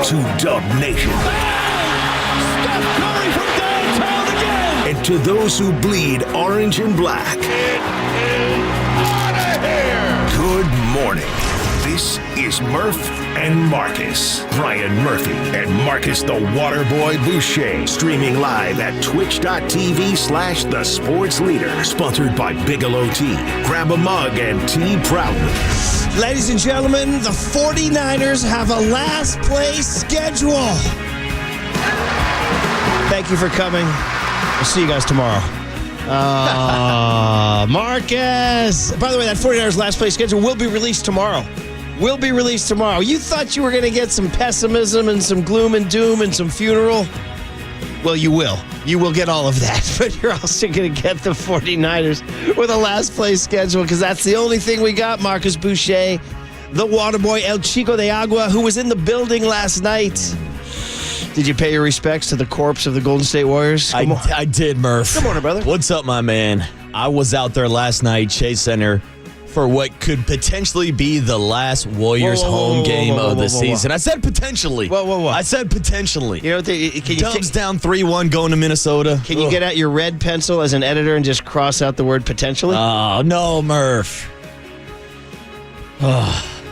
to Dub Nation. Steph Curry from downtown again. And to those who bleed orange and black. It is out of here. Good morning. This is Murph and Marcus. Brian Murphy and Marcus the Waterboy Boucher. Streaming live at twitch.tv/The Sports Leader. Sponsored by Bigelow Tea. Grab a mug and tea proudly. Ladies and gentlemen, the 49ers have a last place schedule. Thank you for coming. We'll see you guys tomorrow. Marcus. By the way, that 49ers last place schedule will be released tomorrow. You thought you were going to get some pessimism and some gloom and doom and some funeral? Well, you will. You will get all of that. But you're also going to get the 49ers with a last place schedule because that's the only thing we got, Marcus Boucher, the Waterboy, El Chico de Agua, who was in the building last night. Did you pay your respects to the corpse of the Golden State Warriors? I did, Murph. Good morning, brother. What's up, my man? I was out there last night, Chase Center, for what could potentially be the last Warriors home game of the season. I said potentially. Whoa. I said potentially. You know, Dubs down 3-1 going to Minnesota. Can you get out your red pencil as an editor and just cross out the word potentially? Oh, no, Murph.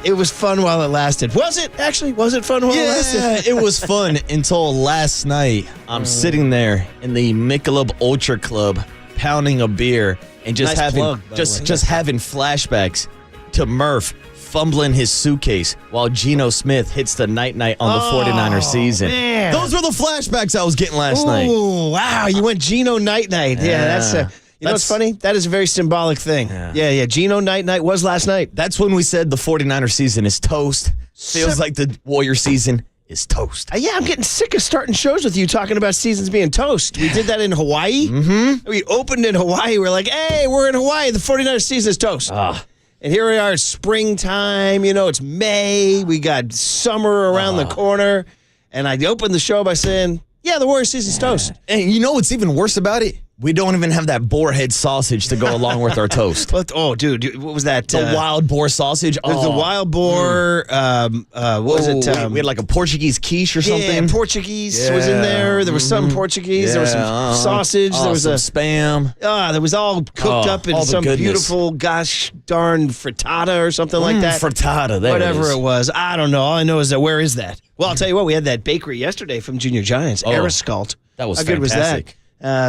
It was fun while it lasted. Was it? Actually, was it fun while it lasted? Yeah, it was fun until last night. I'm sitting there in the Michelob Ultra Club pounding a beer and just Nice having plug, by the way. just having flashbacks to Murph fumbling his suitcase while Geno Smith hits the night-night on the 49ers season. Man. Those were the flashbacks I was getting last night. Oh, wow. You went Geno night-night. Yeah, that's... You know what's funny? That is a very symbolic thing. Yeah. Geno night-night was last night. That's when we said the 49er season is toast. Feels like the Warrior season is toast. Yeah, I'm getting sick of starting shows with you talking about seasons being toast. We did that in Hawaii. Mm-hmm. We opened in Hawaii. We're like, hey, we're in Hawaii. The 49er season is toast. And here we are. It's springtime. You know, it's May. We got summer around the corner. And I opened the show by saying, yeah, the Warrior season's toast. And you know what's even worse about it? We don't even have that boar head sausage to go along with our toast. Dude, what was that? The wild boar sausage. The wild boar. What was it? We had like a Portuguese quiche or something. Yeah, Portuguese was in there. There was some Portuguese. There was some sausage. There was some spam. There was all cooked up in some beautiful, gosh darn frittata or something like that. Frittata, whatever it was. I don't know. All I know is that where is that? Well, I'll tell you what. We had that bakery yesterday from Junior Giants, Ariscalt. That was How good fantastic. was that?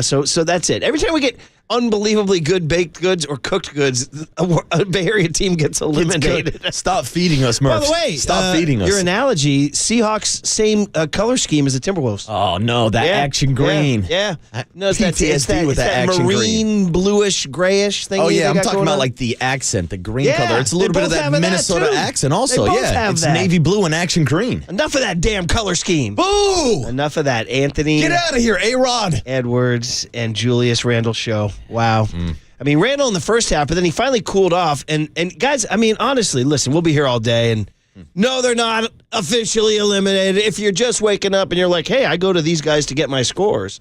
So that's it. Every time we get unbelievably good baked goods or cooked goods, a Bay Area team gets eliminated. Stop feeding us, Murph. By the way, stop feeding us. Your analogy, Seahawks, same color scheme as the Timberwolves. Oh, no, that action green. Yeah. No, it's PTSD with that action marine, bluish, grayish thing. Oh, yeah, I'm talking about like the accent, the green color. It's a little bit of that Minnesota accent also. It's navy blue and action green. Enough of that damn color scheme. Boo! Enough of that. Anthony. Get out of here, A-Rod. Edwards and Julius Randle show. Wow. I mean, Randle in the first half, but then he finally cooled off. And guys, I mean, honestly, listen, we'll be here all day. And no, they're not officially eliminated. If you're just waking up and you're like, hey, I go to these guys to get my scores.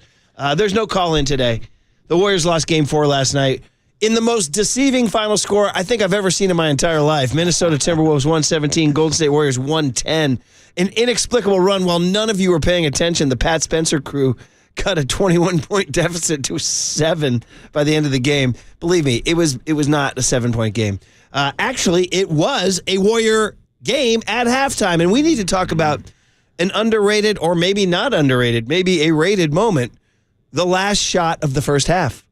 There's no call-in today. The Warriors lost Game 4 last night in the most deceiving final score I think I've ever seen in my entire life. Minnesota Timberwolves 117, Golden State Warriors 110. An inexplicable run while none of you were paying attention. The Pat Spencer crew cut a 21-point deficit to 7 by the end of the game. Believe me, it was not a 7-point game. Actually, it was a Warrior game at halftime, and we need to talk about an underrated or maybe not underrated, maybe a rated moment, the last shot of the first half.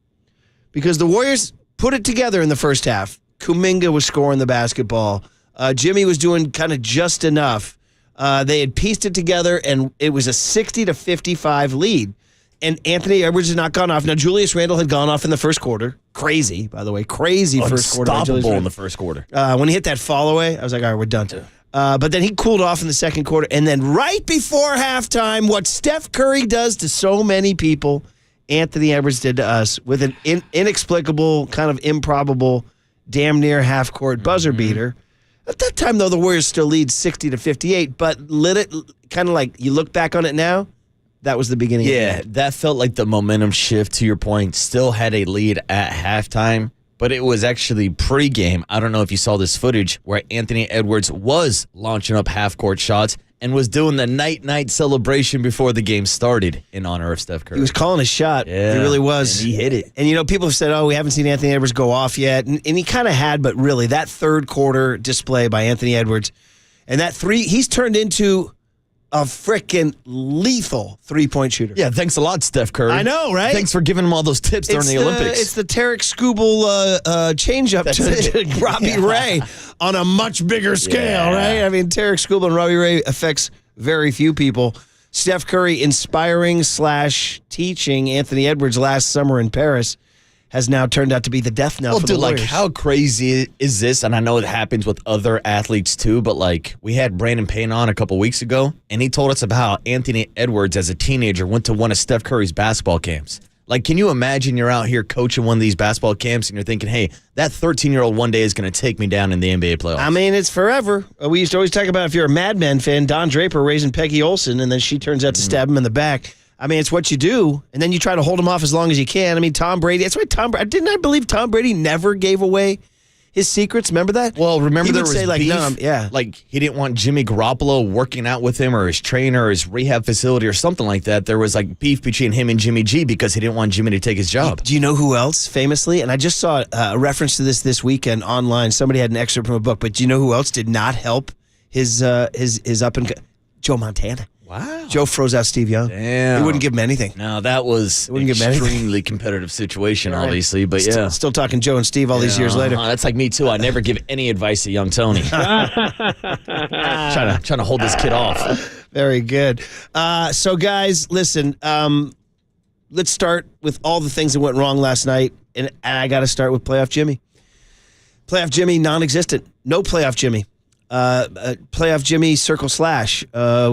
Because the Warriors put it together in the first half. Kuminga was scoring the basketball. Jimmy was doing kind of just enough. They had pieced it together, and it was a 60-55 lead. And Anthony Edwards had not gone off. Now, Julius Randle had gone off in the first quarter. Crazy, by the way. Crazy first quarter. Unstoppable in the first quarter. When he hit that fall away, I was like, all right, we're done. But then he cooled off in the second quarter. And then right before halftime, what Steph Curry does to so many people, Anthony Edwards did to us with an inexplicable, kind of improbable, damn near half-court buzzer beater. At that time, though, the Warriors still lead 60-58, but lit it kind of like you look back on it now, that was the beginning. Yeah, that felt like the momentum shift, to your point. Still had a lead at halftime, but it was actually pregame. I don't know if you saw this footage where Anthony Edwards was launching up half-court shots and was doing the night celebration before the game started in honor of Steph Curry. He was calling his shot. Yeah, he really was. and he hit it. And, people have said, oh, we haven't seen Anthony Edwards go off yet. And he kind of had, but really, that third quarter display by Anthony Edwards and that three, he's turned into a freaking lethal three-point shooter. Yeah, thanks a lot, Steph Curry. I know, right? Thanks for giving him all those tips during the Olympics. It's the Tarek Skubal change-up to Robbie Ray on a much bigger scale, right? I mean, Tarek Skubal and Robbie Ray affects very few people. Steph Curry inspiring / teaching Anthony Edwards last summer in Paris has now turned out to be the death knell for the Warriors. How crazy is this? And I know it happens with other athletes too, but we had Brandon Payne on a couple weeks ago, and he told us about how Anthony Edwards as a teenager went to one of Steph Curry's basketball camps. Can you imagine you're out here coaching one of these basketball camps and you're thinking, hey, that 13-year-old one day is going to take me down in the NBA playoffs? I mean, it's forever. We used to always talk about if you're a Mad Men fan, Don Draper raising Peggy Olson, and then she turns out to stab him in the back. I mean, it's what you do, and then you try to hold him off as long as you can. I mean, Tom Brady, that's why didn't I believe Tom Brady never gave away his secrets? Remember that? Well, remember he there would was say, beef? He didn't want Jimmy Garoppolo working out with him or his trainer or his rehab facility or something like that. There was beef between him and Jimmy G because he didn't want Jimmy to take his job. Do you know who else famously? And I just saw a reference to this weekend online. Somebody had an excerpt from a book, but do you know who else did not help his up and Joe Montana? Wow. Joe froze out Steve Young. Damn. He wouldn't give him anything. No, that was an extremely competitive situation, obviously. But Still talking Joe and Steve all these years later. That's like me, too. I never give any advice to young Tony. trying to hold this kid off. Very good. So, guys, listen, let's start with all the things that went wrong last night. And I got to start with Playoff Jimmy. Playoff Jimmy, non-existent. No Playoff Jimmy. Playoff Jimmy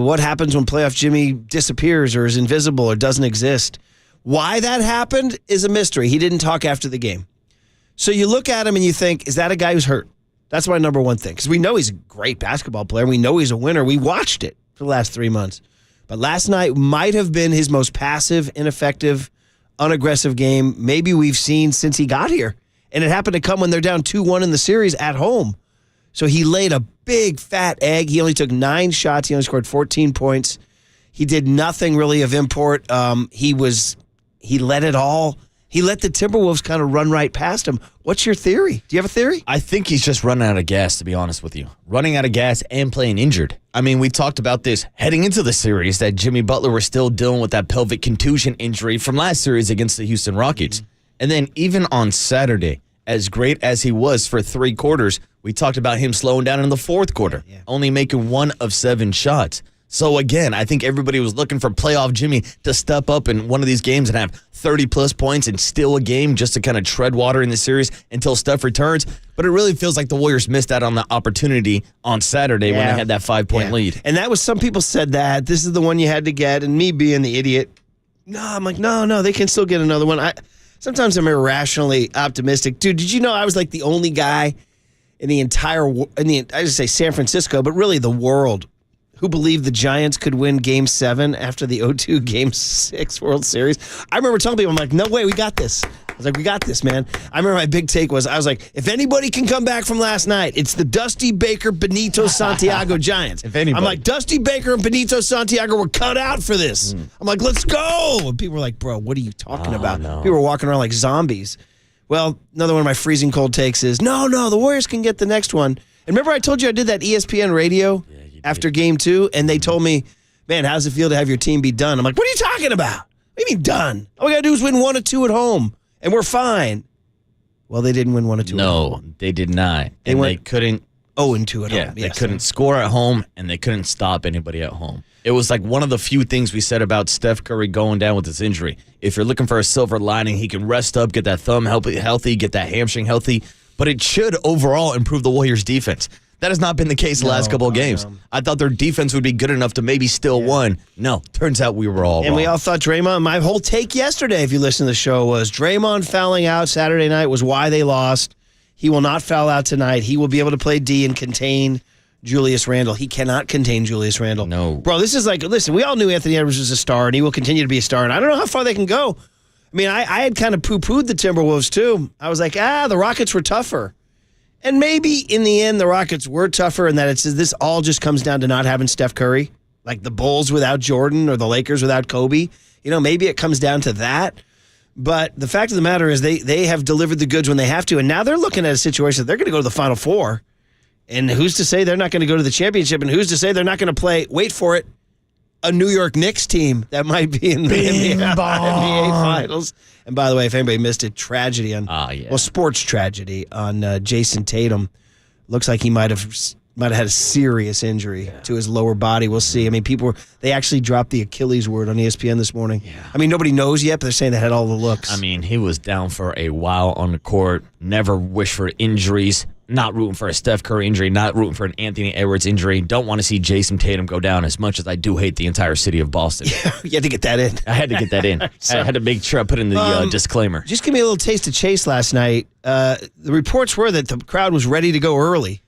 / what happens when Playoff Jimmy disappears or is invisible or doesn't exist? Why that happened is a mystery. He didn't talk after the game. So you look at him and you think, is that a guy who's hurt? That's my number one thing. Because we know he's a great basketball player. We know he's a winner. We watched it for the last 3 months. But last night might have been his most passive, ineffective, unaggressive game maybe we've seen since he got here. And it happened to come when they're down 2-1 in the series at home. So he laid a big, fat egg. He only took 9 shots. He only scored 14 points. He did nothing really of import. He let it all. He let the Timberwolves kind of run right past him. What's your theory? Do you have a theory? I think he's just running out of gas, to be honest with you. Running out of gas and playing injured. I mean, we talked about this heading into the series, that Jimmy Butler was still dealing with that pelvic contusion injury from last series against the Houston Rockets. And then even on Saturday, as great as he was for 3 quarters, we talked about him slowing down in the 4th quarter, only making 1 of 7 shots. So again, I think everybody was looking for playoff Jimmy to step up in one of these games and have 30-plus points and steal a game just to kind of tread water in the series until Steph returns. But it really feels like the Warriors missed out on the opportunity on Saturday when they had that 5-point lead. And that was, some people said that. This is the one you had to get. And me being the idiot, I'm like, no, they can still get another one. Sometimes I'm irrationally optimistic. Dude, did you know I was like the only guy in the entire, I just say San Francisco, but really the world, who believed the Giants could win Game 7 after the 0-2 Game 6 World Series? I remember telling people, I'm like, no way, we got this. I was like, we got this, man. I remember my big take was, I was like, if anybody can come back from last night, it's the Dusty Baker, Benito Santiago Giants. If anybody. I'm like, Dusty Baker and Benito Santiago were cut out for this. I'm like, let's go. And people were like, bro, what are you talking about? No. People were walking around like zombies. Well, another one of my freezing cold takes is, no, the Warriors can get the next one. And remember I told you I did that ESPN radio after Game 2, and they told me, man, how does it feel to have your team be done? I'm like, what are you talking about? What do you mean done? All we got to do is win 1 or 2 at home, and we're fine. Well, they didn't win 1 or 2 at home. No, they did not. They couldn't. 0-2 at home. They couldn't score at home, and they couldn't stop anybody at home. It was like one of the few things we said about Steph Curry going down with this injury. If you're looking for a silver lining, he can rest up, get that thumb healthy, get that hamstring healthy. But it should overall improve the Warriors' defense. That has not been the case the last couple of games. I thought their defense would be good enough to maybe still win. No, turns out we were all wrong. We all thought Draymond, my whole take yesterday, if you listen to the show, was Draymond fouling out Saturday night was why they lost. He will not foul out tonight. He will be able to play D and contain Julius Randle. He cannot contain Julius Randle. No. Bro, this is like, listen, we all knew Anthony Edwards was a star, and he will continue to be a star, and I don't know how far they can go. I mean, I had kind of poo-pooed the Timberwolves, too. I was like, the Rockets were tougher. And maybe in the end, the Rockets were tougher, and that this all just comes down to not having Steph Curry. like the Bulls without Jordan or the Lakers without Kobe. Maybe it comes down to that. But the fact of the matter is they have delivered the goods when they have to, and now they're looking at a situation that they're going to go to the Final Four. And who's to say they're not going to go to the championship, and who's to say they're not going to play, wait for it, a New York Knicks team that might be in the NBA Finals. And by the way, if anybody missed it, tragedy on sports tragedy on Jason Tatum. Looks like he might have had a serious injury to his lower body. We'll see. I mean, they actually dropped the Achilles word on ESPN this morning. Yeah. I mean, nobody knows yet, but they're saying they had all the looks. I mean, he was down for a while on the court. Never wish for injuries. Not rooting for a Steph Curry injury, not rooting for an Anthony Edwards injury. Don't want to see Jason Tatum go down as much as I do hate the entire city of Boston. You had to get that in. I had to get that in. I had to make sure I put in the disclaimer. Just give me a little taste of Chase last night. The reports were that the crowd was ready to go early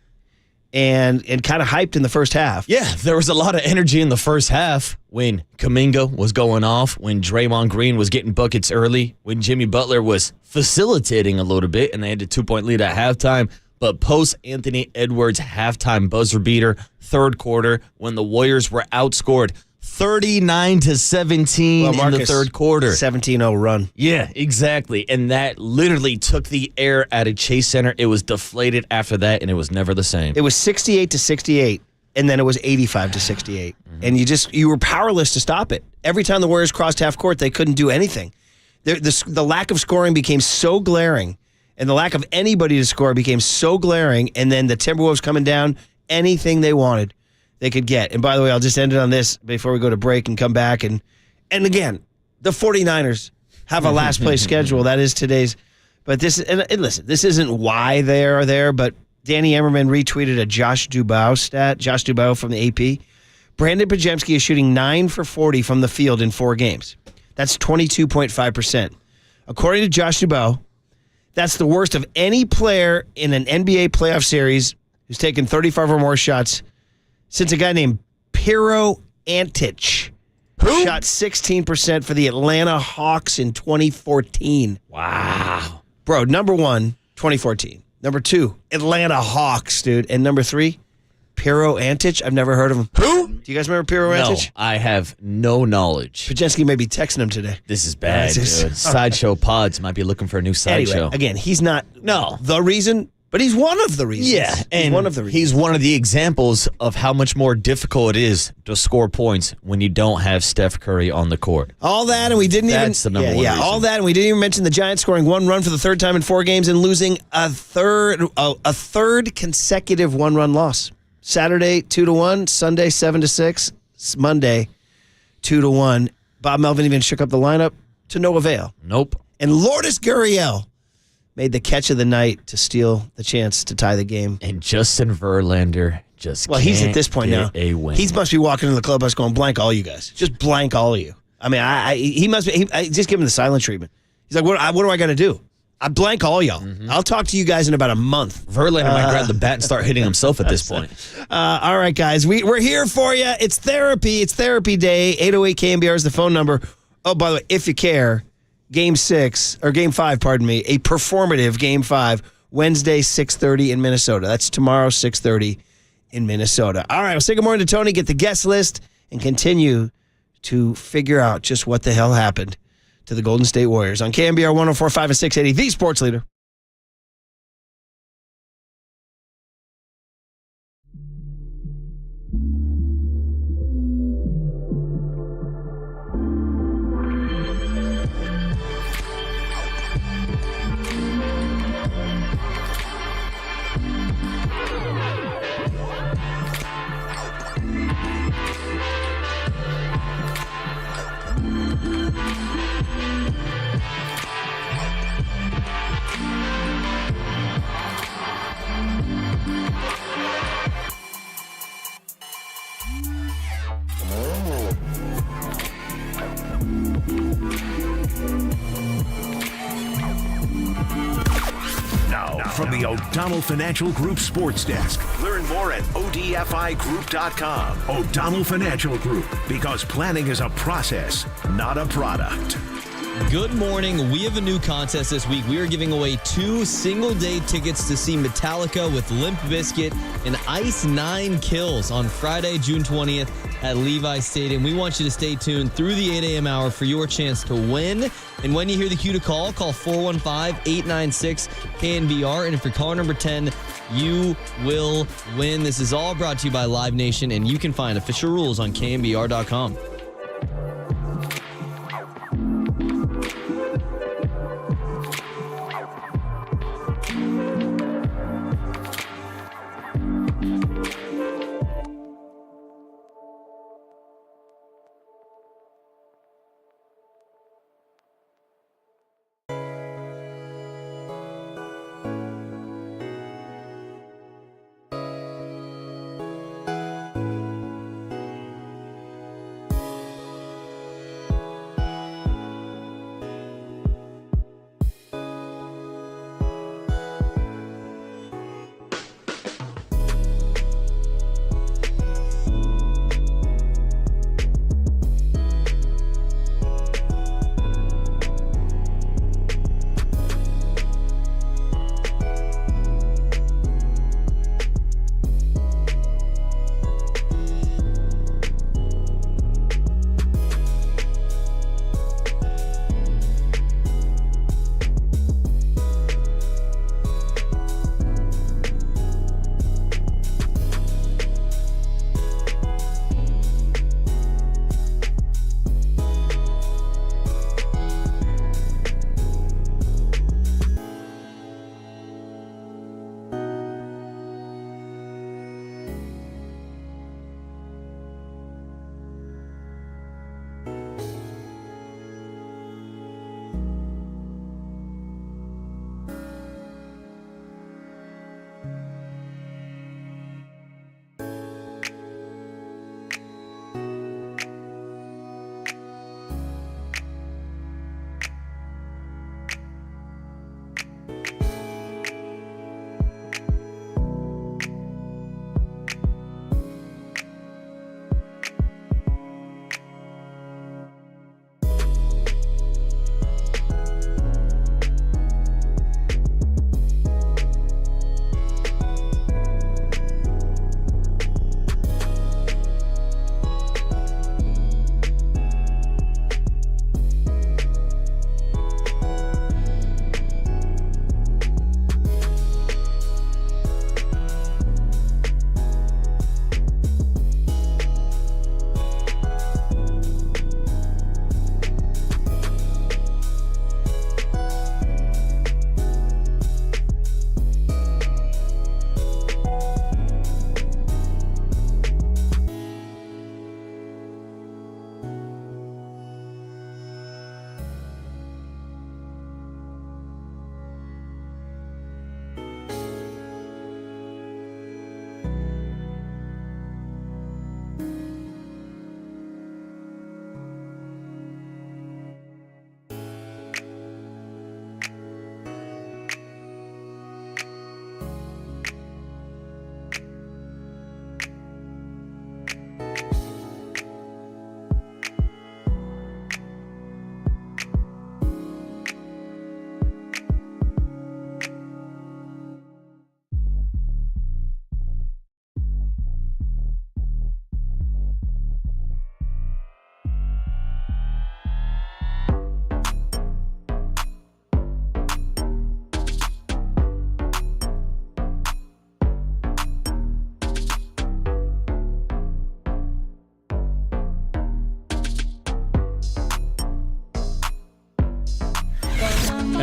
and kind of hyped in the first half. Yeah, there was a lot of energy in the first half when Kuminga was going off, when Draymond Green was getting buckets early, when Jimmy Butler was facilitating a little bit, and they had a 2-point lead at halftime. But post Anthony Edwards halftime buzzer beater, third quarter, when the Warriors were outscored 39-17 in the third quarter. 17-0 run. Yeah, exactly. And that literally took the air out of Chase Center. It was deflated after that, and it was never the same. It was 68-68, and then it was 85-68. And you were powerless to stop it. Every time the Warriors crossed half court, they couldn't do anything. The lack of scoring became so glaring. And the lack of anybody to score became so glaring, and then the Timberwolves coming down, anything they wanted, they could get. And by the way, I'll just end it on this before we go to break and come back. And again, the 49ers have a last place schedule. That is today's. But listen, this isn't why they are there, but Danny Emmerman retweeted a Josh Dubow stat, Josh Dubow from the AP. Brandon Pajemski is shooting 9 for 40 from the field in 4 games. That's 22.5%. According to Josh Dubow, that's the worst of any player in an NBA playoff series who's taken 35 or more shots since a guy named Pero Antic shot 16% for the Atlanta Hawks in 2014. Wow. Bro, number 1, 2014. Number 2, Atlanta Hawks, dude. And number 3, Pero Antic. I've never heard of him. Who? Do you guys remember Pero Antic? No, I have no knowledge. Pajemski may be texting him today. This is bad, dude. Sideshow Pods might be looking for a new sideshow. Anyway, again, he's not the reason, but he's one of the reasons. Yeah, and he's one of the examples of how much more difficult it is to score points when you don't have Steph Curry on the court. All that, and we didn't That's the number one reason. All that, and we didn't even mention the Giants scoring 1 run for the third time in 4 games and losing a third consecutive 1-run loss. Saturday 2-1, Sunday 7-6, Monday 2-1. Bob Melvin even shook up the lineup to no avail. Nope. And Lourdes Gurriel made the catch of the night to steal the chance to tie the game. And Justin Verlander he's at this point now. A win. He must be walking into the clubhouse going, blank all you guys. Just blank all of you. I mean, he must be. Just give him the silent treatment. He's like, what do I got to do? I blank all y'all. Mm-hmm. I'll talk to you guys in about a month. Verlander might grab the bat and start hitting himself at this point. All right, guys. We're here for you. It's therapy. It's therapy day. 808 KNBR is the phone number. Oh, by the way, if you care, Game 5, a performative Game 5, Wednesday, 6:30 in Minnesota. That's tomorrow, 6:30 in Minnesota. All right, we'll say good morning to Tony, get the guest list, and continue to figure out just what the hell happened to the Golden State Warriors on KNBR 104.5 and 680, the sports leader. From the O'Donnell Financial Group Sports Desk. Learn more at ODFIGroup.com. O'Donnell Financial Group, because planning is a process, not a product. Good morning. We have a new contest this week. We are giving away 2 single-day tickets to see Metallica with Limp Bizkit and Ice 9 Kills on Friday, June 20th at Levi Stadium. We want you to stay tuned through the 8 a.m. hour for your chance to win. And when you hear the cue to call 415-896-KNBR. And if you're caller number 10, you will win. This is all brought to you by Live Nation, and you can find official rules on KNBR.com.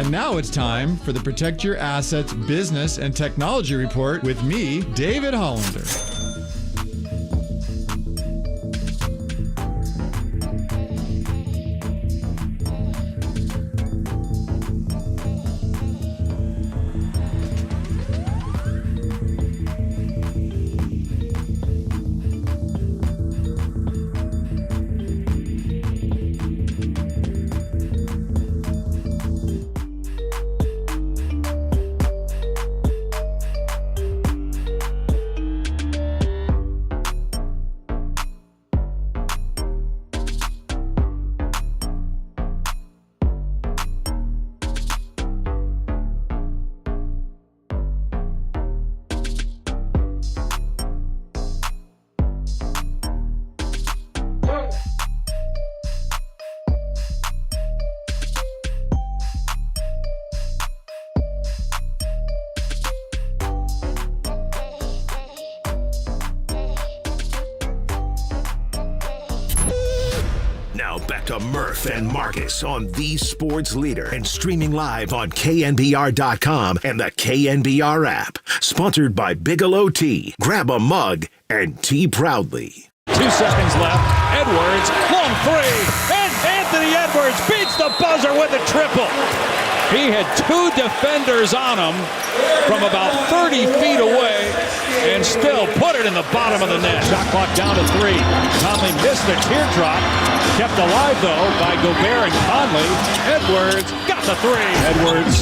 And now it's time for the Protect Your Assets Business and Technology Report with me, David Hollander. Now back to Murph and Marcus on the Sports Leader and streaming live on KNBR.com and the KNBR app. Sponsored by Bigelow Tea. Grab a mug and tea proudly. 2 seconds left. Edwards, long three. And Anthony Edwards beats the buzzer with a triple. He had 2 defenders on him from about 30 feet away and still put it in the bottom of the net. Shot clock down to 3. Conley missed the teardrop. Kept alive, though, by Gobert and Conley. Edwards got the 3. Edwards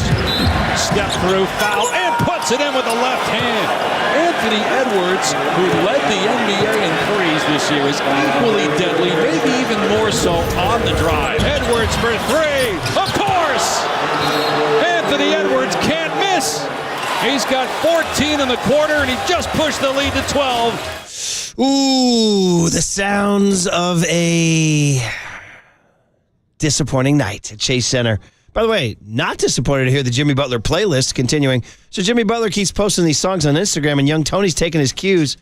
stepped through, foul, and puts it in with the left hand. Anthony Edwards, who led the NBA in threes this year, is equally deadly, maybe even more so on the drive. Edwards for 3. Of course! Anthony Edwards can't miss. He's got 14 in the quarter, and he just pushed the lead to 12. Ooh, the sounds of a disappointing night at Chase Center. By the way, not disappointed to hear the Jimmy Butler playlist continuing. So Jimmy Butler keeps posting these songs on Instagram, and young Tony's taking his cues.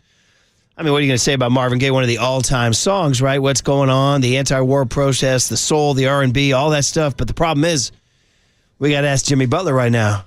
I mean, what are you going to say about Marvin Gaye, one of the all-time songs, right? What's going on, the anti-war protest, the soul, the R&B, all that stuff. But the problem is, we got to ask Jimmy Butler right now.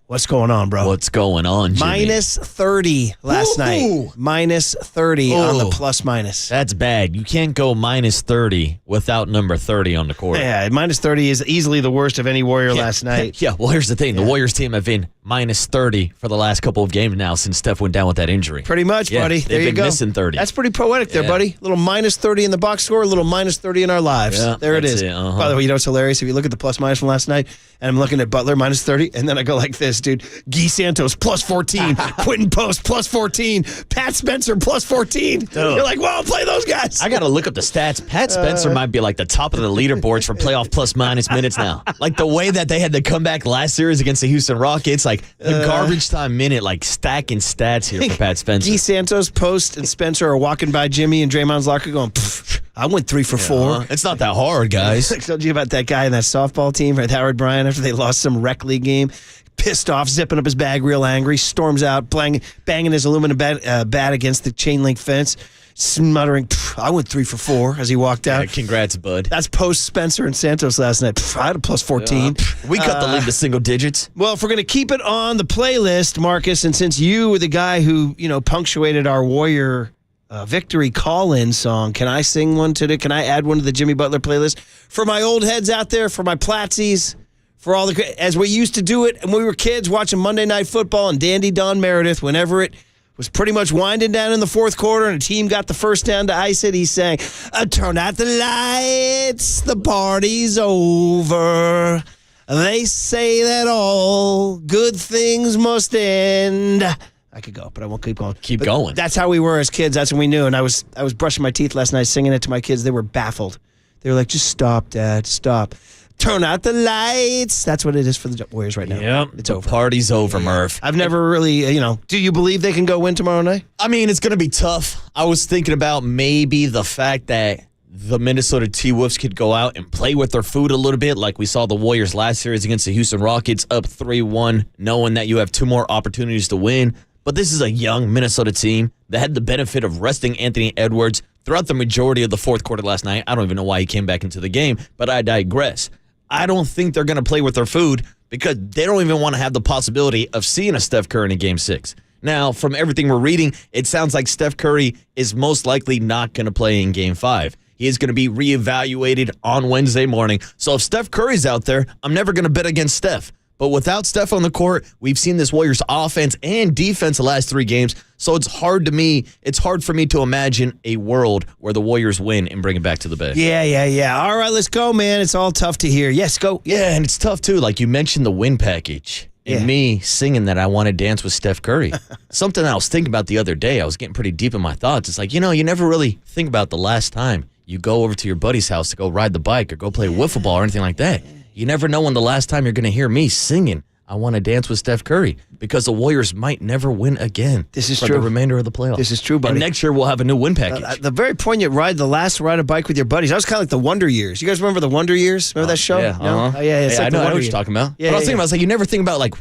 What's going on, bro? What's going on, Jimmy? Minus 30 last night. Minus 30 on the plus minus. That's bad. You can't go minus 30 without number 30 on the court. Yeah, minus 30 is easily the worst of any Warrior last night. Yeah, well, here's the thing. The Warriors team have been minus 30 for the last couple of games now since Steph went down with that injury. Pretty much, buddy. There you go. They've been missing 30. That's pretty poetic there, buddy. A little minus 30 in the box score, a little minus 30 in our lives. Yeah, there it is. By the way, you know what's hilarious? If you look at the plus minus from last night, and I'm looking at Butler minus 30, and then I go like this, dude. Guy Santos plus 14, Quentin Post plus 14, Pat Spencer plus 14. Dude. You're like, well, play those guys. I got to look up the stats. Pat Spencer might be like the top of the leaderboards for playoff plus minus minutes now. Like the way that they had to come back last series against the Houston Rockets, like the garbage time minute, like stacking stats here for Pat Spencer. Guy Santos, Post, and Spencer are walking by Jimmy and Draymond's locker going, I went 3 for 4. It's not that hard, guys. I told you about that guy in that softball team with Howard Bryant after they lost some rec league game. Pissed off, zipping up his bag, real angry, storms out, banging his aluminum bat against the chain link fence, smuttering, I went 3 for 4 as he walked out. Yeah, congrats, bud. That's Post, Spencer, and Santos last night. I had a plus 14. We cut the lead to single digits. Well, if we're going to keep it on the playlist, Marcus, and since you were the guy who, punctuated our Warrior victory call-in song, can I sing one today? Can I add one to the Jimmy Butler playlist? For my old heads out there, for my Platsies, for all as we used to do it when we were kids watching Monday Night Football and Dandy Don Meredith, whenever it was pretty much winding down in the fourth quarter and a team got the first down to ice it, he sang, turn out the lights, the party's over. They say that all good things must end. I could go, but I won't keep going. Keep going. That's how we were as kids. That's when we knew. And I was brushing my teeth last night singing it to my kids. They were baffled. They were like, just stop, Dad, stop. Turn out the lights. That's what it is for the Warriors right now. Yep. It's over. Party's over, Murph. I've never really, do you believe they can go win tomorrow night? I mean, it's going to be tough. I was thinking about maybe the fact that the Minnesota T-Wolves could go out and play with their food a little bit, like we saw the Warriors last series against the Houston Rockets, up 3-1, knowing that you have 2 more opportunities to win. But this is a young Minnesota team that had the benefit of resting Anthony Edwards throughout the majority of the fourth quarter last night. I don't even know why he came back into the game, but I digress. I don't think they're going to play with their food because they don't even want to have the possibility of seeing a Steph Curry in Game 6. Now, from everything we're reading, it sounds like Steph Curry is most likely not going to play in Game 5. He is going to be reevaluated on Wednesday morning. So if Steph Curry's out there, I'm never going to bet against Steph. But without Steph on the court, we've seen this Warriors offense and defense the last 3 games. So it's hard for me to imagine a world where the Warriors win and bring it back to the Bay. Yeah. All right, let's go, man. It's all tough to hear. Yes, go. Yeah, and it's tough, too. Like you mentioned the win package. And me singing that I want to dance with Steph Curry. Something I was thinking about the other day. I was getting pretty deep in my thoughts. It's like, you never really think about the last time you go over to your buddy's house to go ride the bike or go play wiffle ball or anything like that. You never know when the last time you're going to hear me singing, I want to dance with Steph Curry, because the Warriors might never win again. This is for true. The remainder of the playoffs. This is true, buddy. And next year we'll have a new win package. The very poignant ride, the last ride a bike with your buddies. That was kind of like the Wonder Years. You guys remember the Wonder Years? Remember that show? Yeah. No? Oh, yeah. It's like I the know Wonder what you're Years. talking about. Yeah, but I was thinking about, it's like you never think about, like,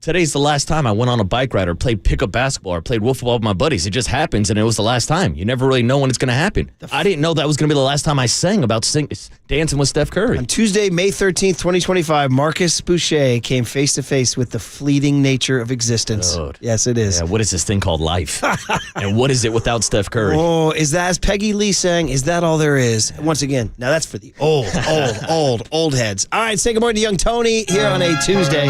today's the last time I went on a bike ride or played pickup basketball or played wiffle ball with my buddies. It just happens, and it was the last time. You never really know when it's going to happen. I didn't know that was going to be the last time I sang about dancing with Steph Curry. On Tuesday, May 13th, 2025, Marcus Boucher came face-to-face with the fleeting nature of existence. Dude. Yes, it is. Yeah, what is this thing called life? And what is it without Steph Curry? Oh, is that, as Peggy Lee sang, is that all there is? Once again, now that's for the old heads. All right, say good morning to young Tony here on a Tuesday,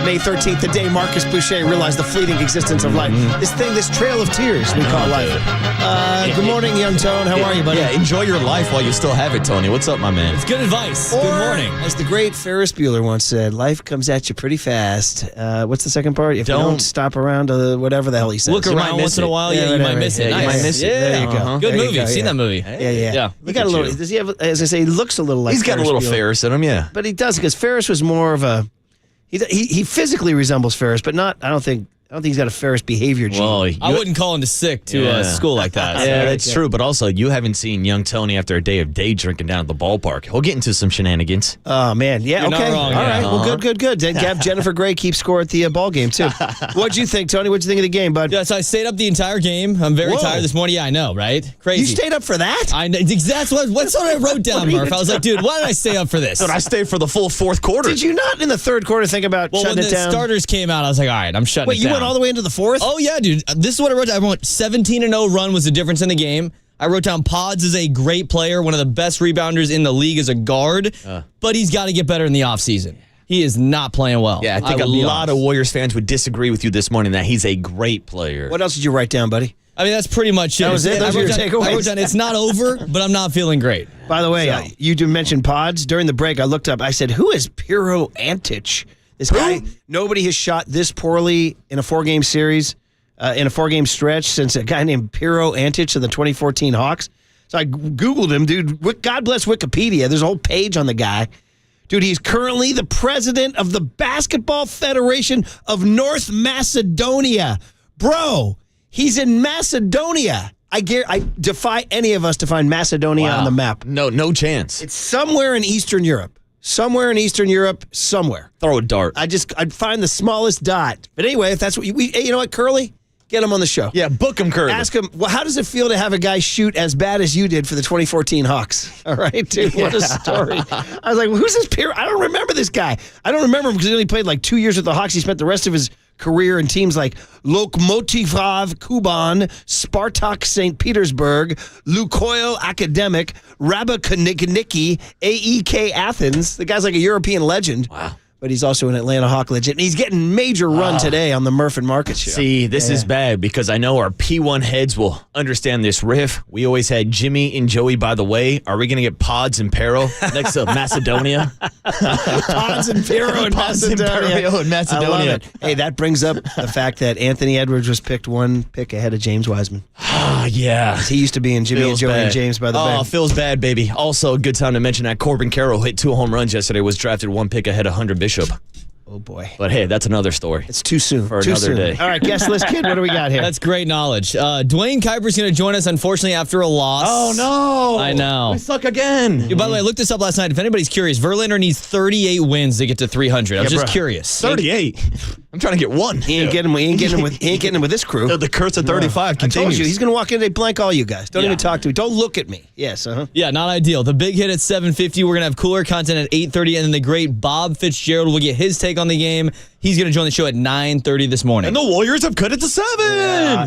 May 13th, the day Marcus Boucher realized the fleeting existence of life. This trail of tears we call life. Good morning, young Tone. How are you, buddy? Yeah, enjoy your life while you still have it, Tony. What's up, my man? It's good advice. Or, good morning. as the great Ferris Bueller once said, life comes at you pretty fast. What's the second part? If you don't stop around to whatever the hell he says. Look around once in a while. Yeah, you might miss it. Yeah, you might miss it. There you go. Good There you movie. go, Seen that movie. Yeah. He got a at little. you. Does he have? As I say, he looks a little like. He's got a little Bueller. Ferris in him, yeah. But he does, because Ferris was more of a. He physically resembles Ferris, but not. I don't think he's got a Ferris behavior gene. Well, I wouldn't call him sick to school like that. Yeah, that's true. But also, you haven't seen young Tony after a day of day drinking down at the ballpark. He'll get into some shenanigans. Oh man, yeah, You're okay, not wrong, all yeah. right. Well, good. Then have Jennifer Gray keep score at the ball game too. What'd you think, Tony? What'd you think of the game, bud? Yeah, so I stayed up the entire game. I'm very Whoa. tired this morning. Yeah, I know, right? Crazy. You stayed up for that? I know. That's what I wrote down, Murph. I was like, dude, why did I stay up for this? But I stayed for the full fourth quarter. Did you not in the third quarter think about Well, when shutting the it down? starters came out, I was like, all right, I'm shutting Wait, it you down. went all the way into the fourth? Oh, yeah, dude. This is what I wrote down. I wrote 17-0 run was the difference in the game. I wrote down Pods is a great player, one of the best rebounders in the league as a guard, but he's got to get better in the offseason. He is not playing well. Yeah, I think a lot of Warriors fans would disagree with you this morning that he's a great player. What else did you write down, buddy? I mean, that's pretty much it. That was it? Those I are your wrote down- takeaways? I wrote down, it's not over, but I'm not feeling great. By the way, you did mention Pods. During the break, I looked up. I said, who is Piro Antich? This guy, nobody has shot this poorly in a four-game series, in a four-game stretch since a guy named Piro Antich of the 2014 Hawks. So I Googled him, dude. God bless Wikipedia. There's a whole page on the guy. Dude, he's currently the president of the Basketball Federation of North Macedonia. Bro, he's in Macedonia. I defy any of us to find Macedonia on the map. No chance. It's somewhere in Eastern Europe. Somewhere. Throw a dart. I'd find the smallest dot. But anyway, if that's what you know what, Curly? Get him on the show. Yeah, book him, Curly. Ask him, well, how does it feel to have a guy shoot as bad as you did for the 2014 Hawks? All right, dude, what a story. I was like, well, who's this peer? I don't remember this guy. I don't remember him because he only played like 2 years with the Hawks. He spent the rest of his career in teams like Lokomotiv Kuban, Spartak St. Petersburg, Lukoil Academic, Rabakoniki, AEK Athens. The guy's like a European legend. Wow. But he's also an Atlanta Hawk legend. He's getting major run today on the Murph and Marcus show. See, this is bad because I know our P1 heads will understand this riff. We always had Jimmy and Joey, by the way. Are we going to get Pods and Pero next to Macedonia? Pods and Pero in Pods and Macedonia. Pero in Macedonia. I love it. Hey, that brings up the fact that Anthony Edwards was picked one pick ahead of James Wiseman. Oh, yeah. He used to be in Jimmy and Feels Joey bad. and James by the way. Oh, feels bad, baby. Also, a good time to mention that Corbin Carroll hit 2 home runs yesterday, was drafted 1 pick ahead of Hunter Bishop. Oh, boy. But hey, that's another story. It's too soon. For too another soon. day. All right, guest list kid, what do we got here? That's great knowledge. Dwayne Kuiper is going to join us, unfortunately, after a loss. Oh, no. I know. We suck again. By the way, I looked this up last night. If anybody's curious, Verlander needs 38 wins to get to 300. I was just curious. 38. I'm trying to get 1. He ain't getting him with this crew. The curse of 35 I continues. told you, he's going to walk in and blank all you guys. Don't Yeah. even talk to me. Don't look at me. Yes, Yeah, not ideal. The big hit at 7:50. We're going to have cooler content at 8:30, and then the great Bob Fitzgerald will get his take on the game. He's going to join the show at 9:30 this morning. And the Warriors have cut it to 7.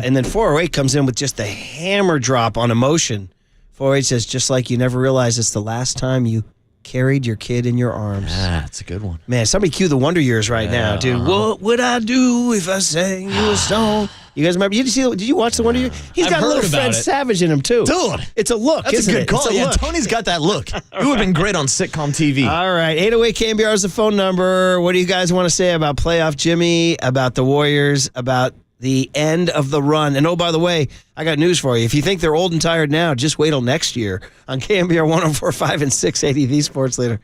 And then 408 comes in with just a hammer drop on emotion. 408 says, just like you never realized it's the last time you carried your kid in your arms. Ah, that's a good one. Man, somebody cue the Wonder Years right now, dude. What would I do if I sang you a song? You guys remember? Did you watch the Wonder Years? He's I've got a heard little about Fred it. Savage in him, too. Dude. It's a look, That's isn't a good it? call. It's a Yeah, look. Tony's got that look. It would have been great on sitcom TV. All right, 808 KNBR is the phone number. What do you guys want to say about playoff Jimmy, about the Warriors, about the end of the run? And oh, by the way, I got news for you. If you think they're old and tired now, just wait till next year on KNBR 104.5 and 680, the Sports Leader.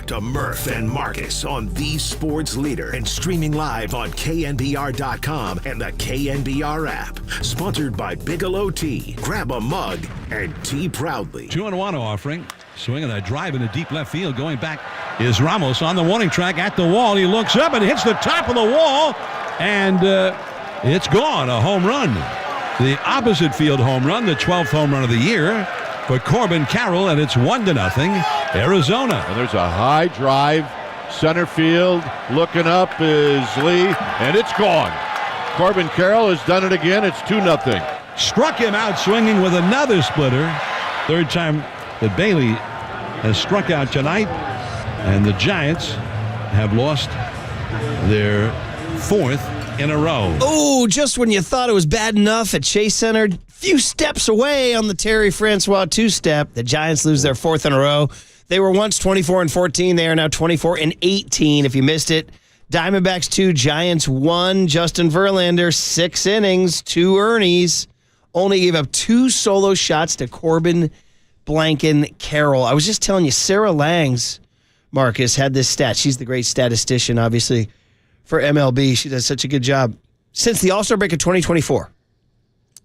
to Murph and Marcus on the sports leader and streaming live on KNBR.com and the KNBR app. Sponsored by Bigelow Tea. Grab a mug and tea proudly. 2-1 offering. Swinging a drive into deep left field. Going back is Ramos on the warning track at the wall. He looks up and hits the top of the wall. And it's gone. A home run. The opposite field home run. The 12th home run of the year for Corbin Carroll. And it's 1-0 Arizona. And there's a high drive. Center field. Looking up is Lee. And it's gone. Corbin Carroll has done it again. It's 2-0. Struck him out swinging with another splitter. Third time that Bailey has struck out tonight, and the Giants have lost their 4th in a row. Oh, just when you thought it was bad enough at Chase Center, few steps away on the Terry Francois two-step, the Giants lose their 4th in a row. They were once 24-14. They are now 24-18. If you missed it, Diamondbacks 2, Giants 1. Justin Verlander, 6 innings, 2 earnies. Only gave up 2 solo shots to Corbin Blanken Carroll. I was just telling you, Sarah Langs, Marcus, had this stat. She's the great statistician, obviously, for MLB. She does such a good job. Since the All-Star break of 2024,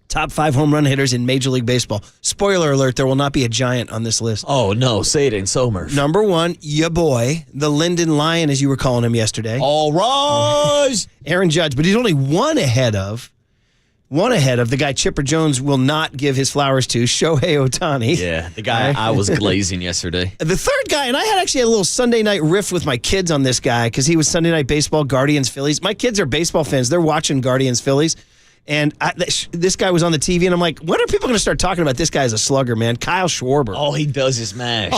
top 5 home run hitters in Major League Baseball. Spoiler alert, there will not be a Giant on this list. Oh, no. Say it ain't so, Murph. Number 1, ya boy, the Linden Lion, as you were calling him yesterday. All rise! Aaron Judge, but he's only one ahead of the guy Chipper Jones will not give his flowers to, Shohei Ohtani. Yeah, the guy I was glazing yesterday. The third guy, and I had actually a little Sunday night riff with my kids on this guy because he was Sunday Night Baseball, Guardians, Phillies. My kids are baseball fans. They're watching Guardians, Phillies. And this guy was on the TV, and I'm like, when are people going to start talking about this guy as a slugger, man? Kyle Schwarber. All he does is mash.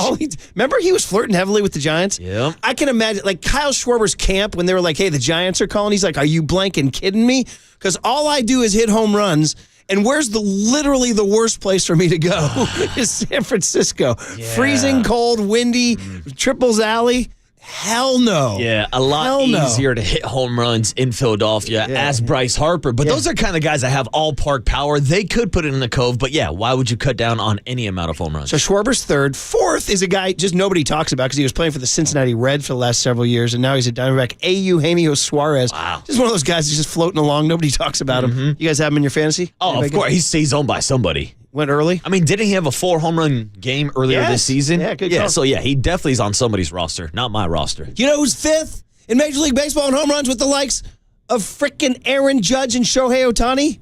Remember he was flirting heavily with the Giants? Yeah. I can imagine, like, Kyle Schwarber's camp when they were like, hey, the Giants are calling. He's like, are you blanking kidding me? Because all I do is hit home runs. And where's literally the worst place for me to go is San Francisco. Yeah. Freezing cold, windy, Triples Alley. Hell no. Yeah, a lot easier to hit home runs in Philadelphia as Bryce Harper. But those are kind of guys that have all park power. They could put it in the Cove, but yeah, why would you cut down on any amount of home runs? So Schwarber's third. Fourth is a guy just nobody talks about because he was playing for the Cincinnati Reds for the last several years, and now he's a Diamondback. Eugenio Suarez. Wow. Just one of those guys who's just floating along. Nobody talks about him. You guys have him in your fantasy? Oh, Anybody of course. He's owned by somebody. Went early? I mean, didn't he have a 4 home run game earlier this season? Yeah, good call. So yeah, he definitely is on somebody's roster, not my roster. You know who's fifth in Major League Baseball in home runs with the likes of frickin' Aaron Judge and Shohei Ohtani?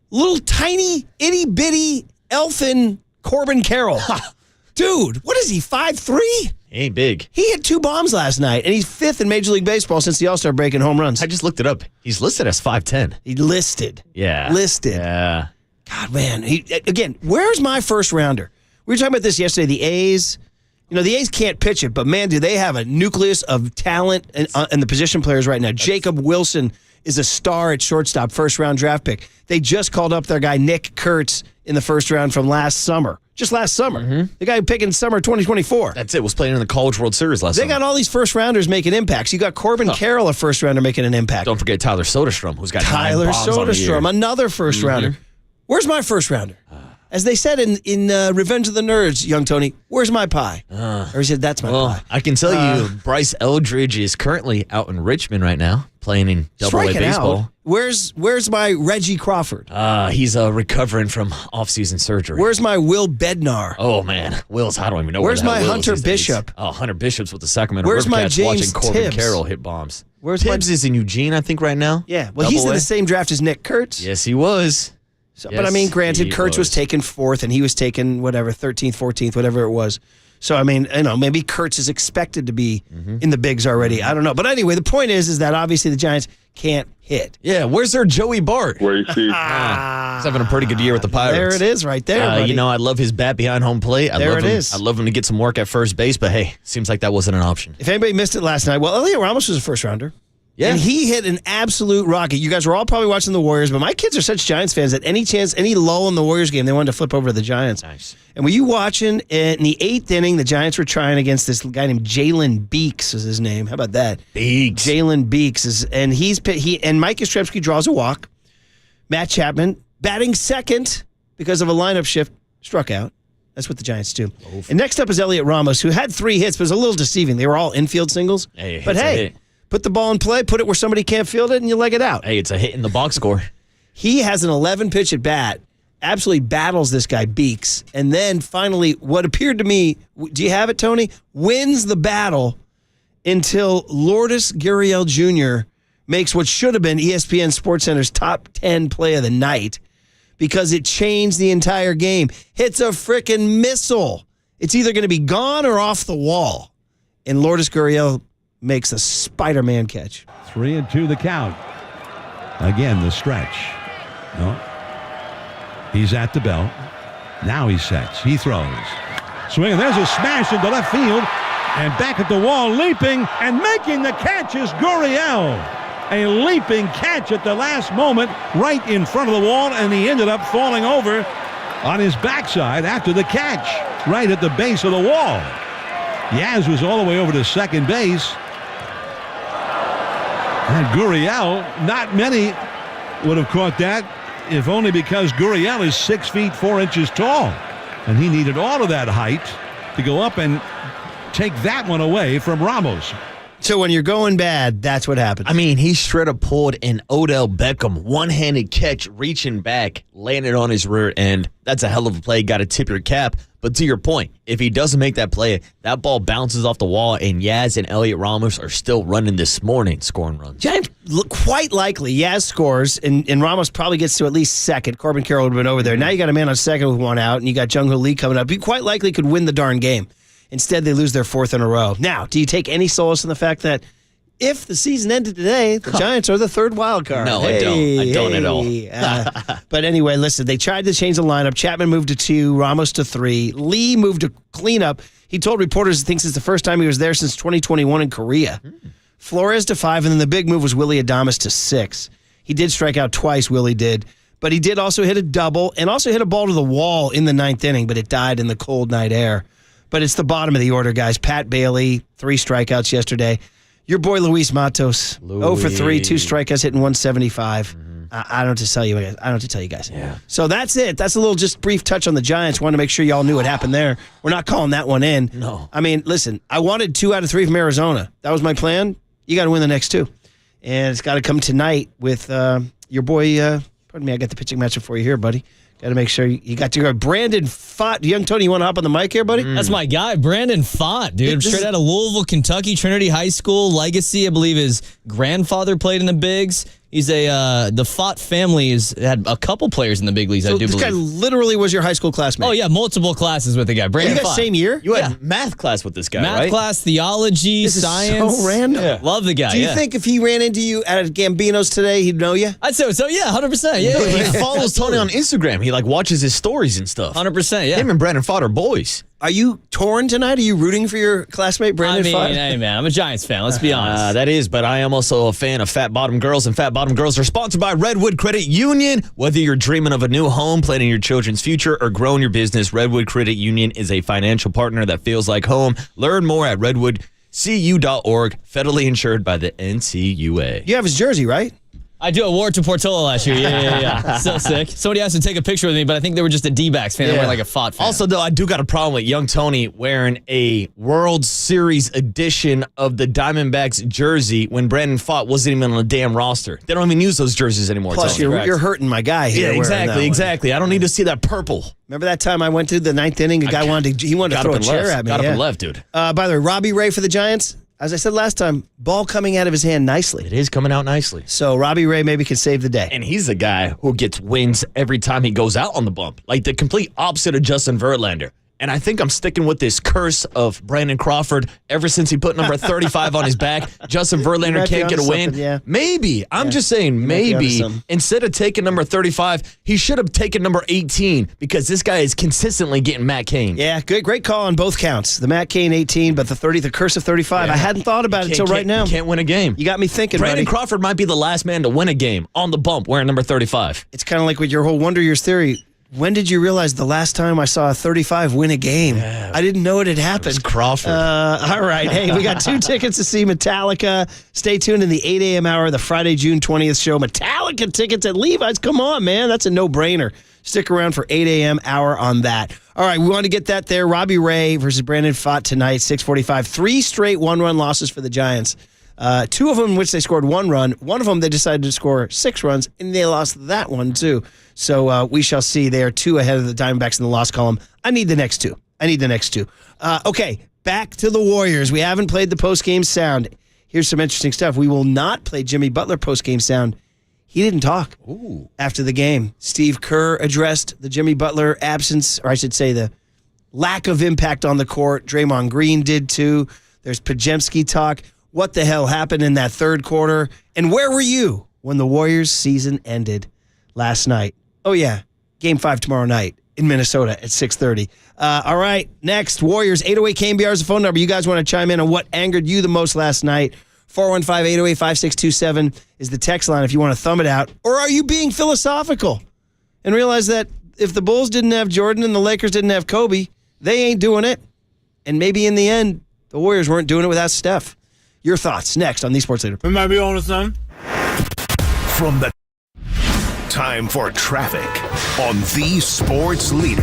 Little tiny, itty-bitty, elfin Corbin Carroll. Dude, what is he, 5'3"? He ain't big. He hit 2 bombs last night, and he's fifth in Major League Baseball since the All-Star break in home runs. I just looked it up. He's listed as 5'10". He listed. Yeah. Listed. Yeah. God, man. Again, where's my first rounder? We were talking about this yesterday. The A's, the A's can't pitch it, but man, do they have a nucleus of talent and the position players right now. Jacob Wilson is a star at shortstop, first-round draft pick. They just called up their guy Nick Kurtz in the first round from last summer. Just last summer. The guy picking summer 2024. That's it. Was playing in the College World Series last summer. They got all these first-rounders making impacts. You got Corbin Carroll, a first-rounder, making an impact. Don't forget Tyler Soderstrom, who's got Tyler 9 bombs on the year. Soderstrom, another first-rounder. Where's my first rounder? As they said in Revenge of the Nerds, young Tony, where's my pie? Or he said, that's my pie. I can tell you, Bryce Eldridge is currently out in Richmond right now, playing in Double-A baseball. Out. Where's my Reggie Crawford? He's recovering from off-season surgery. Where's my Will Bednar? Oh, man. Will's, I don't even know where's where my Hunter Bishop? Hunter Bishop's with the Sacramento Where's my Rivercats James watching Corbin Tibbs? Carroll hit bombs. Where's Tibbs is in Eugene, I think, right now. Yeah, well, he's in the same draft as Nick Kurtz. Yes, he was. So, but I mean, granted, Kurtz was taken 4th, and he was taken, 13th, 14th, whatever it was. So, I mean, maybe Kurtz is expected to be in the bigs already. I don't know. But anyway, the point is that obviously the Giants can't hit. Yeah, where's their Joey Bart? Where you see? He's having a pretty good year with the Pirates. There it is right there, buddy. I love his bat behind home plate. I love him to get some work at first base, but hey, seems like that wasn't an option. If anybody missed it last night, well, Elliot Ramos was a first-rounder. Yeah. And he hit an absolute rocket. You guys were all probably watching the Warriors, but my kids are such Giants fans that any lull in the Warriors game, they wanted to flip over to the Giants. Nice. And were you watching in the 8th inning, the Giants were trying against this guy named Jalen Beeks is his name. How about that? Beeks. Jalen Beeks and Mike Yastrzemski draws a walk. Matt Chapman batting second because of a lineup shift struck out. That's what the Giants do. And next up is Elliot Ramos, who had 3 hits, but it was a little deceiving. They were all infield singles. But hey, put the ball in play, put it where somebody can't field it, and you leg it out. Hey, it's a hit in the box score. He has an 11-pitch at bat, absolutely battles this guy, Beeks, and then finally, what appeared to me, do you have it, Tony? Wins the battle until Lourdes Gurriel Jr. makes what should have been ESPN SportsCenter's top 10 play of the night because it changed the entire game. Hits a frickin' missile. It's either going to be gone or off the wall. And Lourdes Gurriel makes a Spider-Man catch. 3-2 the count. Again, the stretch. No. He's at the belt. Now he sets. He throws. Swing, and there's a smash into left field. And back at the wall, leaping and making the catch is Gurriel. A leaping catch at the last moment right in front of the wall, and he ended up falling over on his backside after the catch right at the base of the wall. Yaz was all the way over to second base. And Gurriel, not many would have caught that, if only because Gurriel is 6 feet 4 inches tall. And he needed all of that height to go up and take that one away from Ramos. So when you're going bad, that's what happens. I mean, he straight up pulled an Odell Beckham one-handed catch, reaching back, landed on his rear end. That's a hell of a play. Got to tip your cap. But to your point, if he doesn't make that play, that ball bounces off the wall, and Yaz and Elliot Ramos are still running this morning, scoring runs. Giants look quite likely. Yaz scores, and Ramos probably gets to at least second. Corbin Carroll would have been over there. Now you got a man on second with one out, and you got Jung-Hoo Lee coming up. He quite likely could win the darn game. Instead, they lose their 4th in a row. Now, do you take any solace in the fact that if the season ended today, the Giants are the 3rd wild card? No, I don't at all. But anyway, listen, they tried to change the lineup. Chapman moved to 2, Ramos to 3. Lee moved to cleanup. He told reporters he thinks it's the first time he was there since 2021 in Korea. Flores to 5, and then the big move was Willie Adames to 6. He did strike out twice, Willie did. But he did also hit a double and also hit a ball to the wall in the 9th inning, but it died in the cold night air. But it's the bottom of the order, guys. Pat Bailey, 3 strikeouts yesterday. Your boy Luis Matos, 0 for 3, 2 strikeouts, hitting 175. I don't have to tell you guys. I don't have to tell you guys. Yeah. So that's it. That's a little just brief touch on the Giants. Wanted to make sure y'all knew what happened there. We're not calling that one in. No. I mean, listen, I wanted 2 out of 3 from Arizona. That was my plan. You got to win the next 2. And it's got to come tonight with your boy, pardon me, I got the pitching matchup for you here, buddy. Got to make sure you got to go. Brandon Fott. Young Tony, you want to hop on the mic here, buddy? That's my guy, Brandon Fott, dude. Straight out of Louisville, Kentucky, Trinity High School. Legacy, I believe his grandfather played in the bigs. He's the Fott family has had a couple players in the big leagues, I do believe. This guy literally was your high school classmate. Oh, yeah, multiple classes with the guy. Brandon you guys Fott. same year? You had math class with this guy, Math right? class, theology, This science. is so random. Yeah. Love the guy. Do you think if he ran into you at Gambino's today, he'd know you? I'd say so. Yeah, 100%. Yeah, He follows Tony on Instagram. He watches his stories and stuff. 100%. Yeah. Him and Brandon Fott are boys. Are you torn tonight? Are you rooting for your classmate, Brandon Fott? Hey, man, I'm a Giants fan. Let's be honest. That is, but I am also a fan of Fat Bottom Girls, and Fat Bottom Girls are sponsored by Redwood Credit Union. Whether you're dreaming of a new home, planning your children's future, or growing your business, Redwood Credit Union is a financial partner that feels like home. Learn more at redwoodcu.org, federally insured by the NCUA. You have his jersey, right? I do. I wore it to Portola last year. Yeah. So sick. Somebody asked to take a picture with me, but I think they were just a D-backs fan. They weren't like a Fott fan. Also, though, I do got a problem with young Tony wearing a World Series edition of the Diamondbacks jersey when Brandon Fott wasn't even on the damn roster. They don't even use those jerseys anymore. Plus, Tony. you're hurting my guy here. Yeah, exactly. I don't need to see that purple. Remember that time I went to the 9th inning? A guy wanted to throw a chair at me. Got up and left, dude. By the way, Robbie Ray for the Giants. As I said last time, ball coming out of his hand nicely. It is coming out nicely. So Robbie Ray maybe can save the day. And he's the guy who gets wins every time he goes out on the bump. Like the complete opposite of Justin Verlander. And I think I'm sticking with this curse of Brandon Crawford ever since he put number 35 on his back. Justin Verlander can't get a win. Yeah. Maybe, I'm just saying, maybe instead of taking number 35, he should have taken number 18 because this guy is consistently getting Matt Cain. Yeah, great call on both counts. The Matt Cain 18, but the curse of 35. I hadn't thought about it until right now. You can't win a game. You got me thinking, Brandon buddy. Crawford might be the last man to win a game on the bump wearing number 35. It's kind of like with your whole Wonder Years theory. When did you realize the last time I saw a 35 win a game? Yeah, I didn't know it had happened. It was Crawford. All right. Hey, we got 2 tickets to see Metallica. Stay tuned in the 8 a.m. hour, the Friday, June 20th show. Metallica tickets at Levi's. Come on, man. That's a no-brainer. Stick around for 8 a.m. hour on that. All right, we want to get that there. Robbie Ray versus Brandon Pfaadt tonight, 6:45. 3 straight one-run losses for the Giants. 2 of them in which they scored 1 run. One of them they decided to score 6 runs, and they lost that one too. So we shall see. They are 2 ahead of the Diamondbacks in the loss column. I need the next 2. Okay, back to the Warriors. We haven't played the post-game sound. Here's some interesting stuff. We will not play Jimmy Butler post-game sound. He didn't talk after the game. Steve Kerr addressed the Jimmy Butler absence, or I should say the lack of impact on the court. Draymond Green did too. There's Pajemski talk. What the hell happened in that third quarter? And where were you when the Warriors season ended last night? Oh, yeah. Game 5 tomorrow night in Minnesota at 6:30. All right, next, Warriors. 808 KNBR is the phone number. You guys want to chime in on what angered you the most last night? 415-808-5627 is the text line if you want to thumb it out. Or are you being philosophical and realize that if the Bulls didn't have Jordan and the Lakers didn't have Kobe, they ain't doing it? And maybe in the end, the Warriors weren't doing it without Steph. Your thoughts next on The Sports Leader. We might be on to something. From the time for traffic on The Sports Leader.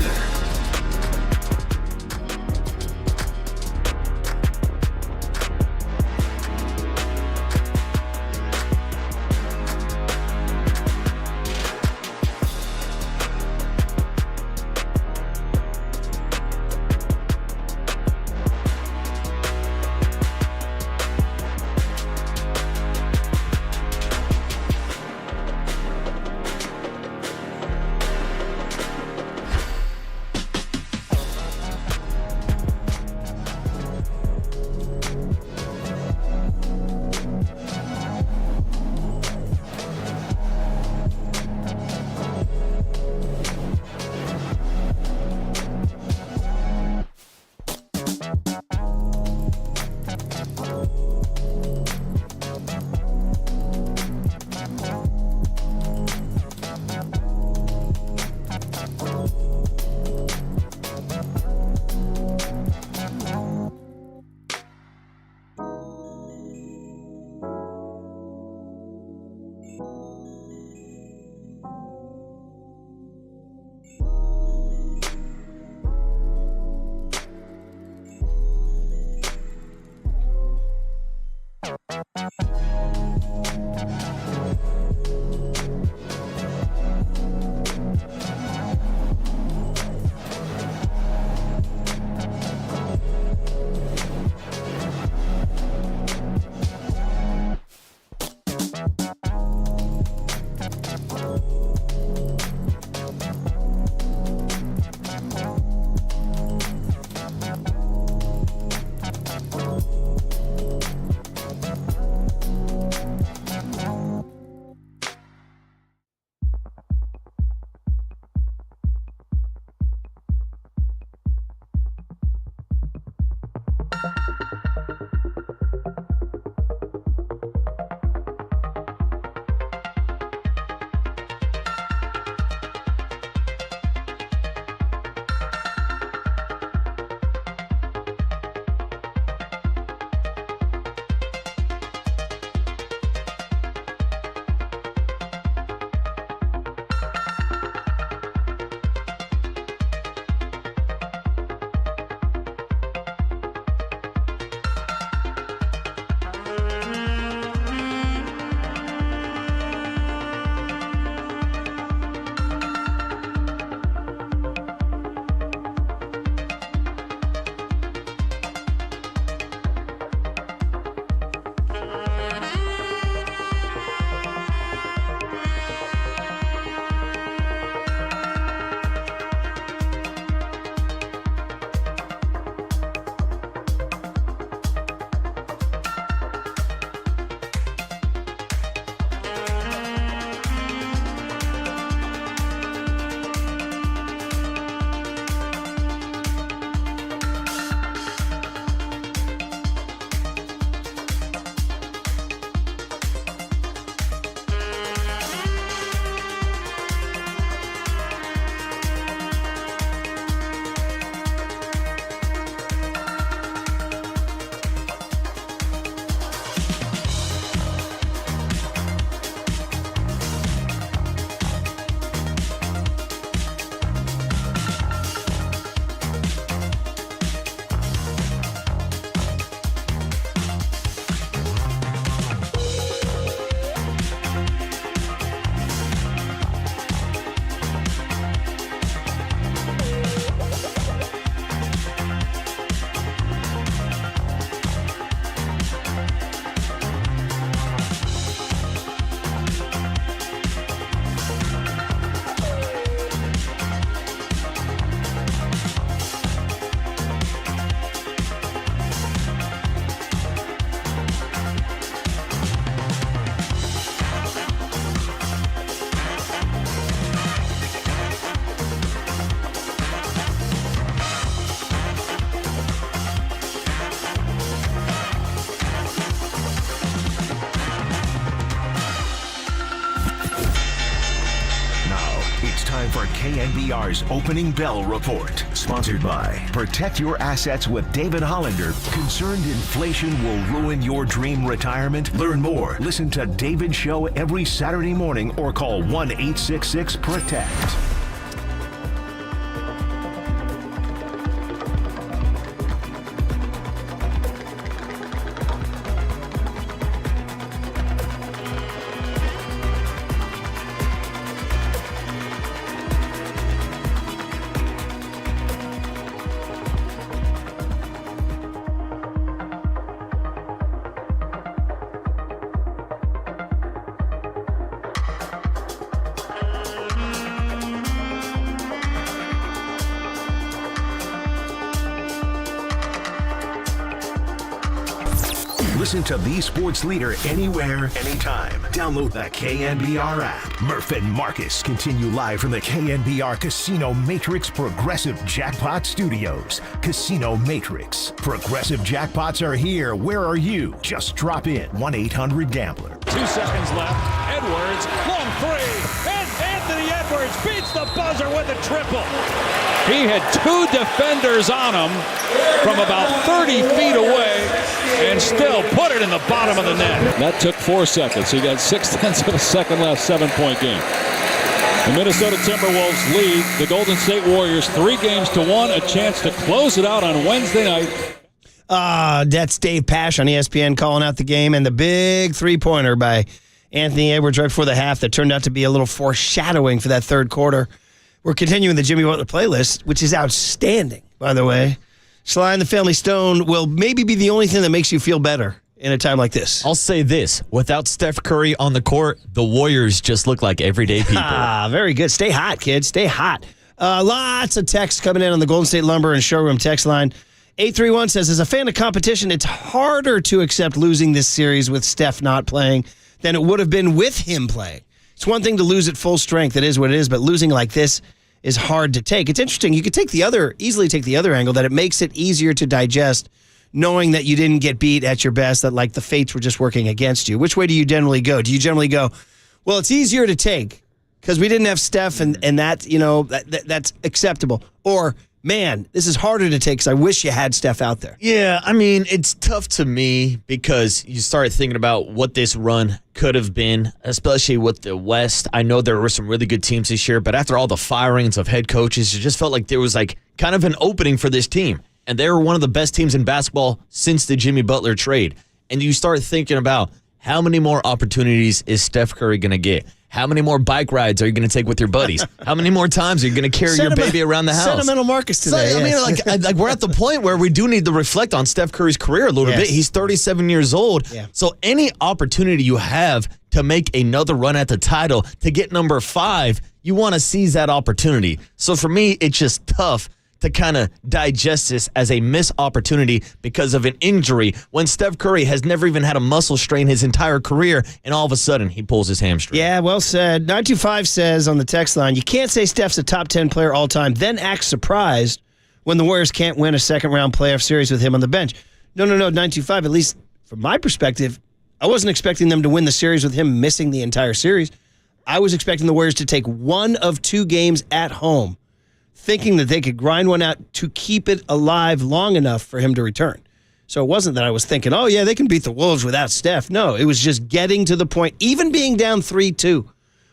for KNBR's Opening Bell Report. Sponsored by Protect Your Assets with David Hollander. Concerned inflation will ruin your dream retirement? Learn more. Listen to David's show every Saturday morning or call 1-866-PROTECT. Listen to the sports leader anywhere, anytime. Download the KNBR app. Murph and Marcus continue live from the KNBR Casino Matrix Progressive Jackpot Studios. Casino Matrix. Progressive jackpots are here. Where are you? Just drop in. 1-800-GAMBLER. 2 seconds left. Edwards, long three. And Anthony Edwards beats the buzzer with a triple. He had 2 defenders on him from about 30 feet away and still put it in the bottom of the net. That took 4 seconds. He got 0.6 of a second left, 7-point game. The Minnesota Timberwolves lead the Golden State Warriors 3-1, a chance to close it out on Wednesday night. That's Dave Pash on ESPN calling out the game, and the big three-pointer by Anthony Edwards right before the half that turned out to be a little foreshadowing for that third quarter. We're continuing the Jimmy Butler playlist, which is outstanding, by the way. Sly and the Family Stone will maybe be the only thing that makes you feel better in a time like this. I'll say this. Without Steph Curry on the court, the Warriors just look like everyday people. Very good. Stay hot, kids. Stay hot. Lots of texts coming in on the Golden State Lumber and Showroom text line. 831 says, as a fan of competition, it's harder to accept losing this series with Steph not playing than it would have been with him playing. It's one thing to lose at full strength. It is what it is, but losing like this is hard to take. It's interesting. You could easily take the other angle, that it makes it easier to digest knowing that you didn't get beat at your best, that like the fates were just working against you. Which way do you generally go? Do you generally go, well, it's easier to take because we didn't have Steph and that, that's acceptable? Or, man, this is harder to take because I wish you had Steph out there. Yeah, I mean, it's tough to me because you start thinking about what this run could have been, especially with the West. I know there were some really good teams this year, but after all the firings of head coaches, it just felt like there was like kind of an opening for this team. And they were one of the best teams in basketball since the Jimmy Butler trade. And you start thinking about how many more opportunities is Steph Curry going to get? How many more bike rides are you going to take with your buddies? How many more times are you going to carry your baby around the house? Sentimental Marcus today. So, I mean, like we're at the point where we do need to reflect on Steph Curry's career a little bit. He's 37 years old. Yeah. So any opportunity you have to make another run at the title, to get number 5, you want to seize that opportunity. So for me, it's just tough to kind of digest this as a missed opportunity because of an injury when Steph Curry has never even had a muscle strain his entire career, and all of a sudden he pulls his hamstring. Yeah, well said. 925 says on the text line, you can't say Steph's a top 10 player all time, then act surprised when the Warriors can't win a second-round playoff series with him on the bench. No, 925, at least from my perspective, I wasn't expecting them to win the series with him missing the entire series. I was expecting the Warriors to take one of 2 games at home, thinking that they could grind one out to keep it alive long enough for him to return. So it wasn't that I was thinking, oh, yeah, they can beat the Wolves without Steph. No, it was just getting to the point, even being down 3-2.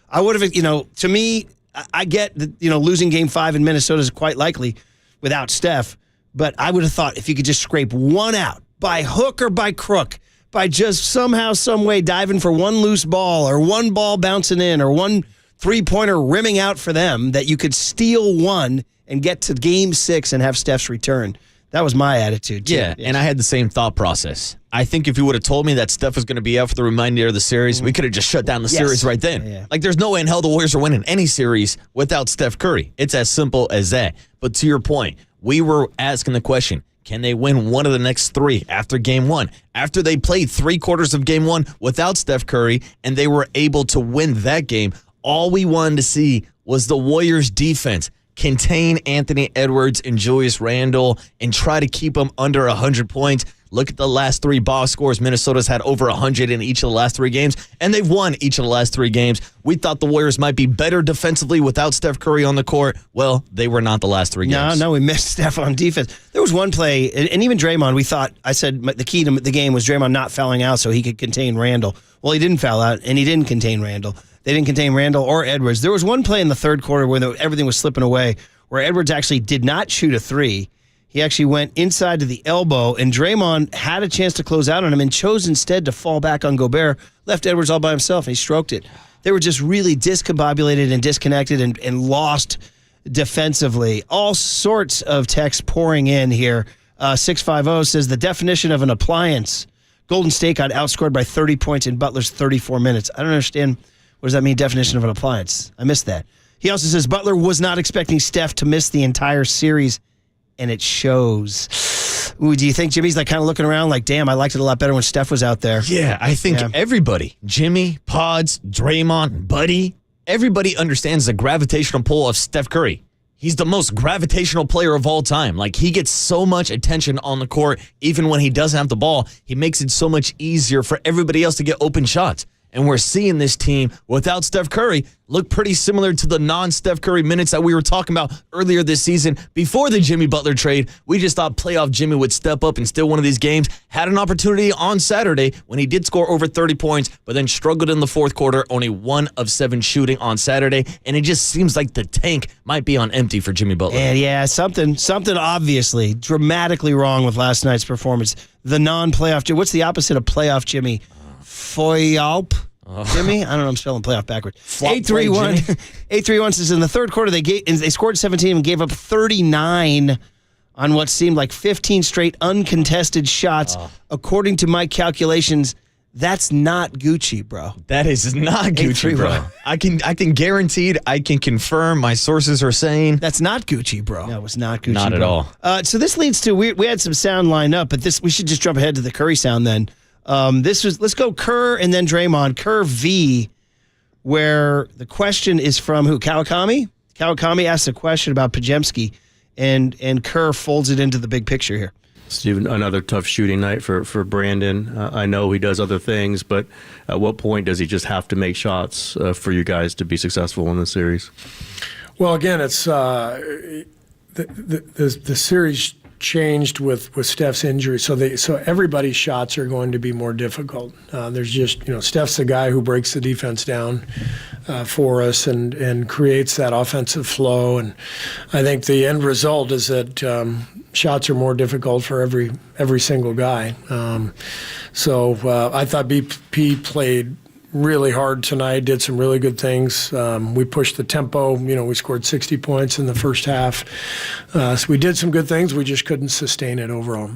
I would have, to me, I get that, losing Game 5 in Minnesota is quite likely without Steph, but I would have thought if you could just scrape one out by hook or by crook, by just somehow, some way diving for one loose ball or one ball bouncing in or one three-pointer rimming out for them, that you could steal one and get to Game 6 and have Steph's return. That was my attitude, too. Yeah, and I had the same thought process. I think if you would have told me that Steph was going to be out for the remainder of the series, we could have just shut down the series right then. Yeah. Like, there's no way in hell the Warriors are winning any series without Steph Curry. It's as simple as that. But to your point, we were asking the question, can they win one of the next 3 after Game 1? After they played 3 quarters of Game 1 without Steph Curry, and they were able to win that game, all we wanted to see was the Warriors' defense contain Anthony Edwards and Julius Randle and try to keep them under 100 points. Look at the last 3 box scores. Minnesota's had over 100 in each of the last 3 games, and they've won each of the last 3 games. We thought the Warriors might be better defensively without Steph Curry on the court. Well, they were not the last 3 games. No, we missed Steph on defense. There was one play, and even Draymond, I said the key to the game was Draymond not fouling out so he could contain Randall. Well, he didn't foul out, and he didn't contain Randall. They didn't contain Randall or Edwards. There was one play in the third quarter where everything was slipping away, where Edwards actually did not shoot a 3. He actually went inside to the elbow, and Draymond had a chance to close out on him and chose instead to fall back on Gobert, left Edwards all by himself, and he stroked it. They were just really discombobulated and disconnected and lost defensively. All sorts of texts pouring in here. 650 says the definition of an appliance. Golden State got outscored by 30 points in Butler's 34 minutes. I don't understand. What does that mean, definition of an appliance? I missed that. He also says Butler was not expecting Steph to miss the entire series, and it shows. Ooh, do you think Jimmy's like kind of looking around like, damn, I liked it a lot better when Steph was out there? Yeah, I think everybody, Jimmy, Pods, Draymond, Buddy, everybody understands the gravitational pull of Steph Curry. He's the most gravitational player of all time. Like, he gets so much attention on the court, even when he doesn't have the ball. He makes it so much easier for everybody else to get open shots. And we're seeing this team without Steph Curry look pretty similar to the non-Steph Curry minutes that we were talking about earlier this season before the Jimmy Butler trade. We just thought playoff Jimmy would step up and still one of these games. Had an opportunity on Saturday when he did score over 30 points, but then struggled in the fourth quarter, only 1 of 7 shooting on Saturday. And it just seems like the tank might be on empty for Jimmy Butler. And yeah, something obviously dramatically wrong with last night's performance. The non-playoff, what's the opposite of playoff Jimmy? Foyalp. Jimmy? I don't know. I'm spelling playoff backwards. 831 says in the third quarter they scored 17 and gave up 39 on what seemed like 15 straight uncontested shots. According to my calculations, that's not Gucci, bro. That is not Gucci, bro. I can guaranteed, I can confirm, my sources are saying. That's not Gucci, bro. No, it's not Gucci, Not at all. So this leads to, we had some sound lined up, but we should just jump ahead to the Curry sound then. Let's go Kerr and then Draymond. Kerr V, where the question is from who? Kawakami? Kawakami asks a question about Podziemski, and Kerr folds it into the big picture here. Steve, another tough shooting night for Brandon. I know he does other things, but at what point does he just have to make shots for you guys to be successful in the series? Well, again, it's the series changed with Steph's injury, so everybody's shots are going to be more difficult. There's just, Steph's the guy who breaks the defense down for us and creates that offensive flow, and I think the end result is that shots are more difficult for every single guy. So I thought BP played really hard tonight, did some really good things. We pushed the tempo. We scored 60 points in the first half. So we did some good things. We just couldn't sustain it overall.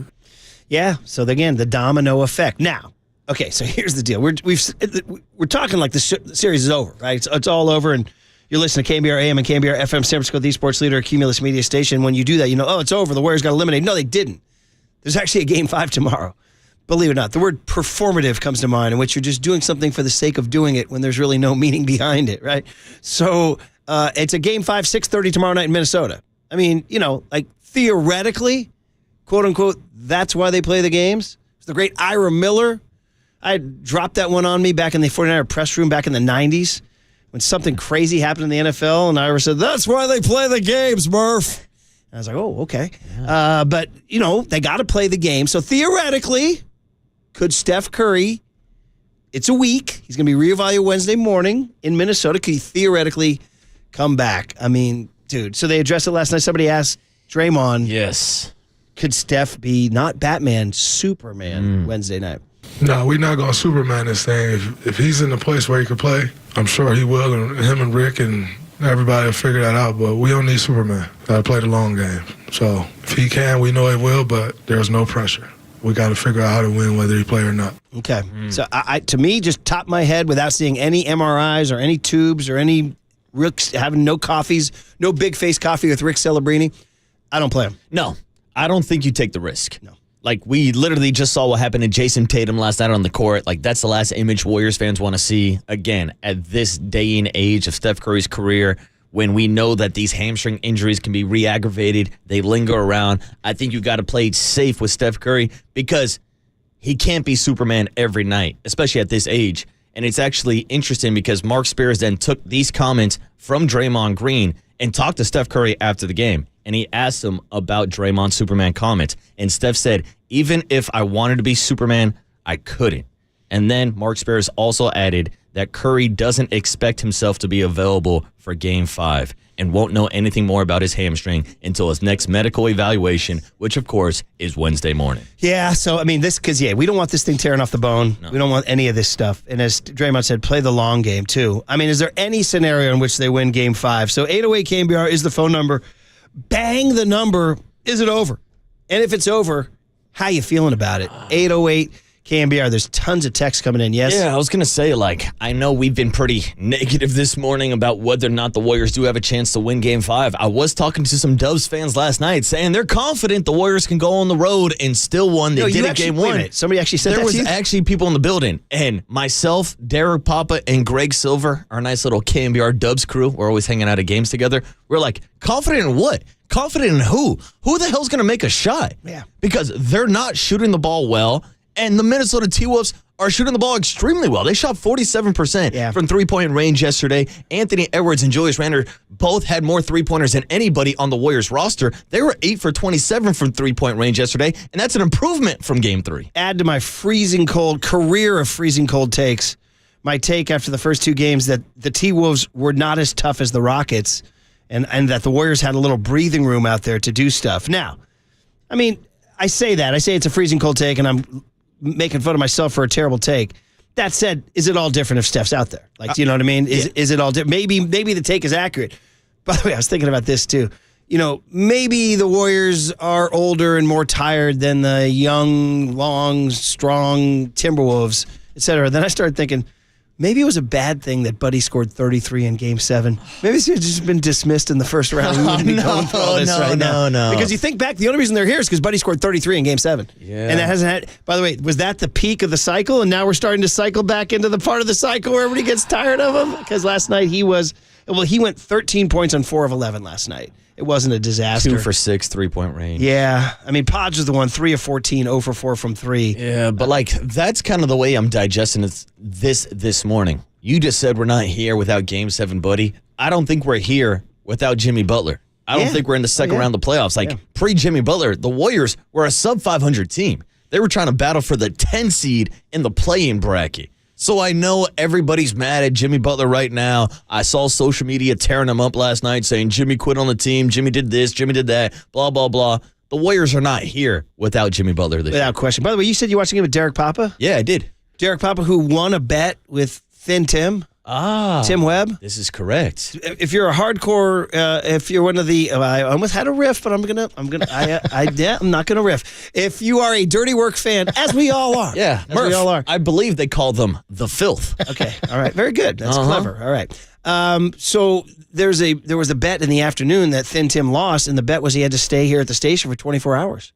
Yeah, so again, the domino effect. Now, okay, so here's the deal. We're talking like the series is over, right? It's all over, and you're listening to KNBR AM and KNBR FM, San Francisco, the sports leader, Cumulus Media Station. When you do that, it's over. The Warriors got eliminated. No, they didn't. There's actually a Game 5 tomorrow. Believe it or not, the word performative comes to mind, in which you're just doing something for the sake of doing it when there's really no meaning behind it, right? So it's a Game 5, 6:30 tomorrow night in Minnesota. I mean, like theoretically, quote unquote, that's why they play the games. It's the great Ira Miller. I dropped that one on me back in the 49er press room back in the 90s when something crazy happened in the NFL, and Ira said, that's why they play the games, Murph. And I was like, oh, okay. Yeah. But, they got to play the game. So theoretically, could Steph Curry, it's a week, he's going to be reevaluated Wednesday morning in Minnesota, could he theoretically come back? I mean, dude, so they addressed it last night. Somebody asked Draymond, yes, could Steph be not Batman, Superman Wednesday night? No, we're not going to Superman this thing. If he's in a place where he could play, I'm sure he will, and him and Rick and everybody will figure that out, but we don't need Superman. Got to play the long game. So if he can, we know he will, but there's no pressure. We got to figure out how to win whether he play or not. Okay. So to me, just top my head without seeing any MRIs or any tubes or any Rick's having no coffees, no big face coffee with Rick Celebrini, I don't play him. No, I don't think you take the risk. No. Like, we literally just saw what happened to Jason Tatum last night on the court. Like, that's the last image Warriors fans want to see. Again, at this day and age of Steph Curry's career, when we know that these hamstring injuries can be re-aggravated, they linger around. I think you got to play safe with Steph Curry because he can't be Superman every night, especially at this age. And it's actually interesting because Mark Spears then took these comments from Draymond Green and talked to Steph Curry after the game. And he asked him about Draymond's Superman comments. And Steph said, even if I wanted to be Superman, I couldn't. And then Mark Spears also added that Curry doesn't expect himself to be available for Game 5 and won't know anything more about his hamstring until his next medical evaluation, which, of course, is Wednesday morning. Yeah, so, I mean, we don't want this thing tearing off the bone. No. We don't want any of this stuff. And as Draymond said, play the long game, too. I mean, is there any scenario in which they win Game 5? So 808 KNBR is the phone number. Bang the number. Is it over? And if it's over, how you feeling about it? 808 KNBR, there's tons of texts coming in, yes? Yeah, I was going to say, I know we've been pretty negative this morning about whether or not the Warriors do have a chance to win Game 5. I was talking to some Dubs fans last night saying they're confident the Warriors can go on the road and still win. They did it Game 1. Somebody actually said there that to you? There was actually people in the building. And myself, Derek Papa, and Greg Silver, our nice little KNBR Dubs crew, we're always hanging out at games together. We're like, confident in what? Confident in who? Who the hell's going to make a shot? Yeah. Because they're not shooting the ball well. And the Minnesota T-Wolves are shooting the ball extremely well. They shot 47% from three-point range yesterday. Anthony Edwards and Julius Randle both had more three-pointers than anybody on the Warriors roster. They were 8 for 27 from three-point range yesterday, and that's an improvement from Game 3. Add to my freezing cold career of freezing cold takes, my take after the first two games that the T-Wolves were not as tough as the Rockets and that the Warriors had a little breathing room out there to do stuff. Now, I mean, I say it's a freezing cold take, and I'm making fun of myself for a terrible take. That said, is it all different if Steph's out there? Do you know what I mean? Is it all different? Maybe the take is accurate. By the way, I was thinking about this too. Maybe the Warriors are older and more tired than the young, long, strong Timberwolves, et cetera. Then I started thinking, maybe it was a bad thing that Buddy scored 33 in Game 7. Maybe he's just been dismissed in the first round. We wouldn't be going through all this right now. No. Because you think back, the only reason they're here is because Buddy scored 33 in Game 7. Yeah. And that hasn't had, by the way, was that the peak of the cycle? And now we're starting to cycle back into the part of the cycle where everybody gets tired of him? Because last night he went 13 points on 4 of 11 last night. It wasn't a disaster. 2 for 6, three-point range. Yeah. I mean, Podge was the one, 3 of 14, 0 for 4 from 3. Yeah, but that's kind of the way I'm digesting this morning. You just said we're not here without Game 7, Buddy. I don't think we're here without Jimmy Butler. I don't think we're in the second round of the playoffs. Pre-Jimmy Butler, the Warriors were a sub-500 team. They were trying to battle for the 10 seed in the play-in bracket. So I know everybody's mad at Jimmy Butler right now. I saw social media tearing him up last night saying Jimmy quit on the team, Jimmy did this, Jimmy did that, blah, blah, blah. The Warriors are not here without Jimmy Butler this year. Without question. By the way, you said you watched a game with Derek Papa? Yeah, I did. Derek Papa, who won a bet with Thin Tim. Tim Webb. This is correct. If you're a hardcore, if you're one of the, I almost had a riff, but I'm not gonna riff. If you are a Dirty Work fan, as we all are, Murph, we all are. I believe they call them the Filth. Okay, all right, very good. That's clever. All right. So there was a bet in the afternoon that Thin Tim lost, and the bet was he had to stay here at the station for 24 hours,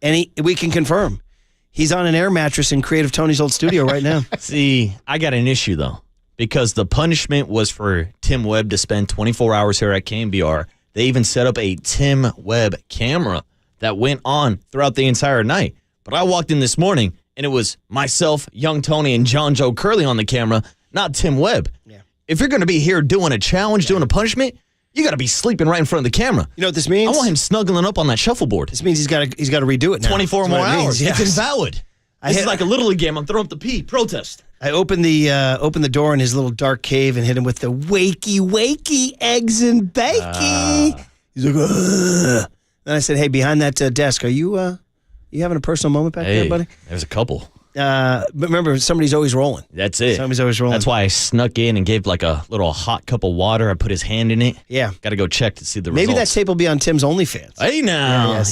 and we can confirm he's on an air mattress in Creative Tony's old studio right now. See, I got an issue though. Because the punishment was for Tim Webb to spend 24 hours here at KNBR. They even set up a Tim Webb camera that went on throughout the entire night. But I walked in this morning, and it was myself, Young Tony, and John Joe Curley on the camera, not Tim Webb. Yeah. If you're going to be here doing a challenge, doing a punishment, you got to be sleeping right in front of the camera. You know what this means? I want him snuggling up on that shuffleboard. This means he's got to redo it now. 24 more hours. Yes. It's invalid. This is like a Little League game. I'm throwing up the P. Protest. I opened the door in his little dark cave and hit him with the wakey eggs and bakey. He's like, ugh. Then I said, hey, behind that desk, are you having a personal moment back there, buddy? There's a couple. But remember, somebody's always rolling. That's it. Somebody's always rolling. That's why I snuck in and gave like a little hot cup of water. I put his hand in it. Yeah. Got to go check to see the Maybe results. that tape will be on Tim's OnlyFans. Hey, now.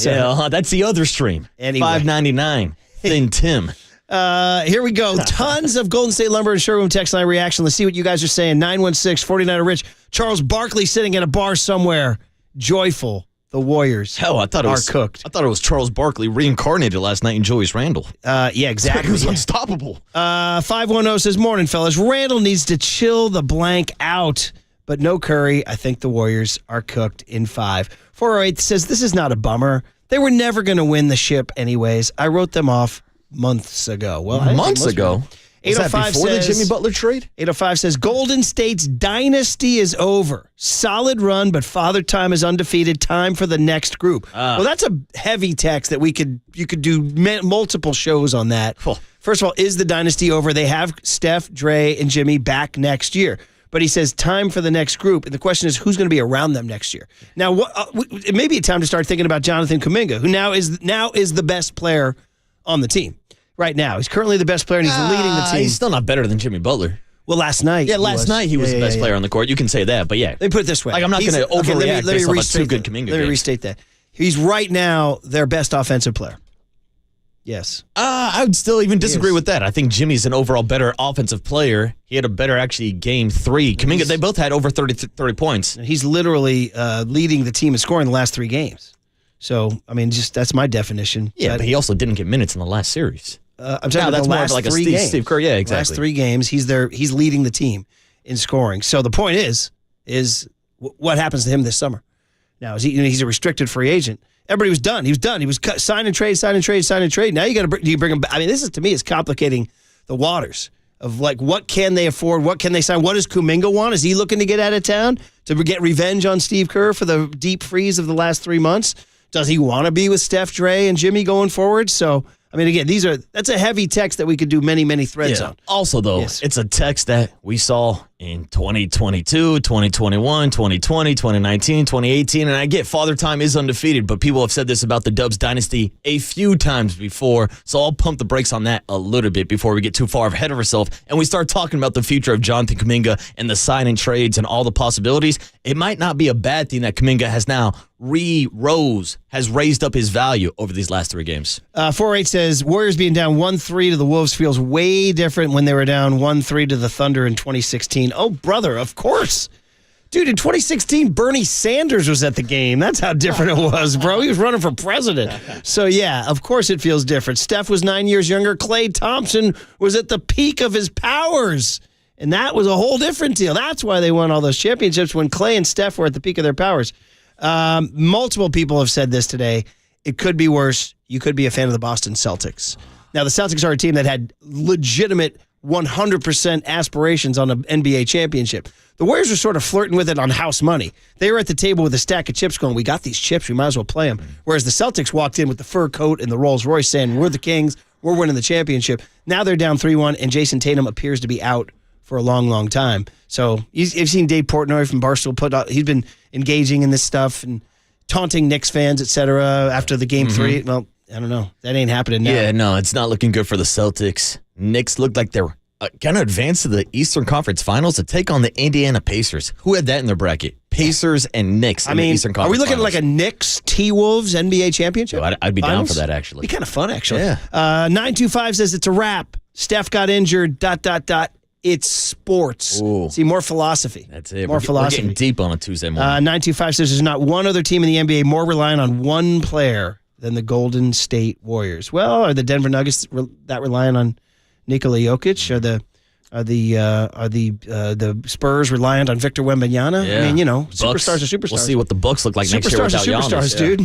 That's the other stream. Anyway. $5.99. Thin Tim. Here we go. Tons of Golden State Lumber and Showroom text line reaction. Let's see what you guys are saying. 916-49er Rich. Charles Barkley sitting at a bar somewhere. Joyful. The Warriors I thought it was cooked. I thought it was Charles Barkley reincarnated last night in Julius Randle. Yeah, exactly. He was unstoppable. 510 says, morning, fellas. Randle needs to chill the blank out. but no Curry. I think the Warriors are cooked in 5. 408 says, this is not a bummer. They were never going to win the ship anyways. I wrote them off months ago. Well, months ago? Was that 805 before says, the Jimmy Butler trade? 805 says, Golden State's dynasty is over. Solid run, but Father Time is undefeated. Time for the next group. Well, that's a heavy text that you could do multiple shows on that. First of all, is the dynasty over? They have Steph, Dre, and Jimmy back next year. But he says time for the next group. And the question is, who's going to be around them next year? Now, it may be a time to start thinking about Jonathan Kuminga, who now is the best player on the team. Right now. He's currently the best player, and he's leading the team. He's still not better than Jimmy Butler. Well, last night. Yeah, last night he was the best player on the court. You can say that, but yeah. Let me put it this way. Like, I'm not going to overreact based on a too-good Kuminga. Let me restate that. He's right now their best offensive player. Yes. I would still even disagree with that. I think Jimmy's an overall better offensive player. He had a better, actually, game 3. Kuminga, they both had over 30 points. He's literally leading the team in scoring the last 3 games. So, I mean, that's my definition. Yeah, but he also didn't get minutes in the last series. I'm talking about the last more of like 3 games. Steve Kerr, yeah, exactly. Last 3 games, he's leading the team in scoring. So the point is what happens to him this summer? Now, he's a restricted free agent. Everybody was done. He was done. He was sign and trade. Now you got to bring him back. I mean, this is, to me, is complicating the waters of like, what can they afford? What can they sign? What does Kuminga want? Is he looking to get out of town to get revenge on Steve Kerr for the deep freeze of the last 3 months? Does he want to be with Steph, Dre, and Jimmy going forward? So, I mean, again, that's a heavy text that we could do many, many threads on. Also, though, it's a text that we saw in 2022, 2021, 2020, 2019, 2018, and I get Father Time is undefeated, but people have said this about the Dubs dynasty a few times before, so I'll pump the brakes on that a little bit before we get too far ahead of ourselves and we start talking about the future of Jonathan Kuminga and the sign and trades and all the possibilities. It might not be a bad thing that Kuminga has now has raised up his value over these last 3 games. 4-8 says, Warriors being down 1-3 to the Wolves feels way different when they were down 1-3 to the Thunder in 2016. Oh, brother, of course. Dude, in 2016, Bernie Sanders was at the game. That's how different it was, bro. He was running for president. So, yeah, of course it feels different. Steph was 9 years younger. Klay Thompson was at the peak of his powers. And that was a whole different deal. That's why they won all those championships, when Klay and Steph were at the peak of their powers. Multiple people have said this today. It could be worse. You could be a fan of the Boston Celtics. Now, the Celtics are a team that had legitimate 100% aspirations on an NBA championship. The Warriors were sort of flirting with it on house money. They were at the table with a stack of chips going, we got these chips, we might as well play them. Whereas the Celtics walked in with the fur coat and the Rolls Royce saying, we're the Kings, we're winning the championship. Now they're down 3-1, and Jason Tatum appears to be out for a long, long time. So you've seen Dave Portnoy from Barstool he's been engaging in this stuff and taunting Knicks fans, et cetera, after the game 3. Well, I don't know. That ain't happening now. Yeah, no, it's not looking good for the Celtics. Knicks look like they're kind of advanced to the Eastern Conference Finals to take on the Indiana Pacers. Who had that in their bracket? Pacers and Knicks in the Eastern Conference Are we looking Finals. at like a Knicks T-Wolves NBA championship? I'd be Finals? down for that, actually. Be kind of fun, actually. Yeah. 925 says it's a wrap. Steph got injured, ... It's sports. Ooh. See, more philosophy. That's it. More philosophy. We're getting deep on a Tuesday morning. 925 says there's not one other team in the NBA more reliant on one player than the Golden State Warriors. Well, are the Denver Nuggets that reliant on Nikola Jokic? Are the Spurs reliant on Victor Wembanyama? Yeah. I mean, Bucks, superstars are superstars. We'll see what the Bucks look like next year without superstars, Giannis. dude.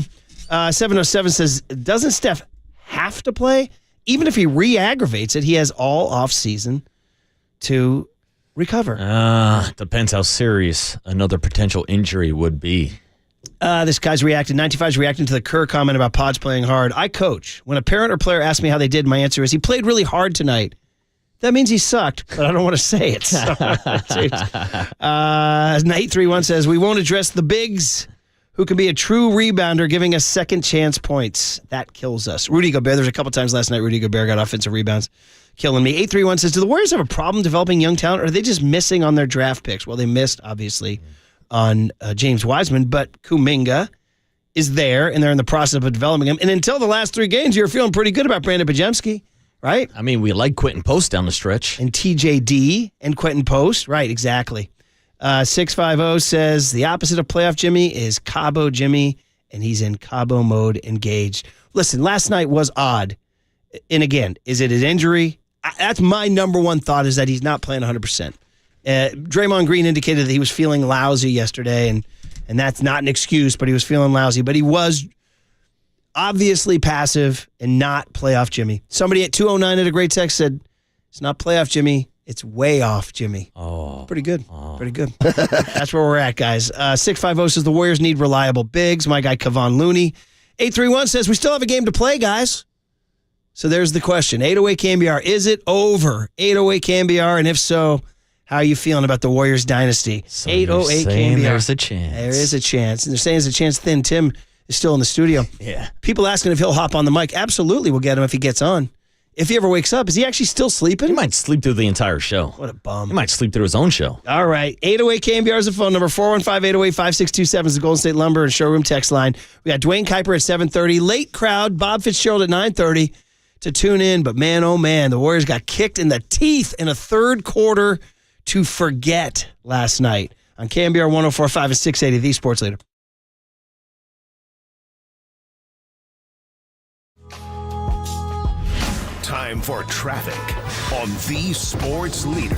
707 says, doesn't Steph have to play? Even if he re-aggravates it, he has all off-season to recover. Depends how serious another potential injury would be. This guy's reacting. 95 is reacting to the Kerr comment about Pods playing hard. I coach. When a parent or player asks me how they did, my answer is, he played really hard tonight. That means he sucked, but I don't want to say it. 831 says, we won't address the bigs who can be a true rebounder, giving us second chance points. That kills us. Rudy Gobert, there's a couple times last night Rudy Gobert got offensive rebounds, killing me. 831 says, do the Warriors have a problem developing young talent, or are they just missing on their draft picks? Well, they missed, obviously, on James Wiseman, but Kuminga is there, and they're in the process of developing him. And until the last 3 games, you're feeling pretty good about Brandon Podziemski, right? I mean, we like Quentin Post down the stretch. And TJD and Quentin Post. Right, exactly. 650 says, the opposite of playoff Jimmy is Cabo Jimmy, and he's in Cabo mode engaged. Listen, last night was odd. And again, is it an injury? That's my number one thought, is that he's not playing 100%. Draymond Green indicated that he was feeling lousy yesterday, and that's not an excuse, but he was feeling lousy. But he was obviously passive and not playoff Jimmy. Somebody at 209 at a great text said, it's not playoff Jimmy, it's way off Jimmy. Oh. Pretty good. Pretty good. That's where we're at, guys. 650 says the Warriors need reliable bigs. My guy, Kevon Looney. 831 says we still have a game to play, guys. So there's the question. 808 KNBR, is it over? 808 KNBR, and if so, how are you feeling about the Warriors dynasty? So 808 KNBR. There's a chance. There is a chance. And they're saying there's a chance Thin Tim is still in the studio. Yeah. People asking if he'll hop on the mic. Absolutely, we'll get him if he gets on. If he ever wakes up, is he actually still sleeping? He might sleep through the entire show. What a bum. He might sleep through his own show. All right. 808 KNBR is the phone number. 415-808-5627 is the Golden State Lumber and Showroom text line. We got Dwayne Kuiper at 7:30. Late crowd, Bob Fitzgerald at 9:30 to tune in. But man, oh man, the Warriors got kicked in the teeth in a third quarter to forget last night on KNBR 104.5 and 680, the Sports Leader. Time for traffic on the Sports Leader.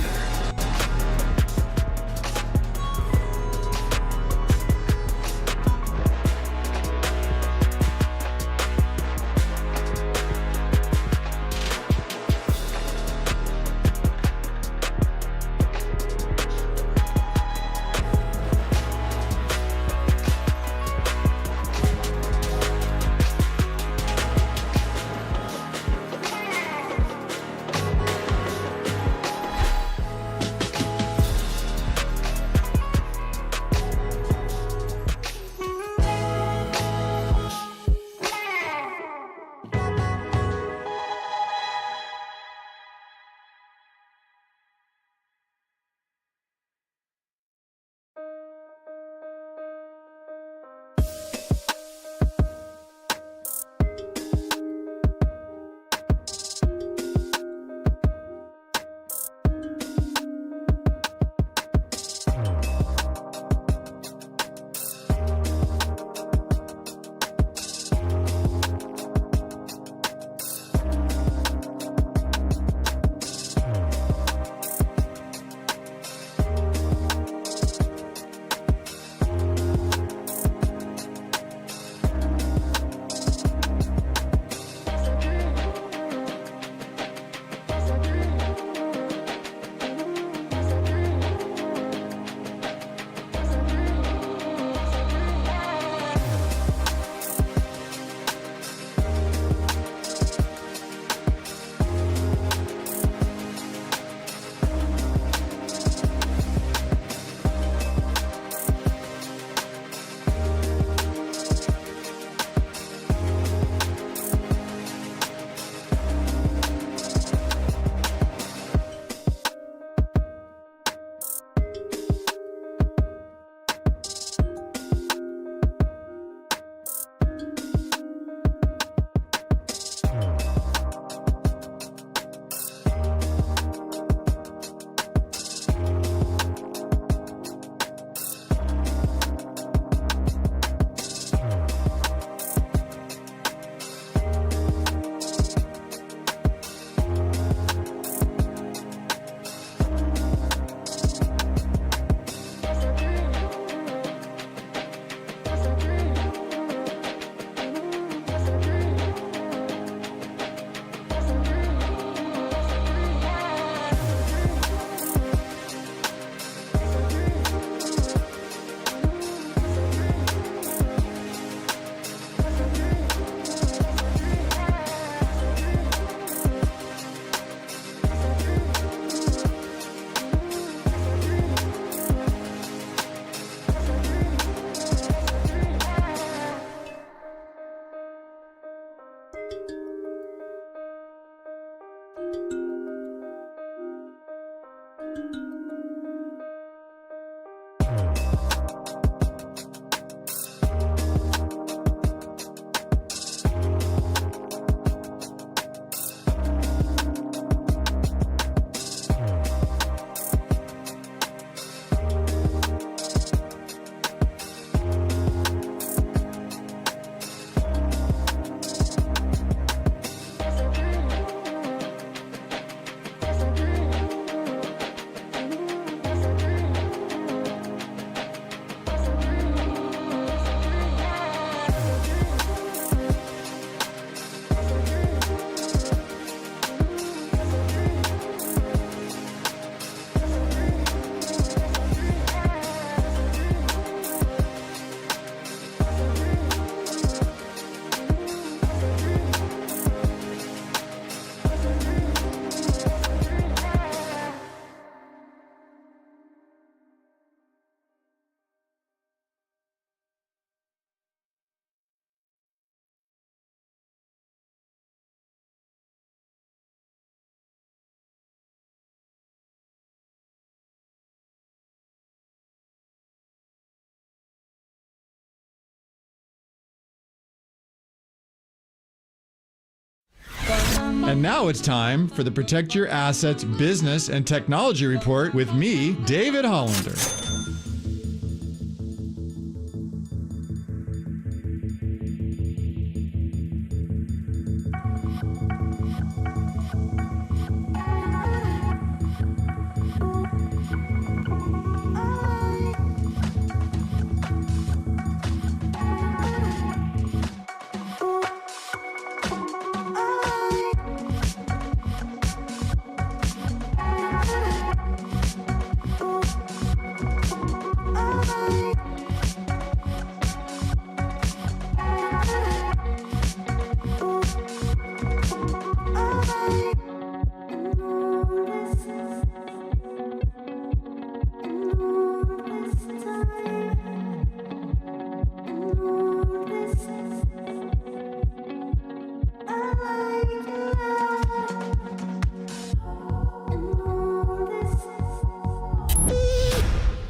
And now it's time for the Protect Your Assets Business and Technology Report with me, David Hollander.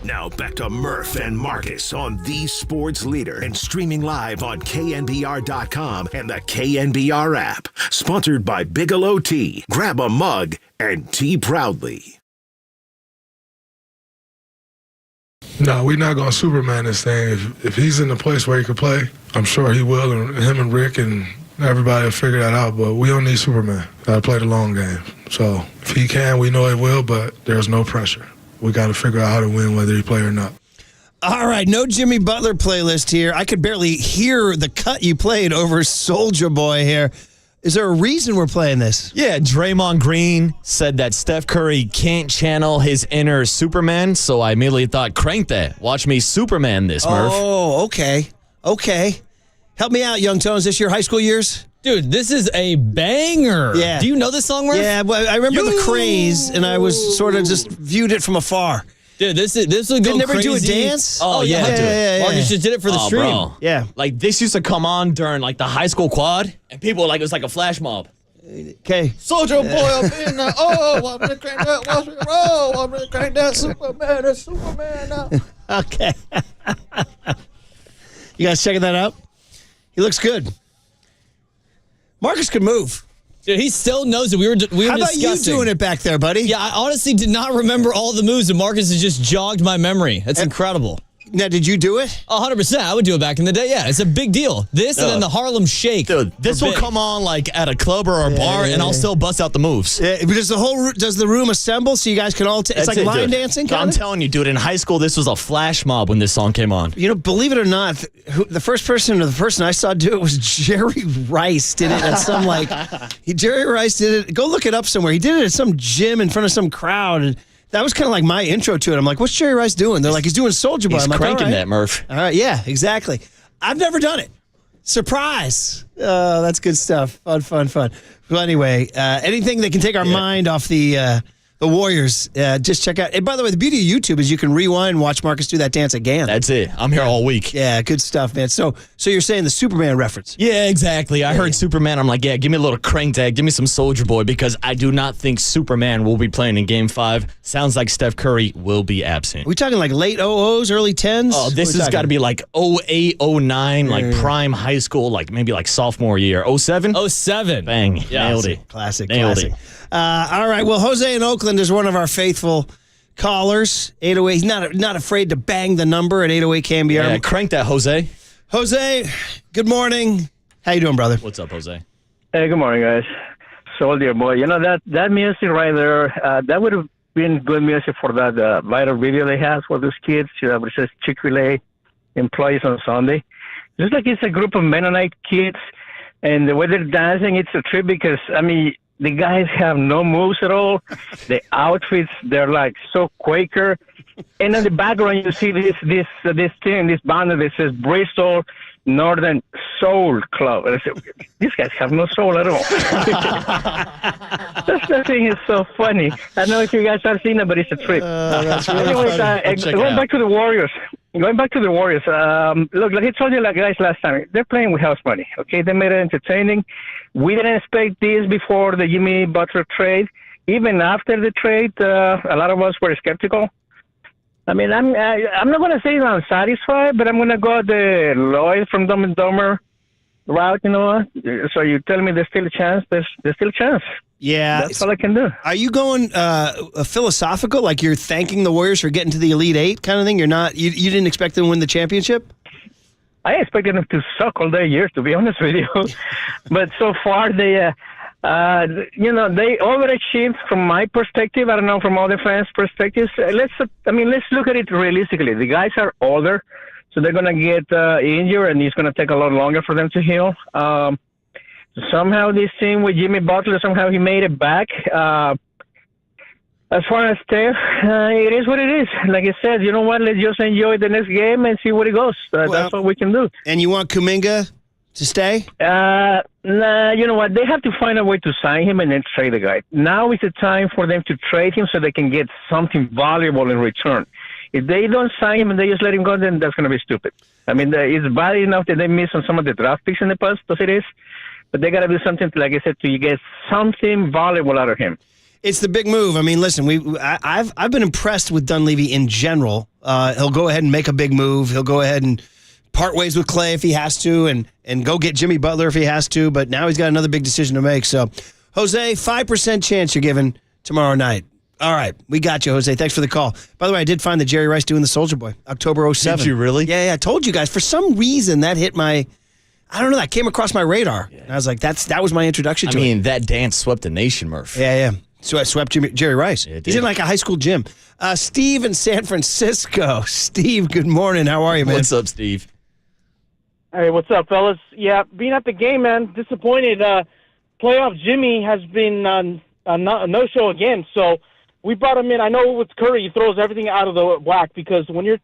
Now back to Murph and Marcus on the sports leader and streaming live on KNBR.com and the KNBR app. Sponsored by Bigelow Tea. Grab a mug and tea proudly. No, we're not going to Superman this thing. If he's in the place where he could play, I'm sure he will, and him and Rick and everybody will figure that out, but we don't need Superman. Got to play the long game. So if he can, we know he will, but there's no pressure. We got to figure out how to win whether he play or not. All right, no Jimmy Butler playlist here. I could barely hear the cut you played over Soulja Boy here. Is there a reason we're playing this? Yeah, Draymond Green said that Steph Curry can't channel his inner Superman, so I immediately thought, crank that. Watch me Superman this, Murph. Oh, okay. Okay. Help me out, Young Tones. This your high school years? Dude, this is a banger. Yeah. Do you know this song, Murph? Yeah, well, I remember the craze, and I was sort of just viewed it from afar. Dude, this would go Didn't everybody crazy. do a dance? Oh, yeah. yeah. Marcus just did it for the stream. Bro. Yeah. Like, this used to come on during, like, the high school quad, and people, like, it was like a flash mob. Okay. Soldier boy up in the, I'm gonna crank that, watch me roll, I'm gonna crank that Superman, that's Superman now. Okay. You guys checking that out? He looks good. Marcus could move. Dude, he still knows it. We were How about discussing. you doing it back there, buddy? Yeah, I honestly did not remember all the moves, and Marcus has just jogged my memory. That's incredible. Now, did you do it? 100%. I would do it back in the day. Yeah, it's a big deal. This and then the Harlem Shake. Dude, this will come on, like, at a club or a bar, and I'll still bust out the moves. Does the room assemble so you guys can all it's That's like it, line dude. dancing? I'm Kinda? telling you, dude, in high school, this was a flash mob when this song came on. You know, believe it or not, the first person I saw do it was Jerry Rice. Did it at some Jerry Rice did it. Go look it up somewhere. He did it at some gym in front of some crowd. And that was kind of like my intro to it. I'm like, what's Jerry Rice doing? They're like, he's doing Soulja Boy. He's I'm like, cranking all right. that, Murph. All right, yeah, exactly. I've never done it. Surprise. That's good stuff. Fun. Well, anyway, anything that can take our mind off the Warriors, just check out. And by the way, the beauty of YouTube is you can rewind and watch Marcus do that dance again. That's it. I'm here all week. Yeah, good stuff, man. So you're saying the Superman reference? Yeah, exactly. I heard Superman. I'm like, yeah, give me a little crank tag. Give me some Soulja Boy because I do not think Superman will be playing in Game 5. Sounds like Steph Curry will be absent. Are we talking like late 00s, early 10s? Oh, this has got to be like 08, 09, like prime high school, like maybe like sophomore year. 07? 07. Bang. Nailed it. Classic. Nailed it. All right. Well, Jose in Oakland is one of our faithful callers. 808. He's not afraid to bang the number at 808 KNBR. Yeah, crank that, Jose. Jose, good morning. How you doing, brother? What's up, Jose? Hey, good morning, guys. Soldier Boy. You know, that music right there, that would have been good music for that viral video they have for those kids, which says Chick-fil-A employees on Sunday. Just like it's a group of Mennonite kids, and the way they're dancing, it's a trip because, I mean, the guys have no moves at all. The outfits, they're like so Quaker. And in the background, you see this banner that says Bristol Northern Soul Club. And I said, these guys have no soul at all. The thing is so funny. I don't know if you guys have seen it, but it's a trip. That's really Anyways, going back to the Warriors. Look, like I told you guys last time, they're playing with house money, okay? They made it entertaining. We didn't expect this before the Jimmy Butler trade. Even after the trade, a lot of us were skeptical. I mean, I'm not going to say I'm satisfied, but I'm going to go the Lloyd from Dumb and Dumber route, so you tell me there's still a chance. There's still a chance. Yeah. That's all I can do. Are you going philosophical, like you're thanking the Warriors for getting to the Elite Eight kind of thing? You're not. You didn't expect them to win the championship? I expected them to suck all day years, to be honest with you. But so far, they overachieved from my perspective. I don't know from other fans' perspectives. Let's look at it realistically. The guys are older, so they're going to get injured, and it's going to take a lot longer for them to heal. Somehow this team with Jimmy Butler, somehow he made it back. As far as Steph, it is what it is. Like I said, you know what? Let's just enjoy the next game and see where it goes. That's what we can do. And you want Kuminga to stay? Nah, you know what? They have to find a way to sign him and then trade the guy. Now is the time for them to trade him so they can get something valuable in return. If they don't sign him and they just let him go, then that's going to be stupid. I mean, it's bad enough that they missed on some of the draft picks in the past, as it is. But they got to do something, like I said, to get something valuable out of him. It's the big move. I mean, listen, I've been impressed with Dunleavy in general. He'll go ahead and make a big move. He'll go ahead and part ways with Clay if he has to, and go get Jimmy Butler if he has to. But now he's got another big decision to make. So, Jose, 5% chance you're given tomorrow night. All right, we got you, Jose. Thanks for the call. By the way, I did find the Jerry Rice doing the Soldier Boy, October 07. Did you really? Yeah, I told you guys. For some reason, that hit my... I don't know. That came across my radar. And I was like, that was my introduction to it. That dance swept the nation, Murph. Yeah. So I swept Jerry Rice. He's in like a high school gym. Steve in San Francisco. Steve, good morning. How are you, man? What's up, Steve? Hey, what's up, fellas? Yeah, being at the game, man, disappointed. Playoff Jimmy has been a no-show again, so we brought him in. I know with Curry, he throws everything out of the whack because when you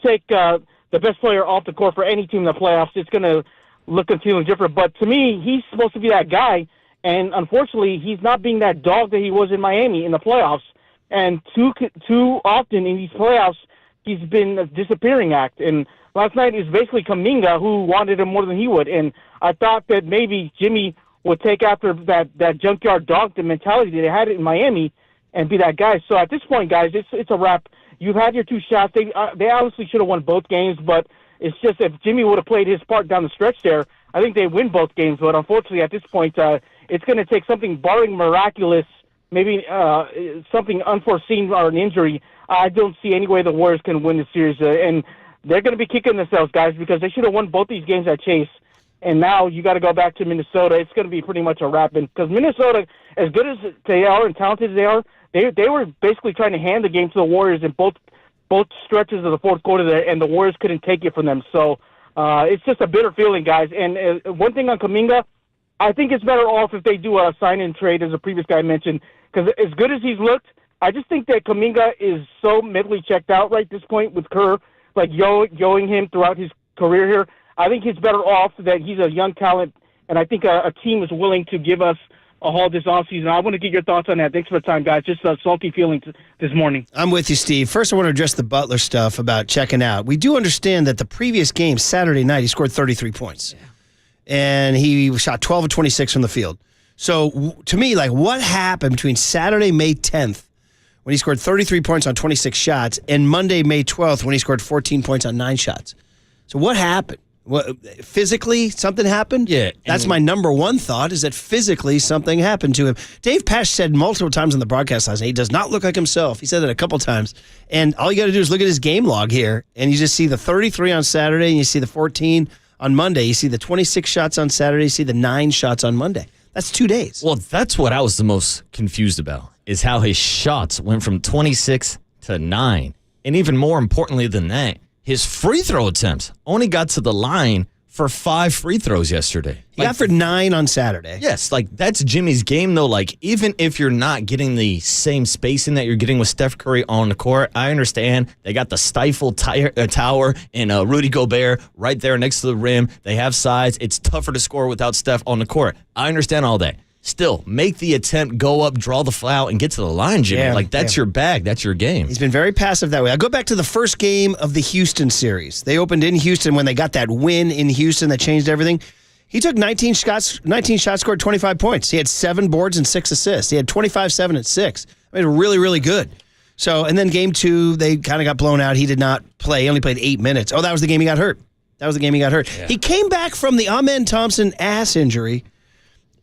take the best player off the court for any team in the playoffs, it's going to look and feel different. But to me, he's supposed to be that guy, and unfortunately, he's not being that dog that he was in Miami in the playoffs. And too often in these playoffs, he's been a disappearing act. And last night is basically Kuminga who wanted him more than he would. And I thought that maybe Jimmy would take after that junkyard dog mentality that they had in Miami and be that guy. So at this point, guys, it's a wrap. You've had your two shots. They obviously should have won both games, but it's just if Jimmy would have played his part down the stretch there, I think they win both games. But unfortunately, at this point, it's going to take something barring miraculous, maybe something unforeseen or an injury. I don't see any way the Warriors can win the series. And they're going to be kicking themselves, guys, because they should have won both these games at Chase. And now you got to go back to Minnesota. It's going to be pretty much a wrap. Because Minnesota, as good as they are and talented as they are, they were basically trying to hand the game to the Warriors in both stretches of the fourth quarter there, and the Warriors couldn't take it from them. So it's just a bitter feeling, guys. And one thing on Kuminga, I think it's better off if they do a sign-and trade, as the previous guy mentioned, because as good as he's looked, I just think that Kuminga is so mentally checked out right at this point with Kerr, like yoing him throughout his career here. I think he's better off that he's a young talent, and I think a team is willing to give us a haul this offseason. I want to get your thoughts on that. Thanks for the time, guys. Just a salty feeling this morning. I'm with you, Steve. First, I want to address the Butler stuff about checking out. We do understand that the previous game, Saturday night, he scored 33 points. Yeah. And he shot 12 of 26 from the field. So, to me, like, what happened between Saturday, May 10th, when he scored 33 points on 26 shots, and Monday, May 12th, when he scored 14 points on 9 shots? So, what happened? Physically, something happened? Yeah. That's my number one thought, is that physically something happened to him. Dave Pesch said multiple times on the broadcast last night, he does not look like himself. He said that a couple times. And all you got to do is look at his game log here, and you just see the 33 on Saturday, and you see the 14 on Monday. You see the 26 shots on Saturday, you see the 9 shots on Monday. That's 2 days. Well, that's what I was the most confused about, is how his shots went from 26 to 9. And even more importantly than that, his free throw attempts only got to the line for 5 free throws yesterday. He got for 9 on Saturday. Yes, that's Jimmy's game, though. Like, even if you're not getting the same spacing that you're getting with Steph Curry on the court, I understand they got the stifle tower and Rudy Gobert right there next to the rim. They have size. It's tougher to score without Steph on the court. I understand all that. Still, make the attempt, go up, draw the foul, and get to the line, Jimmy. Yeah, that's your bag. That's your game. He's been very passive that way. I'll go back to the first game of the Houston series. They opened in Houston when they got that win in Houston that changed everything. He took 19 shots, scored 25 points. He had 7 boards and 6 assists. He had 25, 7, and 6. I mean, really, really good. So, and then game 2, they kind of got blown out. He did not play. He only played 8 minutes. Oh, that was the game he got hurt. That was the game he got hurt. Yeah. He came back from the Amen Thompson ass injury,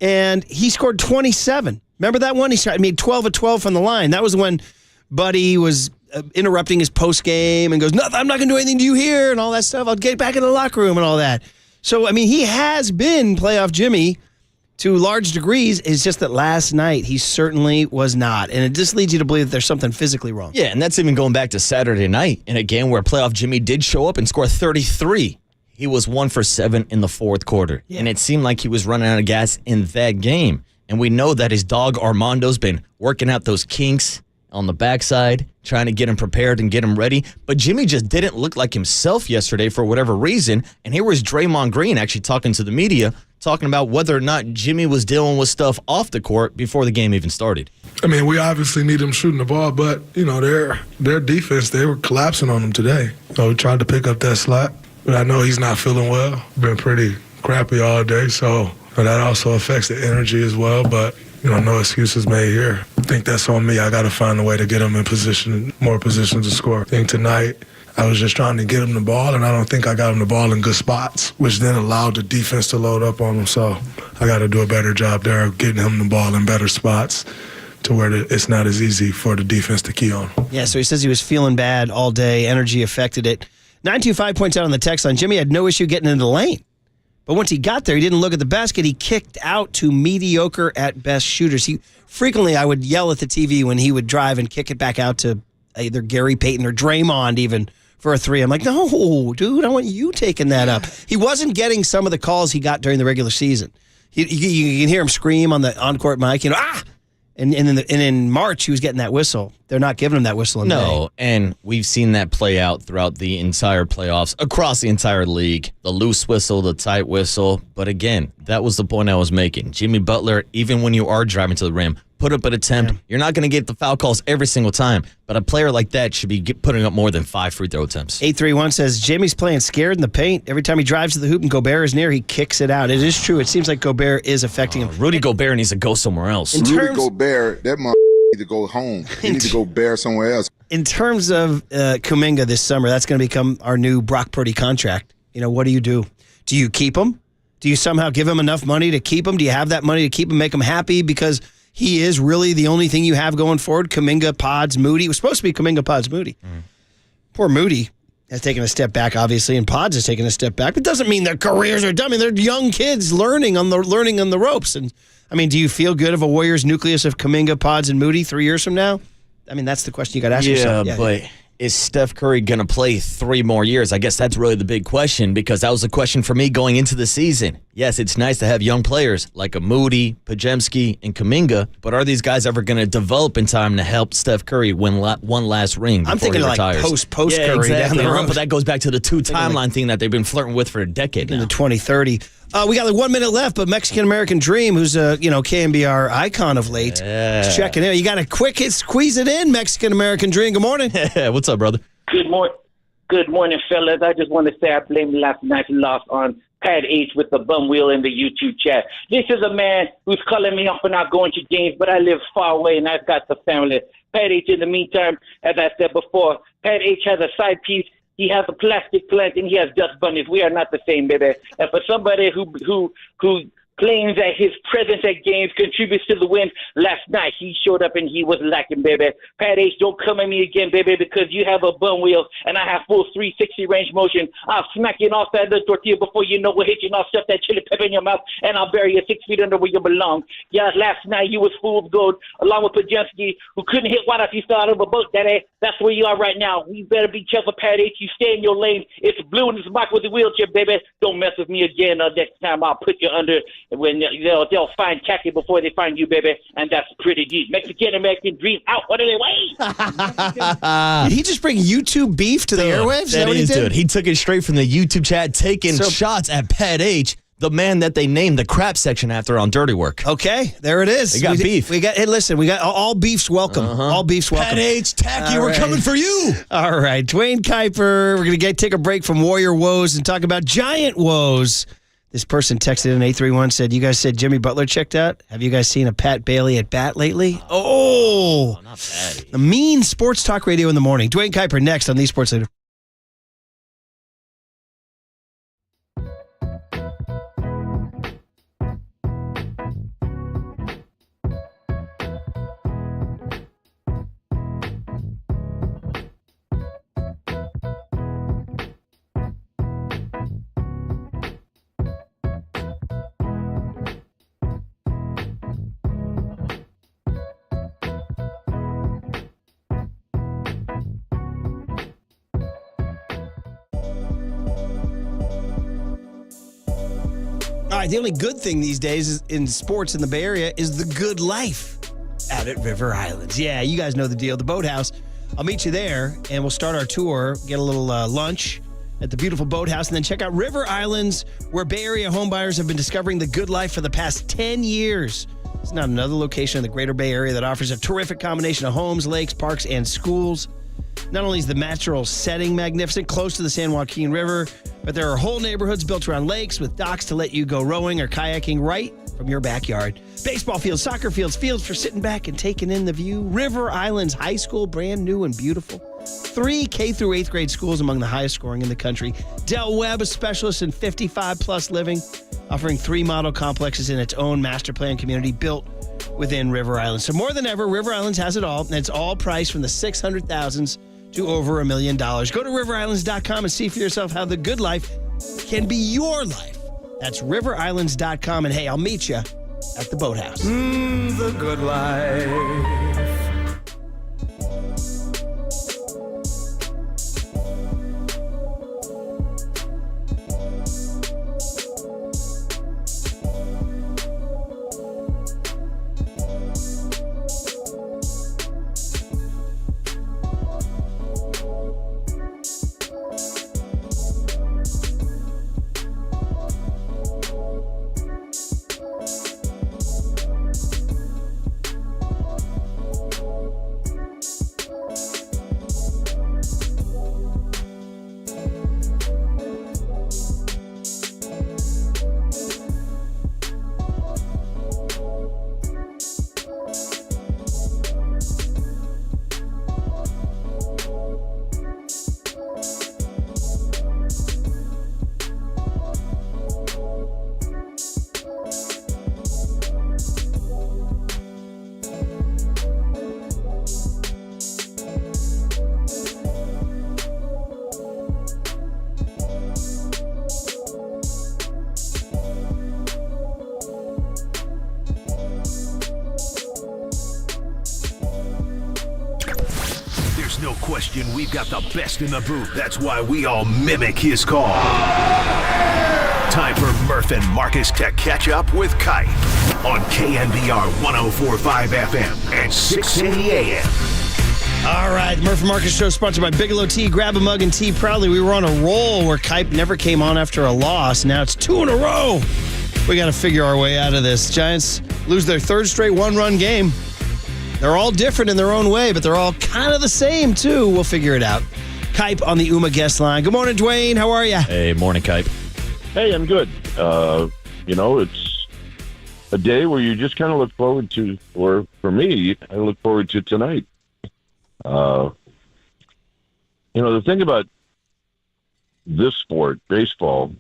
and he scored 27. Remember that one? He made 12 of 12 from the line. That was when Buddy was interrupting his post game and goes, "No, I'm not going to do anything to you here," and all that stuff. I'll get back in the locker room and all that. So, I mean, he has been playoff Jimmy to large degrees. It's just that last night he certainly was not. And it just leads you to believe that there's something physically wrong. Yeah, and that's even going back to Saturday night in a game where playoff Jimmy did show up and score 33. He was 1 for 7 in the fourth quarter. Yeah. And it seemed like he was running out of gas in that game. And we know that his dog Armando's been working out those kinks on the backside, trying to get him prepared and get him ready. But Jimmy just didn't look like himself yesterday for whatever reason. And here was Draymond Green actually talking to the media, talking about whether or not Jimmy was dealing with stuff off the court before the game even started. I mean, we obviously need him shooting the ball, but, their defense, they were collapsing on him today. So we tried to pick up that slack. But I know he's not feeling well. Been pretty crappy all day, so that also affects the energy as well. But, no excuses made here. I think that's on me. I got to find a way to get him in more positions to score. I think tonight I was just trying to get him the ball, and I don't think I got him the ball in good spots, which then allowed the defense to load up on him. So I got to do a better job there of getting him the ball in better spots to where it's not as easy for the defense to key on. Yeah, so he says he was feeling bad all day. Energy affected it. 925 points out on the text line, Jimmy had no issue getting into the lane. But once he got there, he didn't look at the basket. He kicked out to mediocre at best shooters. I would yell at the TV when he would drive and kick it back out to either Gary Payton or Draymond even for a three. I'm like, no, dude, I want you taking that up. He wasn't getting some of the calls he got during the regular season. You can hear him scream on the on-court mic, ah! And in March, he was getting that whistle. They're not giving him that whistle in May. And we've seen that play out throughout the entire playoffs, across the entire league. The loose whistle, the tight whistle. But again, that was the point I was making. Jimmy Butler, even when you are driving to the rim, put up an attempt. Yeah. You're not going to get the foul calls every single time, but a player like that should be putting up more than 5 free throw attempts. 831 says, Jimmy's playing scared in the paint. Every time he drives to the hoop and Gobert is near, he kicks it out. It is true. It seems like Gobert is affecting him. Rudy Gobert needs to go somewhere else. Rudy Gobert, that need to go home. He needs to go bear somewhere else. In terms of Kuminga this summer, that's going to become our new Brock Purdy contract. What do you do? Do you keep him? Do you somehow give him enough money to keep him? Do you have that money to keep him, make him happy? Because he is really the only thing you have going forward. Kuminga, Pods, Moody. It was supposed to be Kuminga, Pods, Moody. Poor Moody has taken a step back, obviously, and Pods has taken a step back. But it doesn't mean their careers are done. I mean, they're young kids learning on the ropes. And I mean, do you feel good of a Warriors nucleus of Kuminga, Pods, and Moody 3 years from now? I mean, that's the question you got to ask yourself. Yeah, but is Steph Curry going to play 3 more years? I guess that's really the big question, because that was the question for me going into the season. Yes, it's nice to have young players like a Moody, Pajemski, and Kuminga, but are these guys ever going to develop in time to help Steph Curry win one last ring before I'm thinking he retires? Like post yeah, Curry exactly. down the road. But that goes back to the 2 timeline thing that they've been flirting with for a decade now. In the 2030. We got 1 minute left, but Mexican-American Dream, who's a KNBR icon of late, is checking in. You got a quick hit, squeeze it in, Mexican-American Dream. Good morning. What's up, brother? Good morning, fellas. I just want to say I blame last night's loss on Pat H with the bum wheel in the YouTube chat. This is a man who's calling me up for not going to games, but I live far away and I've got the family. Pat H, in the meantime, as I said before, Pat H has a side piece. He has a plastic plant and he has dust bunnies. We are not the same, baby. And for somebody who claims that his presence at games contributes to the win, last night he showed up and he was lacking, baby. Pat H, don't come at me again, baby, because you have a bum wheel and I have full 360 range motion. I'll smack you off that little tortilla before you know what hit you, and I'll stuff that chili pepper in your mouth and I'll bury you 6 feet under where you belong. Yeah, last night you was fool's gold along with Pajemski, who couldn't hit one if you started of a boat, daddy. That's where you are right now. You better be careful, Pat H. You stay in your lane. It's blue and it's black with the wheelchair, baby. Don't mess with me again. Next time I'll put you under when they'll find khaki before they find you, baby, and that's pretty deep. Mexican-American Dream out. What are they waiting? Did he just bring YouTube beef to the airwaves? That is, dude. He took it straight from the YouTube chat, taking shots at Pat H, the man that they named the crap section after on Dirty Work. Okay, there it is. We got beef. We got all beefs welcome. All beefs welcome. Pat H, Tacky, we're coming for you. All right, Dwayne Kuiper. We're going to take a break from Warrior woes and talk about Giant woes. This person texted in 831, said, you guys said Jimmy Butler checked out. Have you guys seen a Pat Bailey at bat lately? Oh, not Patty. The mean sports talk radio in the morning. Dwayne Kuiper next on the Sports Leader. All right, the only good thing these days is in sports in the Bay Area is the good life out at River Islands. Yeah, you guys know the deal. The Boathouse. I'll meet you there, and we'll start our tour, get a little lunch at the beautiful Boathouse, and then check out River Islands, where Bay Area homebuyers have been discovering the good life for the past 10 years. It's not another location in the greater Bay Area that offers a terrific combination of homes, lakes, parks, and schools. Not only is the natural setting magnificent, close to the San Joaquin River, but there are whole neighborhoods built around lakes with docks to let you go rowing or kayaking right from your backyard. Baseball fields, soccer fields, fields for sitting back and taking in the view. River Islands High School, brand new and beautiful. 3 K through 8th grade schools among the highest scoring in the country. Del Webb, a specialist in 55-plus living, offering 3 model complexes in its own master plan community built within River Islands. So more than ever, River Islands has it all, and it's all priced from the $600,000s to over $1 million. Go to riverislands.com and see for yourself how the good life can be your life. That's riverislands.com, and hey, I'll meet you at the Boathouse. The good life. There's no question we've got the best in the booth. That's why we all mimic his call. Time for Murph and Marcus to catch up with Kite on KNBR 104.5 FM and 680 AM. All right, the Murph and Marcus Show sponsored by Bigelow Tea. Grab a mug and tea proudly. We were on a roll where Kipe never came on after a loss. Now it's 2 in a row. We got to figure our way out of this. Giants lose their 3rd straight one-run game. They're all different in their own way, but they're all kind of the same, too. We'll figure it out. Kipe on the UMA guest line. Good morning, Dwayne. How are you? Hey, morning, Kipe. Hey, I'm good. It's a day where you just kind of look forward to, or for me, I look forward to tonight. The thing about this sport, baseball,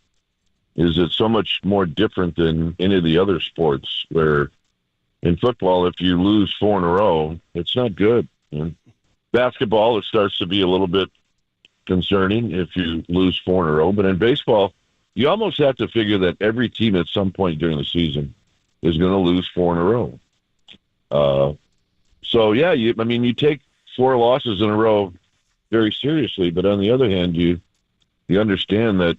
is it's so much more different than any of the other sports where in football, if you lose 4 in a row, it's not good. In basketball, it starts to be a little bit concerning if you lose 4 in a row. But in baseball, you almost have to figure that every team at some point during the season is going to lose 4 in a row. You take 4 losses in a row very seriously, but on the other hand, you understand that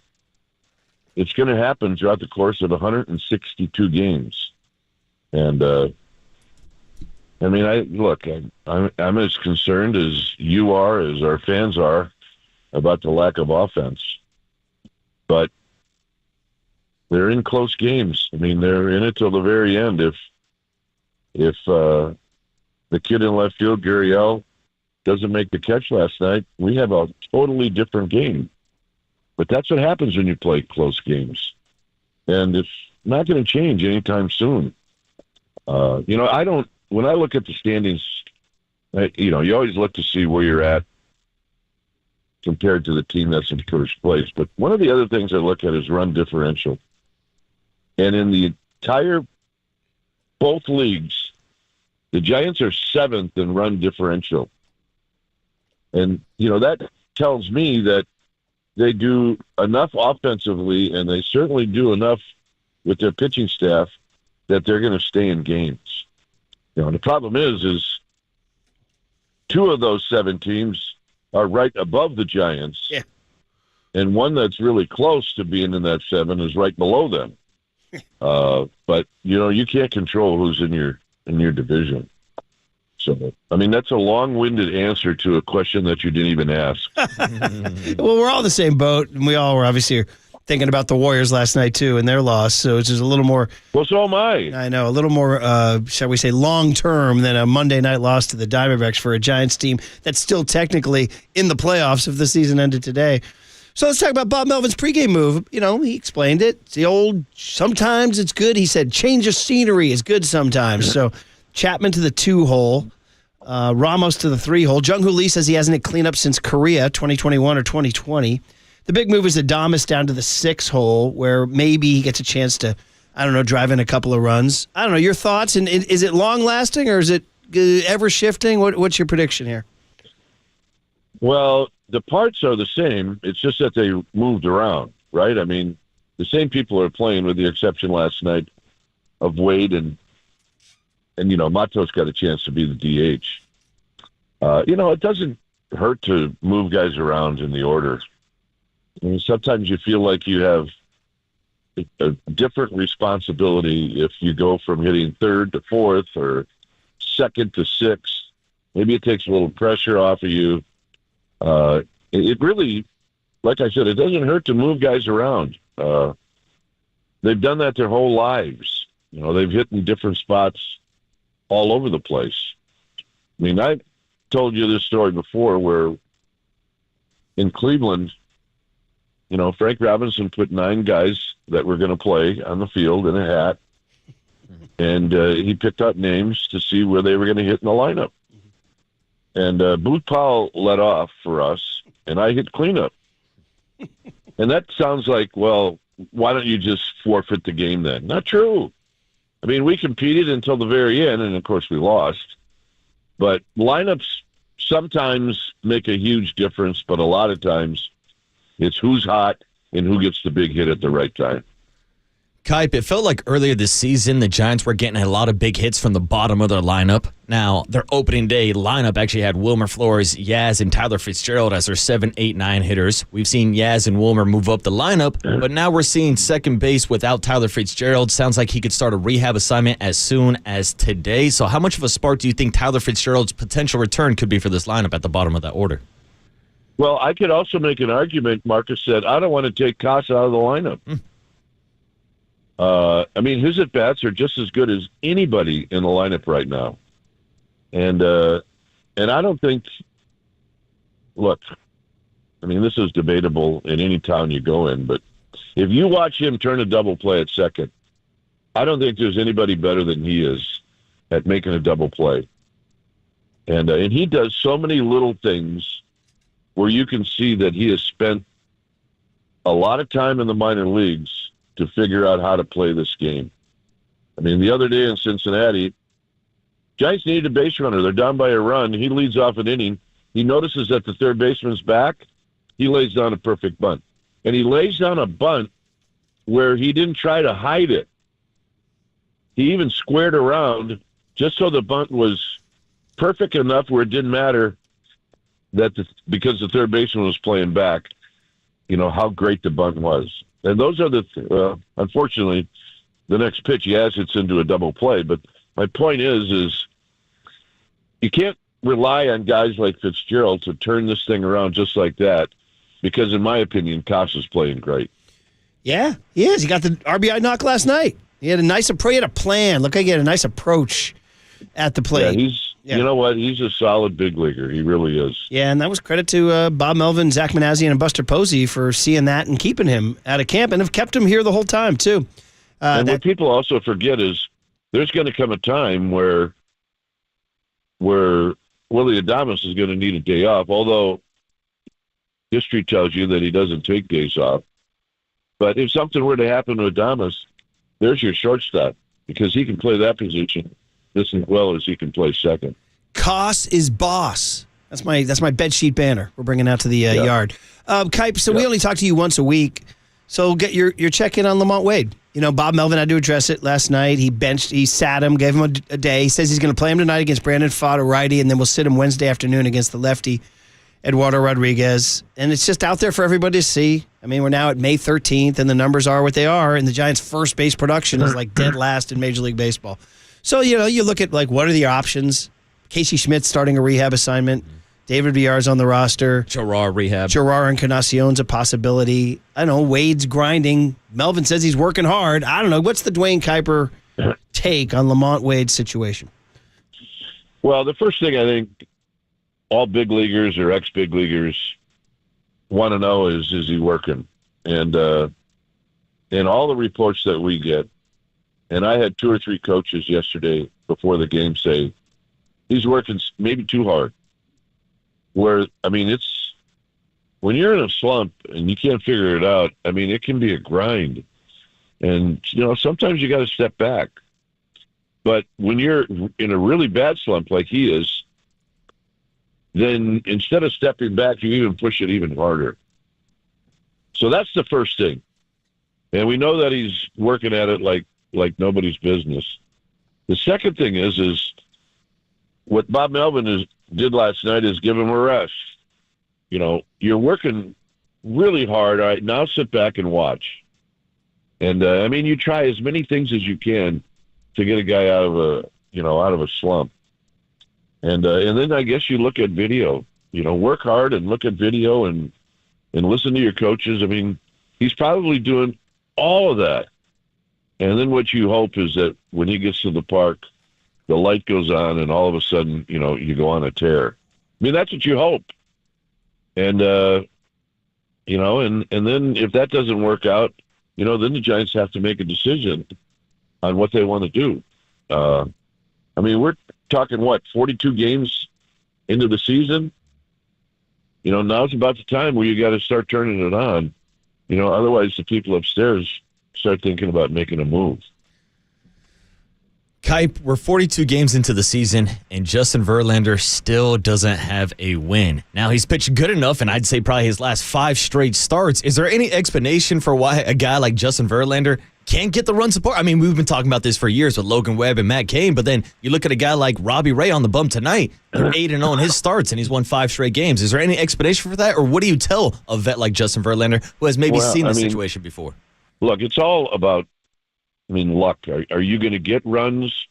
it's going to happen throughout the course of 162 games. And I'm as concerned as you are, as our fans are, about the lack of offense. But they're in close games. They're in it till the very end. If the kid in left field, Gurriel, doesn't make the catch last night, we have a totally different game. But that's what happens when you play close games. And it's not going to change anytime soon. When I look at the standings, you always look to see where you're at compared to the team that's in first place. But one of the other things I look at is run differential. And in the entire, both leagues, the Giants are 7th in run differential. And, that tells me that they do enough offensively, and they certainly do enough with their pitching staff that they're going to stay in games. The problem is 2 of those 7 teams are right above the Giants. Yeah. And one that's really close to being in that 7 is right below them. But you can't control who's in your division. So, I mean, that's a long-winded answer to a question that you didn't even ask. Well, we're all in the same boat, and we all were obviously thinking about the Warriors last night, too, and their loss. So it's just a little more... Well, so am I. I know, a little more, shall we say, long-term than a Monday night loss to the Diamondbacks for a Giants team that's still technically in the playoffs if the season ended today. So let's talk about Bob Melvin's pregame move. He explained it. It's the old, sometimes it's good. He said change of scenery is good sometimes. So Chapman to the 2-hole. Ramos to the 3-hole. Jung-Hoo Lee says he hasn't hit cleanup since Korea, 2021 or 2020. The big move is Adames down to the 6-hole, where maybe he gets a chance to, drive in a couple of runs. I don't know, your thoughts? And is it long-lasting or is it ever-shifting? What's your prediction here? Well, the parts are the same. It's just that they moved around, right? I mean, the same people are playing with the exception last night of Wade and Matos got a chance to be the DH. It doesn't hurt to move guys around in the order. I mean, sometimes you feel like you have a different responsibility if you go from hitting third to fourth or second to sixth. Maybe it takes a little pressure off of you. It really, like I said, it doesn't hurt to move guys around. They've done that their whole lives. They've hit in different spots all over the place. I mean, I told you this story before where in Cleveland, Frank Robinson put 9 guys that were going to play on the field in a hat, and he picked out names to see where they were going to hit in the lineup. And Booth Powell led off for us, and I hit cleanup. And that sounds like, well, why don't you just forfeit the game then? Not true. I mean, we competed until the very end, and of course we lost. But lineups sometimes make a huge difference, but a lot of times it's who's hot and who gets the big hit at the right time. Kuip, it felt like earlier this season the Giants were getting a lot of big hits from the bottom of their lineup. Now, their opening day lineup actually had Wilmer Flores, Yaz, and Tyler Fitzgerald as their 7, 8, 9 hitters. We've seen Yaz and Wilmer move up the lineup, but now we're seeing second base without Tyler Fitzgerald. Sounds like he could start a rehab assignment as soon as today. So how much of a spark do you think Tyler Fitzgerald's potential return could be for this lineup at the bottom of that order? Well, I could also make an argument, Marcus said, I don't want to take Casa out of the lineup. I mean, his at-bats are just as good as anybody in the lineup right now. And I don't think, look, I mean, this is debatable in any town you go in, but if you watch him turn a double play at second, I don't think there's anybody better than he is at making a double play. And he does so many little things where you can see that he has spent a lot of time in the minor leagues to figure out how to play this game. I mean, the other day in Cincinnati, Giants needed a base runner. They're down by a run. He leads off an inning. He notices that the third baseman's back. He lays down a perfect bunt. And he lays down a bunt where he didn't try to hide it. He even squared around just so the bunt was perfect enough where it didn't matter that because the third baseman was playing back, how great the bunt was. And those are unfortunately, the next pitch he has hits into a double play. But my point is you can't rely on guys like Fitzgerald to turn this thing around just like that, because in my opinion, Casa's playing great. Yeah, he is. He got the RBI knock last night. He had a nice approach. He had a plan. Looked like he had a nice approach at the plate. Yeah, you know what? He's a solid big leaguer. He really is. Yeah, and that was credit to Bob Melvin, Zach Manassian, and Buster Posey for seeing that and keeping him out of camp, and have kept him here the whole time, too. And what people also forget is there's going to come a time where Willie Adames is going to need a day off, although history tells you that he doesn't take days off. But if something were to happen to Adames, there's your shortstop, because he can play that position just as well as he can play second. Koss is boss. That's my bedsheet banner we're bringing out to the yard. Kuip, so we only talk to you once a week, so get your check-in on Lamont Wade. Bob Melvin had to address it last night. He sat him, gave him a day. He says he's going to play him tonight against Brandon Pfaadt, a righty, and then we'll sit him Wednesday afternoon against the lefty. Eduardo Rodriguez, and it's just out there for everybody to see. I mean, we're now at May 13th, and the numbers are what they are, and the Giants' first base production is like dead last in Major League Baseball. So, you look at, like, what are the options? Casey Schmidt's starting a rehab assignment. David Villar's on the roster. Gerard rehab. Gerard Encarnacion's a possibility. I don't know. Wade's grinding. Melvin says he's working hard. I don't know. What's the Dwayne Kuiper take on Lamont Wade's situation? Well, the first thing I think all big leaguers or ex-big leaguers want to know is he working? And in all the reports that we get, and I had 2 or 3 coaches yesterday before the game say, he's working maybe too hard. Where, I mean, it's when you're in a slump and you can't figure it out, I mean, it can be a grind. And, sometimes you got to step back. But when you're in a really bad slump like he is, then instead of stepping back, you even push it even harder. So that's the first thing. And we know that he's working at it like nobody's business. The second thing is what Bob Melvin did last night is give him a rest. You're working really hard. All right, now sit back and watch. And you try as many things as you can to get a guy out of a slump. And then I guess you look at video. Work hard and look at video and listen to your coaches. I mean, he's probably doing all of that. And then what you hope is that when he gets to the park, the light goes on and all of a sudden, you go on a tear. I mean, that's what you hope. And, and then if that doesn't work out, then the Giants have to make a decision on what they want to do. We're talking, 42 games into the season? Now's about the time where you got to start turning it on. Otherwise the people upstairs start thinking about making a move. Kuip, we're 42 games into the season, and Justin Verlander still doesn't have a win. Now, he's pitched good enough, and I'd say probably his last 5 straight starts. Is there any explanation for why a guy like Justin Verlander can't get the run support? I mean, we've been talking about this for years with Logan Webb and Matt Cain, but then you look at a guy like Robbie Ray on the bump tonight. They're 8-0 in his starts, and he's won 5 straight games. Is there any explanation for that, or what do you tell a vet like Justin Verlander who has maybe seen this situation before? Look, it's all about, luck. Are you going to get runs?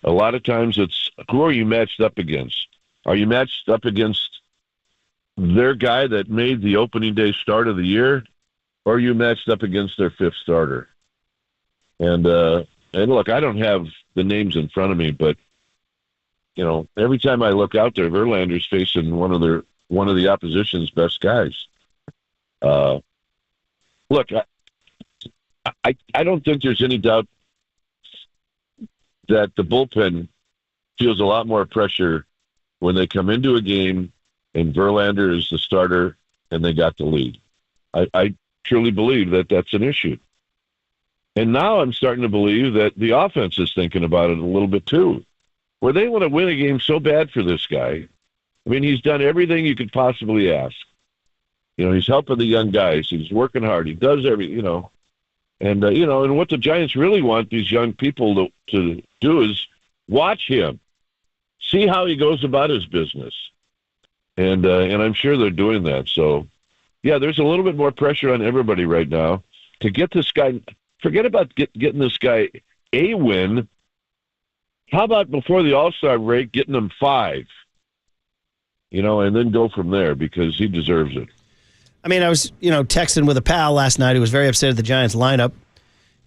A lot of times it's, who are you matched up against? Are you matched up against their guy that made the opening day start of the year, or are you matched up against their 5th starter? And look, I don't have the names in front of me, but every time I look out there, Verlander's facing one of the opposition's best guys. Look, I don't think there's any doubt that the bullpen feels a lot more pressure when they come into a game and Verlander is the starter and they got the lead. I truly believe that that's an issue. And now I'm starting to believe that the offense is thinking about it a little bit too, where they want to win a game so bad for this guy. I mean, he's done everything you could possibly ask. He's helping the young guys. He's working hard. He does everything, And, and what the Giants really want these young people to do is watch him, see how he goes about his business. And I'm sure they're doing that. So, yeah, there's a little bit more pressure on everybody right now to get this guy. Forget about getting this guy a win. How about before the All-Star break, getting him 5, and then go from there because he deserves it. I was, texting with a pal last night who was very upset at the Giants lineup,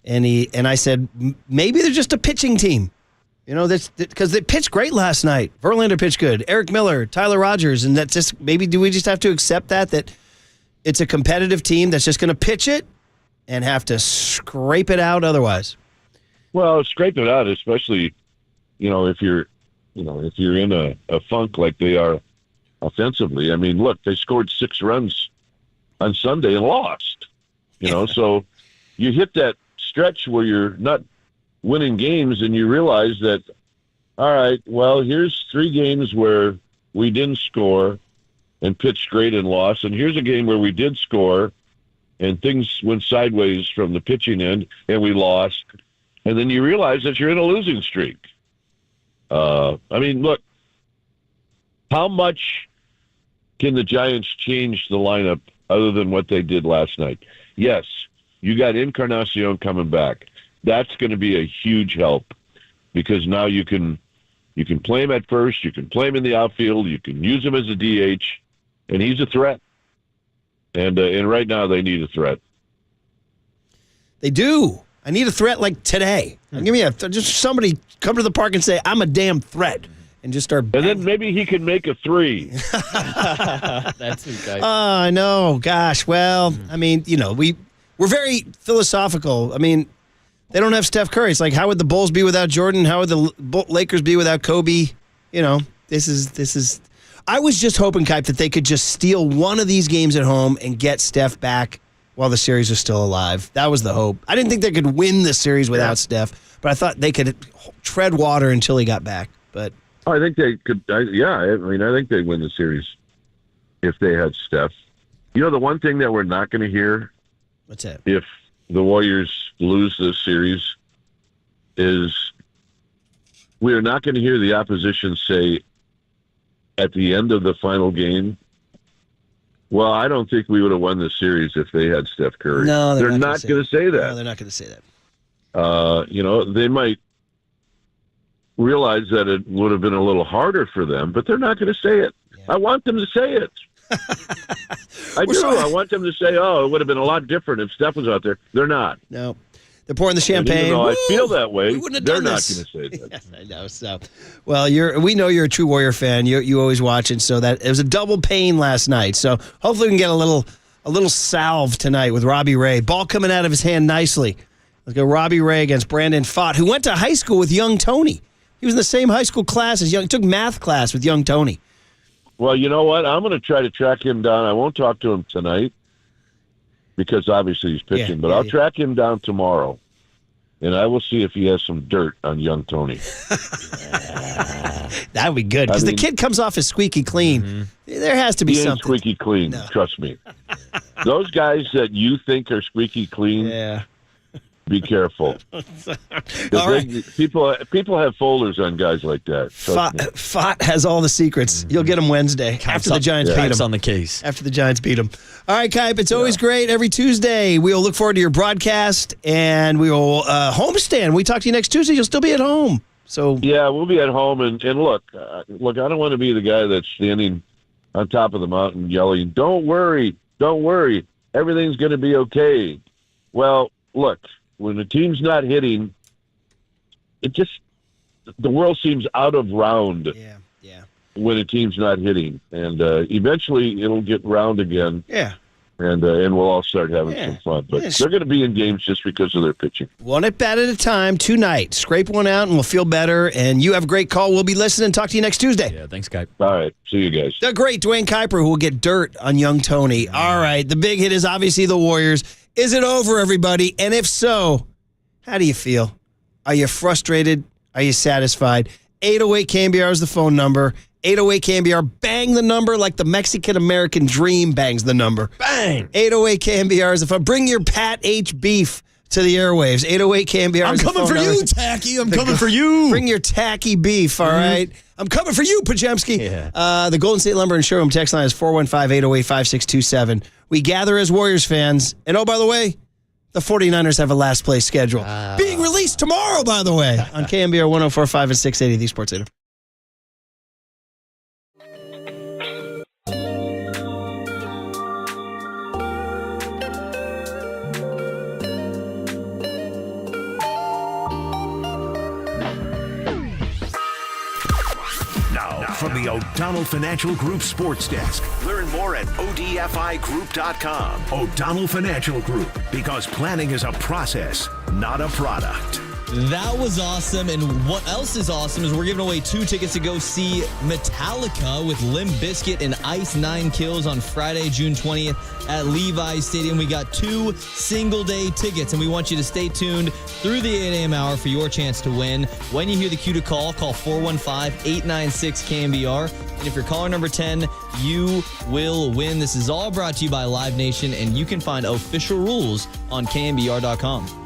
and I said, maybe they're just a pitching team. That's because they pitched great last night. Verlander pitched good. Eric Miller, Tyler Rogers, and that's just maybe do we just have to accept that it's a competitive team that's just going to pitch it and have to scrape it out otherwise? Well, scrape it out, especially, if you're in a funk like they are offensively. Look, they scored 6 runs on Sunday and lost, so you hit that stretch where you're not winning games and you realize that, all right, well, here's 3 games where we didn't score and pitched great and lost, and here's a game where we did score and things went sideways from the pitching end and we lost, and then you realize that you're in a losing streak. Look, how much can the Giants change the lineup other than what they did last night? Yes, you got Encarnacion coming back. That's going to be a huge help because now you can play him at first, you can play him in the outfield, you can use him as a DH, and he's a threat. And right now they need a threat. They do. I need a threat like today. Give me just somebody come to the park and say, I'm a damn threat. And just start. And then maybe he can make a 3. That's okay. I know. Gosh. Well, I mean, we're very philosophical. I mean, they don't have Steph Curry. It's like, how would the Bulls be without Jordan? How would the Lakers be without Kobe? This is. I was just hoping, Kuip, that they could just steal one of these games at home and get Steph back while the series is still alive. That was the hope. I didn't think they could win the series without Steph, but I thought they could tread water until he got back. But I think they could. I think they'd win the series if they had Steph. The one thing that we're not going to hear, what's that? If the Warriors lose this series, is we are not going to hear the opposition say at the end of the final game, well, I don't think we would have won the series if they had Steph Curry. No, they're not going to say that. No, they're not going to say that. They might realize that it would have been a little harder for them, but they're not going to say it. Yeah. I want them to say it. I do. I want them to say, oh, it would have been a lot different if Steph was out there. They're not. No. They're pouring the champagne. Even though I feel that way, not they're going to say that. Yes, I know. So, well, we know you're a true Warrior fan. You always watch it. So that it was a double pain last night. So hopefully we can get a little salve tonight with Robbie Ray. Ball coming out of his hand nicely. Let's go Robbie Ray against Brandon Pfaadt, who went to high school with young Tony. He was in the same high school class as took math class with young Tony. Well, you know what? I'm going to try to track him down. I won't talk to him tonight because obviously he's pitching, but I'll track him down tomorrow, and I will see if he has some dirt on young Tony. That would be good because the kid comes off as squeaky clean. Mm-hmm. There has to be something. Squeaky clean, trust me. Those guys that you think are squeaky clean, be careful. People have folders on guys like that. Pfaadt has all the secrets. You'll get them Wednesday after the Giants beat him. On the case. After the Giants beat him. All right, Kuip, it's always great every Tuesday. We'll look forward to your broadcast, and we will homestand. We talk to you next Tuesday. You'll still be at home. So yeah, we'll be at home. And look, I don't want to be the guy that's standing on top of the mountain yelling, "Don't worry, don't worry, everything's going to be okay." Well, look. When the team's not hitting, the world seems out of round. Yeah. When a team's not hitting, and eventually it'll get round again. Yeah. And we'll all start having some fun. But they're going to be in games just because of their pitching. One at bat at a time, tonight. Scrape one out, and we'll feel better. And you have a great call. We'll be listening. Talk to you next Tuesday. Yeah, thanks, Kuip. All right. See you guys. The great Dwayne Kuiper, who will get dirt on young Tony. All right. The big hit is obviously the Warriors. Is it over, everybody? And if so, how do you feel? Are you frustrated? Are you satisfied? 808 KNBR is the phone number. 808 KNBR. Bang the number like the Mexican-American dream bangs the number. Bang! 808 KNBR is the phone. Bring your Pat H. beef to the airwaves. 808 KNBR I'm is the phone coming for number. you, Tacky. I'm coming for you. Bring your tacky beef, all right? I'm coming for you, Pajemski. Yeah. The Golden State Lumber and Showroom text line is 415-808-5627. We gather as Warriors fans. And, oh, by the way, the 49ers have a last place schedule. Being released tomorrow, by the way, on KNBR 104.5 and 680, the Sports Leader. From the O'Donnell Financial Group Sports Desk. Learn more at ODFIGroup.com. O'Donnell Financial Group, because planning is a process, not a product. That was awesome. And what else is awesome is we're giving away 2 tickets to go see Metallica with Limp Bizkit and Ice 9 Kills on Friday, June 20th at Levi's Stadium. We got 2 single-day tickets, and we want you to stay tuned through the 8 a.m. hour for your chance to win. When you hear the cue to call 415-896-KNBR. And if you're caller number 10, you will win. This is all brought to you by Live Nation, and you can find official rules on KNBR.com.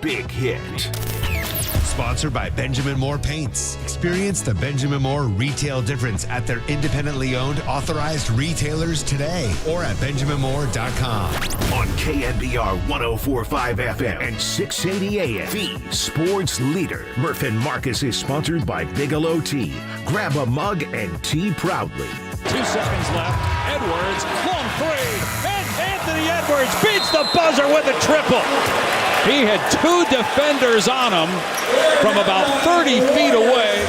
big hit. Sponsored by Benjamin Moore Paints. Experience the Benjamin Moore retail difference at their independently owned, authorized retailers today or at benjaminmoore.com. On KNBR 104.5 FM and 680 AM, the sports leader. Murph and Marcus is sponsored by Bigelow Tea. Grab a mug and tea proudly. 2 seconds left. Edwards, long three, and Anthony Edwards beats the buzzer with a triple. He had 2 defenders on him from about 30 feet away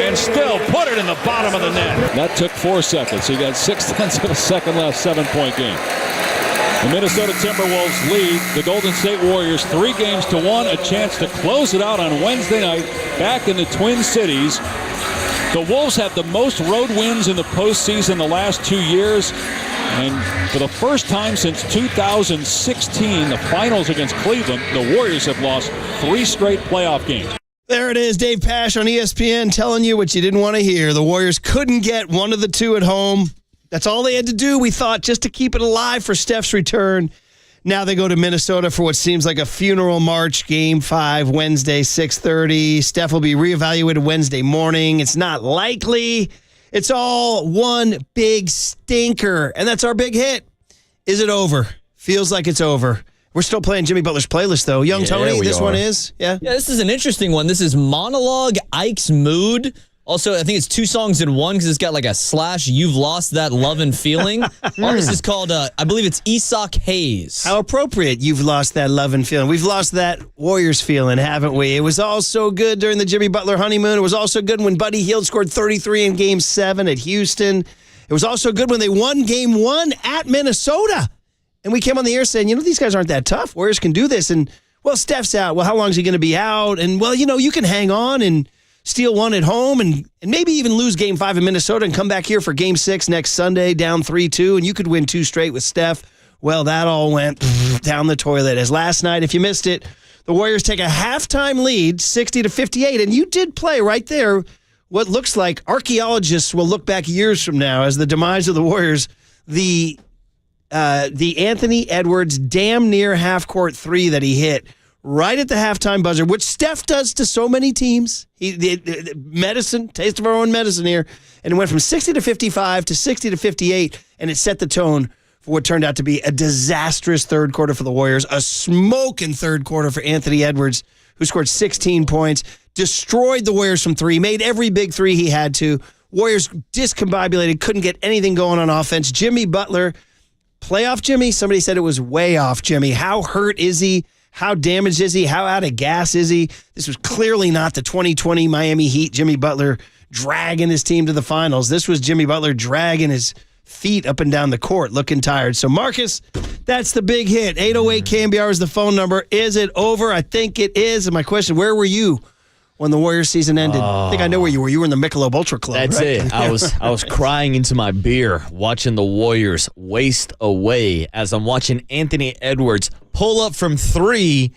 and still put it in the bottom of the net. That took 4 seconds. He got 0.6 of a second left, 7-point game. The Minnesota Timberwolves lead the Golden State Warriors 3-1, a chance to close it out on Wednesday night back in the Twin Cities. The Wolves have the most road wins in the postseason the last 2 years. And for the first time since 2016, the finals against Cleveland, the Warriors have lost 3 straight playoff games. There it is, Dave Pasch on ESPN telling you what you didn't want to hear. The Warriors couldn't get one of the 2 at home. That's all they had to do, we thought, just to keep it alive for Steph's return. Now they go to Minnesota for what seems like a funeral march. Game 5, Wednesday, 6:30. Steph will be reevaluated Wednesday morning. It's not likely. It's all one big stinker, and that's our big hit. Is it over? Feels like it's over. We're still playing Jimmy Butler's playlist, though. Young Tony, this one is? Yeah, this is an interesting one. This is Monologue, Ike's Mood. Also, I think it's 2 songs in one because it's got like a / You've Lost That Love and Feeling. Artist is called, I believe it's Isak Hayes. How appropriate. You've lost that love and feeling. We've lost that Warriors feeling, haven't we? It was all so good during the Jimmy Butler honeymoon. It was also good when Buddy Hield scored 33 in Game 7 at Houston. It was also good when they won Game 1 at Minnesota. And we came on the air saying, these guys aren't that tough. Warriors can do this. And, well, Steph's out. Well, how long is he going to be out? And, well, you can hang on and steal one at home and maybe even lose Game 5 in Minnesota and come back here for Game 6 next Sunday, down 3-2, and you could win 2 straight with Steph. Well, that all went down the toilet. As last night, if you missed it, the Warriors take a halftime lead, 60-58, and you did play right there what looks like archaeologists will look back years from now as the demise of the Warriors, the Anthony Edwards damn near half-court 3 that he hit right at the halftime buzzer, which Steph does to so many teams. The medicine, taste of our own medicine here. And it went from 60-55 to 60-58, and it set the tone for what turned out to be a disastrous third quarter for the Warriors, a smoking third quarter for Anthony Edwards, who scored 16 points, destroyed the Warriors from 3, made every big 3 he had to. Warriors discombobulated, couldn't get anything going on offense. Jimmy Butler, playoff Jimmy? Somebody said it was way off Jimmy. How hurt is he? How damaged is he? How out of gas is he? This was clearly not the 2020 Miami Heat Jimmy Butler dragging his team to the finals. This was Jimmy Butler dragging his feet up and down the court, looking tired. So, Marcus, that's the big hit. 808 KNBR is the phone number. Is it over? I think it is. And my question, where were you when the Warriors season ended? I think I know where you were. You were in the Michelob Ultra Club, That's right? it. I was crying into my beer watching the Warriors waste away as I'm watching Anthony Edwards pull up from 3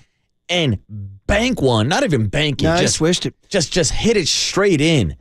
and bank one. Not even bank it. No, I swished it. Just hit it straight in.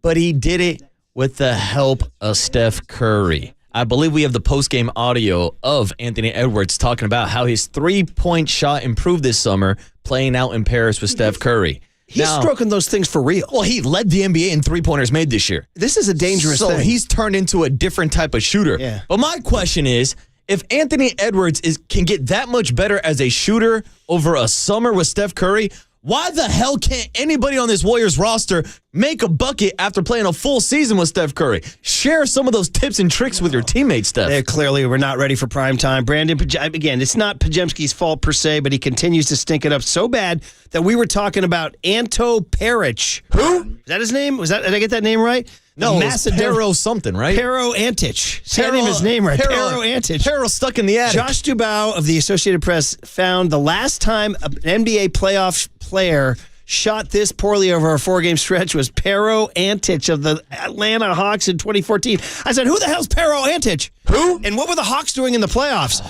But he did it with the help of Steph Curry. I believe we have the post-game audio of Anthony Edwards talking about how his 3-point shot improved this summer playing out in Paris with Steph Curry. He's stroking those things for real. Well, he led the NBA in 3-pointers made this year. This is a dangerous thing. So he's turned into a different type of shooter. Yeah. But my question is, if Anthony Edwards can get that much better as a shooter over a summer with Steph Curry, why the hell can't anybody on this Warriors roster make a bucket after playing a full season with Steph Curry? Share some of those tips and tricks with your teammates, Steph. They clearly were not ready for prime time. Brandon, again, it's not Pajemski's fault per se, but he continues to stink it up so bad that we were talking about Anto Peric. Who? Is that his name? Did I get that name right? No, it's Pero something, right? Pero Antich. Say his name right. Pero Antich. Pero stuck in the attic. Josh Dubow of the Associated Press found the last time an NBA playoff player shot this poorly over a 4-game stretch was Pero Antich of the Atlanta Hawks in 2014. I said, who the hell's Pero Antich? Who? And what were the Hawks doing in the playoffs?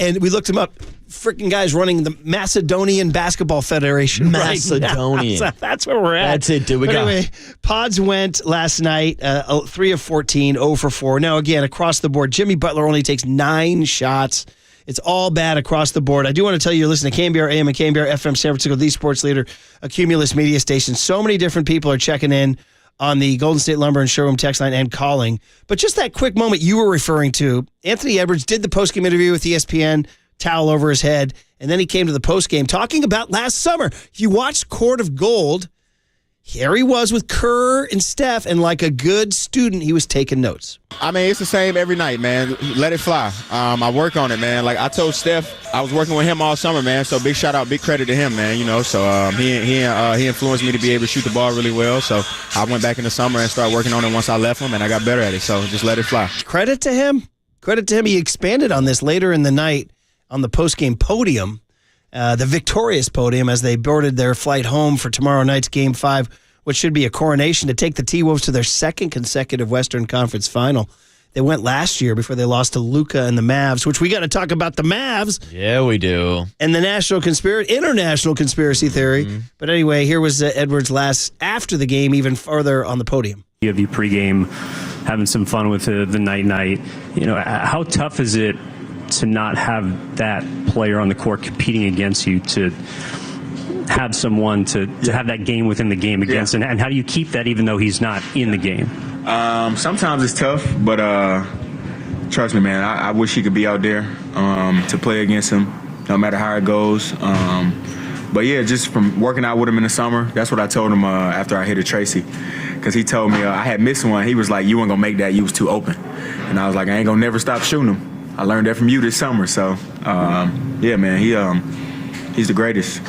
And we looked him up. Freaking guys running the Macedonian Basketball Federation. Macedonian. Right now. That's where we're at. That's it, dude. Anyway, Pods went last night, 3 of 14, 0 for 4. Now, again, across the board, Jimmy Butler only takes 9 shots. It's all bad across the board. I do want to tell you, you're listening to KNBR AM and KNBR FM San Francisco, the sports leader, a Cumulus media station. So many different people are checking in on the Golden State Lumber and Showroom text line and calling. But just that quick moment you were referring to, Anthony Edwards did the postgame interview with ESPN, towel over his head, and then he came to the postgame talking about last summer. If you watched Court of Gold, here he was with Kerr and Steph, and like a good student, he was taking notes. I mean, it's the same every night, man. Let it fly. I work on it, man. Like I told Steph, I was working with him all summer, man. So big shout out, big credit to him, man. You know, so he influenced me to be able to shoot the ball really well. So I went back in the summer and started working on it once I left him, and I got better at it. So just let it fly. Credit to him. Credit to him. He expanded on this later in the night on the postgame podium, the victorious podium, as they boarded their flight home for tomorrow night's Game 5, which should be a coronation to take the T-Wolves to their second consecutive Western Conference final. They went last year before they lost to Luka and the Mavs, which we got to talk about the Mavs. Yeah, we do. And the international conspiracy theory. Mm-hmm. But anyway, here was Edwards after the game, even farther on the podium. You have you pregame, having some fun with the night. You know, how tough is it to not have that player on the court competing against you, to have someone to have that game within the game against, and how do you keep that even though he's not in the game? Sometimes it's tough, but trust me, man, I wish he could be out there to play against him, no matter how it goes. But yeah, just from working out with him in the summer, that's what I told him after I hit a Tracy, because he told me I had missed one. He was like, "You weren't gonna make that. You was too open," and I was like, "I ain't gonna never stop shooting him. I learned that from you this summer." So yeah, man, he's the greatest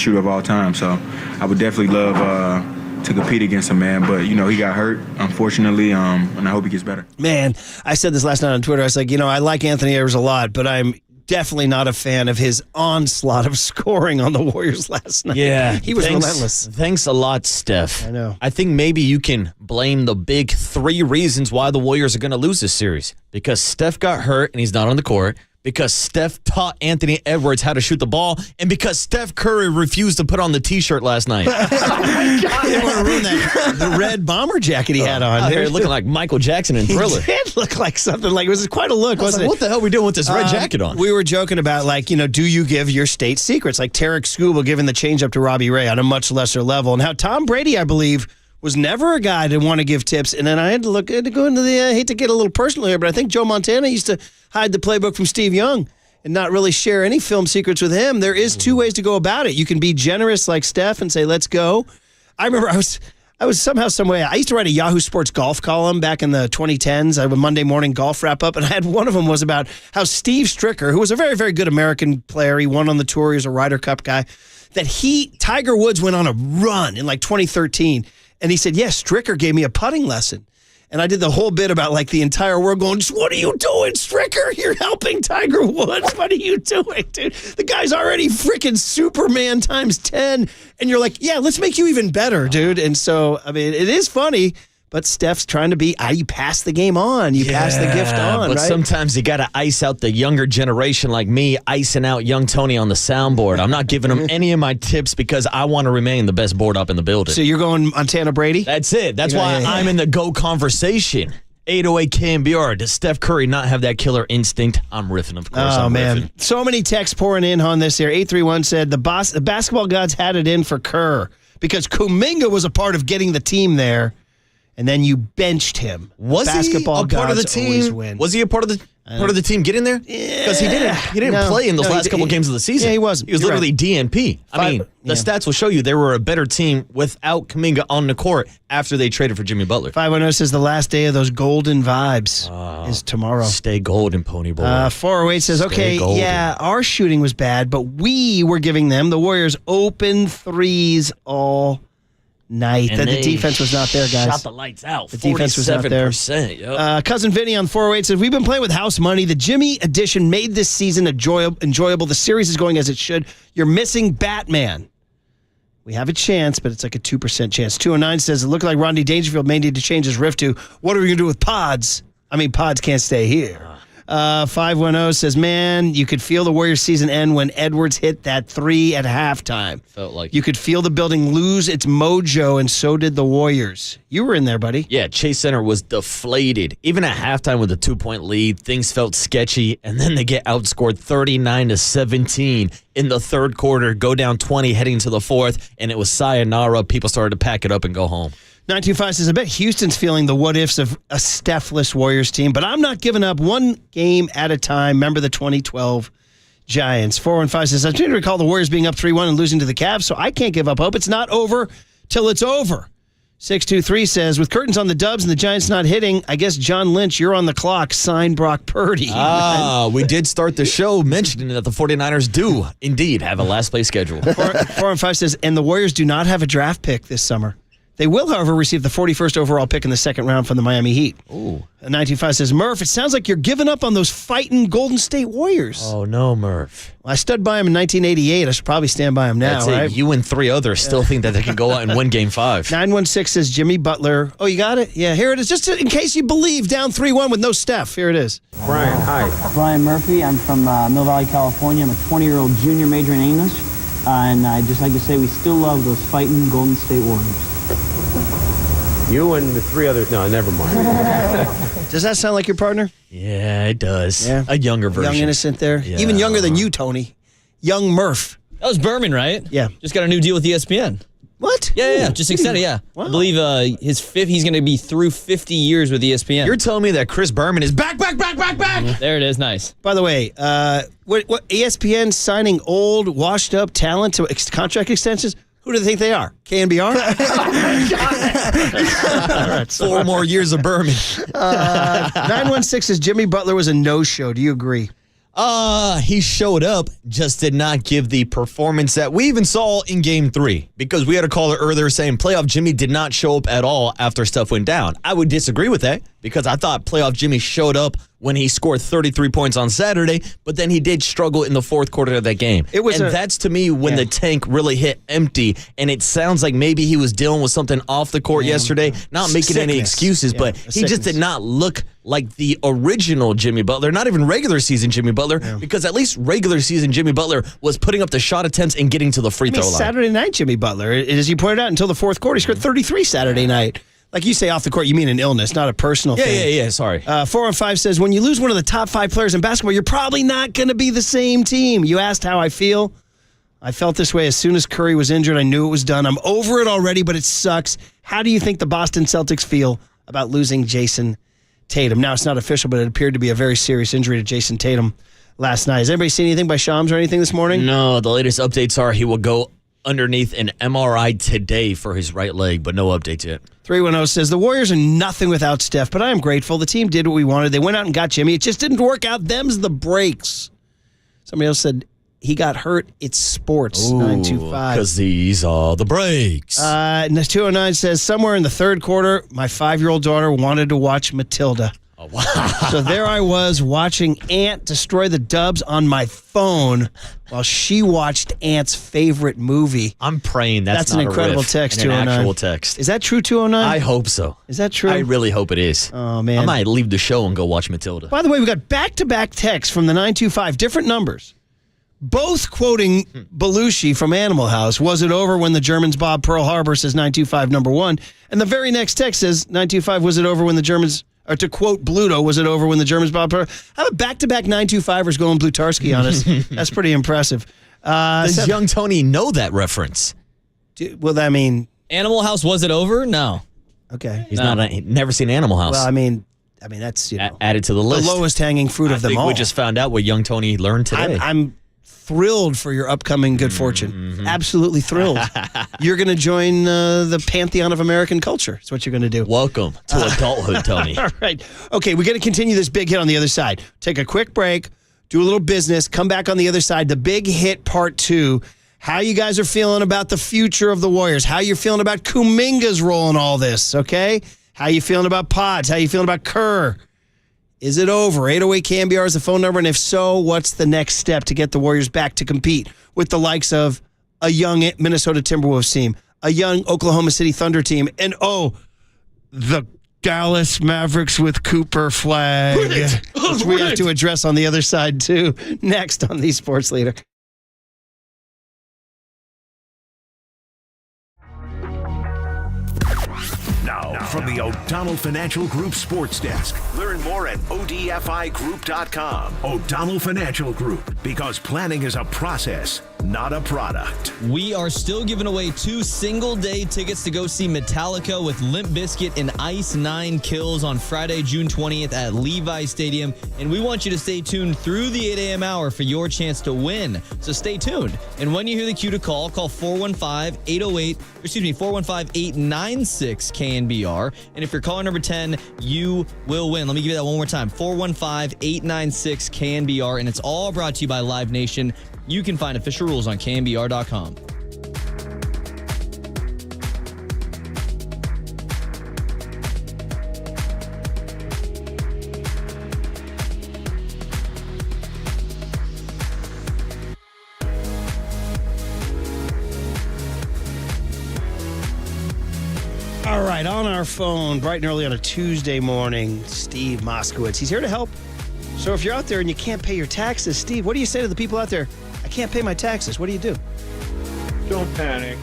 shooter of all time. So I would definitely love to compete against him, man. But, you know, he got hurt, unfortunately, and I hope he gets better. Man, I said this last night on Twitter. I was like, I like Anthony Edwards a lot, but I'm definitely not a fan of his onslaught of scoring on the Warriors last night. Yeah. He was relentless. Thanks a lot, Steph. I know. I think maybe you can blame the big 3 reasons why the Warriors are going to lose this series. Because Steph got hurt and he's not on the court. Because Steph taught Anthony Edwards how to shoot the ball, and because Steph Curry refused to put on the T-shirt last night. Oh my God! They want to ruin the red bomber jacket he had on. Here looking like Michael Jackson in Thriller. He did look like something. Like, it was quite a look, wasn't it? What the hell are we doing with this red jacket on? We were joking about, like, do you give your state secrets? Like Tarek Skubal giving the change up to Robbie Ray on a much lesser level, and how Tom Brady, I believe, was never a guy to want to give tips. And then I had to go into the, I hate to get a little personal here, but I think Joe Montana used to hide the playbook from Steve Young and not really share any film secrets with him. There is 2 ways to go about it. You can be generous like Steph and say, let's go. I remember I was somehow, some way, I used to write a Yahoo Sports golf column back in the 2010s. I have a Monday morning golf wrap up, and I had one of them was about how Steve Stricker, who was a very, very good American player, he won on the tour, he was a Ryder Cup guy, that Tiger Woods went on a run in like 2013. And he said, yes, Stricker gave me a putting lesson. And I did the whole bit about like the entire world going, what are you doing, Stricker? You're helping Tiger Woods. What are you doing, dude? The guy's already freaking Superman times 10. And you're like, yeah, let's make you even better, dude. And so, I mean, it is funny. But Steph's trying to be, you pass the game on. You pass the gift on, but right? Sometimes you got to ice out the younger generation like me, icing out young Tony on the soundboard. I'm not giving him any of my tips because I want to remain the best board up in the building. So you're going Montana Brady? That's it. That's why I'm in the GO conversation. 808 KNBR. Does Steph Curry not have that killer instinct? I'm riffing, of course. Oh, I'm man. riffing. So many texts pouring in on this here. 831 said, the basketball gods had it in for Kerr because Kuminga was a part of getting the team there. And then you benched him. Was basketball he a part of the team? Win. Was he a part of the team getting there? Because he didn't play in those last couple games of the season. Yeah, he wasn't. He was literally DNP. I mean, the stats will show you they were a better team without Kuminga on the court after they traded for Jimmy Butler. 510 says the last day of those golden vibes is tomorrow. Stay golden, pony boy. 408 says, Stay golden. our shooting was bad, but we were giving them, the Warriors, open threes all night. And the defense was not there, guys. Shot the lights out. The defense was not there. 47%. Yep. Cousin Vinny on 408 says, we've been playing with house money. The Jimmy edition made this season enjoyable. The series is going as it should. You're missing Batman. We have a chance, but it's like a 2% chance. 209 says, it looked like Rodney Dangerfield may need to change his riff to, what are we going to do with pods? I mean, pods can't stay here. 510 says, man, you could feel the Warriors season end when Edwards hit that 3 at halftime. Felt like you could feel the building lose its mojo, and so did the Warriors. You were in there, buddy. Yeah, Chase Center was deflated. Even at halftime with a 2-point lead, things felt sketchy, and then they get outscored 39-17 in the third quarter, go down 20 heading to the fourth, and it was sayonara. People started to pack it up and go home. 925 says, I bet Houston's feeling the what-ifs of a Steph-less Warriors team, but I'm not giving up one game at a time. Remember the 2012 Giants. 415 says, I seem to recall the Warriors being up 3-1 and losing to the Cavs, so I can't give up hope. It's not over till it's over. 623 says, with curtains on the Dubs and the Giants not hitting, I guess John Lynch, you're on the clock. Sign Brock Purdy. We did start the show mentioning that the 49ers do indeed have a last-place schedule. 415 says, and the Warriors do not have a draft pick this summer. They will, however, receive the 41st overall pick in the second round from the Miami Heat. Ooh. 925 says, Murph, it sounds like you're giving up on those fighting Golden State Warriors. Oh, no, Murph. Well, I stood by him in 1988. I should probably stand by him now, That's it. right? You and 3 others still think that they can go out and win Game 5. 916 says, Jimmy Butler. Oh, you got it? Yeah, here it is. Just in case you believe, down 3-1 with no Steph. Here it is. Brian, hi. Brian Murphy. I'm from Mill Valley, California. I'm a 20-year-old junior major in English. And I'd just like to say we still love those fighting Golden State Warriors. You and the 3 others. No, never mind. Does that sound like your partner? Yeah, it does. Yeah. A younger version. Young innocent there. Yeah. Even younger than you, Tony. Young Murph. That was Berman, right? Yeah. Just got a new deal with ESPN. What? Yeah. Just extended, yeah. Wow. I believe he's going to be through 50 years with ESPN. You're telling me that Chris Berman is back. There it is. Nice. By the way, what ESPN signing old, washed-up talent to contract extensions? Who do they think they are? KNBR? 4 more years of Berman. 916 says Jimmy Butler was a no-show. Do you agree? He showed up, just did not give the performance that we even saw in Game 3. Because we had a caller earlier saying playoff Jimmy did not show up at all after stuff went down. I would disagree with that because I thought playoff Jimmy showed up when he scored 33 points on Saturday, but then he did struggle in the fourth quarter of that game. That's to me when the tank really hit empty, and it sounds like maybe he was dealing with something off the court yesterday, not making any excuses, but he just did not look like the original Jimmy Butler, not even regular season Jimmy Butler, because at least regular season Jimmy Butler was putting up the shot attempts and getting to the free throw line. Saturday night Jimmy Butler, as you pointed out, until the fourth quarter, he scored 33 Saturday night. Like you say off the court, you mean an illness, not a personal thing. Yeah, sorry. 415 says, when you lose one of the top 5 players in basketball, you're probably not going to be the same team. You asked how I feel. I felt this way as soon as Curry was injured. I knew it was done. I'm over it already, but it sucks. How do you think the Boston Celtics feel about losing Jason Tatum? Now, it's not official, but it appeared to be a very serious injury to Jason Tatum last night. Has anybody seen anything by Shams or anything this morning? No, the latest updates are he will go underneath an MRI today for his right leg, but no updates yet. 310 says, the Warriors are nothing without Steph, but I am grateful. The team did what we wanted. They went out and got Jimmy. It just didn't work out. Them's the breaks. Somebody else said, he got hurt. It's sports. 925. Because these are the breaks. 209 says, somewhere in the third quarter, my 5-year-old daughter wanted to watch Matilda. Oh, wow. So there I was watching Ant destroy the Dubs on my phone while she watched Ant's favorite movie. I'm praying that's an not incredible a riff text, and an 209. actual text. Is that true, 209? I hope so. Is that true? I really hope it is. Oh, man. I might leave the show and go watch Matilda. By the way, we got back-to-back texts from the 925, different numbers, both quoting Belushi from Animal House. Was it over when the Germans bombed Pearl Harbor, says 925, number 1. And the very next text says, 925, was it over when the Germans... Or to quote Bluto, was it over when the Germans bombed Pearl? How about back-to-back 925ers going Blutarski on us? That's pretty impressive. Does young Tony know that reference? Well, I mean... Animal House, was it over? No. Okay. He's never seen Animal House. Well, I mean that's, added to the list. The lowest hanging fruit of them all. We just found out what young Tony learned today. I'm thrilled for your upcoming good fortune. Absolutely thrilled. You're going to join the pantheon of American culture. That's what you're going to do. Welcome to adulthood, Tony. All right. Okay, we're going to continue this big hit on the other side. Take a quick break, do a little business, come back on the other side. The big hit part 2. How you guys are feeling about the future of the Warriors. How you're feeling about Kuminga's role in all this, okay? How you feeling about Pods? How you feeling about Kerr? Is it over? 808 KNBR is the phone number, and if so, what's the next step to get the Warriors back to compete with the likes of a young Minnesota Timberwolves team, a young Oklahoma City Thunder team, and the Dallas Mavericks with Cooper flag. Which we have to address on the other side, too. Next on the Sports Leader. Now, from the O'Donnell Financial Group Sports Desk. Learn more at odfigroup.com. O'Donnell Financial Group, because planning is a process, not a product. We are still giving away 2 single-day tickets to go see Metallica with Limp Bizkit and Ice 9 Kills on Friday, June 20th at Levi Stadium. And we want you to stay tuned through the 8 a.m. hour for your chance to win. So stay tuned. And when you hear the cue to call 415-896-KNBR. And if you're caller number 10, you will win. Let me give you that one more time. 415-896-KNBR. And it's all brought to you by Live Nation. You can find official rules on KNBR.com. All right, on our phone, bright and early on a Tuesday morning, Steve Moskowitz. He's here to help. So if you're out there and you can't pay your taxes, Steve, what do you say to the people out there? I can't pay my taxes. What do you do? Don't panic.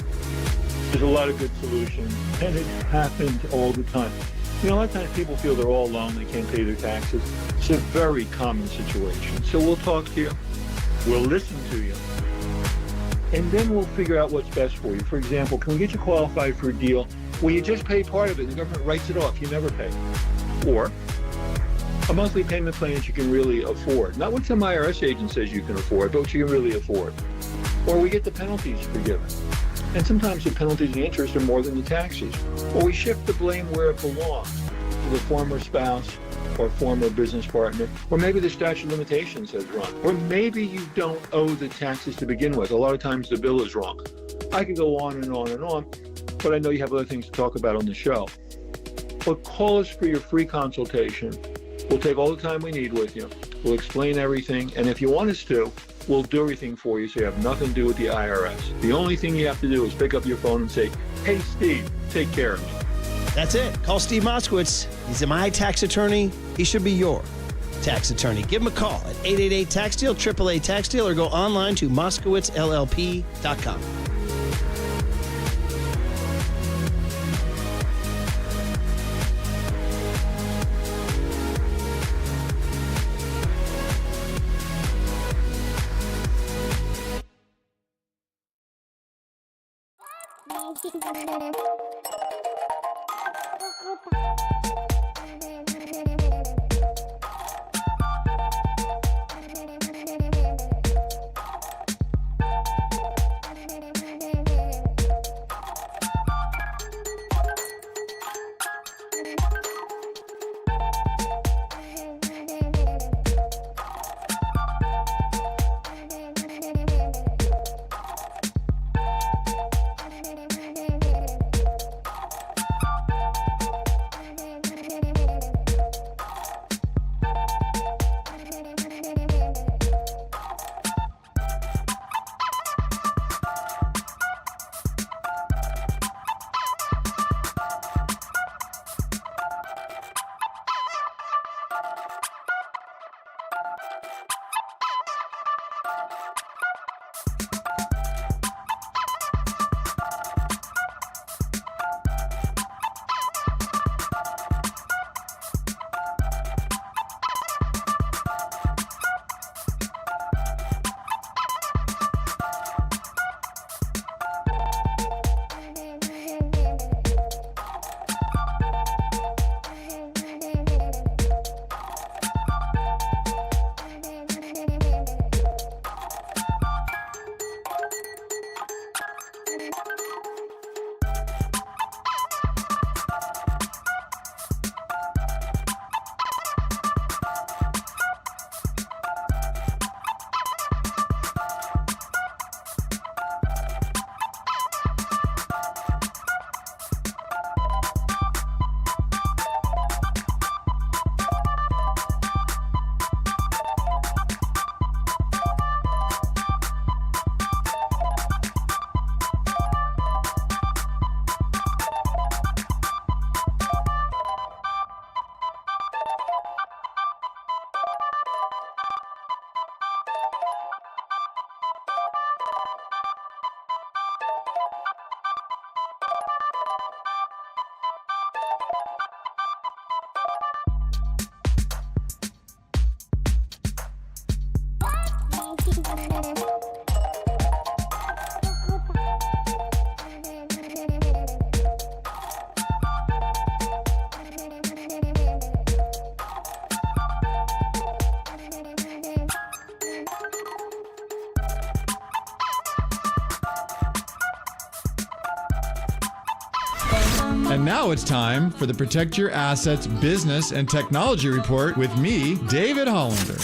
There's a lot of good solutions, and it happens all the time. You know, a lot of times people feel they're all alone, they can't pay their taxes. It's a very common situation. So we'll talk to you, we'll listen to you, and then we'll figure out what's best for you. For example, can we get you qualified for a deal where you just pay part of it, the government writes it off, you never pay? Or a monthly payment plan that you can really afford. Not what some IRS agent says you can afford, but what you can really afford. Or we get the penalties forgiven. And sometimes the penalties and the interest are more than the taxes. Or we shift the blame where it belongs, to the former spouse or former business partner. Or maybe the statute of limitations has run. Or maybe you don't owe the taxes to begin with. A lot of times the bill is wrong. I could go on and on and on, but I know you have other things to talk about on the show. But call us for your free consultation. We'll take all the time we need with you. We'll explain everything. And if you want us to, we'll do everything for you so you have nothing to do with the IRS. The only thing you have to do is pick up your phone and say, hey, Steve, take care of me. That's it. Call Steve Moskowitz. He's my tax attorney. He should be your tax attorney. Give him a call at 888-TAX-DEAL, 888-TAX-DEAL, or go online to moskowitzllp.com. And now it's time for the Protect Your Assets Business and Technology Report with me, David Hollander.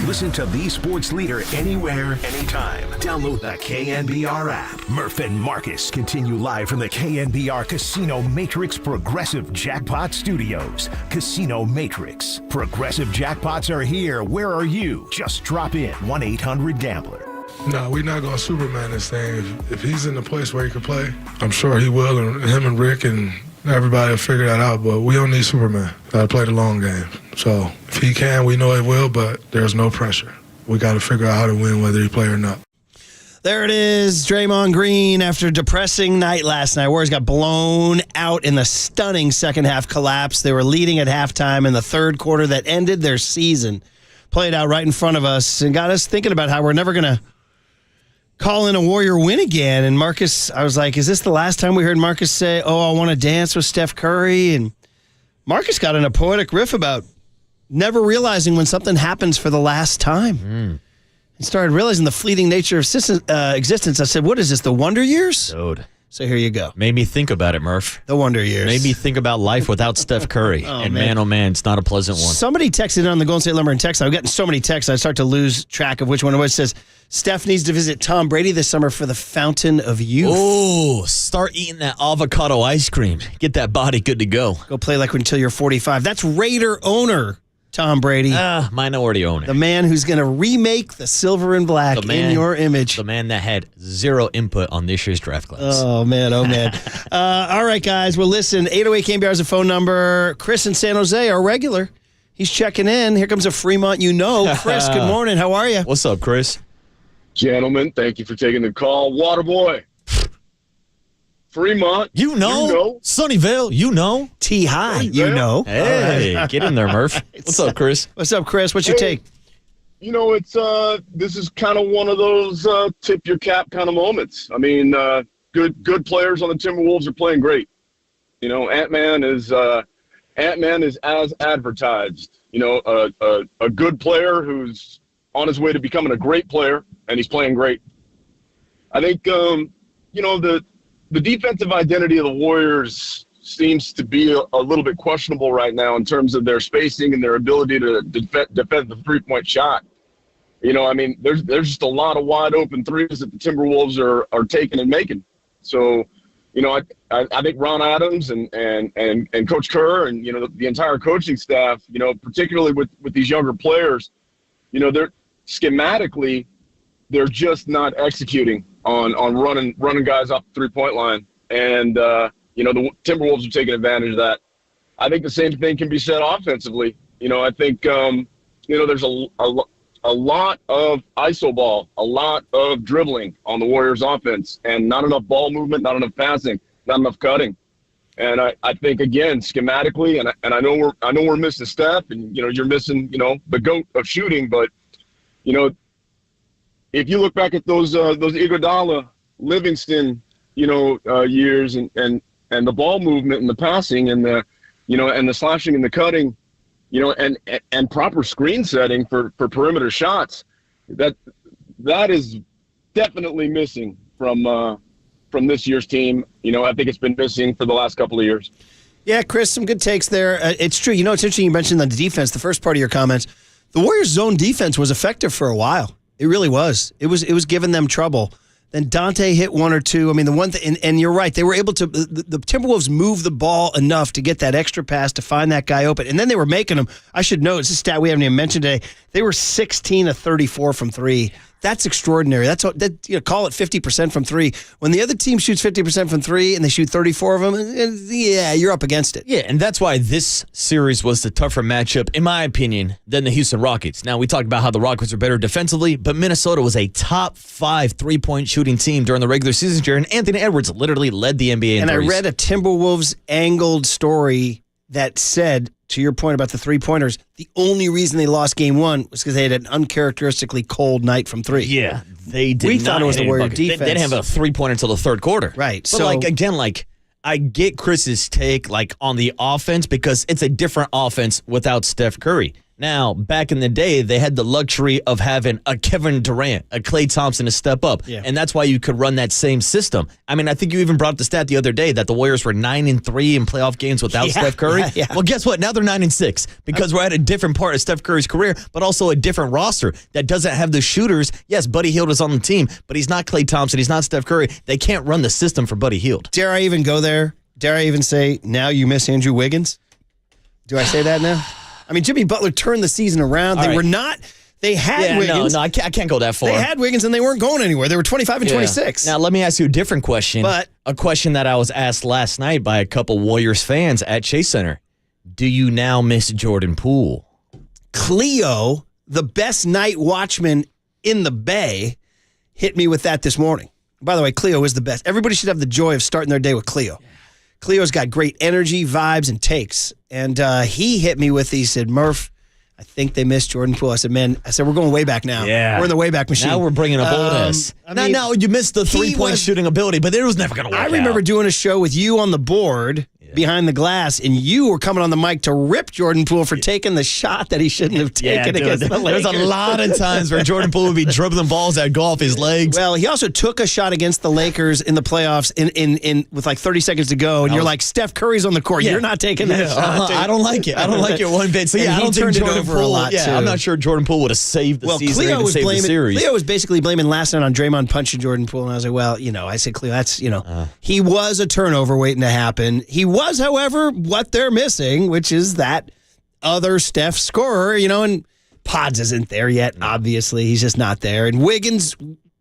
Listen to the sports leader anywhere, anytime. Download the KNBR app. Murph and Marcus continue live from the KNBR Casino Matrix Progressive Jackpot Studios. Casino Matrix. Progressive jackpots are here. Where are you? Just drop in 1-800-GAMBLER. No, we're not going to Superman this thing. If he's in the place where he can play, I'm sure he will, and him and Rick and everybody will figure that out, but we don't need Superman. Got to play the long game. So if he can, we know he will, but there's no pressure. We got to figure out how to win whether he play or not. There it is, Draymond Green after a depressing night last night. Warriors got blown out in the stunning second half collapse. They were leading at halftime in the third quarter that ended their season. Played out right in front of us and got us thinking about how we're never going to call in a Warrior win again. And Marcus, I was like, is this the last time we heard Marcus say, oh, I want to dance with Steph Curry? And Marcus got in a poetic riff about never realizing when something happens for the last time. And started realizing the fleeting nature of existence. I said, what is this, the Wonder Years? Dude. So here you go. Made me think about it, Murph. The Wonder Years. Made me think about life without Steph Curry. Oh man, it's not a pleasant one. Somebody texted in on the Golden State Lumber and text. I've gotten so many texts, I start to lose track of which one it was. It says, Steph needs to visit Tom Brady this summer for the Fountain of Youth. Oh, start eating that avocado ice cream. Get that body good to go. Go play like until you're 45. That's Raider owner Tom Brady. Minority owner. The man who's going to remake the silver and black in your image. The man that had zero input on this year's draft class. Oh, man. All right, guys. Well, listen, 808 KNBR is a phone number. Chris in San Jose, our regular. He's checking in. Here comes a Fremont Chris, good morning. How are you? What's up, Chris? Gentlemen, thank you for taking the call. Waterboy. Fremont. You know. Sunnyvale. You know. T-High. You know. Hey, get in there, Murph. What's up, Chris? What's up, Chris? What's your take? You know, it's this is kind of one of those tip your cap kind of moments. I mean, good players on the Timberwolves are playing great. You know, Ant-Man is as advertised. You know, a good player who's on his way to becoming a great player, and he's playing great. I think you know, the defensive identity of the Warriors seems to be a little bit questionable right now in terms of their spacing and their ability to defend the three-point shot. You know, I mean, there's just a lot of wide open threes that the Timberwolves are taking and making. So, you know, I think Ron Adams and Coach Kerr and, you know, the entire coaching staff, you know, particularly with these younger players, you know, they're schematically, they're just not executing on running guys off the three-point line. And, you know, the Timberwolves are taking advantage of that. I think the same thing can be said offensively. You know, I think, you know, there's a lot of iso ball, a lot of dribbling on the Warriors offense, and not enough ball movement, not enough passing, not enough cutting. And I think, again, schematically, and I know we're missing Steph, and, you know, you're missing, you know, the GOAT of shooting, but, you know, if you look back at those Iguodala, Livingston, you know, years and the ball movement and the passing and the, you know, and the slashing and the cutting, you know, and proper screen setting for perimeter shots, that is definitely missing from this year's team. I think it's been missing for the last couple of years. Yeah, Chris, some good takes there. It's true. It's interesting you mentioned the defense, the first part of your comments. The Warriors' zone defense was effective for a while. It really was. It was giving them trouble. Then Dante hit one or two. I mean, the one thing, and you're right, they were able to, the Timberwolves moved the ball enough to get that extra pass to find that guy open. And then they were making them. I should know, it's a stat we haven't even mentioned today. They were 16 of 34 from three. That's extraordinary. Call it 50% from three. When the other team shoots 50% from three and they shoot 34 of them, yeah, you're up against it. Yeah, and that's why this series was the tougher matchup, in my opinion, than the Houston Rockets. Now, we talked about how the Rockets are better defensively, but Minnesota was a top 5 3-point shooting team during the regular season year, and Anthony Edwards literally led the NBA in threes. I read a Timberwolves angled story that said, to your point about the three-pointers, the only reason they lost game one was because they had an uncharacteristically cold night from three. Yeah, they did. We thought it was the Warrior defense. They didn't have a three-pointer until the third quarter. Right. But I get Chris's take on the offense because it's a different offense without Steph Curry. Now, back in the day, they had the luxury of having a Kevin Durant, a Klay Thompson to step up. Yeah. And that's why you could run that same system. I mean, I think you even brought up the stat the other day that the Warriors were 9-3 in playoff games without Steph Curry. Yeah. Well, guess what? Now they're 9-6 because we're at a different part of Steph Curry's career, but also a different roster that doesn't have the shooters. Yes, Buddy Hield is on the team, but he's not Klay Thompson. He's not Steph Curry. They can't run the system for Buddy Hield. Dare I even go there? Dare I even say, now you miss Andrew Wiggins? Do I say that now? I mean, Jimmy Butler turned the season around. They had Wiggins. No, I can't go that far. They had Wiggins, and they weren't going anywhere. They were 25 and 26. Now, let me ask you a different question. A question that I was asked last night by a couple Warriors fans at Chase Center. Do you now miss Jordan Poole? Cleo, the best night watchman in the Bay, hit me with that this morning. By the way, Cleo is the best. Everybody should have the joy of starting their day with Cleo. Cleo's got great energy, vibes, and takes. And he hit me with, he said, Murph, I think they missed Jordan Poole. I said, we're going way back now. Yeah. We're in the way back machine. Now we're bringing up old ass. Now you missed the three-point shooting ability, but it was never going to work out. I remember doing a show with you on the board behind the glass, and you were coming on the mic to rip Jordan Poole for taking the shot that he shouldn't have taken against the Lakers. There's a lot of times where Jordan Poole would be dribbling balls that go off his legs. Well, he also took a shot against the Lakers in the playoffs in with like 30 seconds to go, and you're like, Steph Curry's on the court. You're not taking that shot. I don't like it. I don't like it one bit. So I don't think Jordan Poole a lot too. I'm not sure Jordan Poole would have saved the season or even saved the series. Cleo was basically blaming last night on Draymond punching Jordan Poole, and I was like, well, I said, Cleo, that's, he was a turnover waiting to happen. He was, however, what they're missing, which is that other Steph scorer, and Pods isn't there yet, obviously. He's just not there. And Wiggins,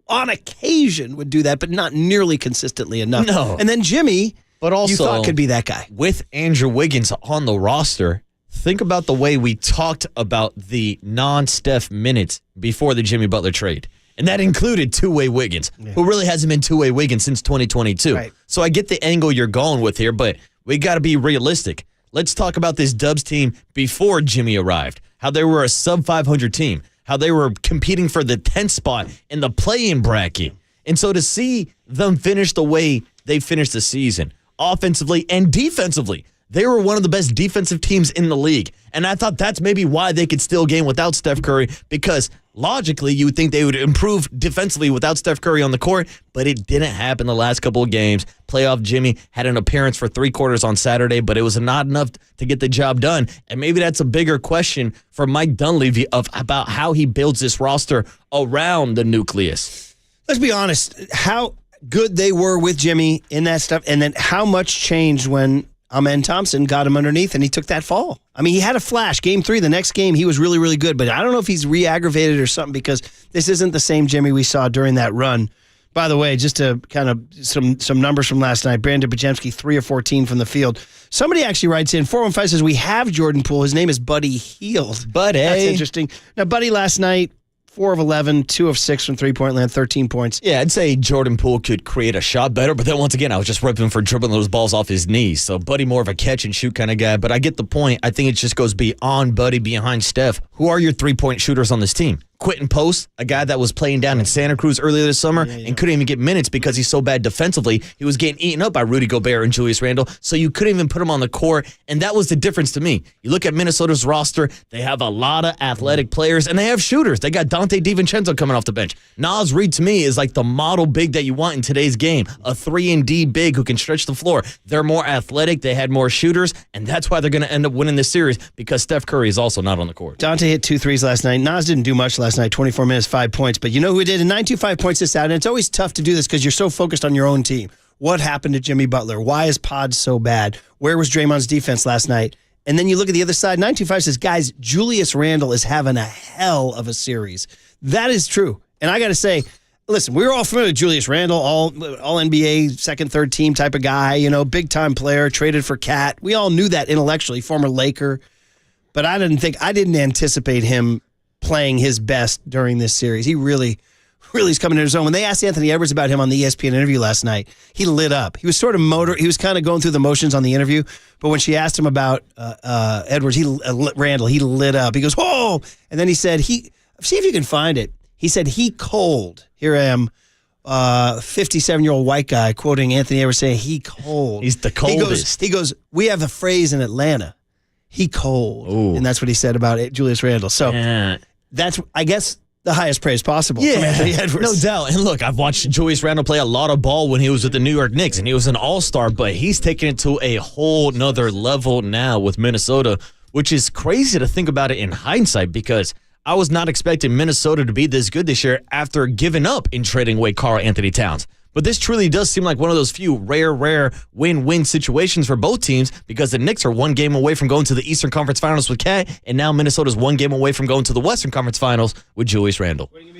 on occasion, would do that, but not nearly consistently enough. No. And then Jimmy, but also, you thought could be that guy. With Andrew Wiggins on the roster, think about the way we talked about the non-Steph minutes before the Jimmy Butler trade. And that included two-way Wiggins, who really hasn't been two-way Wiggins since 2022. Right. So I get the angle you're going with here, but we got to be realistic. Let's talk about this Dubs team before Jimmy arrived, how they were a sub-500 team, how they were competing for the 10th spot in the play-in bracket. And so to see them finish the way they finished the season, offensively and defensively, they were one of the best defensive teams in the league. And I thought that's maybe why they could still game without Steph Curry, because logically you would think they would improve defensively without Steph Curry on the court, but it didn't happen the last couple of games. Playoff Jimmy had an appearance for 3 quarters on Saturday, but it was not enough to get the job done. And maybe that's a bigger question for Mike Dunleavy about how he builds this roster around the nucleus. Let's be honest, how good they were with Jimmy in that stuff, and then how much changed when Amen Thompson got him underneath and he took that fall. I mean, he had a flash. Game 3, the next game, he was really, really good. But I don't know if he's re-aggravated or something, because this isn't the same Jimmy we saw during that run. By the way, just to kind of some numbers from last night, Brandon Bajemski, 3 of 14 from the field. Somebody actually writes in, 415 says, we have Jordan Poole. His name is Buddy Hield. Buddy. That's interesting. Now, Buddy last night, 4 of 11, 2 of 6 from three-point land, 13 points. Yeah, I'd say Jordan Poole could create a shot better, but then once again, I was just ripping for dribbling those balls off his knees. So Buddy more of a catch-and-shoot kind of guy, but I get the point. I think it just goes beyond Buddy, behind Steph. Who are your three-point shooters on this team? Quentin Post, a guy that was playing down in Santa Cruz earlier this summer and couldn't even get minutes because he's so bad defensively. He was getting eaten up by Rudy Gobert and Julius Randle, so you couldn't even put him on the court, and that was the difference to me. You look at Minnesota's roster, they have a lot of athletic players, and they have shooters. They got Dante DiVincenzo coming off the bench. Naz Reid, to me, is like the model big that you want in today's game, a 3-and-D big who can stretch the floor. They're more athletic, they had more shooters, and that's why they're going to end up winning this series because Steph Curry is also not on the court. Dante hit 2 threes last night. Naz didn't do much last night, 24 minutes, 5 points. But you know who did? A 9-2-5 points this out. And it's always tough to do this because you're so focused on your own team. What happened to Jimmy Butler? Why is Pod so bad? Where was Draymond's defense last night? And then you look at the other side. 9-2-5 says, guys, Julius Randle is having a hell of a series. That is true. And I got to say, listen, we were all familiar with Julius Randle, all NBA, second, third team type of guy, big time player, traded for Cat. We all knew that intellectually, former Laker. But I didn't anticipate him playing his best during this series. He really is coming to his own. When they asked Anthony Edwards about him on the ESPN interview last night, he lit up. He was sort of he was kind of going through the motions on the interview, but when she asked him about Edwards, Randall, he lit up. He goes, "Oh!" And then he said, see if you can find it. He said, "He cold." Here I am, 57-year-old white guy quoting Anthony Edwards saying, "He cold." He's the coldest. He goes, "We have a phrase in Atlanta, he cold." Ooh. And that's what he said about Julius Randle. So that's, I guess, the highest praise possible from Anthony Edwards. No doubt. And look, I've watched Julius Randle play a lot of ball when he was with the New York Knicks, and he was an all-star, but he's taken it to a whole nother level now with Minnesota, which is crazy to think about it in hindsight because I was not expecting Minnesota to be this good this year after giving up in trading away Karl Anthony Towns. But this truly does seem like one of those few rare win-win situations for both teams because the Knicks are one game away from going to the Eastern Conference Finals with Kat, and now Minnesota's one game away from going to the Western Conference Finals with Julius Randle. What do you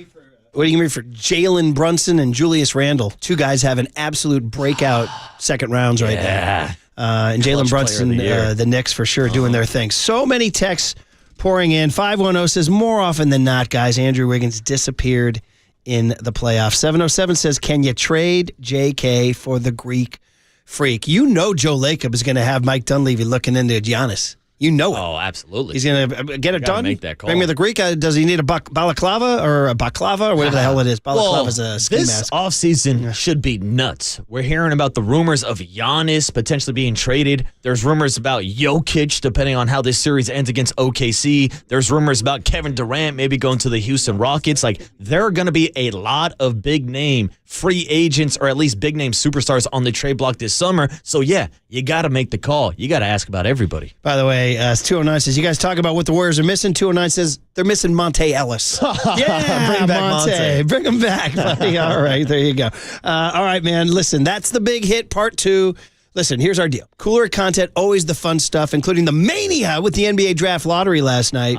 give me for Jalen Brunson and Julius Randle? Two guys have an absolute breakout second rounds right there. And Jalen Brunson, the Knicks for sure doing their thing. So many texts pouring in. 510 says, more often than not, guys, Andrew Wiggins disappeared in the playoffs. 707 says, can you trade JK for the Greek Freak? You know Joe Lacob is going to have Mike Dunleavy looking into Giannis. You know it. Oh, absolutely. He's going to get it done. Make that call. Bring me the Greek. Does he need a balaclava or whatever the hell it is? Balaclava's a ski mask. This offseason should be nuts. We're hearing about the rumors of Giannis potentially being traded. There's rumors about Jokic, depending on how this series ends against OKC. There's rumors about Kevin Durant maybe going to the Houston Rockets. Like, there are going to be a lot of big-name free agents or at least big-name superstars on the trade block this summer. So, yeah, you got to make the call. You got to ask about everybody. By the way, 209 says, you guys talk about what the Warriors are missing. 209 says, they're missing Monte Ellis. Yeah, bring back Monte. Bring him back, buddy. All right, there you go. All right, man, listen, that's the big hit, part 2. Listen, here's our deal. Cooler content, always the fun stuff, including the mania with the NBA Draft Lottery last night.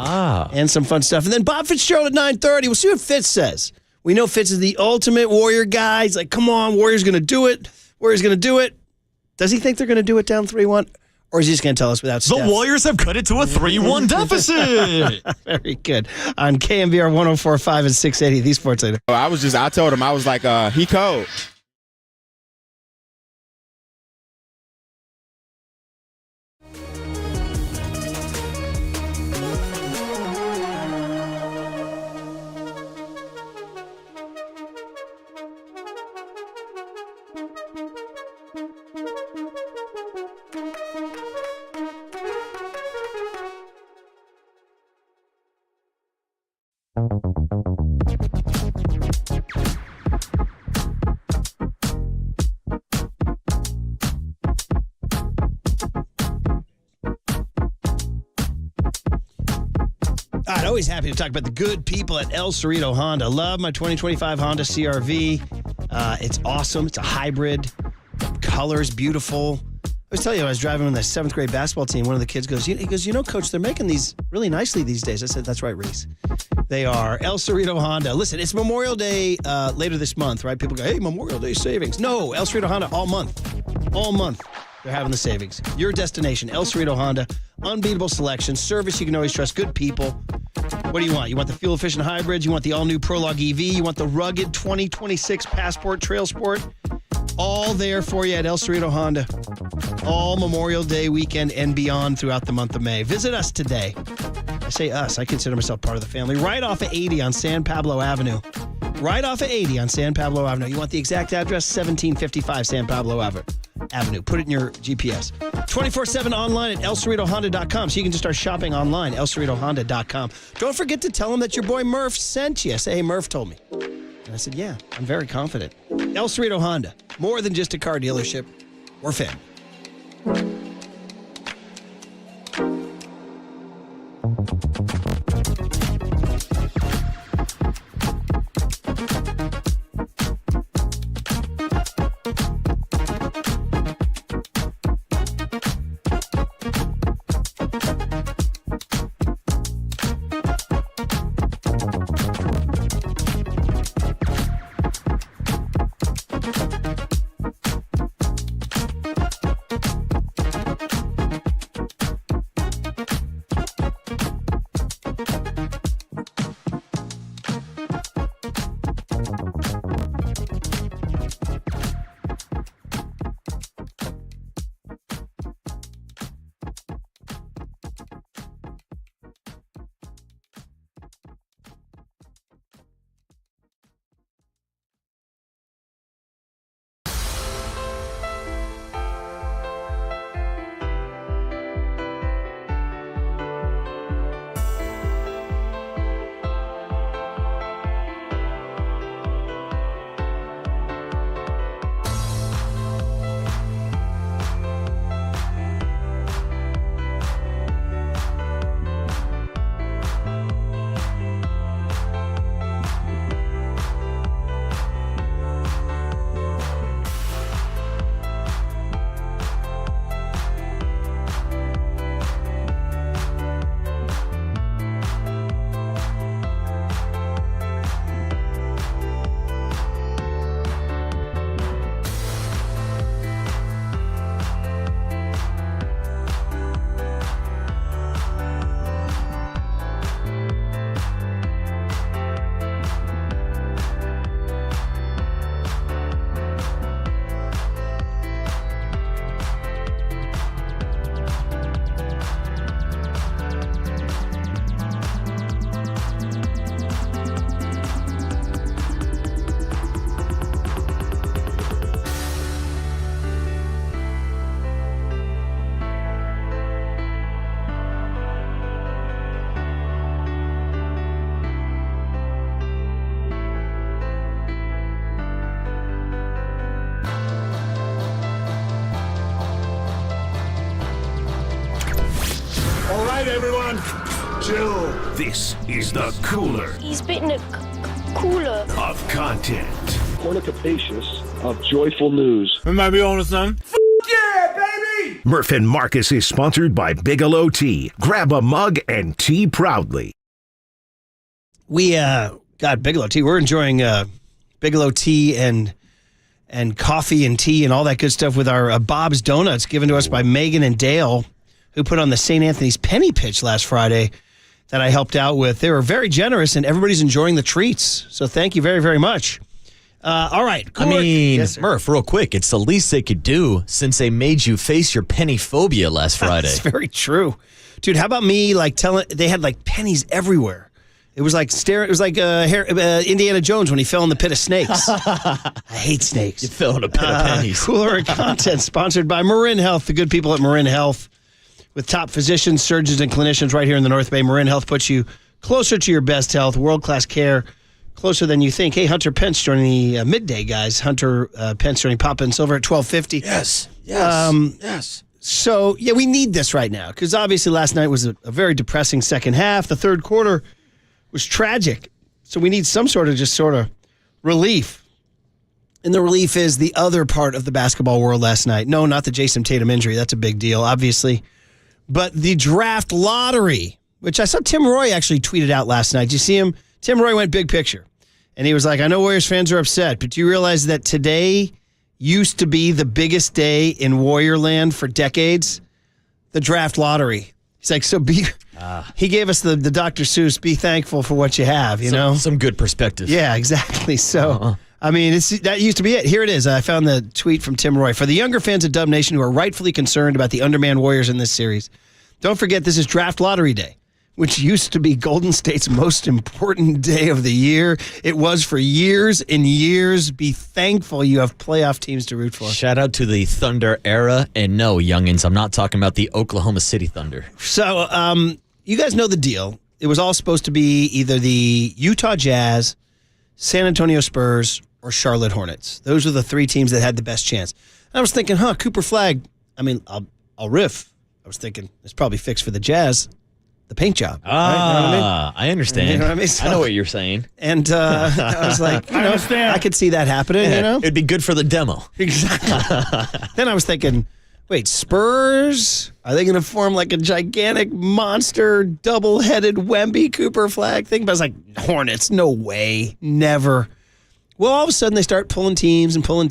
And some fun stuff. And then Bob Fitzgerald at 9:30. We'll see what Fitz says. We know Fitz is the ultimate Warrior guy. He's like, come on, Warriors going to do it. Warriors going to do it. Does he think they're going to do it down 3-1? Or is he just going to tell us without Steph? The Warriors have cut it to a 3-1 deficit. Very good. On KNBR 104.5 and 680, the Sports Leader. I told him, I was like, he cold. All right, always happy to talk about the good people at El Cerrito Honda. Love my 2025 Honda CR-V. It's awesome. It's a hybrid. Color's beautiful. I was telling you, I was driving on the 7th grade basketball team. One of the kids goes, Coach, they're making these really nicely these days. I said, that's right, Reese. They are. El Cerrito Honda. Listen, it's Memorial Day later this month, right? People go, hey, Memorial Day savings. No, El Cerrito Honda all month. All month. They're having the savings. Your destination, El Cerrito Honda. Unbeatable selection. Service you can always trust. Good people. What do you want? You want the fuel-efficient hybrids? You want the all-new Prologue EV? You want the rugged 2026 Passport Trail Sport? All there for you at El Cerrito Honda. All Memorial Day weekend and beyond throughout the month of May. Visit us today. I say us. I consider myself part of the family. Right off of 80 on San Pablo Avenue. Right off of 80 on San Pablo Avenue. You want the exact address? 1755 San Pablo Avenue. Put it in your GPS. 24/7 online at elcerritohonda.com. So you can just start shopping online, elcerritohonda.com. Don't forget to tell them that your boy Murph sent you. Say, hey, Murph told me. And I said, yeah, I'm very confident. El Cerrito Honda. More than just a car dealership. We're family. Everyone, chill. This is the cooler. He's bitten a cooler of content. Cornucopatious of joyful news. We might be on to something. Yeah, baby! Murph and Marcus is sponsored by Bigelow Tea. Grab a mug and tea proudly. We got Bigelow Tea. We're enjoying Bigelow Tea and coffee and tea and all that good stuff with our Bob's Donuts given to us by Megan and Dale, who put on the St. Anthony's Penny Pitch last Friday that I helped out with. They were very generous, and everybody's enjoying the treats. So thank you very, very much. All right. I mean, yes, Murph, real quick, it's the least they could do since they made you face your penny phobia last Friday. That's very true. Dude, how about me they had like pennies everywhere. It was like Indiana Jones when he fell in the pit of snakes. I hate snakes. You fell in a pit of pennies. Cooler content sponsored by Marin Health, the good people at Marin Health. With top physicians, surgeons, and clinicians right here in the North Bay, Marin Health puts you closer to your best health, world-class care, closer than you think. Hey, Hunter Pence joining the midday guys. Hunter Pence joining Papa and Silver at 12:50. Yes. So, yeah, we need this right now because obviously last night was a very depressing second half. The third quarter was tragic. So we need some sort of relief. And the relief is the other part of the basketball world last night. No, not the Jason Tatum injury. That's a big deal, obviously. But the draft lottery, which I saw Tim Roy actually tweeted out last night. Did you see him? Tim Roy went big picture. And he was like, I know Warriors fans are upset, but do you realize that today used to be the biggest day in Warrior land for decades? The draft lottery. He's like, he gave us the Dr. Seuss, be thankful for what you have, you know? Some good perspective. Yeah, exactly. So, I mean, that used to be it. Here it is. I found the tweet from Tim Roy. For the younger fans of Dub Nation who are rightfully concerned about the undermanned Warriors in this series, don't forget this is draft lottery day. which used to be Golden State's most important day of the year. It was for years and years. Be thankful you have playoff teams to root for. Shout out to the Thunder era. And no, youngins, I'm not talking about the Oklahoma City Thunder. So, you guys know the deal. It was all supposed to be either the Utah Jazz, San Antonio Spurs, or Charlotte Hornets. Those are the three teams that had the best chance. And I was thinking, Cooper Flagg, I'll riff. I was thinking it's probably fixed for the Jazz. The paint job. Right? You know what I mean? I understand. You know what I mean? So, I know what you're saying. And I was like, I could see that happening, It'd be good for the demo. Exactly. Then I was thinking, wait, Spurs? Are they going to form like a gigantic monster, double-headed Wemby Cooper Flagg thing? But I was like, Hornets, no way, never. Well, all of a sudden they start pulling teams, and one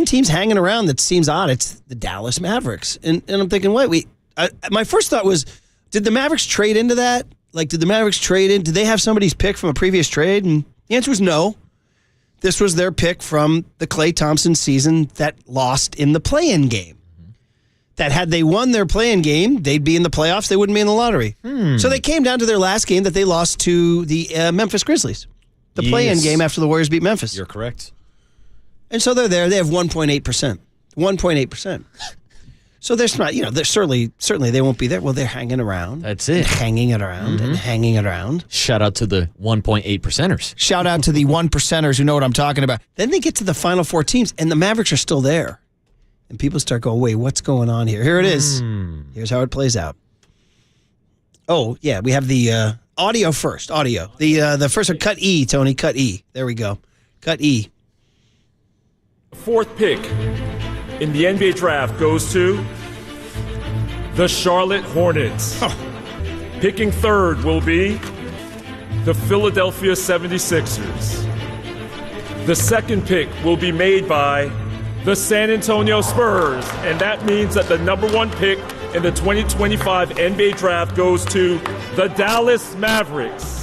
team's hanging around that seems odd. It's the Dallas Mavericks. And I'm thinking, my first thought was, did the Mavericks trade into that? Did they have somebody's pick from a previous trade? And the answer was no. This was their pick from the Klay Thompson season that lost in the play-in game. That had they won their play-in game, they'd be in the playoffs. They wouldn't be in the lottery. So they came down to their last game that they lost to the Memphis Grizzlies. The play-in game after the Warriors beat Memphis. You're correct. And so they're there. They have 1.8%. 1.8%. So they're not, certainly they won't be there. Well, they're hanging around. That's it. Hanging it around and hanging it around. Shout out to the 1.8%ers. Shout out to the 1%ers who know what I'm talking about. Then they get to the final four teams, and the Mavericks are still there. And people start going, wait, what's going on here? Here it is. Here's how it plays out. Oh, yeah, we have the audio first. Audio. The first one, cut E, Tony. Cut E. There we go. Cut E. Fourth pick in the NBA draft goes to the Charlotte Hornets. Picking third will be the Philadelphia 76ers. The second pick will be made by the San Antonio Spurs, and that means that the number one pick in the 2025 NBA draft goes to the Dallas Mavericks.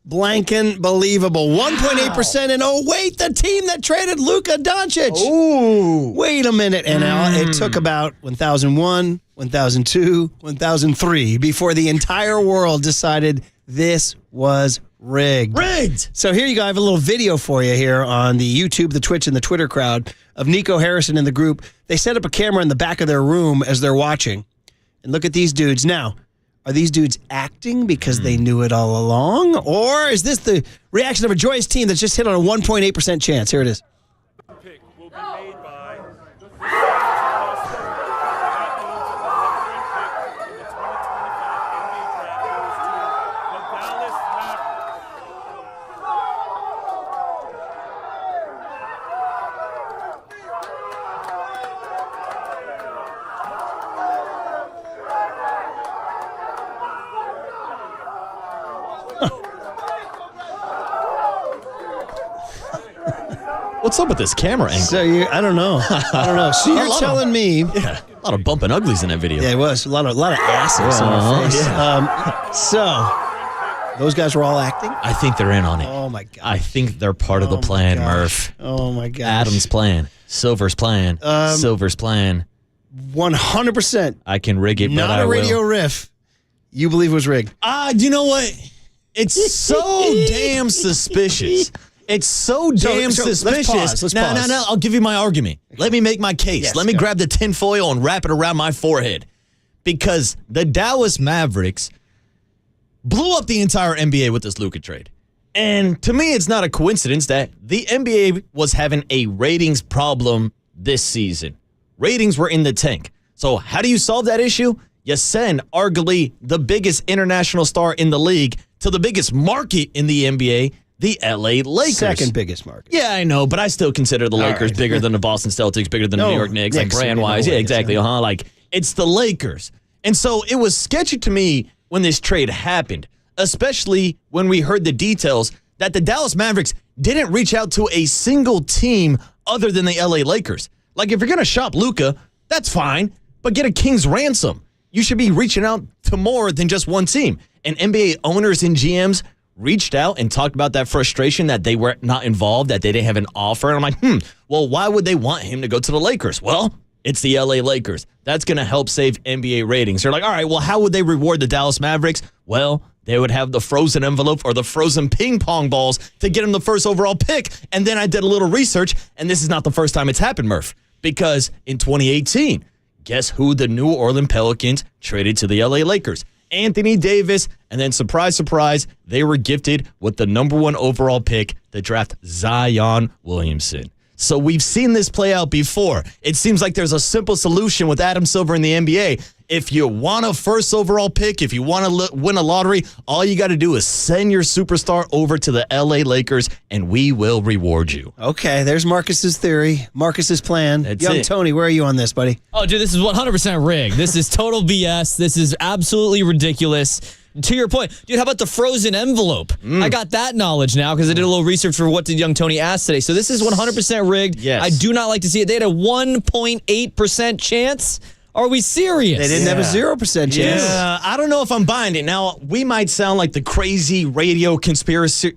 Blanking believable. 1.8%. And wait, the team that traded Luka Doncic. Ooh. Wait a minute. And it took about 1001, 1002, 1003 before the entire world decided this was rigged. Rigged. So here you go. I have a little video for you here on the YouTube, the Twitch, and the Twitter crowd of Nico Harrison and the group. They set up a camera in the back of their room as they're watching. And look at these dudes. Now, are these dudes acting because they knew it all along? Or is this the reaction of a joyous team that's just hit on a 1.8% chance? Here it is. Pick will be made by What's up with this camera angle? So I don't know. So you're telling me, a lot of bumping uglies in that video. Yeah, it was a lot of asses on our face. Yeah. So those guys were all acting. I think they're in on it. Oh my god! I think they're part of the plan, Murph. Oh my god! Adam's plan, Silver's plan, Silver's plan. 100%. I can rig it, Not but I a radio will. riff. You believe it was rigged? Do you know what? It's so damn suspicious. It's so damn suspicious. Let's pause. No. I'll give you my argument. Let me make my case. Yes, Let me go. grab the tinfoil and wrap it around my forehead. Because the Dallas Mavericks blew up the entire NBA with this Luka trade. And to me, it's not a coincidence that the NBA was having a ratings problem this season. Ratings were in the tank. So how do you solve that issue? You send arguably the biggest international star in the league to the biggest market in the NBA, the LA Lakers. Second biggest market. Yeah, I know, but I still consider the Lakers right. bigger than the Boston Celtics, bigger than the New York Knicks, like brand-wise. Yeah, exactly. Like, it's the Lakers. And so it was sketchy to me when this trade happened, especially when we heard the details that the Dallas Mavericks didn't reach out to a single team other than the LA Lakers. Like, if you're going to shop Luka, that's fine, but get a king's ransom. You should be reaching out to more than just one team. And NBA owners and GMs reached out and talked about that frustration that they were not involved, that they didn't have an offer. And I'm like, well, why would they want him to go to the Lakers? Well, It's the LA Lakers. That's going to help save NBA ratings. They're like, all right, well, how would they reward the Dallas Mavericks? Well, they would have the frozen envelope or the frozen ping pong balls to get them the first overall pick. And then I did a little research, and this is not the first time it's happened, Murph, because in 2018, guess who the New Orleans Pelicans traded to the LA Lakers? Anthony Davis, and then surprise, surprise, they were gifted with the number 1 overall pick to draft Zion Williamson. So we've seen this play out before. It seems like there's a simple solution with Adam Silver in the NBA. If you want a first overall pick, if you want to win a lottery, all you got to do is send your superstar over to the LA Lakers, and we will reward you. Okay, there's Marcus's theory, Marcus's plan. That's Young it. Tony, where are you on this, buddy? Oh, dude, this is 100% rigged. This is total BS. This is absolutely ridiculous. To your point, dude, how about the frozen envelope? I got that knowledge now because I did a little research for what did Young Tony ask today. So this is 100% rigged. Yes. I do not like to see it. They had a 1.8% chance. Are we serious? They didn't have a 0% chance. Yeah, I don't know if I'm buying it. Now, we might sound like the crazy radio conspiracy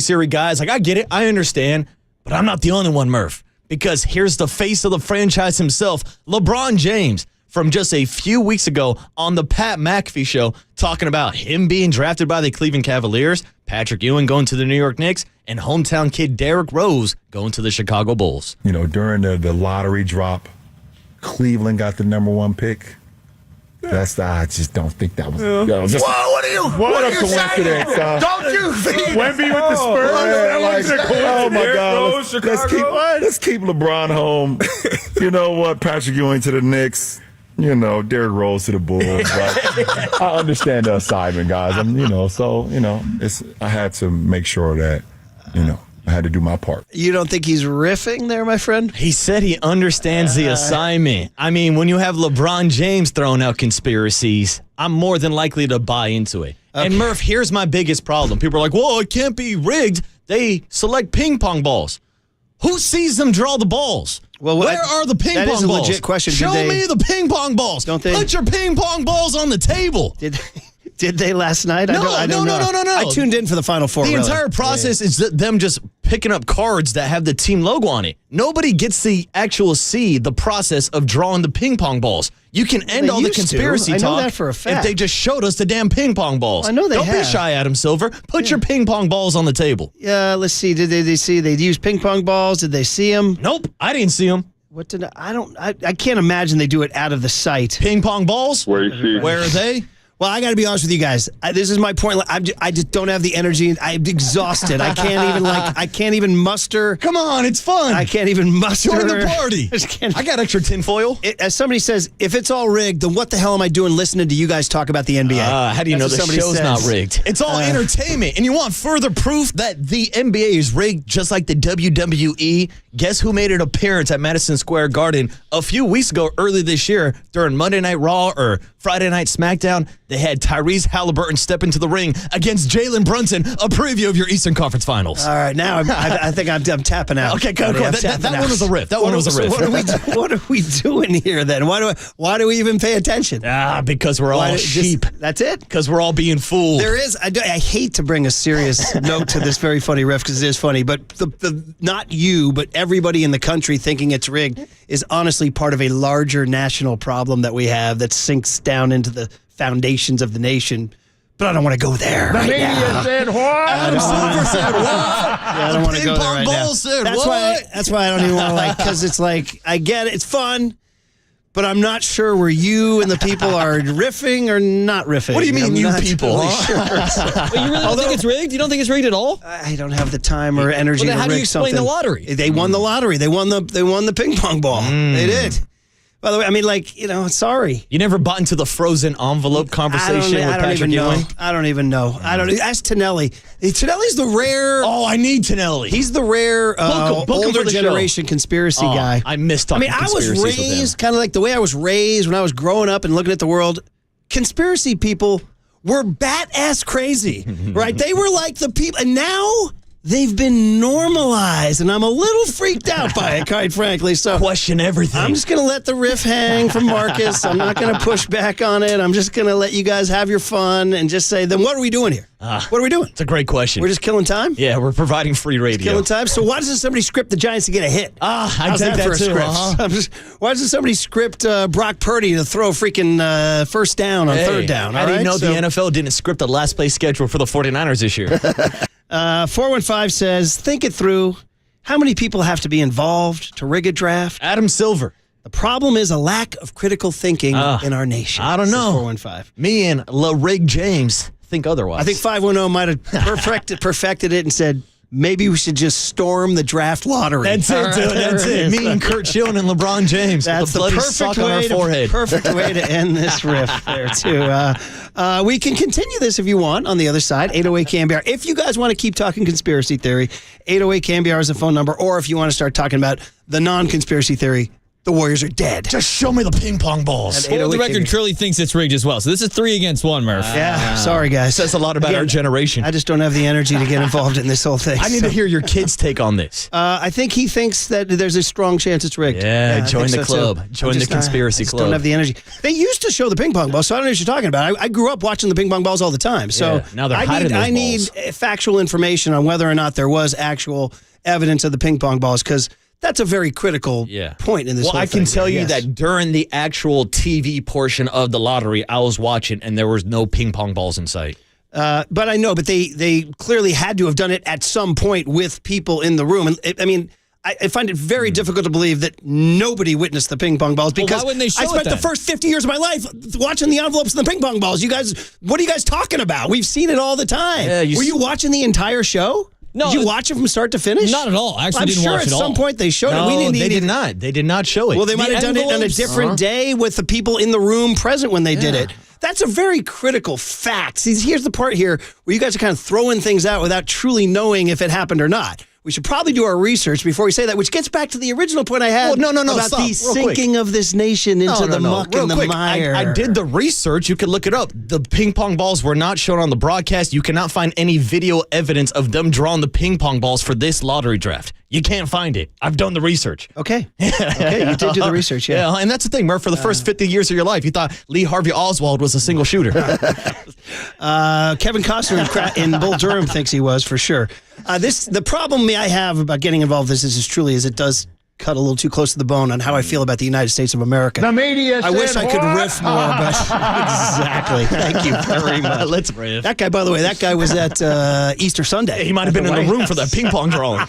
theory guys. Like, I get it. I understand. But I'm not the only one, Murph. Because here's the face of the franchise himself, LeBron James, from just a few weeks ago on the Pat McAfee show, talking about him being drafted by the Cleveland Cavaliers, Patrick Ewing going to the New York Knicks, and hometown kid Derrick Rose going to the Chicago Bulls. You know, during the lottery drop, Cleveland got the number 1 pick. I just don't think that was. Whoa, what a coincidence! Don't you think Wemby with the Spurs? Oh my God! Let's keep LeBron home. You know what? Patrick Ewing to the Knicks. You know, Derrick Rose to the Bulls. Like, I understand the assignment, guys. I had to make sure that, I had to do my part. You don't think he's riffing there, my friend? He said he understands the assignment. I mean, when you have LeBron James throwing out conspiracies, I'm more than likely to buy into it. Okay. And Murph, here's my biggest problem. People are like, whoa, it can't be rigged. They select ping pong balls. Who sees them draw the balls? Well, where are the ping pong balls? That is a legit question. Show me the ping pong balls. Don't they? Put your ping pong balls on the table. Did they last night? No. I tuned in for the Final Four. The entire process is them just picking up cards that have the team logo on it. Nobody gets the actual see the process of drawing the ping pong balls. You can end all the conspiracy talk. I know that for a fact. If they just showed us the damn ping pong balls. Well, I know they Don't have. be shy, Adam Silver. Put your ping pong balls on the table. Yeah, let's see. Did they see? They used ping pong balls. Did they see them? Nope, I didn't see them. What did I can't imagine they do it out of the sight. Ping pong balls? Where are they? Well, I got to be honest with you guys. This is my point. I just don't have the energy. I'm exhausted. I can't even muster. Come on, it's fun. I can't even muster. Join the party. I got extra tinfoil. As somebody says, if it's all rigged, then what the hell am I doing listening to you guys talk about the NBA? How do you know the show's not rigged? It's all entertainment. And you want further proof that the NBA is rigged just like the WWE? Guess who made an appearance at Madison Square Garden a few weeks ago, early this year, during Monday Night Raw or Friday Night SmackDown? They had Tyrese Halliburton step into the ring against Jalen Brunson, a preview of your Eastern Conference Finals. All right, now I think I'm tapping out. Okay, cool. That one was a riff. That one was a riff. What are we doing here then? Why do we even pay attention? Because we're all sheep. That's it? Because we're all being fooled. There is. I hate to bring a serious note to this very funny riff because it is funny, but the not you, but everybody in the country thinking it's rigged is honestly part of a larger national problem that we have that sinks down into the foundations of the nation. But I don't want to go there. The media said what? Adam Silver said what? I don't want to go there right now. That's why I don't even want to because it's like, I get it. It's fun. But I'm not sure where you and the people are riffing or not riffing. What do you mean, you people? Really sure. But you really don't think it's rigged? You don't think it's rigged at all? I don't have the time or energy to rig something. How do you explain the lottery? They won the lottery. They won the ping pong ball. They did. By the way, I mean, sorry. You never bought into the frozen envelope conversation with Patrick Ewing? I don't even know. Ask Tonelli. Tonelli's the rare. Oh, I need Tonelli. He's the rare older generation conspiracy guy. I missed talking conspiracies with him. I was raised kind of like the way I was raised when I was growing up and looking at the world. Conspiracy people were bat-ass crazy, right? They were like the people. And now they've been normalized, and I'm a little freaked out by it, quite frankly. So question everything. I'm just going to let the riff hang from Marcus. I'm not going to push back on it. I'm just going to let you guys have your fun and just say, then what are we doing here? What are we doing? It's a great question. We're just killing time? Yeah, we're providing free radio. Killing time? So why doesn't somebody script the Giants to get a hit? I take that too. Why doesn't somebody script Brock Purdy to throw a freaking first down on third down? How do you know the NFL didn't script the last play schedule for the 49ers this year? 415 says, think it through. How many people have to be involved to rig a draft? Adam Silver. The problem is a lack of critical thinking in our nation. I don't know. 415. Me and LaRig James think otherwise. I think 510 might have perfected it and said, maybe we should just storm the draft lottery. That's it, dude. That's it. Me and Kurt Schilling and LeBron James. That's with a bloody sock on our forehead. Perfect way to end this riff there, too. We can continue this if you want on the other side, 808 KNBR. If you guys want to keep talking conspiracy theory, 808 KNBR is the phone number. Or if you want to start talking about the non-conspiracy theory, the Warriors are dead. Just show me the ping pong balls. For the record, Curly thinks it's rigged as well. So this is 3 against 1, Murph. Yeah, sorry, guys. Says a lot about our generation. I just don't have the energy to get involved in this whole thing. I need to hear your kids' take on this. I think he thinks that there's a strong chance it's rigged. Yeah, join the so, club. too. Join the conspiracy club. Don't have the energy. They used to show the ping pong balls, so I don't know what you're talking about. I grew up watching the ping pong balls all the time. So now they're hiding those I need factual information on whether or not there was actual evidence of the ping pong balls, because that's a very critical point in this whole thing. Well, I can tell you that during the actual TV portion of the lottery, I was watching, and there was no ping pong balls in sight. But I know, but they clearly had to have done it at some point with people in the room. And I mean, I find it very difficult to believe that nobody witnessed the ping pong balls, because why wouldn't they show I spent it then? the first 50 years of my life watching the envelopes and the ping pong balls. You guys, what are you guys talking about? We've seen it all the time. Yeah, Were you watching the entire show? No, did you watch it from start to finish? Not at all. I actually didn't watch it at all. some point they showed No, it. they did not. They did not show it. Well, they might have done it on a different day with the people in the room present when they did it. That's a very critical fact. See, here's the part here where you guys are kind of throwing things out without truly knowing if it happened or not. We should probably do our research before we say that, which gets back to the original point I had about the sinking of this nation into the muck and the mire. I did the research. You can look it up. The ping pong balls were not shown on the broadcast. You cannot find any video evidence of them drawing the ping pong balls for this lottery draft. You can't find it. I've done the research. Okay. Okay, you did do the research, yeah. And that's the thing, Murph. For the first 50 years of your life, you thought Lee Harvey Oswald was a single shooter. Kevin Costner in Bull Durham thinks he was, for sure. The problem I have about getting involved in this is it does cut a little too close to the bone on how I feel about the United States of America. The media I wish I could riff more, but exactly. Thank you very much. Let's riff. That guy, by the way, was at Easter Sunday. He might have been in the room for that ping pong drawing.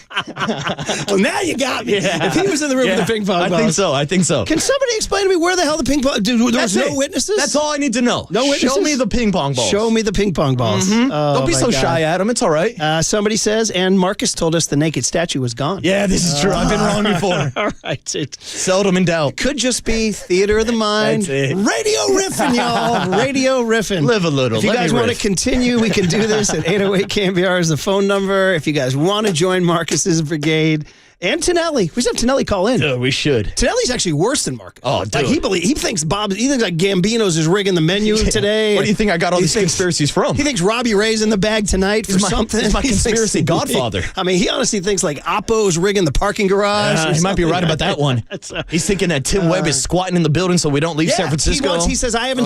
Well, now you got me. Yeah. If he was in the room for the ping pong balls. I think so. Can somebody explain to me where the hell the ping pong... There was no witnesses? That's all I need to know. No witnesses? Show me the ping pong balls. Show me the ping pong balls. Mm-hmm. Oh, don't be so shy, Adam. It's all right. Somebody says, and Marcus told us the naked statue was gone. Yeah, this is true. I've been wrong before. All right. Seldom in doubt. Could just be theater of the mind. That's it. Radio riffing, y'all. Radio riffing. Live a little. If you guys want to continue, we can do this at 808 KNBR is the phone number. If you guys want to join Marcus's brigade. And Tonelli. We should have Tonelli call in. We should. Tonelli's actually worse than Marcus. Oh, dude. Like he thinks like Gambino's is rigging the menu today. What do you think I got all these conspiracies from? He thinks Robbie Ray's in the bag tonight for something. He's my conspiracy godfather. I mean, he honestly thinks like Oppo's rigging the parking garage. He might be right about that one. He's thinking that Tim Webb is squatting in the building so we don't leave San Francisco. He says, I haven't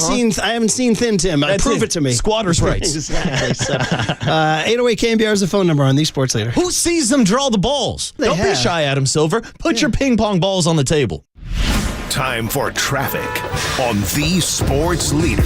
seen Thin Tim. Prove it to me. Squatters' rights. Exactly. So, 808 KNBR is the phone number on the Sports Leader. Who sees them draw the balls? Don't be shy, Adam Silver. Put your ping pong balls on the table. Time for traffic on the Sports Leader.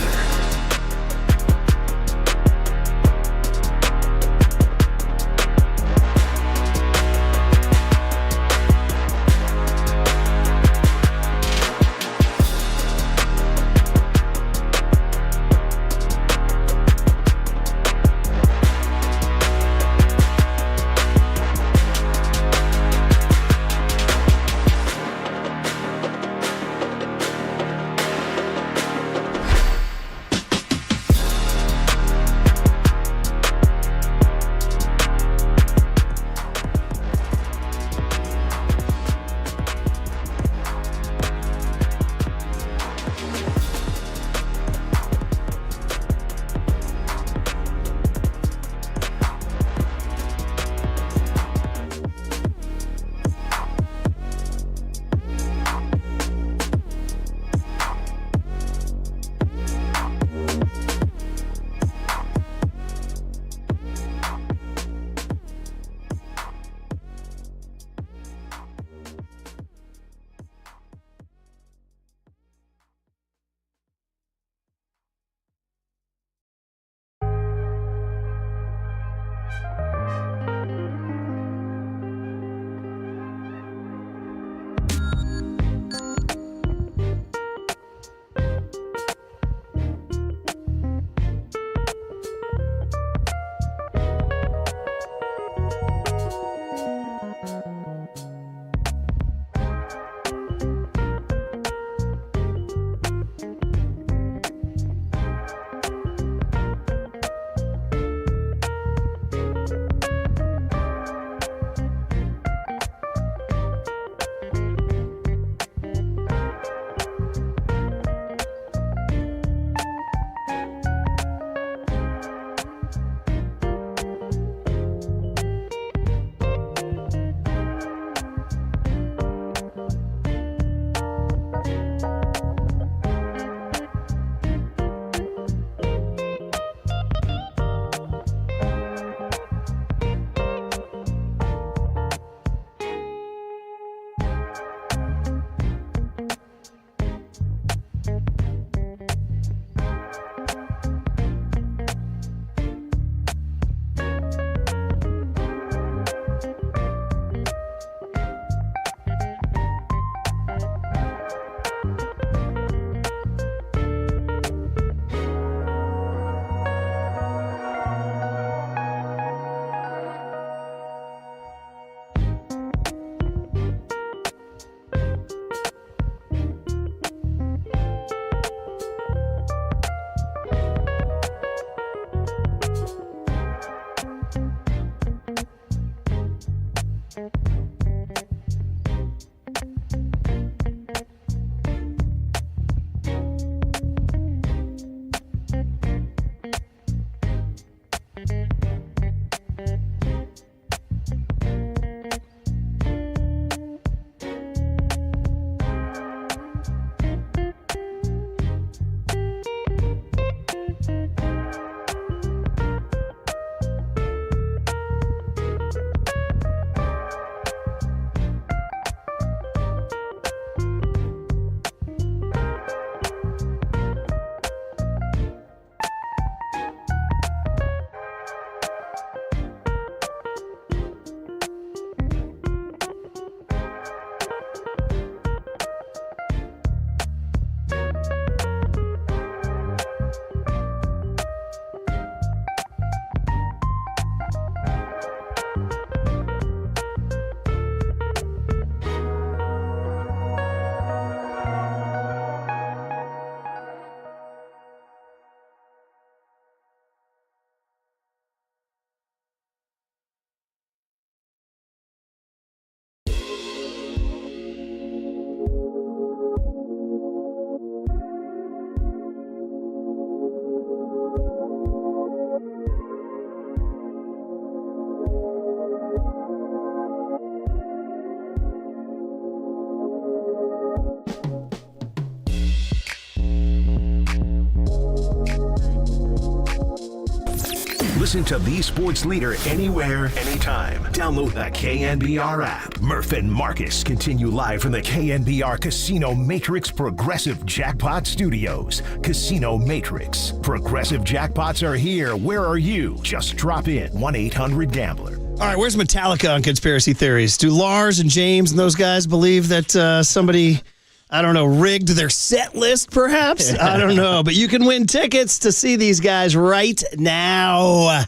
Listen to the sports leader anywhere, anytime. Download the KNBR app. Murph and Marcus continue live from the KNBR Casino Matrix Progressive Jackpot Studios. Casino Matrix. Progressive jackpots are here. Where are you? Just drop in 1-800-GAMBLER. All right, where's Metallica on conspiracy theories? Do Lars and James and those guys believe that somebody, I don't know, rigged their set list, perhaps? I don't know, but you can win tickets to see these guys right now.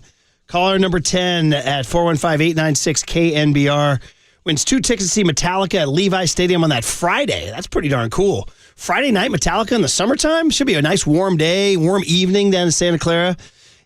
Caller number 10 at 415-896-KNBR wins 2 tickets to see Metallica at Levi's Stadium on that Friday. That's pretty darn cool. Friday night, Metallica in the summertime? Should be a nice warm day, warm evening down in Santa Clara.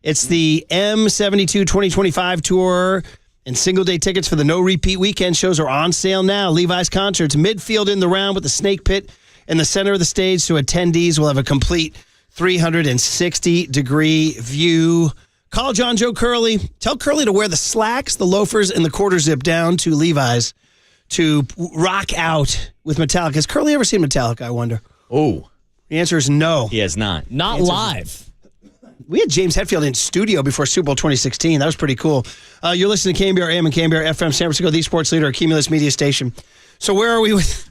It's the M72 2025 tour. And single-day tickets for the no-repeat weekend shows are on sale now. Levi's Concerts, midfield in the round with the snake pit in the center of the stage, so attendees will have a complete 360-degree view. Call John Joe Curley. Tell Curley to wear the slacks, the loafers, and the quarter zip down to Levi's to rock out with Metallica. Has Curley ever seen Metallica, I wonder? Oh. The answer is no. He has not. Not live. We had James Hetfield in studio before Super Bowl 2016. That was pretty cool. You're listening to KNBR AM and KNBR FM, San Francisco, the sports leader, Cumulus Media Station. So where are we with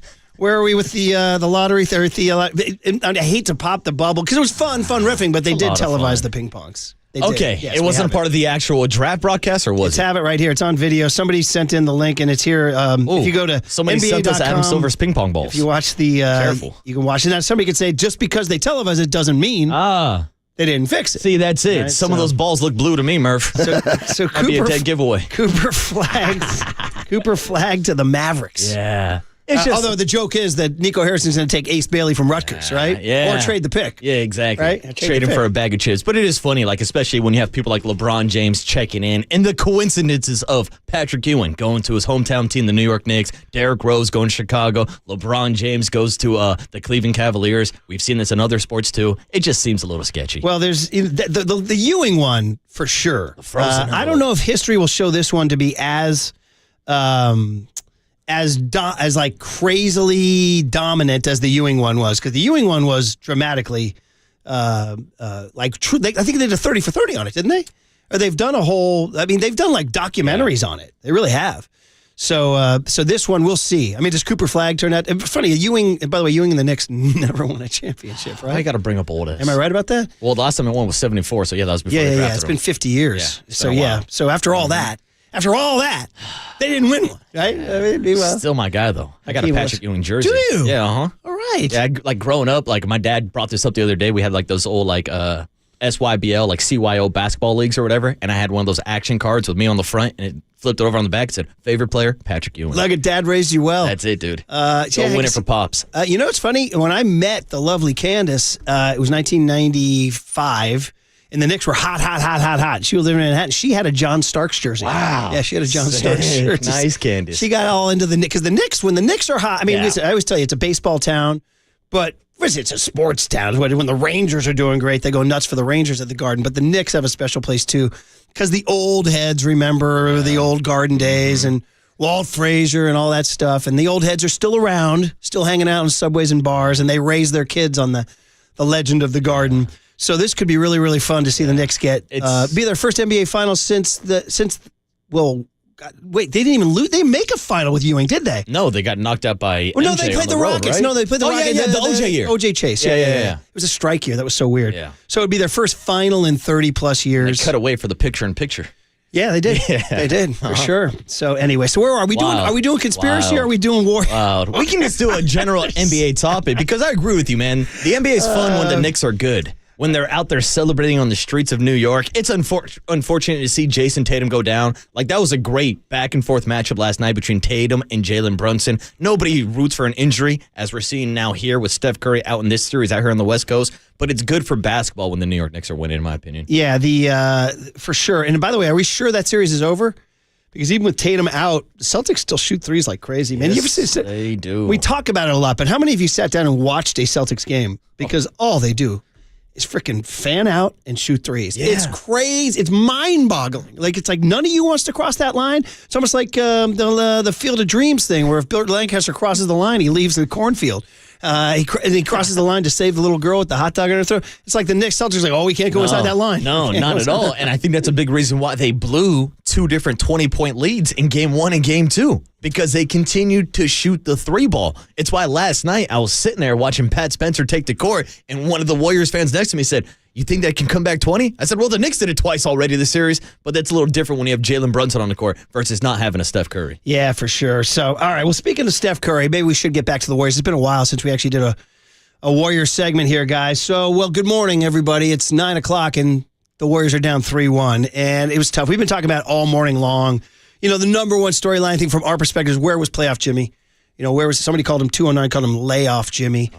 the lottery? I hate to pop the bubble because it was fun riffing, but they did televise the ping pongs. Okay, yes, it wasn't part of the actual draft broadcast, or was Let's have it right here. It's on video. Somebody sent in the link, and it's here. If you go to somebody sent us Adam Silver's ping pong balls. If you watch the, careful, you can watch it. Now, somebody could say just because they televise it doesn't mean they didn't fix it. See, that's it. Right? Some of those balls look blue to me, Murph. So That'd be a dead giveaway. Cooper flagged to the Mavericks. Yeah. Although the joke is that Nico Harrison's going to take Ace Bailey from Rutgers, right? Yeah. Or trade the pick. Yeah, exactly. Right? Trade him for a bag of chips. But it is funny, like especially when you have people like LeBron James checking in, and the coincidences of Patrick Ewing going to his hometown team, the New York Knicks, Derrick Rose going to Chicago, LeBron James goes to the Cleveland Cavaliers. We've seen this in other sports too. It just seems a little sketchy. Well, there's the Ewing one for sure. I don't know if history will show this one to be as like crazily dominant as the Ewing one was, because the Ewing one was dramatically like true. I think they did a 30 for 30 on it, didn't they? Or they've done a whole. I mean, they've done like documentaries on it. They really have. So this one we'll see. I mean, does Cooper Flagg turn out? Funny, Ewing. By the way, Ewing and the Knicks never won a championship, right? I got to bring up all this. Am I right about that? Well, the last time it won was 74. So yeah, that was before. Yeah. It's been 50 years. Yeah, so yeah. So after all that. They didn't win one, right? I mean, still my guy, though. I got a Patrick Ewing jersey. Do you? Yeah, All right. Yeah, like growing up, like my dad brought this up the other day. We had like those old like SYBL, like CYO basketball leagues or whatever, and I had one of those action cards with me on the front, and it flipped over on the back and said, favorite player, Patrick Ewing. Like a dad raised you well. That's it, dude. Go win it for Pops. You know what's funny? When I met the lovely Candace, it was 1995, and the Knicks were hot. She was living in Manhattan. She had a John Starks jersey. Wow. Yeah, she had a John Starks jersey. Nice, Candace. She got all into the Knicks. Because the Knicks, when the Knicks are hot, I mean, listen, I always tell you, it's a baseball town, but it's a sports town. When the Rangers are doing great, they go nuts for the Rangers at the Garden. But the Knicks have a special place, too, because the old heads remember the old Garden days and Walt Frazier and all that stuff. And the old heads are still around, still hanging out in subways and bars, and they raise their kids on the legend of the Garden. So this could be really, really fun to see the Knicks get be their first NBA Finals since wait, they didn't even lose. They didn't make a final with Ewing, did they? No, they got knocked out by. Well, no, they played the Rockets. Right? No, they played the Rockets. Yeah, the OJ year. OJ Chase. Yeah. It was a strike year. That was so weird. Yeah. So it would be their first final in 30 plus years. They cut away for the picture-in-picture. Yeah, they did. Yeah. They did for sure. So anyway, so where are we doing? Are we doing conspiracy? Or are we doing war? Wow. We can just do a general NBA topic because I agree with you, man. The NBA is fun when the Knicks are good. When they're out there celebrating on the streets of New York. It's unfortunate to see Jason Tatum go down. Like, that was a great back-and-forth matchup last night between Tatum and Jalen Brunson. Nobody roots for an injury, as we're seeing now here with Steph Curry out in this series out here on the West Coast. But it's good for basketball when the New York Knicks are winning, in my opinion. Yeah, for sure. And by the way, are we sure that series is over? Because even with Tatum out, the Celtics still shoot threes like crazy, man. Yes, they do. We talk about it a lot, but how many of you sat down and watched a Celtics game? Because all they do is freaking fan out and shoot threes. Yeah. It's crazy. It's mind-boggling. Like, it's like none of you wants to cross that line. It's almost like the Field of Dreams thing, where if Bill Lancaster crosses the line, he leaves the cornfield. He crosses the line to save the little girl with the hot dog in her throat. It's like the Knicks Celtics like, we can't go inside that line. No, not at all. And I think that's a big reason why they blew 2 different 20-point leads in Game 1 and Game 2 because they continued to shoot the 3 ball. It's why last night I was sitting there watching Pat Spencer take the court, and one of the Warriors fans next to me said, "You think that can come back 20?" I said, well, the Knicks did it twice already this series, but that's a little different when you have Jalen Brunson on the court versus not having a Steph Curry. Yeah, for sure. So, all right, well, speaking of Steph Curry, maybe we should get back to the Warriors. It's been a while since we actually did a Warriors segment here, guys. So, well, good morning, everybody. It's 9 o'clock, and the Warriors are down 3-1, and it was tough. We've been talking about it all morning long. The number one storyline, I think, from our perspective is where was playoff Jimmy? Where was somebody called him 209, called him layoff Jimmy.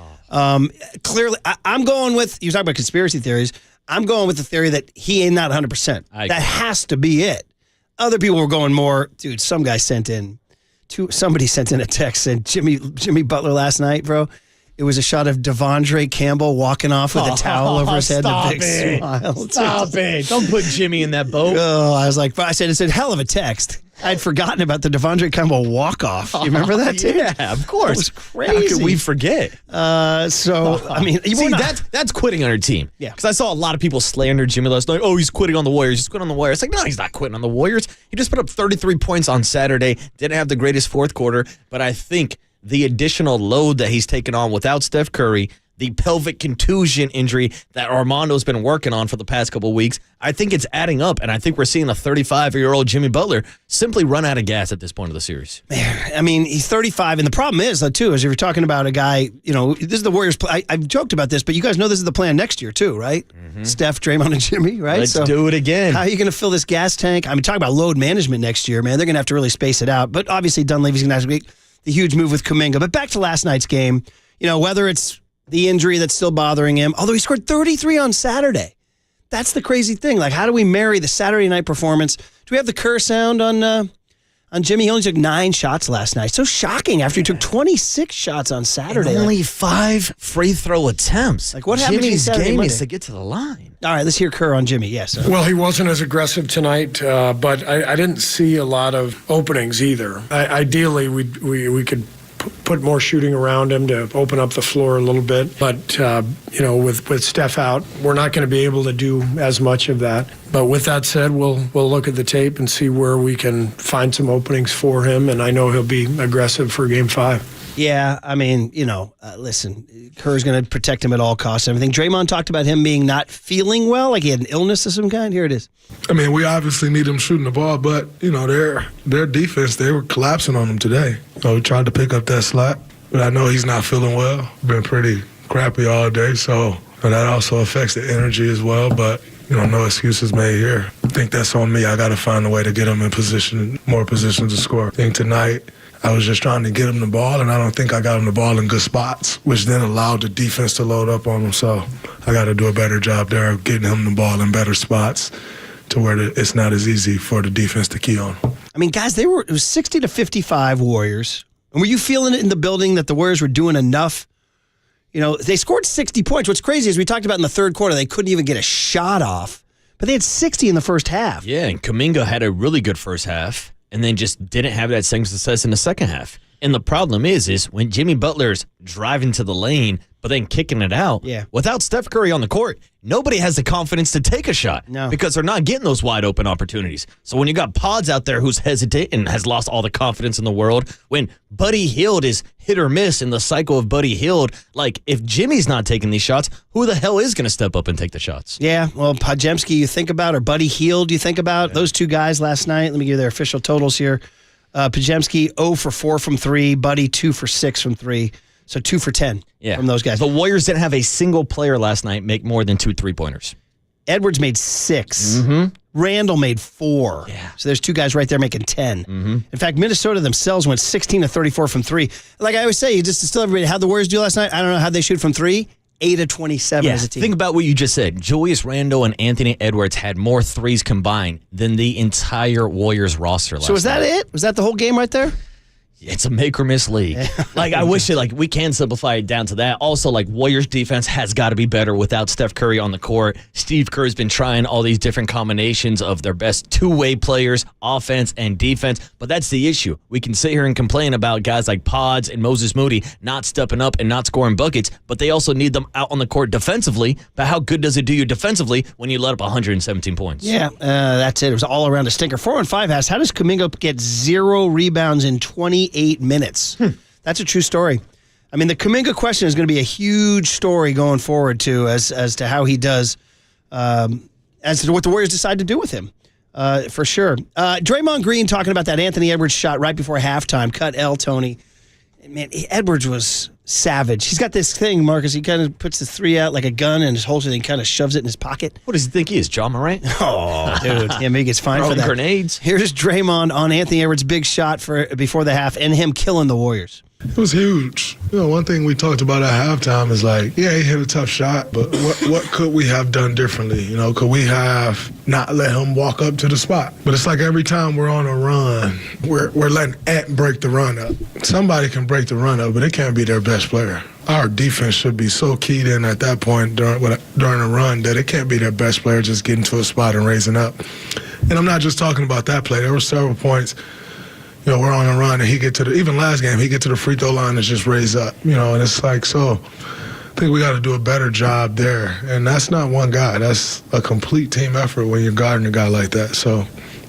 Clearly, I'm going with, you talk about conspiracy theories, I'm going with the theory that he ain't not 100%. That has to be it. Other people were going more, dude, somebody sent in a text saying Jimmy Butler last night, bro. It was a shot of Devondre Campbell walking off with a towel over his head and a big smile. Stop it. Don't put Jimmy in that boat. Oh, I said, it's a hell of a text. I'd forgotten about the Devondre Campbell walk-off. You remember that, too? Yeah, of course. It was crazy. How could we forget? That's quitting on your team. Yeah. Because I saw a lot of people slander Jimmy last night. Oh, he's quitting on the Warriors. He's quitting on the Warriors. It's like, no, he's not quitting on the Warriors. He just put up 33 points on Saturday. Didn't have the greatest fourth quarter, but I think the additional load that he's taken on without Steph Curry, the pelvic contusion injury that Armando's been working on for the past couple of weeks, I think it's adding up, and I think we're seeing a 35-year-old Jimmy Butler simply run out of gas at this point of the series. Man, I mean, he's 35, and the problem is, too, is if you're talking about a guy, this is the Warriors' I've joked about this, but you guys know this is the plan next year, too, right? Mm-hmm. Steph, Draymond, and Jimmy, right? Let's do it again. How are you going to fill this gas tank? I mean, talk about load management next year, man. They're going to have to really space it out, but obviously Dunleavy's going to have to make the huge move with Kuminga. But back to last night's game, whether it's the injury that's still bothering him, although he scored 33 on Saturday. That's the crazy thing. Like, how do we marry the Saturday night performance? Do we have the Kerr sound on Jimmy? He only took 9 shots last night. So shocking after he took 26 shots on Saturday. And only 5 free throw attempts. Like, what happened Jimmy's to game is to get to the line. All right, let's hear Kerr on Jimmy. Yes. Well, he wasn't as aggressive tonight, but I didn't see a lot of openings either. Ideally, we could put more shooting around him to open up the floor a little bit. But, with Steph out, we're not going to be able to do as much of that. But with that said, we'll look at the tape and see where we can find some openings for him. And I know he'll be aggressive for Game 5. Yeah, I mean, listen, Kerr's going to protect him at all costs and everything. Draymond talked about him being not feeling well, like he had an illness of some kind. Here it is. I mean, we obviously need him shooting the ball, but, their defense, they were collapsing on him today. We tried to pick up that slack, but I know he's not feeling well. Been pretty crappy all day, so that also affects the energy as well, but no excuses made here. I think that's on me. I got to find a way to get him in more positions to score. I think tonight I was just trying to get him the ball, and I don't think I got him the ball in good spots, which then allowed the defense to load up on him. So I got to do a better job there of getting him the ball in better spots to where it's not as easy for the defense to key on. I mean, guys, it was 60-55 Warriors. And were you feeling it in the building that the Warriors were doing enough? They scored 60 points. What's crazy is we talked about in the third quarter, they couldn't even get a shot off. But they had 60 in the first half. Yeah, and Kuminga had a really good first half and then just didn't have that same success in the second half. And the problem is when Jimmy Butler's driving to the lane but then kicking it out, without Steph Curry on the court, nobody has the confidence to take a shot because they're not getting those wide open opportunities. So when you got Pods out there who's hesitant and has lost all the confidence in the world, when Buddy Hield is hit or miss in the cycle of Buddy Hield, like if Jimmy's not taking these shots, who the hell is going to step up and take the shots? Yeah, well, Podziemski you think about, or Buddy Hield you think about. Those two guys last night, let me give you their official totals here. Podziemski 0 for 4 from 3, Buddy 2 for 6 from 3. So 2 for 10 from those guys. The Warriors didn't have a single player last night make more than 2 3-pointers. Edwards made 6. Mm-hmm. Randall made 4. Yeah. So there's 2 guys right there making 10. Mm-hmm. In fact, Minnesota themselves went 16-34 from 3. Like I always say, just to still everybody, how'd the Warriors do last night? I don't know how'd they shoot from 3. 8-27 as a team. Think about what you just said. Julius Randle and Anthony Edwards had more threes combined than the entire Warriors roster last night. So was that it? Was that the whole game right there? It's a make or miss league. Like, I wish we can simplify it down to that. Also, like, Warriors defense has got to be better without Steph Curry on the court. Steve Kerr's been trying all these different combinations of their best two-way players, offense and defense. But that's the issue. We can sit here and complain about guys like Pods and Moses Moody not stepping up and not scoring buckets, but they also need them out on the court defensively. But how good does it do you defensively when you let up 117 points? Yeah, that's it. It was all around a stinker. 415 asks, how does Kuminga get 0 rebounds in 28 minutes? That's a true story. I mean, the Kuminga question is going to be a huge story going forward, too, as to how he does, as to what the Warriors decide to do with him, for sure. Draymond Green talking about that Anthony Edwards shot right before halftime. Cut L, Tony. Man, Edwards was savage. He's got this thing, Marcus. He kind of puts the three out like a gun in his holster and he kind of shoves it in his pocket. What does he think he is, John Morant? Oh, dude. Yeah, maybe he gets fined for that. Grenades. Here's Draymond on Anthony Edwards' big shot before the half and him killing the Warriors. It was huge. One thing we talked about at halftime is like, yeah, he hit a tough shot, but what could we have done differently? Could we have not let him walk up to the spot? But it's like every time we're on a run, we're letting Ant break the run up. Somebody can break the run up, but it can't be their best player. Our defense should be so keyed in at that point during a run that it can't be their best player just getting to a spot and raising up. And I'm not just talking about that play. There were several points. We're on a run, and even last game, he get to the free throw line and just raise up, and it's like, so I think we got to do a better job there. And that's not one guy. That's a complete team effort when you're guarding a guy like that. So I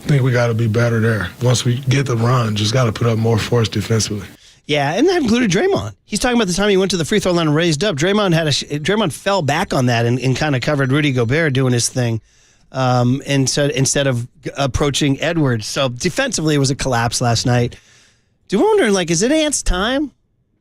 think we got to be better there. Once we get the run, just got to put up more force defensively. Yeah, and that included Draymond. He's talking about the time he went to the free throw line and raised up. Draymond fell back on that and kind of covered Rudy Gobert doing his thing. And so instead of approaching Edwards. So defensively, it was a collapse last night. Do you wonder, is it Ant's time?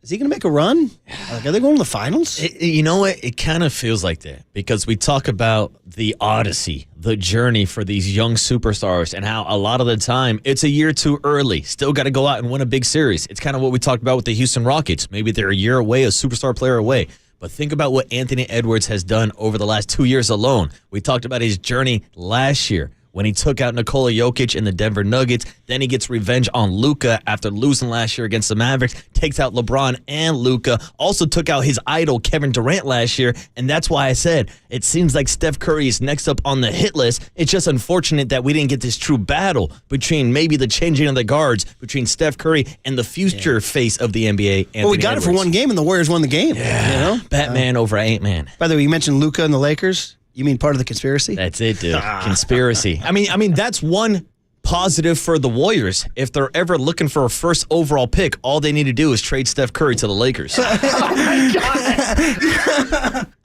Is he going to make a run? Are they going to the finals? You know what? It kind of feels like that because we talk about the odyssey, the journey for these young superstars and how a lot of the time it's a year too early. Still got to go out and win a big series. It's kind of what we talked about with the Houston Rockets. Maybe they're a year away, a superstar player away. But think about what Anthony Edwards has done over the last 2 years alone. We talked about his journey last year when he took out Nikola Jokic in the Denver Nuggets. Then he gets revenge on Luka after losing last year against the Mavericks. Takes out LeBron and Luka. Also took out his idol, Kevin Durant, last year. And that's why I said it seems like Steph Curry is next up on the hit list. It's just unfortunate that we didn't get this true battle between maybe the changing of the guards between Steph Curry and the future face of the NBA, Anthony we got Edwards. It for one game, and the Warriors won the game. Yeah. Batman over Ant-Man. By the way, you mentioned Luka and the Lakers. You mean part of the conspiracy? That's it, dude. Conspiracy. I mean, that's one positive for the Warriors. If they're ever looking for a first overall pick, all they need to do is trade Steph Curry to the Lakers.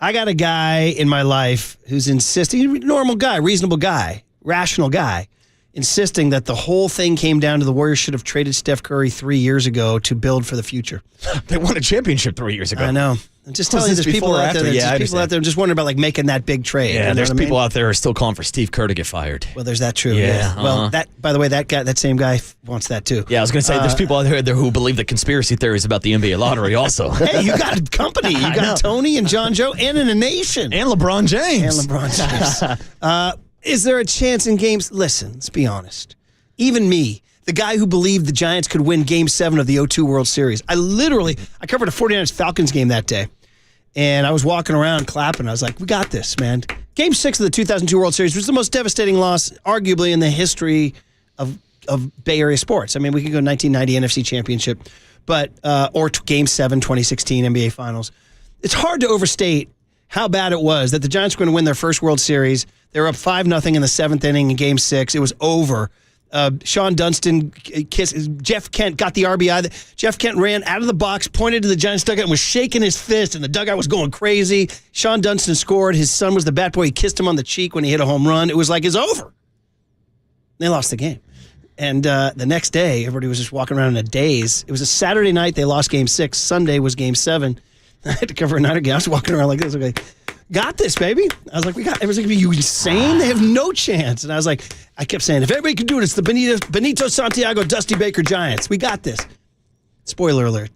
I got a guy in my life who's insisting, normal guy, reasonable guy, rational guy, insisting that the whole thing came down to the Warriors should have traded Steph Curry 3 years ago to build for the future. They won a championship 3 years ago. I know. I'm just telling you, there's people out there, just wondering about making that big trade. Yeah, there's people out there who are still calling for Steve Kerr to get fired. Well, there's that true. Yeah. Well, by the way, that same guy wants that too. Yeah, I was going to say, there's people out there who believe the conspiracy theories about the NBA lottery also. Hey, you got company. You got Tony and John Joe and in a nation. And LeBron James. Is there a chance in games? Listen, let's be honest. Even me, the guy who believed the Giants could win Game 7 of the 0-2 World Series. I covered a 49ers-Falcons game that day, and I was walking around clapping. I was like, we got this, man. Game 6 of the 2002 World Series was the most devastating loss, arguably, in the history of Bay Area sports. I mean, we could go 1990 NFC Championship, or Game 7, 2016 NBA Finals. It's hard to overstate how bad it was that the Giants were going to win their first World Series. They were up 5-0 in the 7th inning in Game 6. It was over. Sean Dunston kissed. Jeff Kent got the RBI. Jeff Kent ran out of the box, pointed to the Giants dugout, and was shaking his fist, and the dugout was going crazy. Sean Dunston scored. His son was the bat boy. He kissed him on the cheek when he hit a home run. It was like it's over. They lost the game. And the next day, everybody was just walking around in a daze. It was a Saturday night. They lost Game 6. Sunday was Game 7. I had to cover a night again. I was walking around like this. Okay, got this, baby. I was like, everyone's like, are you insane? They have no chance. And I kept saying, if everybody can do it, it's the Benito Santiago, Dusty Baker Giants. We got this. Spoiler alert.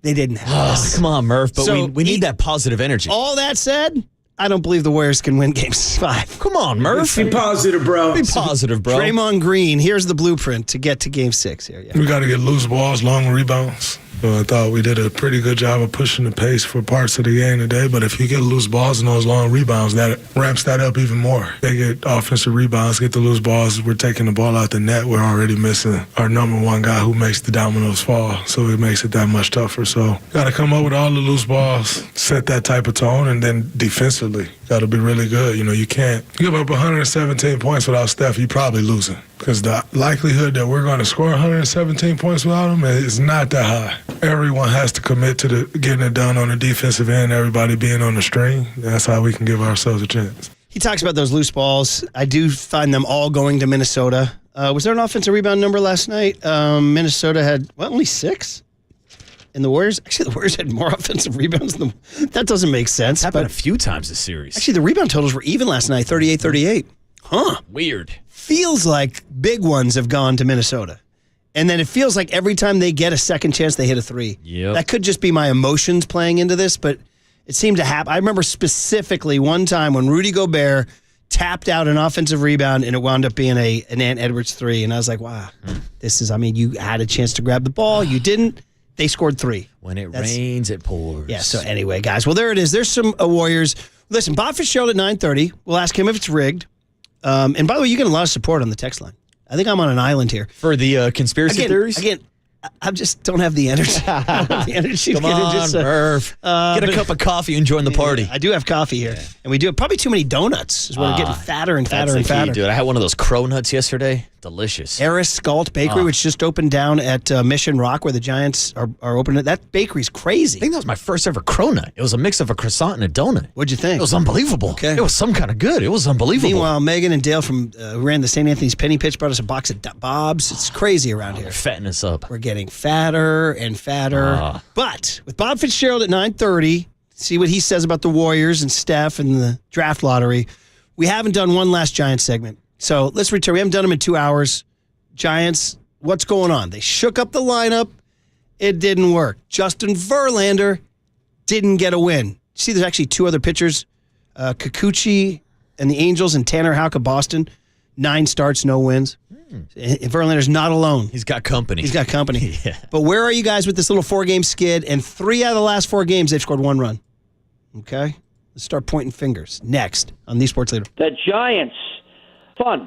They didn't have this. Come on, Murph. But we need that positive energy. All that said, I don't believe the Warriors can win Game 5. Come on, Murph. Be positive, bro. Be positive, bro. Draymond Green, here's the blueprint to get to Game 6 here. Yeah. We got to get loose balls, long rebounds. So I thought we did a pretty good job of pushing the pace for parts of the game today. But if you get loose balls and those long rebounds, that ramps that up even more. They get offensive rebounds, get the loose balls. We're taking the ball out the net. We're already missing our number one guy who makes the dominoes fall. So it makes it that much tougher. So got to come up with all the loose balls, set that type of tone, and then defensively, got to be really good. You know, you can't give up 117 points without Steph. You're probably losing. Because the likelihood that we're going to score 117 points without him is not that high. Everyone has to commit to getting it done on the defensive end, everybody being on the string. That's how we can give ourselves a chance. He talks about those loose balls. I do find them all going to Minnesota. Was there an offensive rebound number last night? Minnesota had, only 6? And the Warriors? Actually, the Warriors had more offensive rebounds than that doesn't make sense. It's happened a few times this series. Actually, the rebound totals were even last night, 38-38. Huh. Weird. Feels like big ones have gone to Minnesota. And then it feels like every time they get a second chance, they hit a 3. Yep. That could just be my emotions playing into this, but it seemed to happen. I remember specifically one time when Rudy Gobert tapped out an offensive rebound and it wound up being an Ant Edwards 3. And I was like, wow, you had a chance to grab the ball. You didn't. They scored 3. When it rains, it pours. Yeah, so anyway, guys, well, there it is. There's some Warriors. Listen, Bob Fitzgerald at 9:30. We'll ask him if it's rigged. And by the way, you get a lot of support on the text line. I think I'm on an island here. For the conspiracy theories? Again, I just don't have the energy. Come on, Murph. Get a cup of coffee and join the party. I do have coffee here. And we do have probably too many donuts. Is we're getting fatter and fatter and fatter. Dude, I had one of those cronuts yesterday. Delicious. Eris Scalt Bakery, which just opened down at Mission Rock where the Giants are opening. That bakery's crazy. I think that was my first ever cronut. It was a mix of a croissant and a donut. What'd you think? It was unbelievable. Okay. It was some kind of good. It was unbelievable. Meanwhile, Megan and Dale from who ran the St. Anthony's Penny Pitch brought us a box of Bob's. It's crazy around here. They're fattening us up. We're getting fatter and fatter. But with Bob Fitzgerald at 9:30, see what he says about the Warriors and Steph and the draft lottery. We haven't done one last Giants segment. So let's return. We haven't done them in 2 hours. Giants, what's going on? They shook up the lineup. It didn't work. Justin Verlander didn't get a win. See, there's actually 2 other pitchers, Kikuchi and the Angels and Tanner Houck of Boston. 9 starts, no wins. Verlander's not alone. He's got company. Yeah. But where are you guys with this little 4-game skid? And 3 out of the last 4 games, they've scored 1 run. Okay? Let's start pointing fingers. Next on The Sports Leader. The Giants. Fun.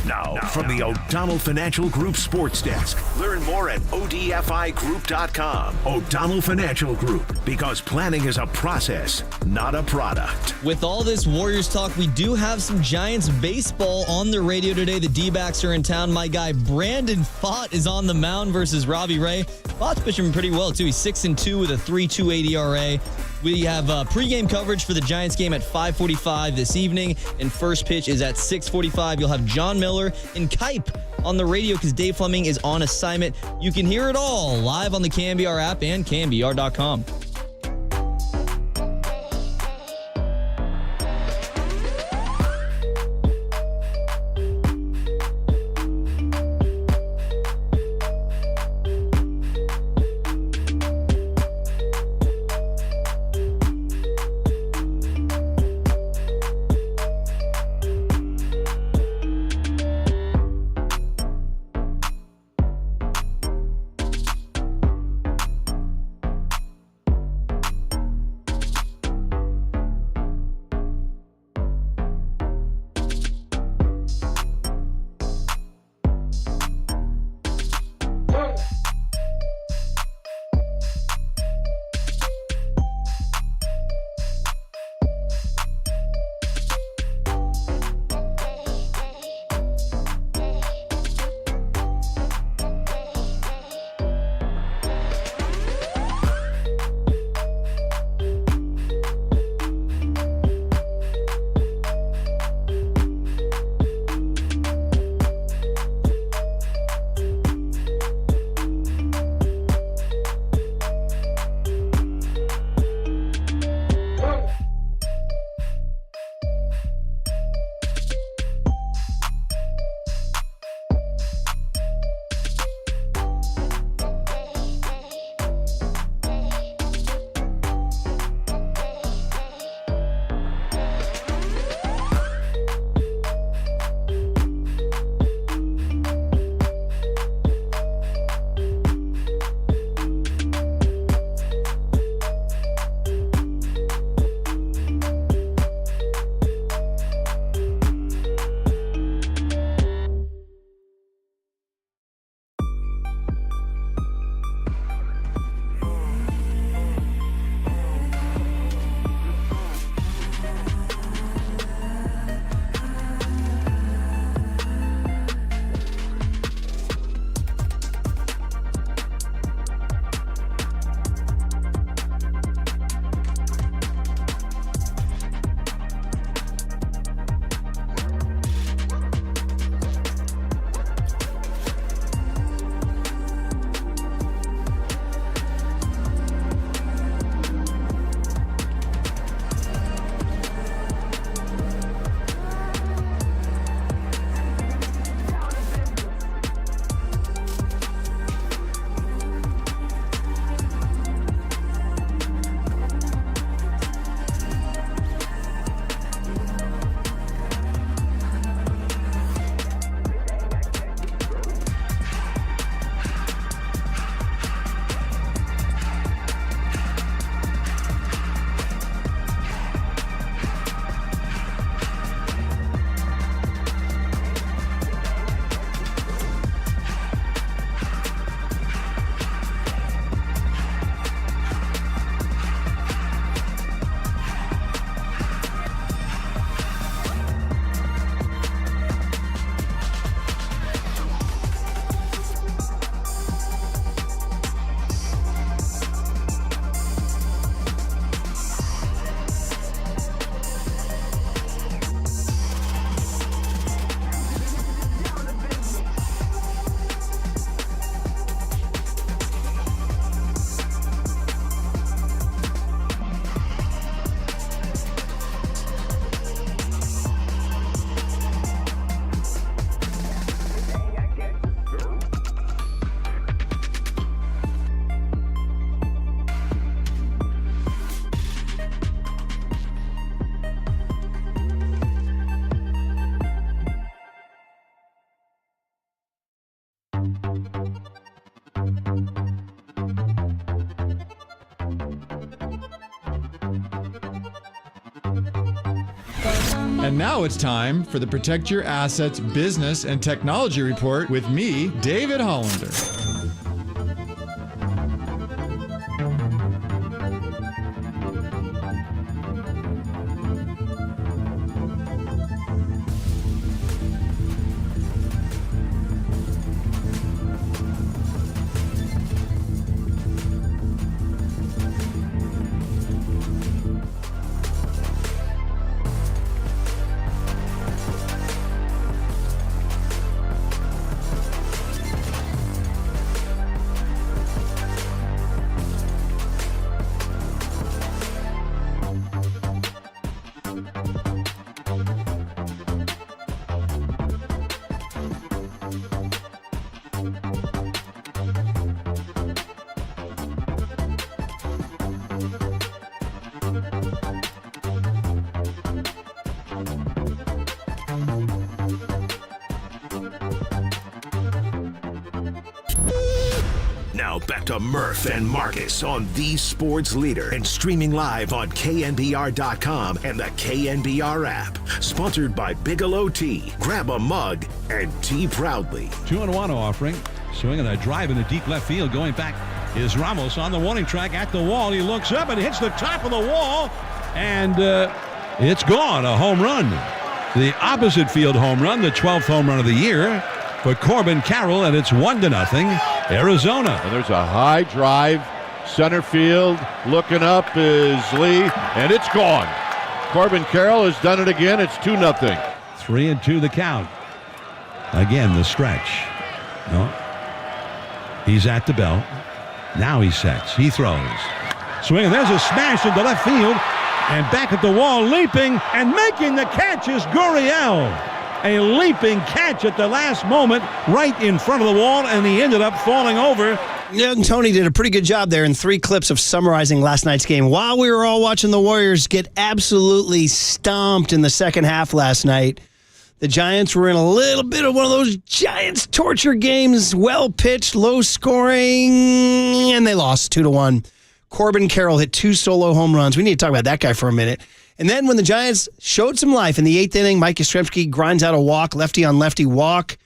Now, from the O'Donnell Financial Group Sports Desk. Learn more at odfigroup.com. O'Donnell Financial Group, because planning is a process, not a product. With all this Warriors talk, we do have some Giants baseball on the radio today. The D-backs are in town. My guy Brandon Pfaadt is on the mound versus Robbie Ray. Pfaadt's pitching pretty well, too. He's 6-2 with a 3.28 ERA. We have pregame coverage for the Giants game at 5:45 this evening, and first pitch is at 6:45. You'll have John Miller and Kuiper on the radio because Dave Fleming is on assignment. You can hear it all live on the KNBR app and KNBR.com. And now it's time for the Protect Your Assets Business and Technology Report with me, David Hollander. Now back to Murph and Marcus on the Sports Leader and streaming live on KNBR.com and the KNBR app. Sponsored by Bigelow Tea. Grab a mug and tea proudly. 2-1 offering. Swinging a drive in the deep left field. Going back is Ramos on the warning track at the wall. He looks up and hits the top of the wall. And it's gone. A home run. The opposite field home run. The 12th home run of the year for Corbin Carroll. And it's 1-0. Arizona. And there's a high drive, center field, looking up is Lee, and it's gone. Corbin Carroll has done it again. It's 2-0. 3-2 the count. Again, the stretch. No. He's at the belt. Now he sets. He throws. Swinging. There's a smash into left field. And back at the wall, leaping and making the catch is Gurriel. A leaping catch at the last moment right in front of the wall, and he ended up falling over. Yeah, and Tony did a pretty good job there in 3 clips of summarizing last night's game. While we were all watching the Warriors get absolutely stomped in the second half last night, the Giants were in a little bit of one of those Giants torture games, well-pitched, low-scoring, and they lost 2-1. Corbin Carroll hit 2 solo home runs. We need to talk about that guy for a minute. And then when the Giants showed some life in the 8th inning, Mike Yastrzemski grinds out a walk, lefty-on-lefty walk.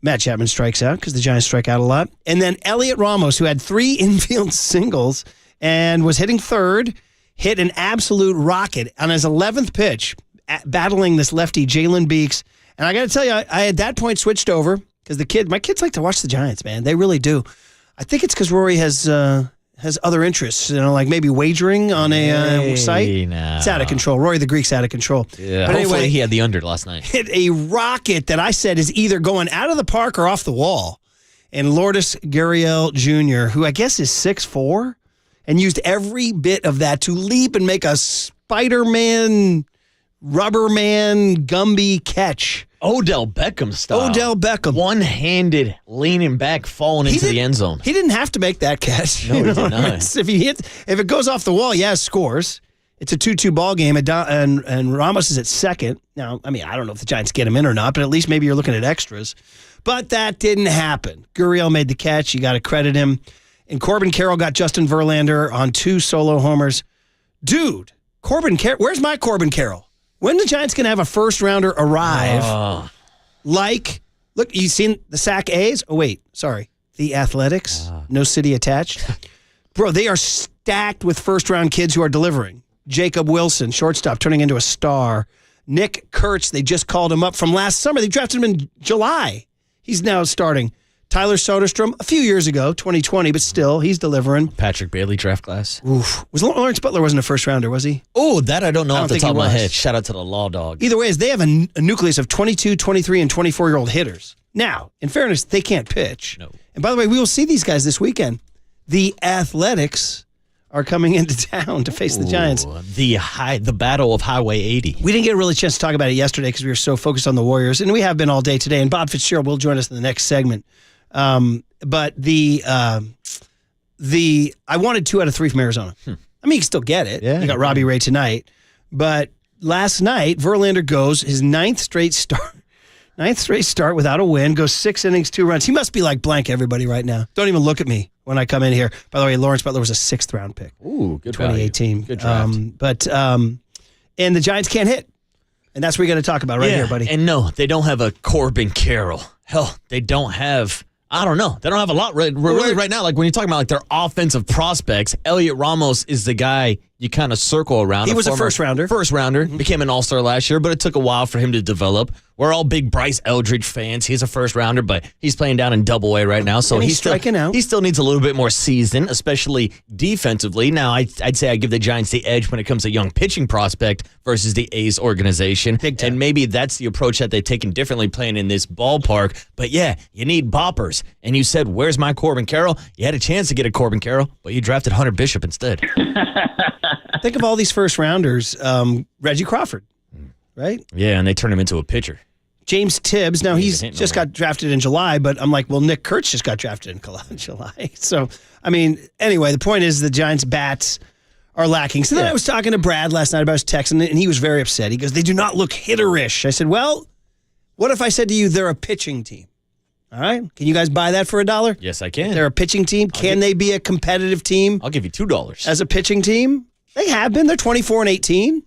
Matt Chapman strikes out because the Giants strike out a lot. And then Elliot Ramos, who had 3 infield singles and was hitting third, hit an absolute rocket on his 11th pitch, battling this lefty, Jalen Beeks. And I got to tell you, I at that point switched over because my kids like to watch the Giants, man. They really do. I think it's because Rory has other interests, like maybe wagering on a site. No. It's out of control. Rory the Greek's out of control. Yeah, but hopefully anyway, he had the under last night. Hit a rocket that I said is either going out of the park or off the wall. And Lourdes Gurriel Jr., who I guess is 6'4", and used every bit of that to leap and make a Spider-Man, Rubberman, Gumby catch. Odell Beckham style. Odell Beckham. One-handed, leaning back, falling into the end zone. He didn't have to make that catch. No, he did not. If it goes off the wall, scores. It's a 2-2 ball game, and Ramos is at second. Now, I don't know if the Giants get him in or not, but at least maybe you're looking at extras. But that didn't happen. Gurriel made the catch. You got to credit him. And Corbin Carroll got Justin Verlander on 2 solo homers. Dude, Corbin Carroll. Where's my Corbin Carroll? When the Giants going to have a first-rounder arrive? Look, you seen the Sac A's? Oh, wait, sorry. The Athletics, no city attached. Bro, they are stacked with first-round kids who are delivering. Jacob Wilson, shortstop, turning into a star. Nick Kurtz, they just called him up from last summer. They drafted him in July. He's now starting. Tyler Soderstrom, a few years ago, 2020, but still, he's delivering. Patrick Bailey draft class. Oof. Lawrence Butler wasn't a first-rounder, was he? Oh, that I don't know off the top of my head. Shout out to the Law Dog. Either way, they have a nucleus of 22, 23, and 24-year-old hitters. Now, in fairness, they can't pitch. No. And by the way, we will see these guys this weekend. The Athletics are coming into town to face the Giants. The battle of Highway 80. We didn't get a really chance to talk about it yesterday because we were so focused on the Warriors, and we have been all day today. And Bob Fitzgerald will join us in the next segment. But I wanted 2 out of 3 from Arizona. You can still get it. Yeah, you got Robbie Ray tonight. But last night, Verlander goes his 9th straight start without a win, goes 6 innings, 2 runs. He must be like blank everybody right now. Don't even look at me when I come in here. By the way, Lawrence Butler was a 6th-round pick. Ooh, good 2018. Value. Good draft. And the Giants can't hit. And that's what we got to talk about right here, buddy. And no, they don't have a Corbin Carroll. Hell, they don't have, I don't know. They don't have a lot really right now. Like when you're talking about like their offensive prospects, Elliot Ramos is the guy you kind of circle around. He was a first rounder. Became an all-star last year, but it took a while for him to develop. We're all big Bryce Eldridge fans. He's a first rounder, but he's playing down in Double-A right now, so and he's striking out. He still needs a little bit more season, especially defensively. Now, I'd say I give the Giants the edge when it comes to young pitching prospect versus the A's organization, Big time. and maybe that's the approach that they've taken differently playing in this ballpark. But yeah, you need boppers. And you said, "Where's my Corbin Carroll?" You had a chance to get a Corbin Carroll, but you drafted Hunter Bishop instead. Think of all these first rounders. Reggie Crawford, right? Yeah, and they turned him into a pitcher. James Tibbs. Now, he's just got drafted in July, but I'm like, well, Nick Kurtz just got drafted in July. So, I mean, anyway, the point is the Giants' bats are lacking. So then I was talking to Brad last night about his Texans, and he was very upset. He goes, they do not look hitterish. I said, well, what if I said to you they're a pitching team? All right. Can you guys buy that for $1? Yes, I can. They're a pitching team. Can they be a competitive team? I'll give you $2. As a pitching team? They have been. They're 24-18.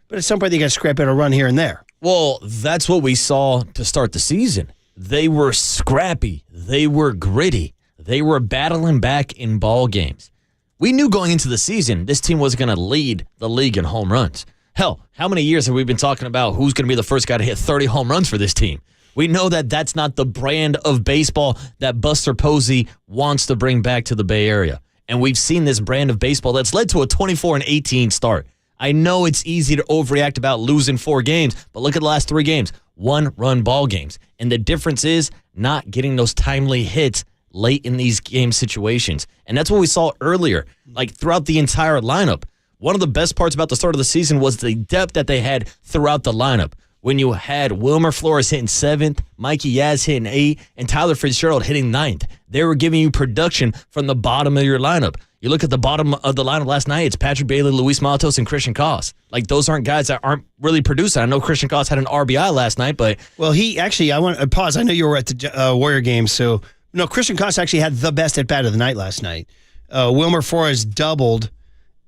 But at some point, they got to scrape out a run here and there. Well, that's what we saw to start the season. They were scrappy. They were gritty. They were battling back in ball games. We knew going into the season this team was going to lead the league in home runs. Hell, how many years have we been talking about who's going to be the first guy to hit 30 home runs for this team? We know that that's not the brand of baseball that Buster Posey wants to bring back to the Bay Area. And we've seen this brand of baseball that's led to a 24-18 start. I know it's easy to overreact about losing 4 games, but look at the last 3 games, 1-run ball games. And the difference is not getting those timely hits late in these game situations. And that's what we saw earlier, like throughout the entire lineup. One of the best parts about the start of the season was the depth that they had throughout the lineup. When you had Wilmer Flores hitting 7th, Mikey Yaz hitting 8th, and Tyler Fitzgerald hitting 9th. They were giving you production from the bottom of your lineup. You look at the bottom of the lineup last night, it's Patrick Bailey, Luis Matos, and Christian Koss. Like, those aren't guys that aren't really producing. I know Christian Koss had an RBI last night, but... Well, I want to pause. I know you were at the Warrior game, so... No, Christian Koss actually had the best at-bat of the night last night. Wilmer Flores doubled,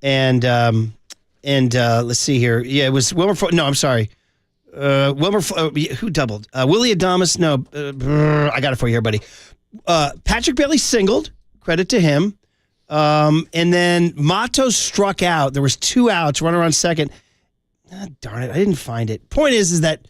and let's see here. Yeah, it was Wilmer Flores. No, I'm sorry. Who doubled? Willie Adames. No, I got it for you here, buddy. Patrick Bailey singled. Credit to him. And then Matos struck out. There was 2 outs, runner on second. Darn it, I didn't find it. Point is that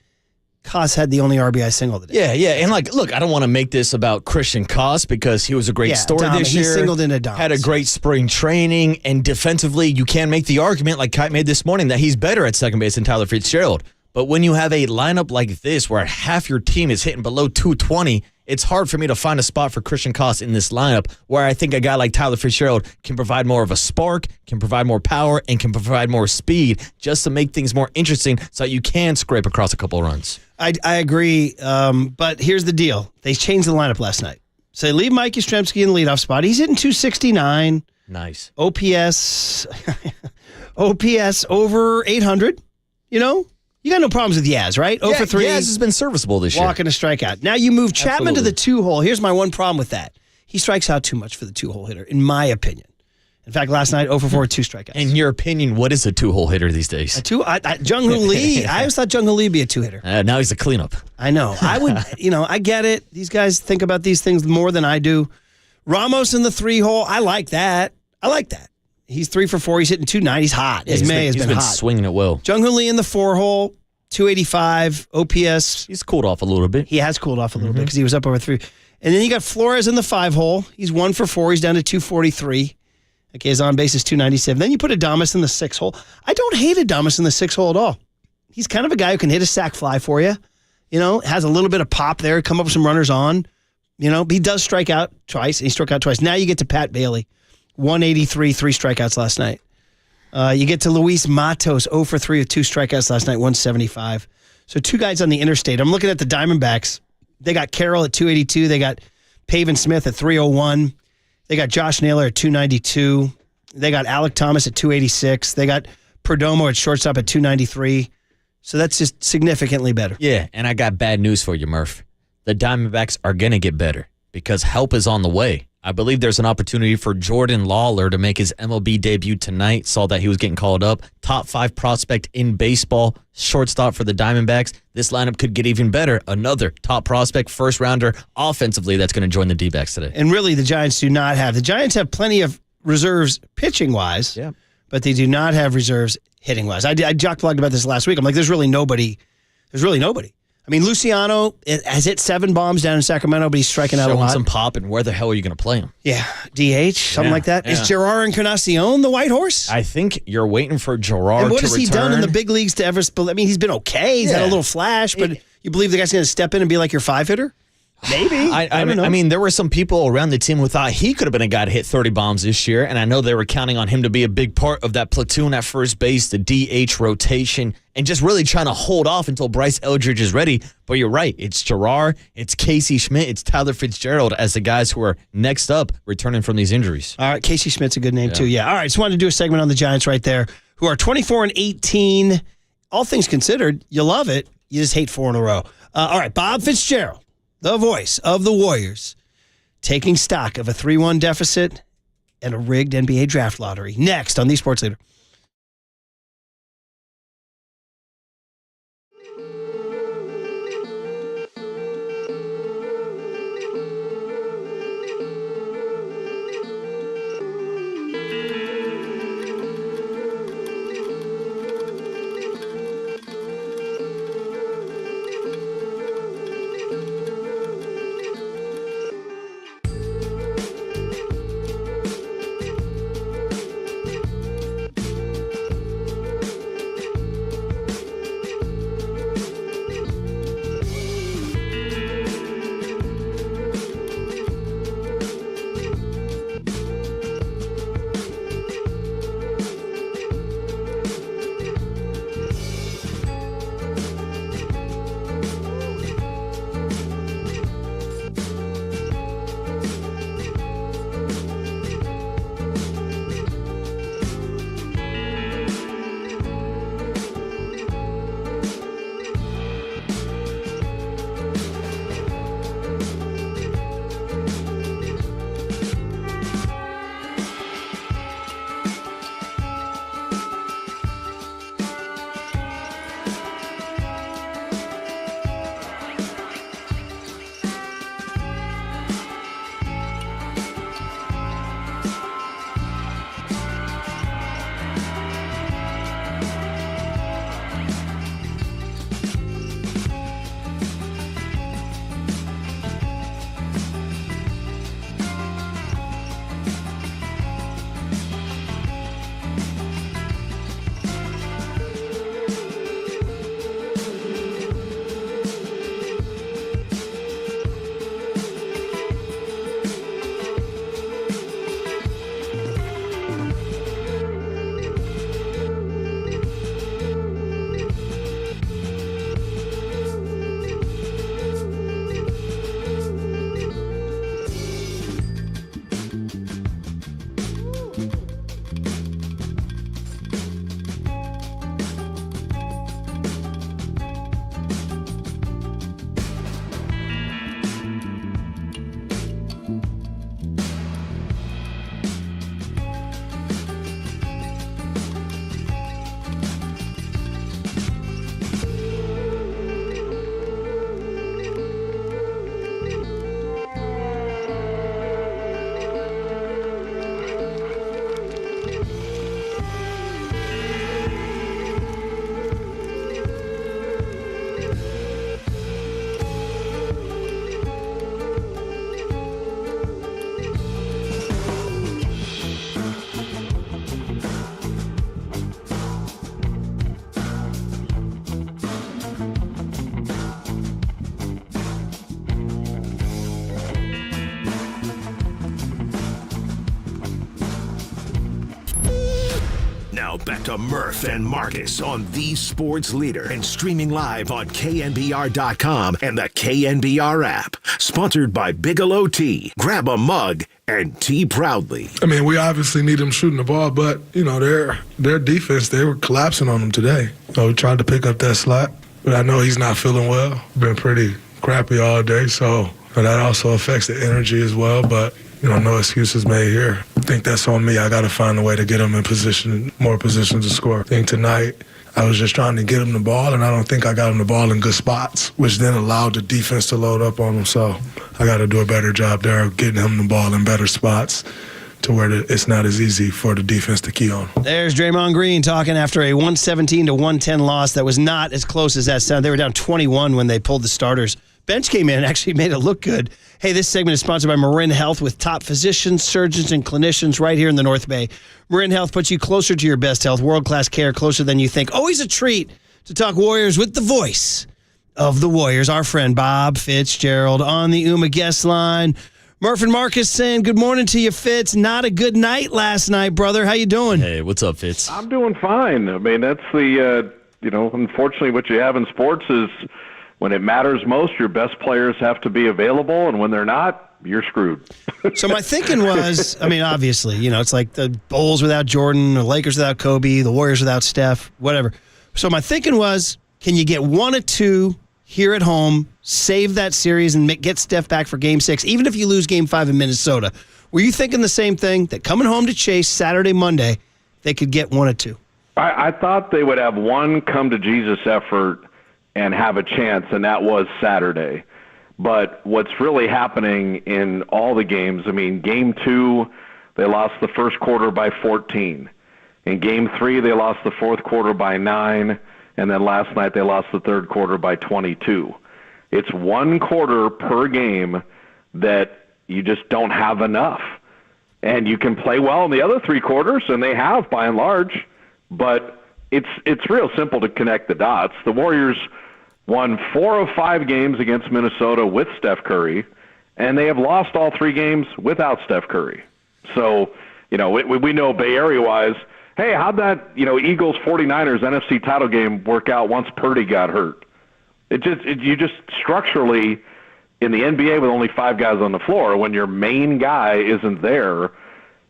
Koss had the only RBI single of the day. Yeah. And look, I don't want to make this about Christian Koss because he was a great story this year. He singled in Adames. Had a great spring training, and defensively, you can make the argument, like Kite made this morning, that he's better at second base than Tyler Fitzgerald. But when you have a lineup like this where half your team is hitting below 220, it's hard for me to find a spot for Christian Koss in this lineup where I think a guy like Tyler Fitzgerald can provide more of a spark, can provide more power, and can provide more speed just to make things more interesting so that you can scrape across a couple of runs. I agree, but here's the deal. They changed the lineup last night. So they leave Mike Yastrzemski in the leadoff spot. He's hitting 269. Nice. OPS over 800, you know? You got no problems with Yaz, right? 0 for 3. Yaz has been serviceable this year. Walk and a strikeout. Now you move Chapman to the 2-hole. Here's my one problem with that. He strikes out too much for the 2-hole hitter, in my opinion. In fact, last night, 0 for 4, 2 strikeouts. In your opinion, what is a 2-hole hitter these days? Jung-Hoo Lee. I always thought Jung-Hoo Lee would be a 2-hitter. Now he's a cleanup. I know. I would, I get it. These guys think about these things more than I do. Ramos in the 3-hole. I like that. He's 3 for 4. He's hitting 290. He's hot. His May has been hot. He's been swinging it well. Jung-Hoo Lee in the 4-hole. 285 OPS. He's cooled off a little bit. He has cooled off a little bit because he was up over 3. And then you got Flores in the 5-hole. He's 1 for 4. He's down to 243. Okay, his on base is 297. Then you put Adames in the 6-hole. I don't hate Adames in the 6-hole at all. He's kind of a guy who can hit a sac fly for you. Has a little bit of pop there, come up with some runners on. He does strike out twice. He struck out twice. Now you get to Pat Bailey. 183, 3 strikeouts last night. You get to Luis Matos, 0 for 3 with 2 strikeouts last night, 175. So 2 guys on the interstate. I'm looking at the Diamondbacks. They got Carroll at 282. They got Pavin Smith at 301. They got Josh Naylor at 292. They got Alec Thomas at 286. They got Perdomo at shortstop at 293. So that's just significantly better. Yeah, and I got bad news for you, Murph. The Diamondbacks are going to get better because help is on the way. I believe there's an opportunity for Jordan Lawler to make his MLB debut tonight. Saw that he was getting called up. Top 5 prospect in baseball, shortstop for the Diamondbacks. This lineup could get even better. Another top prospect, first rounder offensively that's going to join the D-backs today. And really, the Giants do not have. The Giants have plenty of reserves pitching-wise, but they do not have reserves hitting-wise. I jock-blogged about this last week. I'm like, there's really nobody. I mean, Luciano has hit 7 bombs down in Sacramento, but he's striking out a lot. Showing some pop, and where the hell are you going to play him? Yeah, DH, something like that. Is Gerard Encarnacion the white horse? I think you're waiting for Gerard to And what has he done in the return. big leagues to ever... I mean, he's been okay. He's had a little flash, but you believe the guy's going to step in and be like your 5-hitter? Maybe. I don't know. I mean, there were some people around the team who thought he could have been a guy to hit 30 bombs this year, and I know they were counting on him to be a big part of that platoon at first base, the DH rotation, and just really trying to hold off until Bryce Eldridge is ready. But you're right. It's Gerard, it's Casey Schmidt, it's Tyler Fitzgerald as the guys who are next up returning from these injuries. All right, Casey Schmidt's a good name, too. Yeah, all right, just wanted to do a segment on the Giants right there, who are 24-18. All things considered, you love it. You just hate 4 in a row. All right, Bob Fitzgerald, the voice of the Warriors, taking stock of a 3-1 deficit and a rigged NBA draft lottery. Next on the Sports Leader. Now back to Murph and Marcus on the Sports Leader and streaming live on KNBR.com and the KNBR app. Sponsored by Bigelow Tea. Grab a mug and tea proudly. I mean, we obviously need them shooting the ball, but, you know, their defense, they were collapsing on them today. So we tried to pick up that slack, but I know he's not feeling well. Been pretty crappy all day, so that also affects the energy as well. But, no excuses made here. I think that's on me. I got to find a way to get them in more positions to score. I think tonight I was just trying to get them the ball, and I don't think I got them the ball in good spots, which then allowed the defense to load up on them. So I got to do a better job there of getting him the ball in better spots to where it's not as easy for the defense to key on. There's Draymond Green talking after a 117-110 loss that was not as close as that sounded. They were down 21 when they pulled the starters. Bench came in and actually made it look good. Hey, this segment is sponsored by Marin Health with top physicians, surgeons, and clinicians right here in the North Bay. Marin Health puts you closer to your best health, world-class care, closer than you think. Always a treat to talk Warriors with the voice of the Warriors, our friend Bob Fitzgerald on the UMA guest line. Murph and Marcus saying good morning to you, Fitz. Not a good night last night, brother. How you doing? Hey, what's up, Fitz? I'm doing fine. I mean, that's the, unfortunately what you have in sports is when it matters most, your best players have to be available, and when they're not, you're screwed. So my thinking was, obviously, it's like the Bulls without Jordan, the Lakers without Kobe, the Warriors without Steph, whatever. So my thinking was, can you get 1 or 2 here at home, save that series, and get Steph back for Game 6, even if you lose Game 5 in Minnesota? Were you thinking the same thing, that coming home to Chase Saturday, Monday, they could get 1 or 2? I thought they would have one come-to-Jesus effort and have a chance, and that was Saturday. But what's really happening in all the games, Game 2, they lost the first quarter by 14. In Game 3, they lost the fourth quarter by 9, and then last night they lost the third quarter by 22. It's 1 quarter per game that you just don't have enough. And you can play well in the other 3 quarters, and they have by and large, but it's real simple to connect the dots. The Warriors won 4 of 5 games against Minnesota with Steph Curry, and they have lost all 3 games without Steph Curry. So, we know Bay Area-wise, hey, how'd that, Eagles 49ers NFC title game work out once Purdy got hurt? You just structurally, in the NBA with only 5 guys on the floor, when your main guy isn't there,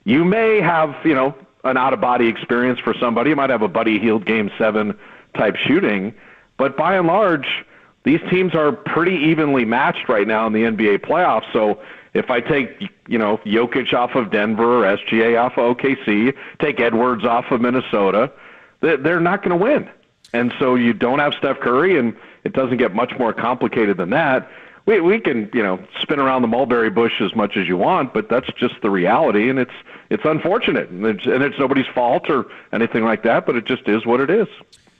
you may have, an out-of-body experience for somebody. You might have a Buddy Hield Game 7 type shooting. But by and large, these teams are pretty evenly matched right now in the NBA playoffs. So if I take, Jokic off of Denver, or SGA off of OKC, take Edwards off of Minnesota, they're not going to win. And so you don't have Steph Curry, and it doesn't get much more complicated than that. We can, spin around the mulberry bush as much as you want, but that's just the reality, and it's unfortunate. And it's nobody's fault or anything like that, but it just is what it is.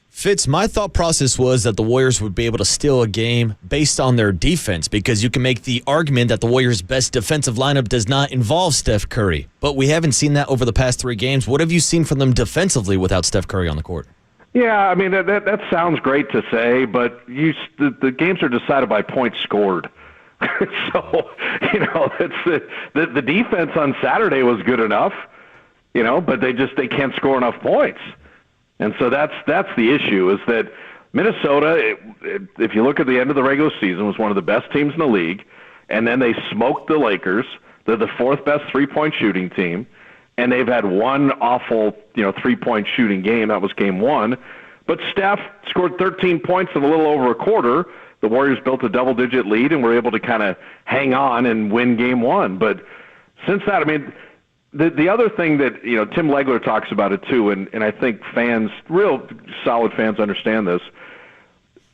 Fitz, my thought process was that the Warriors would be able to steal a game based on their defense, because you can make the argument that the Warriors' best defensive lineup does not involve Steph Curry. But we haven't seen that over the past 3 games. What have you seen from them defensively without Steph Curry on the court? Yeah, that sounds great to say, but the games are decided by points scored. So, it's the defense on Saturday was good enough, but they can't score enough points. And so that's the issue, is that Minnesota, if you look at the end of the regular season, was one of the best teams in the league, and then they smoked the Lakers. They're the 4th best three-point shooting team, and they've had one awful, three-point shooting game. That was Game 1. But Steph scored 13 points in a little over a quarter. The Warriors built a double-digit lead and were able to kind of hang on and win Game 1. But since that, the other thing that, Tim Legler talks about it too, and I think fans, real solid fans, understand this.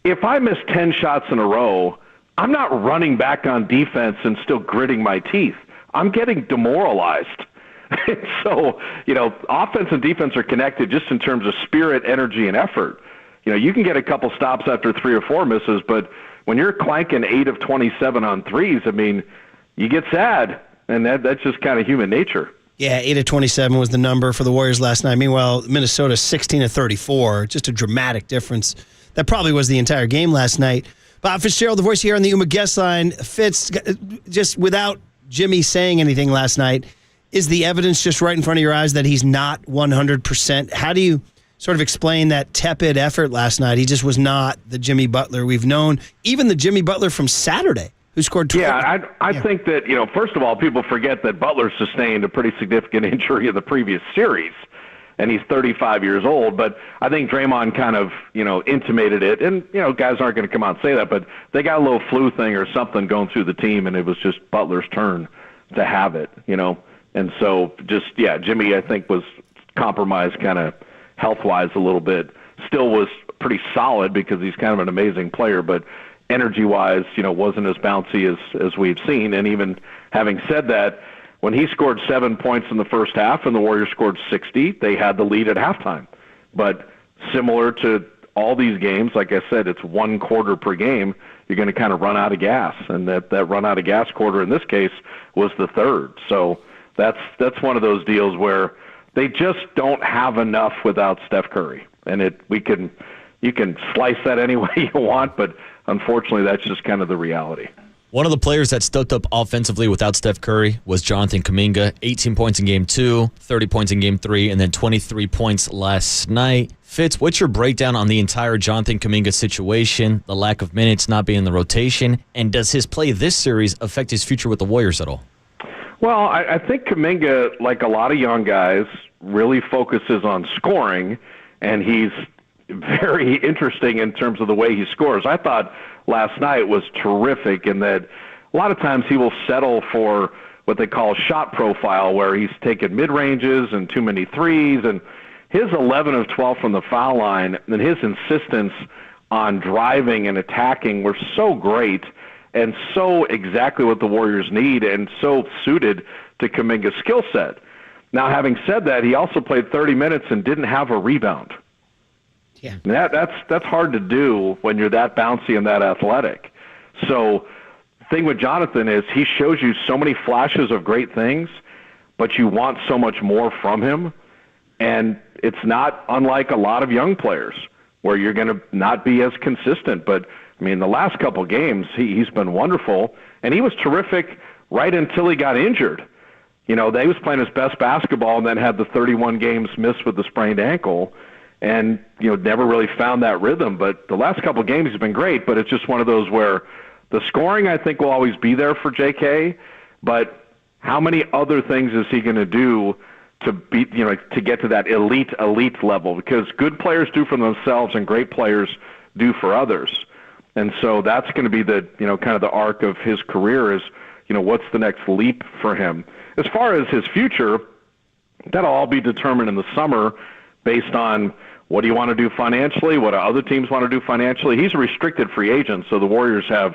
If I miss 10 shots in a row, I'm not running back on defense and still gritting my teeth. I'm getting demoralized. So, offense and defense are connected just in terms of spirit, energy, and effort. You can get a couple stops after 3 or 4 misses, but when you're clanking 8 of 27 on threes, you get sad, and that's just kind of human nature. Yeah, 8 of 27 was the number for the Warriors last night. Meanwhile, Minnesota 16 of 34, just a dramatic difference. That probably was the entire game last night. Bob Fitzgerald, the voice here on the UMA guest line. Fitz, just without Jimmy saying anything last night, is the evidence just right in front of your eyes that he's not 100%? How do you sort of explain that tepid effort last night? He just was not the Jimmy Butler we've known, even the Jimmy Butler from Saturday, who scored 12. Yeah, I think that, first of all, people forget that Butler sustained a pretty significant injury in the previous series, and he's 35 years old. But I think Draymond kind of, intimated it. And, guys aren't going to come out and say that, but they got a little flu thing or something going through the team, and it was just Butler's turn. to have it, And so Jimmy, I think, was compromised kind of health-wise a little bit. Still was pretty solid because he's kind of an amazing player, but energy-wise, wasn't as bouncy as we've seen. And even having said that, when he scored 7 points in the first half and the Warriors scored 60, they had the lead at halftime. But similar to all these games, like I said, it's 1 quarter per game. You're going to kind of run out of gas, and that run out of gas quarter in this case was the third. So that's one of those deals where they just don't have enough without Steph Curry, and you can slice that any way you want, but unfortunately, that's just kind of the reality. One of the players that stuck up offensively without Steph Curry was Jonathan Kuminga. 18 points in Game 2, 30 points in Game 3, and then 23 points last night. Fitz, what's your breakdown on the entire Jonathan Kuminga situation, the lack of minutes, not being in the rotation, and does his play this series affect his future with the Warriors at all? Well, I think Kuminga, like a lot of young guys, really focuses on scoring, and he's very interesting in terms of the way he scores. I thought last night was terrific in that a lot of times he will settle for what they call shot profile, where he's taking mid-ranges and too many threes, and his 11 of 12 from the foul line and his insistence on driving and attacking were so great and so exactly what the Warriors need and so suited to Kuminga's skill set. Now, having said that, he also played 30 minutes and didn't have a rebound. Yeah. And that's hard to do when you're that bouncy and that athletic. So the thing with Jonathan is he shows you so many flashes of great things, but you want so much more from him. And it's not unlike a lot of young players where you're going to not be as consistent. But, I mean, the last couple games, he's been wonderful. And he was terrific right until he got injured. He was playing his best basketball and then had the 31 games missed with the sprained ankle. And, never really found that rhythm. But the last couple of games he's been great, but it's just one of those where the scoring, I think, will always be there for JK. But how many other things is he going to do to be, to get to that elite level? Because good players do for themselves and great players do for others. And so that's going to be the, kind of the arc of his career is, what's the next leap for him? As far as his future, that'll all be determined in the summer based on what do you want to do financially, what do other teams want to do financially. He's a restricted free agent, so the Warriors have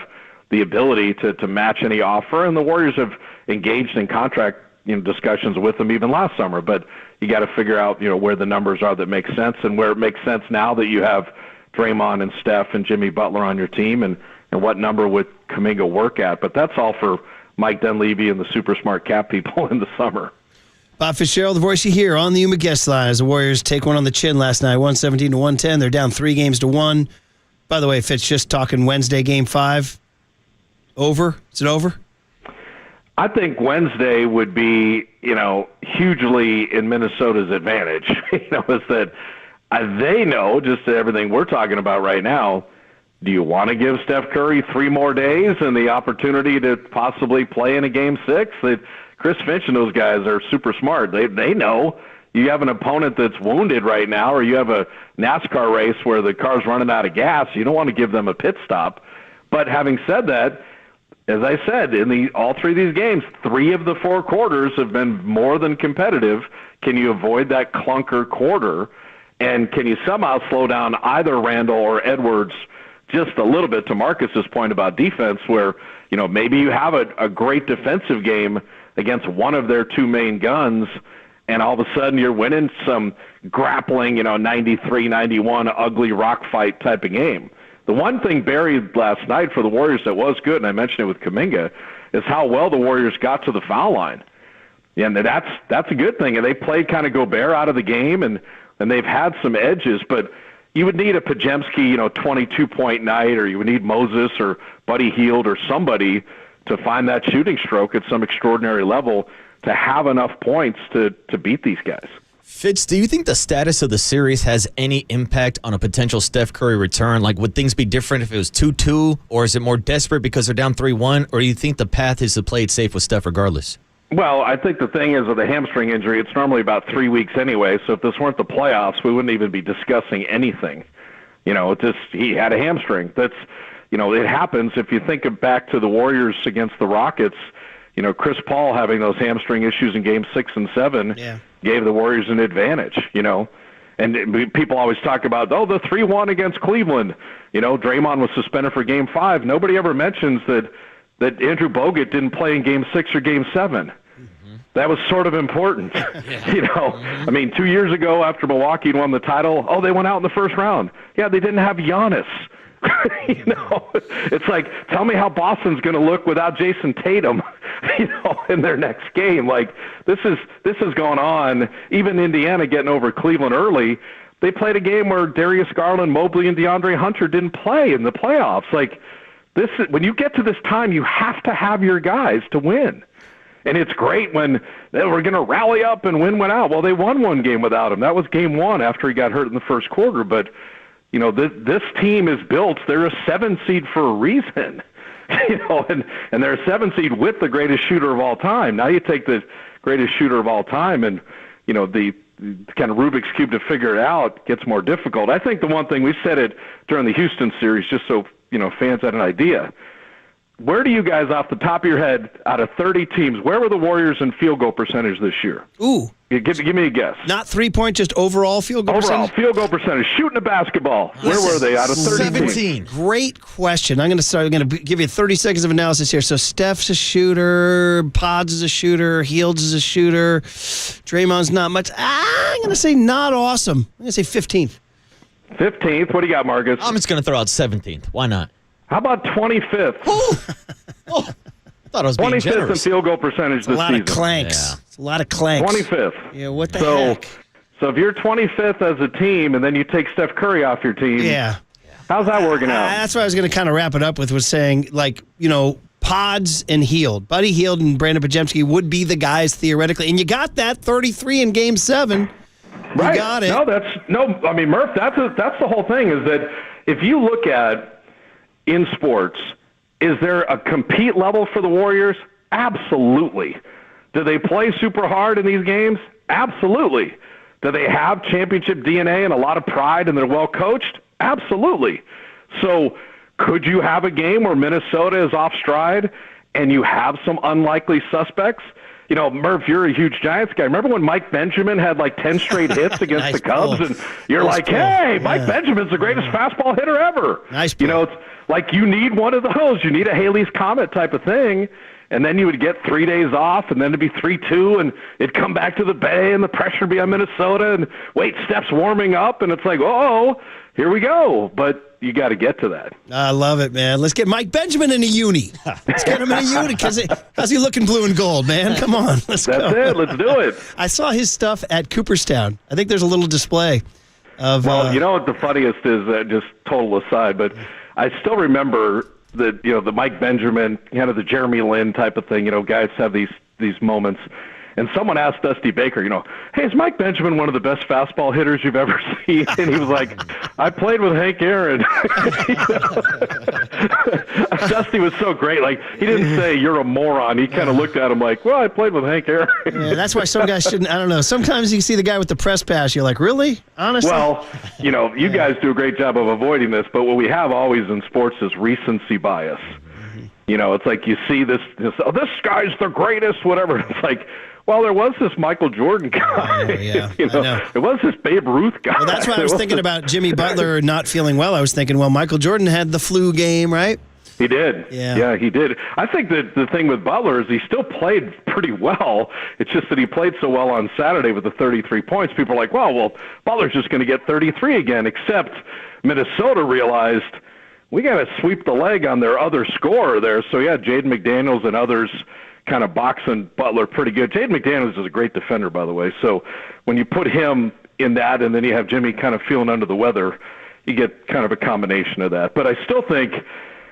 the ability to match any offer, and the Warriors have engaged in contract discussions with him even last summer. But you got to figure out where the numbers are that make sense, and where it makes sense now that you have Draymond and Steph and Jimmy Butler on your team, and what number would Kuminga work at. But that's all for Mike Dunleavy and the super smart cap people in the summer. Bob Fitzgerald, the voice you hear on the Yuma guest line as the Warriors take one on the chin last night, 117-110. They're down 3-1. By the way, Fitz, just talking Wednesday, Game 5. Over? Is it over? I think Wednesday would be, hugely in Minnesota's advantage. Is that they know, just everything we're talking about right now, do you want to give Steph Curry 3 more days and the opportunity to possibly play in a Game 6? Chris Finch and those guys are super smart. They know you have an opponent that's wounded right now, or you have a NASCAR race where the car's running out of gas. You don't want to give them a pit stop. But having said that, as I said, in all 3 of these games, 3 of the 4 quarters have been more than competitive. Can you avoid that clunker quarter? And can you somehow slow down either Randall or Edwards just a little bit, to Marcus's point about defense, where maybe you have a great defensive game against one of their 2 main guns, and all of a sudden you're winning some grappling, 93-91 ugly rock fight type of game. The one thing buried last night for the Warriors that was good, and I mentioned it with Kuminga, is how well the Warriors got to the foul line. And that's a good thing. And they played kind of Gobert out of the game, and they've had some edges, but you would need a Pajemski, 22-point night, or you would need Moses or Buddy Hield or somebody to find that shooting stroke at some extraordinary level to have enough points to beat these guys. Fitz, do you think the status of the series has any impact on a potential Steph Curry return? Like, would things be different if it was 2-2, or is it more desperate because they're down 3-1, or do you think the path is to play it safe with Steph regardless? Well, I think the thing is with a hamstring injury, it's normally about 3 weeks anyway, so if this weren't the playoffs, we wouldn't even be discussing anything. He had a hamstring. That's, it happens. If you think back to the Warriors against the Rockets, Chris Paul having those hamstring issues in Game 6 and 7 gave the Warriors an advantage, And people always talk about, the 3-1 against Cleveland. Draymond was suspended for Game 5. Nobody ever mentions that Andrew Bogut didn't play in Game 6 or Game 7. That was sort of important. I mean, 2 years ago after Milwaukee won the title, they went out in the first round. Yeah, they didn't have Giannis. It's like, tell me how Boston's going to look without Jason Tatum, in their next game. Like, this is going on. Even Indiana getting over Cleveland early, they played a game where Darius Garland, Mobley, and DeAndre Hunter didn't play in the playoffs. Like, when you get to this time, you have to have your guys to win. And it's great when they were going to rally up and win out. Well, they won one game without him. That was Game 1 after he got hurt in the first quarter. But this team is built. They're a 7 seed for a reason, and they're a 7 seed with the greatest shooter of all time. Now you take the greatest shooter of all time, and the kind of Rubik's Cube to figure it out gets more difficult. I think the one thing, we said it during the Houston series, just so fans had an idea. Where do you guys, off the top of your head, out of 30 teams, where were the Warriors in field goal percentage this year? Ooh. Give me a guess. Not 3-point, just overall field goal percentage? Overall, field goal percentage. Shooting a basketball. Where were they out of 30 17. teams? Great question. I'm going to give you 30 seconds of analysis here. So Steph's a shooter, Pods is a shooter, Healds is a shooter, Draymond's not much. I'm going to say not awesome. I'm going to say 15th. 15th. What do you got, Marcus? I'm just going to throw out 17th. Why not? How about 25th? I thought I was being 25th generous. in field goal percentage this season. A lot of clanks. Yeah. It's a lot of clanks. 25th. Yeah, what the heck? So if you're 25th as a team and then you take Steph Curry off your team, how's that working out? That's what I was going to kind of wrap it up with, was saying, Pods and Heald. Buddy Heald and Brandon Podziemski would be the guys theoretically. And you got that 33 in Game 7. Right. You got it. I mean, Murph, that's the whole thing, is that if you look at in sports, is there a compete level for the Warriors? Absolutely. Do they play super hard in these games? Absolutely. Do they have championship DNA and a lot of pride and they're well coached? Absolutely. So could you have a game where Minnesota is off stride and you have some unlikely suspects? Murph, you're a huge Giants guy. Remember when Mike Benjamin had 10 straight hits against the Cubs? And you're hey, Mike Benjamin's the greatest fastball hitter ever. Nice. It's like you need one of those. You need a Haley's Comet type of thing. And then you would get 3 days off, and then it'd be 3-2, and it'd come back to the Bay, and the pressure would be on Minnesota, and Steph's warming up, and it's like, here we go. But you got to get to that. I love it, man. Let's get Mike Benjamin in a uni. Let's get him in a uni, because how's he looking blue and gold, man? Come on. That's it. Let's do it. I saw his stuff at Cooperstown. I think there's a little display of... Well, you know what the funniest is, just total aside, but I still remember the Mike Benjamin, the Jeremy Lin type of thing. Guys have these moments. And someone asked Dusty Baker, hey, is Mike Benjamin one of the best fastball hitters you've ever seen? And he was like, I played with Hank Aaron. Dusty was so great. He didn't say, you're a moron. He kind of looked at him like, well, I played with Hank Aaron. Yeah, that's why some guys shouldn't, I don't know. Sometimes you see the guy with the press pass, you're like, really? Honestly? Well, you guys do a great job of avoiding this, but what we have always in sports is recency bias. It's like you see this guy's the greatest, whatever. It's like, well, there was this Michael Jordan guy. There was this Babe Ruth guy. Well, that's why I was thinking about Jimmy Butler not feeling well. I was thinking, well, Michael Jordan had the flu game, right? He did. Yeah, he did. I think that the thing with Butler is he still played pretty well. It's just that he played so well on Saturday with the 33 points. People are like, well, Butler's just going to get 33 again, except Minnesota realized we got to sweep the leg on their other scorer there. So, Jaden McDaniels and others kind of boxing Butler pretty good. Jaden McDaniels is a great defender, by the way. So when you put him in that and then you have Jimmy kind of feeling under the weather, you get kind of a combination of that. But I still think,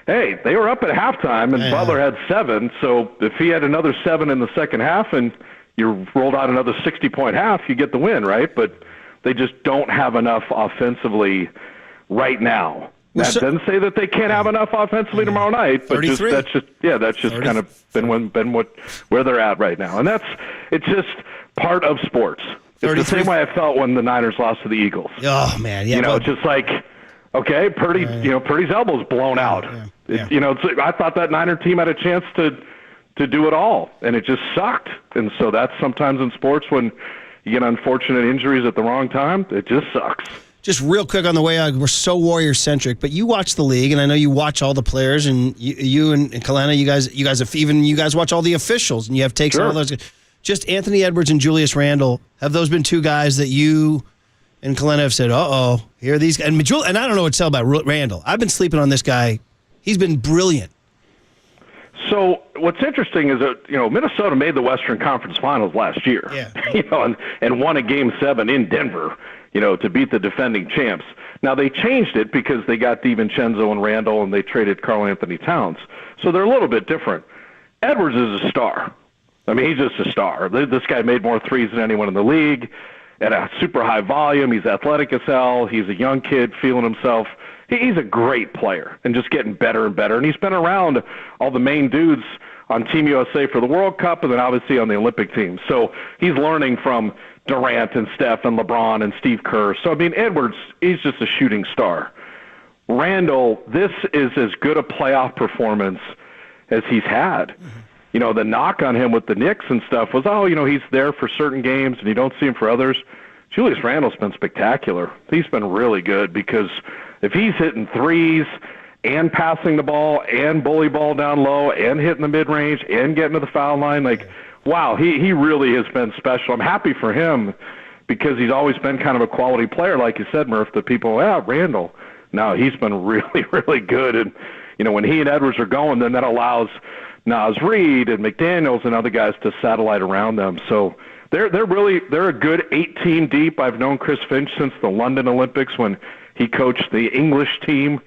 hey, they were up at halftime and Butler had 7. So if he had another 7 in the second half and you rolled out another 60-point half, you get the win, right? But they just don't have enough offensively right now. That doesn't say that they can't have enough offensively tomorrow night, but that's just kind of been where they're at right now, and it's just part of sports. It's the same way I felt when the Niners lost to the Eagles. Oh man, it's just like, okay, Purdy's elbow's blown out. I thought that Niner team had a chance to to do it all, and it just sucked. And so that's sometimes in sports when you get unfortunate injuries at the wrong time, it just sucks. Just real quick on the way out, we're so Warrior-centric, but you watch the league, and I know you watch all the players, and you and Kalena, you guys watch all the officials, and you have takes on all those. Just Anthony Edwards and Julius Randle, have those been two guys that you and Kalena have said, here are these guys? And I don't know what to tell about Randle. I've been sleeping on this guy. He's been brilliant. So what's interesting is that, Minnesota made the Western Conference Finals last year, and won a Game 7 in Denver, to beat the defending champs. Now, they changed it because they got DiVincenzo and Randall, and they traded Karl Anthony Towns. So they're a little bit different. Edwards is a star. I mean, he's just a star. This guy made more threes than anyone in the league at a super high volume. He's athletic as hell. He's a young kid feeling himself. He's a great player and just getting better and better. And he's been around all the main dudes on Team USA for the World Cup and then obviously on the Olympic team. So he's learning from Durant and Steph and LeBron and Steve Kerr. So, I mean, Edwards, he's just a shooting star. Randall, this is as good a playoff performance as he's had. The knock on him with the Knicks and stuff was, he's there for certain games and you don't see him for others. Julius Randle's been spectacular. He's been really good because if he's hitting threes and passing the ball and bully ball down low and hitting the mid-range and getting to the foul line, wow, he really has been special. I'm happy for him because he's always been kind of a quality player. Like you said, Murph, the people, Randall. No, he's been really, really good. And, when he and Edwards are going, then that allows Naz Reid and McDaniels and other guys to satellite around them. So they're a good 18 deep. I've known Chris Finch since the London Olympics when he coached the English team.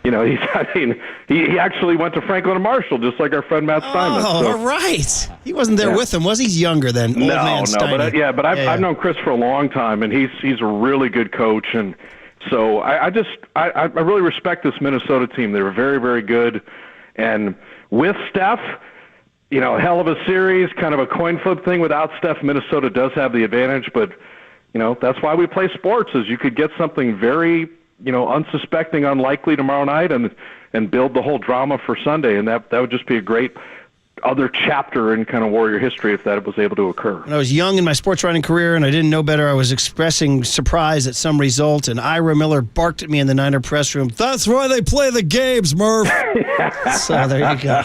He actually went to Franklin and Marshall, just like our friend Matt Steinman. All right. He wasn't there with him, was he? He's younger than old man Steinman. But I've known Chris for a long time, and he's a really good coach. And so I really respect this Minnesota team. They were very, very good. And with Steph, hell of a series, kind of a coin flip thing. Without Steph, Minnesota does have the advantage, but that's why we play sports, is you could get something very, unsuspecting, unlikely tomorrow night and build the whole drama for Sunday. And that would just be a great other chapter in kind of Warrior history if that was able to occur. When I was young in my sports writing career and I didn't know better, I was expressing surprise at some result, and Ira Miller barked at me in the Niner press room, "That's why they play the games, Murph." So there you go.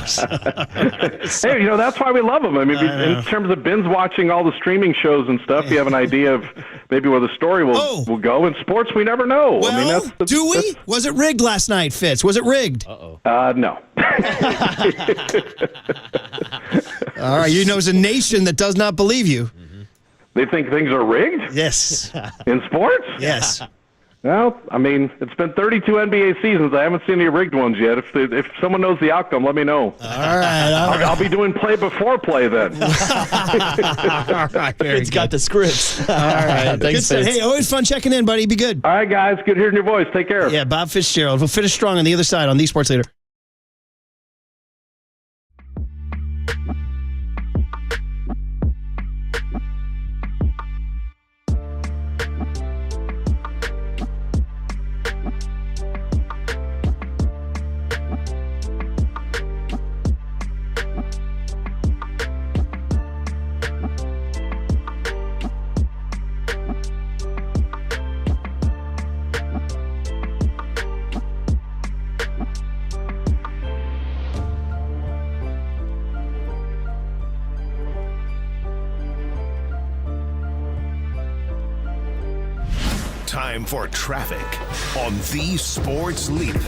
Hey, that's why we love them. I mean, in terms of binge watching all the streaming shows and stuff, you have an idea of maybe where the story will go. In sports, we never know. Well, do we? Was it rigged last night, Fitz? Was it rigged? No. All right, it's a nation that does not believe you. They think things are rigged? Yes. In sports? Yes. Well, I mean, it's been 32 NBA seasons. I haven't seen any rigged ones yet. If someone knows the outcome, let me know. All right. I'll be doing play before play then. All right, It's got the scripts. All right. Thanks, Fitz. Hey, always fun checking in, buddy. Be good. All right, guys. Good hearing your voice. Take care. Yeah, Bob Fitzgerald. We'll finish strong on the other side on the Sports Leader. Time for traffic on the Sports Leader.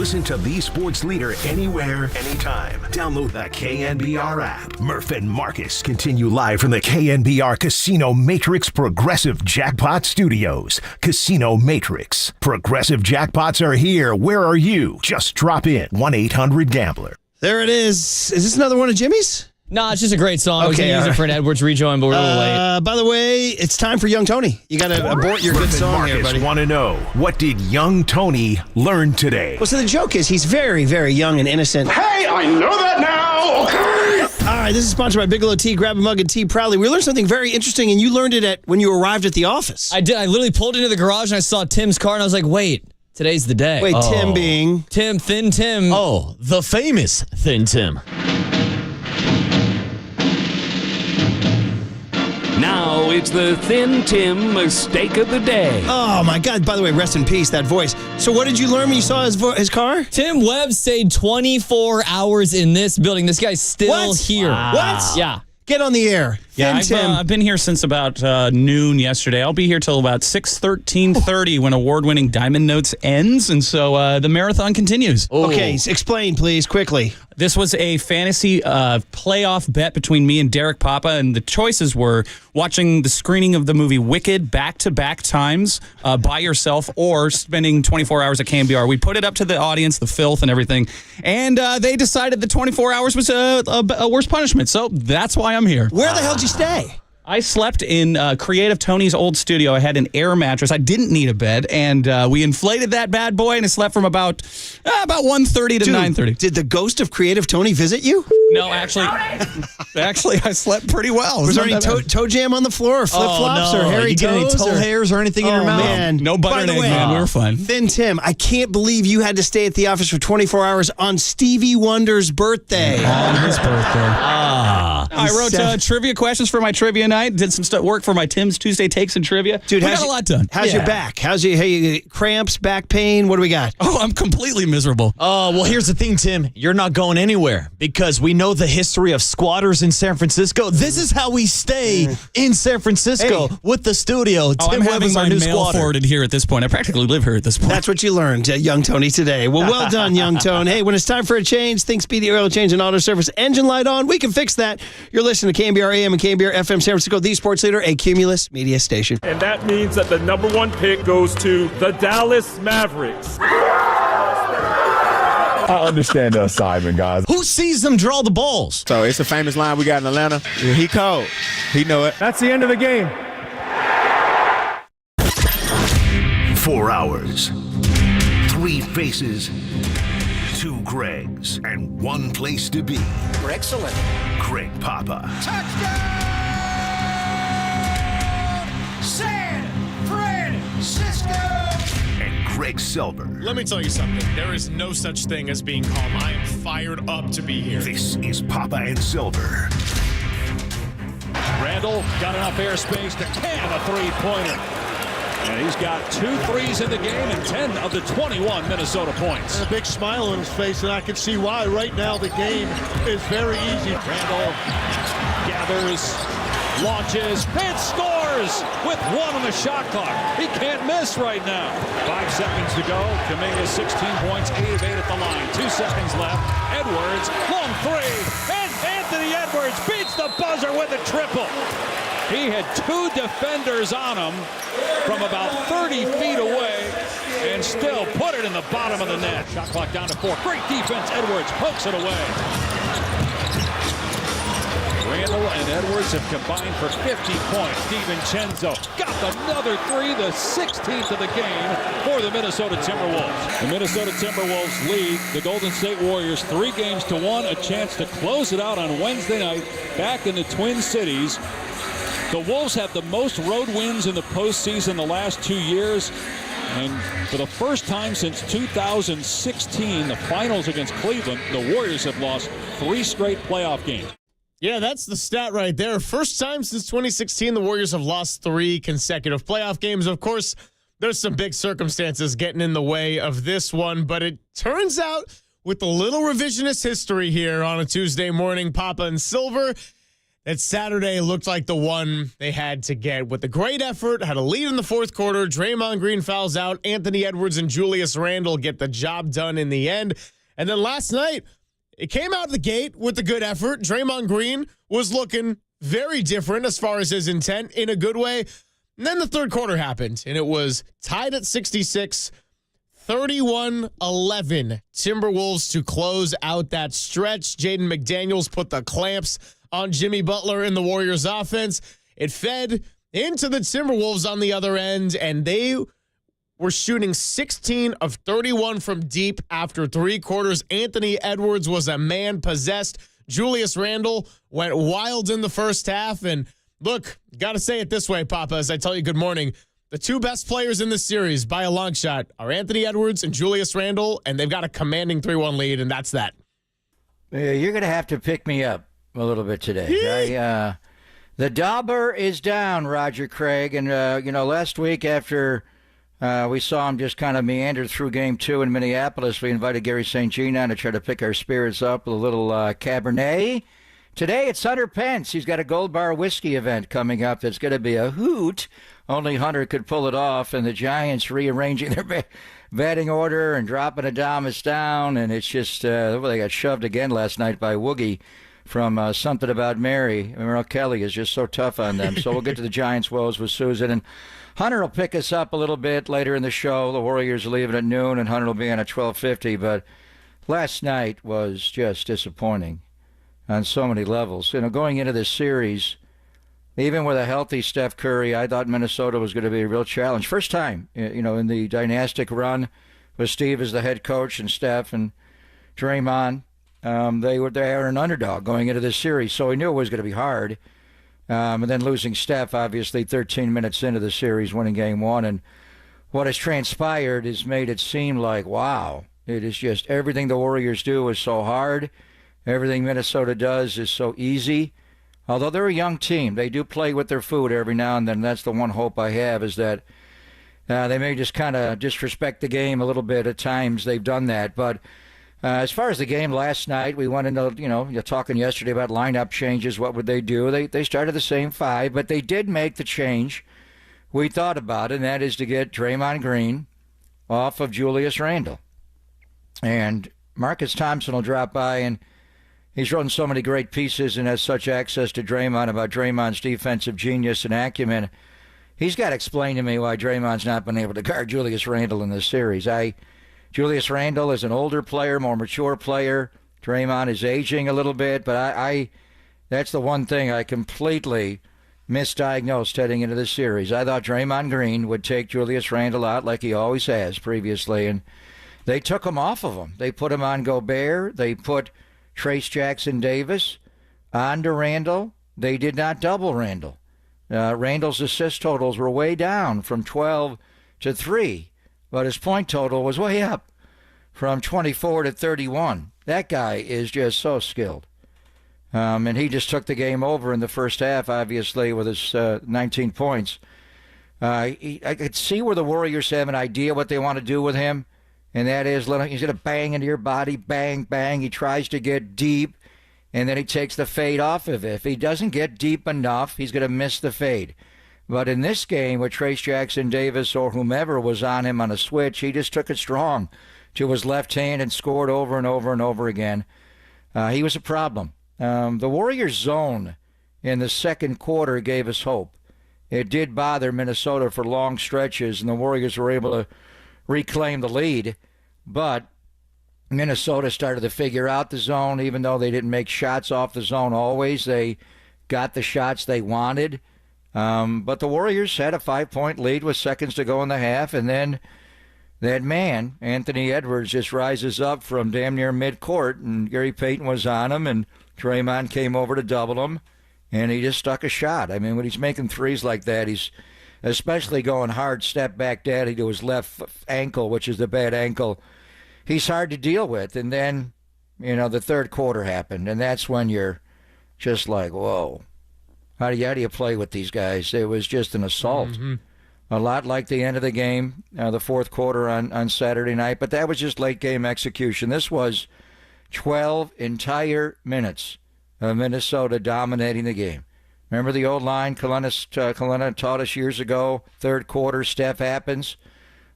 Listen to the sports leader anywhere, anytime. Download the KNBR app. Murph and Marcus continue live from the KNBR Casino Matrix Progressive Jackpot Studios. Casino Matrix. Progressive jackpots are here. Where are you? Just drop in. 1-800-GAMBLER. There it is. Is this another one of Jimmy's? Nah, it's just a great song. I was going to use it for an Edwards rejoin, but we're a little late. By the way, it's time for Young Tony. You got to abort your good song here, buddy. Want to know, what did young Tony learn today? Well, so the joke is he's very, very young and innocent. Hey, I know that now! Okay! All right, this is sponsored by Bigelow Tea. Grab a mug and tea proudly. We learned something very interesting, and you learned it when you arrived at the office. I did. I literally pulled into the garage, and I saw Tim's car, and I was like, wait, today's the day. Wait, Tim being? Thin Tim. Oh, the famous Thin Tim. Now it's the Thin Tim mistake of the day. Oh, my God. By the way, rest in peace, that voice. So what did you learn when you saw his car? Tim Webb stayed 24 hours in this building. This guy's still here. Wow. What? Yeah. Get on the air. Yeah, Tim. I've been here since about noon yesterday. I'll be here till about 13:30 when award-winning Diamond Notes ends, and so the marathon continues. Okay, explain, please, quickly. This was a fantasy playoff bet between me and Derek Papa, and the choices were watching the screening of the movie Wicked back-to-back times by yourself or spending 24 hours at KNBR. We put it up to the audience, the filth and everything, and they decided the 24 hours was a worse punishment, so that's why I'm here. Where the hell did you stay? I slept in Creative Tony's old studio. I had an air mattress. I didn't need a bed, and we inflated that bad boy, and it slept from about 1:30 to 9:30. Did the ghost of Creative Tony visit you? No, actually, I slept pretty well. Was there any toe jam on the floor, or flip-flops, or hairy you get any toes? toe hairs or anything in your mouth? Man. No butter and egg, man. We were fun. Then, Tim, I can't believe you had to stay at the office for 24 hours on Stevie Wonder's birthday. On his birthday. I wrote trivia questions for my trivia night. Did some work for my Tim's Tuesday Takes and Trivia. Dude, we got a lot done. How's your back? How's your cramps, back pain? What do we got? Oh, I'm completely miserable. Well, here's the thing, Tim. You're not going anywhere because we know the history of squatters in San Francisco. This is how we stay in San Francisco with the studio. Tim I'm Webb having is our my new mail squatter. forwarded here at this point. I practically live here at this point. That's what you learned, Young Tony, today. Well done, Young Tone. Hey, when it's time for a change, think Speedy Oil Change and Auto Service. Engine light on. We can fix that. You're listening to KNBR AM and KNBR FM San Francisco, the sports leader, a Cumulus media station. And that means that the number one pick goes to the Dallas Mavericks. I understand the assignment, guys. Who sees them draw the balls? So it's a famous line we got in Atlanta. He cold. He know it. That's the end of the game. 4 hours, 3 faces, 2 Gregs, and 1 place to be. Excellent. Greg Papa. San Francisco. And Greg Silver. Let me tell you something. There is no such thing as being calm. I am fired up to be here. This is Papa and Silver. Randall got enough airspace to can a three-pointer. And he's got 2 threes in the game and 10 of the 21 Minnesota points. And a big smile on his face, and I can see why. Right now, the game is very easy. Randall gathers, launches, and scores with 1 on the shot clock. He can't miss right now. 5 seconds to go. Kuminga 16 points, 8 of 8 at the line. 2 seconds left. Edwards, long 3, and Anthony Edwards beats the buzzer with a triple. He had 2 defenders on him from about 30 feet away and still put it in the bottom of the net. Shot clock down to 4. Great defense. Edwards pokes it away. Randall and Edwards have combined for 50 points. DiVincenzo got another 3, the 16th of the game for the Minnesota Timberwolves. The Minnesota Timberwolves lead the Golden State Warriors 3-1, a chance to close it out on Wednesday night back in the Twin Cities. The Wolves have the most road wins in the postseason the last 2 years. And for the first time since 2016, the finals against Cleveland, the Warriors have lost 3 straight playoff games. Yeah, that's the stat right there. First time since 2016, the Warriors have lost 3 consecutive playoff games. Of course, there's some big circumstances getting in the way of this one, but it turns out with a little revisionist history here on a Tuesday morning, Papa and Silver, that Saturday looked like the one they had to get. With a great effort, had a lead in the 4th quarter. Draymond Green fouls out. Anthony Edwards and Julius Randle get the job done in the end. And then last night, it came out of the gate with a good effort. Draymond Green was looking very different as far as his intent in a good way. And then the 3rd quarter happened, and it was tied at 66, 31-11. Timberwolves to close out that stretch. Jaden McDaniels put the clamps on Jimmy Butler and the Warriors offense. It fed into the Timberwolves on the other end, and they were shooting 16 of 31 from deep after 3 quarters. Anthony Edwards was a man possessed. Julius Randle went wild in the first half. And look, got to say it this way, Papa, as I tell you good morning. The 2 best players in this series by a long shot are Anthony Edwards and Julius Randle, and they've got a commanding 3-1 lead, and that's that. You're going to have to pick me up a little bit today. The dauber is down, Roger Craig. And, last week after we saw him just kind of meander through Game 2 in Minneapolis, we invited Gary St. Jean on to try to pick our spirits up with a little Cabernet. Today it's Hunter Pence. He's got a Gold Bar whiskey event coming up that's going to be a hoot. Only Hunter could pull it off, and the Giants rearranging their batting order and dropping Adames down, and it's just, they got shoved again last night by Woogie from Something About Mary. Merrill Kelly is just so tough on them. So we'll get to the Giants' woes with Susan, and Hunter will pick us up a little bit later in the show. The Warriors are leaving at noon, and Hunter will be on at 12:50, but last night was just disappointing on so many levels. Going into this series, even with a healthy Steph Curry, I thought Minnesota was going to be a real challenge. First time, in the dynastic run with Steve as the head coach and Steph and Draymond, they were an underdog going into this series, so we knew it was going to be hard. And then losing Steph, obviously, 13 minutes into the series, winning Game 1. And what has transpired has made it seem like, wow, it is just everything the Warriors do is so hard. Everything Minnesota does is so easy. Although they're a young team, they do play with their food every now and then. That's the one hope I have, is that they may just kind of disrespect the game a little bit at times. They've done that. But as far as the game last night, we went into, you're talking yesterday about lineup changes. What would they do? They started the same 5, but they did make the change we thought about, and that is to get Draymond Green off of Julius Randle. And Marcus Thompson will drop by, and he's written so many great pieces and has such access to Draymond about Draymond's defensive genius and acumen. He's got to explain to me why Draymond's not been able to guard Julius Randle in this series. Julius Randle is an older player, more mature player. Draymond is aging a little bit, but that's the one thing I completely misdiagnosed heading into this series. I thought Draymond Green would take Julius Randle out like he always has previously, and they took him off of him. They put him on Gobert. They put Trace Jackson Davis on to Randle. They did not double Randle. Randle's assist totals were way down from 12 to 3, but his point total was way up from 24 to 31. That guy is just so skilled. And he just took the game over in the first half, obviously, with his 19 points. I could see where the Warriors have an idea what they want to do with him, and that is he's going to bang into your body, bang, bang. He tries to get deep, and then he takes the fade off of it. If he doesn't get deep enough, he's going to miss the fade. But in this game, with Trace Jackson Davis or whomever was on him on a switch, he just took it strong to his left hand and scored over and over and over again. He was a problem. The Warriors' zone in the second quarter gave us hope. It did bother Minnesota for long stretches, and the Warriors were able to reclaim the lead. But Minnesota started to figure out the zone, even though they didn't make shots off the zone always. They got the shots they wanted. But the Warriors had a 5-point lead with seconds to go in the half, and then that man, Anthony Edwards, just rises up from damn near midcourt, and Gary Payton was on him, and Draymond came over to double him, and he just stuck a shot. I mean, when he's making threes like that, he's especially going hard step-back daddy to his left ankle, which is the bad ankle. He's hard to deal with. And then, the third quarter happened, and that's when you're just like, whoa. How do you play with these guys? It was just an assault. Mm-hmm. A lot like the end of the game, the fourth quarter on Saturday night, but that was just late game execution. This was 12 entire minutes of Minnesota dominating the game. Remember the old line Kalina taught us years ago, third quarter, Steph happens?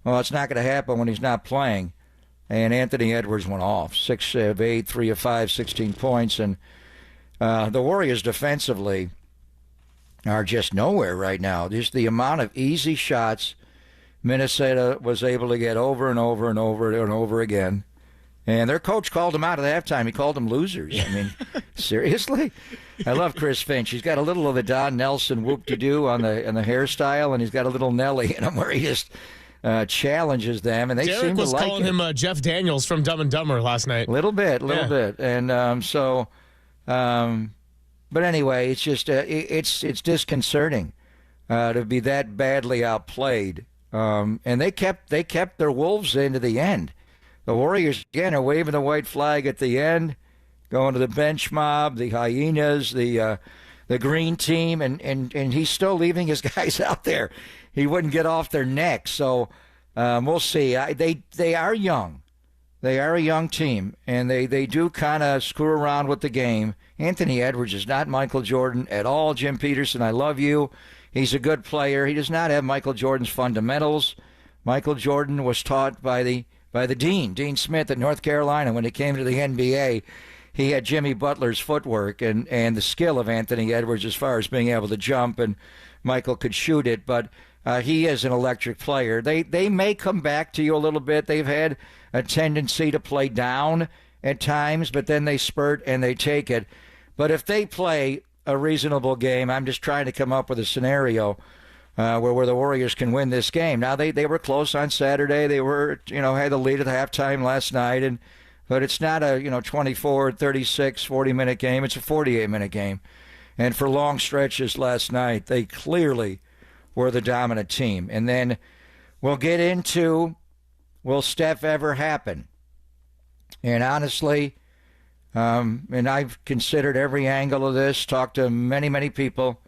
Well, it's not going to happen when he's not playing. And Anthony Edwards went off, 6 of 8, 3 of 5, 16 points. And the Warriors defensively are just nowhere right now. Just the amount of easy shots Minnesota was able to get over and over and over and over again. And their coach called them out at halftime. He called them losers. I mean, seriously? I love Chris Finch. He's got a little of the Don Nelson whoop-de-doo on the hairstyle, and he's got a little Nelly in him where he just challenges them, and they Derek seem to was like calling it. him Jeff Daniels from Dumb and Dumber last night. Little bit. And but anyway, it's just it's disconcerting to be that badly outplayed. And they kept their Wolves into the end. The Warriors again are waving the white flag at the end, going to the bench mob, the hyenas, the green team, and he's still leaving his guys out there. He wouldn't get off their necks. So we'll see. They are young. They are a young team, and they do kind of screw around with the game. Anthony Edwards is not Michael Jordan at all. Jim Peterson, I love you. He's a good player. He does not have Michael Jordan's fundamentals. Michael Jordan was taught by the Dean Smith at North Carolina. When it came to the NBA, he had Jimmy Butler's footwork and the skill of Anthony Edwards as far as being able to jump, and Michael could shoot it, but he is an electric player. They may come back to you a little bit. They've had a tendency to play down at times, but then they spurt and they take it. But if they play a reasonable game, I'm just trying to come up with a scenario where the Warriors can win this game. Now they were close on Saturday. They were had the lead at halftime last night, but it's not a 24, 36, 40-minute game. It's a 48-minute game. And for long stretches last night, they clearly were the dominant team. And then we'll get into, will Steph ever happen? And honestly, and I've considered every angle of this, talked to many, many people.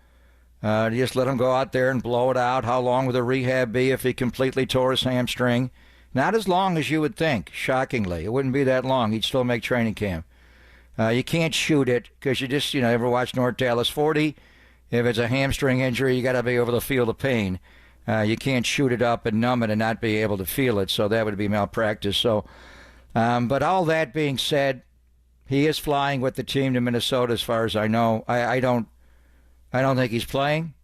Just let him go out there and blow it out. How long would the rehab be if he completely tore his hamstring? Not as long as you would think, shockingly. It wouldn't be that long. He'd still make training camp. You can't shoot it because you just, ever watch North Dallas 40? If it's a hamstring injury, you got to be able to feel the pain. You can't shoot it up and numb it and not be able to feel it, so that would be malpractice. So, but all that being said, he is flying with the team to Minnesota as far as I know. I don't think he's playing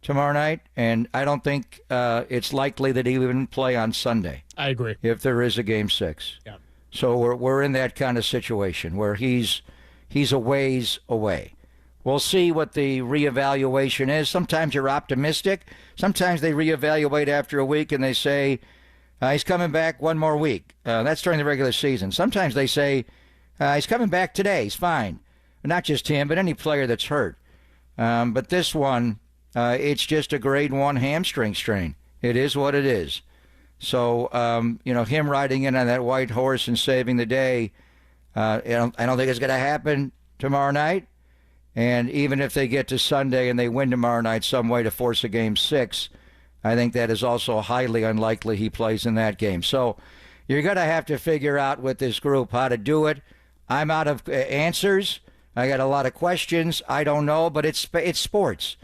tomorrow night, and I don't think it's likely that he will even play on Sunday. I agree. If there is a Game 6. Yeah. So we're in that kind of situation where he's a ways away. We'll see what the reevaluation is. Sometimes you're optimistic. Sometimes they reevaluate after a week and they say, he's coming back one more week. That's during the regular season. Sometimes they say, he's coming back today. He's fine. Not just him, but any player that's hurt. But this one, it's just a grade 1 hamstring strain. It is what it is. So, him riding in on that white horse and saving the day, I don't think it's going to happen tomorrow night. And even if they get to Sunday and they win tomorrow night some way to force a Game 6, I think that is also highly unlikely he plays in that game. So you're going to have to figure out with this group how to do it. I'm out of answers. I got a lot of questions. I don't know, but it's sports.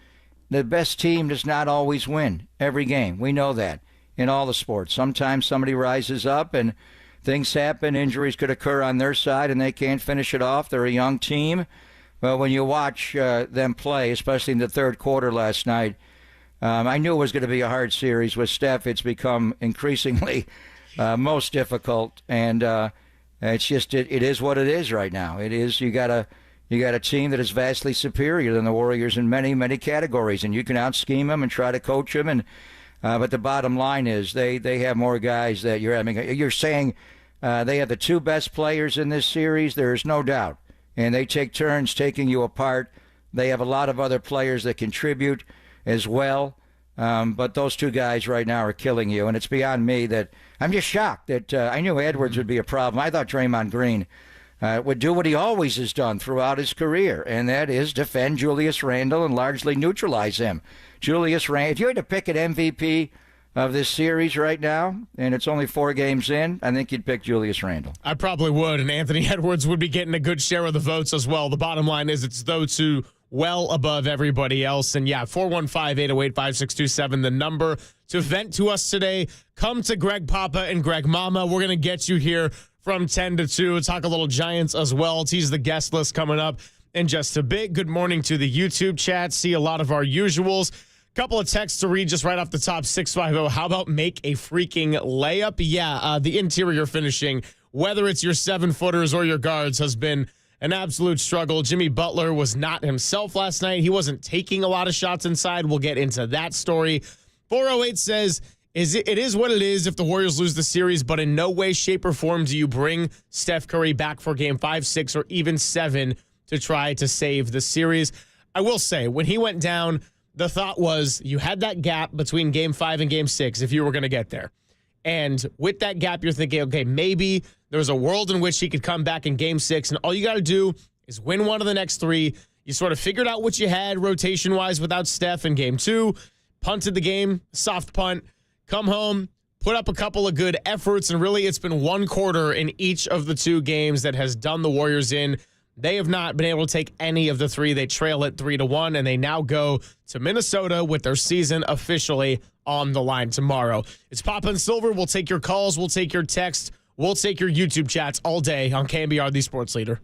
The best team does not always win every game. We know that in all the sports. Sometimes somebody rises up and things happen. Injuries could occur on their side and they can't finish it off. They're a young team. But when you watch them play, especially in the third quarter last night, I knew it was going to be a hard series. With Steph, it's become increasingly most difficult. And it's just it is what it is right now. It is you got a team that is vastly superior than the Warriors in many, many categories, and you can out-scheme them and try to coach them. And but the bottom line is they have more guys that you're saying they have the two best players in this series. There is no doubt. And they take turns taking you apart. They have a lot of other players that contribute as well. But those two guys right now are killing you. And it's beyond me that I'm just shocked that I knew Edwards would be a problem. I thought Draymond Green would do what he always has done throughout his career, and that is defend Julius Randle and largely neutralize him. Julius Randle, if you had to pick an MVP of this series right now, and it's only 4 games in, I think you'd pick Julius Randle. I probably would, and Anthony Edwards would be getting a good share of the votes as well. The bottom line is it's those two well above everybody else. And yeah, 415-808-5627, the number to vent to us today. Come to Greg Papa and Greg Mama. We're going to get you here from 10 to 2. Talk a little Giants as well. Tease the guest list coming up in just a bit. Good morning to the YouTube chat. See a lot of our usuals. Couple of texts to read just right off the top. 650. How about make a freaking layup? Yeah, the interior finishing whether it's your 7-footers or your guards, has been an absolute struggle. Jimmy Butler was not himself last night. He wasn't taking a lot of shots inside. We'll get into that story. 408 says, it is what it is if the Warriors lose the series, but in no way, shape, or form do you bring Steph Curry back for game 5, 6, or even 7 to try to save the series. I will say, when he went down, the thought was you had that gap between game 5 and game 6 if you were going to get there. And with that gap, you're thinking, okay, maybe there's a world in which he could come back in game 6, and all you got to do is win one of the next 3. You sort of figured out what you had rotation-wise without Steph in game 2, punted the game, soft punt, come home, put up a couple of good efforts, and really it's been one quarter in each of the 2 games that has done the Warriors in. They have not been able to take any of the 3. They trail it 3-1, and they now go to Minnesota with their season officially on the line tomorrow. It's Papa and Silver. We'll take your calls. We'll take your texts. We'll take your YouTube chats all day on KNBR, the Sports Leader.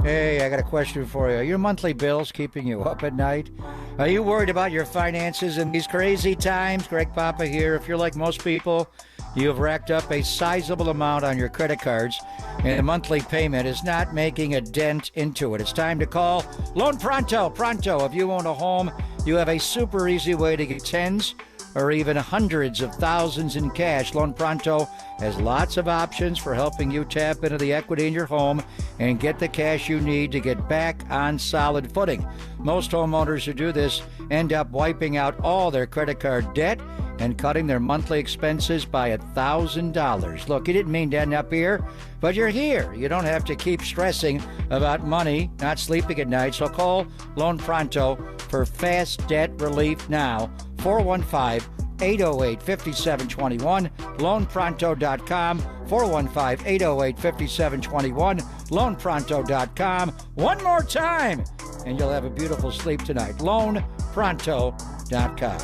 Hey, I got a question for you. Are your monthly bills keeping you up at night? Are you worried about your finances in these crazy times? Greg Papa here. If you're like most people, you have racked up a sizable amount on your credit cards, and the monthly payment is not making a dent into it. It's time to call Loan Pronto. Pronto, if you own a home, you have a super easy way to get tens or even hundreds of thousands in cash. Loan Pronto has lots of options for helping you tap into the equity in your home and get the cash you need to get back on solid footing. Most homeowners who do this end up wiping out all their credit card debt and cutting their monthly expenses by $1,000. Look, you didn't mean to end up here, but you're here. You don't have to keep stressing about money, not sleeping at night, so call Loan Pronto for fast debt relief now. 415-808-5721, loanpronto.com, 415-808-5721, loanpronto.com. One more time, and you'll have a beautiful sleep tonight. loanpronto.com.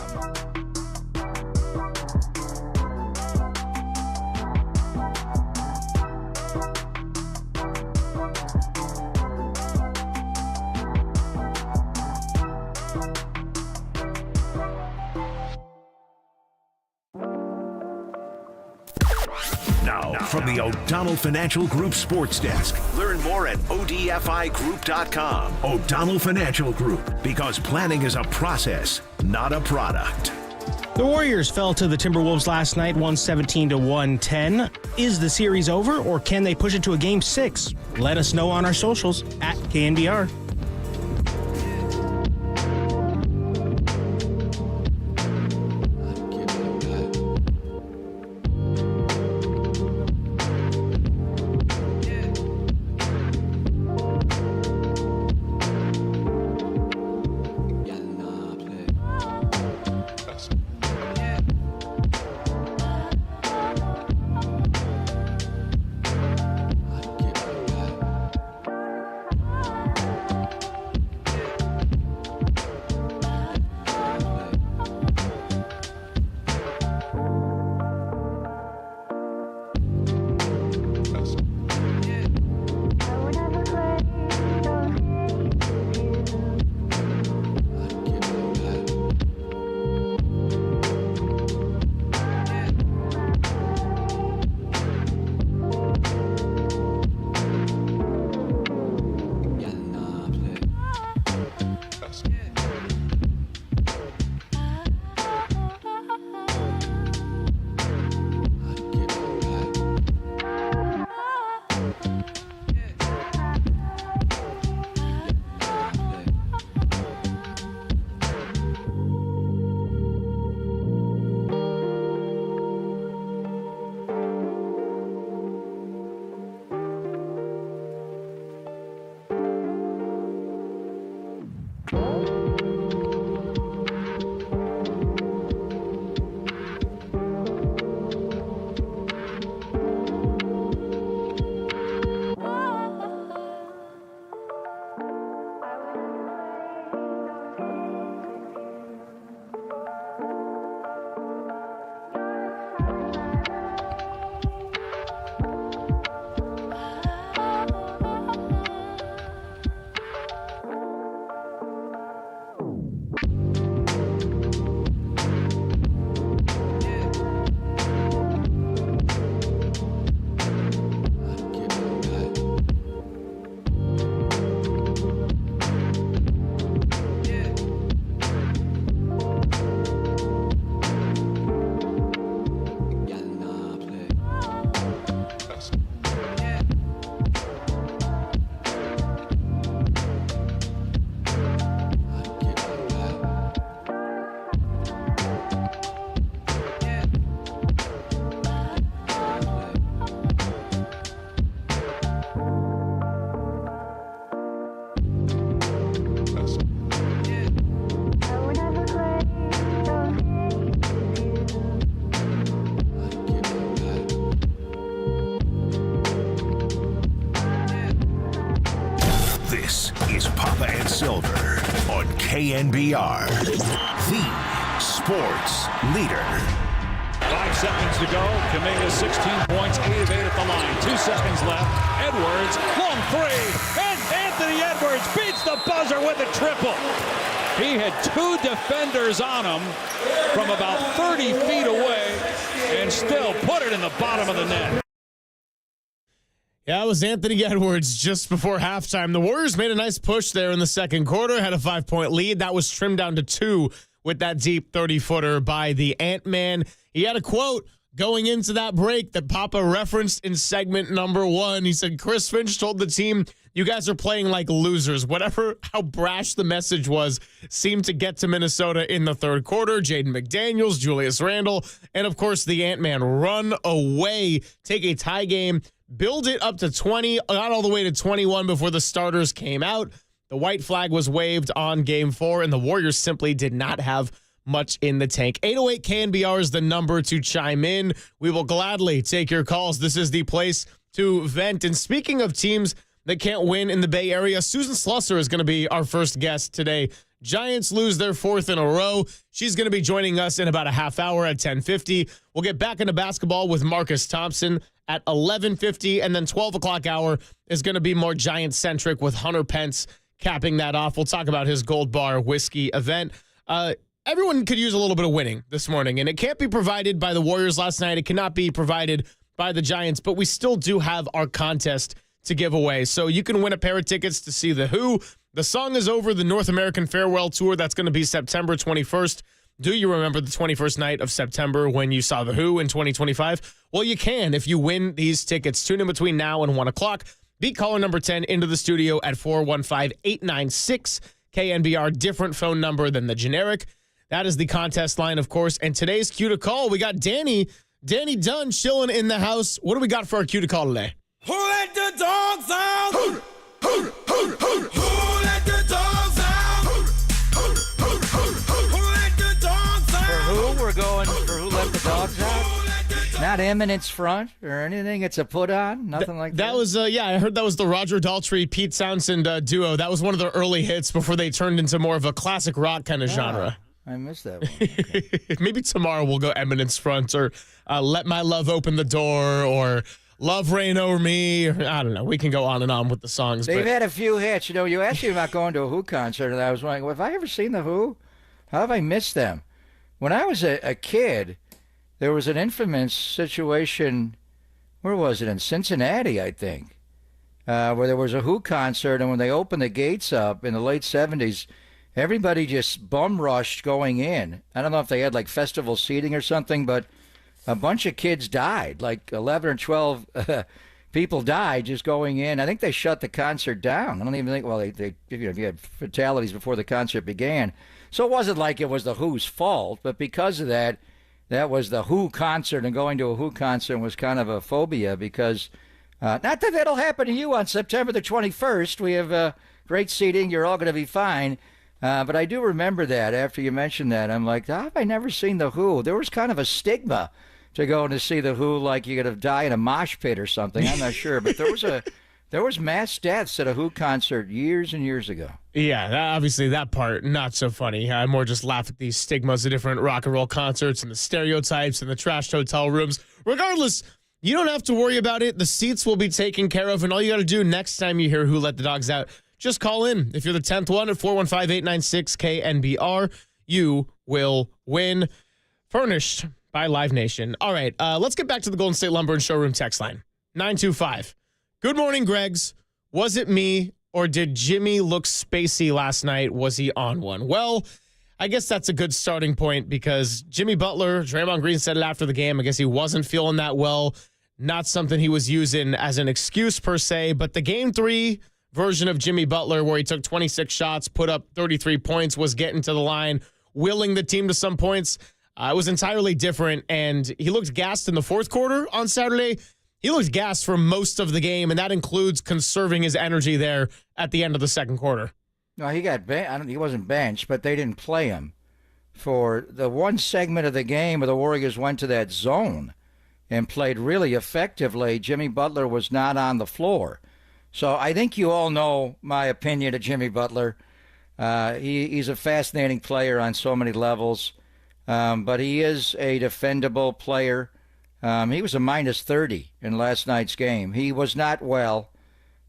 From the O'Donnell Financial Group Sports Desk. Learn more at odfigroup.com. O'Donnell Financial Group, because planning is a process, not a product. The Warriors fell to the Timberwolves last night, 117-110. Is the series over, or can they push it to a game 6? Let us know on our socials at KNBR. is Papa and Silver on KNBR, the sports leader. 5 seconds to go. Kaminga 16 points, 8 of 8 at the line. 2 seconds left. Edwards, long three. And Anthony Edwards beats the buzzer with a triple. He had 2 defenders on him from about 30 feet away and still put it in the bottom of the net. Yeah, it was Anthony Edwards just before halftime. The Warriors made a nice push there in the second quarter, had a 5-point lead. That was trimmed down to 2 with that deep 30-footer by the Ant-Man. He had a quote going into that break that Papa referenced in segment number 1. He said, Chris Finch told the team, you guys are playing like losers. Whatever, how brash the message was, seemed to get to Minnesota in the third quarter. Jaden McDaniels, Julius Randle, and of course the Ant-Man run away, take a tie game, build it up to 20, got all the way to 21 before the starters came out. The white flag was waved on game 4, and the Warriors simply did not have much in the tank. 808 KNBR is the number to chime in. We will gladly take your calls. This is the place to vent. And speaking of teams that can't win in the Bay Area, Susan Slusser is going to be our first guest today. Giants lose their 4th in a row. She's going to be joining us in about a half hour at 10:50. We'll get back into basketball with Marcus Thompson at 11:50, and then 12 o'clock hour is going to be more Giants-centric with Hunter Pence capping that off. We'll talk about his Gold Bar Whiskey event. Everyone could use a little bit of winning this morning, and it can't be provided by the Warriors last night. It cannot be provided by the Giants, but we still do have our contest to give away. So you can win a pair of tickets to see The Who. The Song is Over, the North American Farewell Tour. That's going to be September 21st. Do you remember the 21st night of September when you saw The Who in 2025? Well, you can if you win these tickets. Tune in between now and 1 o'clock. Beat caller number 10 into the studio at 415-896-KNBR. Different phone number than the generic. That is the contest line, of course. And today's cue to call, we got Danny Dunn chilling in the house. What do we got for our cue to call today? Who let the dogs out? Who let the dogs out? Who let the dogs out? For who? We're going for who let the dogs out? Not Eminence Front or anything. It's a put on. Nothing like that. That was, I heard that was the Roger Daltrey, Pete Townsend duo. That was one of their early hits before they turned into more of a classic rock kind of genre. I missed that one. Okay. Maybe tomorrow we'll go Eminence Front or Let My Love Open the Door or Love Reign Over Me. Or, I don't know. We can go on and on with the songs. They've had a few hits. You know, you asked me about going to a Who concert, and I was wondering, have I ever seen the Who? How have I missed them? When I was a kid, there was an infamous situation, where was it? In Cincinnati, I think, where there was a Who concert, and when they opened the gates up in the late 70s, everybody just bum rushed going in. I don't know if they had like festival seating or something, but a bunch of kids died. Like 11 or 12 people died just going in. I think they shut the concert down. I don't even think, well, they you had fatalities before the concert began. So it wasn't like it was the Who's fault, but because of that, that was the Who concert, and going to a Who concert was kind of a phobia because, not that that'll happen to you on September the 21st. We have great seating. You're all going to be fine. But I do remember that after you mentioned that. I'm like, how have I never seen the Who? There was kind of a stigma to go to see the Who, like you could have died in a mosh pit or something. I'm not sure, but there was mass deaths at a Who concert years and years ago. Yeah, obviously that part, not so funny. I more just laugh at these stigmas of different rock and roll concerts and the stereotypes and the trashed hotel rooms. Regardless, you don't have to worry about it. The seats will be taken care of, and all you got to do next time you hear Who Let the Dogs Out, just call in. If you're the 10th one at 415-896-KNBR, you will win. Furnished by Live Nation. All right, let's get back to the Golden State Lumber and Showroom text line. 925. Good morning, Greggs. Was it me, or did Jimmy look spacey last night? Was he on one? Well, I guess that's a good starting point because Jimmy Butler, Draymond Green said it after the game. I guess he wasn't feeling that well. Not something he was using as an excuse per se, but the Game 3 version of Jimmy Butler where he took 26 shots, put up 33 points, was getting to the line, willing the team to some points. It was entirely different, and he looked gassed in the fourth quarter on Saturday. He looked gassed for most of the game, and that includes conserving his energy there at the end of the second quarter. No, he got he wasn't benched, but they didn't play him for the one segment of the game where the Warriors went to that zone and played really effectively. Jimmy Butler was not on the floor. So I think you all know my opinion of Jimmy Butler. He's a fascinating player on so many levels, but he is a defendable player. He was a minus 30 in last night's game. He was not well,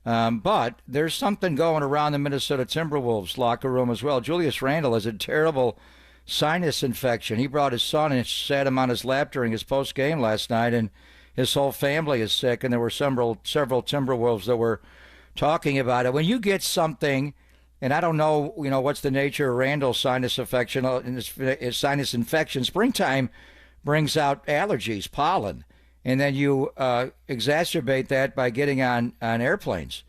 but there's something going around the Minnesota Timberwolves locker room as well. Julius Randle has a terrible sinus infection. He brought his son and sat him on his lap during his post game last night, and his whole family is sick, and there were several Timberwolves that were talking about it. When you get something, and I don't know, what's the nature of Randall's sinus infection, sinus infection. Springtime brings out allergies, pollen, and then you exacerbate that by getting on airplanes.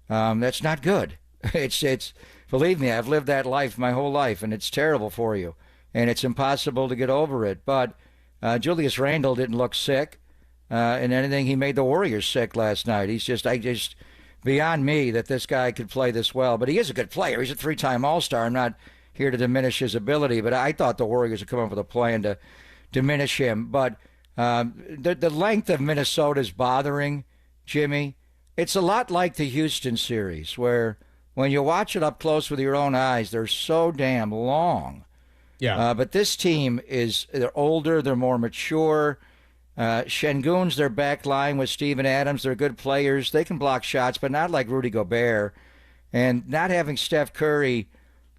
That's not good. It's believe me, I've lived that life my whole life, and it's terrible for you, and it's impossible to get over it. But Julius Randle didn't look sick. And anything, he made the Warriors sick last night. Beyond me that this guy could play this well. But he is a good player. He's a 3-time All-Star. I'm not here to diminish his ability, but I thought the Warriors would come up with a plan to diminish him. But the length of Minnesota is bothering Jimmy. It's a lot like the Houston series, where when you watch it up close with your own eyes, they're so damn long. Yeah. But this team they're older, they're more mature. Şengün's their back line with Steven Adams. They're good players. They can block shots, but not like Rudy Gobert. And not having Steph Curry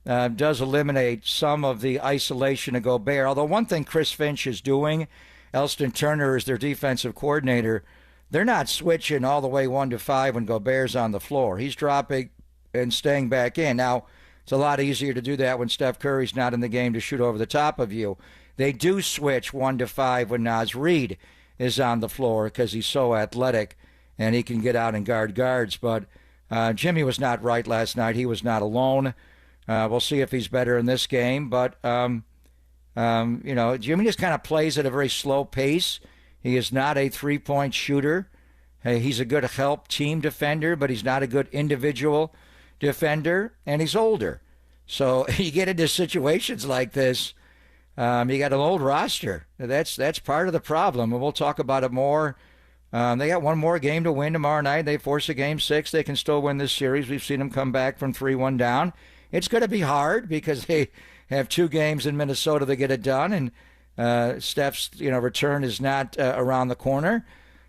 does eliminate some of the isolation of Gobert. Although one thing Chris Finch is doing, Elston Turner is their defensive coordinator, they're not switching all the way 1 to 5 when Gobert's on the floor. He's dropping and staying back in. Now, it's a lot easier to do that when Steph Curry's not in the game to shoot over the top of you. They do switch 1 to 5 when Naz Reid is on the floor because he's so athletic and he can get out and guard guards. But Jimmy was not right last night. He was not alone. We'll see if he's better in this game. But, Jimmy just kind of plays at a very slow pace. He is not a three-point shooter. He's a good help team defender, but he's not a good individual defender, and he's older. So you get into situations like this. You got an old roster. That's part of the problem, and we'll talk about it more. They got one more game to win tomorrow night. They force a game 6. They can still win this series. We've seen them come back from 3-1 down. It's going to be hard because they have 2 games in Minnesota to get it done, and Steph's return is not around the corner.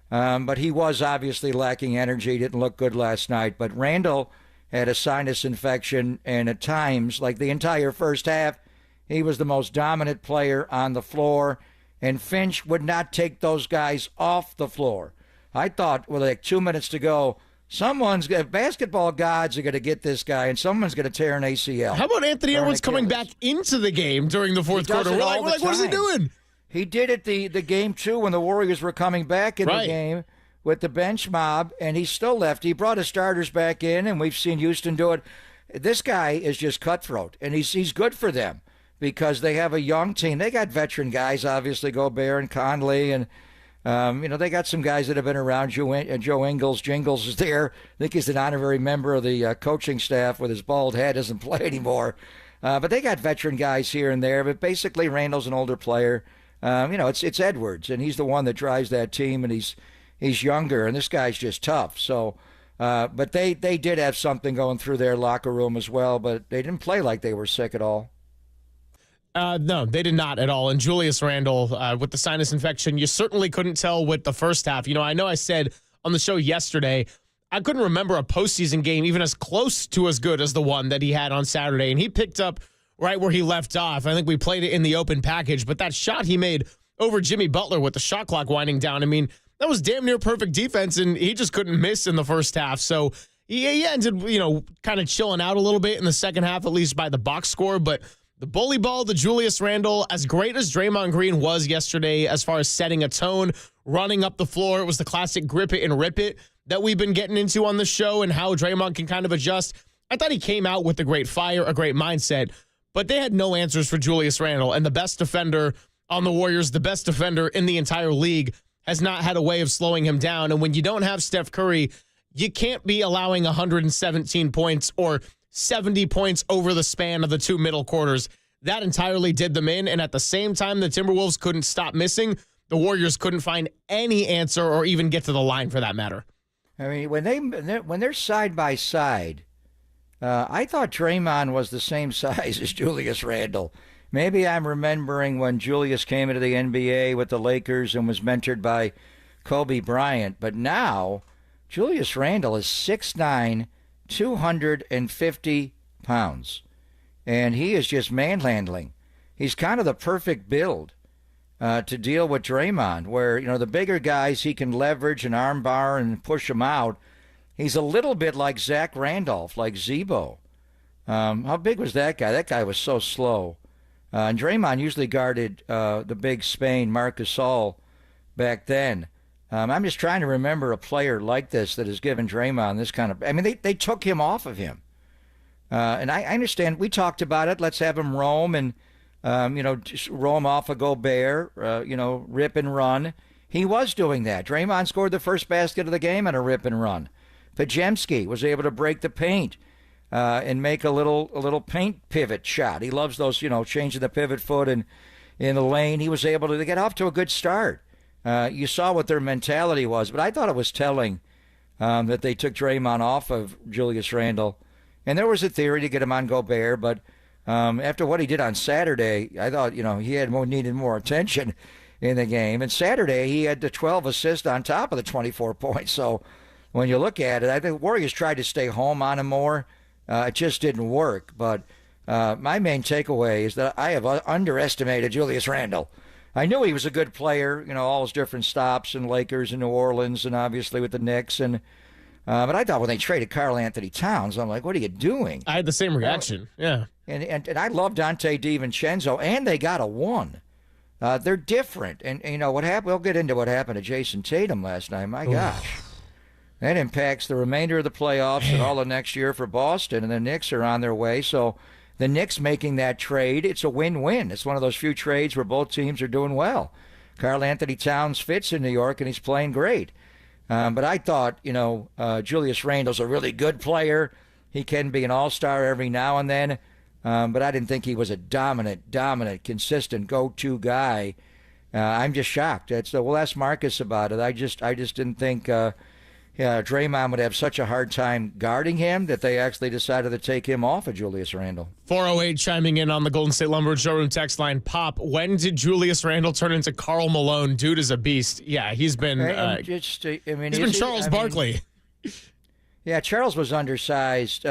But he was obviously lacking energy. Didn't look good last night. But Randle had a sinus infection, and at times, like the entire first half, he was the most dominant player on the floor, and Finch would not take those guys off the floor. I thought with like 2 minutes to go, basketball gods are going to get this guy, and someone's going to tear an ACL. How about Anthony Edwards coming back into the game during the fourth quarter? We're like, what is he doing? He did it the game 2 when the Warriors were coming back in the game with the bench mob, and he still left. He brought his starters back in, and we've seen Houston do it. This guy is just cutthroat, and he's good for them, because they have a young team. They got veteran guys, obviously, Gobert and Conley, and they got some guys that have been around. Joe Ingles. Jingles is there. I think he's an honorary member of the coaching staff with his bald head, doesn't play anymore. But they got veteran guys here and there. But basically, Randall's an older player. It's Edwards, and he's the one that drives that team, and he's younger, and this guy's just tough. So, but they did have something going through their locker room as well, but they didn't play like they were sick at all. No, they did not at all. And Julius Randle, with the sinus infection, you certainly couldn't tell with the first half. I know I said on the show yesterday, I couldn't remember a postseason game even as close to as good as the one that he had on Saturday. And he picked up right where he left off. I think we played it in the open package. But that shot he made over Jimmy Butler with the shot clock winding down, that was damn near perfect defense, and he just couldn't miss in the first half. So he ended, kind of chilling out a little bit in the second half, at least by the box score. But the bully ball to Julius Randle, as great as Draymond Green was yesterday as far as setting a tone, running up the floor, it was the classic grip it and rip it that we've been getting into on the show and how Draymond can kind of adjust. I thought he came out with a great fire, a great mindset, but they had no answers for Julius Randle. And the best defender on the Warriors, the best defender in the entire league, has not had a way of slowing him down. And when you don't have Steph Curry, you can't be allowing 117 points or 70 points over the span of the 2 middle quarters. That entirely did them in, and at the same time the Timberwolves couldn't stop missing, the Warriors couldn't find any answer or even get to the line for that matter. I mean, when they're side by side, I thought Draymond was the same size as Julius Randle. Maybe I'm remembering when Julius came into the NBA with the Lakers and was mentored by Kobe Bryant. But now, Julius Randle is 6'9", 250 pounds. And he is just manhandling. He's kind of the perfect build to deal with Draymond, where, the bigger guys he can leverage and armbar and push them out. He's a little bit like Zach Randolph, like Zebo. How big was that guy? That guy was so slow. And Draymond usually guarded the big Spain, Marc Gasol, back then. I'm just trying to remember a player like this that has given Draymond this kind of... I mean, they took him off of him. And I understand. We talked about it. Let's have him roam and, just roam off of Gobert, rip and run. He was doing that. Draymond scored the first basket of the game on a rip and run. Pajemski was able to break the paint and make a little paint pivot shot. He loves those, changing the pivot foot and in the lane. He was able to get off to a good start. You saw what their mentality was, but I thought it was telling that they took Draymond off of Julius Randle. And there was a theory to get him on Gobert, but after what he did on Saturday, I thought, he had needed more attention in the game. And Saturday, he had the 12 assists on top of the 24 points. So when you look at it, I think Warriors tried to stay home on him more. It just didn't work. But my main takeaway is that I have underestimated Julius Randle. I knew he was a good player, all his different stops in Lakers and New Orleans and obviously with the Knicks. But I thought when they traded Karl Anthony Towns, I'm like, what are you doing? I had the same reaction. Yeah. And I love Dante DiVincenzo, and they got a 1. They're different. And what happened? We'll get into what happened to Jason Tatum last night. My gosh. That impacts the remainder of the playoffs and all of next year for Boston, and the Knicks are on their way. So the Knicks making that trade, it's a win-win. It's one of those few trades where both teams are doing well. Karl Anthony Towns fits in New York, and he's playing great. But I thought, Julius Randle's a really good player. He can be an all-star every now and then. But I didn't think he was a dominant, consistent go-to guy. I'm just shocked. We'll ask Marcus about it. I just didn't think Draymond would have such a hard time guarding him that they actually decided to take him off of Julius Randle. 408 chiming in on the Golden State Lumber Showroom text line. Pop, when did Julius Randle turn into Karl Malone? Dude is a beast. Yeah, he's been he's been Charles Barkley. Yeah, Charles was undersized.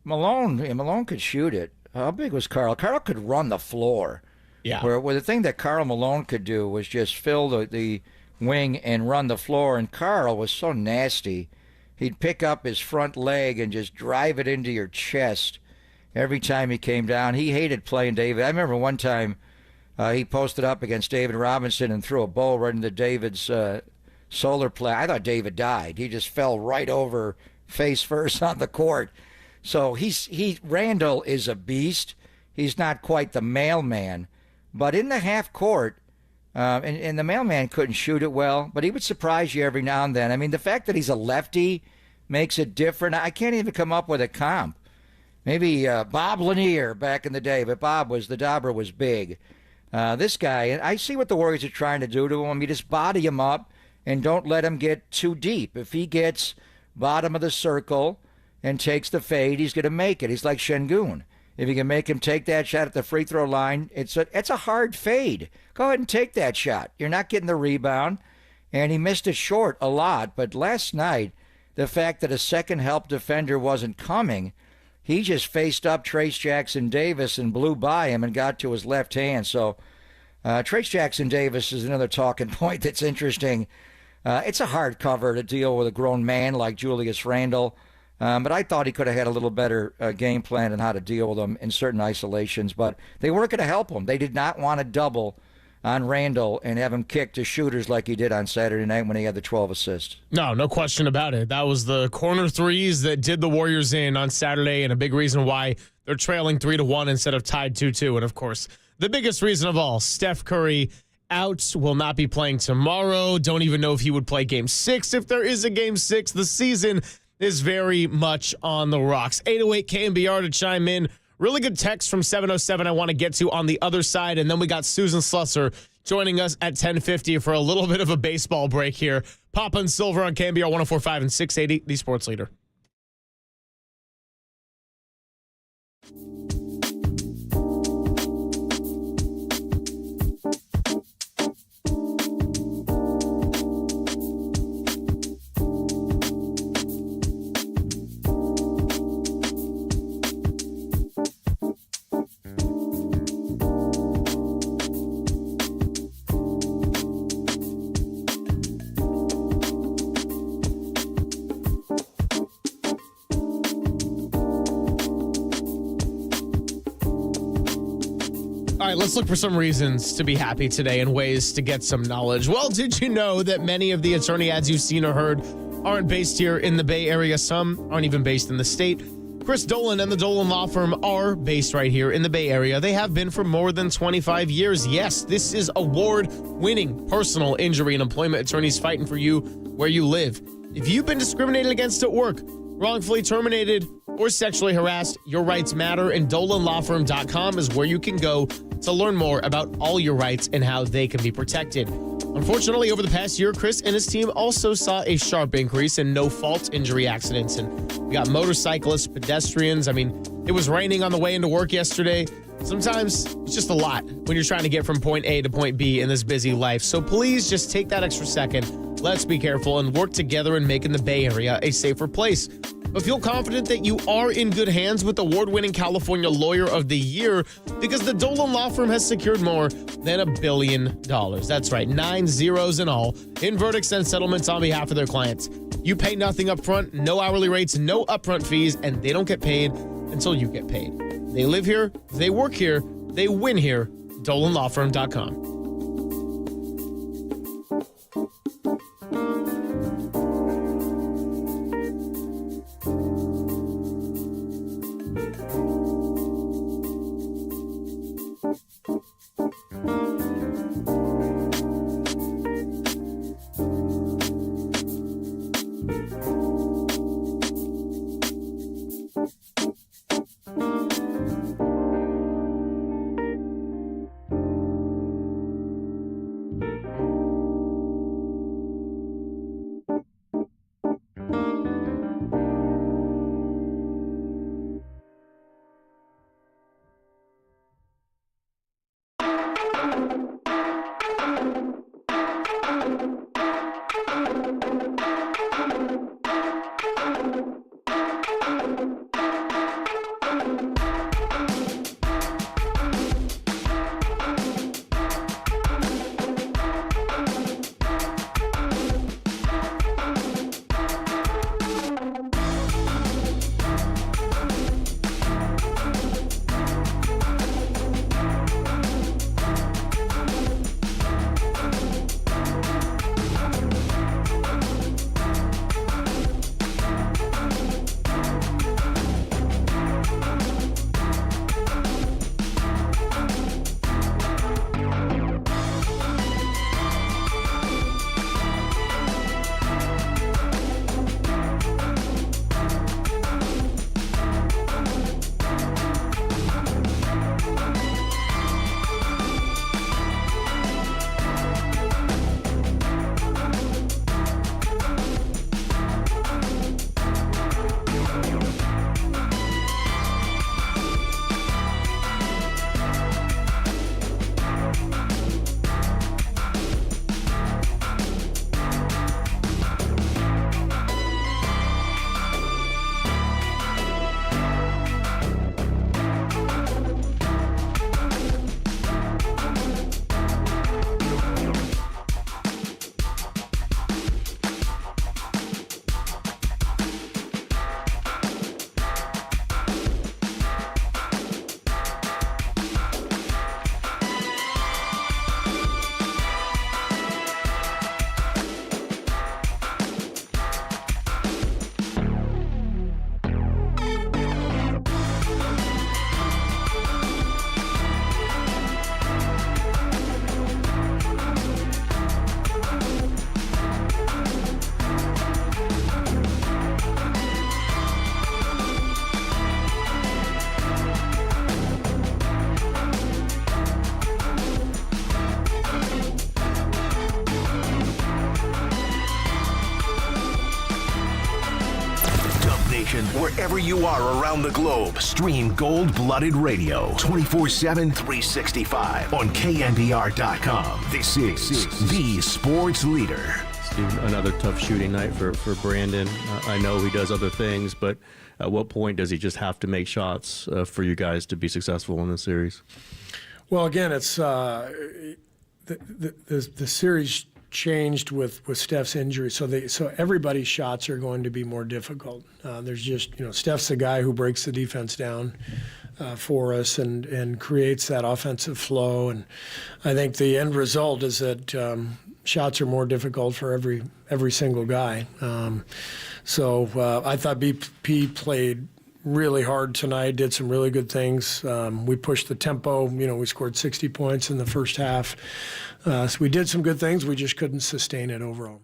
Malone could shoot it. How big was Karl? Karl could run the floor. Yeah. Where the thing that Karl Malone could do was just fill the wing and run the floor, and Karl was so nasty. He'd pick up his front leg and just drive it into your chest every time he came down. He hated playing David. I remember one time he posted up against David Robinson and threw a ball right into David's solar plexus. I thought David died. He just fell right over face first on the court. So Randle is a beast. He's not quite the mailman, but in the half court, and the mailman couldn't shoot it well, but he would surprise you every now and then. I mean, the fact that he's a lefty makes it different. I can't even come up with a comp. Maybe Bob Lanier back in the day, but the Dauber was big. This guy, and I see what the Warriors are trying to do to him. You just body him up and don't let him get too deep. If he gets bottom of the circle and takes the fade, he's going to make it. He's like Şengün. If you can make him take that shot at the free throw line, it's a hard fade. Go ahead and take that shot. You're not getting the rebound. And he missed it short a lot. But last night, the fact that a second help defender wasn't coming, he just faced up Trace Jackson Davis and blew by him and got to his left hand. So Trace Jackson Davis is another talking point that's interesting. It's a hard cover to deal with a grown man like Julius Randle. But I thought he could have had a little better game plan on how to deal with them in certain isolations. But they weren't going to help him. They did not want to double on Randle and have him kick to shooters like he did on Saturday night when he had the 12 assists. No question about it. That was the corner threes that did the Warriors in on Saturday, and a big reason why they're trailing 3-1 instead of tied 2-2. And, of course, the biggest reason of all, Steph Curry out, will not be playing tomorrow. Don't even know if he would play Game 6 if there is a Game 6. The season is very much on the rocks. 808 KNBR to chime in. Really good text from 707 I want to get to on the other side. And then we got Susan Slusser joining us at 10:50 for a little bit of a baseball break here. Papa and Silver on KNBR 104.5 and 680, the sports leader. All right, let's look for some reasons to be happy today and ways to get some knowledge. Well, did you know that many of the attorney ads you've seen or heard aren't based here in the Bay Area? Some aren't even based in the state. Chris Dolan and the Dolan Law Firm are based right here in the Bay Area. They have been for more than 25 years. Yes, this is award-winning personal injury and employment attorneys fighting for you where you live. If you've been discriminated against at work, wrongfully terminated, or sexually harassed, your rights matter, and DolanLawFirm.com is where you can go to learn more about all your rights and how they can be protected. Unfortunately, over the past year, Chris and his team also saw a sharp increase in no-fault injury accidents. And we got motorcyclists, pedestrians. I mean, it was raining on the way into work yesterday. Sometimes it's just a lot when you're trying to get from point A to point B in this busy life. So please just take that extra second. Let's be careful and work together in making the Bay Area a safer place. But feel confident that you are in good hands with award-winning California Lawyer of the Year, because the Dolan Law Firm has secured more than $1 billion. That's right, 9 zeros in all, in verdicts and settlements on behalf of their clients. You pay nothing up front, no hourly rates, no upfront fees, and they don't get paid until you get paid. They live here, they work here, they win here. DolanLawFirm.com. station wherever you are around the globe. Stream Gold-Blooded Radio 24/7, 365 on KNBR.com. This is the sports leader. Another tough shooting night for Brandon. I know he does other things, but at what point does he just have to make shots for you guys to be successful in this series? Well, again, it's the series changed with Steph's injury, so everybody's shots are going to be more difficult. There's just, Steph's the guy who breaks the defense down for us and creates that offensive flow, and I think the end result is that shots are more difficult for every single guy. So I thought BP played really hard tonight, did some really good things. We pushed the tempo. We scored 60 points in the first half. So we did some good things. We just couldn't sustain it overall.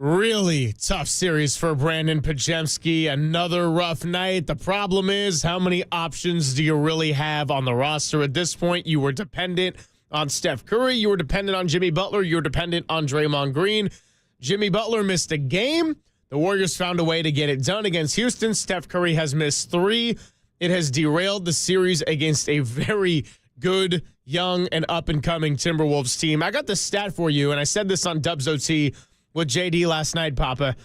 Really tough series for Brandon Podziemski. Another rough night. The problem is, how many options do you really have on the roster at this point? You were dependent on Steph Curry. You were dependent on Jimmy Butler. You were dependent on Draymond Green. Jimmy Butler missed a game. The Warriors found a way to get it done against Houston. Steph Curry has missed 3. It has derailed the series against a very good, young, and up-and-coming Timberwolves team. I got the stat for you, and I said this on Dubs OT with JD last night, Papa.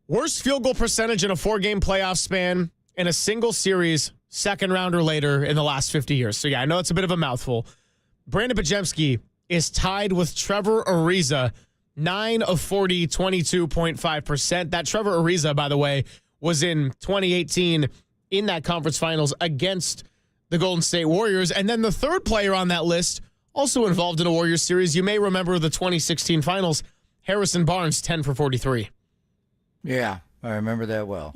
Worst field goal percentage in a 4-game playoff span in a single series, second round or later, in the last 50 years. So, yeah, I know it's a bit of a mouthful. Brandon Podziemski is tied with Trevor Ariza, 9 of 40, 22.5%. That Trevor Ariza, by the way, was in 2018 in that conference finals against the Golden State Warriors. And then the third player on that list, also involved in a Warriors series, you may remember the 2016 finals, Harrison Barnes, 10 for 43. Yeah, I remember that well.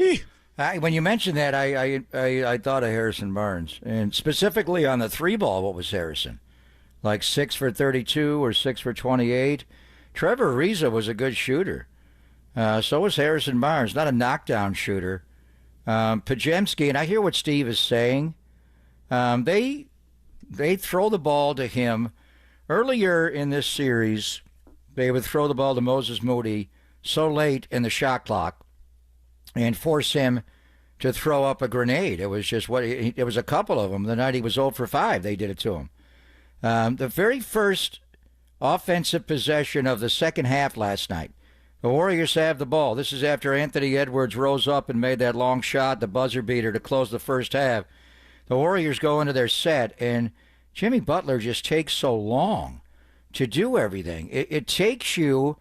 When you mentioned that, I thought of Harrison Barnes. And specifically on the 3-ball, what was Harrison? Like 6 for 32 or 6 for 28? Trevor Ariza was a good shooter. So was Harrison Barnes, not a knockdown shooter. Podziemski, and I hear what Steve is saying. They throw the ball to him. Earlier in this series, they would throw the ball to Moses Moody so late in the shot clock and force him to throw up a grenade. It was just it was a couple of them. The night he was 0 for 5, they did it to him. The very first offensive possession of the second half last night, the Warriors have the ball. This is after Anthony Edwards rose up and made that long shot, the buzzer beater, to close the first half. The Warriors go into their set, and Jimmy Butler just takes so long to do everything. It takes you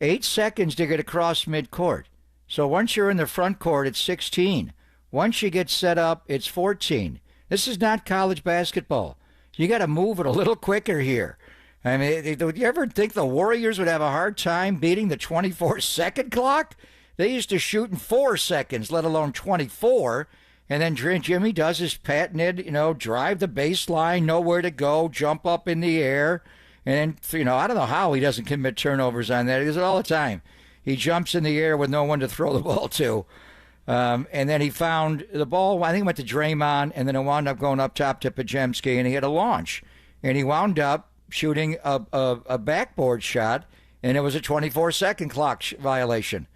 8 seconds to get across midcourt. So once you're in the front court, it's 16. Once you get set up, it's 14. This is not college basketball. You got to move it a little quicker here. I mean, would you ever think the Warriors would have a hard time beating the 24-second clock? They used to shoot in 4 seconds, let alone 24. And then Jimmy does his patented, drive the baseline, know where to go, jump up in the air. And then, I don't know how he doesn't commit turnovers on that. He does it all the time. He jumps in the air with no one to throw the ball to. And then he found the ball, I think it went to Draymond, and then it wound up going up top to Podziemski, and he had a launch. And he wound up shooting a backboard shot, and it was a 24-second clock violation.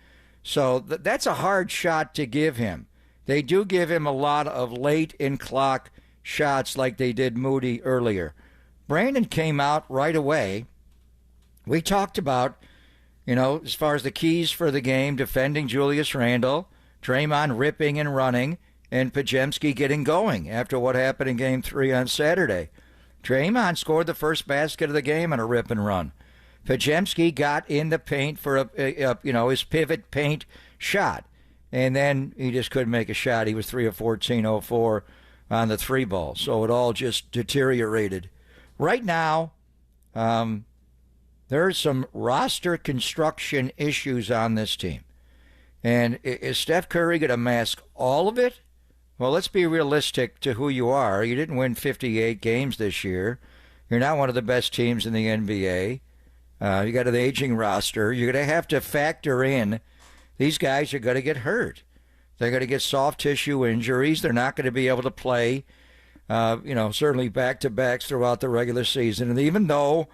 So that's a hard shot to give him. They do give him a lot of late-in-clock shots like they did Moody earlier. Brandon came out right away. We talked about, as far as the keys for the game, defending Julius Randle, Draymond ripping and running, and Podziemski getting going after what happened in Game 3 on Saturday. Draymond scored the first basket of the game on a rip and run. Podziemski got in the paint for his pivot paint shot, and then he just couldn't make a shot. He was 3 of 14, 0-4 on the 3-ball, so it all just deteriorated. Right now, there's some roster construction issues on this team. And is Steph Curry going to mask all of it? Well, let's be realistic to who you are. You didn't win 58 games this year. You're not one of the best teams in the NBA. You got an aging roster. You're going to have to factor in these guys are going to get hurt. They're going to get soft tissue injuries. They're not going to be able to play, certainly back-to-backs throughout the regular season. And even though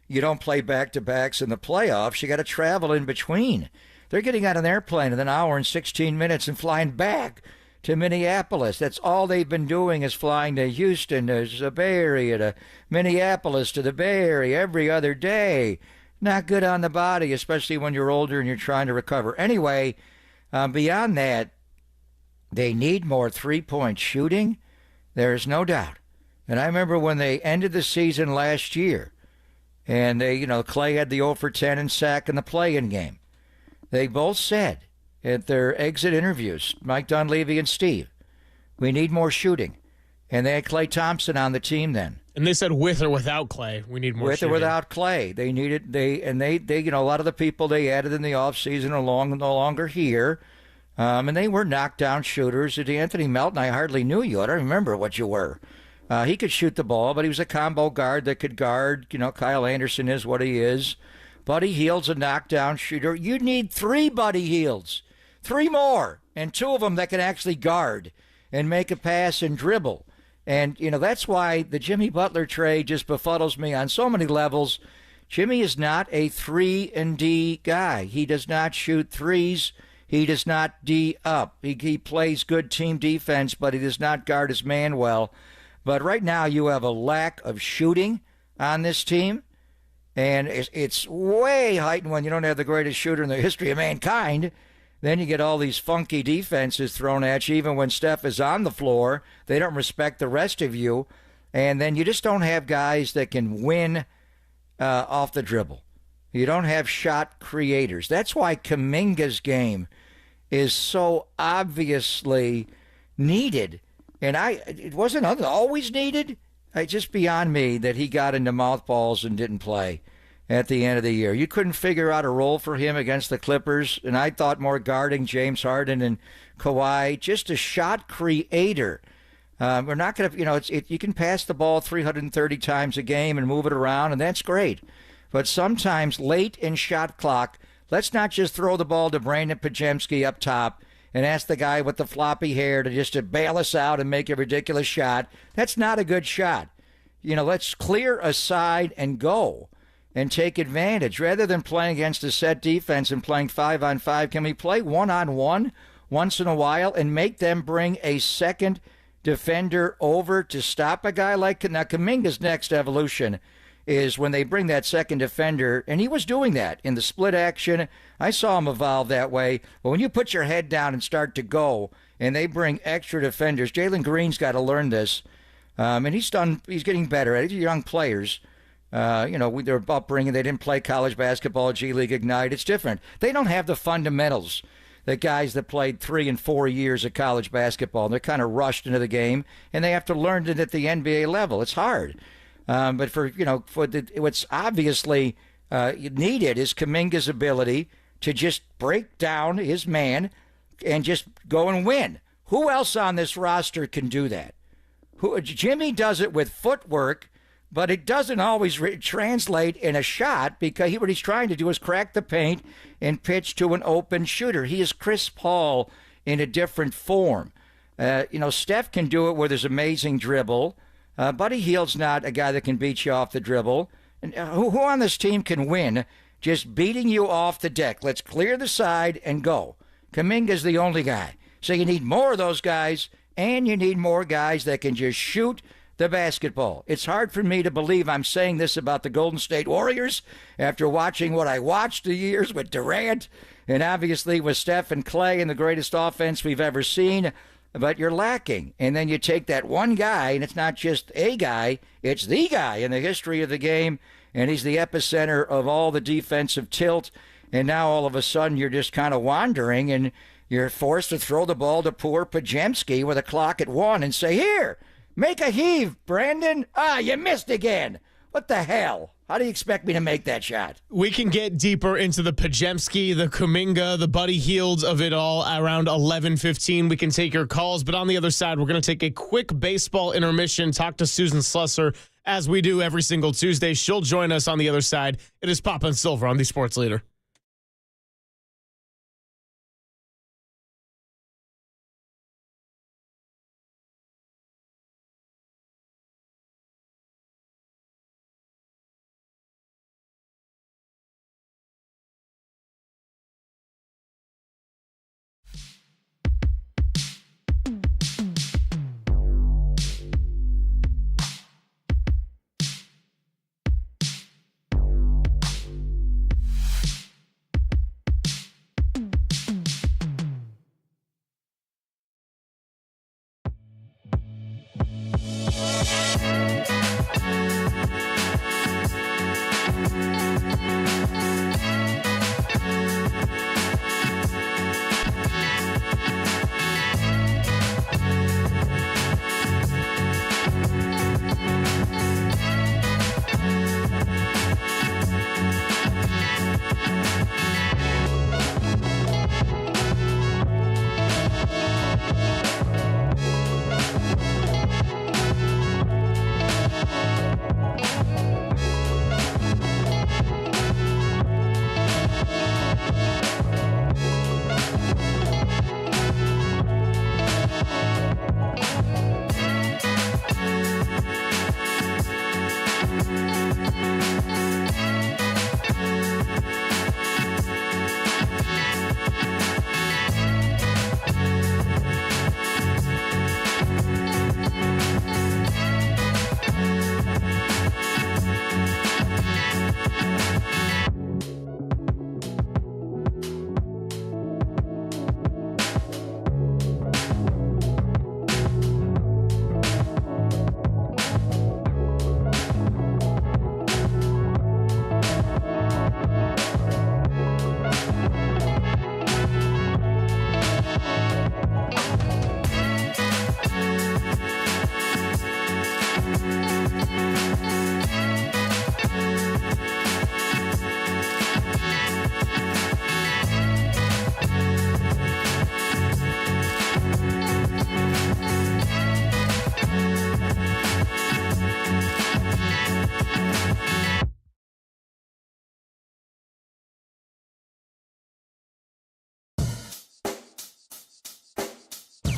you don't play back-to-backs in the playoffs, you got to travel in between. They're getting on an airplane in an hour and 16 minutes and flying back to Minneapolis. That's all they've been doing is flying to Houston, to the Bay Area, to Minneapolis, to the Bay Area every other day. Not good on the body, especially when you're older and you're trying to recover. Anyway, beyond that, they need more three-point shooting. There is no doubt. And I remember when they ended the season last year, and they, Clay had the 0 for 10 and sack in the play-in game. They both said at their exit interviews, Mike Dunleavy and Steve, we need more shooting. And they had Klay Thompson on the team then. And they said with or without Clay, we need more with shooting. Or without Clay. They needed, they a lot of the people they added in the offseason are no longer here. And they were knockdown shooters. Anthony Melton, I hardly knew you. I don't remember what you were. He could shoot the ball, but he was a combo guard that could guard. Kyle Anderson is what he is. Buddy Hield's a knockdown shooter. You need 3 Buddy Hields. 3 more. And 2 of them that can actually guard and make a pass and dribble. And, that's why the Jimmy Butler trade just befuddles me on so many levels. Jimmy is not a 3-and-D guy. He does not shoot threes. He does not D up. He plays good team defense, but he does not guard his man well. But right now you have a lack of shooting on this team, and it's way heightened when you don't have the greatest shooter in the history of mankind. Then you get all these funky defenses thrown at you. Even when Steph is on the floor, they don't respect the rest of you. And then you just don't have guys that can win off the dribble. You don't have shot creators. That's why Kuminga's game is so obviously needed. And it wasn't always needed. It's just beyond me that he got into mothballs and didn't play at the end of the year. You couldn't figure out a role for him against the Clippers, and I thought more guarding James Harden and Kawhi, just a shot creator. We're not going to, you can pass the ball 330 times a game and move it around, and that's great. But sometimes late in shot clock, let's not just throw the ball to Brandon Pajemski up top and ask the guy with the floppy hair to bail us out and make a ridiculous shot. That's not a good shot. Let's clear aside and go and take advantage. Rather than playing against a set defense and playing 5-on-5, can we play 1-on-1 once in a while and make them bring a second defender over to stop a guy like now Kuminga's next evolution is when they bring that second defender, and he was doing that in the split action. I saw him evolve that way. But when you put your head down and start to go, and they bring extra defenders, Jalen Green's got to learn this, and he's getting better at it. Young players, they're upbringing. They didn't play college basketball, G League Ignite. It's different. They don't have the fundamentals. The guys that played 3 and 4 years of college basketball, they're kind of rushed into the game, and they have to learn it at the NBA level. It's hard. But what's obviously needed is Kuminga's ability to just break down his man and just go and win. Who else on this roster can do that? Jimmy does it with footwork, but it doesn't always translate in a shot because what he's trying to do is crack the paint and pitch to an open shooter. He is Chris Paul in a different form. Steph can do it with his amazing dribble. Buddy Hield's not a guy that can beat you off the dribble. And who on this team can win just beating you off the deck? Let's clear the side and go. Kuminga's the only guy. So you need more of those guys, and you need more guys that can just shoot the basketball. It's hard for me to believe I'm saying this about the Golden State Warriors after watching what I watched the years with Durant and obviously with Steph and Clay and the greatest offense we've ever seen. But you're lacking. And then you take that one guy, and it's not just a guy, it's the guy in the history of the game, and he's the epicenter of all the defensive tilt. And now all of a sudden you're just kind of wandering, and you're forced to throw the ball to poor Pajemski with a clock at 1 and say, here, make a heave, Brandon. You missed again. What the hell? How do you expect me to make that shot? We can get deeper into the Pajemski, the Kuminga, the Buddy Hields of it all around 11:15. We can take your calls, but on the other side, we're going to take a quick baseball intermission, talk to Susan Slusser, as we do every single Tuesday. She'll join us on the other side. It is Papa and Silver on the Sports Leader.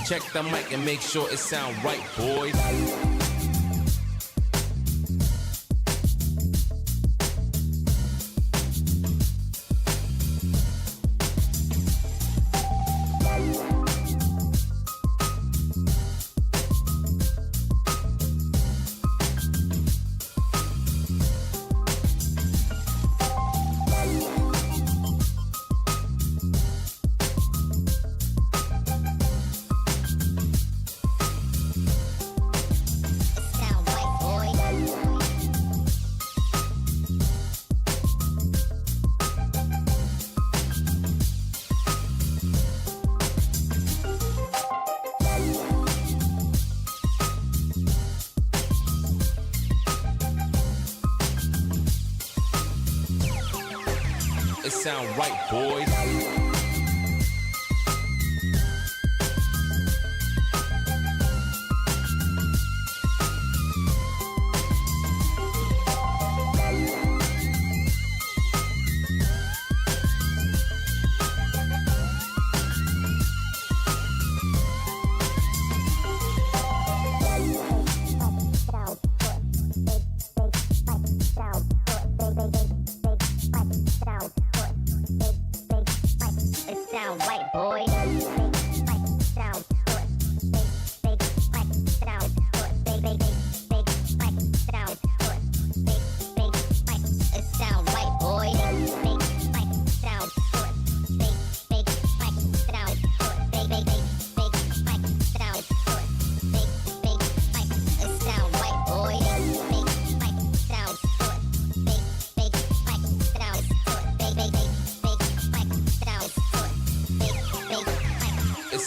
Check the mic and make sure it sound right, boys. It sound right, boys.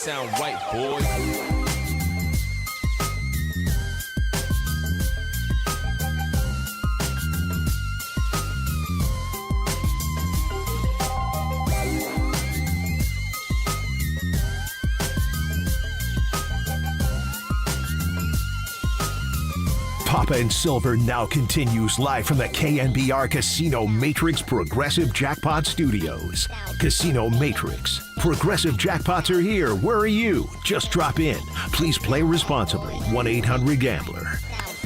Sound right, boys. Papa and Silver now continues live from the KNBR Casino Matrix Progressive Jackpot Studios. Casino Matrix. Progressive jackpots are here. Where are you? Just drop in. Please play responsibly. 1-800-GAMBLER.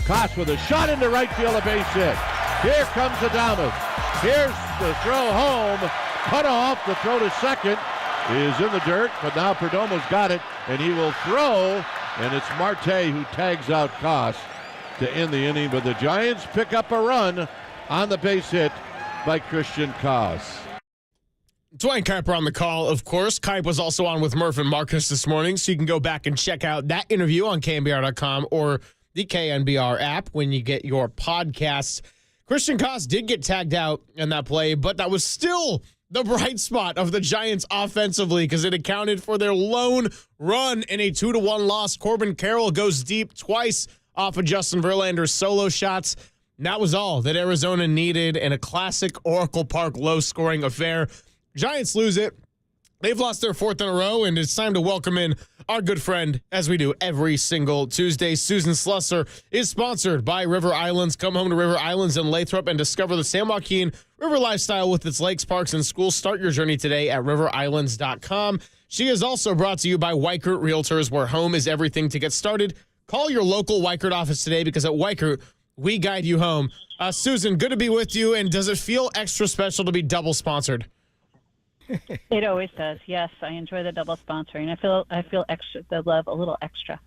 Koss with a shot into right field, a base hit. Here comes Adames. Here's the throw home. Cut off. The throw to second is in the dirt, but now Perdomo's got it, and he will throw, and it's Marte who tags out Koss to end the inning, but the Giants pick up a run on the base hit by Christian Koss. Dwayne Kuiper on the call, of course. Kuiper was also on with Murph and Marcus this morning, so you can go back and check out that interview on KNBR.com or the KNBR app when you get your podcasts. Christian Koss did get tagged out in that play, but that was still the bright spot of the Giants offensively because it accounted for their lone run in a 2-1 loss. Corbin Carroll goes deep twice off of Justin Verlander's solo shots. And that was all that Arizona needed in a classic Oracle Park low-scoring affair. Giants lose it. They've lost their fourth in a row, and it's time to welcome in our good friend, as we do every single Tuesday. Susan Slusser is sponsored by River Islands. Come home to River Islands in Lathrop and discover the San Joaquin River lifestyle with its lakes, parks, and schools. Start your journey today at riverislands.com. She is also brought to you by Weichert Realtors, where home is everything. To get started, call your local Weichert office today because at Weichert, we guide you home. Susan, good to be with you, and does it feel extra special to be double sponsored? It always does. Yes, I enjoy the double sponsoring. I feel extra, the love a little extra.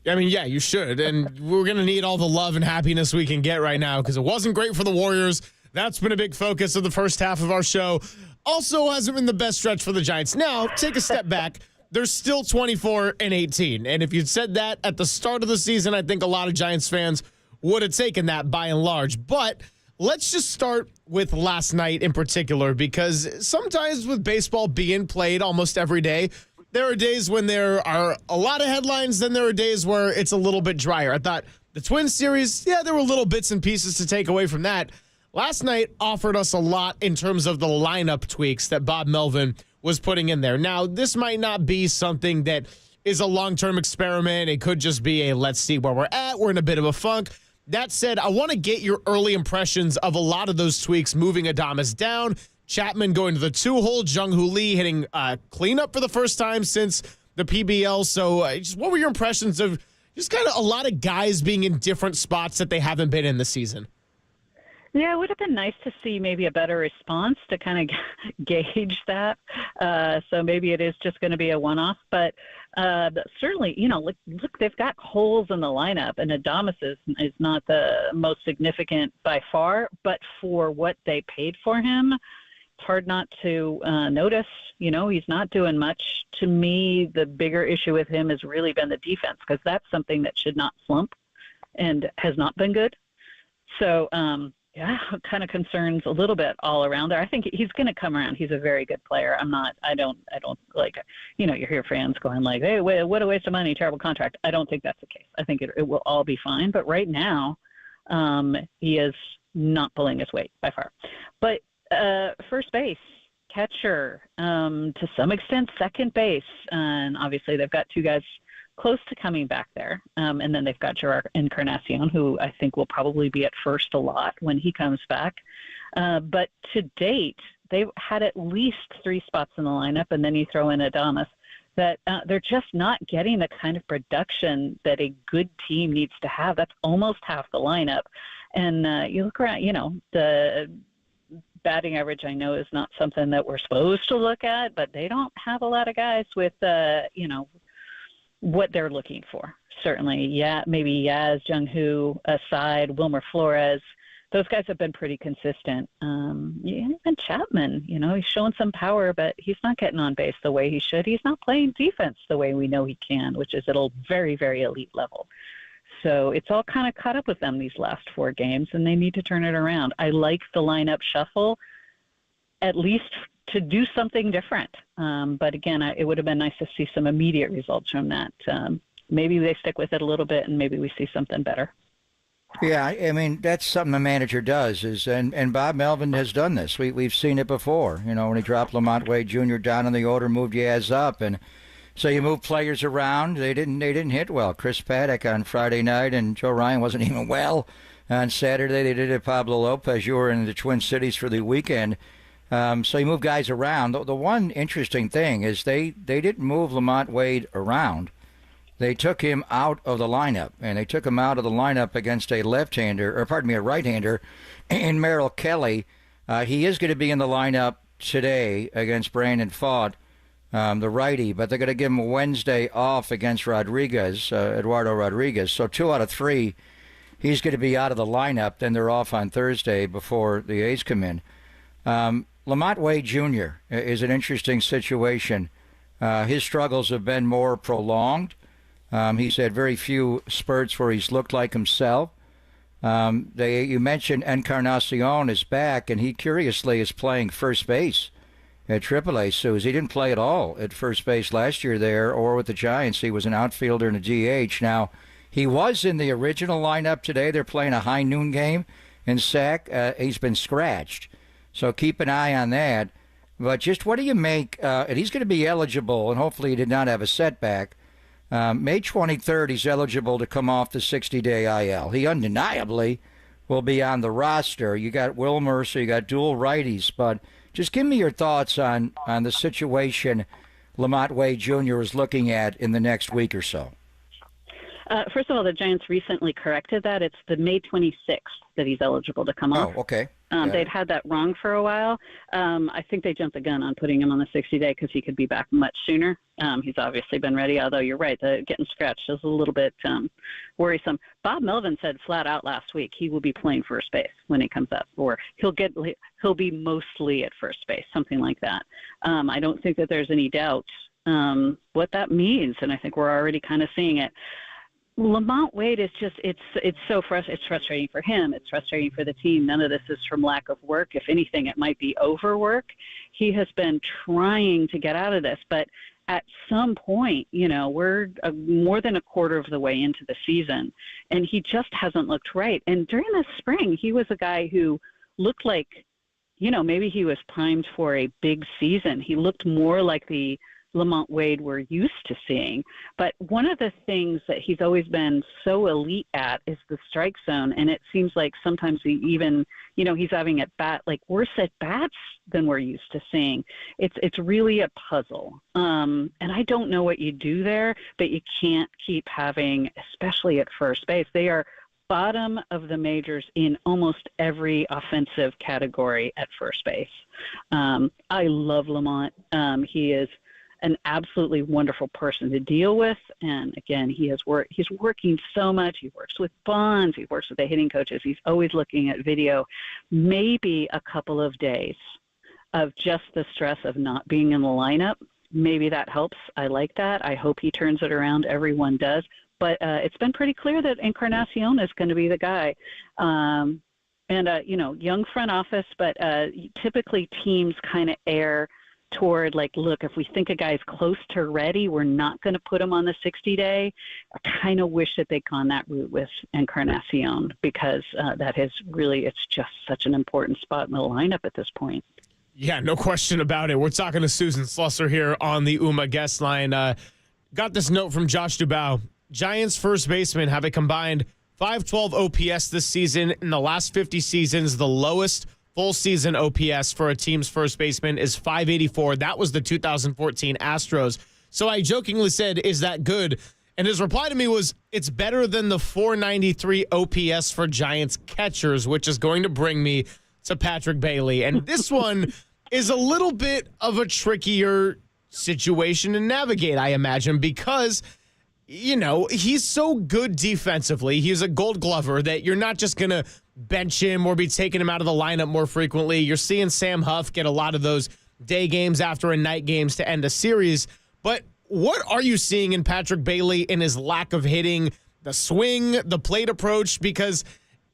I mean, yeah, you should. And we're going to need all the love and happiness we can get right now because it wasn't great for the Warriors. That's been a big focus of the first half of our show. Also hasn't been the best stretch for the Giants. Now, take a step back. They're still 24-18. And if you'd said that at the start of the season, I think a lot of Giants fans would have taken that by and large. But let's just start with last night in particular, because sometimes with baseball being played almost every day, there are days when there are a lot of headlines, then there are days where it's a little bit drier. I thought the Twins series, yeah, there were little bits and pieces to take away from that. Last night offered us a lot in terms of the lineup tweaks that Bob Melvin was putting in there. Now, this might not be something that is a long-term experiment. It could just be a let's see where we're at. We're in a bit of a funk. That said, I want to get your early impressions of a lot of those tweaks, moving Adames down, Chapman going to the 2-hole, Jung-Hoo Lee hitting cleanup for the first time since the PBL. So just what were your impressions of just kind of a lot of guys being in different spots that they haven't been in this season? Yeah, it would have been nice to see maybe a better response to kind of gauge that. So maybe it is just going to be a one-off. But certainly, look, they've got holes in the lineup, and Adamas is not the most significant by far. But for what they paid for him, it's hard not to notice. He's not doing much. To me, the bigger issue with him has really been the defense, because that's something that should not slump and has not been good. So, yeah, kind of concerns a little bit all around there. I think he's going to come around. He's a very good player. I don't like, you hear fans going like, hey, what a waste of money, terrible contract. I don't think that's the case. I think it will all be fine. But right now, he is not pulling his weight by far. But first base, catcher, to some extent, second base. And obviously they've got two guys close to coming back there. And then they've got Gerard Encarnacion, who I think will probably be at first a lot when he comes back. But to date, they've had at least 3 spots in the lineup, and then you throw in Adamas, that they're just not getting the kind of production that a good team needs to have. That's almost half the lineup. And you look around, the batting average I know is not something that we're supposed to look at, but they don't have a lot of guys with, what they're looking for. Certainly, yeah, maybe Yaz, Jung-Hoo aside, Wilmer Flores, those guys have been pretty consistent. Even Chapman, he's showing some power, but he's not getting on base the way he should. He's not playing defense the way we know he can, which is at a very, very elite level. So it's all kind of caught up with them these last 4 games, and they need to turn it around. I like the lineup shuffle, at least to do something different. But again, it would have been nice to see some immediate results from that. Maybe they stick with it a little bit, and maybe we see something better. Yeah, I mean, that's something a manager does, and Bob Melvin has done this. We've seen it before, when he dropped Lamont Wade Jr. down in the order, moved Yaz up, and so you move players around. They didn't hit well. Chris Paddock on Friday night, and Joe Ryan wasn't even well on Saturday. They did it. Pablo Lopez. You were in the Twin Cities for the weekend. So you move guys around. The one interesting thing is they didn't move Lamont Wade around. They took him out of the lineup, and they took him out of the lineup against a right-hander, in Merrill Kelly. He is going to be in the lineup today against Brandon Pfaadt, the righty, but they're going to give him Wednesday off against Rodriguez, Eduardo Rodriguez. So 2 out of 3, he's going to be out of the lineup. Then they're off on Thursday before the A's come in. Lamont Wade Jr. is an interesting situation. His struggles have been more prolonged. He's had very few spurts where he's looked like himself. You mentioned Encarnacion is back, and he curiously is playing first base at AAA. So he didn't play at all at first base last year there or with the Giants. He was an outfielder and a DH. Now, he was in the original lineup today. They're playing a high noon game in SAC. He's been scratched. So keep an eye on that. But just what do you make? And he's going to be eligible, and hopefully he did not have a setback. May 23rd, he's eligible to come off the 60-day IL. He undeniably will be on the roster. You got Wilmer, so you got dual righties. But just give me your thoughts on the situation Lamont Wade Jr. is looking at in the next week or so. First of all, the Giants recently corrected that. It's the May 26th that he's eligible to come off. Oh, okay. They'd had that wrong for a while. I think they jumped the gun on putting him on the 60-day because he could be back much sooner. He's obviously been ready, although you're right, getting scratched is a little bit worrisome. Bob Melvin said flat out last week he will be playing first base when he comes up, or he'll be mostly at first base, something like that. I don't think that there's any doubt what that means, and I think we're already kind of seeing it. Lamont Wade is just, it's so frustrating. It's frustrating for him. It's frustrating for the team. None of this is from lack of work. If anything, it might be overwork. He has been trying to get out of this, but at some point, we're more than a quarter of the way into the season, and he just hasn't looked right. And during the spring, he was a guy who looked like, maybe he was primed for a big season. He looked more like the Lamont Wade we're used to seeing. But one of the things that he's always been so elite at is the strike zone. And it seems like sometimes he even, he's having worse at bats than we're used to seeing. It's really a puzzle. And I don't know what you do there, but you can't keep having, especially at first base. They are bottom of the majors in almost every offensive category at first base. I love Lamont. He is an absolutely wonderful person to deal with. And again, he's working so much. He works with Bonds. He works with the hitting coaches. He's always looking at video. Maybe a couple of days of just the stress of not being in the lineup. Maybe that helps. I like that. I hope he turns it around. Everyone does. But it's been pretty clear that Encarnacion is going to be the guy. Young front office, but typically teams kind of err toward look, if we think a guy's close to ready, we're not going to put him on the 60-day. I kind of wish that they'd gone that route with Encarnacion because it's just such an important spot in the lineup at this point. Yeah, no question about it. We're talking to Susan Slusser here on the UMA guest line. Got this note from Josh Dubow. Giants first basemen have a combined .512 OPS this season. In the last 50 seasons, the lowest full season OPS for a team's first baseman is .584. That was the 2014 Astros. So I jokingly said, is that good? And his reply to me was, it's better than the .493 OPS for Giants catchers, which is going to bring me to Patrick Bailey. And this one is a little bit of a trickier situation to navigate, I imagine, because he's so good defensively. He's a Gold Glover that you're not just going to bench him or be taking him out of the lineup more frequently. You're seeing Sam Huff get a lot of those day games after a night games to end a series. But what are you seeing in Patrick Bailey in his lack of hitting, the swing, the plate approach? Because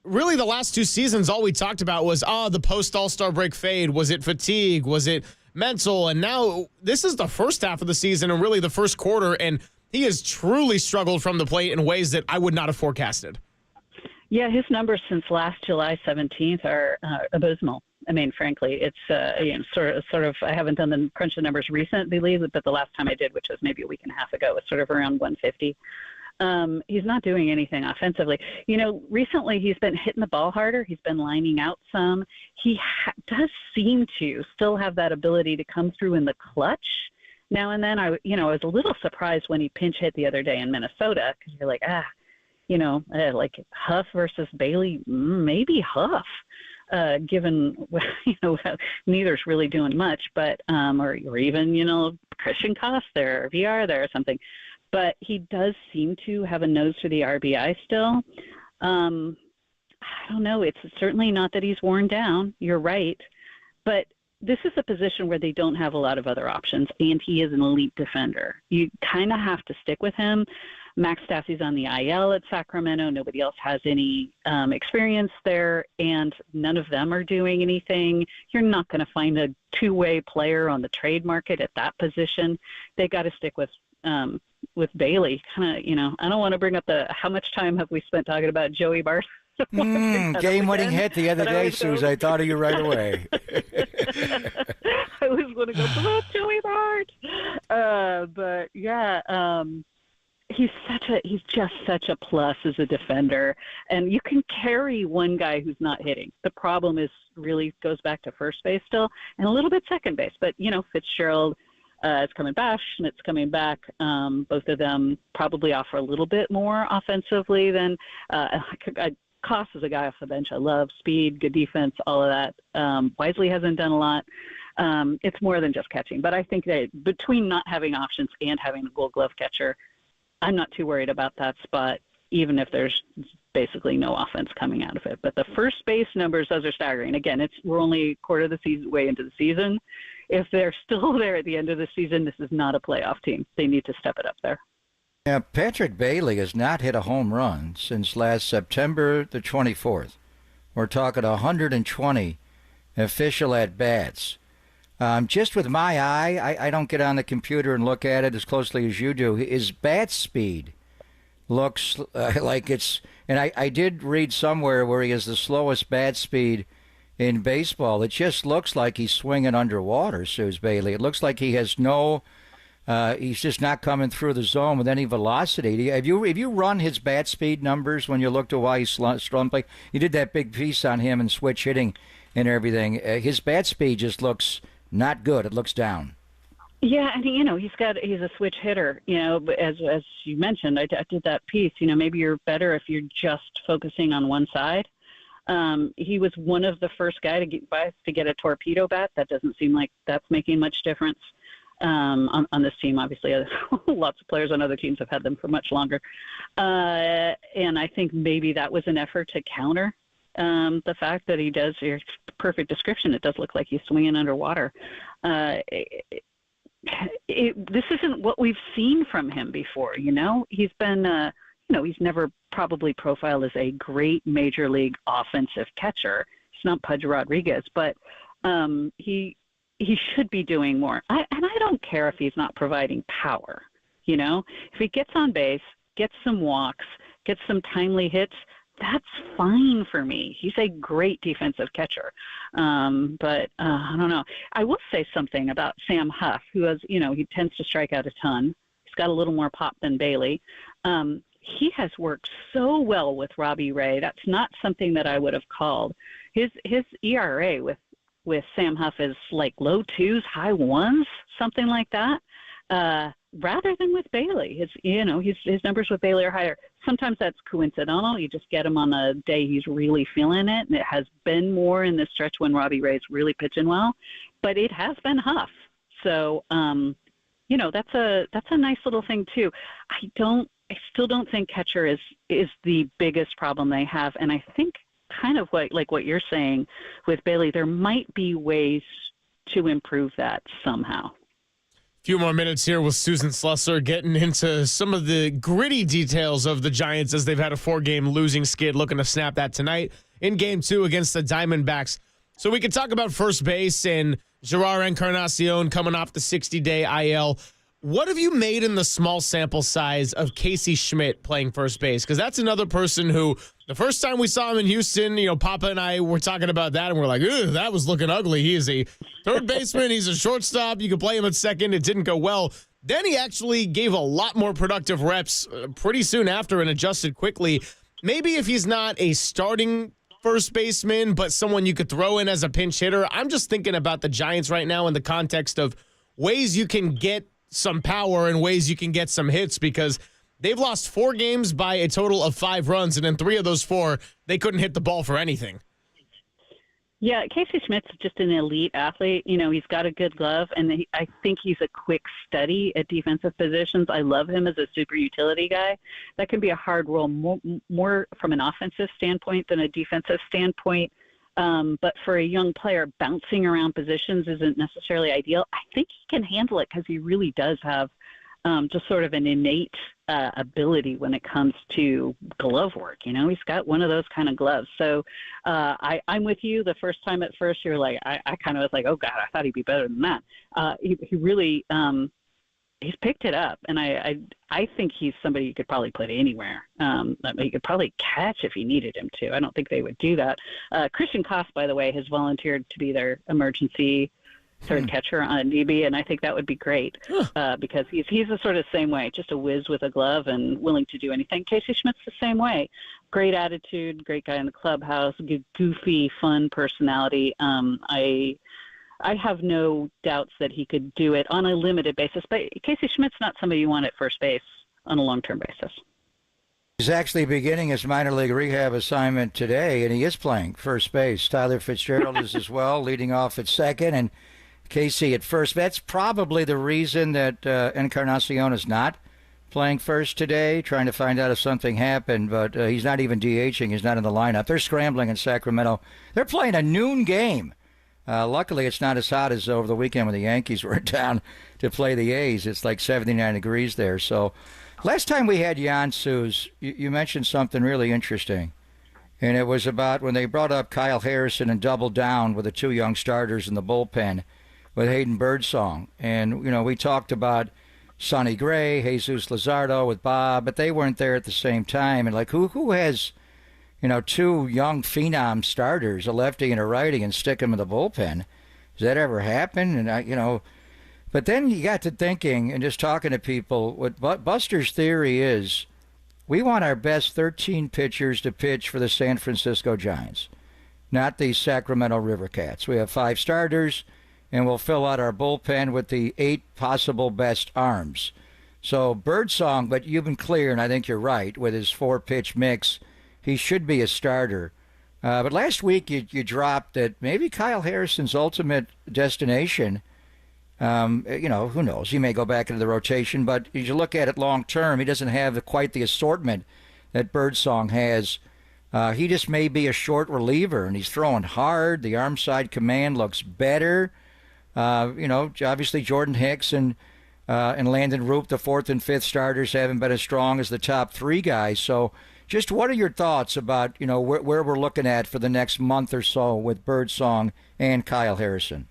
really the last two seasons, all we talked about was, the post-All-Star break fade. Was it fatigue? Was it mental? And now this is the first half of the season and really the first quarter, and he has truly struggled from the plate in ways that I would not have forecasted. Yeah, his numbers since last July 17th are abysmal. I mean, frankly, it's sort of. I haven't done the crunch the numbers recently, but the last time I did, which was maybe a week and a half ago, was sort of around 150. He's not doing anything offensively. Recently he's been hitting the ball harder. He's been lining out some. He does seem to still have that ability to come through in the clutch now and then. I was a little surprised when he pinch hit the other day in Minnesota because you're like, like Huff versus Bailey, maybe Huff, given, neither's really doing much, but, or even, Christian Koss there, or VR there or something. But he does seem to have a nose for the RBI still. I don't know. It's certainly not that he's worn down. You're right. But this is a position where they don't have a lot of other options, and he is an elite defender. You kind of have to stick with him. Max Stassi's on the IL at Sacramento. Nobody else has any experience there, and none of them are doing anything. You're not going to find a two-way player on the trade market at that position. They got to stick with Bailey. Kind of, I don't want to bring up how much time have we spent talking about Joey Bart. Game-winning hit the other day, Suze. I thought of you right away. I was going to go, oh, Joey Bart. But yeah, he's just such a plus as a defender, and you can carry one guy who's not hitting. The problem is really goes back to first base still, and a little bit second base. But Fitzgerald. It's coming back, and it's coming back. Both of them probably offer a little bit more offensively than Koss is a guy off the bench I love. Speed, good defense, all of that. Wisely hasn't done a lot. It's more than just catching. But I think that between not having options and having the Gold Glove catcher, I'm not too worried about that spot, even if there's basically no offense coming out of it. But the first base numbers, those are staggering. Again, we're only a quarter of the season way into the season. If they're still there at the end of the season, this is not a playoff team. They need to step it up there. Yeah, Patrick Bailey has not hit a home run since last September the 24th. We're talking 120 official at-bats. Just with my eye, I don't get on the computer and look at it as closely as you do. His bat speed looks like it's... And I did read somewhere where he has the slowest bat speed in baseball. It just looks like he's swinging underwater, Suze Bailey. It looks like he has no He's just not coming through the zone with any velocity. Have you run his bat speed numbers when you looked at why he's slumping? You did that big piece on him and switch hitting and everything. His bat speed just looks not good. It looks down. Yeah, and he's a switch hitter. But as you mentioned, I did that piece. Maybe you're better if you're just focusing on one side. He was one of the first guy to get a torpedo bat. That doesn't seem like that's making much difference. On this team, obviously, lots of players on other teams have had them for much longer. And I think maybe that was an effort to counter the fact that he does, your perfect description, it does look like he's swinging underwater. This isn't what we've seen from him before, He's been, he's never probably profiled as a great major league offensive catcher. He's not Pudge Rodriguez, but he should be doing more. And I don't care if he's not providing power, If he gets on base, gets some walks, gets some timely hits, that's fine for me. He's a great defensive catcher. But I don't know. I will say something about Sam Huff, who has, he tends to strike out a ton. He's got a little more pop than Bailey. He has worked so well with Robbie Ray. That's not something that I would have called. His ERA with Sam Huff is like low 2s, high 1s, something like that, rather than with Bailey. His numbers with Bailey are higher. Sometimes that's coincidental. You just get him on a day he's really feeling it, and it has been more in this stretch when Robbie Ray's really pitching well, but it has been Huff. So, that's a nice little thing too. I still don't think catcher is the biggest problem they have, and I think kind of what you're saying with Bailey, there might be ways to improve that somehow. Few more minutes here with Susan Slusser getting into some of the gritty details of the Giants as they've had a 4-game losing skid, looking to snap that tonight in Game 2 against the Diamondbacks. So we can talk about first base and Gerard Encarnacion coming off the 60-day IL. What have you made in the small sample size of Casey Schmidt playing first base? Because that's another person who, the first time we saw him in Houston, Papa and I were talking about that, and we're like, "Ew, that was looking ugly." He is a third baseman. He's a shortstop. You could play him at second. It didn't go well. Then he actually gave a lot more productive reps pretty soon after and adjusted quickly. Maybe if he's not a starting first baseman, but someone you could throw in as a pinch hitter. I'm just thinking about the Giants right now in the context of ways you can get some power and ways you can get some hits, because they've lost 4 games by a total of 5 runs, and in 3 of those 4, they couldn't hit the ball for anything. Yeah, Casey Schmidt's just an elite athlete. He's got a good glove, and I think he's a quick study at defensive positions. I love him as a super utility guy. That can be a hard role, more from an offensive standpoint than a defensive standpoint. But for a young player, bouncing around positions isn't necessarily ideal. I think he can handle it because he really does have just sort of an innate ability when it comes to glove work. He's got one of those kind of gloves. So I'm with you. The first time at first, you're like, I kind of was like, oh, God, I thought he'd be better than that. He really he's picked it up, and I think he's somebody you could probably put anywhere. He could probably catch if you needed him to. I don't think they would do that. Christian Koss, by the way, has volunteered to be their emergency third catcher on DB, and I think that would be great because he's the sort of same way, just a whiz with a glove and willing to do anything. Casey Schmidt's the same way. Great attitude, great guy in the clubhouse, goofy, fun personality. I have no doubts that he could do it on a limited basis, but Casey Schmidt's not somebody you want at first base on a long-term basis. He's actually beginning his minor league rehab assignment today, and he is playing first base. Tyler Fitzgerald is as well, leading off at second, and Casey at first. That's probably the reason that Encarnacion is not playing first today, trying to find out if something happened, but he's not even DHing. He's not in the lineup. They're scrambling in Sacramento. They're playing a noon game. Luckily, it's not as hot as over the weekend when the Yankees were down to play the A's. It's like 79 degrees there. So last time we had Jan Sues, you mentioned something really interesting. And it was about when they brought up Kyle Harrison and doubled down with the 2 young starters in the bullpen with Hayden Birdsong. And, we talked about Sonny Gray, Jesus Luzardo with Bob, but they weren't there at the same time. And, who has 2 young phenom starters, a lefty and a righty, and stick them in the bullpen? Does that ever happen? And, But then you got to thinking and just talking to people, what Buster's theory is, we want our best 13 pitchers to pitch for the San Francisco Giants, not the Sacramento River Cats. We have 5 starters, and we'll fill out our bullpen with the 8 possible best arms. So Birdsong, but you've been clear, and I think you're right, with his 4-pitch mix, he should be a starter. But last week you dropped that maybe Kyle Harrison's ultimate destination, who knows? He may go back into the rotation, but as you look at it long term, he doesn't have quite the assortment that Birdsong has. He just may be a short reliever, and he's throwing hard. The arm side command looks better. Obviously Jordan Hicks and Landon Roop, the 4th and 5th starters, haven't been as strong as the top 3 guys. So just what are your thoughts about, where we're looking at for the next month or so with Birdsong and Kyle Harrison?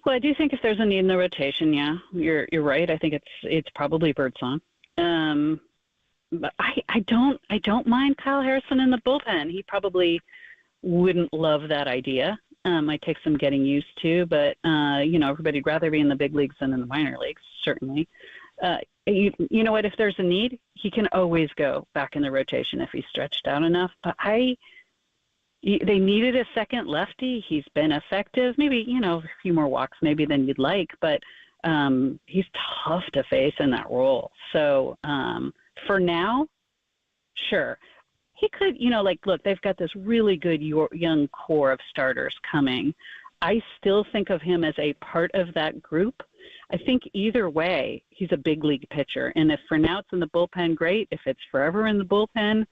Well, I do think if there's a need in the rotation, yeah, you're right. I think it's probably Birdsong. But I don't mind Kyle Harrison in the bullpen. He probably wouldn't love that idea. Might take some getting used to, but everybody'd rather be in the big leagues than in the minor leagues, certainly. You know what? If there's a need, he can always go back in the rotation if he's stretched out enough. But they needed a second lefty. He's been effective. Maybe, a few more walks maybe than you'd like, but he's tough to face in that role. So for now, sure. He could, look, they've got this really good young core of starters coming. I still think of him as a part of that group. I think either way, he's a big league pitcher. And if for now it's in the bullpen, great. If it's forever in the bullpen,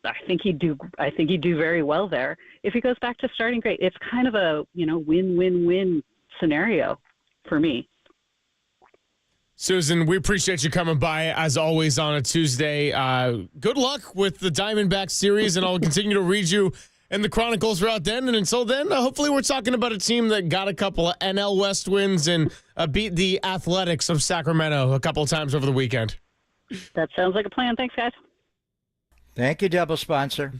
I think he'd do very well there. If he goes back to starting, great. It's kind of a, win-win-win scenario for me. Susan, we appreciate you coming by, as always, on a Tuesday. Good luck with the Diamondback series, and I'll continue to read you in the Chronicles throughout then. And until then, hopefully we're talking about a team that got a couple of NL West wins and beat the Athletics of Sacramento a couple of times over the weekend. That sounds like a plan. Thanks, guys. Thank you, double sponsor.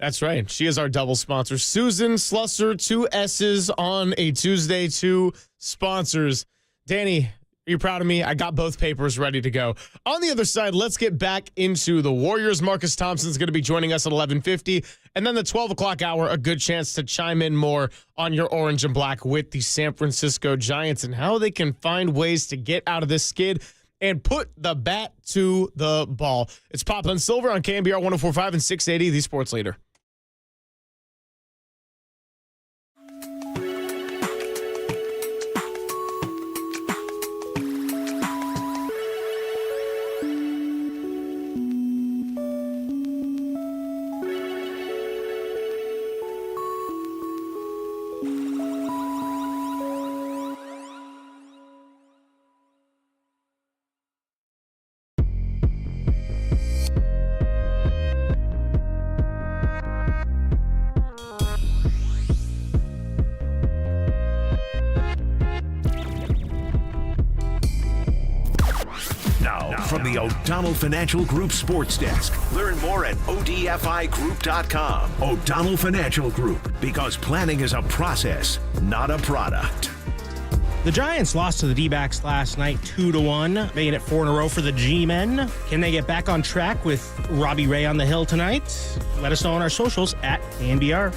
That's right. She is our double sponsor. Susan Slusser, 2 S's on a Tuesday, 2 sponsors. Danny, are you proud of me? I got both papers ready to go. On the other side, let's get back into the Warriors. Marcus Thompson's going to be joining us at 11:50. And then the 12 o'clock hour, a good chance to chime in more on your orange and black with the San Francisco Giants and how they can find ways to get out of this skid and put the bat to the ball. It's Pop and Silver on KNBR 104.5 and 680, the sports leader. From the O'Donnell Financial Group Sports Desk. Learn more at odfigroup.com. O'Donnell Financial Group, because planning is a process, not a product. The Giants lost to the D-backs last night 2-1, making it 4 in a row for the G-men. Can they get back on track with Robbie Ray on the hill tonight? Let us know on our socials at KNBR.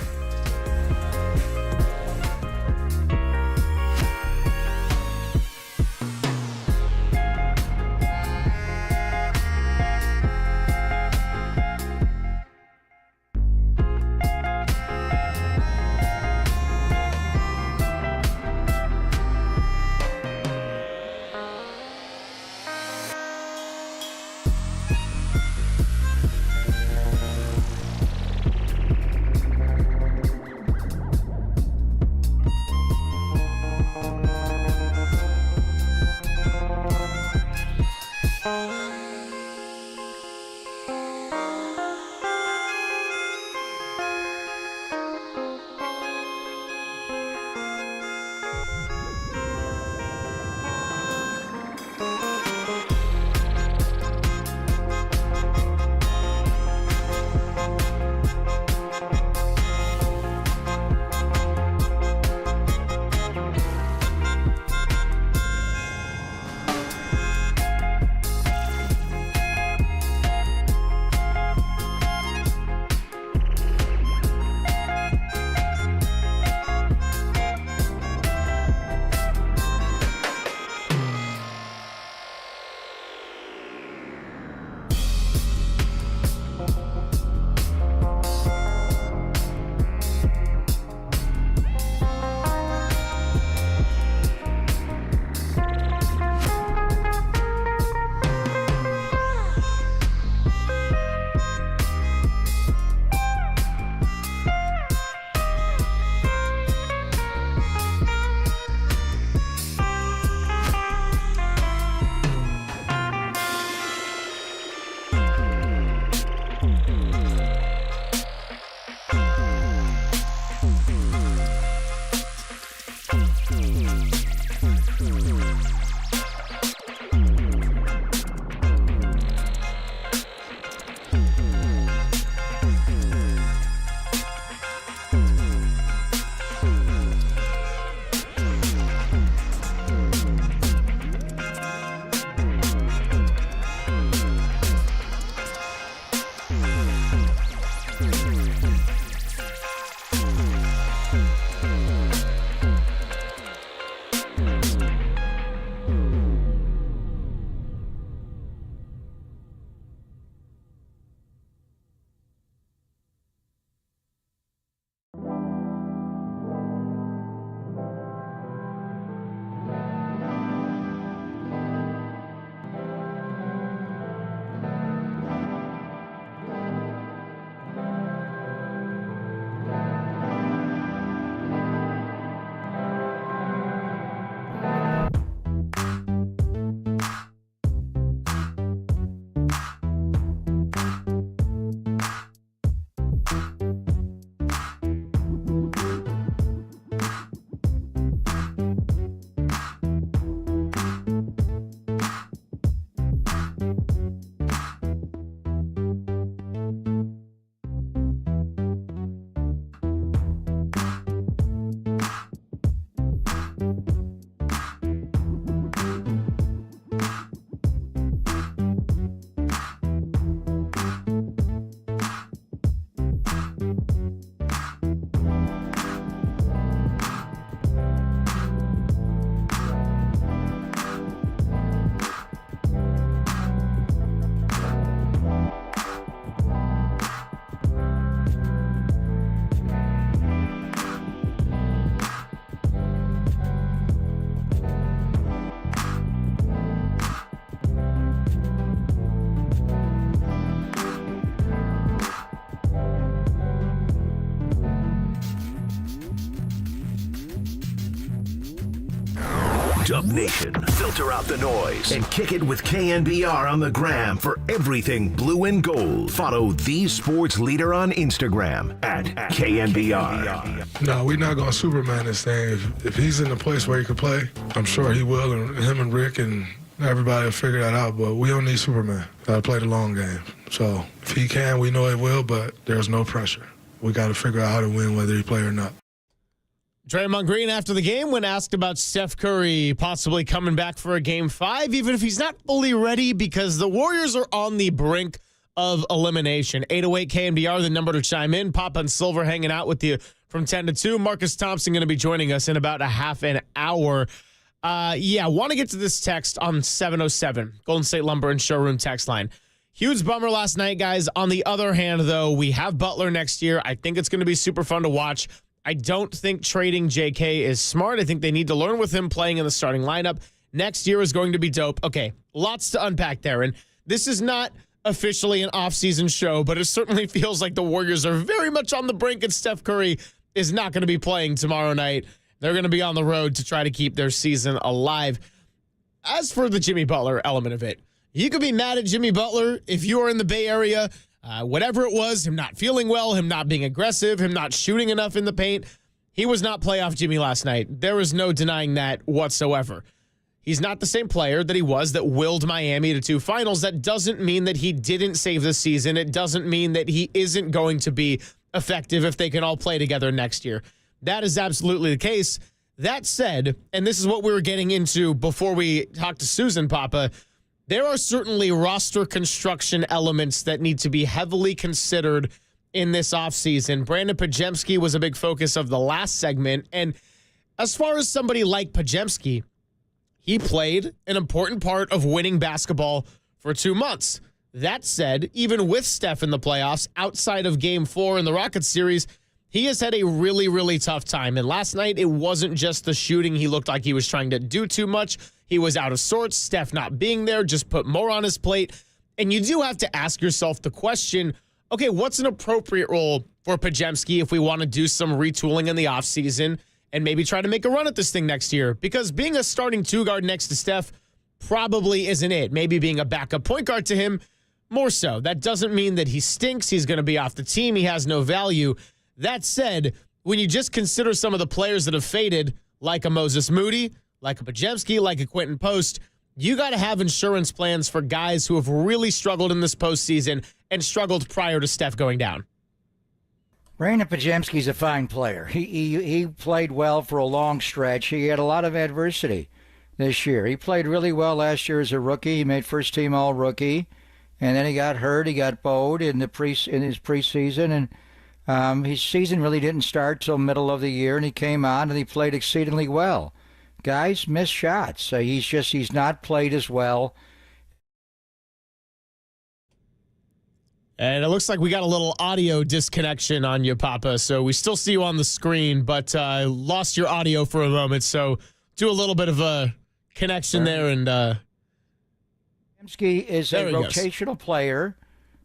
Dub Nation, filter out the noise and kick it with KNBR on the gram for everything blue and gold. Follow the sports leader on Instagram at KNBR. No, we're not going to Superman this thing. If he's in a place where he can play, I'm sure he will, and him and Rick and everybody will figure that out, but we don't need Superman. Got to play the long game. So if he can, we know he will, but there's no pressure. We got to figure out how to win whether he play or not. Draymond Green, after the game, when asked about Steph Curry possibly coming back for a Game 5, even if he's not fully ready, because the Warriors are on the brink of elimination. 808 KNBR, the number to chime in. Pop and Silver hanging out with you from 10 to 2. Marcus Thompson going to be joining us in about a half an hour. Want to get to this text on 707, Golden State Lumber and Showroom text line. Huge bummer last night, guys. On the other hand, though, we have Butler next year. I think it's going to be super fun to watch. I don't think trading JK is smart. I think they need to learn with him playing in the starting lineup. Next year is going to be dope. Okay, lots to unpack there. And this is not officially an off-season show, but it certainly feels like the Warriors are very much on the brink, and Steph Curry is not going to be playing tomorrow night. They're going to be on the road to try to keep their season alive. As for the Jimmy Butler element of it, you could be mad at Jimmy Butler if you are in the Bay Area. Whatever it was, him not feeling well, him not being aggressive, him not shooting enough in the paint, he was not playoff Jimmy last night. There is no denying that whatsoever. He's not the same player that he was that willed Miami to 2 finals. That doesn't mean that he didn't save the season. It doesn't mean that he isn't going to be effective if they can all play together next year. That is absolutely the case. That said, and this is what we were getting into before we talked to Susan, Papa, there are certainly roster construction elements that need to be heavily considered in this offseason. Brandon Podziemski was a big focus of the last segment. And as far as somebody like Podziemski, he played an important part of winning basketball for 2 months. That said, even with Steph in the playoffs, outside of Game 4 in the Rockets series, he has had a really, really tough time. And last night, it wasn't just the shooting. He looked like he was trying to do too much. He was out of sorts. Steph not being there just put more on his plate. And you do have to ask yourself the question, okay, what's an appropriate role for Podziemski if we want to do some retooling in the offseason and maybe try to make a run at this thing next year? Because being a starting 2 guard next to Steph probably isn't it. Maybe being a backup point guard to him, more so. That doesn't mean that he stinks. He's going to be off the team. He has no value. That said, when you just consider some of the players that have faded, like a Moses Moody, like a Podziemski, like a Quentin Post, you got to have insurance plans for guys who have really struggled in this postseason and struggled prior to Steph going down. Brandon Podziemski's a fine player. He played well for a long stretch. He had a lot of adversity this year. He played really well last year as a rookie. He made first-team All-Rookie, and then he got hurt. He got bowed in his preseason, and his season really didn't start till middle of the year, and he came on and he played exceedingly well. Guys miss shots. He's not played as well. And it looks like we got a little audio disconnection on you, Papa. So we still see you on the screen, but lost your audio for a moment. So do a little bit of a connection there. And Podziemski is a rotational player.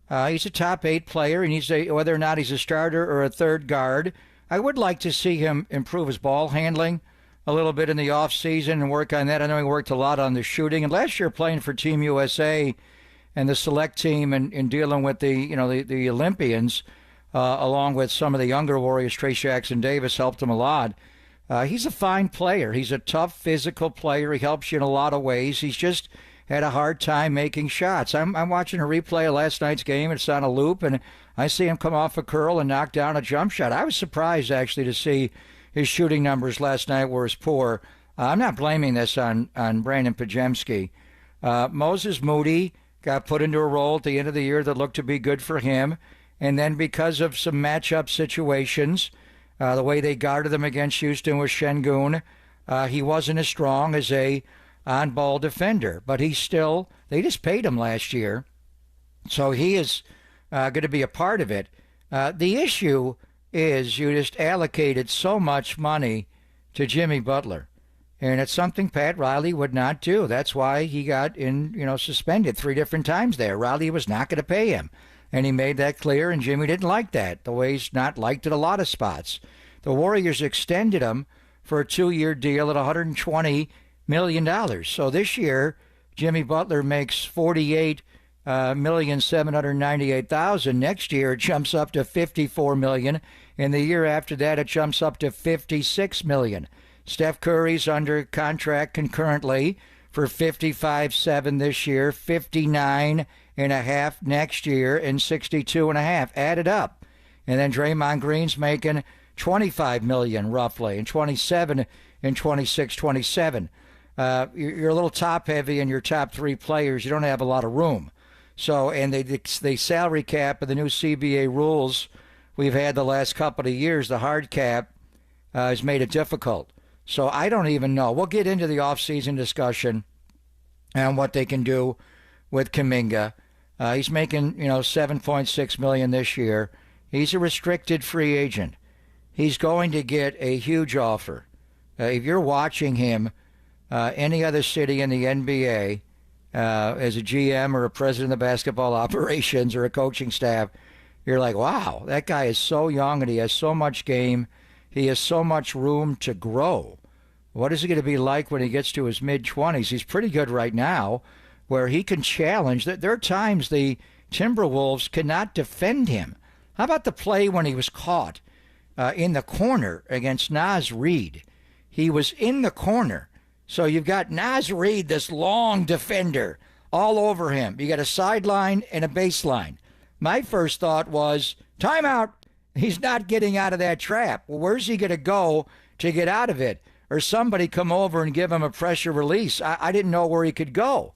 He's a top 8 player, and whether or not he's a starter or a 3rd guard. I would like to see him improve his ball handling a little bit in the offseason and work on that. I know he worked a lot on the shooting. And last year playing for Team USA and the select team and dealing with the Olympians, along with some of the younger Warriors, Trey Jackson Davis helped him a lot. He's a fine player. He's a tough physical player. He helps you in a lot of ways. He's just had a hard time making shots. I'm watching a replay of last night's game. It's on a loop, and I see him come off a curl and knock down a jump shot. I was surprised, actually, to see his shooting numbers last night were as poor. I'm not blaming this on Brandon Podziemski. Moses Moody got put into a role at the end of the year that looked to be good for him, and then because of some matchup situations, the way they guarded them against Houston with Şengün, he wasn't as strong as a on-ball defender, but they just paid him last year, so he is going to be a part of it. The issue is you just allocated so much money to Jimmy Butler, and it's something Pat Riley would not do. That's why he got suspended 3 different times there. Riley was not going to pay him, and he made that clear, and Jimmy didn't like that, the way he's not liked at a lot of spots. The Warriors extended him for a 2-year deal at $120 million. So this year, Jimmy Butler makes $48,798,000. Next year, it jumps up to $54 million. And the year after that, it jumps up to $56 million. Steph Curry's under contract concurrently for $55.7 this year, $59.5 next year, and $62.5. Add it up. And then Draymond Green's making $25 million roughly, and $27 and $26, $27. You're a little top heavy in your top three players. You don't have a lot of room. So, and the salary cap and the new CBA rules we've had the last couple of years, the hard cap has made it difficult. So I don't even know. We'll get into the offseason discussion and what they can do with Kuminga. He's making, $7.6 million this year. He's a restricted free agent. He's going to get a huge offer. If you're watching him, any other city in the NBA, as a GM or a president of basketball operations or a coaching staff, you're like, wow, that guy is so young and he has so much game. He has so much room to grow. What is he going to be like when he gets to his mid-20s? He's pretty good right now where he can challenge. There are times the Timberwolves cannot defend him. How about the play when he was caught in the corner against Naz Reid? He was in the corner. So you've got Naz Reid, this long defender, all over him. You got a sideline and a baseline. My first thought was, timeout. He's not getting out of that trap. Well, where's he going to go to get out of it? Or somebody come over and give him a pressure release. I didn't know where he could go.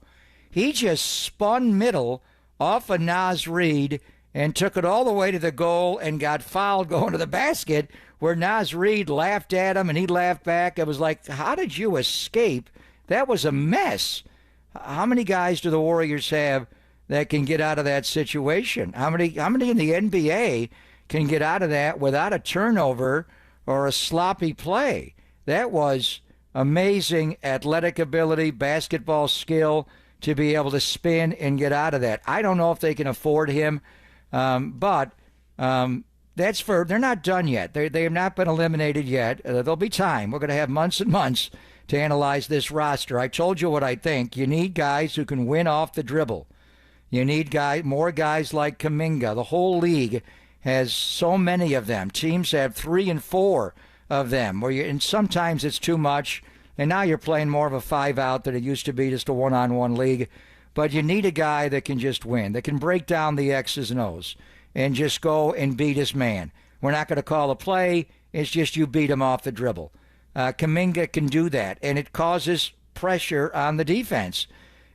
He just spun middle off of Naz Reid and took it all the way to the goal and got fouled going to the basket, where Naz Reid laughed at him and he laughed back. It was like, how did you escape? That was a mess. How many guys do the Warriors have that can get out of that situation? How many in the NBA can get out of that without a turnover or a sloppy play? That was amazing athletic ability, basketball skill to be able to spin and get out of that. I don't know if they can afford him, but that's they're not done yet. They have not been eliminated yet. There'll be time. We're going to have months and months to analyze this roster. I told you what I think. You need guys who can win off the dribble. You need more guys like Kuminga. The whole league has so many of them. Teams have 3 and 4 of them, and sometimes it's too much. And now you're playing more of a 5-out than it used to be, just a one-on-one league. But you need a guy that can just win, that can break down the X's and O's and just go and beat his man. We're not going to call a play. It's just you beat him off the dribble. Kuminga can do that, and it causes pressure on the defense.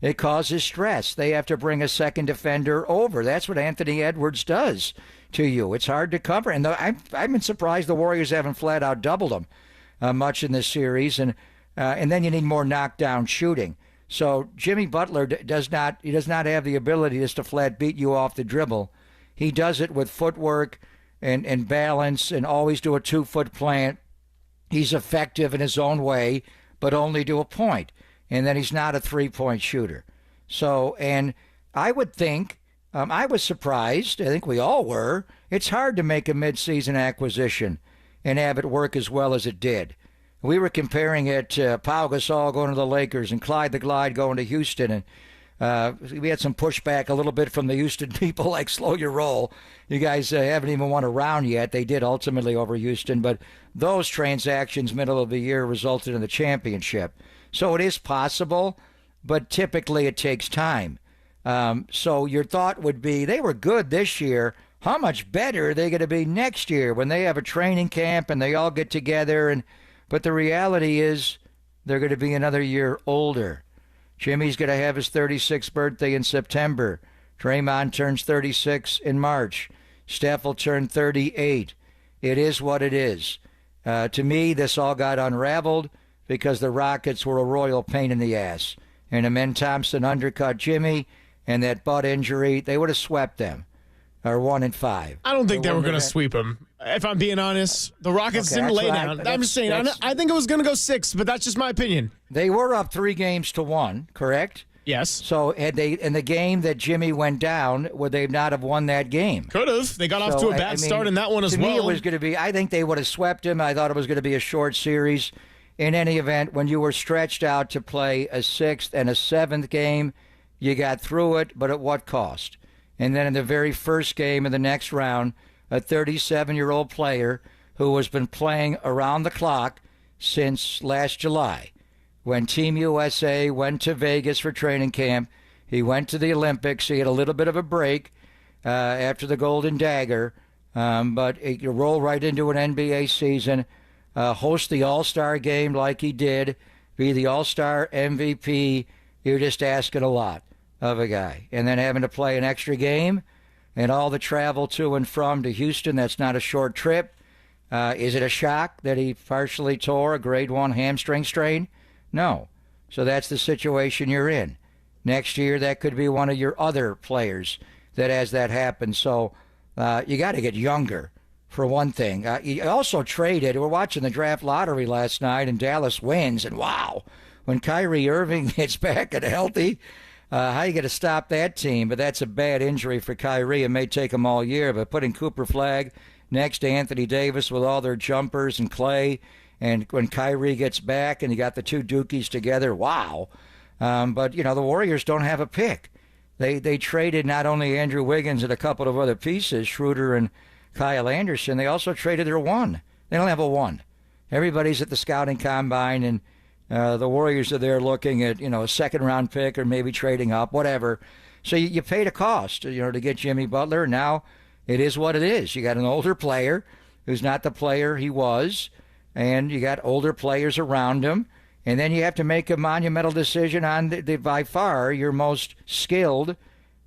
It causes stress. They have to bring a second defender over. That's what Anthony Edwards does to you. It's hard to cover. And I've been surprised the Warriors haven't flat out doubled him much in this series. And then you need more knockdown shooting. So Jimmy Butler does not have the ability just to flat beat you off the dribble. He does it with footwork and balance and always do a 2-foot plant. He's effective in his own way, but only to a point. And then he's not a 3-point shooter. So, and I would think, I was surprised, I think we all were, it's hard to make a midseason acquisition and have it work as well as it did. We were comparing it to Pau Gasol going to the Lakers and Clyde the Glide going to Houston. And we had some pushback a little bit from the Houston people, like, slow your roll. You guys haven't even won a round yet. They did ultimately over Houston. But those transactions middle of the year resulted in the championship. So it is possible, but typically it takes time. So your thought would be, they were good this year. How much better are they going to be next year when they have a training camp and they all get together? But the reality is they're going to be another year older. Jimmy's going to have his 36th birthday in September. Draymond turns 36 in March. Steph will turn 38. It is what it is. To me, this all got unraveled because the Rockets were a royal pain in the ass. And Amen Thompson undercut Jimmy, and that butt injury, they would have swept them. Or 1-5. I don't think they were going to sweep them. If I'm being honest, the Rockets didn't lay down. I'm just saying, I think it was going to go 6, but that's just my opinion. They were up 3-1, correct? Yes. So had they, in the game that Jimmy went down, would they not have won that game? Could have. They got off to a bad start in that one as well. To me, it was going to be, I think they would have swept him. I thought it was going to be a short series. in any event, when you were stretched out to play a 6th and a 7th game, you got through it, but at what cost? And then in the very first game of the next round, a 37-year-old player who has been playing around the clock since last July, when Team USA went to Vegas for training camp. He went to the Olympics. He had a little bit of a break after the Golden Dagger, but you roll right into an NBA season, host the All-Star game like he did, be the All-Star MVP. You're just asking a lot of a guy. And then having to play an extra game and all the travel to and from to Houston, that's not a short trip. Is it a shock that he partially tore a grade 1 hamstring strain? No. So that's the situation you're in. Next year, that could be one of your other players that has that happen. So you got to get younger, for one thing. You also traded. We're watching the draft lottery last night, and Dallas wins. And wow, when Kyrie Irving gets back and healthy, how you going to stop that team? But that's a bad injury for Kyrie. It may take him all year. But putting Cooper Flagg next to Anthony Davis with all their jumpers and Clay, and when Kyrie gets back and you got the two Dookies together, wow. But, the Warriors don't have a pick. They traded not only Andrew Wiggins and a couple of other pieces, Schroeder and Kyle Anderson, they also traded their 1. They don't have a 1. Everybody's at the scouting combine, and the Warriors are there looking at, a second-round pick or maybe trading up, whatever. So you paid a cost, to get Jimmy Butler. Now it is what it is. You got an older player who's not the player he was, and you got older players around him. And then you have to make a monumental decision on the by far your most skilled,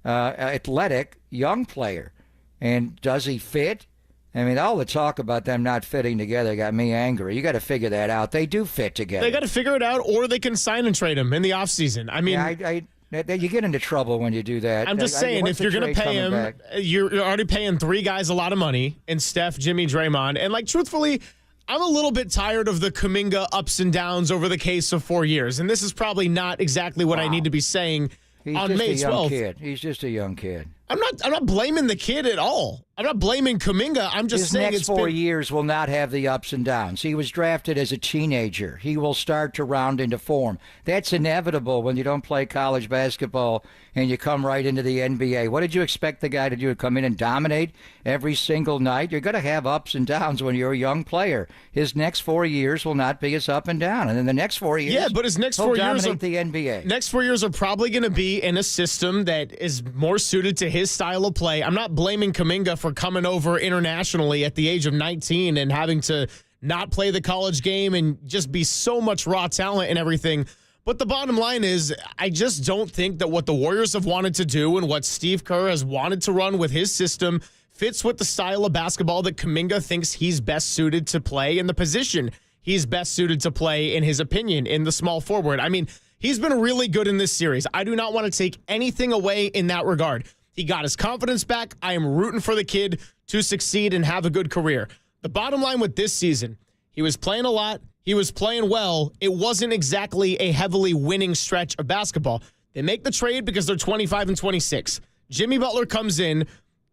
athletic young player. And does he fit? I mean, all the talk about them not fitting together got me angry. You got to figure that out. They do fit together. They got to figure it out, or they can sign and trade him in the offseason. I mean, you get into trouble when you do that. I'm just saying, if you're going to pay him, you're already paying 3 guys a lot of money, in Steph, Jimmy, Draymond. And, truthfully, I'm a little bit tired of the Kuminga ups and downs over the case of 4 years. And this is probably not exactly what I need to be saying on May 12th. He's just a young kid. I'm not blaming the kid at all. I'm not blaming Kuminga. I'm just saying his next 4 years will not have the ups and downs. He was drafted as a teenager. He will start to round into form. That's inevitable when you don't play college basketball and you come right into the NBA. What did you expect the guy to do? To come in and dominate every single night? You're going to have ups and downs when you're a young player. His next 4 years will not be as up and down. And then the next 4 years, but his next 4 he'll years dominate the NBA. Next 4 years are probably going to be in a system that is more suited to his style of play. I'm not blaming Kuminga for coming over internationally at the age of 19 and having to not play the college game and just be so much raw talent and everything. But the bottom line is, I just don't think that what the Warriors have wanted to do and what Steve Kerr has wanted to run with his system fits with the style of basketball that Kuminga thinks he's best suited to play in the position he's best suited to play, in his opinion, in the small forward. I mean, he's been really good in this series. I do not want to take anything away in that regard. He got his confidence back. I am rooting for the kid to succeed and have a good career. The bottom line with this season, he was playing a lot. He was playing well. It wasn't exactly a heavily winning stretch of basketball. They make the trade because they're 25 and 26. Jimmy Butler comes in.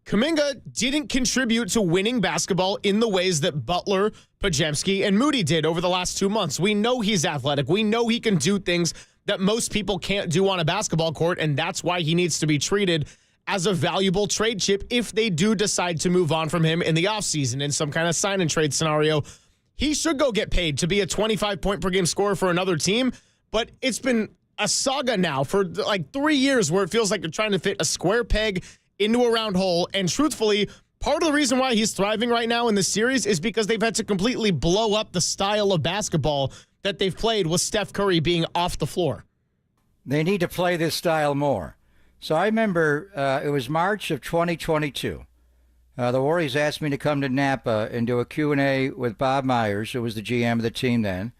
Kuminga didn't contribute to winning basketball in the ways that Butler, Podziemski, and Moody did over the last 2 months. We know he's athletic. We know he can do things that most people can't do on a basketball court, and that's why he needs to be treated as a valuable trade chip if they do decide to move on from him in the offseason in some kind of sign and trade scenario. He should go get paid to be a 25-point per game scorer for another team, but it's been a saga now for 3 years where it feels like you're trying to fit a square peg into a round hole. And truthfully, part of the reason why he's thriving right now in this series is because they've had to completely blow up the style of basketball that they've played with Steph Curry being off the floor. They need to play this style more. So I remember it was March of 2022. The Warriors asked me to come to Napa and do a Q&A with Bob Myers, who was the GM of the team then.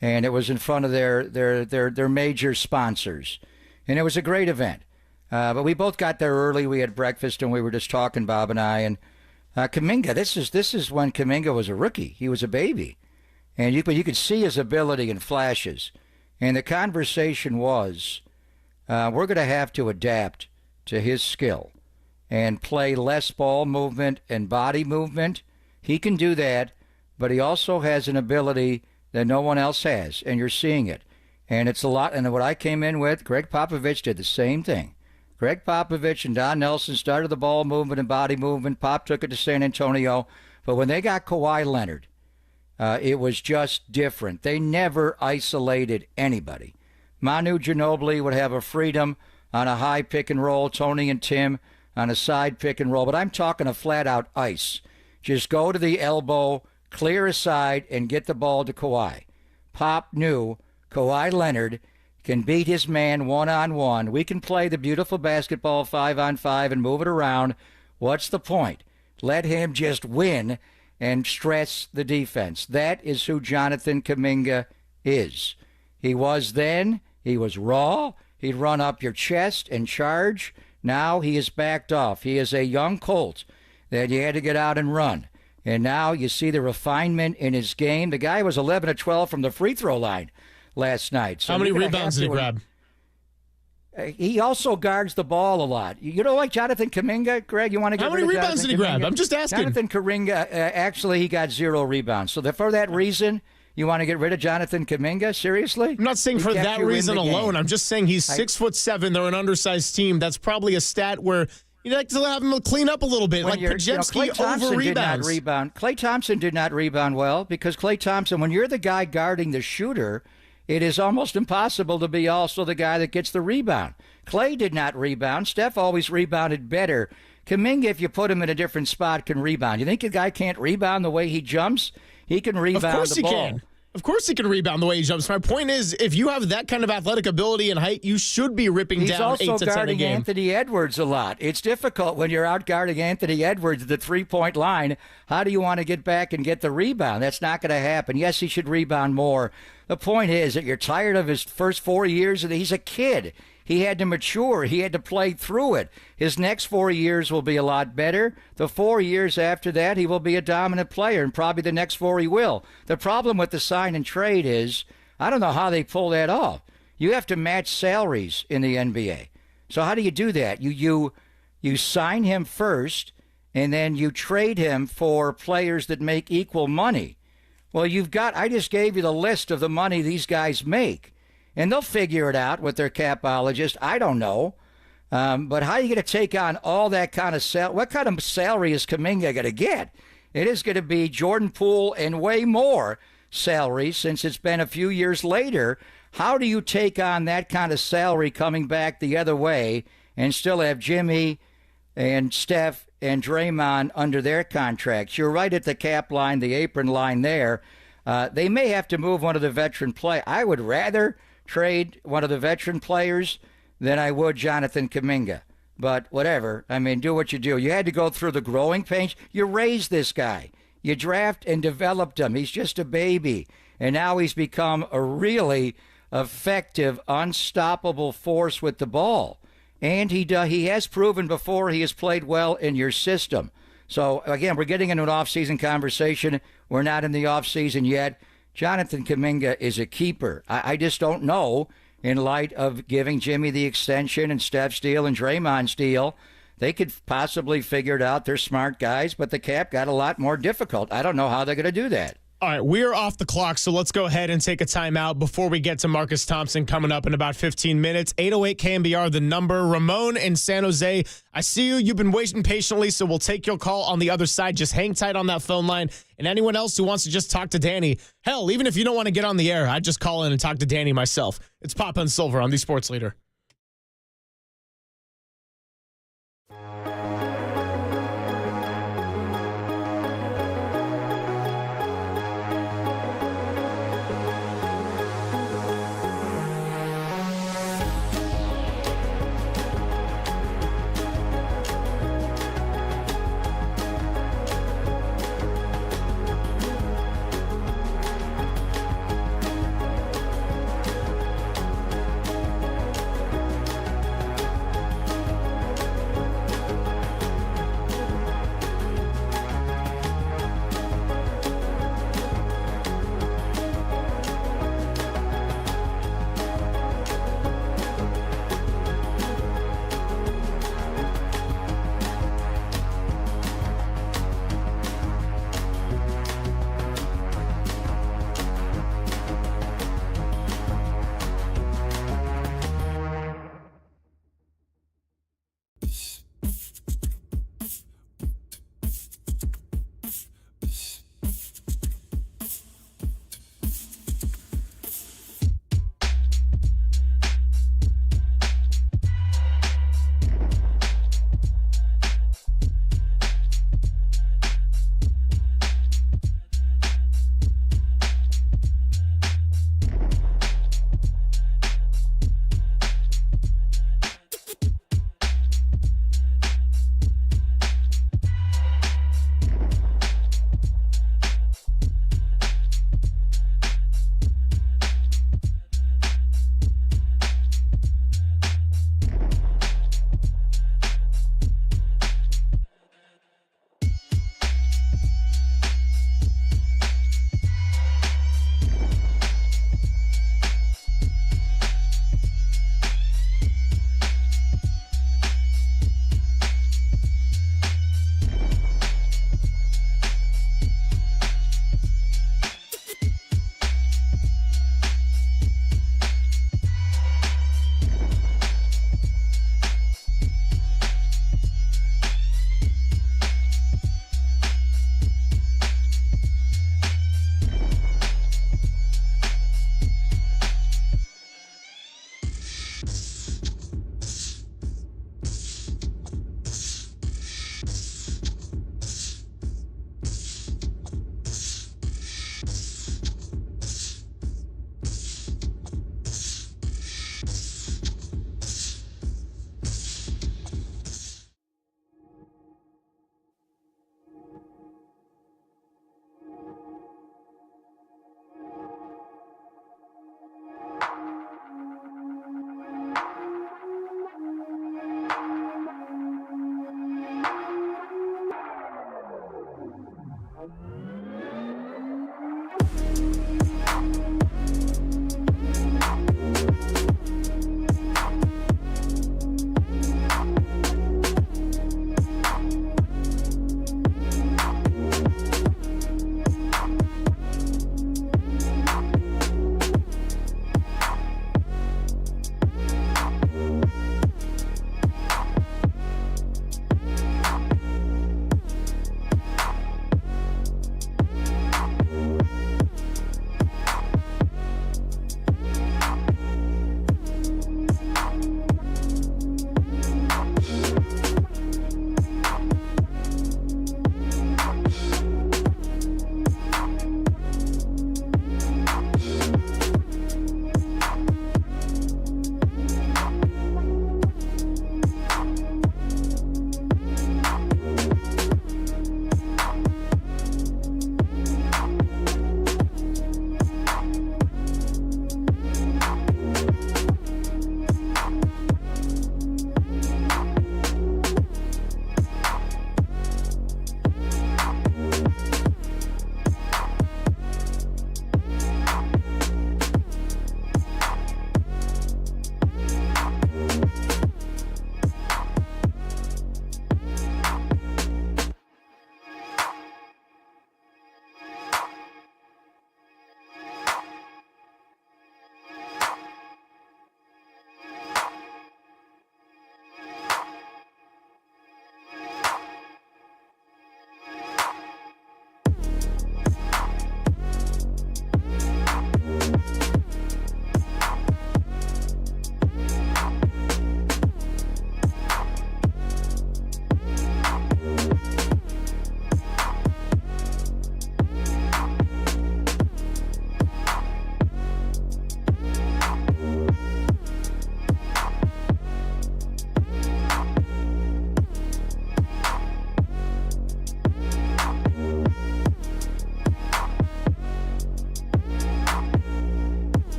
And it was in front of their major sponsors. And it was a great event. But we both got there early. We had breakfast, and we were just talking, Bob and I. And Kuminga, this is when Kuminga was a rookie. He was a baby. And you could see his ability in flashes. And the conversation was, we're going to have to adapt to his skill and play less ball movement and body movement. He can do that, but he also has an ability that no one else has, and you're seeing it. And it's a lot. And what I came in with, Greg Popovich did the same thing. Greg Popovich and Don Nelson started the ball movement and body movement. Pop took it to San Antonio. But when they got Kawhi Leonard, it was just different. They never isolated anybody. Manu Ginobili would have a freedom on a high pick and roll, Tony and Tim on a side pick and roll. But I'm talking a flat-out ice. Just go to the elbow, clear aside, and get the ball to Kawhi. Pop knew Kawhi Leonard can beat his man one-on-one. We can play the beautiful basketball 5-on-5 and move it around. What's the point? Let him just win and stress the defense. That is who Jonathan Kuminga is. He was then. He was raw. He'd run up your chest and charge. Now he is backed off. He is a young Colt that you had to get out and run. And now you see the refinement in his game. The guy was 11 of 12 from the free throw line last night. So how many rebounds did he grab? He also guards the ball a lot. You don't like Jonathan Kuminga, Greg? You want to get how many rebounds did he grab? I'm just asking. Jonathan Kuminga, actually, he got 0 rebounds. So for that reason, you want to get rid of Jonathan Kuminga? Seriously? I'm not saying for that reason alone. I'm just saying he's 6'7". They're an undersized team. That's probably a stat where you'd like to have him clean up a little bit. Like Podziemski over rebounds. Klay Thompson did not rebound well because Klay Thompson, when you're the guy guarding the shooter, it is almost impossible to be also the guy that gets the rebound. Klay did not rebound. Steph always rebounded better. Kuminga, if you put him in a different spot, can rebound. You think a guy can't rebound the way he jumps? He can rebound the ball. Of course he can. Of course he can rebound the way he jumps. My point is, if you have that kind of athletic ability and height, you should be ripping down 8 to 10 a game. He's also guarding Anthony Edwards a lot. It's difficult when you're out guarding Anthony Edwards at the three-point line. How do you want to get back and get the rebound? That's not going to happen. Yes, he should rebound more. The point is that you're tired of his first 4 years. He's a kid. He had to mature. He had to play through it. His next 4 years will be a lot better. The 4 years after that, he will be a dominant player, and probably the next 4 he will. The problem with the sign and trade is, I don't know how they pull that off. You have to match salaries in the NBA. So how do you do that? You sign him first, and then you trade him for players that make equal money. Well, I just gave you the list of the money these guys make. And they'll figure it out with their capologist. I don't know. But how are you going to take on all that kind of salary? What kind of salary is Kuminga going to get? It is going to be Jordan Poole and way more salary since it's been a few years later. How do you take on that kind of salary coming back the other way and still have Jimmy and Steph and Draymond under their contracts? You're right at the cap line, the apron line there. They may have to move one of the veteran players. I would rather trade one of the veteran players than I would Jonathan Kuminga. But whatever. I mean, do what you do. You had to go through the growing pains. You raised this guy. You draft and developed him. He's just a baby. And now he's become a really effective, unstoppable force with the ball. And he has proven before he has played well in your system. So, again, we're getting into an off-season conversation. We're not in the off-season yet. Jonathan Kuminga is a keeper. I just don't know, in light of giving Jimmy the extension and Steph's deal and Draymond's deal, they could possibly figure it out. They're smart guys, but the cap got a lot more difficult. I don't know how they're going to do that. All right, we are off the clock, so let's go ahead and take a timeout before we get to Marcus Thompson coming up in about 15 minutes. 808 KNBR, the number. Ramon in San Jose, I see you. You've been waiting patiently, so we'll take your call on the other side. Just hang tight on that phone line. And anyone else who wants to just talk to Danny, hell, even if you don't want to get on the air, I'd just call in and talk to Danny myself. It's Papa and Silver on the Sports Leader.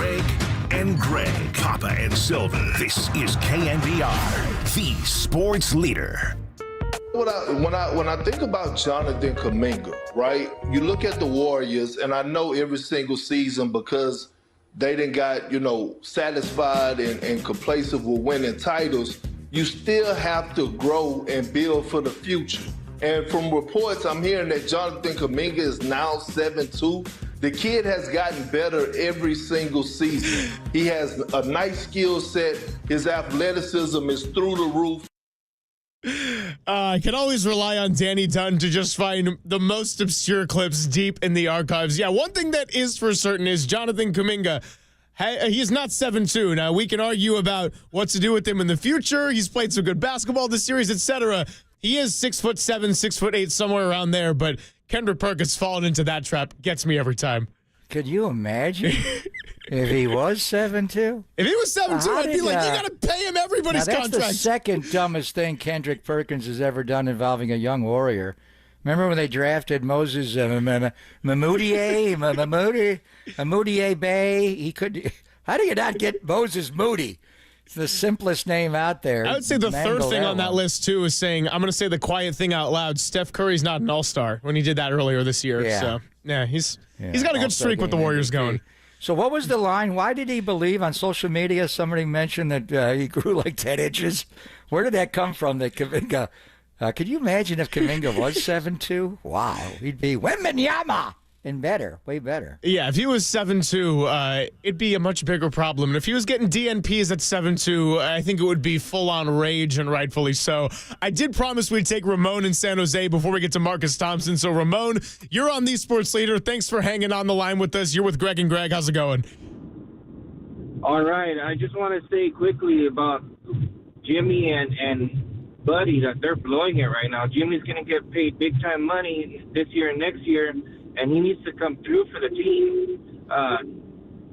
Greg and Greg, Papa and Silver. This is KNBR, the sports leader. When I think about Jonathan Kuminga, right? You look at the Warriors, and I know every single season because they didn't got, satisfied and complacent with winning titles, you still have to grow and build for the future. And from reports, I'm hearing that Jonathan Kuminga is now 7'2". The kid has gotten better every single season. He has a nice skill set. His athleticism is through the roof. I can always rely on Danny Dunn to just find the most obscure clips deep in the archives. Yeah, one thing that is for certain is Jonathan Kuminga. He's not 7'2". Now, we can argue about what to do with him in the future. He's played some good basketball this series, etc. He is 6'7", 6'8", somewhere around there, but Kendrick Perkins falling into that trap gets me every time. Could you imagine if he was 7'2"? If he was 7'2", I'd be like, you got to pay him everybody's that's contract. The second dumbest thing Kendrick Perkins has ever done involving a young Warrior. Remember when they drafted Moses Moutier Bay? He could. How do you not get Moses Moody? It's the simplest name out there. I would say the third thing on that list, too, is saying, I'm going to say the quiet thing out loud. Steph Curry's not an all-star when he did that earlier this year. Yeah. So, yeah, he's got a good streak with the Warriors going. So what was the line? Why did he believe on social media? Somebody mentioned that he grew like 10 inches. Where did that come from, that Kuminga? Could you imagine if Kuminga was 7'2"? Wow. He'd be Wembenyama and better, way better. Yeah, if he was 7'2", it'd be a much bigger problem. And if he was getting DNPs at 7'2", I think it would be full-on rage, and rightfully so. I did promise we'd take Ramon in San Jose before we get to Marcus Thompson. So, Ramon, you're on the Sports Leader. Thanks for hanging on the line with us. You're with Greg and Greg. How's it going? All right. I just want to say quickly about Jimmy and Buddy that they're blowing it right now. Jimmy's going to get paid big-time money this year and next year, and he needs to come through for the team.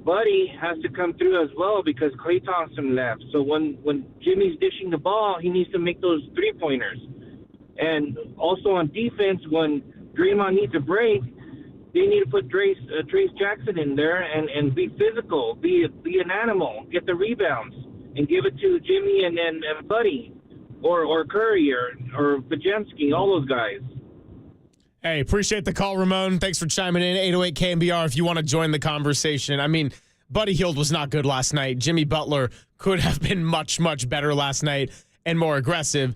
Buddy has to come through as well because Klay Thompson left. So when Jimmy's dishing the ball, he needs to make those three-pointers. And also on defense, when Draymond needs a break, they need to put Trace Jackson in there and be physical, be an animal, get the rebounds, and give it to Jimmy and Buddy or Curry or Pajemski, all those guys. Hey, appreciate the call, Ramon. Thanks for chiming in. 808 KNBR if you want to join the conversation. I mean, Buddy Hield was not good last night. Jimmy Butler could have been much, much better last night and more aggressive.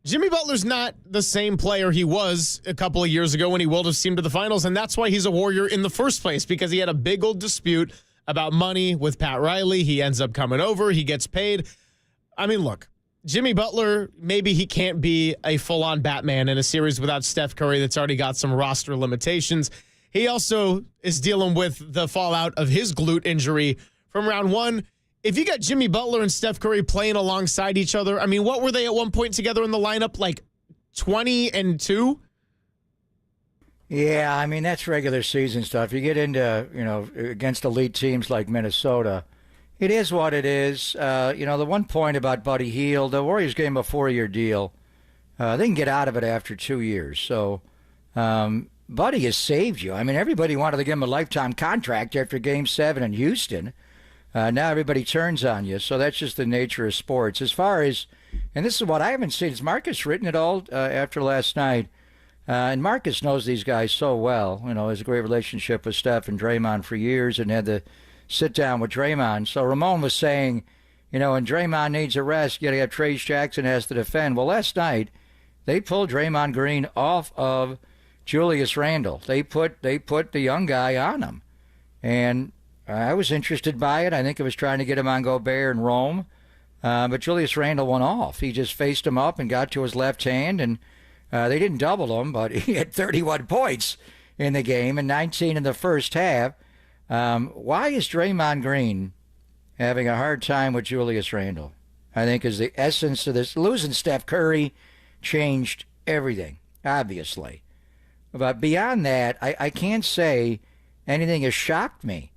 Jimmy Butler's not the same player he was a couple of years ago when he willed his team to the finals, and that's why he's a Warrior in the first place, because he had a big old dispute about money with Pat Riley. He ends up coming over. He gets paid. I mean, look. Jimmy Butler, maybe he can't be a full-on Batman in a series without Steph Curry that's already got some roster limitations. He also is dealing with the fallout of his glute injury from round one. If you got Jimmy Butler and Steph Curry playing alongside each other, I mean, what were they at one point together in the lineup? Like 20-2? Yeah, I mean, that's regular season stuff. You get into, against elite teams like Minnesota, it is what it is. The one point about Buddy Hield, the Warriors gave him a 4-year deal. They can get out of it after 2 years. So Buddy has saved you. I mean, everybody wanted to give him a lifetime contract after Game 7 in Houston. Now everybody turns on you. So that's just the nature of sports. As far as, and this is what I haven't seen, has Marcus written it all after last night? And Marcus knows these guys so well. Has a great relationship with Steph and Draymond for years and had the sit down with Draymond. So Ramon was saying, when Draymond needs a rest, you got to have Trace Jackson has to defend. Well, last night, they pulled Draymond Green off of Julius Randle. They put the young guy on him. And I was interested by it. I think it was trying to get him on Gobert and Rome. But Julius Randle went off. He just faced him up and got to his left hand. And they didn't double him, but he had 31 points in the game and 19 in the first half. Why is Draymond Green having a hard time with Julius Randle? I think is the essence of this. Losing Steph Curry changed everything, obviously. But beyond that, I can't say anything has shocked me.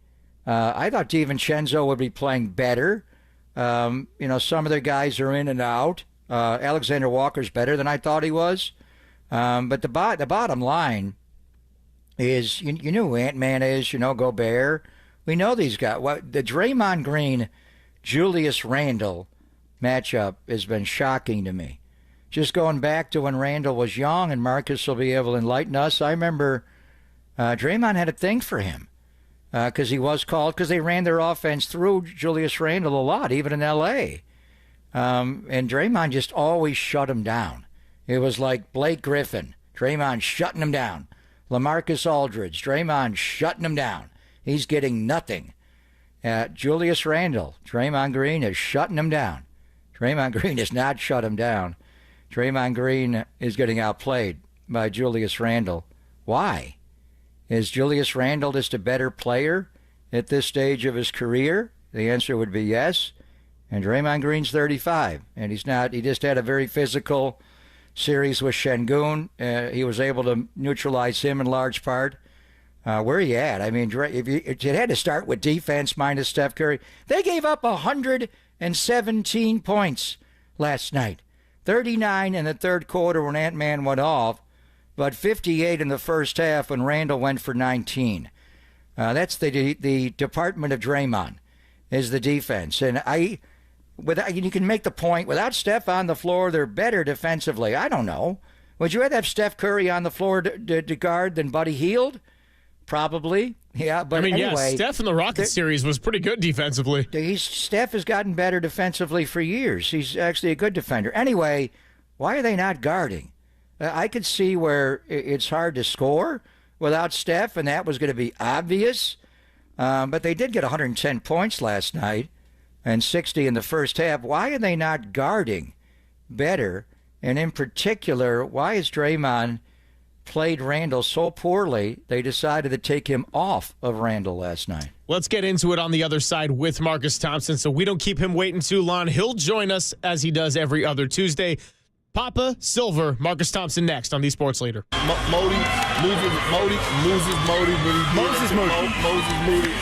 I thought DiVincenzo would be playing better. Some of the guys are in and out. Alexander Walker's better than I thought he was. But the bottom line is, you know who Ant-Man is, Gobert. We know these guys. The Draymond Green, Julius Randle matchup has been shocking to me. Just going back to when Randle was young, and Marcus will be able to enlighten us. I remember Draymond had a thing for him because he was called because they ran their offense through Julius Randle a lot, even in L.A. And Draymond just always shut him down. It was like Blake Griffin, Draymond shutting him down. LaMarcus Aldridge, Draymond shutting him down. He's getting nothing. Julius Randle, Draymond Green is shutting him down. Draymond Green has not shut him down. Draymond Green is getting outplayed by Julius Randle. Why? Is Julius Randle just a better player at this stage of his career? The answer would be yes. And Draymond Green's 35, and he's not. He just had a very physical series with Şengün. He was able to neutralize him in large part. Where are you at? I mean, if you had to start with defense minus Steph Curry, they gave up 117 points last night. 39 in the third quarter when Ant-Man went off, but 58 in the first half when Randle went for 19. That's the department of Draymond, is the defense. And you can make the point, without Steph on the floor, they're better defensively. I don't know. Would you rather have Steph Curry on the floor to guard than Buddy Hield? Probably, yeah. But anyway, Steph in the Rockets series was pretty good defensively. Steph has gotten better defensively for years. He's actually a good defender. Anyway, why are they not guarding? I could see where it's hard to score without Steph, and that was going to be obvious. But they did get 110 points last night and 60 in the first half. Why are they not guarding better? And in particular, why is Draymond played Randle so poorly, they decided to take him off of Randle last night? Let's get into it on the other side with Marcus Thompson, so we don't keep him waiting too long. He'll join us as he does every other Tuesday. Papa, Silver, Marcus Thompson next on the Sports Leader. Moses Moody.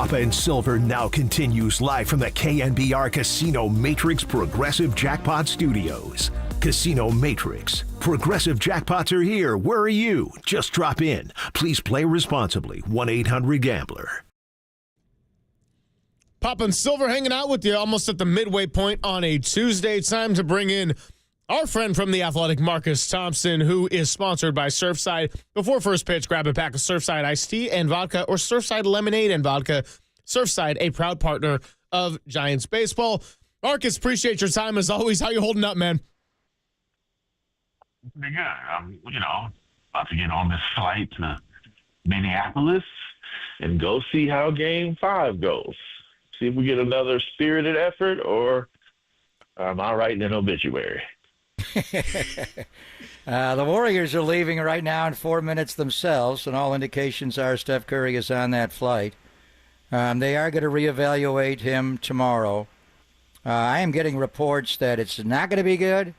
Papa and Silver now continues live from the KNBR Casino Matrix Progressive Jackpot Studios. Casino Matrix. Progressive jackpots are here. Where are you? Just drop in. Please play responsibly. 1-800-GAMBLER. Papa and Silver hanging out with you almost at the midway point on a Tuesday. Time to bring in our friend from The Athletic, Marcus Thompson, who is sponsored by Surfside. Before first pitch, grab a pack of Surfside iced tea and vodka or Surfside lemonade and vodka. Surfside, a proud partner of Giants baseball. Marcus, appreciate your time as always. How you holding up, man? Pretty good. I'm, about to get on this flight to Minneapolis and go see how Game 5 goes. See if we get another spirited effort, or am I writing an obituary? The Warriors are leaving right now in 4 minutes themselves, and all indications are Steph Curry is on that flight. They are going to reevaluate him tomorrow. I am getting reports that it's not going to be good.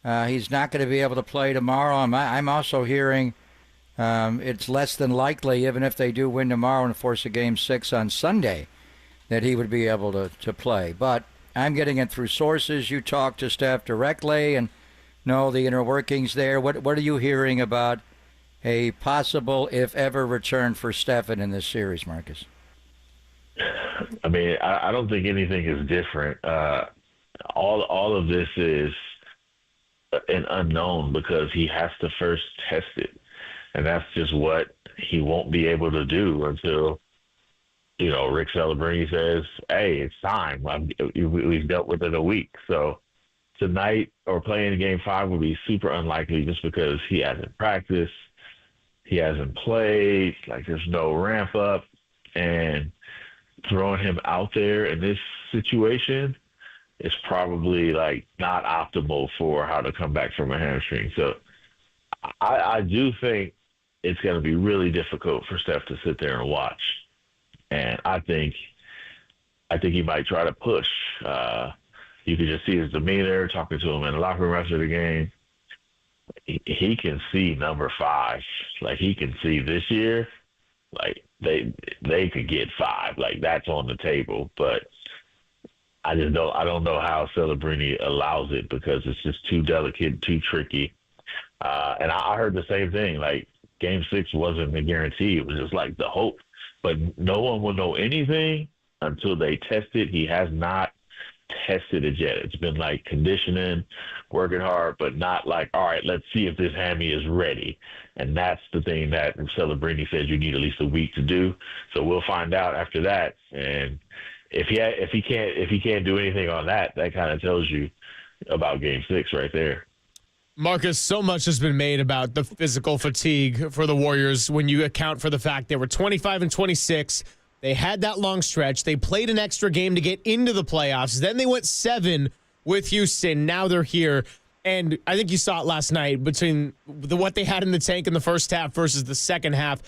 He's not going to be able to play tomorrow. I'm also hearing it's less than likely, even if they do win tomorrow and force a Game 6 on Sunday, that he would be able to play. But I'm getting it through sources. You talk to Steph directly and know the inner workings there. What are you hearing about a possible, if ever, return for Stephen in this series, Marcus? I mean, I don't think anything is different. All of this is an unknown because he has to first test it. And that's just what he won't be able to do until, Rick Celebrini says, hey, it's time. We've dealt with it a week. So tonight or playing Game 5 would be super unlikely just because he hasn't practiced. He hasn't played. There's no ramp up. And throwing him out there in this situation is probably not optimal for how to come back from a hamstring. So I do think it's going to be really difficult for Steph to sit there and watch. And I think he might try to push. You can just see his demeanor, talking to him in the locker room after the game. He can see number 5. He can see this year. They could get 5. That's on the table. But I don't know how Celebrini allows it because it's just too delicate, too tricky. And I heard the same thing. Game 6 wasn't a guarantee. It was just the hope. But no one will know anything until they test it. He has not tested it yet. It's been conditioning, working hard, but not all right, let's see if this hammy is ready. And that's the thing that Celebrini says you need at least a week to do. So we'll find out after that. And if he can't do anything on that, that kind of tells you about Game 6 right there. Marcus, so much has been made about the physical fatigue for the Warriors when you account for the fact they were 25-26. They had that long stretch. They played an extra game to get into the playoffs. Then they went 7 with Houston. Now they're here. And I think you saw it last night between what they had in the tank in the first half versus the second half.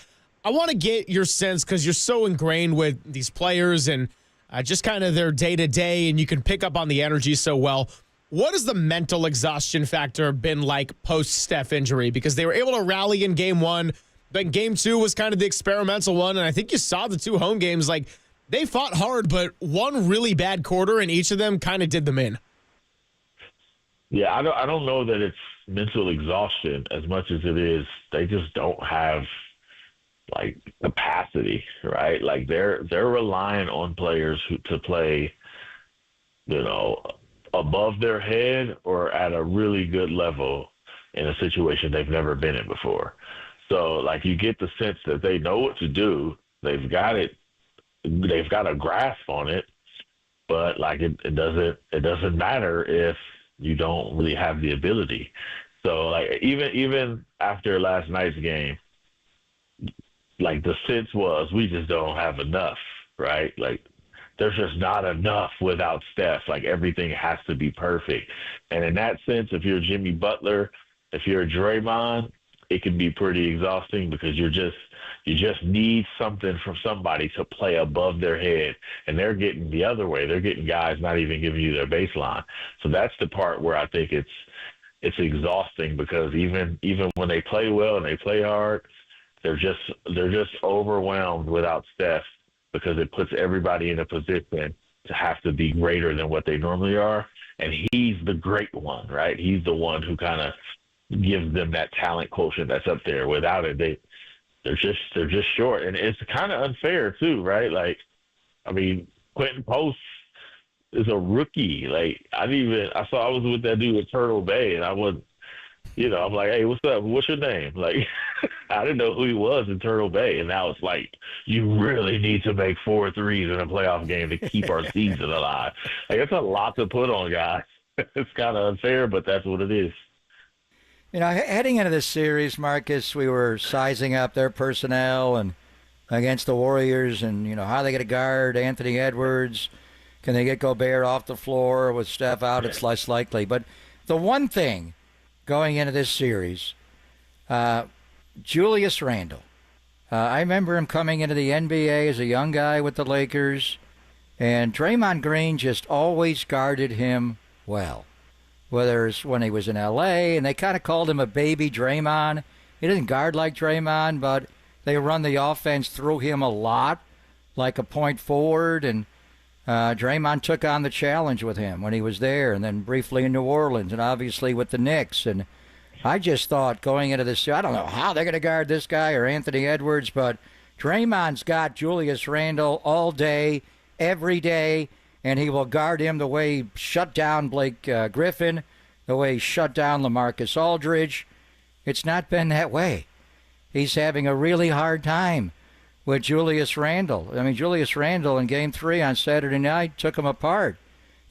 I want to get your sense because you're so ingrained with these players and just kind of their day-to-day, and you can pick up on the energy so well. What has the mental exhaustion factor been like post-Steph injury? Because they were able to rally in Game 1, then Game 2 was kind of the experimental one, and I think you saw the 2 home games. They fought hard, but one really bad quarter, and each of them kind of did them in. Yeah, I don't know that it's mental exhaustion as much as it is they just don't have capacity, right? They're relying on players to play, above their head or at a really good level in a situation they've never been in before. So you get the sense that they know what to do. They've got it. They've got a grasp on it, but it doesn't matter if you don't really have the ability. So even after last night's game, the sense was we just don't have enough, right? There's just not enough without Steph. Everything has to be perfect. And in that sense, if you're Jimmy Butler, if you're Draymond, it can be pretty exhausting because you just need something from somebody to play above their head. And they're getting the other way. They're getting guys not even giving you their baseline. So that's the part where I think it's exhausting because even when they play well and they play hard, they're just overwhelmed without Steph. because it puts everybody in a position to have to be greater than what they normally are. And he's the great one, right? He's the one who kind of gives them that talent quotient that's up there. Without it, they're just short. And it's kind of unfair too, right? Like, I mean, Quentin Post is a rookie. Like, I was with that dude at Turtle Bay, and I was, I'm like, hey, what's up? What's your name? Like, I didn't know who he was in Turtle Bay, and now it's like, you really need to make 4 threes in a playoff game to keep our season alive. Like, it's a lot to put on guys. It's kind of unfair, but that's what it is. Heading into this series, Marcus, we were sizing up their personnel and against the Warriors, and how they get to guard Anthony Edwards. Can they get Gobert off the floor with Steph out? It's less likely. But the one thing going into this series, Julius Randle. I remember him coming into the NBA as a young guy with the Lakers, and Draymond Green just always guarded him well. Whether it's when he was in L.A., and they kind of called him a baby Draymond. He didn't guard like Draymond, but they run the offense through him a lot, like a point forward, and Draymond took on the challenge with him when he was there, and then briefly in New Orleans, and obviously with the Knicks. And I just thought going into this, I don't know how they're going to guard this guy or Anthony Edwards, but Draymond's got Julius Randle all day, every day, and he will guard him the way he shut down Blake Griffin, the way he shut down LaMarcus Aldridge. It's not been that way. He's having a really hard time with Julius Randle. I mean, Julius Randle in Game 3 on Saturday night took him apart.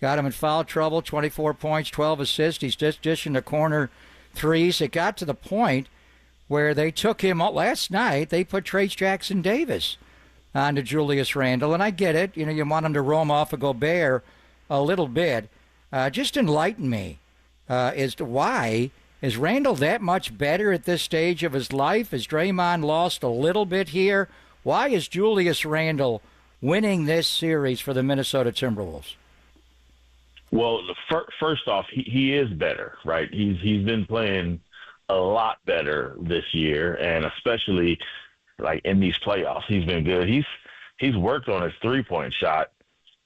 Got him in foul trouble, 24 points, 12 assists. He's just dishing the corner threes. It got to the point where they took him last night. They put Trace Jackson Davis onto Julius Randle, and I get it. You want him to roam off of Gobert a little bit. Just enlighten me as to why is Randle that much better at this stage of his life? Has Draymond lost a little bit here? Why is Julius Randle winning this series for the Minnesota Timberwolves? Well, first off, he is better, right? He's been playing a lot better this year, and especially like in these playoffs, he's been good. He's worked on his 3-point shot,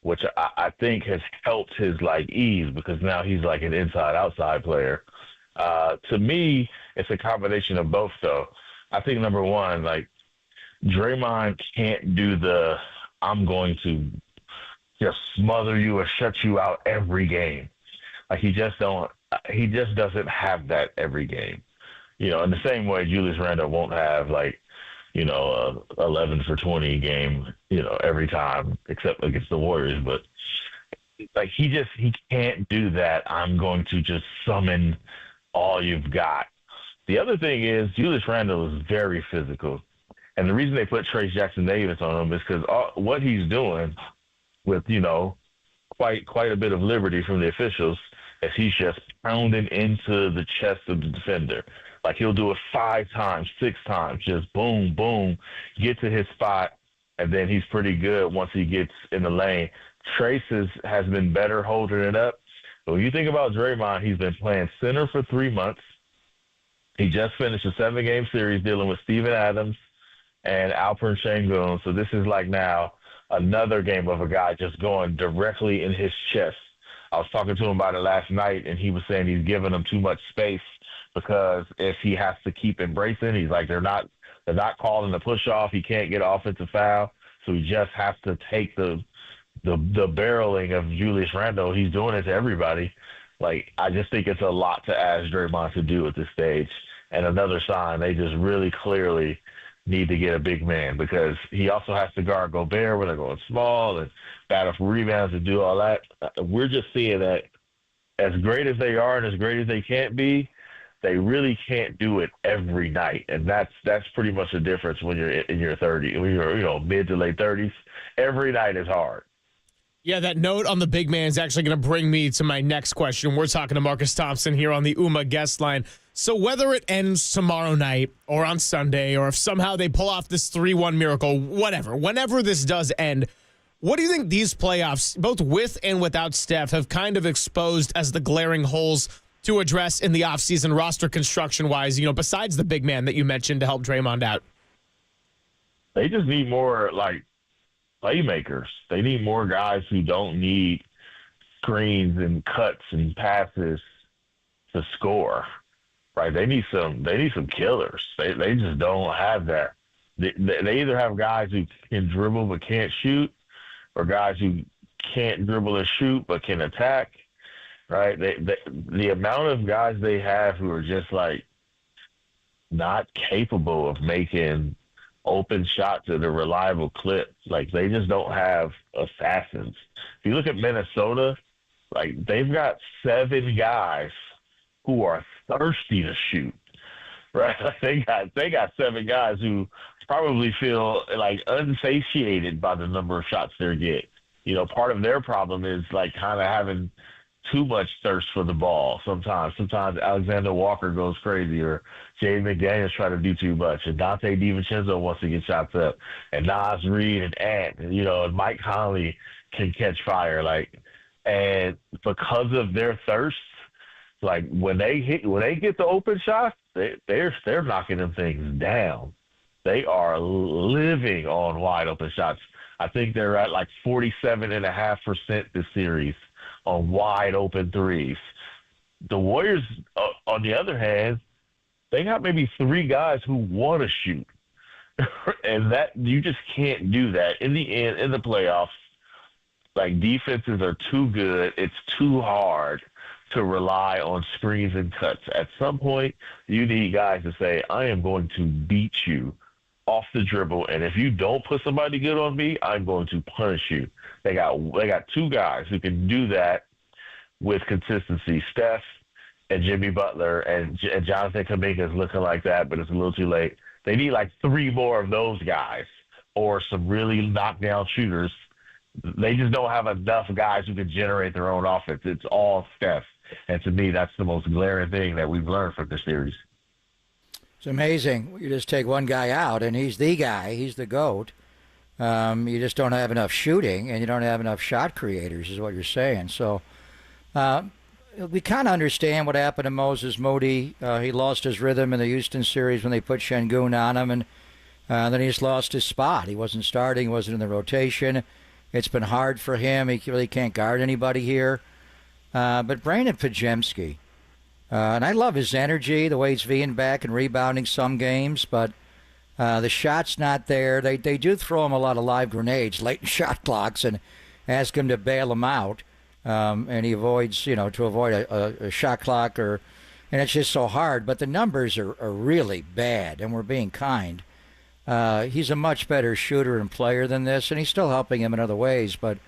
which I think has helped his ease, because now he's like an inside-outside player. To me, it's a combination of both, though. I think number one, Draymond can't do the I'm going to just smother you or shut you out every game. He just doesn't have that every game. In the same way Julius Randle won't have 11 for 20 game, every time except against the Warriors. But he can't do that. I'm going to just summon all you've got. The other thing is Julius Randle is very physical. And the reason they put Trace Jackson Davis on him is because what he's doing with, quite a bit of liberty from the officials is he's just pounding into the chest of the defender. He'll do it 5 times, 6 times, just boom, boom, get to his spot, and then he's pretty good once he gets in the lane. Trace has been better holding it up. But when you think about Draymond, he's been playing center for 3 months. He just finished a 7-game series dealing with Steven Adams and Alperen Sengun. So this is now another game of a guy just going directly in his chest. I was talking to him about it last night, and he was saying he's giving him too much space, because if he has to keep embracing, he's they're not calling the push off. He can't get offensive foul, so he just has to take the barreling of Julius Randle. He's doing it to everybody. I just think it's a lot to ask Draymond to do at this stage. And another sign, they just really clearly need to get a big man, because he also has to guard Gobert when they're going small and battle for rebounds and do all that. We're just seeing that as great as they are and as great as they can't be, they really can't do it every night. And that's pretty much the difference when you're in your 30s, when you're mid to late 30s. Every night is hard. Yeah, that note on the big man is actually going to bring me to my next question. We're talking to Marcus Thompson here on the UMA guest line. So whether it ends tomorrow night or on Sunday, or if somehow they pull off this 3-1 miracle, whenever this does end, what do you think these playoffs, both with and without Steph, have kind of exposed as the glaring holes to address in the offseason roster construction-wise, besides the big man that you mentioned to help Draymond out? They just need more, playmakers. They need more guys who don't need screens and cuts and passes to score. Right? They need some killers. They just don't have that. They either have guys who can dribble but can't shoot, or guys who can't dribble or shoot but can attack. Right? The amount of guys they have who are just like not capable of making open shots at a reliable clip. Like, they just don't have assassins. If you look at Minnesota, like, they've got 7 guys who are thirsty to shoot, right? Like, they got 7 guys who probably feel like unsatiated by the number of shots they get. You know, part of their problem is like kind of having too much thirst for the ball sometimes. Sometimes Alexander Walker goes crazy, or Jaden McDaniels try to do too much, and Dante DiVincenzo wants to get shots up, and Nas Reed and Ant, and Mike Conley can catch fire. Like, and because of their thirst, like when they get the open shots, they're knocking them things down. They are living on wide open shots. I think they're at like 47.5% this series on wide open threes. The Warriors, on the other hand, they got maybe 3 guys who want to shoot. And that you just can't do that. In the end, in the playoffs, like, defenses are too good. It's too hard to rely on screens and cuts. At some point, you need guys to say, I am going to beat you off the dribble, and if you don't put somebody good on me, I'm going to punish you. They got 2 guys who can do that with consistency, Steph and Jimmy Butler, and Jonathan Kuminga is looking like that, but it's a little too late. They need like 3 more of those guys, or some really knockdown shooters. They just don't have enough guys who can generate their own offense. It's all Steph. And to me, that's the most glaring thing that we've learned from this series. It's amazing. You just take one guy out, and he's the guy. He's the GOAT. You just don't have enough shooting, and you don't have enough shot creators, is what you're saying. So we kind of understand what happened to Moses Moody. He lost his rhythm in the Houston series when they put Şengün on him, and then he just lost his spot. He wasn't starting, wasn't in the rotation. It's been hard for him. He really can't guard anybody here. But Brandon Podziemski, and I love his energy, the way he's being back and rebounding some games, but the shot's not there. They do throw him a lot of live grenades late in shot clocks and ask him to bail him out, and he avoids, to avoid a shot clock, and it's just so hard. But the numbers are really bad, and we're being kind. He's a much better shooter and player than this, and he's still helping him in other ways. But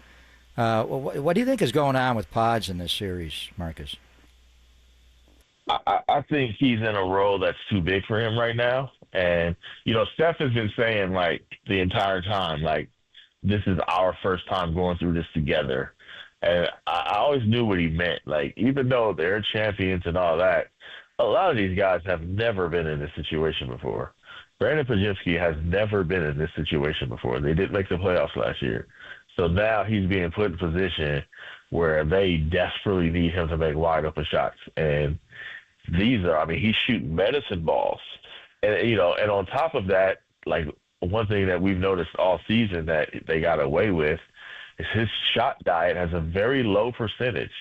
what do you think is going on with Pods in this series, Marcus? I think he's in a role that's too big for him right now. And, Steph has been saying, like, the entire time, like, this is our first time going through this together. And I always knew what he meant. Like, even though they're champions and all that, a lot of these guys have never been in this situation before. Brandon Podziemski has never been in this situation before. They didn't make the playoffs last year. So now he's being put in position where they desperately need him to make wide open shots. And he's shooting medicine balls. And, and on top of that, like, one thing that we've noticed all season that they got away with is his shot diet has a very low percentage.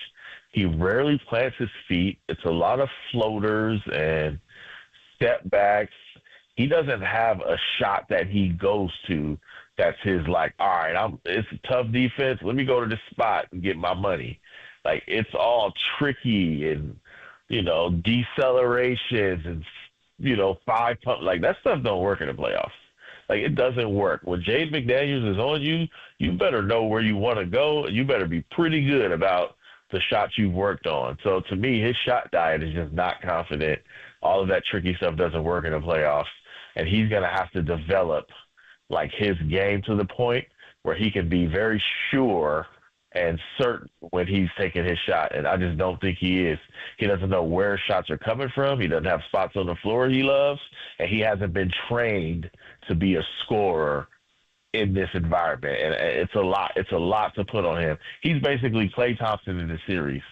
He rarely plants his feet. It's a lot of floaters and step backs. He doesn't have a shot that he goes to that's his, like, all right, it's a tough defense. Let me go to this spot and get my money. Like, it's all tricky and, decelerations and, 5 pump. Like, that stuff don't work in the playoffs. Like, it doesn't work. When Jaden McDaniels is on you, you better know where you want to go. You better be pretty good about the shots you've worked on. So, to me, his shot diet is just not confident. All of that tricky stuff doesn't work in the playoffs. And he's going to have to develop, like, his game to the point where he can be very sure and certain when he's taking his shot. And I just don't think he is. He doesn't know where shots are coming from. He doesn't have spots on the floor he loves. And he hasn't been trained to be a scorer in this environment. And it's a lot. It's a lot to put on him. He's basically Klay Thompson in this series,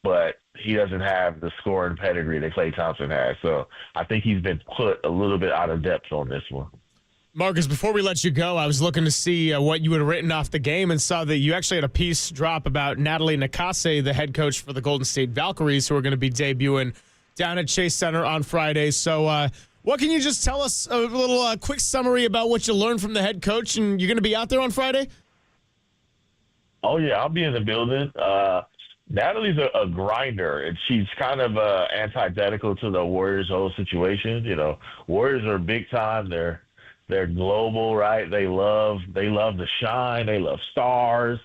but he doesn't have the scoring pedigree that Klay Thompson has. So I think he's been put a little bit out of depth on this one. Marcus, before we let you go, I was looking to see what you had written off the game and saw that you actually had a piece drop about Natalie Nakase, the head coach for the Golden State Valkyries, who are going to be debuting down at Chase Center on Friday. So what can you just tell us, a little quick summary about what you learned from the head coach, and you're going to be out there on Friday? Oh, yeah, I'll be in the building. Natalie's a grinder, and she's kind of antithetical to the Warriors' whole situation. You know, Warriors are big time. They're global, right? They love the shine. They love stars.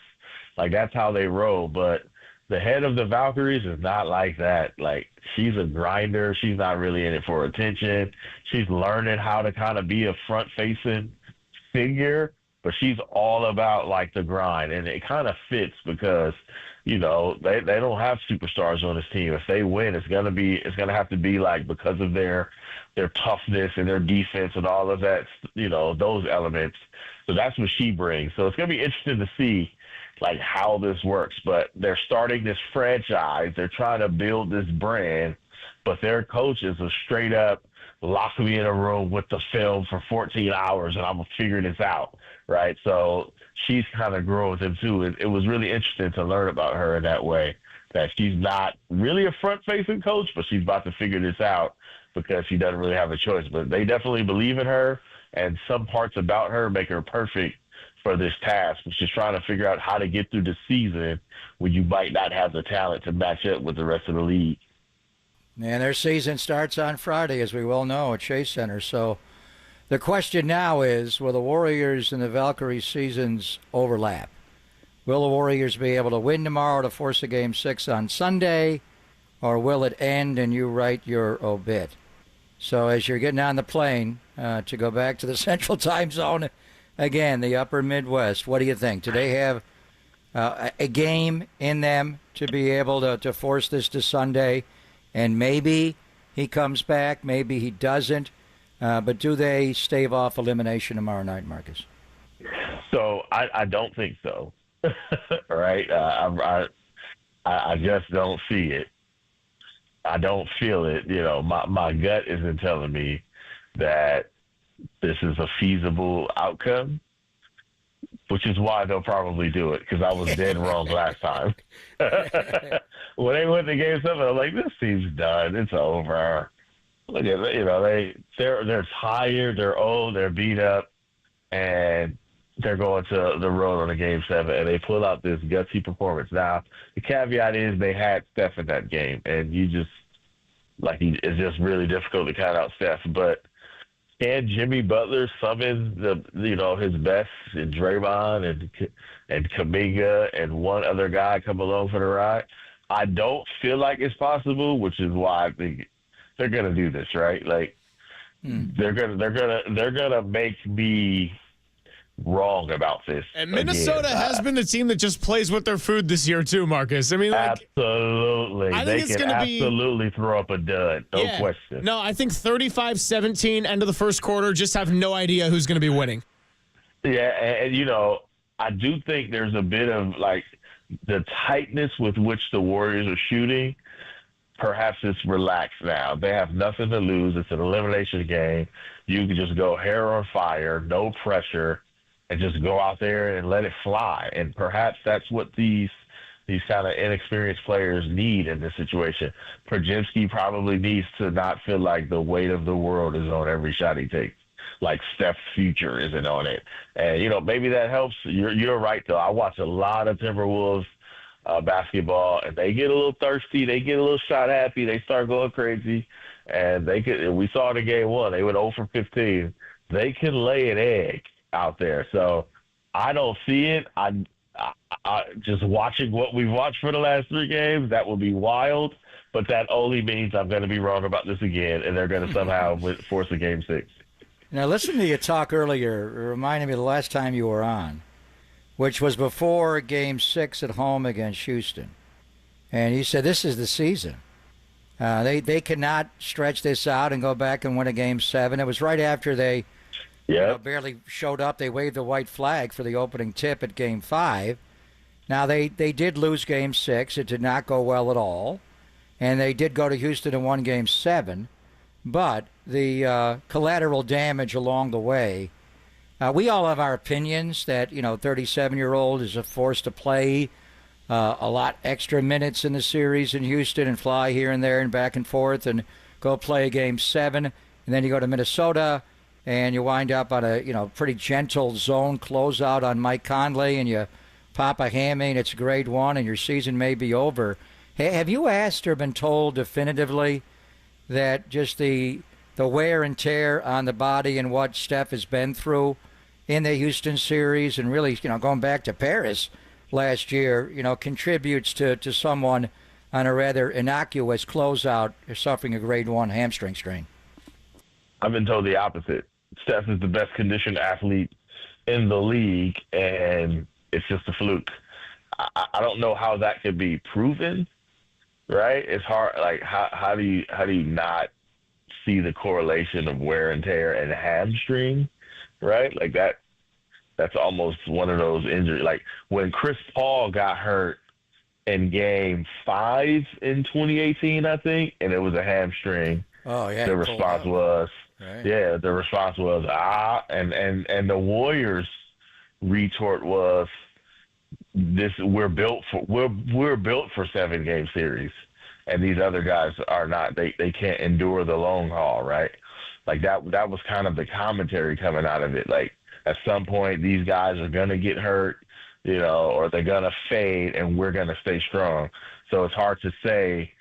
Like, that's how they roll. But the head of the Valkyries is not like that. Like, she's a grinder. She's not really in it for attention. She's learning how to kind of be a front-facing figure, but she's all about, like, the grind. And it kind of fits because, you know, they don't have superstars on this team. If they win, it's gonna have to be, like, because of their toughness and their defense and all of that, you know, those elements. So that's what she brings. So it's going to be interesting to see, like, how this works. But they're starting this franchise. They're trying to build this brand, but their coach is a straight up lock me in a room with the film for 14 hours and I'm going to figure this out, right? So she's kind of growing with him too. It was really interesting to learn about her in that way, that she's not really a front-facing coach, but she's about to figure this out because she doesn't really have a choice. But they definitely believe in her, and some parts about her make her perfect for this task, which is trying to figure out how to get through the season when you might not have the talent to match up with the rest of the league. And their season starts on Friday, as we well know, at Chase Center. So the question now is, will the Warriors and the Valkyries seasons overlap? Will the Warriors be able to win tomorrow to force a Game 6 on Sunday, or will it end and you write your obit? So as you're getting on the plane to go back to the Central Time Zone, again, the upper Midwest, what do you think? Do they have a game in them to be able to force this to Sunday? And maybe he comes back, maybe he doesn't. But do they stave off elimination tomorrow night, Marcus? So I don't think so. Right? I just don't see it. I don't feel it. You know, my gut isn't telling me that this is a feasible outcome, which is why they'll probably do it, because I was dead wrong last time. When they went to Game 7, I was like, this team's done. It's over. Look at, you know, they're tired, they're old, they're beat up, and they're going to the road on a Game 7, and they pull out this gutsy performance. Now, the caveat is they had Steph in that game, and you just, like, it's just really difficult to count out Steph. But can Jimmy Butler summon his best in Draymond and Kuminga and one other guy come along for the ride? I don't feel like it's possible, which is why I think they're gonna do this, right? Like they're gonna make me wrong about this. And Minnesota has been the team that just plays with their food this year too, Marcus. I mean, like, absolutely, they can absolutely throw up a dud, no question. No, I think 35-17 end of the first quarter. Just have no idea who's going to be winning. Yeah, and you know, I do think there's a bit of, like, the tightness with which the Warriors are shooting. Perhaps it's relaxed now. They have nothing to lose. It's an elimination game. You can just go hair on fire, no pressure, and just go out there and let it fly. And perhaps that's what these kind of inexperienced players need in this situation. Podziemski probably needs to not feel like the weight of the world is on every shot he takes, like Steph's future isn't on it. And, you know, maybe that helps. You're right, though. I watch a lot of Timberwolves basketball, and they get a little thirsty. They get a little shot happy. They start going crazy. And we saw it in Game 1. They went 0 for 15. They can lay an egg out there. So I don't see it. I just watching what we've watched for the last 3 games, that will be wild. But that only means I'm going to be wrong about this again, and they're going to somehow force a Game 6. Now, listen to you talk earlier. It reminded me of the last time you were on, which was before Game 6 at home against Houston. And you said this is the season. They cannot stretch this out and go back and win a Game 7. It was right after they barely showed up. They waved the white flag for the opening tip at Game 5. Now, they did lose Game 6. It did not go well at all. And they did go to Houston and won Game 7. But the collateral damage along the way We all have our opinions that, 37-year-old is a force to play a lot extra minutes in the series in Houston and fly here and there and back and forth and go play Game 7. And then you go to Minnesota and you wind up on a, pretty gentle zone closeout on Mike Conley and you pop a hammy and it's grade 1 and your season may be over. Have you asked or been told definitively that just the wear and tear on the body and what Steph has been through in the Houston series and really, going back to Paris last year, contributes to someone on a rather innocuous closeout suffering a grade 1 hamstring strain? I've been told the opposite. Steph is the best conditioned athlete in the league, and it's just a fluke. I don't know how that could be proven, right? It's hard. Like, how do you not see the correlation of wear and tear and hamstring, right? Like that's almost one of those injuries. Like when Chris Paul got hurt in Game 5 in 2018, I think, and it was a hamstring. Oh yeah. The response was, right. yeah. The response was and the Warriors' retort was, we're built for 7-game series, and these other guys are not. They can't endure the long haul, right? Like that was kind of the commentary coming out of it. Like at some point these guys are gonna get hurt, or they're gonna fade, and we're gonna stay strong. So it's hard to say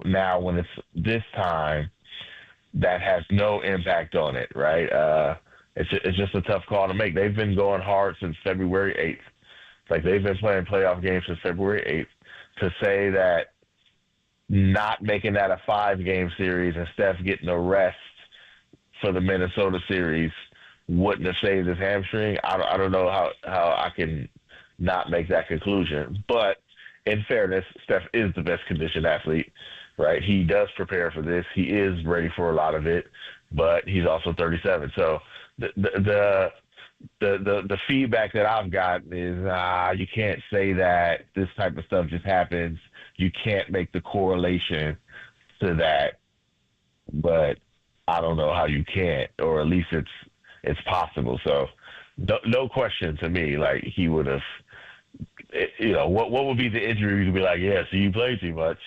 now when it's this time that has no impact on it, right? It's just a tough call to make. They've been going hard since February 8th. Like they've been playing playoff games since February 8th. To say that not making that a 5-game series and Steph getting a rest for the Minnesota series wouldn't have saved his hamstring, I don't know how I can not make that conclusion. But in fairness, Steph is the best conditioned athlete, right? He does prepare for this. He is ready for a lot of it, but he's also 37. So the feedback that I've gotten is you can't say that this type of stuff just happens. You can't make the correlation to that, but I don't know how you can't, or at least it's possible. So no question to me, like he would have, what would be the injury you could be like, yeah, so you played too much.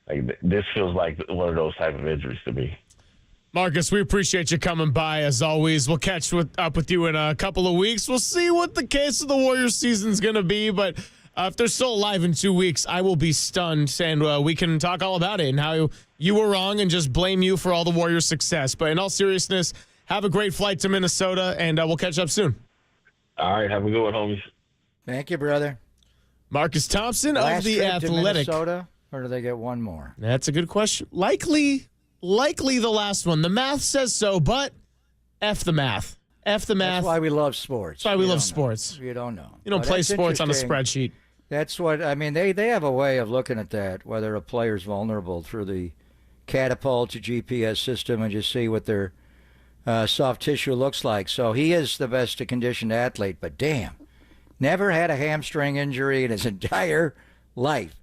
Like this feels like one of those type of injuries to me. Marcus, we appreciate you coming by as always. We'll catch up with you in a couple of weeks. We'll see what the case of the Warriors season is going to be, but if they're still alive in 2 weeks, I will be stunned, and we can talk all about it and how you were wrong and just blame you for all the Warriors' success. But in all seriousness, have a great flight to Minnesota, and we'll catch up soon. All right, have a good one, homies. Thank you, brother. Marcus Thompson Last of The trip to Athletic. Minnesota, or do they get one more? That's a good question. Likely the last one. The math says so, but F the math. F the math. That's why we love sports. That's why we love sports. You don't know. You don't play sports on a interesting. spreadsheet. That's what, they have a way of looking at that, whether a player's vulnerable through the catapult to GPS system and just see what their soft tissue looks like. So he is the best conditioned athlete, but damn, never had a hamstring injury in his entire life.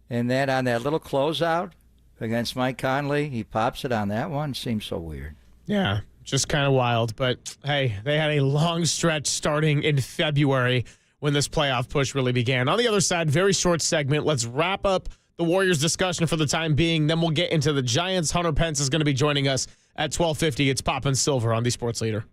And then on that little closeout against Mike Conley, he pops it on that one. Seems so weird. Yeah, just kind of wild. But, hey, they had a long stretch starting in February when this playoff push really began. On the other side, very short segment. Let's wrap up the Warriors discussion for the time being. Then we'll get into the Giants. Hunter Pence is going to be joining us at 12:50. It's Poppin' Silver on the Sports Leader.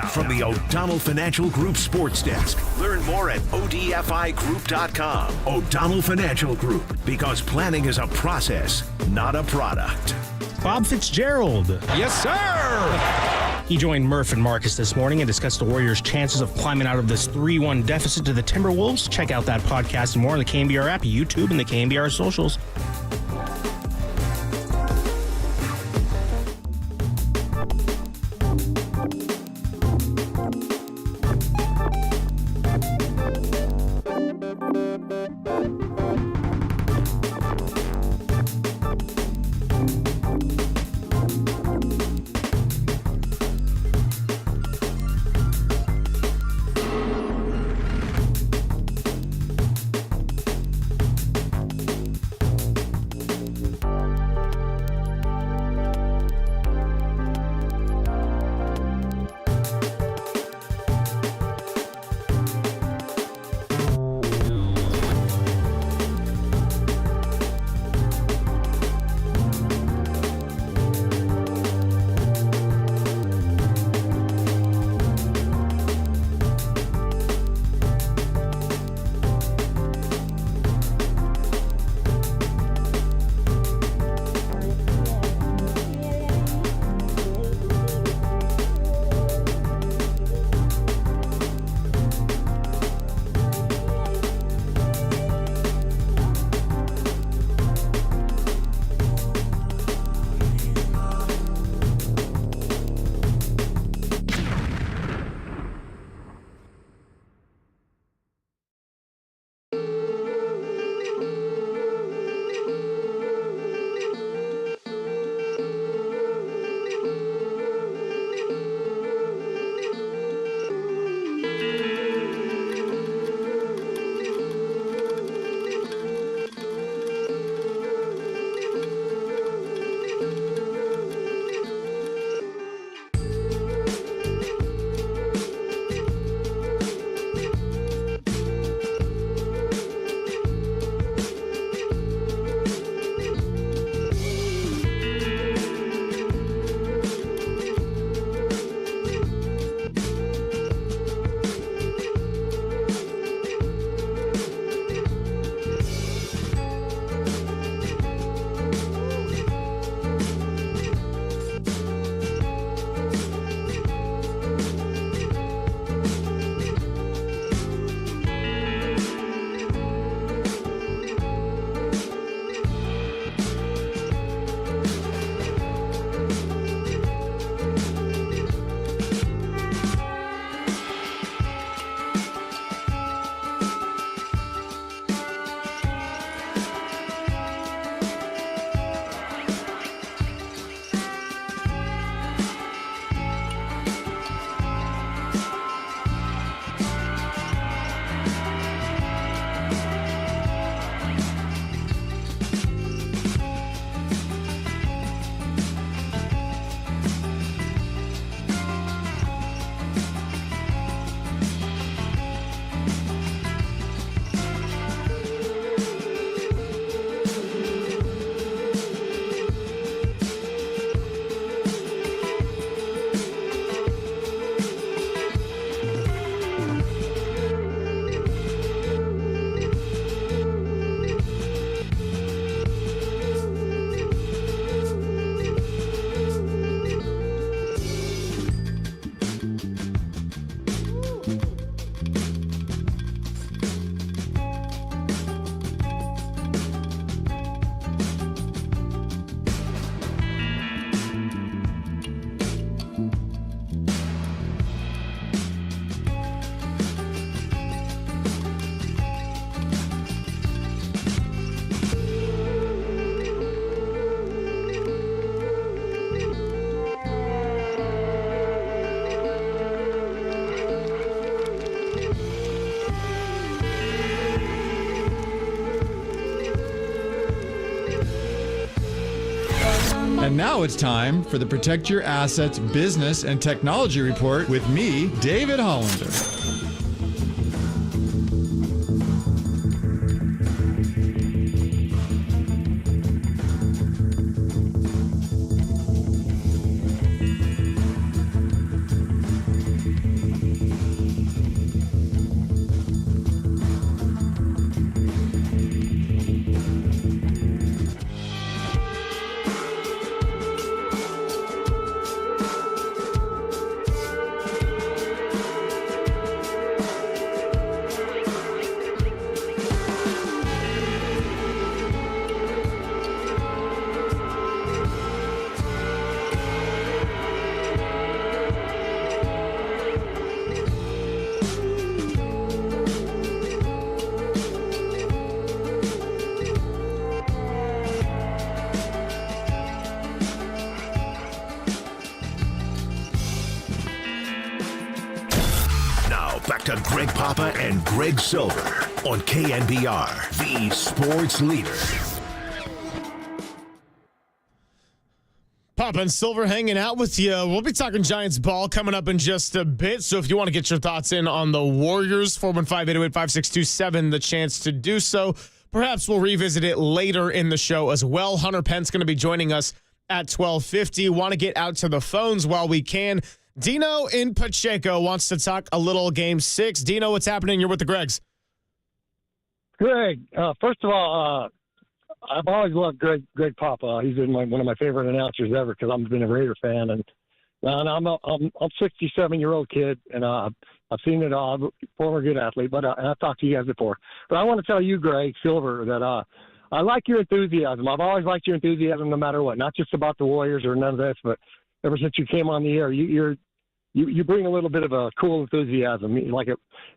from the O'Donnell Financial Group Sports Desk. Learn more at odfigroup.com. O'Donnell Financial Group, because planning is a process, not a product. Bob Fitzgerald. Yes, sir. He joined Murph and Marcus this morning and discussed the Warriors' chances of climbing out of this 3-1 deficit to the Timberwolves. Check out that podcast and more on the KNBR app, YouTube, and the KNBR socials. And now it's time for the Protect Your Assets Business and Technology Report with me, David Hollander. back to Greg Papa and Greg Silver on KNBR, the sports leader. Papa and Silver hanging out with you. We'll be talking Giants ball coming up in just a bit. So if you want to get your thoughts in on the Warriors, 415-808-5627, the chance to do so. Perhaps we'll revisit it later in the show as well. Hunter Pence going to be joining us at 12:50. Want to get out to the phones while we can. Dino in Pacheco wants to talk a little Game 6. Dino, what's happening? You're with the Gregs. Greg, first of all, I've always loved Greg Papa. He's been one of my favorite announcers ever because I've been a Raider fan, and I'm a 67-year-old kid, and I've seen it all. Former good athlete, but I've talked to you guys before. But I want to tell you, Greg Silver, that I like your enthusiasm. I've always liked your enthusiasm, no matter what. Not just about the Warriors or none of this, but ever since you came on the air, you bring a little bit of a cool enthusiasm.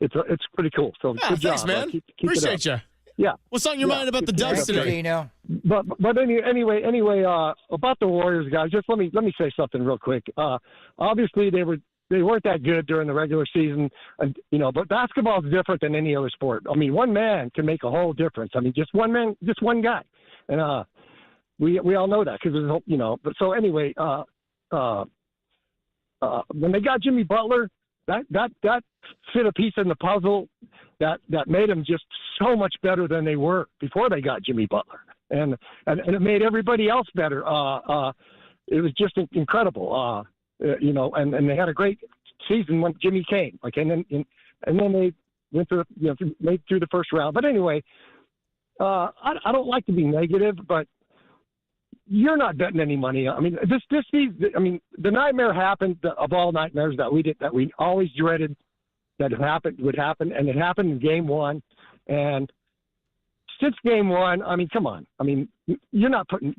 It's pretty cool. So good thanks, job, man. Keep Appreciate you. Yeah. What's on your mind about the Ducks today? But anyway, about the Warriors, guys, just let me say something real quick. Obviously they weren't that good during the regular season, and but basketball is different than any other sport. I mean, one man can make a whole difference. I mean, just one man, just one guy, and we all know that because But so anyway, when they got Jimmy Butler, that fit a piece in the puzzle that made them just so much better than they were before they got Jimmy Butler, and it made everybody else better. It was just incredible, and they had a great season when Jimmy came, and then they went through, made through the first round. But anyway, I don't like to be negative, but you're not betting any money. I mean, this season, I mean, the nightmare happened of all nightmares that we always dreaded that would happen, and it happened in Game 1. And since Game 1, I mean, come on. I mean, you're not putting.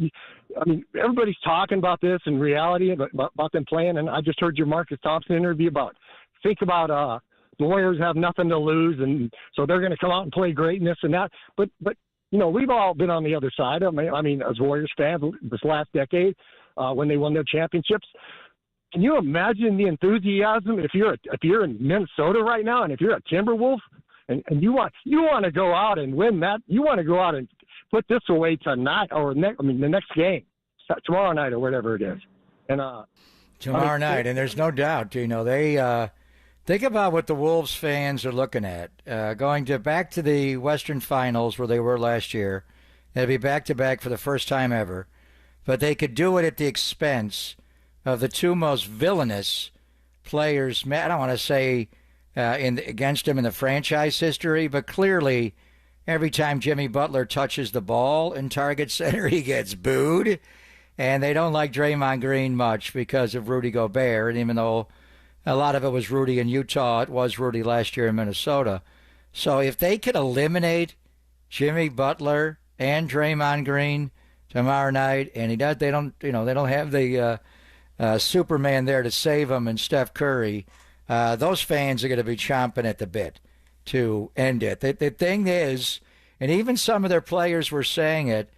I mean, everybody's talking about this in reality about them playing, and I just heard your Marcus Thompson interview about the Warriors have nothing to lose, and so they're going to come out and play great and this and that. But we've all been on the other side. I mean, as Warriors fans, this last decade when they won their championships. Can you imagine the enthusiasm if you're in Minnesota right now, and if you're a Timberwolf, and you want to go out and win that, you want to go out and put this away tonight or the next game, tomorrow night or whatever it is, and tomorrow night, and there's no doubt, they think about what the Wolves fans are looking at, going back to the Western Finals where they were last year. They'll be back to back for the first time ever, but they could do it at the expense of the two most villainous players, I don't want to say against him in the franchise history, but clearly every time Jimmy Butler touches the ball in Target Center, he gets booed. And they don't like Draymond Green much because of Rudy Gobert. And even though a lot of it was Rudy in Utah, it was Rudy last year in Minnesota. So if they could eliminate Jimmy Butler and Draymond Green tomorrow night, and they don't have the Superman there to save him and Steph Curry, those fans are going to be chomping at the bit to end it. The thing is, and even some of their players were saying it,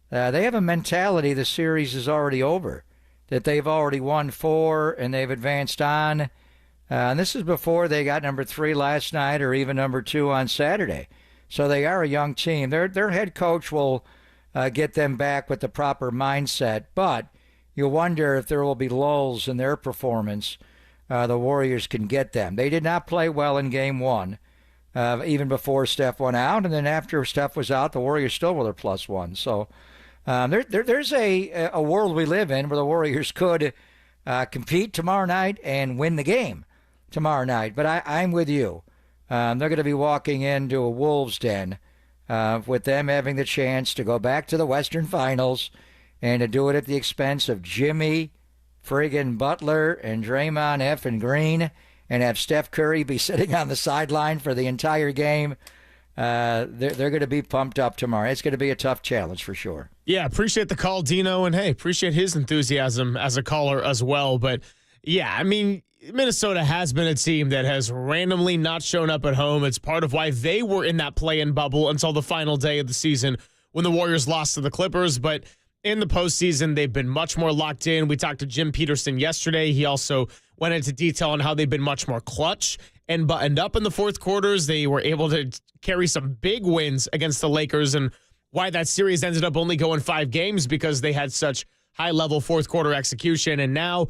they have a mentality the series is already over, that they've already won 4 and they've advanced on. And this is before they got number 3 last night or even number 2 on Saturday. So they are a young team. Their head coach will get them back with the proper mindset, but you wonder if there will be lulls in their performance. The Warriors can get them. They did not play well in Game 1, even before Steph went out, and then after Steph was out, the Warriors still were their +1. So there's a world we live in where the Warriors could compete tomorrow night and win the game tomorrow night. But I'm with you. They're going to be walking into a Wolves den with them having the chance to go back to the Western Finals and to do it at the expense of Jimmy friggin' Butler and Draymond F. and Green, and have Steph Curry be sitting on the sideline for the entire game. They're going to be pumped up tomorrow. It's going to be a tough challenge for sure. Yeah, appreciate the call, Dino, and hey, appreciate his enthusiasm as a caller as well. But yeah, I mean, Minnesota has been a team that has randomly not shown up at home. It's part of why they were in that play-in bubble until the final day of the season when the Warriors lost to the Clippers. But in the postseason, they've been much more locked in. We talked to Jim Peterson yesterday. He also went into detail on how they've been much more clutch and buttoned up in the fourth quarters. They were able to carry some big wins against the Lakers, and why that series ended up only going 5 games because they had such high-level fourth-quarter execution. And now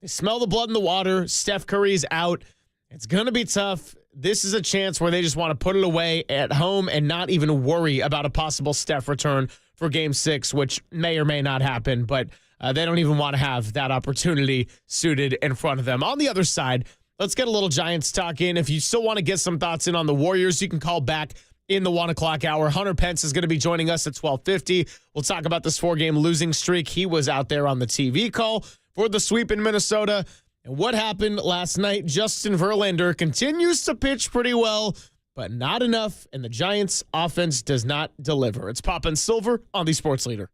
they smell the blood in the water. Steph Curry's out. It's going to be tough. This is a chance where they just want to put it away at home and not even worry about a possible Steph return for Game 6, which may or may not happen, but they don't even want to have that opportunity suited in front of them. On the other side, let's get a little Giants talk in. If you still want to get some thoughts in on the Warriors, you can call back in the 1 o'clock hour. Hunter Pence is going to be joining us at 12:50. We'll talk about this 4-game losing streak. He was out there on the TV call for the sweep in Minnesota. And what happened last night? Justin Verlander continues to pitch pretty well, but not enough, and the Giants' offense does not deliver. It's Pop and Silver on the Sports Leader.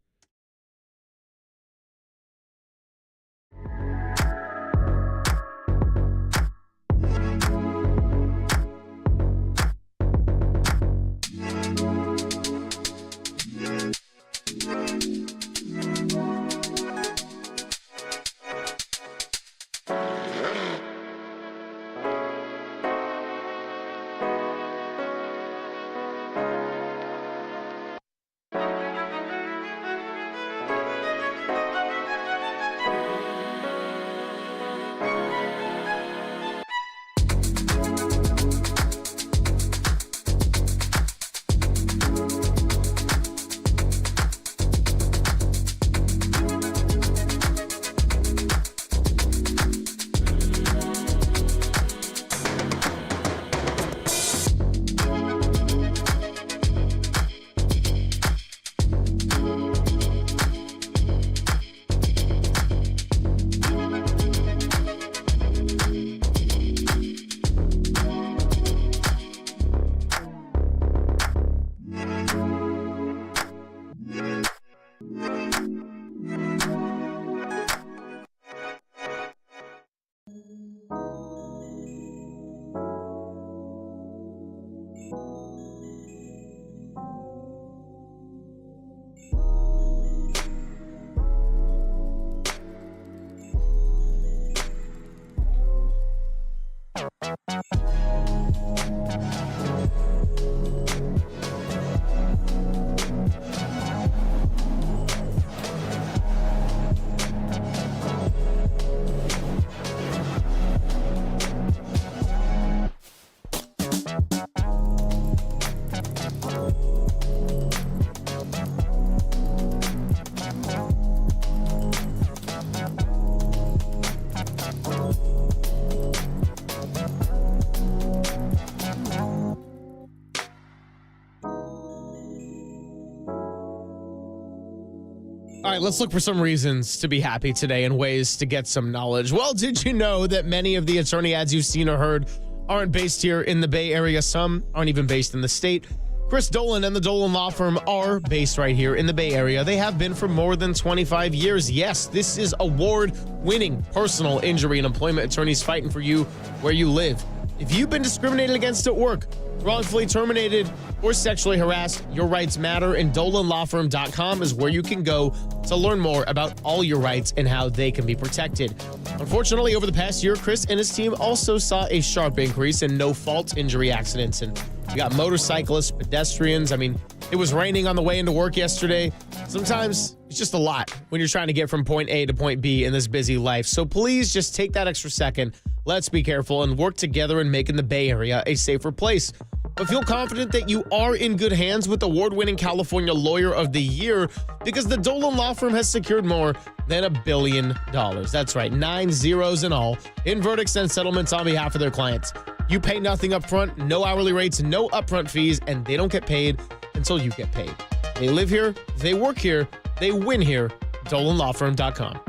All right, let's look for some reasons to be happy today and ways to get some knowledge. Well, did you know that many of the attorney ads you've seen or heard aren't based here in the Bay Area? Some aren't even based in the state. Chris Dolan and the Dolan Law Firm are based right here in the Bay Area. They have been for more than 25 years. Yes, this is award-winning personal injury and employment attorneys fighting for you where you live. If you've been discriminated against at work, wrongfully terminated, or sexually harassed, your rights matter, and DolanLawFirm.com is where you can go to learn more about all your rights and how they can be protected. Unfortunately, over the past year, Chris and his team also saw a sharp increase in no-fault injury accidents, and you got motorcyclists, pedestrians. I mean, it was raining on the way into work yesterday. Sometimes it's just a lot when you're trying to get from point A to point B in this busy life. So please just take that extra second. Let's be careful and work together in making the Bay Area a safer place. But feel confident that you are in good hands with award-winning California Lawyer of the Year, because the Dolan Law Firm has secured more than $1 billion. That's right, 9 zeros in all, in verdicts and settlements on behalf of their clients. You pay nothing up front, no hourly rates, no upfront fees, and they don't get paid until you get paid. They live here, they work here, they win here. DolanLawFirm.com.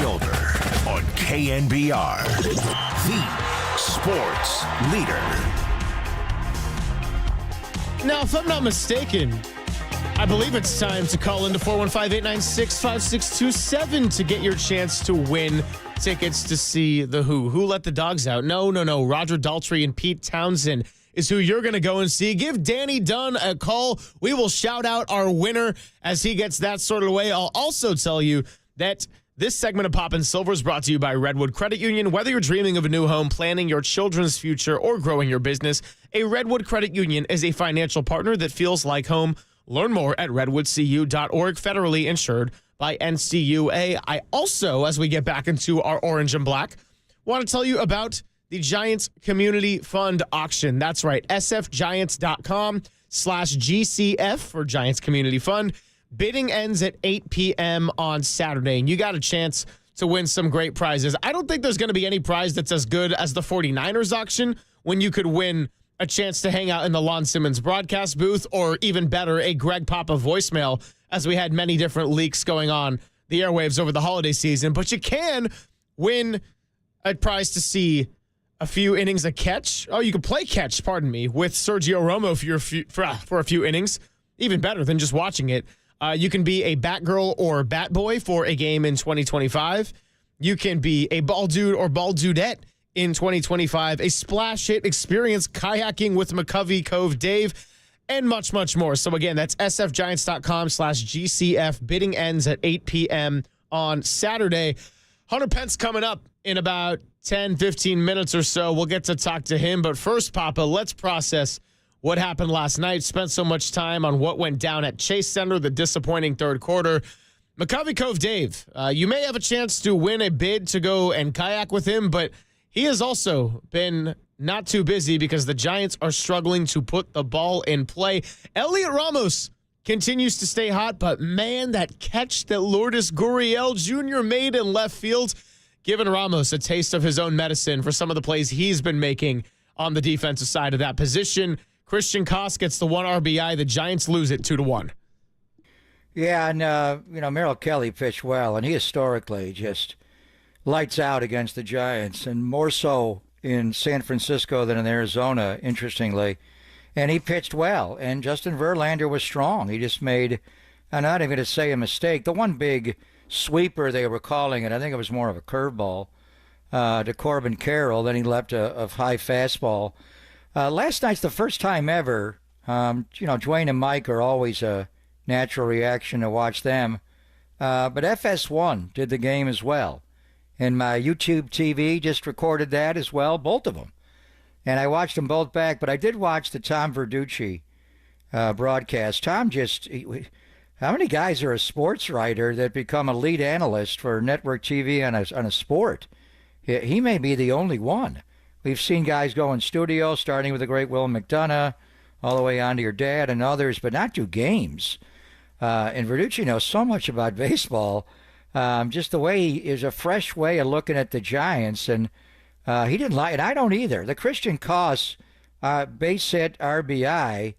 Silver on KNBR, the sports leader. Now, if I'm not mistaken, I believe it's time to call into 415-896-5627 to get your chance to win tickets to see the Who. Who Let the Dogs Out? No. Roger Daltrey and Pete Townsend is who you're going to go and see. Give Danny Dunn a call. We will shout out our winner as he gets that sorted away. I'll also tell you that this segment of Poppin' Silver is brought to you by Redwood Credit Union. Whether you're dreaming of a new home, planning your children's future, or growing your business, a Redwood Credit Union is a financial partner that feels like home. Learn more at redwoodcu.org, federally insured by NCUA. I also, as we get back into our orange and black, want to tell you about the Giants Community Fund auction. That's right, sfgiants.com/GCF for Giants Community Fund. Bidding ends at 8 p.m. on Saturday, and you got a chance to win some great prizes. I don't think there's going to be any prize that's as good as the 49ers auction when you could win a chance to hang out in the Lon Simmons broadcast booth, or even better, a Greg Papa voicemail, as we had many different leaks going on the airwaves over the holiday season. But you can win a prize to see a few innings of catch. Oh, you can play catch, pardon me, with Sergio Romo for a few innings. Even better than just watching it. You can be a Batgirl or Batboy for a game in 2025. You can be a ball dude or ball dudette in 2025. A splash hit experience kayaking with McCovey Cove Dave, and much, much more. So again, that's sfgiants.com/GCF. Bidding ends at 8 p.m. on Saturday. Hunter Pence coming up in about 10, 15 minutes or so. We'll get to talk to him. But first, Papa, let's process what happened last night. Spent so much time on what went down at Chase Center, the disappointing third quarter. McCovey Cove Dave, you may have a chance to win a bid to go and kayak with him, but he has also been not too busy because the Giants are struggling to put the ball in play. Elliot Ramos continues to stay hot, but man, that catch that Lourdes Gurriel Jr. made in left field, giving Ramos a taste of his own medicine for some of the plays he's been making on the defensive side of that position. Christian Koss gets the 1 RBI. The Giants lose it 2-1. Yeah, and, Merrill Kelly pitched well, and he historically just lights out against the Giants, and more so in San Francisco than in Arizona, interestingly. And he pitched well, and Justin Verlander was strong. He just made, I'm not even going to say a mistake, the one big sweeper they were calling it, I think it was more of a curveball to Corbin Carroll. Then he left a high fastball. Last night's the first time ever. Dwayne and Mike are always a natural reaction to watch them. But FS1 did the game as well. And my YouTube TV just recorded that as well, both of them. And I watched them both back, but I did watch the Tom Verducci broadcast. Tom how many guys are a sports writer that become a lead analyst for network TV on a sport? He may be the only one. We've seen guys go in studio, starting with the great Will McDonough, all the way on to your dad and others, but not do games. And Verducci knows so much about baseball. Just the way he is a fresh way of looking at the Giants, and he didn't like it. I don't either. The Christian Koss base hit RBI,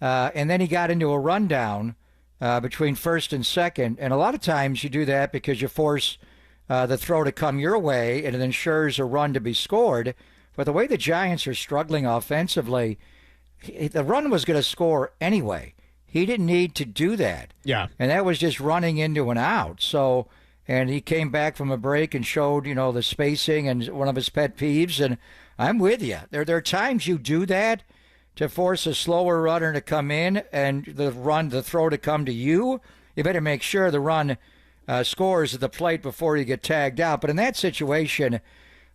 and then he got into a rundown between first and second. And a lot of times you do that because you force the throw to come your way, and it ensures a run to be scored. But the way the Giants are struggling offensively, the run was going to score anyway. He didn't need to do that. Yeah. And that was just running into an out. So, and he came back from a break and showed, the spacing and one of his pet peeves. And I'm with you. There are times you do that to force a slower runner to come in and the throw to come to you. You better make sure the run scores at the plate before you get tagged out. But in that situation,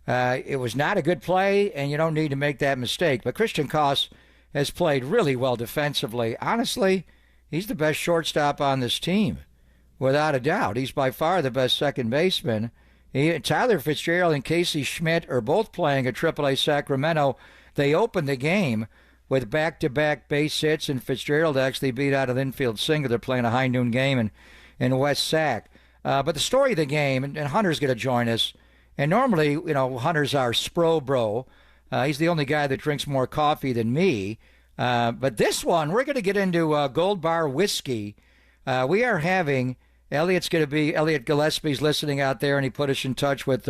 it was not a good play, and you don't need to make that mistake. But Christian Koss has played really well defensively. Honestly, he's the best shortstop on this team, without a doubt. He's by far the best second baseman. Tyler Fitzgerald and Casey Schmidt are both playing at AAA Sacramento. They opened the game with back-to-back base hits, and Fitzgerald actually beat out an infield single. They're playing a high noon game in West Sac. But the story of the game, and Hunter's going to join us, and normally, Hunter's our Spro bro. He's the only guy that drinks more coffee than me. But this one, we're going to get into Gold Bar whiskey. We are having Elliot Gillespie's listening out there, and he put us in touch with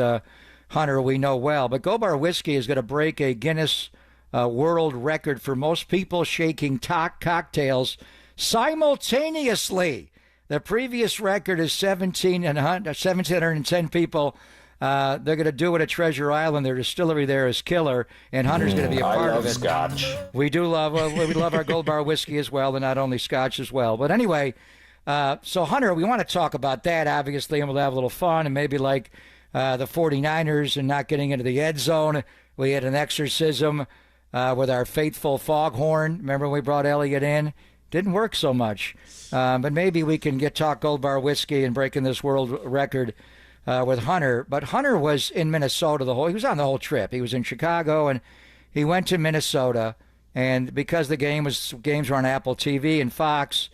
Hunter, we know well. But Gold Bar Whiskey is going to break a Guinness World Record for most people shaking cocktails simultaneously. The previous record is 1,710 people. They're going to do it at Treasure Island. Their distillery there is killer, and Hunter's going to be a part of it. Scotch. We do love we love our Gold Bar Whiskey as well, and not only Scotch as well. But anyway, so Hunter, we want to talk about that, obviously, and we'll have a little fun, and maybe like the 49ers and not getting into the end zone. We had an exorcism with our faithful foghorn. Remember when we brought Elliot in? Didn't work so much. But maybe we can talk Gold Bar Whiskey and breaking this world record with Hunter. But Hunter was in Minnesota he was on the whole trip. He was in Chicago, and he went to Minnesota. And because the games were on Apple TV and Fox,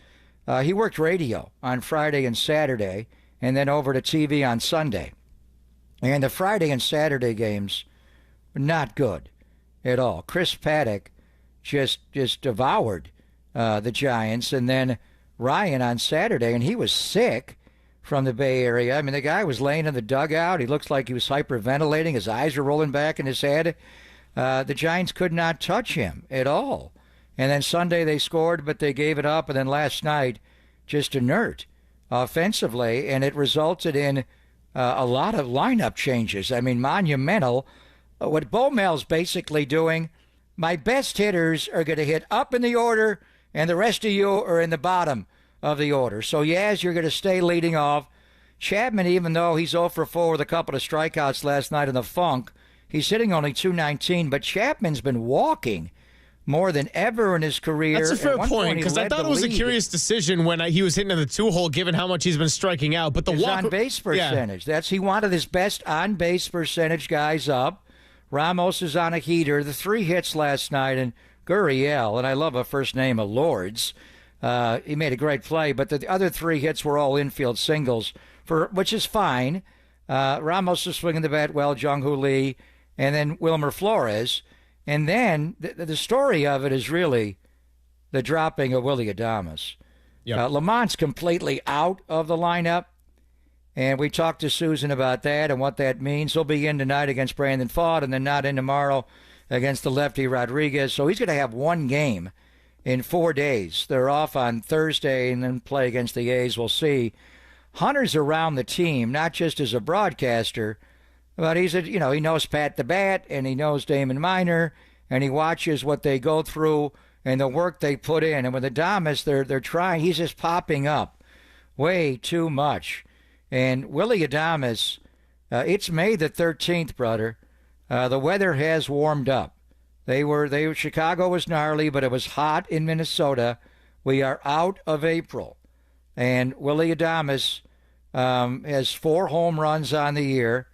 he worked radio on Friday and Saturday, and then over to TV on Sunday. And the Friday and Saturday games were not good at all. Chris Paddock just devoured the Giants, and then Ryan on Saturday, and he was sick from the Bay Area. I mean, the guy was laying in the dugout. He looks like he was hyperventilating. His eyes are rolling back in his head. The Giants could not touch him at all. And then Sunday they scored, but they gave it up. And then last night, just inert offensively, and it resulted in a lot of lineup changes. I mean, monumental. What Bowmel's basically doing, my best hitters are going to hit up in the order, and the rest of you are in the bottom of the order. So, Yaz, you're going to stay leading off. Chapman, even though he's 0 for 4 with a couple of strikeouts last night in the funk, he's hitting only .219, but Chapman's been walking more than ever in his career. That's a fair point, because I thought it was a curious decision when he was hitting in the 2-hole, given how much he's been striking out. But the on-base percentage. Yeah. He wanted his best on-base percentage guys up. Ramos is on a heater. The 3 hits last night, and Gurriel, and I love a first name of Lords. He made a great play, but the other 3 hits were all infield singles, which is fine. Ramos is swinging the bat well, Jung-Hoo Lee, and then Wilmer Flores. And then the story of it is really the dropping of Willy Adames. Yep. Lamont's completely out of the lineup, and we talked to Susan about that and what that means. He'll be in tonight against Brandon Pfaadt and then not in tomorrow against the lefty Rodriguez. So he's going to have 1 game in 4 days. They're off on Thursday and then play against the A's. We'll see. Hunter's around the team, not just as a broadcaster, but he knows Pat the Bat, and he knows Damon Minor, and he watches what they go through and the work they put in. And with Adames, they're trying. He's just popping up way too much. And Willy Adames, it's May the 13th, brother. The weather has warmed up. Chicago was gnarly, but it was hot in Minnesota. We are out of April. And Willy Adames has 4 home runs on the year.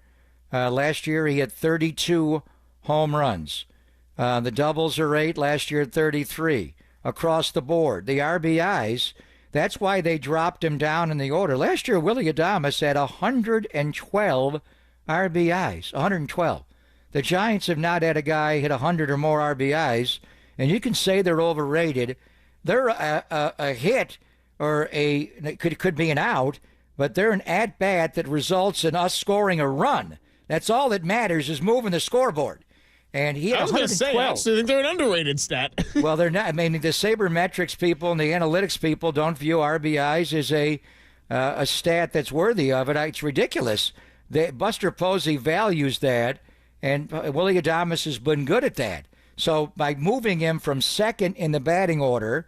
Last year he had 32 home runs. The doubles are 8. Last year 33 across the board. The RBIs, that's why they dropped him down in the order. Last year Willy Adames had 112 RBIs. 112. The Giants have not had a guy hit 100 or more RBIs, and you can say they're overrated. They're a hit or it could be an out, but they're an at-bat that results in us scoring a run. That's all that matters is moving the scoreboard. And he had 112. I was going to say, I actually think they're an underrated stat. Well, they're not. I mean, the sabermetrics people and the analytics people don't view RBIs as a stat that's worthy of it. It's ridiculous. Buster Posey values that, and Willy Adames has been good at that. So by moving him from second in the batting order,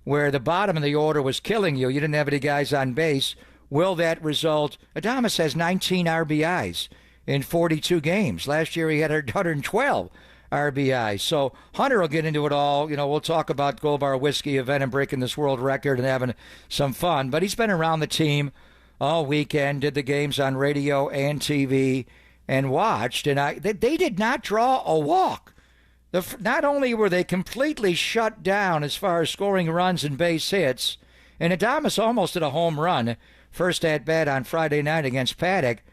where the bottom of the order was killing you didn't have any guys on base, will that result? Adames has 19 RBIs. In 42 games. Last year he had 112 RBIs. So Hunter will get into it all. We'll talk about Gold Bar Whiskey event and breaking this world record and having some fun. But he's been around the team all weekend, did the games on radio and TV, and watched. And they did not draw a walk. Not only were they completely shut down as far as scoring runs and base hits, and Adames almost hit a home run first at bat on Friday night against Paddock.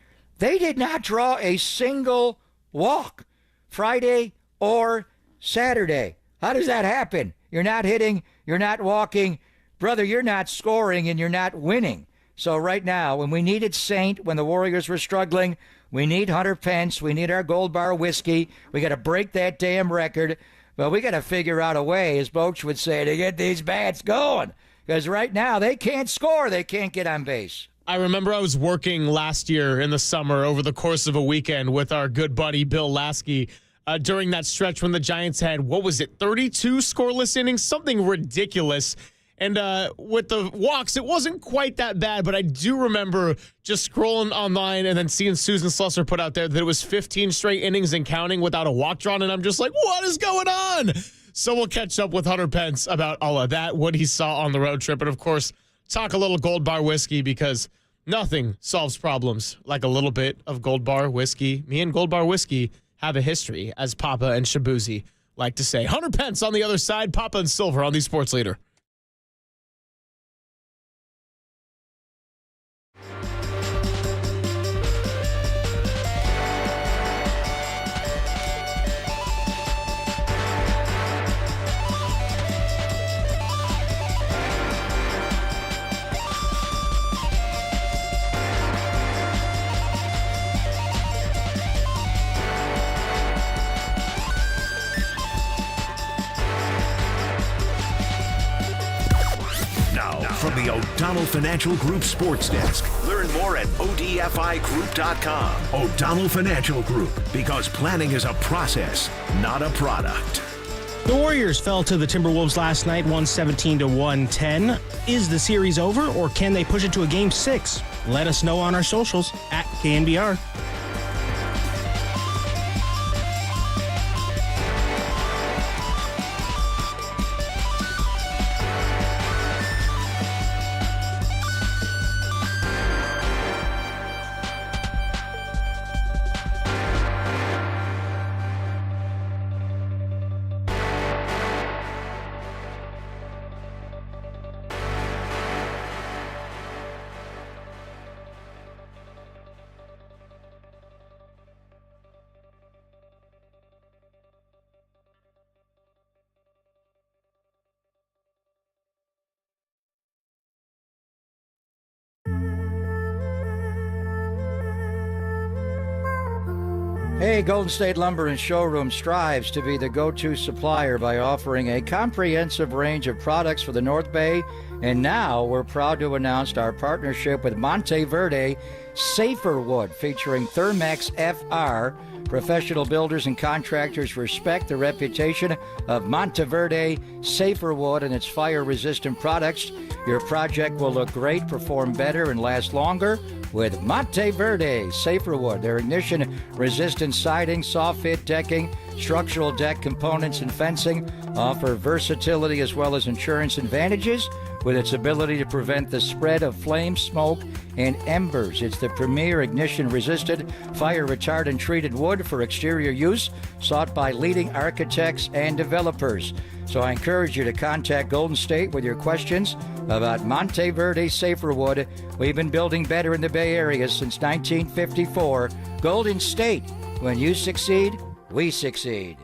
They did not draw a single walk Friday or Saturday. How does that happen? You're not hitting, you're not walking. Brother, you're not scoring and you're not winning. So right now, when we needed Saint, when the Warriors were struggling, we need Hunter Pence. We need our Gold Bar whiskey. We got to break that damn record. But we got to figure out a way, as Boach would say, to get these bats going. Because right now, they can't score. They can't get on base. I remember I was working last year in the summer over the course of a weekend with our good buddy Bill Lasky during that stretch when the Giants had, 32 scoreless innings? Something ridiculous. And with the walks, it wasn't quite that bad, but I do remember just scrolling online and then seeing Susan Slusser put out there that it was 15 straight innings and counting without a walk drawn, and I'm just like, what is going on? So we'll catch up with Hunter Pence about all of that, what he saw on the road trip, and of course, talk a little Gold Bar whiskey because nothing solves problems like a little bit of Gold Bar whiskey. Me and Gold Bar whiskey have a history, as Papa and Shabuzi like to say. Hunter Pence on the other side, Papa and Silver on the Sports Leader. From the O'Donnell Financial Group Sports Desk. Learn more at ODFIGroup.com. O'Donnell Financial Group, because planning is a process, not a product. The Warriors fell to the Timberwolves last night, 117-110. Is the series over, or can they push it to a Game 6? Let us know on our socials at KNBR. Hey, Golden State Lumber and Showroom strives to be the go-to supplier by offering a comprehensive range of products for the North Bay. And now we're proud to announce our partnership with Monteverde Safer Wood, featuring Thermex FR. Professional builders and contractors respect the reputation of Monteverde Safer Wood and its fire-resistant products. Your project will look great, perform better, and last longer with Monteverde Safer Wood. Their ignition-resistant siding, soft-fit decking, structural deck components, and fencing offer versatility as well as insurance advantages with its ability to prevent the spread of flame, smoke, and embers. It's the premier ignition-resistant, fire-retardant treated wood for exterior use, sought by leading architects and developers. So I encourage you to contact Golden State with your questions about Monteverde Safer Wood. We've been building better in the Bay Area since 1954. Golden State, when you succeed, we succeed.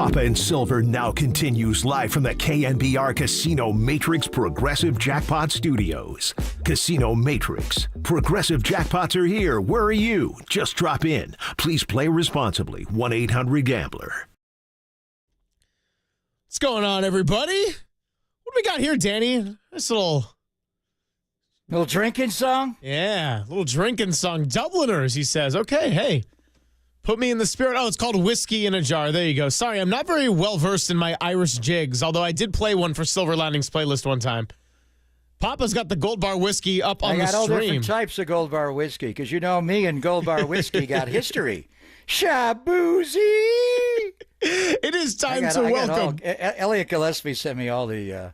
Papa and Silver now continues live from the KNBR Casino Matrix Progressive Jackpot Studios. Casino Matrix. Progressive jackpots are here. Where are you? Just drop in. Please play responsibly. 1-800-GAMBLER. What's going on, everybody? What do we got here, Danny? This little drinking song? Yeah, little drinking song. Dubliners, he says. Okay, hey. Put me in the spirit. Oh, it's called Whiskey in a Jar. There you go. Sorry, I'm not very well versed in my Irish jigs, although I did play one for Silver Linings playlist one time. Papa's got the Gold Bar whiskey up on the stream. I got all different types of Gold Bar whiskey, because you know me and Gold Bar whiskey got history. Shaboozy! It is time to welcome. Elliot Gillespie sent me all the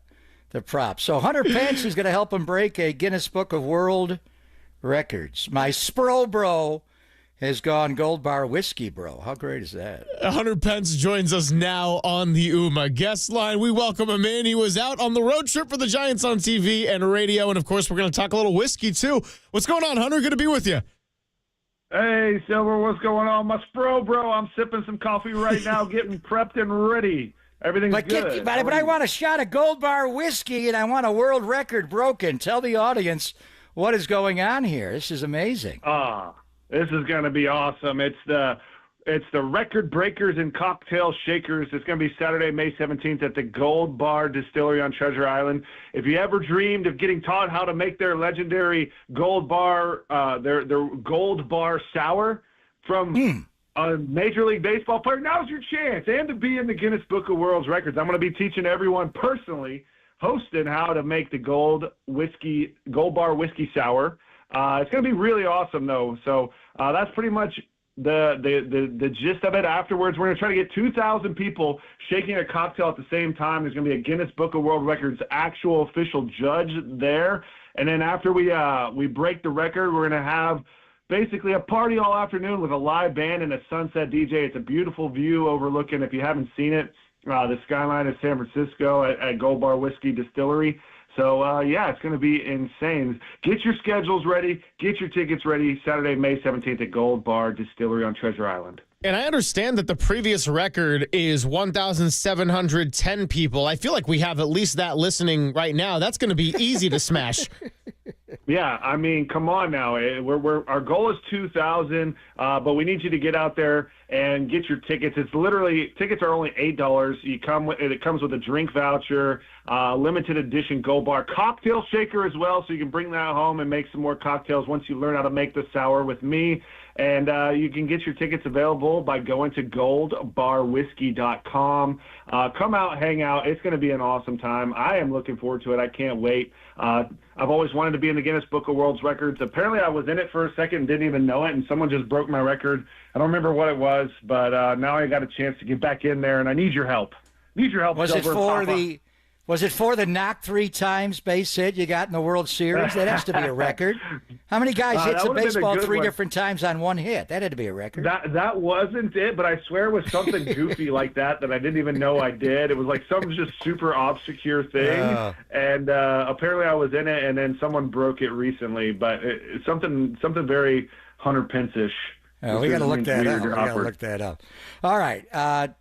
props. So Hunter Pence is going to help him break a Guinness Book of World Records. My Spro Bro has gone Gold Bar whiskey, bro. How great is that? Hunter Pence joins us now on the UMA guest line. We welcome him in. He was out on the road trip for the Giants on TV and radio, and of course, we're going to talk a little whiskey too. What's going on, Hunter? Good to be with you. Hey, Silver, what's going on? My Spro Bro, I'm sipping some coffee right now, getting prepped and ready. Everything's good. But I want a shot of Gold Bar whiskey, and I want a world record broken. Tell the audience what is going on here. This is amazing. This is going to be awesome. It's the Record Breakers and Cocktail Shakers. It's going to be Saturday, May 17th at the Gold Bar Distillery on Treasure Island. If you ever dreamed of getting taught how to make their legendary Gold Bar, their Gold Bar Sour from a Major League Baseball player, now's your chance. And to be in the Guinness Book of World Records. I'm going to be teaching everyone personally, hosting how to make the Gold Bar Whiskey Sour. It's going to be really awesome, though. So that's pretty much the gist of it. Afterwards, we're going to try to get 2,000 people shaking a cocktail at the same time. There's going to be a Guinness Book of World Records actual official judge there. And then after we break the record, we're going to have basically a party all afternoon with a live band and a sunset DJ. It's a beautiful view overlooking, if you haven't seen it, the skyline of San Francisco at Gold Bar Whiskey Distillery. So, it's going to be insane. Get your schedules ready. Get your tickets ready. Saturday, May 17th at Gold Bar Distillery on Treasure Island. And I understand that the previous record is 1,710 people. I feel like we have at least that listening right now. That's going to be easy to smash. Yeah, I mean, come on now. Our goal is 2,000, but we need you to get out there and get your tickets. It's literally, tickets are only $8. It comes with a drink voucher, limited edition Gold Bar cocktail shaker as well, so you can bring that home and make some more cocktails once you learn how to make the sour with me. And you can get your tickets available by going to goldbarwhiskey.com. Come out, hang out. It's going to be an awesome time. I am looking forward to it. I can't wait. I've always wanted to be in the Guinness Book of World Records. Apparently, I was in it for a second and didn't even know it, and someone just broke my record. I don't remember what it was, but now I got a chance to get back in there, and I need your help. Was it for the knock 3 times base hit you got in the World Series? That has to be a record. How many guys hits a baseball 3 different times on one hit? That had to be a record. That wasn't it, but I swear it was something goofy like that I didn't even know I did. It was like some just super obscure thing, and apparently I was in it, and then someone broke it recently, but it's something very Hunter Pence-ish. We got to look that up. All right,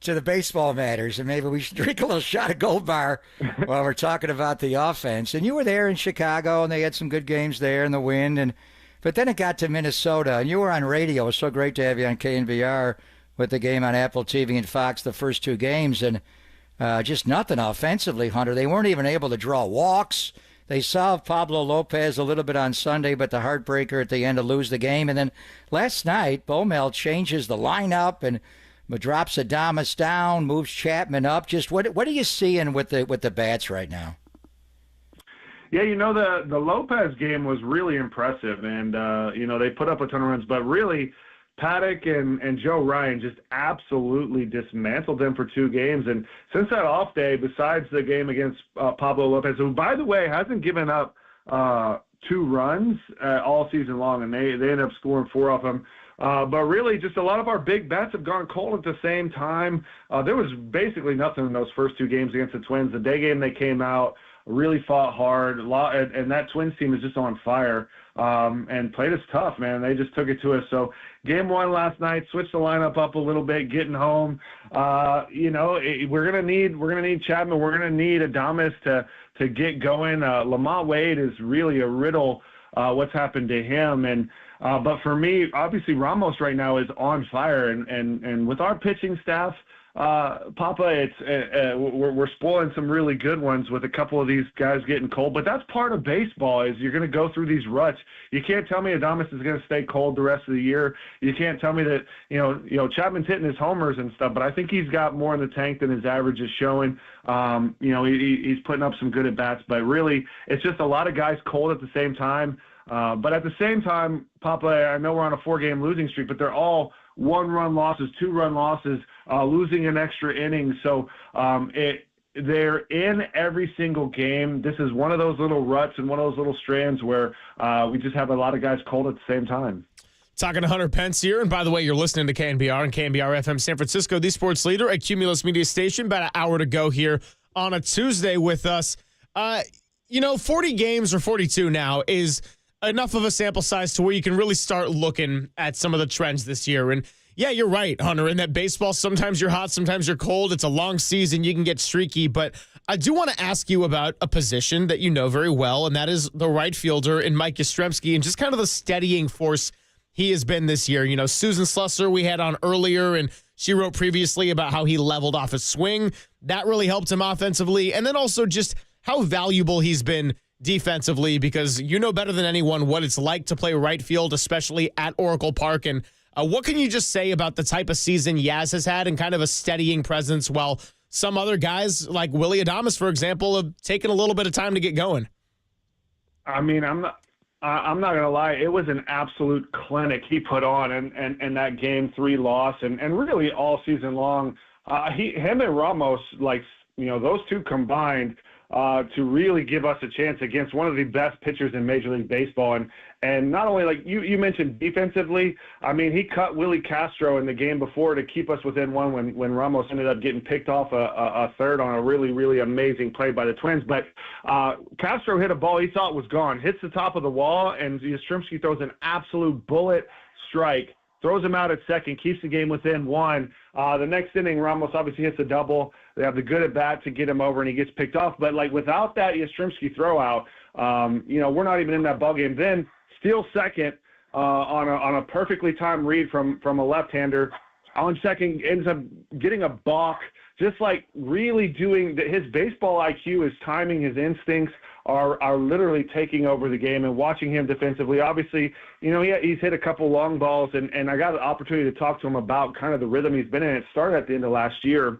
to the baseball matters, and maybe we should drink a little shot of Gold Bar while we're talking about the offense. And you were there in Chicago, and they had some good games there in the wind. But then it got to Minnesota, and you were on radio. It was so great to have you on KNBR with the game on Apple TV and Fox the first 2 games, and just nothing offensively, Hunter. They weren't even able to draw walks. They solved Pablo Lopez a little bit on Sunday, but the heartbreaker at the end to lose the game. And then last night, Baumel changes the lineup and drops Adames down, moves Chapman up. Just what are you seeing with the bats right now? Yeah, the Lopez game was really impressive, and they put up a ton of runs, but really Paddock and Joe Ryan just absolutely dismantled them for 2 games. And since that off day, besides the game against Pablo Lopez, who, by the way, hasn't given up 2 runs all season long, and they ended up scoring 4 off him. But really, just a lot of our big bats have gone cold at the same time. There was basically nothing in those first 2 games against the Twins. The day game, they came out. really fought hard, and that Twins team is just on fire. And played us tough, man. They just took it to us. So game 1 last night, switched the lineup up a little bit, getting home. We're gonna need Chapman. We're gonna need Adames to get going. Lamont Wade is really a riddle. What's happened to him? And but for me, obviously Ramos right now is on fire, and with our pitching staff. Papa, we're spoiling some really good ones with a couple of these guys getting cold, but that's part of baseball. Is you're going to go through these ruts. You can't tell me Adames is going to stay cold the rest of the year. You can't tell me that Chapman's hitting his homers and stuff, but I think he's got more in the tank than his average is showing. He's putting up some good at bats, but really it's just a lot of guys cold at the same time. But at the same time, Papa, I know we're on a 4-game losing streak, but they're all 1-run losses, 2-run losses, losing an extra inning. So they're in every single game. This is one of those little ruts and one of those little strands where we just have a lot of guys cold at the same time. Talking to Hunter Pence here. And by the way, you're listening to KNBR and KNBR FM San Francisco, the sports leader, a Cumulus Media station. About an hour to go here on a Tuesday with us. 40 games or 42 now is enough of a sample size to where you can really start looking at some of the trends this year. And yeah, you're right, Hunter, in that baseball, sometimes you're hot, sometimes you're cold. It's a long season. You can get streaky. But I do want to ask you about a position that you know very well, and that is the right fielder in Mike Yastrzemski and just kind of the steadying force he has been this year. Susan Slusser we had on earlier, and she wrote previously about how he leveled off his swing. That really helped him offensively. And then also just how valuable he's been defensively, because you know better than anyone what it's like to play right field, especially at Oracle Park. And what can you just say about the type of season Yaz has had and kind of a steadying presence, while some other guys like Willy Adames, for example, have taken a little bit of time to get going? I mean, I'm not going to lie. It was an absolute clinic he put on and that game 3 loss and really all season long. Him and Ramos, those two combined, to really give us a chance against one of the best pitchers in Major League Baseball. And not only, like you mentioned defensively, I mean, he cut Willie Castro in the game before to keep us within 1 when Ramos ended up getting picked off a third on a really, really amazing play by the Twins. But Castro hit a ball he thought was gone, hits the top of the wall, and Yastrzemski throws an absolute bullet strike, throws him out at second, keeps the game within 1. The next inning, Ramos obviously hits a double. They have the good at bat to get him over, and he gets picked off. But without that Yastrzemski throw out, we're not even in that ball game. Then steals second on a perfectly timed read from a left-hander. On second, ends up getting a balk. Just really doing his baseball IQ, his timing, his instincts are literally taking over the game. And watching him defensively, obviously, he's hit a couple long balls, and I got an opportunity to talk to him about kind of the rhythm he's been in. It started at the end of last year.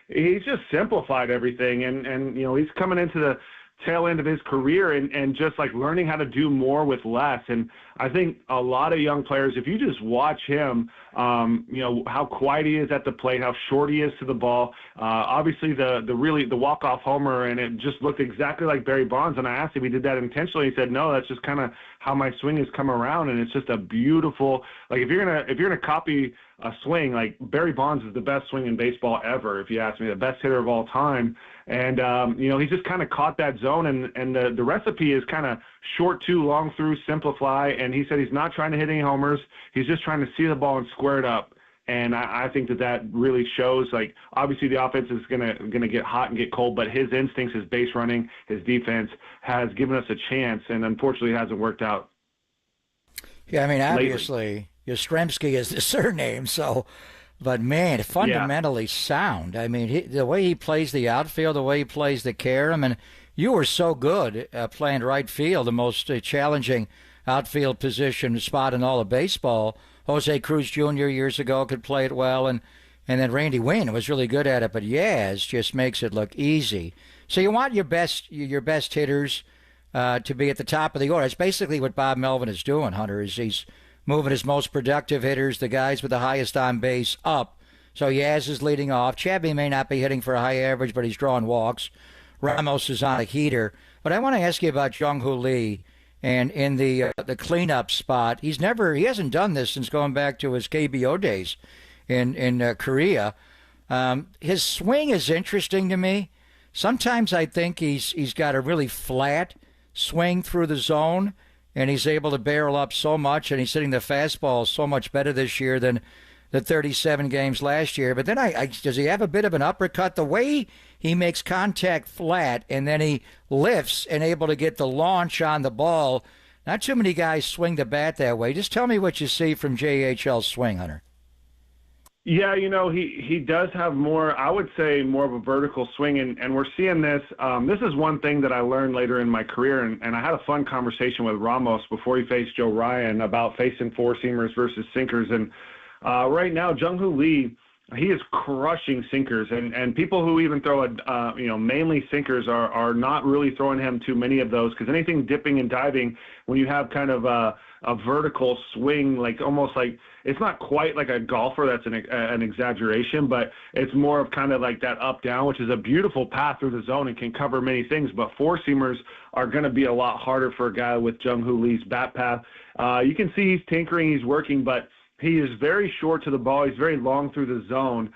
He's just simplified everything, and he's coming into the tail end of his career and just learning how to do more with less. And I think a lot of young players, if you just watch him, how quiet he is at the plate, how short he is to the ball. Obviously the walk-off homer, and it just looked exactly like Barry Bonds. And I asked if he did that intentionally. He said, no, that's just kind of how my swing has come around. And it's just a beautiful, if you're gonna copy a swing, Barry Bonds is the best swing in baseball ever, if you ask me, the best hitter of all time. And, he's just kind of caught that zone, and the recipe is kind of short two, long through, simplify. And he said he's not trying to hit any homers. He's just trying to see the ball and square it up. And I think that really shows, obviously the offense is gonna get hot and get cold, but his instincts, his base running, his defense has given us a chance, and unfortunately it hasn't worked out. Yeah, I mean, obviously, Yastrzemski is the surname, but man, fundamentally sound. I mean, the way he plays the outfield, the way he plays the care. I mean, you were so good playing right field, the most challenging outfield position spot in all of baseball. Jose Cruz Jr. years ago could play it well, and then Randy Wayne was really good at it. But Yaz just makes it look easy. So you want your best hitters to be at the top of the order. It's basically what Bob Melvin is doing, Hunter, is he's moving his most productive hitters, the guys with the highest on base, up. So Yaz is leading off. Chabby may not be hitting for a high average, but he's drawing walks. Ramos is on a heater. But I want to ask you about Jung-Hoo Lee. And in the cleanup spot, he hasn't done this since going back to his KBO days in Korea. His swing is interesting to me, sometimes I think he's got a really flat swing through the zone, and he's able to barrel up so much, and he's hitting the fastball so much better this year than the 37 games last year. But then does he have a bit of an uppercut? The way he makes contact flat and then he lifts and able to get the launch on the ball, not too many guys swing the bat that way. Just tell me what you see from JHL's swing, Hunter. Yeah, he does have more, I would say, more of a vertical swing, and we're seeing this. This is one thing that I learned later in my career, and I had a fun conversation with Ramos before he faced Joe Ryan about facing four-seamers versus sinkers. And right now, Jung-Hoo Lee, he is crushing sinkers, and people who even throw mainly sinkers are not really throwing him too many of those, because anything dipping and diving, when you have kind of a vertical swing, like almost like, it's not quite like a golfer, that's an exaggeration, but it's more of kind of like that up-down, which is a beautiful path through the zone and can cover many things. But four-seamers are going to be a lot harder for a guy with Jung-Hoo Lee's bat path. You can see he's tinkering, he's working, but he is very short to the ball. He's very long through the zone,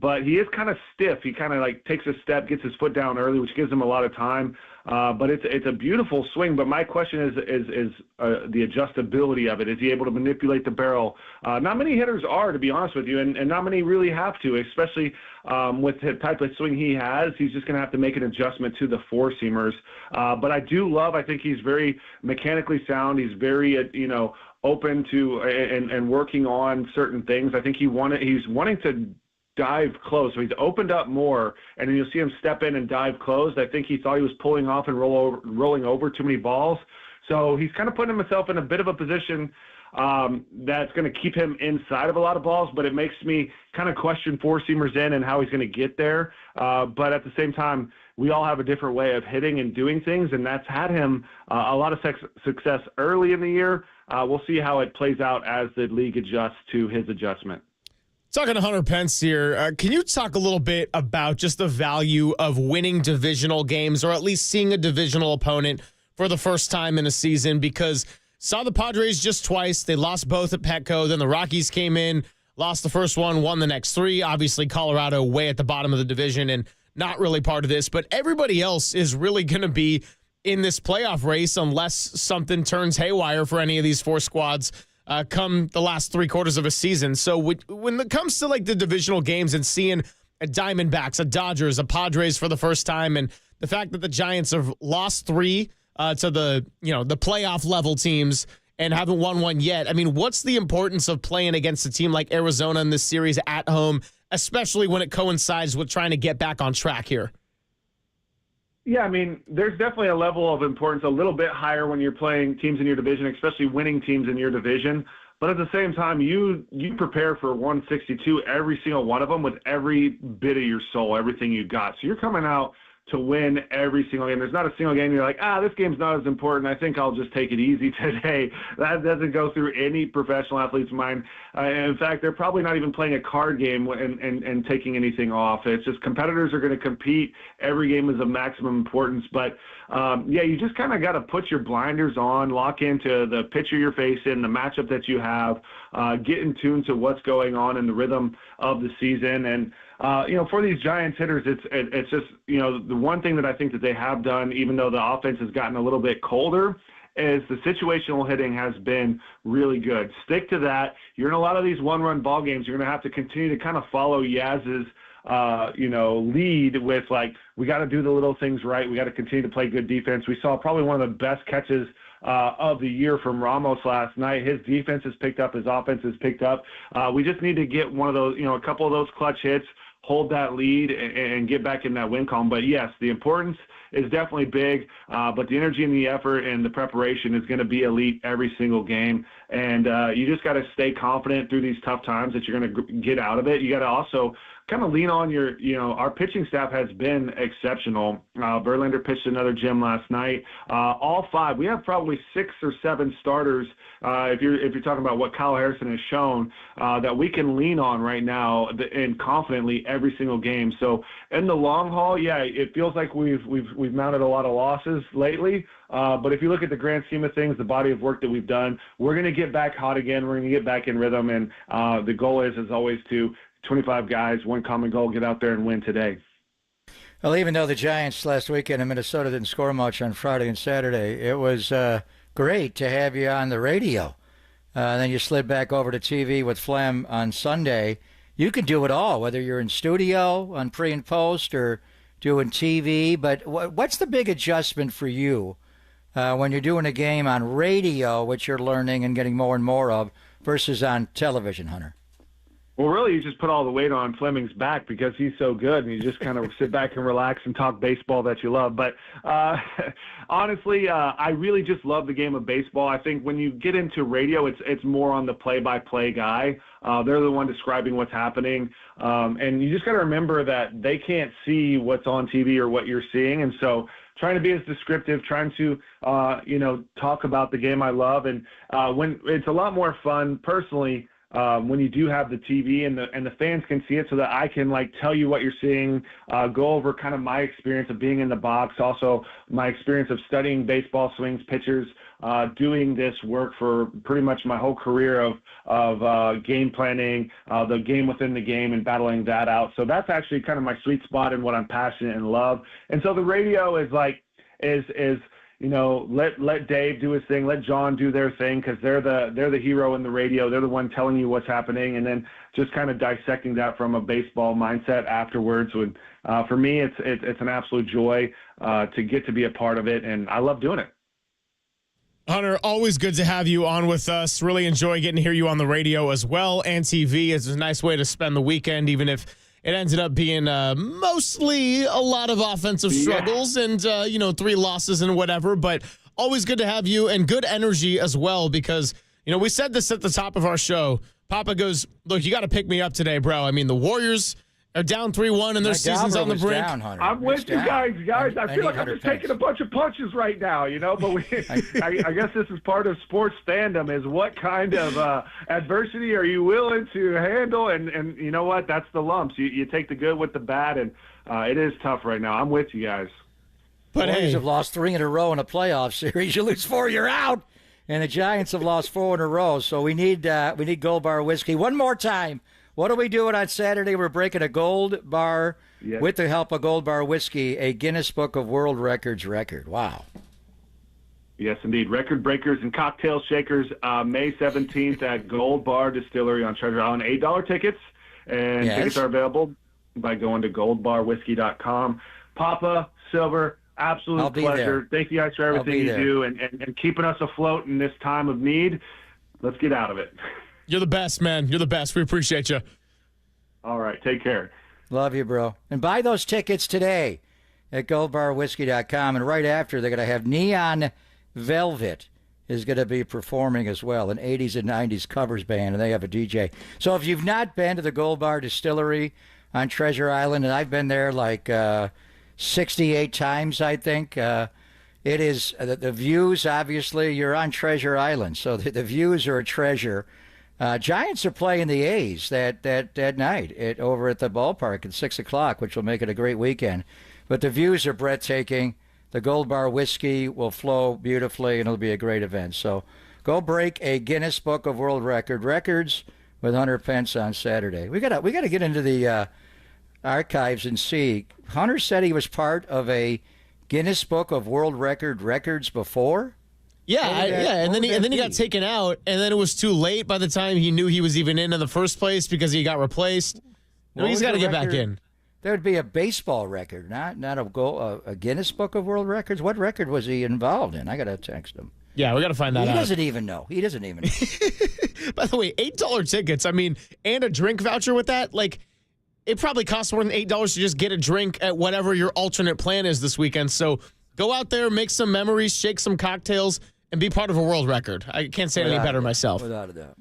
but he is kind of stiff. He kind of like takes a step, gets his foot down early, which gives him a lot of time. But it's a beautiful swing. But my question is the adjustability of it. Is he able to manipulate the barrel? Not many hitters are, to be honest with you, and not many really have to, especially with the type of swing he has. He's just going to have to make an adjustment to the four-seamers. But I think he's very mechanically sound. He's very, open to and working on certain things. I think he's wanting to dive close. So he's opened up more, and then you'll see him step in and dive closed. I think he thought he was pulling off and rolling over too many balls. So he's kind of putting himself in a bit of a position that's going to keep him inside of a lot of balls, but it makes me kind of question four-seamers in and how he's going to get there. But at the same time, we all have a different way of hitting and doing things, and that's had him a lot of success early in the year. We'll see how it plays out as the league adjusts to his adjustment. Talking to Hunter Pence here, can you talk a little bit about just the value of winning divisional games, or at least seeing a divisional opponent for the first time in a season? Because saw the Padres just twice. They lost both at Petco. Then the Rockies came in, lost the first one, won the next three. Obviously, Colorado way at the bottom of the division and not really part of this. But everybody else is really going to be in this playoff race unless something turns haywire for any of these four squads come the last three quarters of a season. So when it comes to like the divisional games and seeing a Diamondbacks, a Dodgers, a Padres for the first time, and the fact that the Giants have lost three to the playoff level teams and haven't won one yet. I mean, what's the importance of playing against a team like Arizona in this series at home, especially when it coincides with trying to get back on track here? Yeah, I mean, there's definitely a level of importance a little bit higher when you're playing teams in your division, especially winning teams in your division. But at the same time, you prepare for 162, every single one of them, with every bit of your soul, everything you got. So you're coming out to win every single game. There's not a single game you're like, this game's not as important. I think I'll just take it easy today. That doesn't go through any professional athlete's mind. In fact, they're probably not even playing a card game and taking anything off. It's just competitors are going to compete. Every game is of maximum importance. But, you just kind of got to put your blinders on, lock into the pitcher you're facing, the matchup that you have, get in tune to what's going on in the rhythm of the season. And, for these Giants hitters, it's just, the one thing that I think that they have done, even though the offense has gotten a little bit colder, is the situational hitting has been really good. Stick to that. You're in a lot of these one-run ball games. You're going to have to continue to kind of follow Yaz's, lead with, like, we got to do the little things right. We got to continue to play good defense. We saw probably one of the best catches of the year from Ramos last night. His defense has picked up. His offense has picked up. We just need to get one of those, a couple of those clutch hits, hold that lead, and get back in that win column. But, yes, the importance is definitely big, but the energy and the effort and the preparation is going to be elite every single game. And you just got to stay confident through these tough times that you're going to get out of it. You got to also kind of lean on our pitching staff has been exceptional. Verlander pitched another gem last night. All five, we have probably 6 or 7 starters, if you're talking about what Kyle Harrison has shown, that we can lean on right now and confidently every single game. So in the long haul, it feels like we've mounted a lot of losses lately. But if you look at the grand scheme of things, the body of work that we've done, we're going to get back hot again. We're going to get back in rhythm. And the goal is always to 25 guys, one common goal, get out there and win today. Well, even though the Giants last weekend in Minnesota didn't score much on Friday and Saturday, it was great to have you on the radio. Then you slid back over to TV with Flem on Sunday. You can do it all, whether you're in studio on pre and post or doing TV. But what's the big adjustment for you when you're doing a game on radio, which you're learning and getting more and more of, versus on television, Hunter? Well, really, you just put all the weight on Fleming's back because he's so good, and you just kind of sit back and relax and talk baseball that you love. But honestly, I really just love the game of baseball. I think when you get into radio, it's more on the play-by-play guy. They're the one describing what's happening, and you just got to remember that they can't see what's on TV or what you're seeing, and so trying to be as descriptive, trying to talk about the game I love, and when it's a lot more fun personally. When you do have the TV and the fans can see it, so that I can tell you what you're seeing, go over kind of my experience of being in the box, also my experience of studying baseball swings, pitchers, doing this work for pretty much my whole career of game planning, the game within the game, and battling that out. So that's actually kind of my sweet spot and what I'm passionate and love. And so the radio is let Dave do his thing, let John do their thing, because they're the hero in the radio. They're the one telling you what's happening, and then just kind of dissecting that from a baseball mindset afterwards. For me, it's an absolute joy to get to be a part of it, and I love doing it. Hunter, always good to have you on with us. Really enjoy getting to hear you on the radio as well, and TV. It's a nice way to spend the weekend, even if it ended up being mostly a lot of offensive struggles and, 3 losses and whatever. But always good to have you, and good energy as well, because, we said this at the top of our show. Papa goes, look, you got to pick me up today, bro. I mean, the Warriors are down 3-1 and their season's on the brink. I'm with you guys. I feel like I'm just taking a bunch of punches right now, but I guess this is part of sports fandom, is what kind of adversity are you willing to handle? And you know what? That's the lumps. You take the good with the bad, and it is tough right now. I'm with you guys. But the Warriors have lost 3 in a row in a playoff series. You lose 4, you're out. And the Giants have lost 4 in a row. So we need Gold Bar whiskey. One more time. What are we doing on Saturday? We're breaking a Gold Bar, with the help of Gold Bar whiskey, a Guinness Book of World Records record. Wow. Yes, indeed. Record breakers and cocktail shakers, May 17th at Gold Bar Distillery on Treasure Island. $8 tickets, and tickets are available by going to goldbarwhiskey.com. Papa, Silver, absolute pleasure. Thank you guys for everything you do and keeping us afloat in this time of need. Let's get out of it. You're the best, man. You're the best. We appreciate you. All right. Take care. Love you, bro. And buy those tickets today at goldbarwhiskey.com. And right after, they're going to have Neon Velvet is going to be performing as well, an 80s and 90s covers band, and they have a DJ. So if you've not been to the Gold Bar Distillery on Treasure Island, and I've been there 68 times, I think, it is the views, obviously, you're on Treasure Island, so the views are a treasure. Giants are playing the A's that night over at the ballpark at 6 o'clock, which will make it a great weekend. But the views are breathtaking. The Gold Bar whiskey will flow beautifully, and it'll be a great event. So go break a Guinness Book of World Records with Hunter Pence on Saturday. We gotta get into the archives and see. Hunter said he was part of a Guinness Book of World Records before. Yeah, and then he got taken out, and then it was too late by the time he knew he was even in the first place because he got replaced. No, he's got to get back in. There would be a baseball record, not a Guinness Book of World Records. What record was he involved in? I got to text him. Yeah, we got to find that out. He doesn't even know. By the way, $8 tickets. I mean, and a drink voucher with that. It probably costs more than $8 to just get a drink at whatever your alternate plan is this weekend. So go out there, make some memories, shake some cocktails, and be part of a world record. I can't say it any better myself. Without a doubt.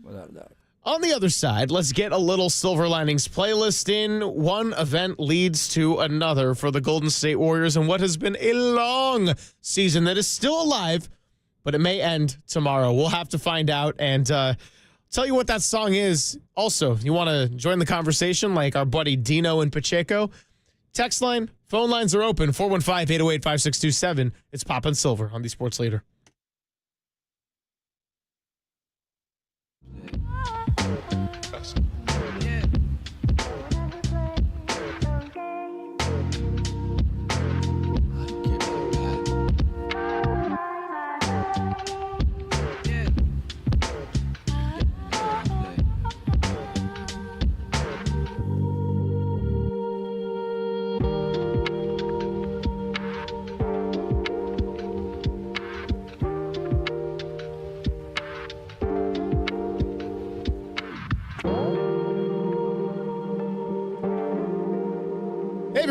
On the other side, let's get a little Silver Linings playlist in. One event leads to another for the Golden State Warriors in what has been a long season that is still alive, but it may end tomorrow. We'll have to find out and tell you what that song is. Also, you want to join the conversation like our buddy Dino and Pacheco? Text line, phone lines are open, 415-808-5627. It's Pop and Silver on the Sports Leader.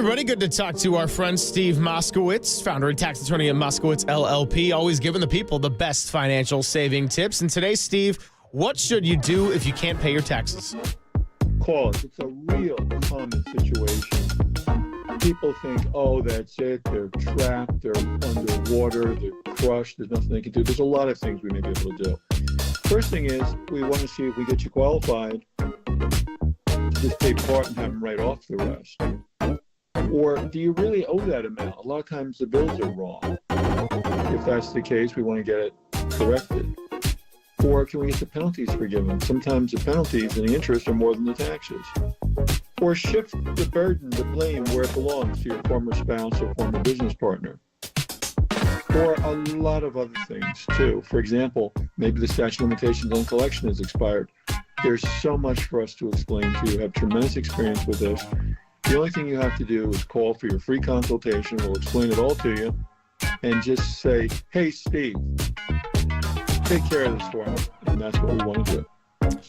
everybody. Good to talk to our friend Steve Moskowitz, founder and tax attorney at Moskowitz LLP, always giving the people the best financial saving tips. And today, Steve, what should you do if you can't pay your taxes? Call us. It's a real common situation. People think, oh, that's it. They're trapped. They're underwater. They're crushed. There's nothing they can do. There's a lot of things we may be able to do. First thing is we want to see if we get you qualified to just pay part and have them write off the rest. Or do you really owe that amount? A lot of times the bills are wrong. If that's the case, we want to get it corrected. Or can we get the penalties forgiven? Sometimes the penalties and the interest are more than the taxes. Or shift the burden, the blame, where it belongs to your former spouse or former business partner. Or a lot of other things, too. For example, maybe the statute of limitations on collection has expired. There's so much for us to explain to you. You have tremendous experience with this. The only thing you have to do is call for your free consultation. We'll explain it all to you. And just say, hey, Steve, take care of this for me. And that's what we want to do.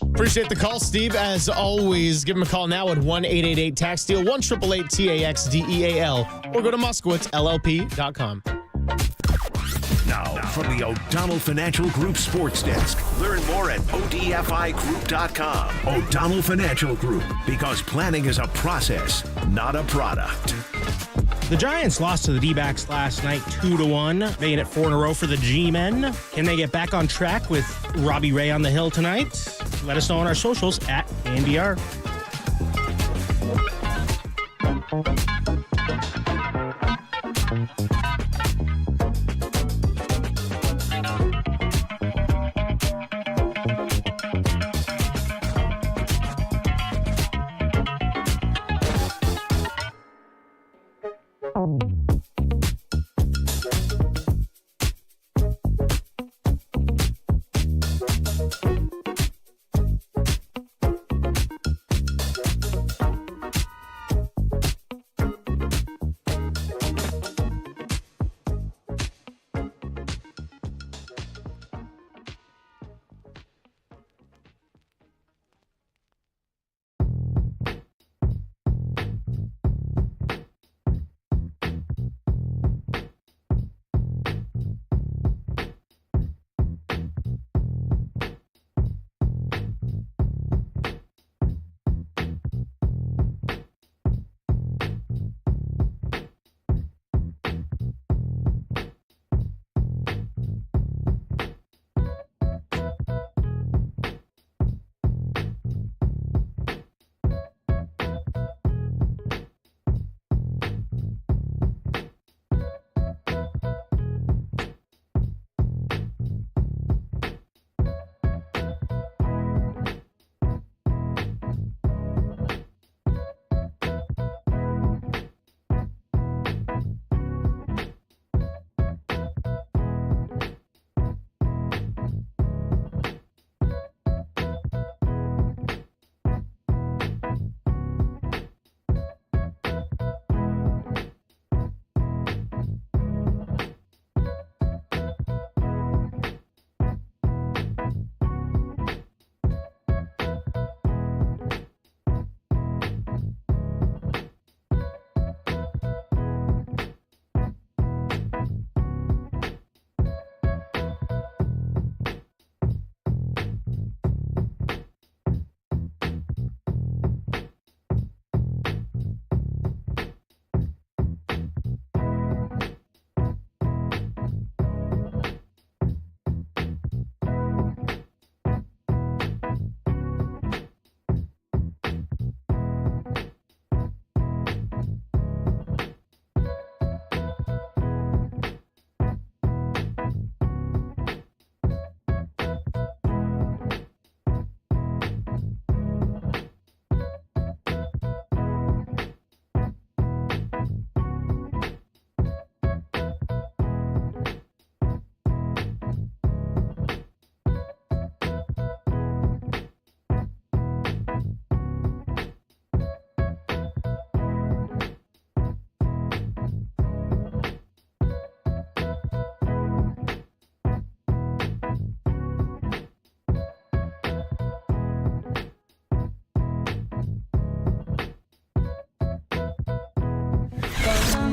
Appreciate the call, Steve. As always, give him a call now at 1-888-TAX-DEAL, 1-888-TAX-DEAL, or go to MoskowitzLLP.com. Now, from the O'Donnell Financial Group Sports Desk, learn more at ODFIGroup.com. O'Donnell Financial Group, because planning is a process, not a product. The Giants lost to the D-backs last night 2-1, making it 4 in a row for the G-men. Can they get back on track with Robbie Ray on the hill tonight? Let us know on our socials at KNBR.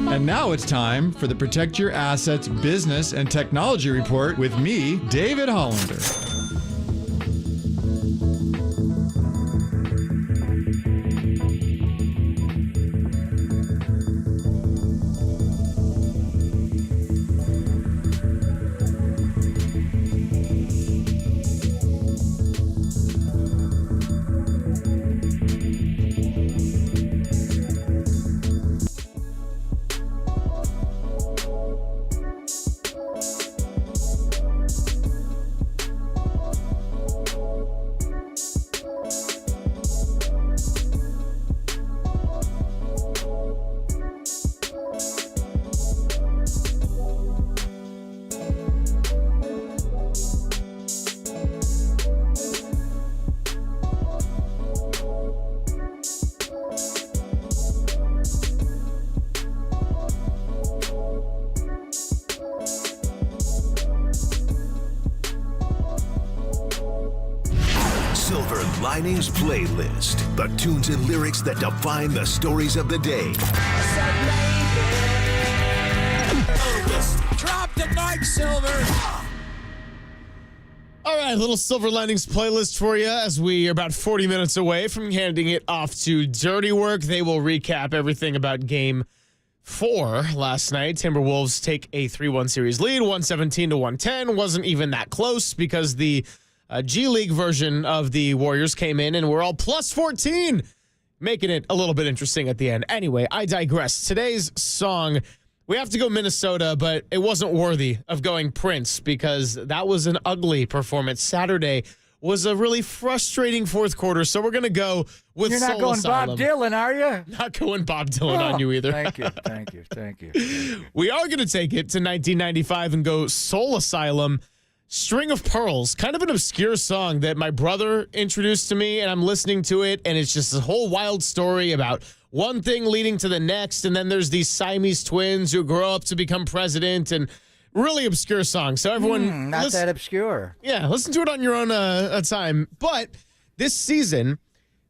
And now it's time for the Protect Your Assets Business and Technology Report with me, David Hollander. Silver Linings Playlist. The tunes and lyrics that define the stories of the day. Drop the mic, Silver. All right, little Silver Linings playlist for you as we are about 40 minutes away from handing it off to Dirty Work. They will recap everything about Game 4 last night. Timberwolves take a 3-1 series lead, 117-110. Wasn't even that close because the G League version of the Warriors came in and we're all plus 14, making it a little bit interesting at the end. Anyway, I digress. Today's song, we have to go Minnesota, but it wasn't worthy of going Prince because that was an ugly performance. Saturday was a really frustrating fourth quarter, so we're going to go with You're not Soul going Asylum. Bob Dylan, are you? Not going Bob Dylan on you either. Thank you. We are going to take it to 1995 and go Soul Asylum. String of Pearls, kind of an obscure song that my brother introduced to me, and I'm listening to it, and it's just a whole wild story about one thing leading to the next, and then there's these Siamese twins who grow up to become president, and really obscure song. So everyone... not that obscure. Yeah, listen to it on your own time. But this season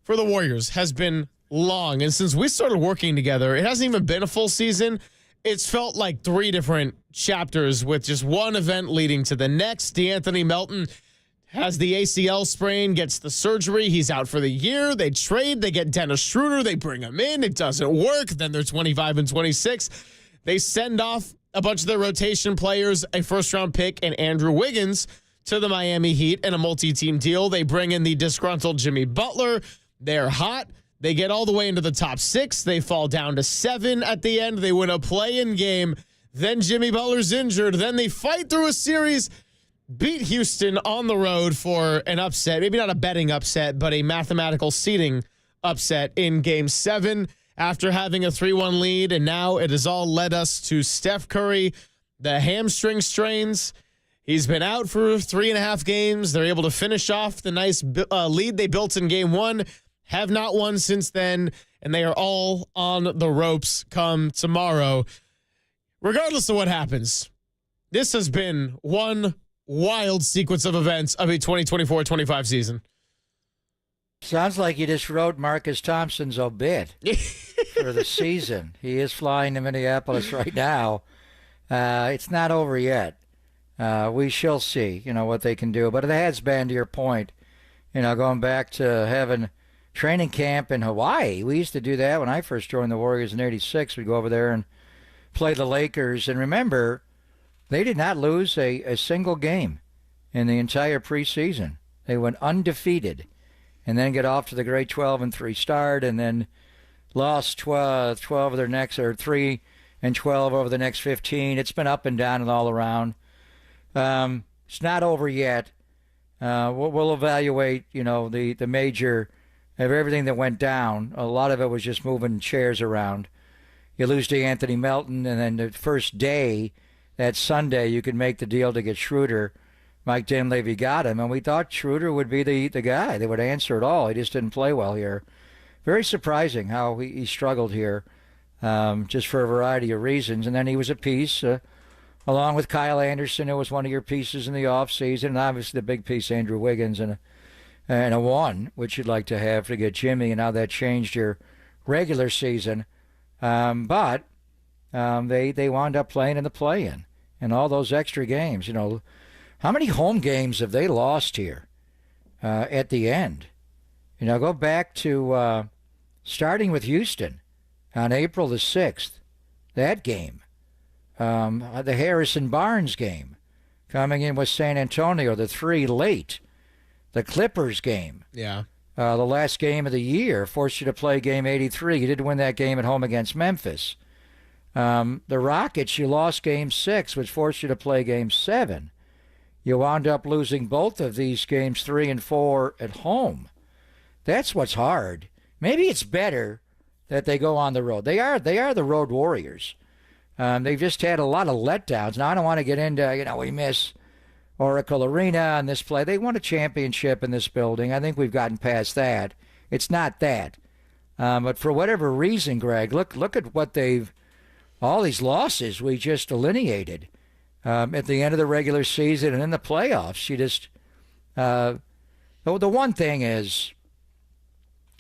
for the Warriors has been long, and since we started working together, it hasn't even been a full season. It's felt like 3 different chapters with just one event leading to the next. DeAnthony Melton has the ACL sprain, gets the surgery. He's out for the year. They trade. They get Dennis Schroeder. They bring him in. It doesn't work. Then they're 25-26. They send off a bunch of their rotation players, a first-round pick, and Andrew Wiggins to the Miami Heat in a multi-team deal. They bring in the disgruntled Jimmy Butler. They're hot. They get all the way into the top 6. They fall down to 7 at the end. They win a play-in game. Then Jimmy Butler's injured. Then they fight through a series, beat Houston on the road for an upset. Maybe not a betting upset, but a mathematical seeding upset in Game 7 after having a 3-1 lead. And now it has all led us to Steph Curry, the hamstring strains. He's been out for 3.5 games. They're able to finish off the nice lead they built in Game 1. Have not won since then, and they are all on the ropes come tomorrow. Regardless of what happens, this has been one wild sequence of events of a 2024-25 season. Sounds like you just wrote Marcus Thompson's obit for the season. He is flying to Minneapolis right now. It's not over yet. We shall see, what they can do. But it has been, to your point, going back to having training camp in Hawaii. We used to do that when I first joined the Warriors in '86. We'd go over there and play the Lakers. And remember, they did not lose a single game in the entire preseason. They went undefeated and then get off to the great 12-3 start and then lost 12 of their next, or 3-12 over the next 15. It's been up and down and all around. It's not over yet. We'll evaluate, the major of everything that went down. A lot of it was just moving chairs around. You lose to Anthony Melton, and then the first day, that Sunday, you could make the deal to get Schroeder. Mike Dinwiddie got him, and we thought Schroeder would be the guy that would answer it all. He just didn't play well here. Very surprising how he struggled here, just for a variety of reasons. And then he was a piece, along with Kyle Anderson, who was one of your pieces in the offseason, and obviously the big piece, Andrew Wiggins, and a 1, which you'd like to have to get Jimmy, and how that changed your regular season. But they wound up playing in the play-in and all those extra games. How many home games have they lost here at the end? Go back to starting with Houston on April the 6th, that game. The Harrison Barnes game coming in with San Antonio, the 3 late. The Clippers game. Yeah. The last game of the year forced you to play game 83. You didn't win that game at home against Memphis. The Rockets, you lost game 6, which forced you to play game 7. You wound up losing both of these games 3 and 4 at home. That's what's hard. Maybe it's better that they go on the road. They are the road warriors. They've just had a lot of letdowns. Now, I don't want to get into, we miss Oracle Arena on this play. They won a championship in this building. I think we've gotten past that. It's not that. But for whatever reason, Greg, look at what all these losses we just delineated at the end of the regular season and in the playoffs. The one thing is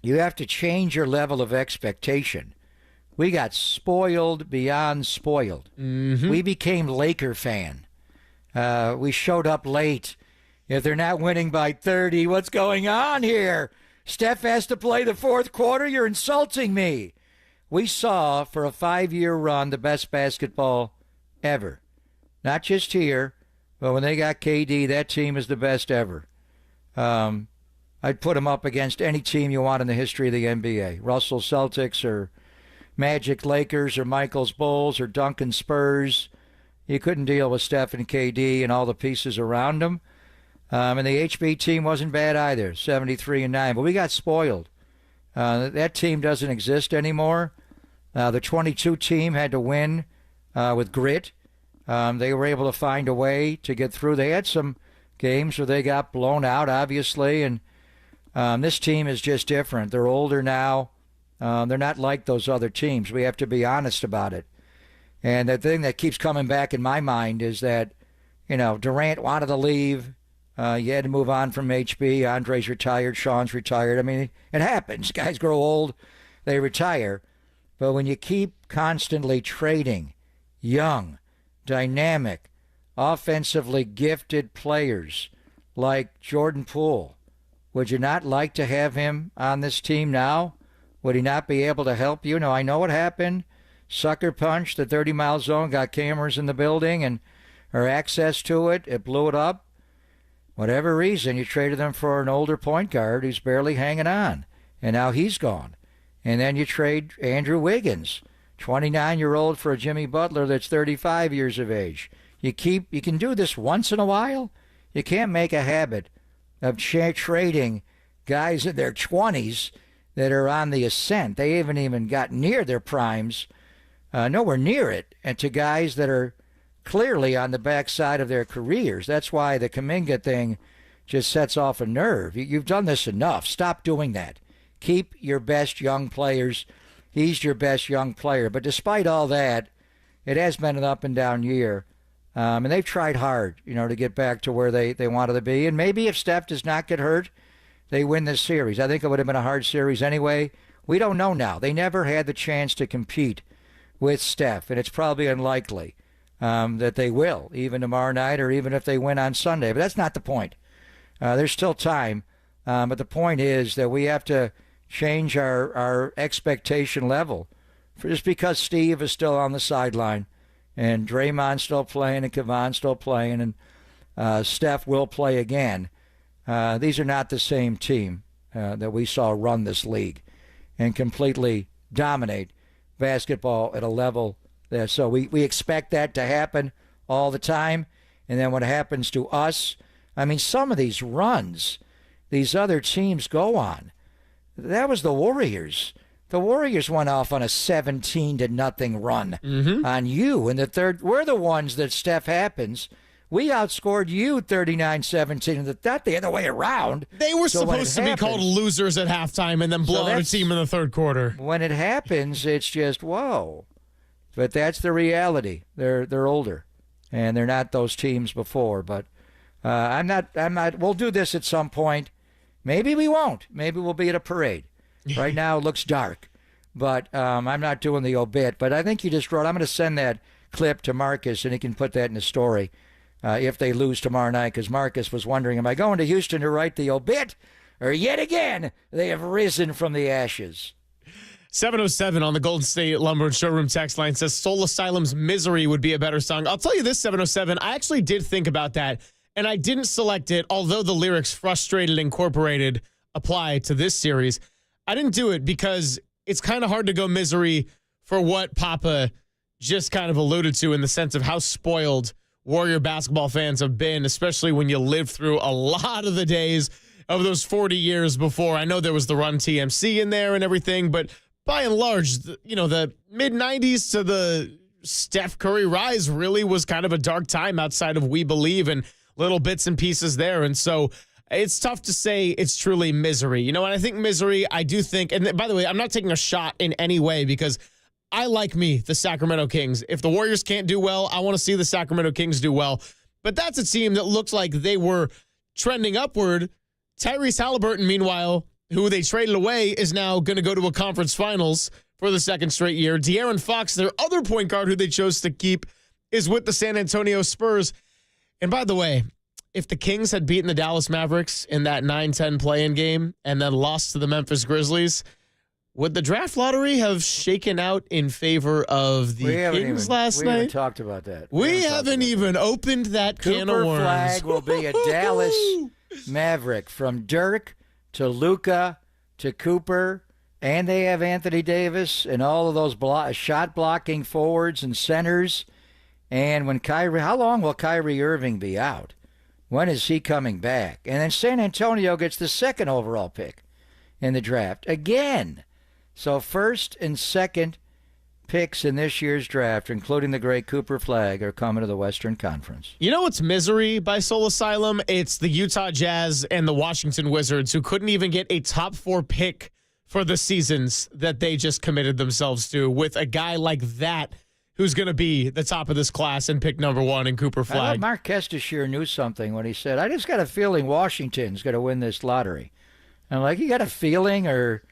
you have to change your level of expectation. We got spoiled beyond spoiled. Mm-hmm. We became Laker fan. We showed up late. If they're not winning by 30, what's going on here? Steph has to play the fourth quarter? You're insulting me. We saw, for a 5-year run, the best basketball ever. Not just here, but when they got KD, that team is the best ever. I'd put them up against any team you want in the history of the NBA. Russell Celtics or Magic Lakers or Michaels Bulls or Duncan Spurs. You couldn't deal with Steph and KD and all the pieces around them. And the HB team wasn't bad either, 73-9. But we got spoiled. That team doesn't exist anymore. The 22 team had to win with grit. They were able to find a way to get through. They had some games where they got blown out, obviously. And this team is just different. They're older now. They're not like those other teams. We have to be honest about it. And the thing that keeps coming back in my mind is that, Durant wanted to leave. You had to move on from HB. Andre's retired. Sean's retired. I mean, it happens. Guys grow old. They retire. But when you keep constantly trading young, dynamic, offensively gifted players like Jordan Poole, would you not like to have him on this team now? Would he not be able to help you? I know what happened. Sucker punch, the 30-mile zone, got cameras in the building or access to it. It blew it up. Whatever reason, you traded them for an older point guard who's barely hanging on, and now he's gone. And then you trade Andrew Wiggins, 29-year-old, for a Jimmy Butler that's 35 years of age. You can do this once in a while. You can't make a habit of trading guys in their 20s that are on the ascent. They haven't even got near their primes, nowhere near it, and to guys that are clearly on the backside of their careers. That's why the Kuminga thing just sets off a nerve. You've done this enough. Stop doing that. Keep your best young players. He's your best young player. But despite all that, it has been an up-and-down year. And they've tried hard, to get back to where they wanted to be. And maybe if Steph does not get hurt, they win this series. I think it would have been a hard series anyway. We don't know now. They never had the chance to compete with Steph, and it's probably unlikely that they will, even tomorrow night or even if they win on Sunday. But that's not the point. There's still time. But the point is that we have to change our expectation level. Just because Steve is still on the sideline and Draymond's still playing and Kevon's still playing and Steph will play again, these are not the same team that we saw run this league and completely dominate basketball at a level there. So we expect that to happen all the time. And then what happens to us, some of these runs these other teams go on, that was the Warriors. The Warriors went off on a 17-0 run on you in the third. We're the ones that Steph happens. We outscored you 39-17, not the other way around. They were supposed to be called losers at halftime and then blow out a team in the third quarter. When it happens, it's just, whoa. But that's the reality. They're older, and they're not those teams before. But I'm not. We'll do this at some point. Maybe we won't. Maybe we'll be at a parade. Right now it looks dark. but I'm not doing the obit. But I think you just wrote. I'm going to send that clip to Marcus, and he can put that in the story if they lose tomorrow night, because Marcus was wondering, am I going to Houston to write the obit, or yet again they have risen from the ashes? 707 on the Golden State Lumber and Showroom text line says Soul Asylum's Misery would be a better song. I'll tell you this, 707, I actually did think about that, and I didn't select it, although the lyrics Frustrated Incorporated apply to this series. I didn't do it because it's kind of hard to go Misery for what Papa just kind of alluded to, in the sense of how spoiled Warrior basketball fans have been, especially when you live through a lot of the days of those 40 years before. I know there was the Run TMC in there and everything, but by and large, the mid-90s to the Steph Curry rise really was kind of a dark time outside of We Believe and little bits and pieces there. And so it's tough to say it's truly Misery. And I think Misery, I do think, and by the way, I'm not taking a shot in any way, because I like the Sacramento Kings. If the Warriors can't do well, I want to see the Sacramento Kings do well. But that's a team that looked like they were trending upward. Tyrese Halliburton, meanwhile, who they traded away, is now going to go to a conference finals for the second straight year. De'Aaron Fox, their other point guard who they chose to keep, is with the San Antonio Spurs. And by the way, if the Kings had beaten the Dallas Mavericks in that 9-10 play-in game and then lost to the Memphis Grizzlies, would the draft lottery have shaken out in favor of the Kings last night? We haven't talked about that. We haven't even opened that can of worms. Cooper Flag will be a Dallas Maverick, from Dirk to Luka to Cooper, and they have Anthony Davis and all of those shot-blocking forwards and centers. And when how long will Kyrie Irving be out? When is he coming back? And then San Antonio gets the second overall pick in the draft again. So first and second picks in this year's draft, including the great Cooper Flag, are coming to the Western Conference. You know what's Misery by Soul Asylum? It's the Utah Jazz and the Washington Wizards, who couldn't even get a top 4 pick for the seasons that they just committed themselves to, with a guy like that who's going to be the top of this class and pick number 1 in Cooper Flag. I thought Mark Kestisher knew something when he said, I just got a feeling Washington's going to win this lottery. I'm like, you got a feeling, or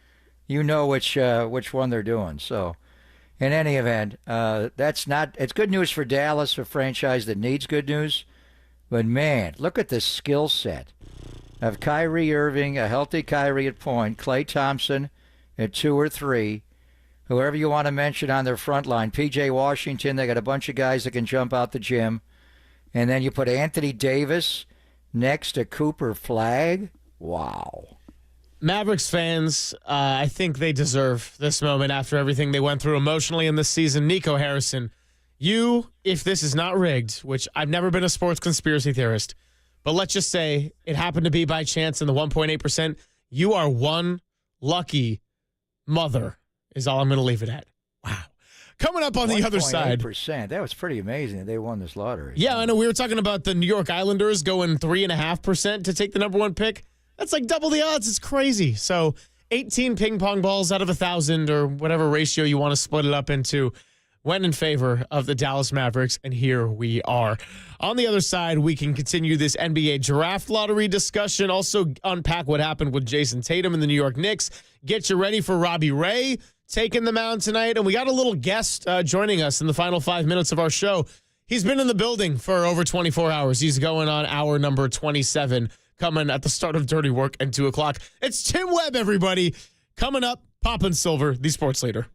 you know which one they're doing? So in any event, it's good news for Dallas, a franchise that needs good news. But man, look at the skill set of Kyrie Irving, a healthy Kyrie at point, Klay Thompson at 2 or 3, whoever you want to mention on their front line, P.J. Washington. They got a bunch of guys that can jump out the gym. And then you put Anthony Davis next to Cooper Flag. Wow. Mavericks fans, I think they deserve this moment after everything they went through emotionally in this season. Nico Harrison, you, if this is not rigged, which I've never been a sports conspiracy theorist, but let's just say it happened to be by chance in the 1.8%, you are one lucky mother, is all I'm going to leave it at. Wow. Coming up on the other side. 1.8%. That was pretty amazing that they won this lottery. Yeah, I know. We were talking about the New York Islanders going 3.5% to take the number 1 pick. That's like double the odds. It's crazy. So 18 ping pong balls out of 1,000, or whatever ratio you want to split it up into, went in favor of the Dallas Mavericks, and here we are. On the other side, we can continue this NBA draft lottery discussion, also unpack what happened with Jason Tatum and the New York Knicks, get you ready for Robbie Ray taking the mound tonight, and we got a little guest joining us in the final 5 minutes of our show. He's been in the building for over 24 hours. He's going on hour number 27, coming at the start of Dirty Work at 2 o'clock. It's Tim Webb, everybody. Coming up, Poppin' Silver, the sports leader.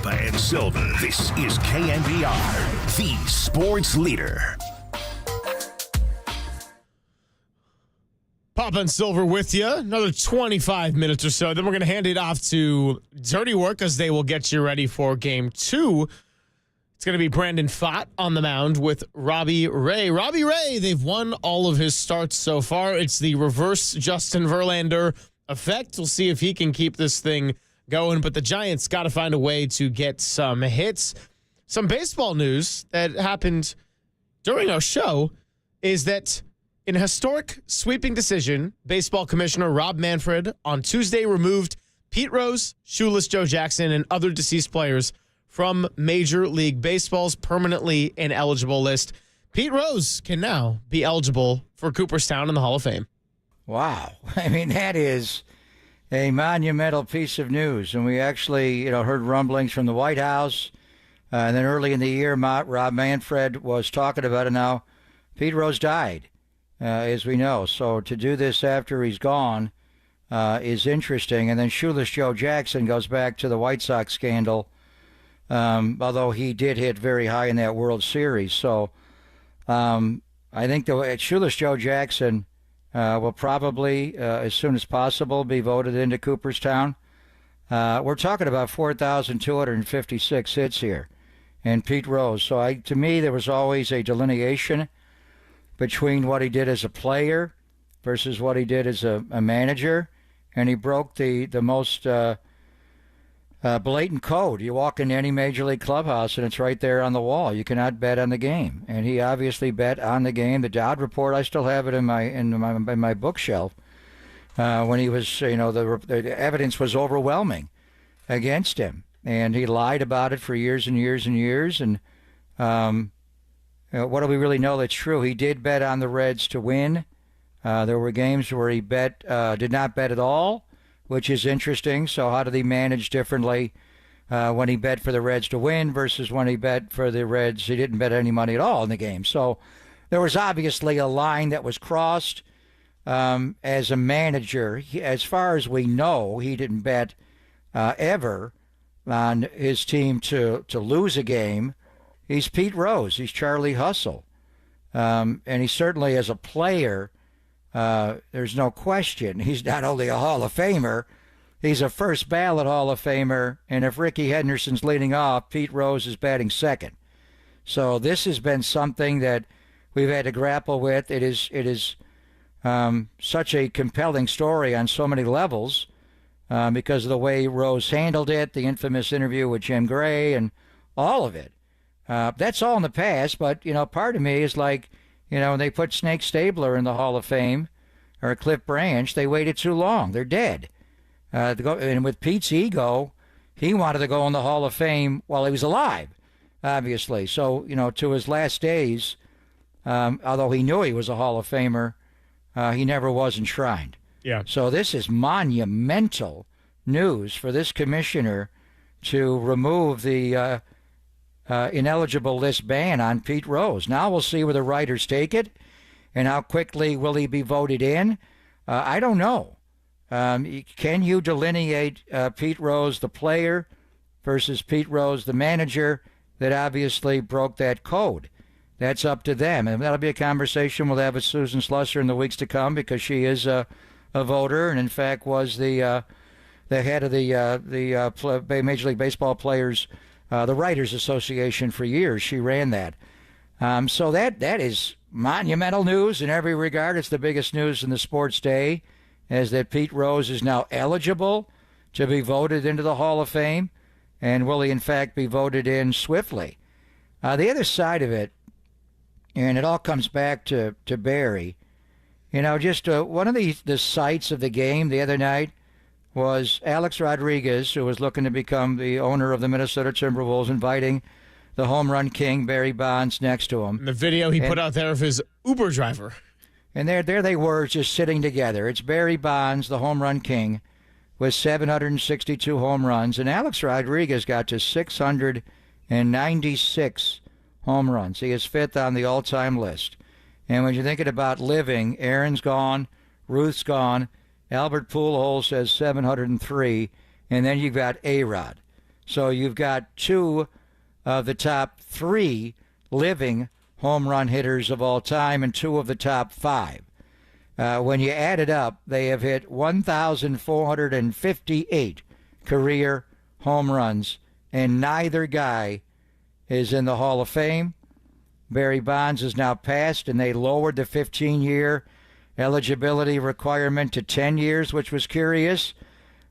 Papa and Silver. This is KNBR, the sports leader. Papa and Silver with you. Another 25 minutes or so. Then we're going to hand it off to Dirty Work as they will get you ready for game 2. It's going to be Brandon Pfaadt on the mound with Robbie Ray. Robbie Ray, they've won all of his starts so far. It's the reverse Justin Verlander effect. We'll see if he can keep this thing going, but the Giants got to find a way to get some hits. Some baseball news that happened during our show is that in a historic sweeping decision, baseball commissioner Rob Manfred on Tuesday removed Pete Rose, Shoeless Joe Jackson, and other deceased players from Major League Baseball's permanently ineligible list. Pete Rose can now be eligible for Cooperstown in the Hall of Fame. Wow. I mean, that is a monumental piece of news. And we actually, heard rumblings from the White House. And then early in the year, Rob Manfred was talking about it. Now, Pete Rose died, as we know. So to do this after he's gone is interesting. And then Shoeless Joe Jackson goes back to the White Sox scandal, although he did hit very high in that World Series. So I think Shoeless Joe Jackson will probably, as soon as possible, be voted into Cooperstown. We're talking about 4,256 hits here, and Pete Rose. So to me, there was always a delineation between what he did as a player versus what he did as a manager, and he broke the most blatant code. You walk into any major league clubhouse, and it's right there on the wall. You cannot bet on the game, and he obviously bet on the game. The Dodd report, I still have it in my bookshelf. When he was, the evidence was overwhelming against him, and he lied about it for years and years and years. And what do we really know that's true? He did bet on the Reds to win There were games where he did not bet at all, which is interesting. So how did he manage differently when he bet for the Reds to win versus when he bet for the Reds? He didn't bet any money at all in the game. So there was obviously a line that was crossed. As a manager, as far as we know, he didn't bet ever on his team to lose a game. He's Pete Rose. He's Charlie Hustle. And he certainly, as a player, there's no question, he's not only a Hall of Famer, he's a first ballot Hall of Famer. And if Ricky Henderson's leading off, Pete Rose is batting second. So this has been something that we've had to grapple with. It is such a compelling story on so many levels because of the way Rose handled it, the infamous interview with Jim Gray, and all of it. That's all in the past, but, part of me is like, when they put Snake Stabler in the Hall of Fame, or Cliff Branch, they waited too long. They're dead. And with Pete's ego, he wanted to go in the Hall of Fame while he was alive, obviously. So, to his last days, although he knew he was a Hall of Famer, he never was enshrined. Yeah. So this is monumental news for this commissioner to remove the ineligible list ban on Pete Rose. Now we'll see where the writers take it, and how quickly will he be voted in. I don't know. Can you delineate Pete Rose, the player, versus Pete Rose, the manager, that obviously broke that code? That's up to them, and that'll be a conversation we'll have with Susan Slusser in the weeks to come, because she is a voter, and in fact was the head of the Major League Baseball players, the Writers Association for years. She ran that. So that is monumental news in every regard. It's the biggest news in the sports day, is that Pete Rose is now eligible to be voted into the Hall of Fame, and will he in fact be voted in swiftly? The other side of it, and it all comes back to Barry. Just one of the sights of the game the other night was Alex Rodriguez, who was looking to become the owner of the Minnesota Timberwolves, inviting the home run king, Barry Bonds, next to him. And the video he put out there of his Uber driver. And there they were, just sitting together. It's Barry Bonds, the home run king, with 762 home runs. And Alex Rodriguez got to 696 home runs. He is fifth on the all-time list. And when you're thinking about living, Aaron's gone, Ruth's gone, Albert Pujols has 703, and then you've got A-Rod. So you've got two of the top three living home run hitters of all time and two of the top five. When you add it up, they have hit 1,458 career home runs, and neither guy is in the Hall of Fame. Barry Bonds is now passed, and they lowered the 15-year eligibility requirement to 10 years, which was curious,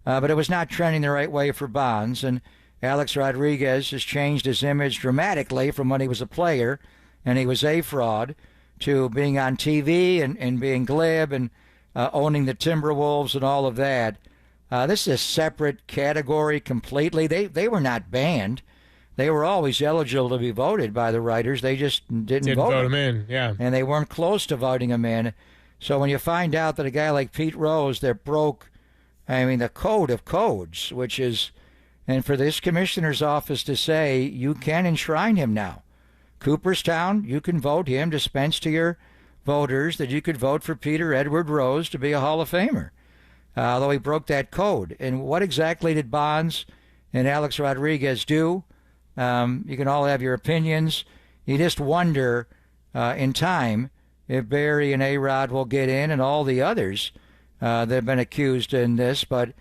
but it was not trending the right way for Bonds. And Alex Rodriguez has changed his image dramatically from when he was a player and he was a fraud to being on TV and being glib and owning the Timberwolves and all of that. This is a separate category completely. They were not banned. They were always eligible to be voted by the writers. They just didn't vote him in, yeah. And they weren't close to voting him in. So when you find out that a guy like Pete Rose that broke, the code of codes, which is, and for this commissioner's office to say, you can enshrine him now. Cooperstown, you can vote him, dispense to your voters that you could vote for Peter Edward Rose to be a Hall of Famer, although he broke that code. And what exactly did Bonds and Alex Rodriguez do? You can all have your opinions. You just wonder in time if Barry and A-Rod will get in, and all the others that have been accused in this. But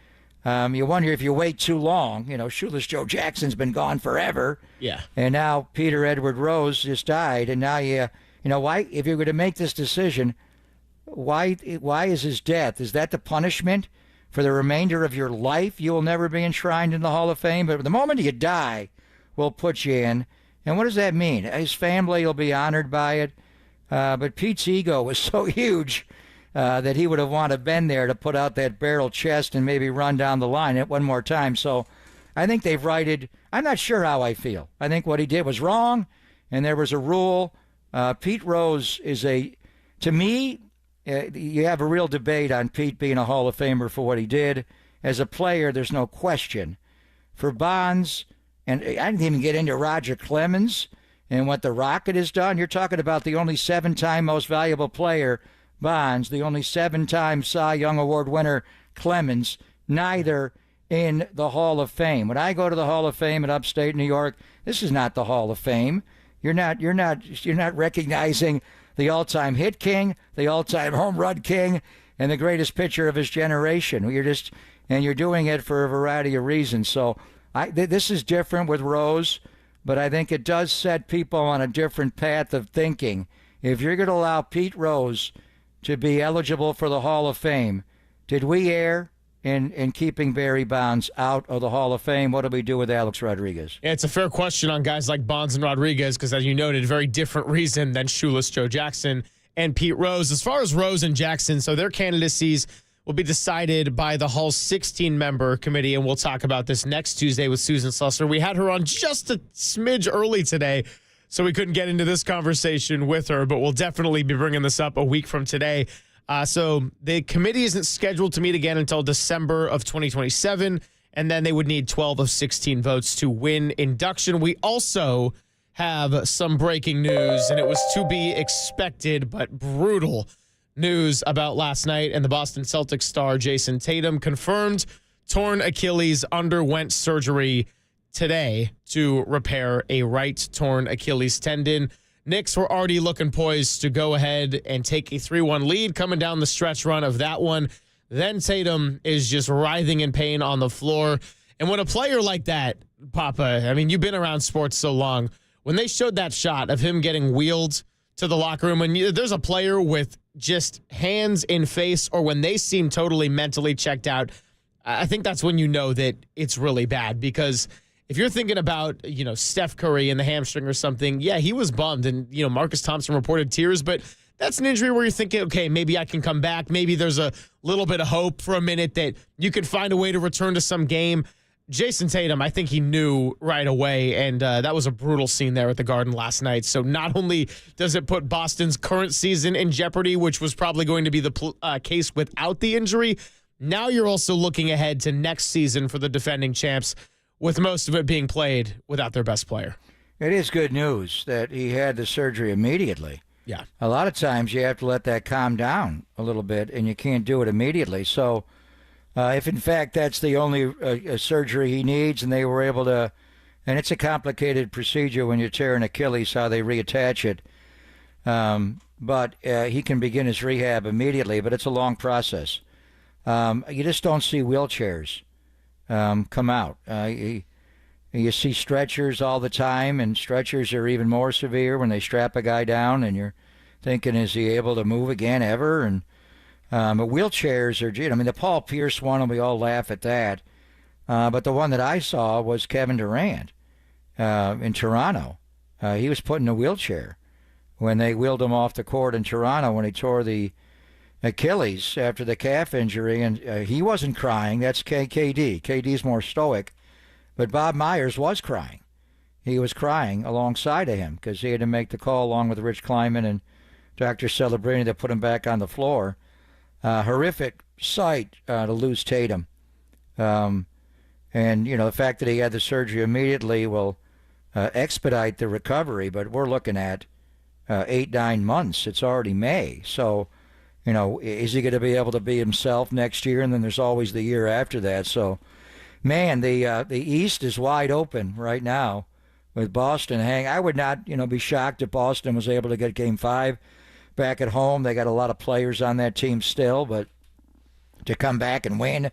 you wonder if you wait too long. Shoeless Joe Jackson's been gone forever. Yeah. And now Peter Edward Rose just died. And now why? If you're going to make this decision, why is his death? Is that the punishment for the remainder of your life? You will never be enshrined in the Hall of Fame. But the moment you die, we'll put you in. And what does that mean? His family will be honored by it. But Pete's ego was so huge that he would have wanted to been there to put out that barrel chest and maybe run down the line one more time. So I think they've righted. I'm not sure how I feel. I think what he did was wrong, and there was a rule. Pete Rose is to me, you have a real debate on Pete being a Hall of Famer for what he did. As a player, there's no question. For Bonds, and I didn't even get into Roger Clemens and what the Rocket has done. You're talking about the only 7-time most valuable player, Bonds, the only 7-time Cy Young Award winner, Clemens, neither in the Hall of Fame. When I go to the Hall of Fame in upstate New York, this is not the Hall of Fame. You're not recognizing the all-time hit king, the all-time home run king, and the greatest pitcher of his generation. You're doing it for a variety of reasons. So this is different with Rose, but I think it does set people on a different path of thinking. If you're going to allow Pete Rose to be eligible for the Hall of Fame, did we err in keeping Barry Bonds out of the Hall of Fame? What do we do with Alex Rodriguez? Yeah, it's a fair question on guys like Bonds and Rodriguez because, as you noted, very different reason than Shoeless Joe Jackson and Pete Rose. As far as Rose and Jackson, so their candidacies will be decided by the Hall's 16-member committee, and we'll talk about this next Tuesday with Susan Slusser. We had her on just a smidge early today, so we couldn't get into this conversation with her, but we'll definitely be bringing this up a week from today. So the committee isn't scheduled to meet again until December of 2027, and then they would need 12 of 16 votes to win induction. We also have some breaking news, and it was to be expected, but brutal news about last night. And the Boston Celtics star Jason Tatum confirmed torn Achilles, underwent surgery today to repair a right torn Achilles tendon. Knicks were already looking poised to go ahead and take a 3-1 lead coming down the stretch run of that one. Then Tatum is just writhing in pain on the floor. And when a player like that, Papa, I mean, you've been around sports so long, when they showed that shot of him getting wheeled to the locker room, and there's a player with just hands in face, or when they seem totally mentally checked out, I think that's when you know that it's really bad. Because if you're thinking about, Steph Curry and the hamstring or something, yeah, he was bummed. And, Marcus Thompson reported tears, but that's an injury where you're thinking, okay, maybe I can come back. Maybe there's a little bit of hope for a minute that you could find a way to return to some game. Jason Tatum, I think he knew right away, and that was a brutal scene there at the Garden last night. So not only does it put Boston's current season in jeopardy, which was probably going to be the case without the injury, now you're also looking ahead to next season for the defending champs, with most of it being played without their best player. It is good news that he had the surgery immediately. Yeah. A lot of times you have to let that calm down a little bit, and you can't do it immediately. So if, in fact, that's the only surgery he needs, and they were able to, and it's a complicated procedure when you tear an Achilles, how they reattach it. But he can begin his rehab immediately, but it's a long process. You just don't see wheelchairs come out. You see stretchers all the time, and stretchers are even more severe when they strap a guy down, and you're thinking, is he able to move again ever? And but wheelchairs are, the Paul Pierce one, and we all laugh at that. But the one that I saw was Kevin Durant in Toronto. He was put in a wheelchair when they wheeled him off the court in Toronto when he tore the Achilles after the calf injury, and he wasn't crying. That's KD. KD's more stoic. But Bob Myers was crying. He was crying alongside of him because he had to make the call along with Rich Kleiman and Dr. Celebrini to put him back on the floor. Horrific sight to lose Tatum. And, the fact that he had the surgery immediately will expedite the recovery, but we're looking at 8-9 months. It's already May. So, is he going to be able to be himself next year? And then there's always the year after that. So, man, the East is wide open right now with Boston hanging. I would not, be shocked if Boston was able to get Game 5 back at home. They got a lot of players on that team still, but to come back and win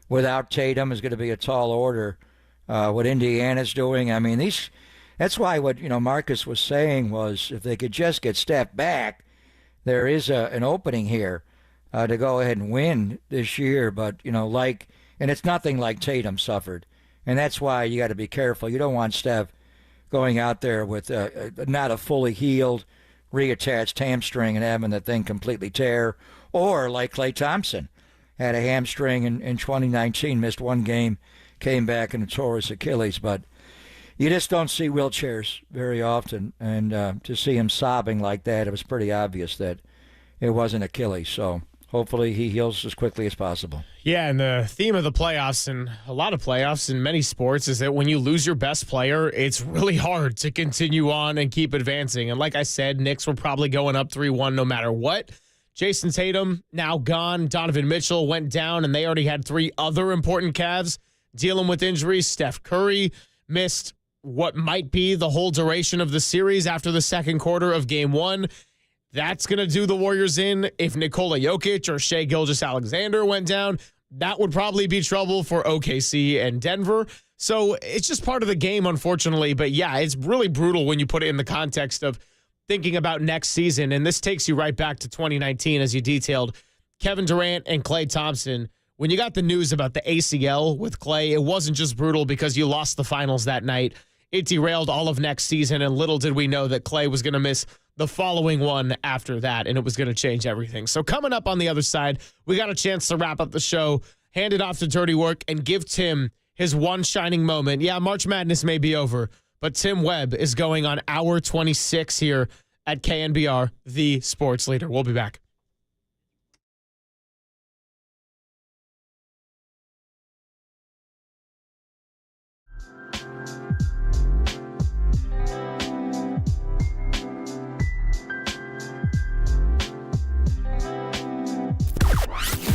without Tatum is going to be a tall order. What Indiana's doing, that's why what, Marcus was saying was if they could just get Steph back, there is an opening here to go ahead and win this year. But, and it's nothing like Tatum suffered. And that's why you got to be careful. You don't want Steph going out there with not a fully healed, reattached hamstring and having the thing completely tear. Or like Klay Thompson, had a hamstring in 2019, missed one game, came back and tore his Achilles. But you just don't see wheelchairs very often. And to see him sobbing like that, it was pretty obvious that it wasn't Achilles. So hopefully he heals as quickly as possible. Yeah, and the theme of the playoffs and a lot of playoffs in many sports is that when you lose your best player, it's really hard to continue on and keep advancing. And like I said, Knicks were probably going up 3-1 no matter what. Jason Tatum now gone. Donovan Mitchell went down, and they already had 3 other important Cavs dealing with injuries. Steph Curry missed what might be the whole duration of the series after the second quarter of Game 1. That's going to do the Warriors in. If Nikola Jokic or Shai Gilgeous-Alexander went down, that would probably be trouble for OKC and Denver. So it's just part of the game, unfortunately. But yeah, it's really brutal when you put it in the context of thinking about next season. And this takes you right back to 2019, as you detailed. Kevin Durant and Klay Thompson, when you got the news about the ACL with Klay, it wasn't just brutal because you lost the finals that night. It derailed all of next season, and little did we know that Klay was going to miss the following one after that, and it was going to change everything. So coming up on the other side, we got a chance to wrap up the show, hand it off to Dirty Work, and give Tim his one shining moment. Yeah, March Madness may be over, but Tim Webb is going on hour 26 here at KNBR, the sports leader. We'll be back.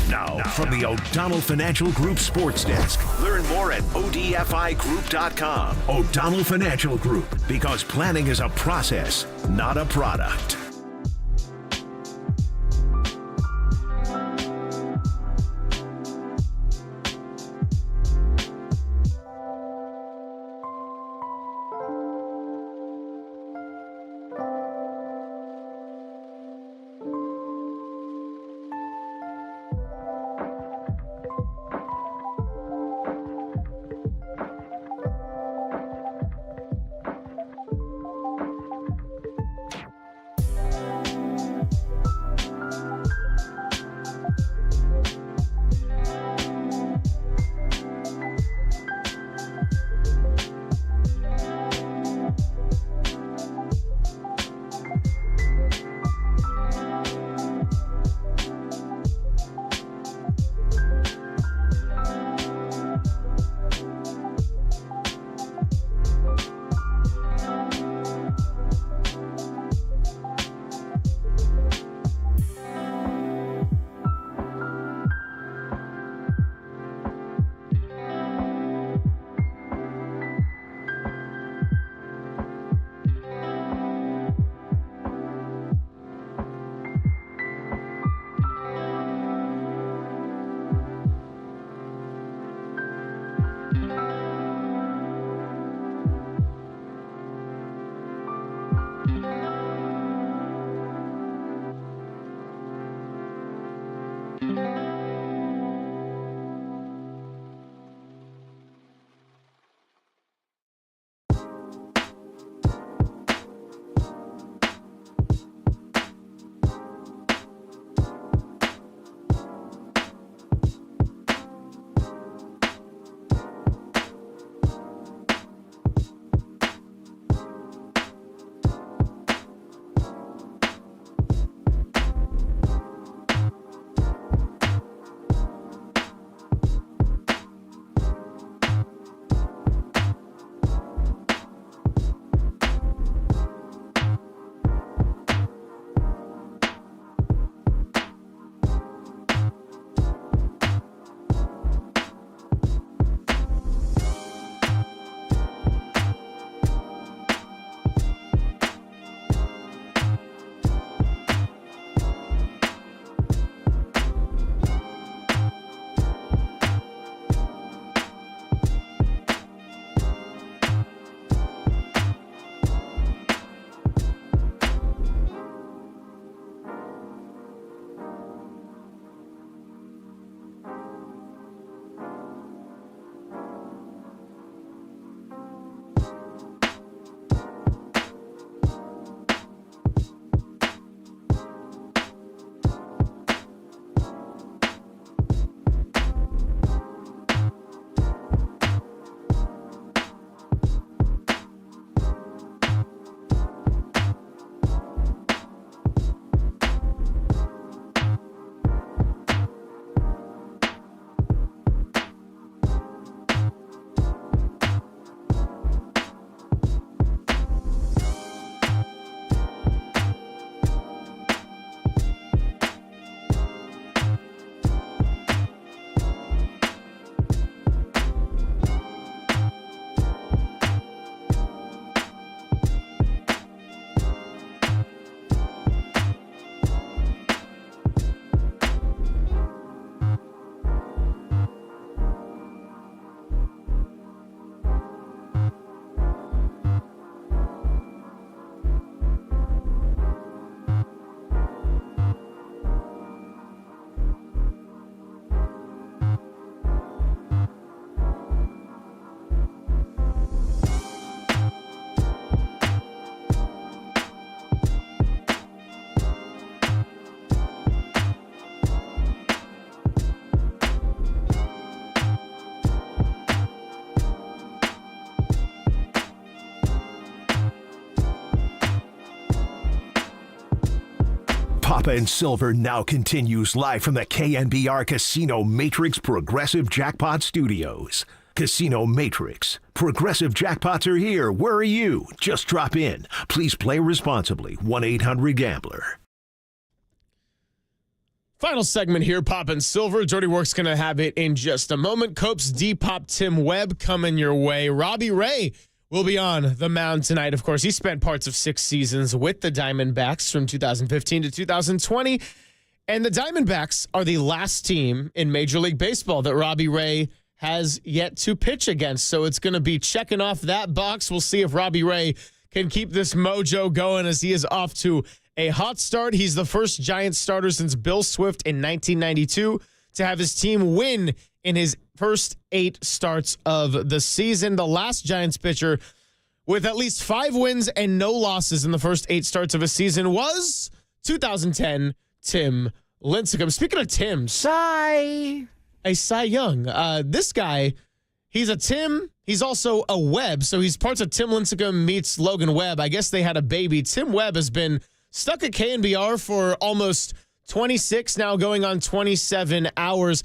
Now, from the O'Donnell Financial Group Sports Desk. Learn more at odfigroup.com. O'Donnell Financial Group, because planning is a process, not a product. Papa and Silver now continues live from the KNBR Casino Matrix Progressive Jackpot Studios. Casino Matrix. Progressive jackpots are here. Where are you? Just drop in. Please play responsibly. 1-800-GAMBLER. Final segment here, Pop and Silver. Dirty Work's going to have it in just a moment. Cope's Depop Tim Webb coming your way. Robbie Ray will be on the mound tonight. Of course, he spent parts of 6 seasons with the Diamondbacks from 2015 to 2020. And the Diamondbacks are the last team in Major League Baseball that Robbie Ray has yet to pitch against. So it's going to be checking off that box. We'll see if Robbie Ray can keep this mojo going as he is off to a hot start. He's the first Giants starter since Bill Swift in 1992 to have his team win in his first 8 starts of the season. The last Giants pitcher with at least 5 wins and no losses in the first 8 starts of a season was 2010 Tim Lincecum. Speaking of Tims, a Cy Young. This guy, he's a Tim. He's also a Webb, so he's parts of Tim Lincecum meets Logan Webb. I guess they had a baby. Tim Webb has been stuck at KNBR for almost 26, now going on 27 hours.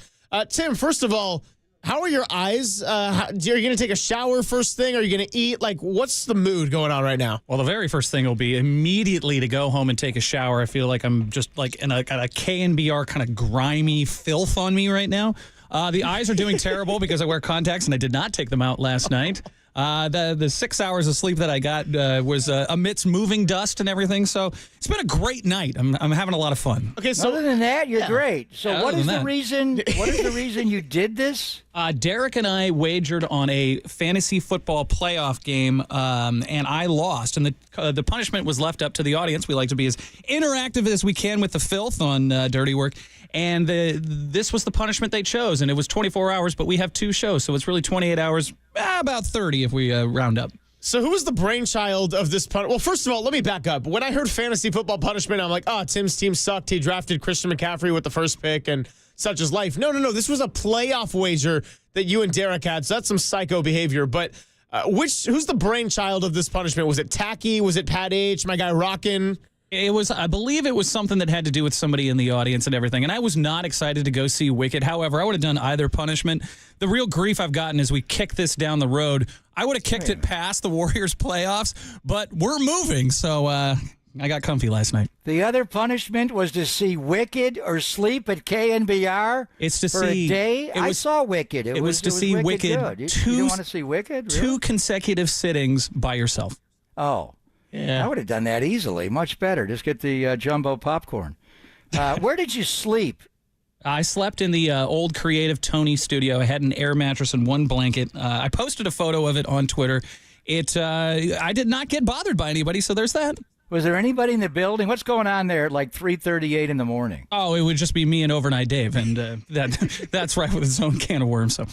Tim, first of all, how are your eyes? Are you going to take a shower first thing? Are you going to eat? Like, what's the mood going on right now? Well, the very first thing will be immediately to go home and take a shower. I feel like I'm just like in a KNBR kind of grimy filth on me right now. The eyes are doing terrible because I wear contacts and I did not take them out last night. The 6 hours of sleep that I got was amidst moving dust and everything. So it's been a great night. I'm having a lot of fun. Okay, so other than that, you're great. So what is the reason? What is the reason you did this? Derek and I wagered on a fantasy football playoff game, and I lost. And the punishment was left up to the audience. We like to be as interactive as we can with the filth on Dirty Work. And this was the punishment they chose, and it was 24 hours, but we have 2 shows, so it's really 28 hours, about 30 if we round up. So who was the brainchild of this punishment? Well, first of all, let me back up. When I heard fantasy football punishment, I'm like, Tim's team sucked. He drafted Christian McCaffrey with the first pick, and such is life. No. This was a playoff wager that you and Derek had, so that's some psycho behavior. But who's the brainchild of this punishment? Was it Tacky? Was it Pat H? My guy Rockin'? It was, I believe it was something that had to do with somebody in the audience and everything. And I was not excited to go see Wicked. However, I would have done either punishment. The real grief I've gotten is we kick this down the road. I would have kicked it past the Warriors playoffs, but we're moving. So I got comfy last night. The other punishment was to see Wicked or sleep at KNBR. It's to for see a day. I saw Wicked. It was to see Wicked. Good. You didn't want to see Wicked? Really? 2 consecutive sittings by yourself. Oh. Yeah. I would have done that easily. Much better. Just get the jumbo popcorn. Where did you sleep? I slept in the old Creative Tony studio. I had an air mattress and 1 blanket. I posted a photo of it on Twitter. I did not get bothered by anybody, so there's that. Was there anybody in the building? What's going on there at like 3:38 in the morning? Oh, it would just be me and Overnight Dave, and that's right with its own can of worms. So.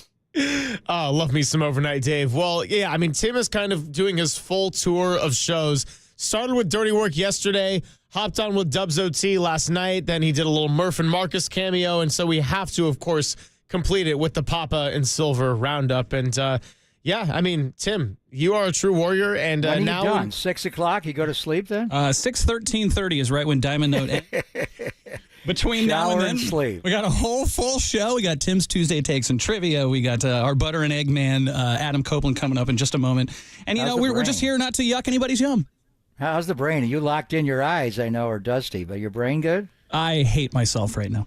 Oh, love me some Overnight Dave. Well, yeah, I mean, Tim is kind of doing his full tour of shows. Started with Dirty Work yesterday, hopped on with Dubs OT last night, then he did a little Murph and Marcus cameo, and so we have to, of course, complete it with the Papa and Silver roundup. And, yeah, I mean, Tim, you are a true warrior, and when are you now... done? 6 o'clock, you go to sleep then? 6:13:30 is right when Diamond Note ends. Between now and then, sleep. We got a whole full show. We got Tim's Tuesday Takes and Trivia. We got our Butter and Egg Man, Adam Copeland, coming up in just a moment. And, you know, we're just here not to yuck anybody's yum. How's the brain? Are you locked in? Your eyes, I know, are dusty, but your brain good? I hate myself right now.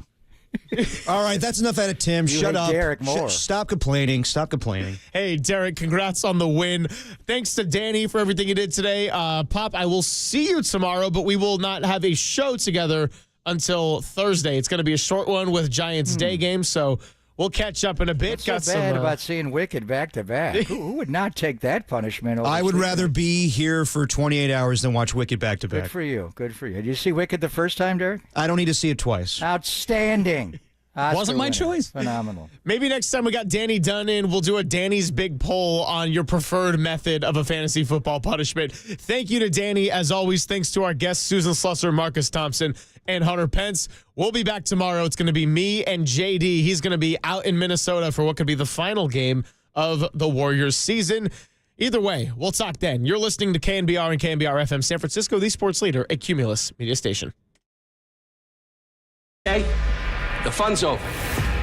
All right, that's enough out of Tim. You Shut hate up. Derek more. Stop complaining. Stop complaining. Hey, Derek, congrats on the win. Thanks to Danny for everything you did today. Pop, I will see you tomorrow, but we will not have a show together until Thursday. It's going to be a short one with Giants day game, so we'll catch up in a bit. What's so bad about seeing Wicked back-to-back? Who would not take that punishment? I would rather be here for 28 hours than watch Wicked back-to-back. Good for you. Good for you. Did you see Wicked the first time, Derek? I don't need to see it twice. Outstanding. Wasn't my choice. Phenomenal. Maybe next time we got Danny Dunn in, we'll do a Danny's Big Poll on your preferred method of a fantasy football punishment. Thank you to Danny. As always, thanks to our guests, Susan Slusser, Marcus Thompson, and Hunter Pence. We'll be back tomorrow. It's going to be me and JD. He's going to be out in Minnesota for what could be the final game of the Warriors season. Either way, we'll talk then. You're listening to KNBR and KNBR FM San Francisco, the sports leader at Cumulus Media Station. okay? The fun's over.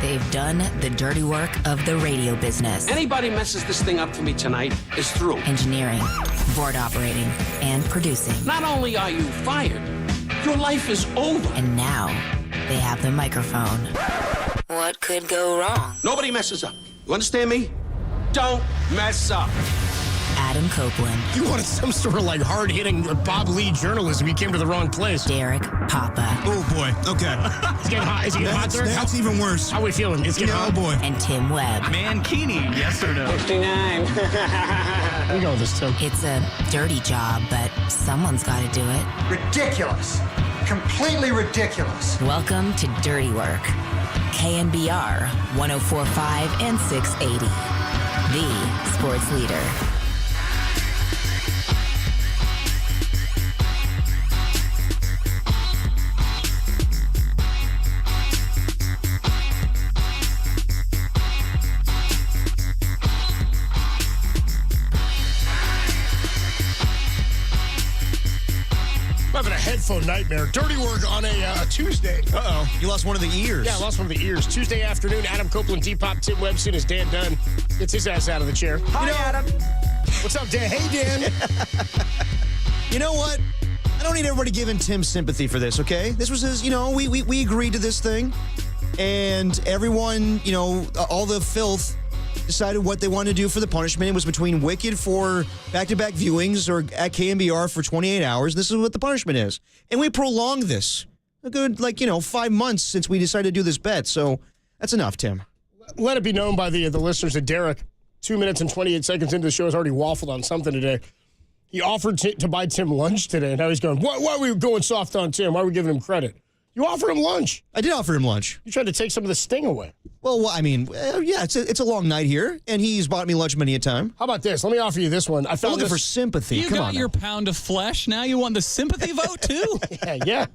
They've done the dirty work of the radio business. Anybody messes this thing up for me tonight is through. Engineering, board operating, and producing. Not only are you fired, your life is over. And now they have the microphone. What could go wrong? Nobody messes up. You understand me? Don't mess up. Adam Copeland. You wanted some sort of like hard-hitting Bob Lee journalism. You came to the wrong place. Derek Papa. Oh, boy. Okay. It's getting hot. Is it getting hot, Derek? That's even worse. How are we feeling? It's getting hot. Oh, boy. And Tim Webb. Mankini, yes or no? 59. We go with this, Tim. It's a dirty job, but someone's got to do it. Ridiculous. Completely ridiculous. Welcome to Dirty Work. KNBR 104.5 and 680. The sports leader. Having a headphone nightmare. Dirty Work on a Tuesday. Uh-oh. You lost one of the ears. Yeah, I lost one of the ears. Tuesday afternoon, Adam Copeland, Depop, Tim Webb, soon as Dan Dunn gets his ass out of the chair. Hi, Adam. What's up, Dan? Hey, Dan. You know what? I don't need everybody giving Tim sympathy for this, okay? This was his, we agreed to this thing. And everyone, all the filth decided what they wanted to do for the punishment. It was between Wicked for back-to-back viewings or at KNBR for 28 hours. This is what the punishment is. And we prolonged this a good, 5 months since we decided to do this bet. So that's enough, Tim. Let it be known by the listeners that Derek, 2 minutes and 28 seconds into the show, has already waffled on something today. He offered to buy Tim lunch today, and now he's going, why are we going soft on Tim? Why are we giving him credit? You offered him lunch. I did offer him lunch. You tried to take some of the sting away. Well, it's a long night here, and he's bought me lunch many a time. How about this? Let me offer you this one. I found looking for sympathy. You Come got on your now. pound of flesh. Now you want the sympathy vote, too? Yeah.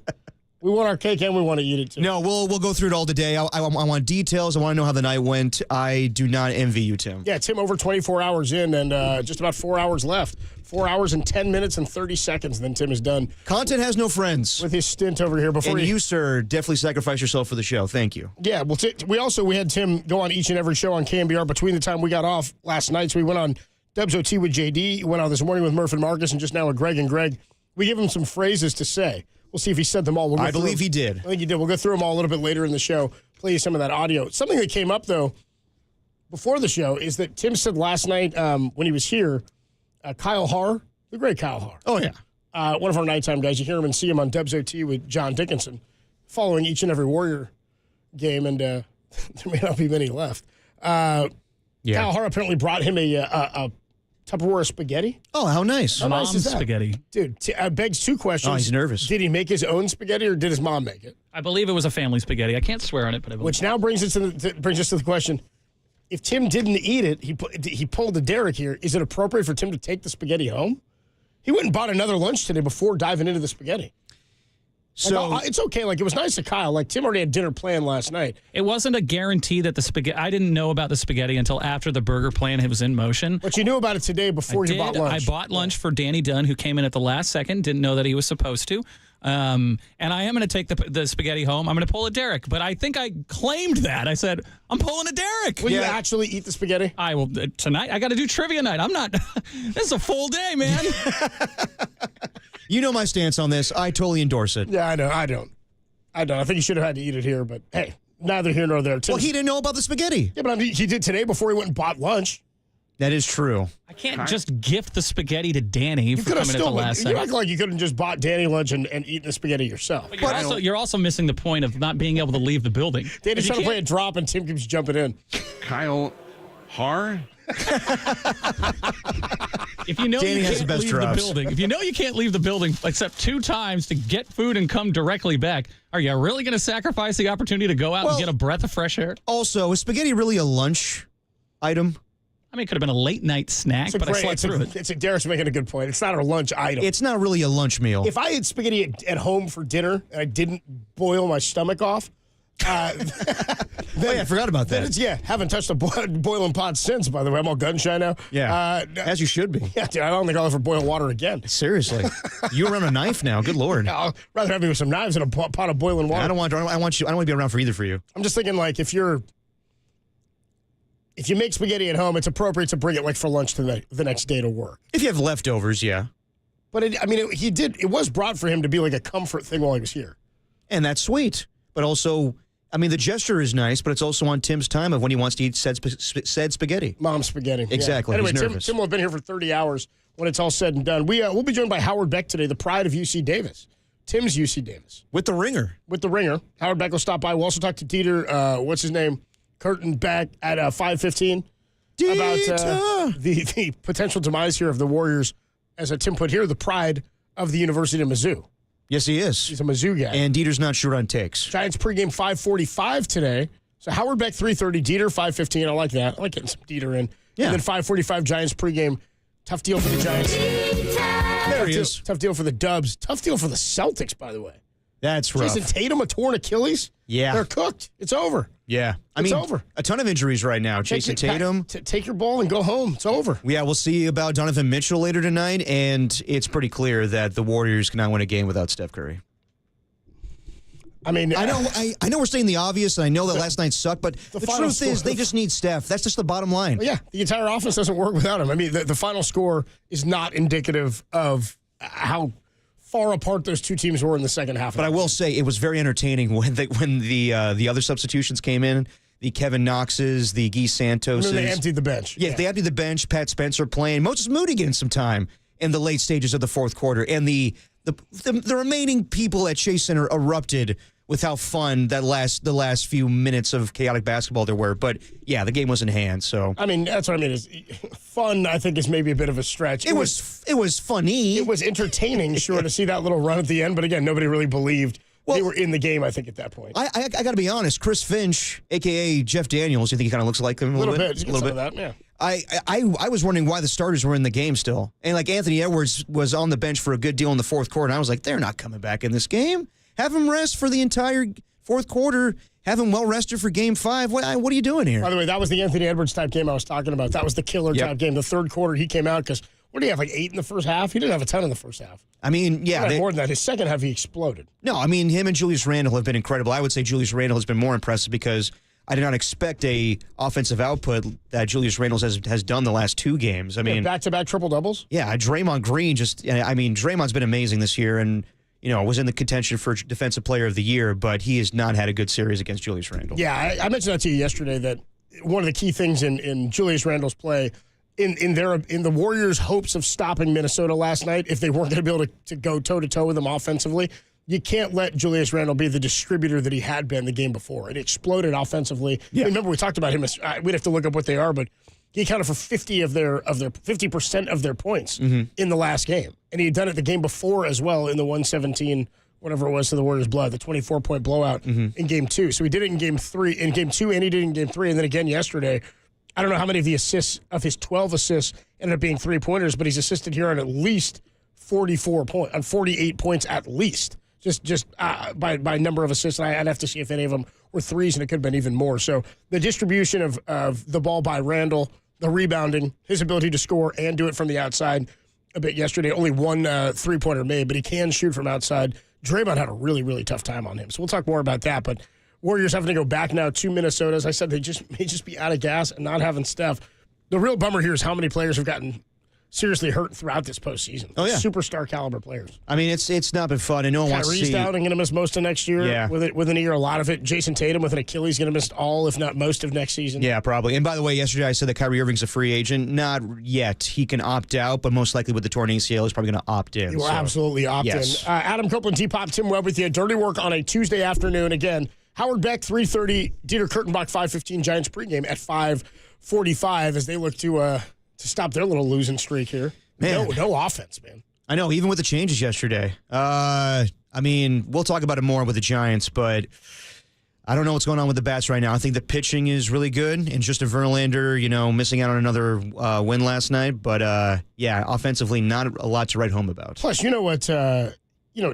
We want our cake and we want to eat it, too. No, we'll go through it all today. I want details. I want to know how the night went. I do not envy you, Tim. Yeah, Tim over 24 hours in and just about 4 hours left. 4 hours and 10 minutes and 30 seconds, then Tim is done. Content has no friends. With his stint over here. And you, sir, definitely sacrificed yourself for the show. Thank you. Yeah, well, we had Tim go on each and every show on KNBR between the time we got off last night. So we went on Dubs OT with JD, went on this morning with Murph and Marcus, and just now with Greg and Greg. We give him some phrases to say. We'll see if he said them all. I believe he did. I think he did. We'll go through them all a little bit later in the show, play you some of that audio. Something that came up, though, before the show is that Tim said last night when he was here, Kyle Harr, the great Kyle Harr. Oh, yeah. One of our nighttime guys. You hear him and see him on Dubs OT with John Dickinson, following each and every Warrior game, and there may not be many left. Kyle Harr apparently brought him a Tupperware spaghetti. Oh, how nice. How nice is that? Spaghetti. Dude, begs two questions. Oh, he's nervous. Did he make his own spaghetti or did his mom make it? I believe it was a family spaghetti. I can't swear on it, but I believe. Which now brings us to the question. If Tim didn't eat it, he pulled the Derek here. Is it appropriate for Tim to take the spaghetti home? He went and bought another lunch today before diving into the spaghetti. So it's okay. It was nice of Kyle. Tim already had dinner planned last night. It wasn't a guarantee that the spaghetti. I didn't know about the spaghetti until after the burger plan was in motion. But you knew about it today before you bought lunch. I bought lunch for Danny Dunn, who came in at the last second. Didn't know that he was supposed to. And I am going to take the spaghetti home. I'm going to pull a Derek. But I think I claimed that. I said, I'm pulling a Derek. Will you actually eat the spaghetti? I will. Tonight, I got to do trivia night. I'm not. This is a full day, man. You know my stance on this. I totally endorse it. Yeah, I know. I don't. I think he should have had to eat it here, but hey, neither here nor there. Well, he didn't know about the spaghetti. Yeah, but he did today before he went and bought lunch. That is true. I can't just gift the spaghetti to Danny for coming at the last second. You act like you could have just bought Danny lunch and eaten the spaghetti yourself. But you're also missing the point of not being able to leave the building. Danny's trying to play a drop and Tim keeps jumping in. Kyle Harr? If you know Danny you has can't the best leave drops. the building, if you know you can't leave the building except 2 times to get food and come directly back, are you really going to sacrifice the opportunity to go out and get a breath of fresh air? Also, is spaghetti really a lunch item? I mean, it could have been a late night snack, but I slept through it. Derek's making a good point. It's not a lunch item. It's not really a lunch meal. If I had spaghetti at home for dinner and I didn't boil my stomach off, I forgot about that. Haven't touched a boiling pot since, by the way. I'm all gun shy now. Yeah, as you should be. Yeah, dude, I don't think I'll ever boil water again. Seriously. You around a knife now. Good Lord. Yeah, I'd rather have me with some knives and a pot of boiling water. I don't want to be around for either for you. I'm just thinking, like, if you make spaghetti at home, it's appropriate to bring it, like, for lunch the next day to work. If you have leftovers, yeah. But, it was brought for him to be, like, a comfort thing while he was here. And that's sweet. But also, the gesture is nice, but it's also on Tim's time of when he wants to eat said spaghetti. Mom's spaghetti. Exactly. Yeah. Anyway, He's nervous. Tim will have been here for 30 hours when it's all said and done. We'll be joined by Howard Beck today, the pride of UC Davis. Tim's UC Davis. With the ringer. Howard Beck will stop by. We'll also talk to Dieter, what's his name? Curtin Beck at 5:15 about the potential demise here of the Warriors, as Tim put here, the pride of the University of Mizzou. Yes, he is. He's a Mizzou guy. And Dieter's not short on takes. Giants pregame 5:45 today. So Howard Beck 3:30, Dieter 5:15. I like that. I like getting some Dieter in. Yeah. And then 5:45 Giants pregame. Tough deal for the Giants. There he is. Tough deal for the Dubs. Tough deal for the Celtics, by the way. That's rough. Jason Tatum, a torn Achilles. Yeah. They're cooked. It's over. Yeah. It's over. A ton of injuries right now. Jason Tatum. Take your ball and go home. It's over. Yeah, we'll see about Donovan Mitchell later tonight, and it's pretty clear that the Warriors cannot win a game without Steph Curry. I know we're saying the obvious, and I know that last night sucked, but the truth is they just need Steph. That's just the bottom line. Well, yeah, the entire offense doesn't work without him. The final score is not indicative of how far apart those two teams were in the second half. But I will say it was very entertaining when the other substitutions came in. The Kevin Knoxes, the Guy Santoses. And then they emptied the bench. Yeah, they emptied the bench. Pat Spencer playing. Moses Moody getting some time in the late stages of the fourth quarter. And the remaining people at Chase Center erupted with how fun the last few minutes of chaotic basketball there were. But, yeah, the game was in hand. So that's what I mean. Is fun, I think, is maybe a bit of a stretch. It was funny. It was entertaining, sure, to see that little run at the end. But, again, nobody really believed they were in the game, I think, at that point. I got to be honest. Chris Finch, a.k.a. Jeff Daniels, you think he kind of looks like him a little bit? A little bit. That, yeah. I was wondering why the starters were in the game still. And, like, Anthony Edwards was on the bench for a good deal in the fourth quarter. And I was like, they're not coming back in this game. Have him rest for the entire fourth quarter. Have him well rested for game 5. What are you doing here? By the way, that was the Anthony Edwards type game I was talking about. That was the killer type game. The third quarter, he came out because, what did he have, like 8 in the first half? He didn't have a ton in the first half. More than that. His second half, he exploded. No, him and Julius Randle have been incredible. I would say Julius Randle has been more impressive because I did not expect a offensive output that Julius Randle has done the last 2 games. Back-to-back triple-doubles? Yeah, Draymond Green Draymond's been amazing this year and was in the contention for Defensive Player of the Year, but he has not had a good series against Julius Randle. Yeah, I mentioned that to you yesterday, that one of the key things in Julius Randle's play, in the Warriors' hopes of stopping Minnesota last night, if they weren't going to be able to go toe-to-toe with them offensively, you can't let Julius Randle be the distributor that he had been the game before. It exploded offensively. Yeah. Remember, we talked about him. We'd have to look up what they are, but he accounted for 50% of their points in the last game. And he had done it the game before as well in the 117, whatever it was, to the Warriors' blood, the 24-point blowout in game 2. So he did it in game 2, and he did it in game 3, and then again yesterday. I don't know how many of the assists, of his 12 assists, ended up being three-pointers, but he's assisted here on at least 48 points at least. Just by number of assists, and I'd have to see if any of them were threes, and it could have been even more. So the distribution of the ball by Randle, the rebounding, his ability to score and do it from the outside a bit yesterday. Only one three-pointer made, but he can shoot from outside. Draymond had a really, really tough time on him. So we'll talk more about that. But Warriors having to go back now to Minnesota. As I said, they may just be out of gas and not having Steph. The real bummer here is how many players have gotten seriously hurt throughout this postseason. Oh, yeah. Superstar caliber players. It's not been fun, and no one wants to see. Kyrie's down and going to miss most of next year with an ear, a lot of it. Jason Tatum with an Achilles going to miss all, if not most, of next season. Yeah, probably. And by the way, yesterday I said that Kyrie Irving's a free agent. Not yet. He can opt out, but most likely with the torn ACL, he's probably going to opt in. He will absolutely opt in. Adam Copeland, T-Pop, Tim Webb with you. Dirty Work on a Tuesday afternoon. Again, Howard Beck, 3:30. Dieter Kurtenbach, 5:15. Giants pregame at 5:45 as they look to stop their little losing streak here. Man. No offense, man. I know, even with the changes yesterday. We'll talk about it more with the Giants, but I don't know what's going on with the Bats right now. I think the pitching is really good, and Justin Verlander, missing out on another win last night. But, offensively, not a lot to write home about. Plus, you know what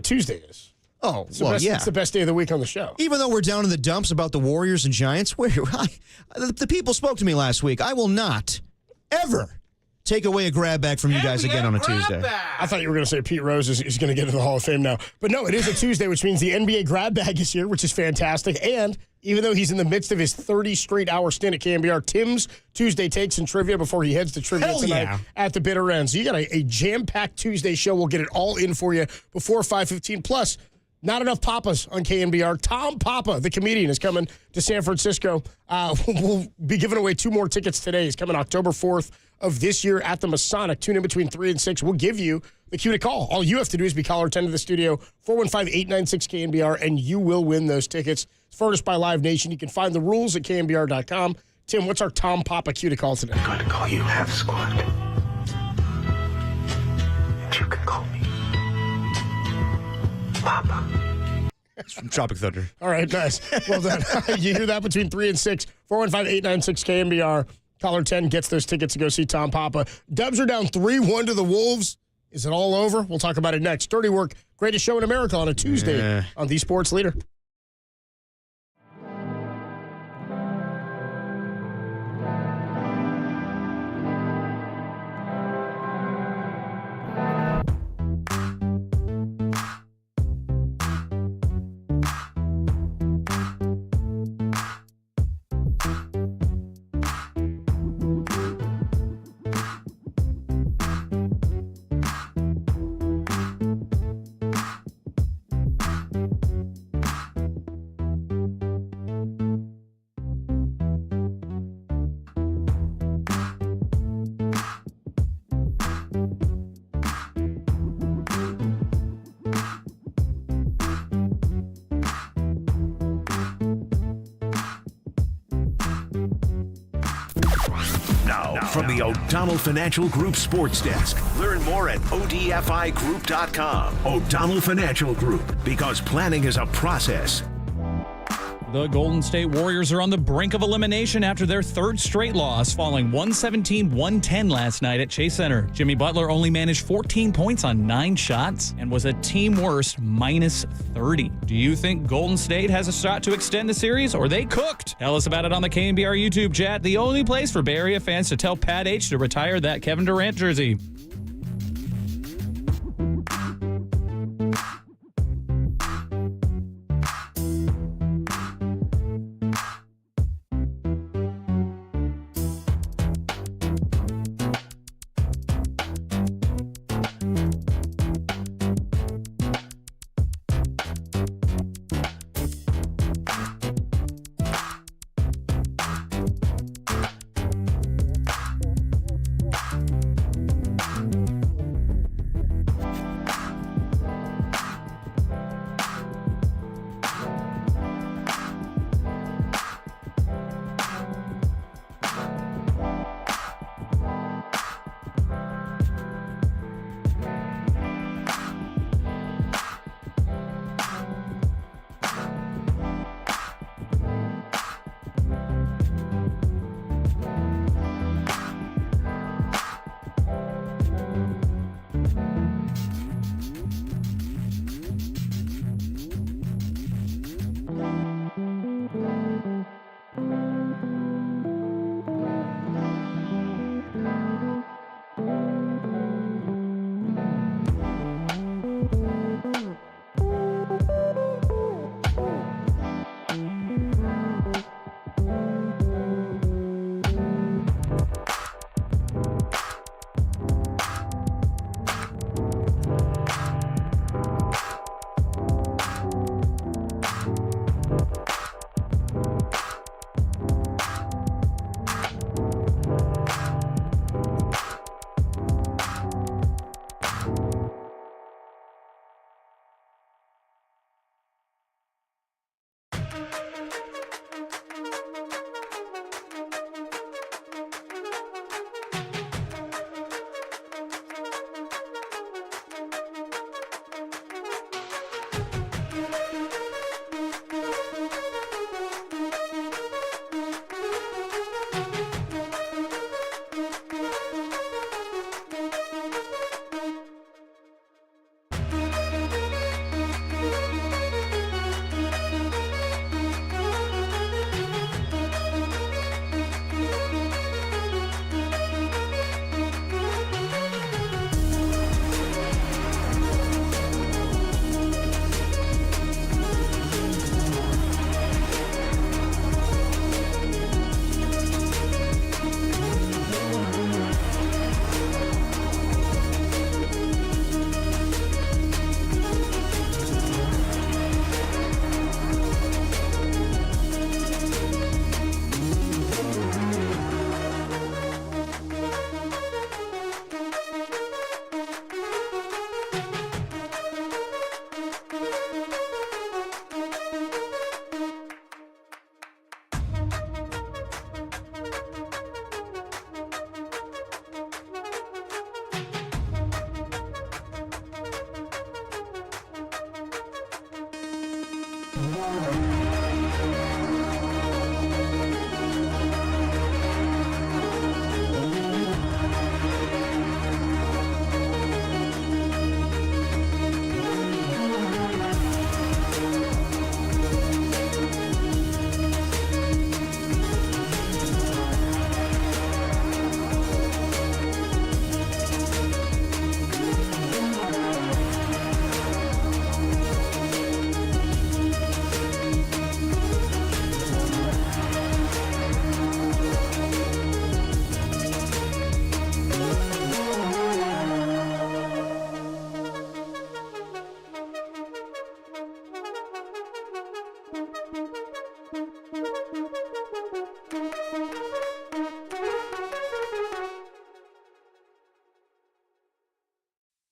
Tuesday is? Oh, It's the best day of the week on the show. Even though we're down in the dumps about the Warriors and Giants, the people spoke to me last week. I will not ever take away a grab bag from you guys again on a Tuesday. I thought you were going to say Pete Rose is going to get in the Hall of Fame now. But no, it is a Tuesday, which means the NBA grab bag is here, which is fantastic. And even though he's in the midst of his 30 straight hour stint at KNBR, Tim's Tuesday takes and trivia before he heads to trivia tonight at the bitter end. So you got a jam-packed Tuesday show. We'll get it all in for you before 5:15. Plus, not enough Papas on KNBR. Tom Papa, the comedian, is coming to San Francisco. We'll be giving away 2 more tickets today. He's coming October 4th of this year at the Masonic. Tune in between 3 and 6. We'll give you the cue to call. All you have to do is be caller 10 to the studio, 415-896-KNBR, and you will win those tickets. It's furnished by Live Nation. You can find the rules at KNBR.com. Tim, what's our Tom Papa cue to call today? I'm going to call you Half Squad. And you can call me Papa. It's from Tropic Thunder. All right, nice. Well done. You hear that between 3 and 6, 415-896-KNBR. Caller 10 gets those tickets to go see Tom Papa. Dubs are down 3-1 to the Wolves. Is it all over? We'll talk about it next. Dirty Work, greatest show in America on a Tuesday on The Sports Leader. From the O'Donnell Financial Group Sports Desk. Learn more at odfigroup.com. O'Donnell Financial Group, because planning is a process. The Golden State Warriors are on the brink of elimination after their 3rd straight loss, falling 117-110 last night at Chase Center. Jimmy Butler only managed 14 points on 9 shots and was a team worst -30. Do you think Golden State has a shot to extend the series, or they cooked? Tell us about it on the KNBR YouTube chat, the only place for Bay Area fans to tell Pat H to retire that Kevin Durant jersey.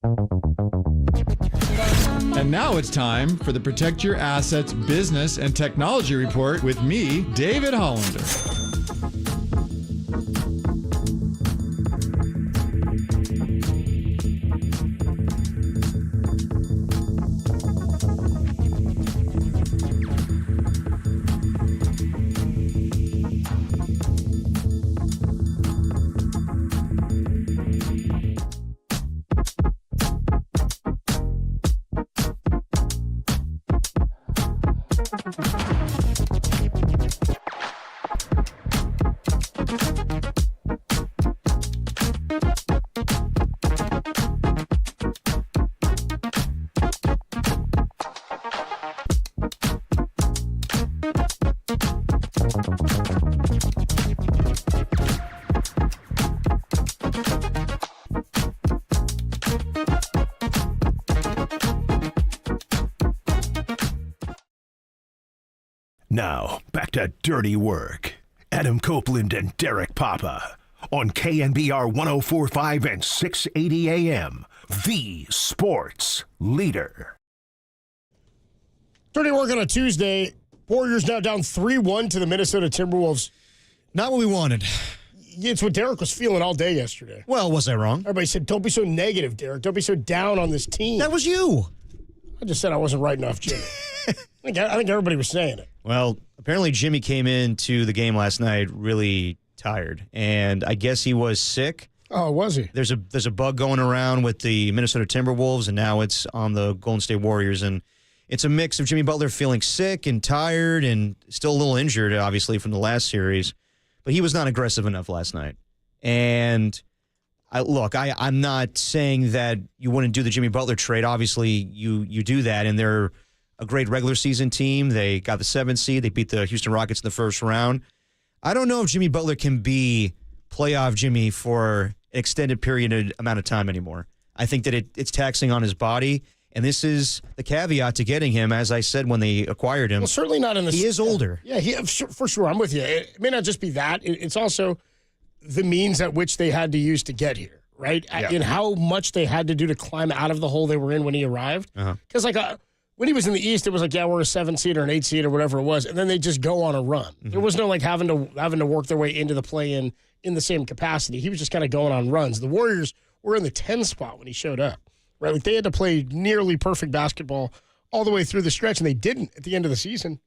And now it's time for the Protect Your Assets Business and Technology Report with me, David Hollander. Now, back to Dirty Work. Adam Copeland and Derek Papa on KNBR 104.5 and 680 AM, the sports leader. Dirty Work on a Tuesday. Warriors now down 3-1 to the Minnesota Timberwolves. Not what we wanted. It's what Derek was feeling all day yesterday. Well, was I wrong? Everybody said, don't be so negative, Derek. Don't be so down on this team. That was you. I just said I wasn't writing off Jimmy. I think everybody was saying it. Well, apparently Jimmy came into the game last night really tired, and I guess he was sick. Oh, was he? There's a bug going around with the Minnesota Timberwolves, and now it's on the Golden State Warriors, and it's a mix of Jimmy Butler feeling sick and tired and still a little injured, obviously, from the last series, but he was not aggressive enough last night. And I'm not saying that you wouldn't do the Jimmy Butler trade. Obviously, you do that, and they're a great regular season team. They got the 7th seed. They beat the Houston Rockets in the first round. I don't know if Jimmy Butler can be playoff Jimmy for an extended amount of time anymore. I think that it's taxing on his body, and this is the caveat to getting him, as I said when they acquired him. Well, certainly not in the... He is older. Yeah, for sure. I'm with you. It may not just be that. It's also the means at which they had to use to get here, right? Yeah. And how much they had to do to climb out of the hole they were in when he arrived. Because, when he was in the East, it was like, yeah, we're a 7 seed or an 8 seed or whatever it was, and then they just go on a run. There was no having to work their way into the play-in in the same capacity. He was just kind of going on runs. The Warriors were in the 10 spot when he showed up, right? Like they had to play nearly perfect basketball all the way through the stretch, and they didn't at the end of the season.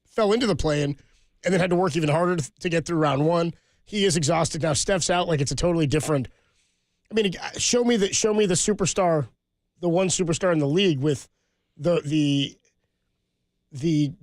Fell into the play-in, and then had to work even harder to get through round one. He is exhausted now. Steph's out. Like it's a totally different. I mean, show me the superstar, the one superstar in the league with the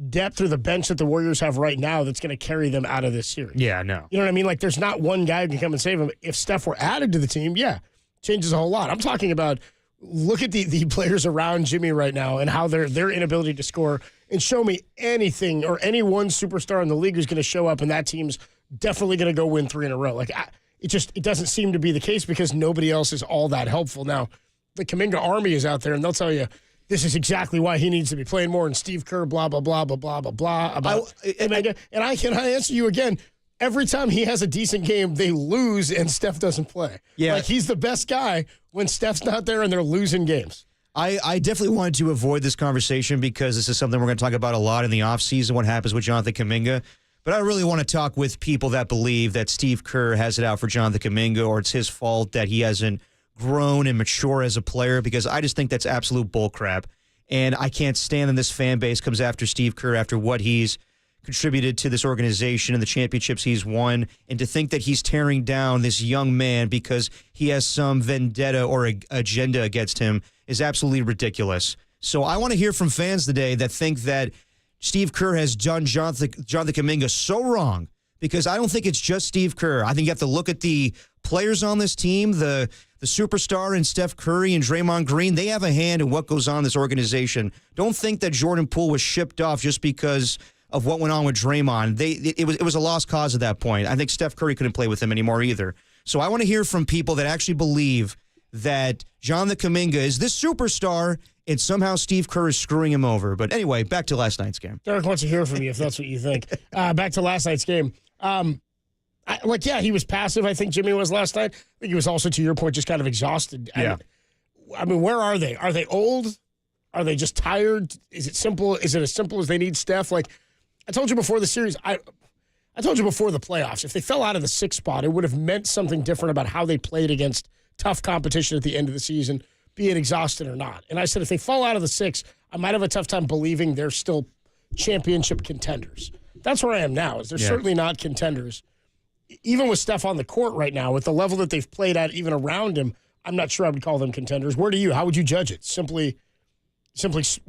depth or the bench that the Warriors have right now that's going to carry them out of this series. Yeah, no. You know what I mean? Like, there's not one guy who can come and save them. If Steph were added to the team, yeah, changes a whole lot. I'm talking about look at the players around Jimmy right now and how their inability to score, and show me anything or any one superstar in the league who's going to show up and that team's definitely going to go win 3 in a row. Like, it doesn't seem to be the case because nobody else is all that helpful. Now, the Kuminga Army is out there, and they'll tell you, this is exactly why he needs to be playing more, and Steve Kerr, blah, blah, blah, blah, blah, blah, blah. And I can answer you again. Every time he has a decent game, they lose, and Steph doesn't play. Yeah. Like, he's the best guy when Steph's not there and they're losing games. I definitely wanted to avoid this conversation because this is something we're going to talk about a lot in the offseason, what happens with Jonathan Kuminga. But I really want to talk with people that believe that Steve Kerr has it out for Jonathan Kuminga, or it's his fault that he hasn't grown and mature as a player, because I just think that's absolute bullcrap. And I can't stand that this fan base comes after Steve Kerr after what he's contributed to this organization and the championships he's won, and to think that he's tearing down this young man because he has some vendetta or agenda against him is absolutely ridiculous. So I want to hear from fans today that think that Steve Kerr has done Jonathan Kuminga so wrong, because I don't think it's just Steve Kerr. I think you have to look at the players on this team, the superstar in Steph Curry and Draymond Green. They have a hand in what goes on in this organization. Don't think that Jordan Poole was shipped off just because of what went on with Draymond. It was a lost cause at that point. I think Steph Curry couldn't play with him anymore either. So I want to hear from people that actually believe that Jonathan Kuminga is this superstar and somehow Steve Kerr is screwing him over. But anyway, back to last night's game. Derek wants to hear from you if that's what you think. Back to last night's game. He was passive, I think Jimmy was last night. I think he was also, to your point, just kind of exhausted. Yeah. I mean, where are they? Are they old? Are they just tired? Is it simple? Is it as simple as they need Steph? Like I told you before the series, I told you before the playoffs, if they fell out of the 6th spot, it would have meant something different about how they played against tough competition at the end of the season, be it exhausted or not. And I said, if they fall out of the 6, I might have a tough time believing they're still championship contenders. That's where I am now, is they're certainly not contenders. Even with Steph on the court right now, with the level that they've played at even around him, I'm not sure I would call them contenders. Where do you? How would you judge it? Simply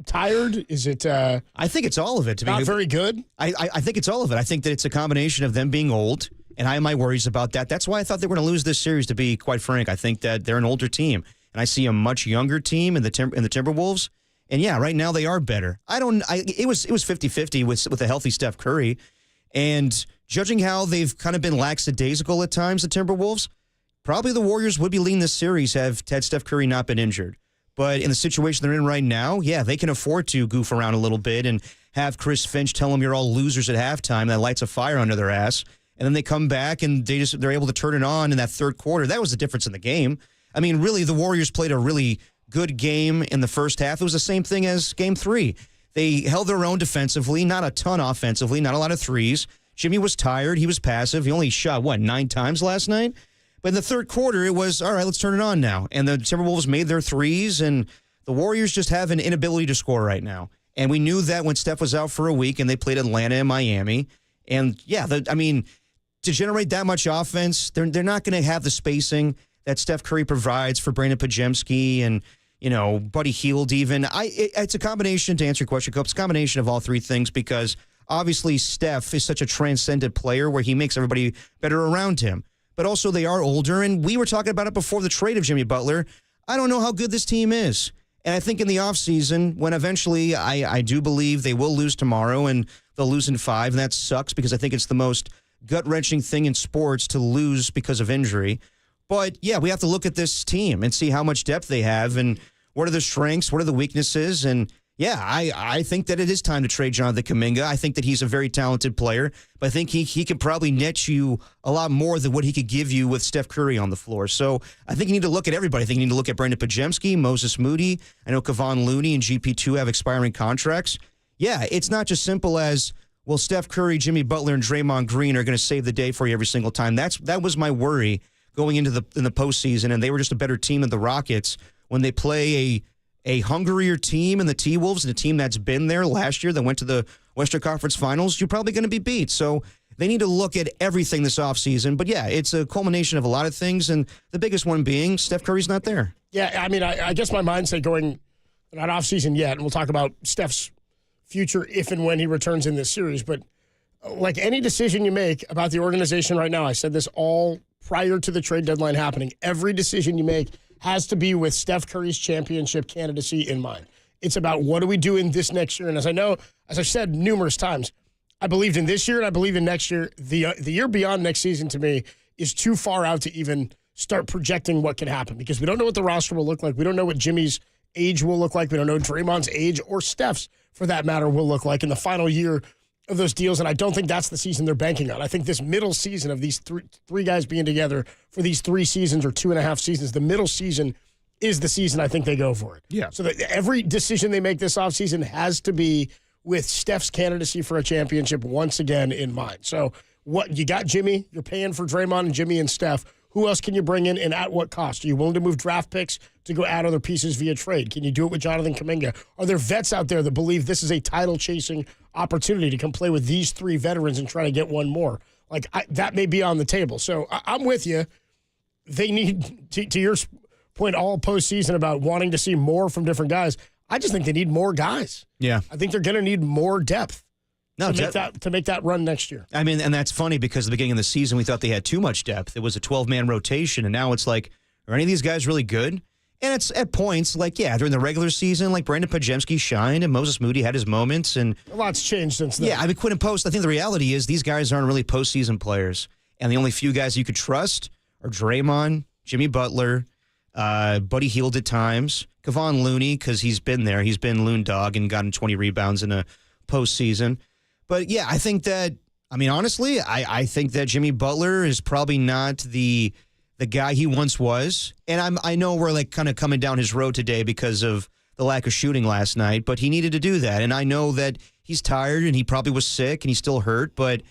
tired? Is it I think it's all of it. Not very good? I think it's all of it. I think that it's a combination of them being old, and I have my worries about that. That's why I thought they were going to lose this series, to be quite frank. I think that they're an older team, and I see a much younger team in the Timberwolves. And, yeah, right now they are better. It was 50-50 with a healthy Steph Curry. And judging how they've kind of been lackadaisical at times, the Timberwolves, probably the Warriors would be leading this series had Steph Curry not been injured. But in the situation they're in right now, yeah, they can afford to goof around a little bit and have Chris Finch tell them you're all losers at halftime. That lights a fire under their ass. And then they come back and they're able to turn it on in that third quarter. That was the difference in the game. I mean, really, the Warriors played a really good game in the first half. It was the same thing as Game 3. They held their own defensively, not a ton offensively, not a lot of threes. Jimmy was tired. He was passive. He only shot, 9 times last night? But in the third quarter, it was, all right, let's turn it on now. And the Timberwolves made their threes, and the Warriors just have an inability to score right now. And we knew that when Steph was out for a week and they played Atlanta and Miami. And, yeah, to generate that much offense, they're not going to have the spacing that Steph Curry provides for Brandon Pajemski and, Buddy Hield even. It's a combination, to answer your question, Cope, it's a combination of all three things because obviously Steph is such a transcendent player where he makes everybody better around him. But also they are older, and we were talking about it before the trade of Jimmy Butler. I don't know how good this team is. And I think in the offseason, when eventually I do believe they will lose tomorrow and they'll lose in 5, and that sucks because I think it's the most gut-wrenching thing in sports to lose because of injury. But, yeah, we have to look at this team and see how much depth they have and what are the strengths, what are the weaknesses. And, yeah, I think that it is time to trade Jonathan Kuminga. I think that he's a very talented player, but I think he could probably net you a lot more than what he could give you with Steph Curry on the floor. So I think you need to look at everybody. I think you need to look at Brandon Pajemski, Moses Moody. I know Kevon Looney and GP2 have expiring contracts. Yeah, it's not just simple as, well, Steph Curry, Jimmy Butler, and Draymond Green are going to save the day for you every single time. That was my worry going into the postseason, and they were just a better team than the Rockets when they play a hungrier team in the T-Wolves and a team that's been there last year that went to the Western Conference Finals. You're probably going to be beat. So they need to look at everything this offseason. But, yeah, it's a culmination of a lot of things, and the biggest one being Steph Curry's not there. Yeah, I guess my mindset going not offseason yet, and we'll talk about Steph's future if and when he returns in this series. But like any decision you make about the organization right now, I said this all prior to the trade deadline happening, every decision you make has to be with Steph Curry's championship candidacy in mind. It's about what do we do in this next year. And as I've said numerous times, I believed in this year and I believe in next year. The year beyond next season to me is too far out to even start projecting what can happen because we don't know what the roster will look like. We don't know what Jimmy's age will look like. We don't know Draymond's age or Steph's, for that matter, will look like in the final year of those deals, and I don't think that's the season they're banking on. I think this middle season of these three guys being together for these 3 seasons or 2.5 seasons, the middle season is the season I think they go for it. Yeah. So that every decision they make this offseason has to be with Steph's candidacy for a championship once again in mind. So what you got, Jimmy, you're paying for Draymond and Jimmy and Steph. Who else can you bring in and at what cost? Are you willing to move draft picks to go add other pieces via trade? Can you do it with Jonathan Kuminga? Are there vets out there that believe this is a title-chasing opportunity to come play with these 3 veterans and try to get one more? That may be on the table. So I'm with you. They need, to your point all postseason about wanting to see more from different guys, I just think they need more guys. Yeah. I think they're going to need more depth. No, to make that run next year. I mean, and that's funny because at the beginning of the season, we thought they had too much depth. It was a 12-man rotation, and now it's like, are any of these guys really good? And it's at points, during the regular season, Brandon Pajemski shined, and Moses Moody had his moments. And a lot's changed since then. Yeah, Quinn and Post, I think the reality is these guys aren't really postseason players. And the only few guys you could trust are Draymond, Jimmy Butler, Buddy Hield at times, Kevon Looney, because he's been there. He's been Loon Dog and gotten 20 rebounds in a postseason. But, yeah, I think that, honestly, I think that Jimmy Butler is probably not the the guy he once was. And I know we're like kind of coming down his road today because of the lack of shooting last night, but he needed to do that. And I know that he's tired and he probably was sick and he's still hurt, but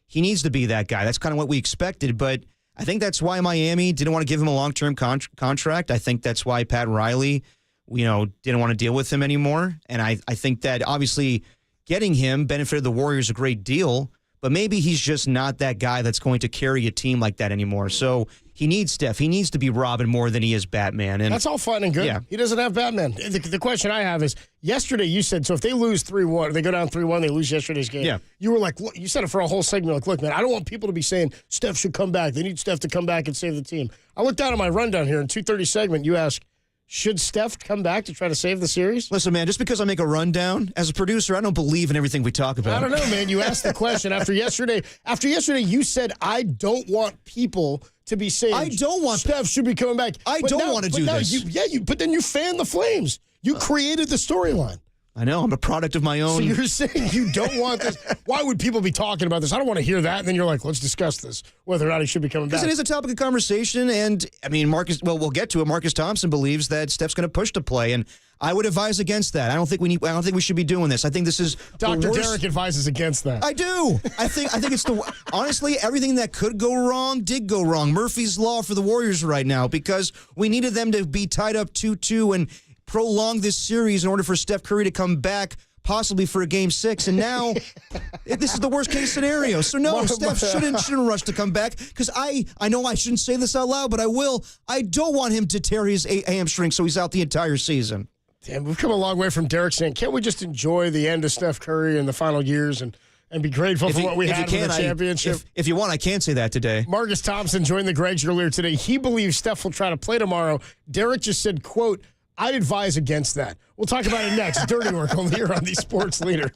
he needs to be that guy. That's kind of what we expected. But I think that's why Miami didn't want to give him a long-term contract. I think that's why Pat Riley, didn't want to deal with him anymore. And I think that obviously getting him benefited the Warriors a great deal, but maybe he's just not that guy that's going to carry a team like that anymore. So he needs Steph. He needs to be Robin more than he is Batman. And that's all fine and good. Yeah. He doesn't have Batman. The question I have is, yesterday you said, so if they lose 3-1, they go down 3-1, they lose yesterday's game. Yeah. You were like, look, you said it for a whole segment. Like, look, man, I don't want people to be saying Steph should come back. They need Steph to come back and save the team. I looked down at my rundown here in 2:30 segment. You ask, should Steph come back to try to save the series? Listen, man, just because I make a rundown, as a producer, I don't believe in everything we talk about. I don't know, man. You asked the question after yesterday. After yesterday, you said, I don't want people to be saying I don't want Steph should be coming back. I don't want to do this. But then you fanned the flames. You created the storyline. I know. I'm a product of my own. So you're saying you don't want this. Why would people be talking about this? I don't want to hear that. And then you're like, let's discuss this, whether or not he should be coming back. Because it is a topic of conversation. And, I mean, we'll get to it. Marcus Thompson believes that Steph's going to push to play. And I would advise against that. I don't think we should be doing this. I think this is Dr. Derek advises against that. I do. I think it's honestly, everything that could go wrong did go wrong. Murphy's Law for the Warriors right now, because we needed them to be tied up 2-2 and prolong this series in order for Steph Curry to come back possibly for a Game 6. And now this is the worst case scenario. So no, Steph shouldn't rush to come back, because I know I shouldn't say this out loud, but I will. I don't want him to tear his hamstring so he's out the entire season. Damn, we've come a long way from Derek saying, can't we just enjoy the end of Steph Curry in the final years and be grateful for what we had in the championship? If you want, I can say that today. Marcus Thompson joined the Gregs earlier today. He believes Steph will try to play tomorrow. Derek just said, quote, I'd advise against that. We'll talk about it next. Dirty Work only here on the Sports Leader.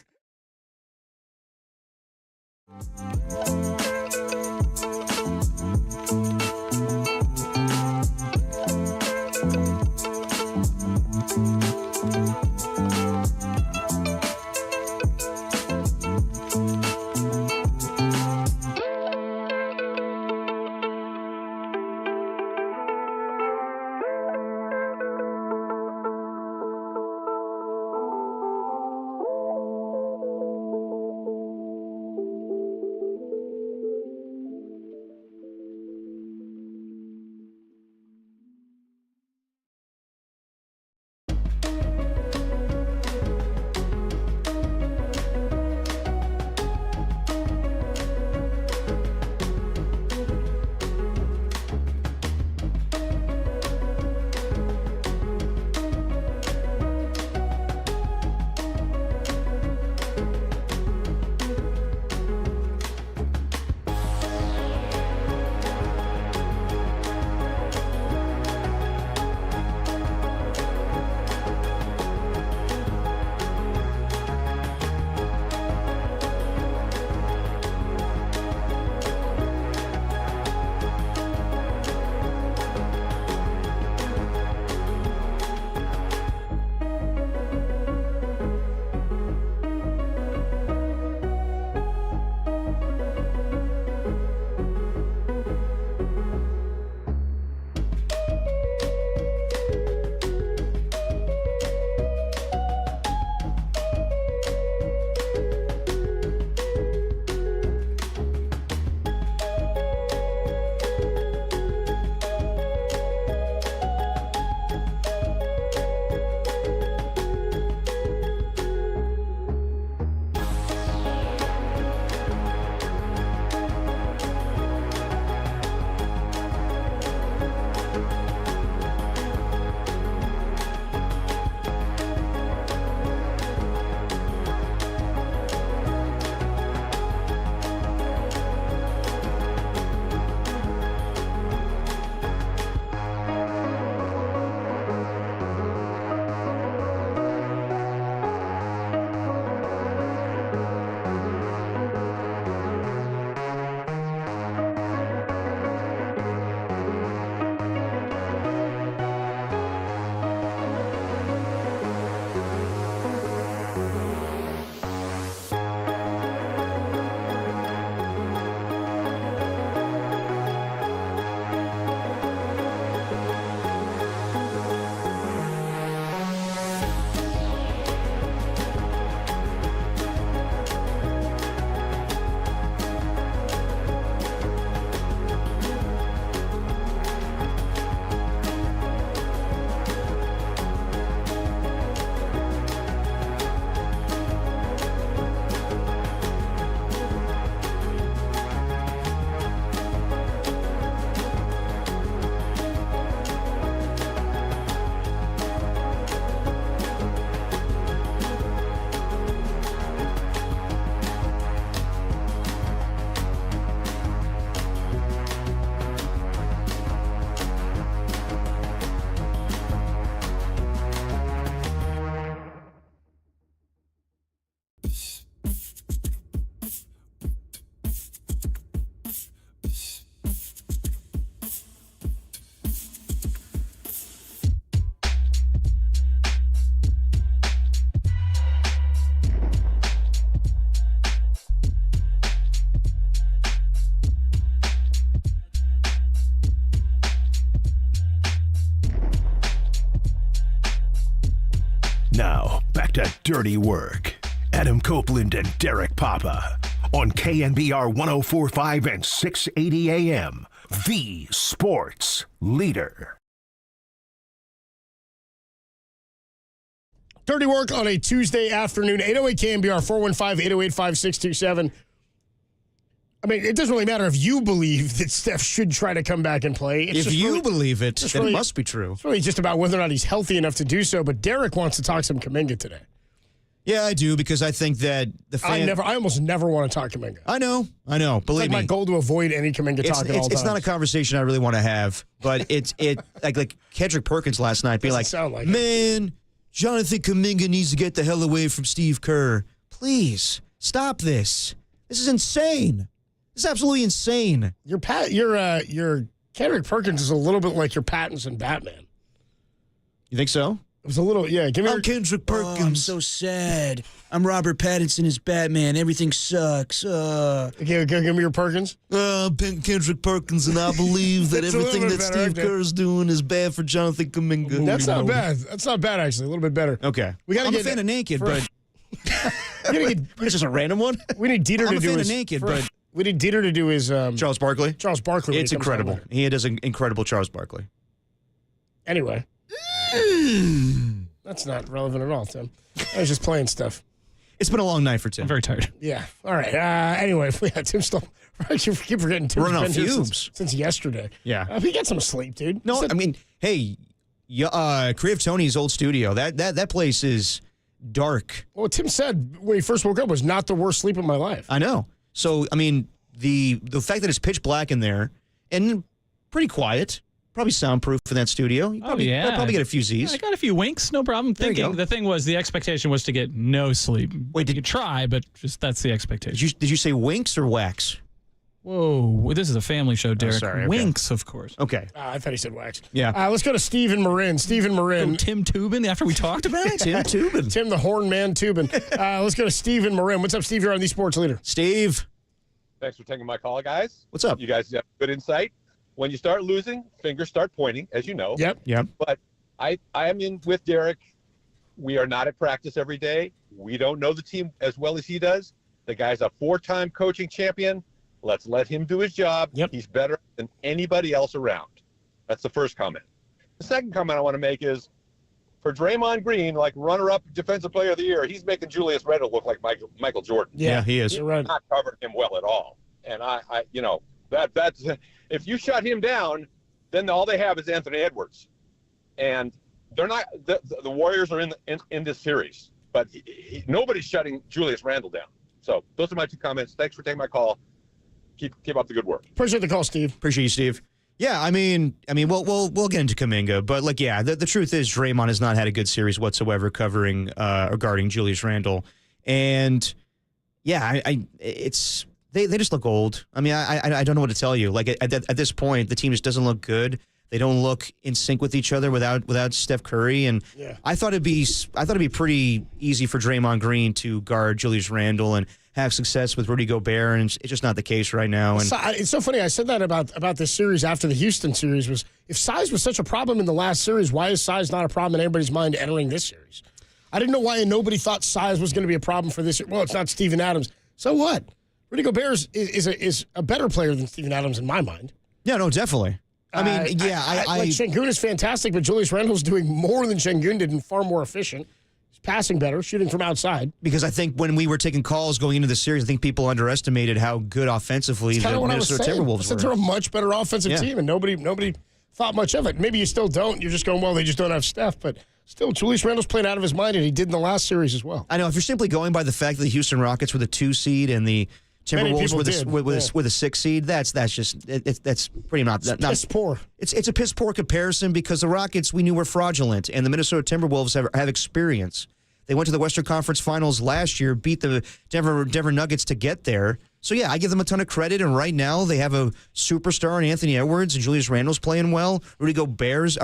to Dirty Work. Adam Copeland and Derek Papa on KNBR 104.5 and 680 AM, the sports leader. Dirty Work on a Tuesday afternoon, 808 KNBR, 415-808-5627. I mean, it doesn't really matter if you believe that Steph should try to come back and play. It's If you believe it, then it must be true. It's really just about whether or not he's healthy enough to do so, but Derek wants to talk some Kuminga today. Yeah, I do, because I think that the fan... I almost never want to talk Kuminga. I know. Believe me. My goal to avoid any Kuminga talk at all times. It's not a conversation I really want to have, but like Kendrick Perkins last night be like, man, Jonathan Kuminga needs to get the hell away from Steve Kerr. Please, stop this. This is insane. This is absolutely insane. Your Kendrick Perkins is a little bit like your Pattinson Batman. You think so? It was a little, yeah. I'm Kendrick Perkins. I'm so sad. I'm Robert Pattinson as Batman. Everything sucks. Okay, give me your Perkins. I'm Kendrick Perkins, and I believe that everything that Steve Kerr is doing is bad for Jonathan Kuminga. That's not bad. That's not bad, actually. A little bit better. Okay. I'm a fan of Naked, but... It's just a random one? We need Dieter to do his... I'm a fan of Naked, but... We need Dieter to do his... Charles Barkley? Charles Barkley. It's incredible. He does an incredible Charles Barkley. Anyway. That's not relevant at all, Tim. I was just playing stuff. It's been a long night for Tim. I'm very tired. Yeah. All right. Anyway, Tim still... I keep forgetting Tim's running on been here fumes since yesterday. Yeah. He got some sleep, dude. No, I mean, hey, Creative Tony's old studio, that place is dark. Well, what Tim said when he first woke up was not the worst sleep of my life. I know. So, I mean, the fact that it's pitch black in there and pretty quiet, probably soundproof in that studio. You probably get a few Z's. Yeah, I got a few winks, no problem. The thing was, the expectation was to get no sleep. Wait, you could try, but just that's the expectation. Did you say winks or wax? Whoa, this is a family show, Derek. Sorry, okay. Winks, of course. Okay. I thought he said wax. Yeah. Let's go to Stephen Marin. Stephen Marin. Tim Tubin, after we talked about it? Tim Tubin. Tim the Horn Man Tubin. Let's go to Stephen Marin. What's up, Steve? You're on the Sports Leader. Steve. Thanks for taking my call, guys. What's up? You guys have good insight. When you start losing, fingers start pointing, as you know. Yep. But I am in with Derek. We are not at practice every day. We don't know the team as well as he does. The guy's a 4-time coaching champion. Let's let him do his job. Yep. He's better than anybody else around. That's the first comment. The second comment I want to make is, for Draymond Green, like runner-up Defensive Player of the Year, he's making Julius Randle look like Michael Jordan. Yeah, he is. He's not covering him well at all. And that's if you shut him down, then all they have is Anthony Edwards, and they're not. The Warriors are in this series, but nobody's shutting Julius Randle down. So those are my 2 comments. Thanks for taking my call. Keep up the good work. Appreciate the call, Steve. Appreciate you, Steve. Yeah, I mean, we'll get into Kuminga, but the truth is Draymond has not had a good series whatsoever covering regarding Julius Randle, and yeah, they just look old. I mean, I don't know what to tell you. Like at this point, the team just doesn't look good. They don't look in sync with each other without Steph Curry, and I thought it'd be pretty easy for Draymond Green to guard Julius Randle and have success with Rudy Gobert, and it's just not the case right now. And it's so funny. I said that about this series after the Houston series. Was if size was such a problem in the last series, why is size not a problem in anybody's mind entering this series? I didn't know why nobody thought size was going to be a problem for this. Well, it's not Steven Adams. So what? Rudy Gobert is a better player than Steven Adams in my mind. Yeah, no, definitely. I mean, like Şengün is fantastic, but Julius Randle's doing more than Şengün did and far more efficient. He's passing better, shooting from outside. Because I think when we were taking calls going into the series, I think people underestimated how good offensively the Minnesota Timberwolves were. They're a much better offensive team, and nobody thought much of it. Maybe you still don't. You're just going, well, they just don't have Steph, but still, Julius Randle's playing out of his mind, and he did in the last series as well. I know. If you're simply going by the fact that the Houston Rockets were the 2 seed and the Timberwolves with a 6 seed, that's pretty not piss poor. It's a piss poor comparison because the Rockets we knew were fraudulent, and the Minnesota Timberwolves have experience. They went to the Western Conference Finals last year, beat the Denver Nuggets to get there. So yeah, I give them a ton of credit, and right now they have a superstar in Anthony Edwards, and Julius Randle's playing well. Rudy Gobert's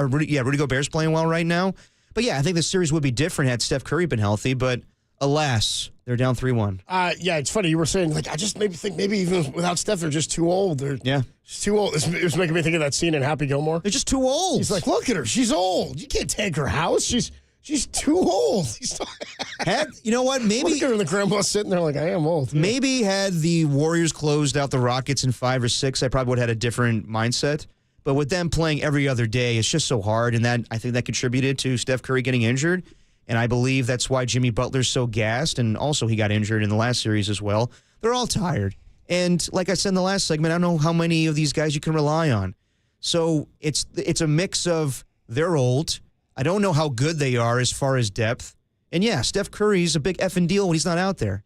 playing well right now. But yeah, I think the series would be different had Steph Curry been healthy, but alas, they're down 3-1. Yeah, it's funny. You were saying, I just think maybe even without Steph, they're just too old. They're just too old. It was making me think of that scene in Happy Gilmore. They're just too old. He's like, look at her. She's old. You can't take her house. She's She's too old. You know what? Maybe look at her in the grandma sitting there like, I am old. Yeah. Maybe had the Warriors closed out the Rockets in 5 or 6, I probably would have had a different mindset. But with them playing every other day, it's just so hard, and I think that contributed to Steph Curry getting injured. And I believe that's why Jimmy Butler's so gassed, and also he got injured in the last series as well. They're all tired. And like I said in the last segment, I don't know how many of these guys you can rely on. So it's a mix of they're old. I don't know how good they are as far as depth. And yeah, Steph Curry's a big effing deal when he's not out there.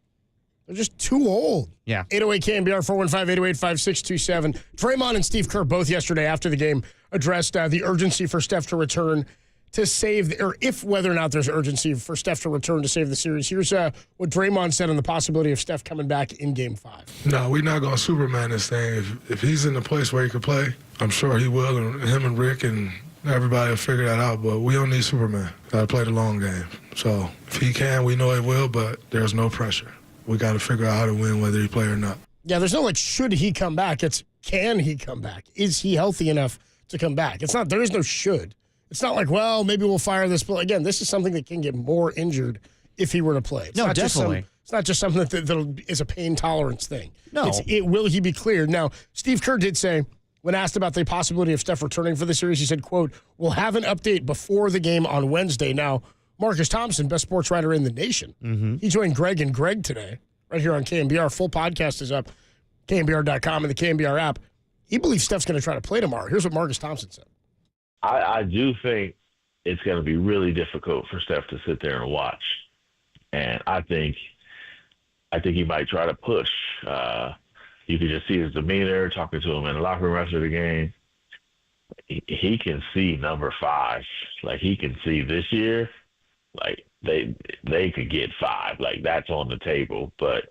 They're just too old. Yeah. 808 KNBR 415-808-5627. Draymond and Steve Kerr both yesterday after the game addressed the urgency for Steph to return to save, whether or not there's urgency for Steph to return to save the series. Here's what Draymond said on the possibility of Steph coming back in Game 5. No, we're not going to Superman this thing. If he's in a place where he could play, I'm sure he will, and him and Rick and everybody will figure that out, but we don't need Superman. Got to play the long game. So if he can, we know he will, but there's no pressure. We got to figure out how to win whether he play or not. Yeah, there's no should he come back. It's can he come back? Is he healthy enough to come back? There is no should. It's not like, well, maybe we'll fire this. But again, this is something that can get more injured if he were to play. It's definitely. It's not just something that is a pain tolerance thing. No. Will he be cleared? Now, Steve Kerr did say, when asked about the possibility of Steph returning for the series, he said, quote, we'll have an update before the game on Wednesday. Now, Marcus Thompson, best sports writer in the nation, he joined Greg and Greg today, right here on KNBR. Full podcast is up, KNBR.com and the KNBR app. He believes Steph's going to try to play tomorrow. Here's what Marcus Thompson said. I do think it's going to be really difficult for Steph to sit there and watch. And I think he might try to push. You can just see his demeanor, talking to him in the locker room after the game. He can see number 5. Like, he can see this year, like, they could get 5. Like, that's on the table. But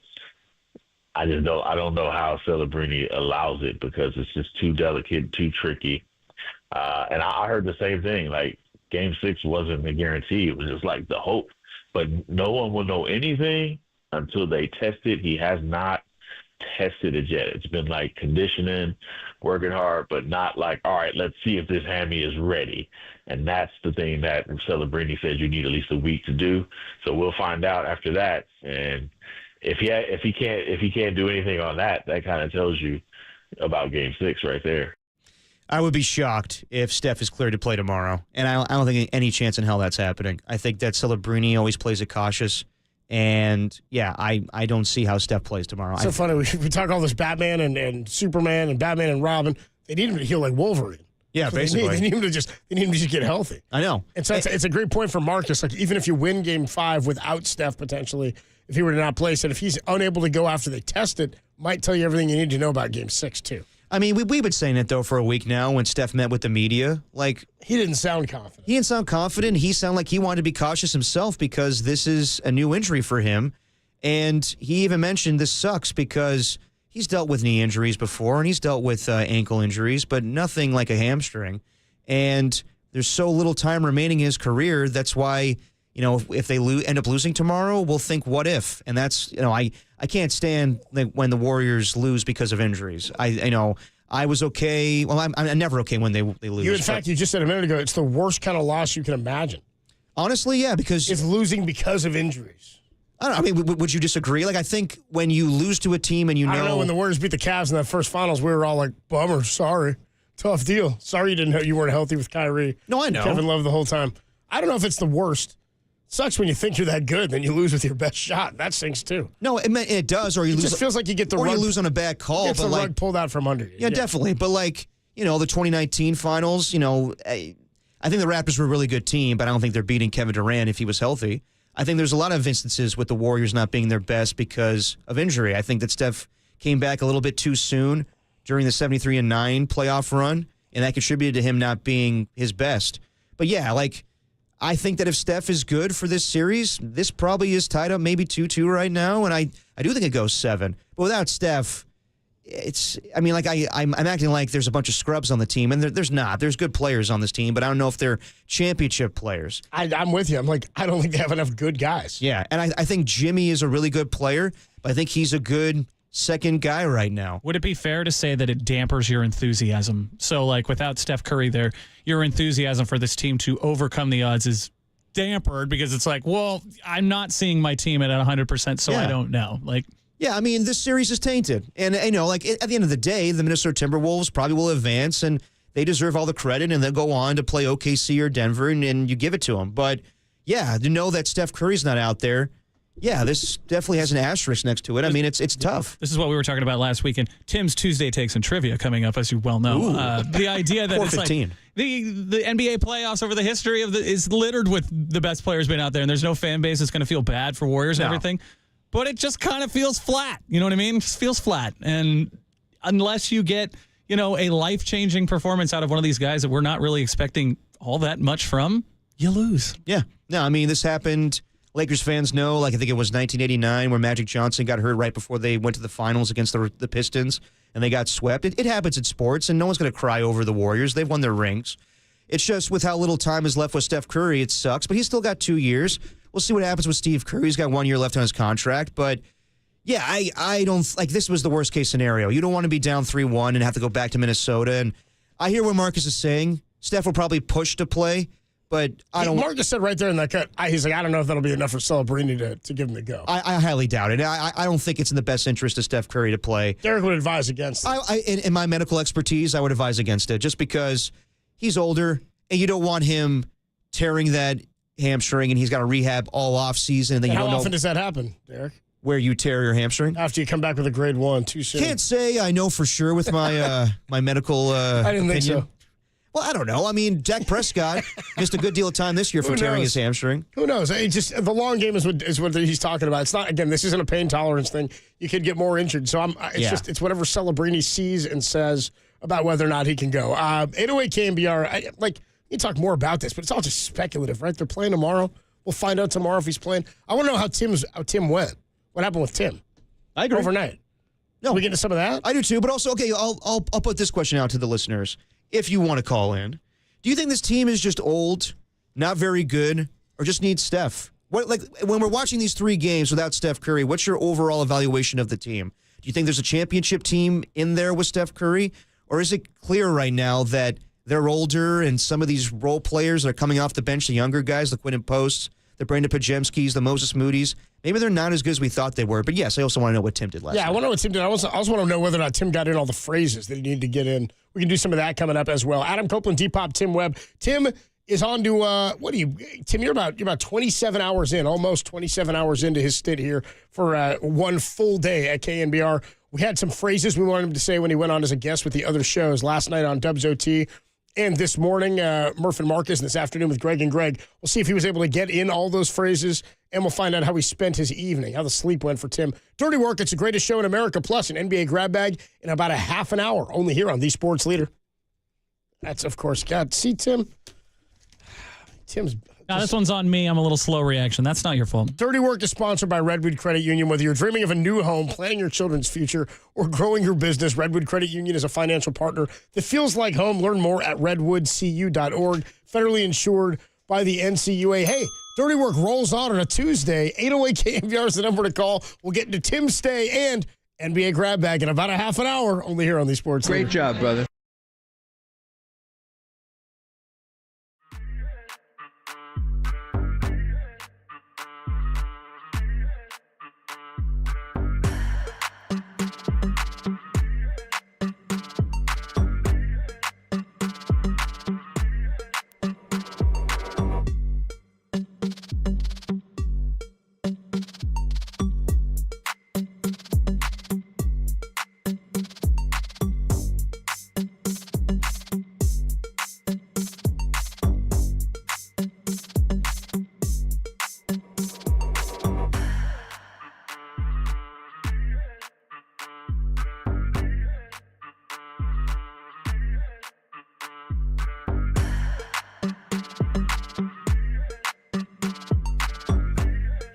I don't know how Celebrini allows it, because it's just too delicate, too tricky. And I heard the same thing. Like, Game 6 wasn't a guarantee. It was just like the hope. But no one will know anything until they test it. He has not tested it yet. It's been like conditioning, working hard, but not like, all right, let's see if this hammy is ready. And that's the thing that Celebrini says you need at least a week to do. So we'll find out after that. And if he can't do anything on that, that kind of tells you about Game 6 right there. I would be shocked if Steph is cleared to play tomorrow, and I don't think any chance in hell that's happening. I think that Celebrini always plays it cautious, and yeah, I don't see how Steph plays tomorrow. It's so funny. We talk all this Batman and Superman and Batman and Robin. They need him to heal like Wolverine. Yeah, so basically. They need him to just get healthy. I know. And so it's a great point for Marcus. Like, even if you win Game 5 without Steph potentially, if he were to not play, said if he's unable to go after they test it, might tell you everything you need to know about Game 6 too. I mean, we've been saying it, though, for a week now when Steph met with the media. Like, he didn't sound confident. He didn't sound confident. He sounded like he wanted to be cautious himself because this is a new injury for him. And he even mentioned this sucks because he's dealt with knee injuries before and he's dealt with ankle injuries, but nothing like a hamstring. And there's so little time remaining in his career. That's why, if they end up losing tomorrow, we'll think, what if? And that's, I can't stand when the Warriors lose because of injuries. I was okay. Well, I'm never okay when they lose. In fact, you just said a minute ago, it's the worst kind of loss you can imagine. Honestly, yeah, because it's losing because of injuries. I don't know. I mean, would you disagree? Like, I think when you lose to a team and I don't know, when the Warriors beat the Cavs in that first finals, we were all like, bummer, sorry. Tough deal. Sorry you weren't healthy with Kyrie. No, I know. Kevin Love the whole time. I don't know if it's the worst. Sucks when you think you're that good, then you lose with your best shot. That stinks too. No, it does, or you lose. It just feels like you get the or rug, you lose on a bad call. Gets the rug pulled out from under you. Yeah, definitely. But the 2019 finals, I think the Raptors were a really good team, but I don't think they're beating Kevin Durant if he was healthy. I think there's a lot of instances with the Warriors not being their best because of injury. I think that Steph came back a little bit too soon during the 73-9 playoff run, and that contributed to him not being his best. But yeah, I think that if Steph is good for this series, this probably is tied up maybe 2-2 right now, and I do think it goes 7. But without Steph, I'm acting like there's a bunch of scrubs on the team, and there's not. There's good players on this team, but I don't know if they're championship players. I'm with you. I don't think they have enough good guys. Yeah, and I think Jimmy is a really good player, but I think he's a good second guy right now. Would it be fair to say that it dampers your enthusiasm? So, without Steph Curry there, your enthusiasm for this team to overcome the odds is dampered because it's like, well, I'm not seeing my team at 100%, so I don't know. Like, yeah, I mean, this series is tainted. And, at the end of the day, the Minnesota Timberwolves probably will advance, and they deserve all the credit, and they'll go on to play OKC or Denver, and you give it to them. But, yeah, to know that Steph Curry's not out there, yeah, this definitely has an asterisk next to it. I mean, it's tough. This is what we were talking about last weekend. Tim's Tuesday Takes and Trivia coming up, as you well know. The idea that it's like the NBA playoffs over the history of is littered with the best players being out there, and there's no fan base that's going to feel bad for Warriors and everything. But it just kind of feels flat. You know what I mean? It just feels flat. And unless you get, a life-changing performance out of one of these guys that we're not really expecting all that much from, you lose. Yeah. No, I mean, this happened. Lakers fans know, I think it was 1989 where Magic Johnson got hurt right before they went to the finals against the Pistons, and they got swept. It happens in sports, and no one's going to cry over the Warriors. They've won their rings. It's just with how little time is left with Steph Curry, it sucks, but he's still got 2 years. We'll see what happens with Steve Kerr. He's got 1 year left on his contract, but yeah, I don't this was the worst case scenario. You don't want to be down 3-1 and have to go back to Minnesota. And I hear what Marcus is saying. Steph will probably push to play. But I don't. Marcus said right there in that cut, he's like, I don't know if that'll be enough for Celebrini to give him the go. I highly doubt it. I don't think it's in the best interest of Steph Curry to play. Derek would advise against it. In my medical expertise, I would advise against it just because he's older and you don't want him tearing that hamstring and he's got to rehab all off season. And then how often does that happen, Derek? Where you tear your hamstring? After you come back with a grade 1, too soon. Can't say I know for sure with my my medical I didn't think so. Well, I don't know. I mean, Dak Prescott missed a good deal of time this year for tearing his hamstring. Who knows? The long game is what he's talking about. It's not, again, this isn't a pain tolerance thing. You could get more injured. So it's whatever Celebrini sees and says about whether or not he can go. 808 KNBR, you talk more about this, but it's all just speculative, right? They're playing tomorrow. We'll find out tomorrow if he's playing. I want to know how Tim went. What happened with Tim? I agree. Overnight. No, we get into some of that? I do too, but also, okay, I'll put this question out to the listeners. If you want to call in, do you think this team is just old, not very good, or just needs Steph? When we're watching these 3 games without Steph Curry, what's your overall evaluation of the team? Do you think there's a championship team in there with Steph Curry, or is it clear right now that they're older and some of these role players that are coming off the bench, the younger guys, the Quinton Posts, the Brandon Pajemskis, the Moses Moody's, maybe they're not as good as we thought they were. But yes, I also want to know what Tim did last night. Yeah, I want to know what Tim did. I also want to know whether or not Tim got in all the phrases that he needed to get in. We can do some of that coming up as well. Adam Copeland, Depop, Tim Webb. Tim is on to, Tim, you're about 27 hours in, almost 27 hours into his stint here for one full day at KNBR. We had some phrases we wanted him to say when he went on as a guest with the other shows last night on Dubs OT. And this morning, Murph and Marcus, and this afternoon with Greg and Greg. We'll see if he was able to get in all those phrases, and we'll find out how he spent his evening, how the sleep went for Tim. Dirty Work, it's the greatest show in America, plus an NBA grab bag in about a half an hour, only here on The Sports Leader. That's, of course, God. See, Tim's... No, this one's on me. I'm a little slow reaction. That's not your fault. Dirty Work is sponsored by Redwood Credit Union. Whether you're dreaming of a new home, planning your children's future, or growing your business, Redwood Credit Union is a financial partner that feels like home. Learn more at redwoodcu.org. Federally insured by the NCUA. Hey, Dirty Work rolls on a Tuesday. 808 KNBR is the number to call. We'll get into Tim's stay and NBA grab bag in about a half an hour, only here on The Sports Leader. Great job, brother.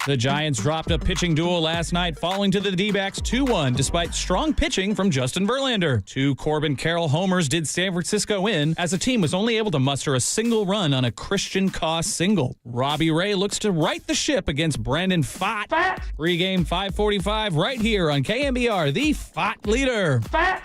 The Giants dropped a pitching duel last night, falling to the D-backs 2-1, despite strong pitching from Justin Verlander. 2 Corbin Carroll homers did San Francisco in, as the team was only able to muster a single run on a Christian Koss single. Robbie Ray looks to right the ship against Brandon Pfaadt. Pre-game 5:45 right here on KNBR, the Pfaadt leader. Pfaadt!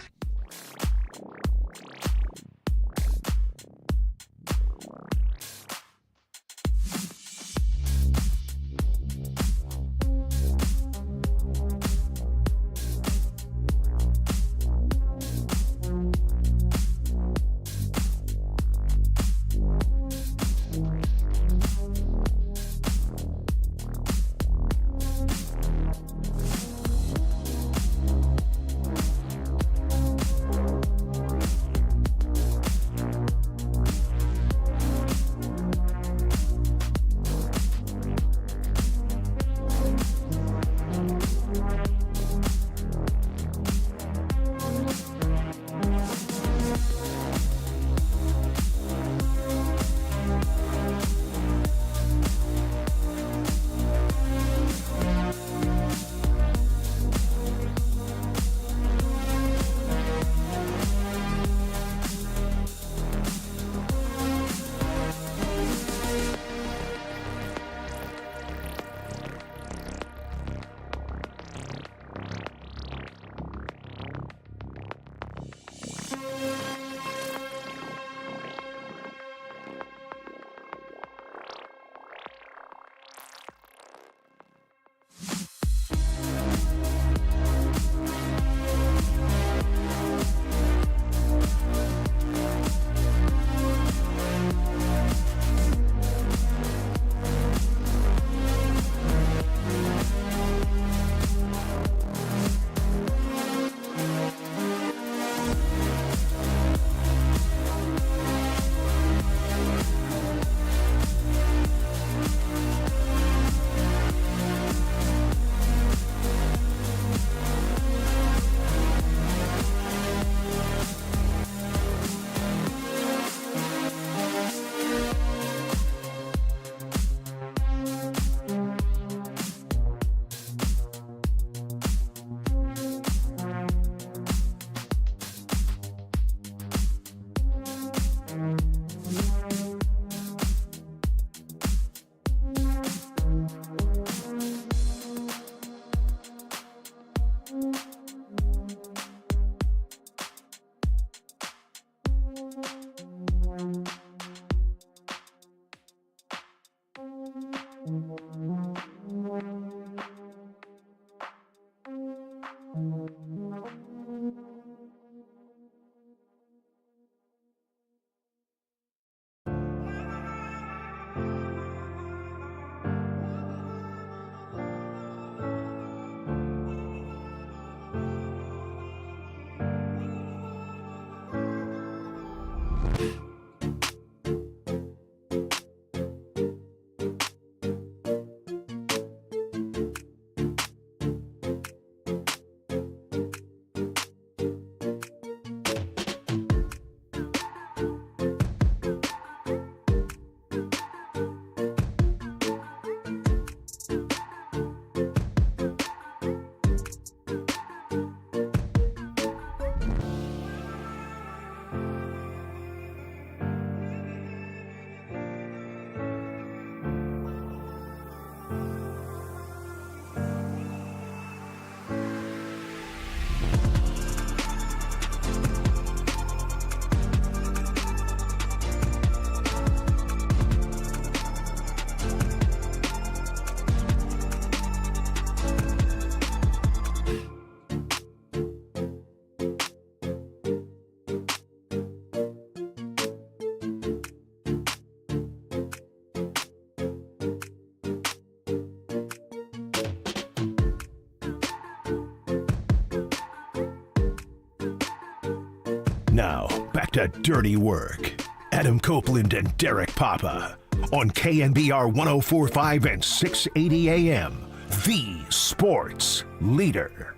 Now, back to Dirty Work. Adam Copeland and Derek Papa on KNBR 104.5 and 680 AM, the sports leader.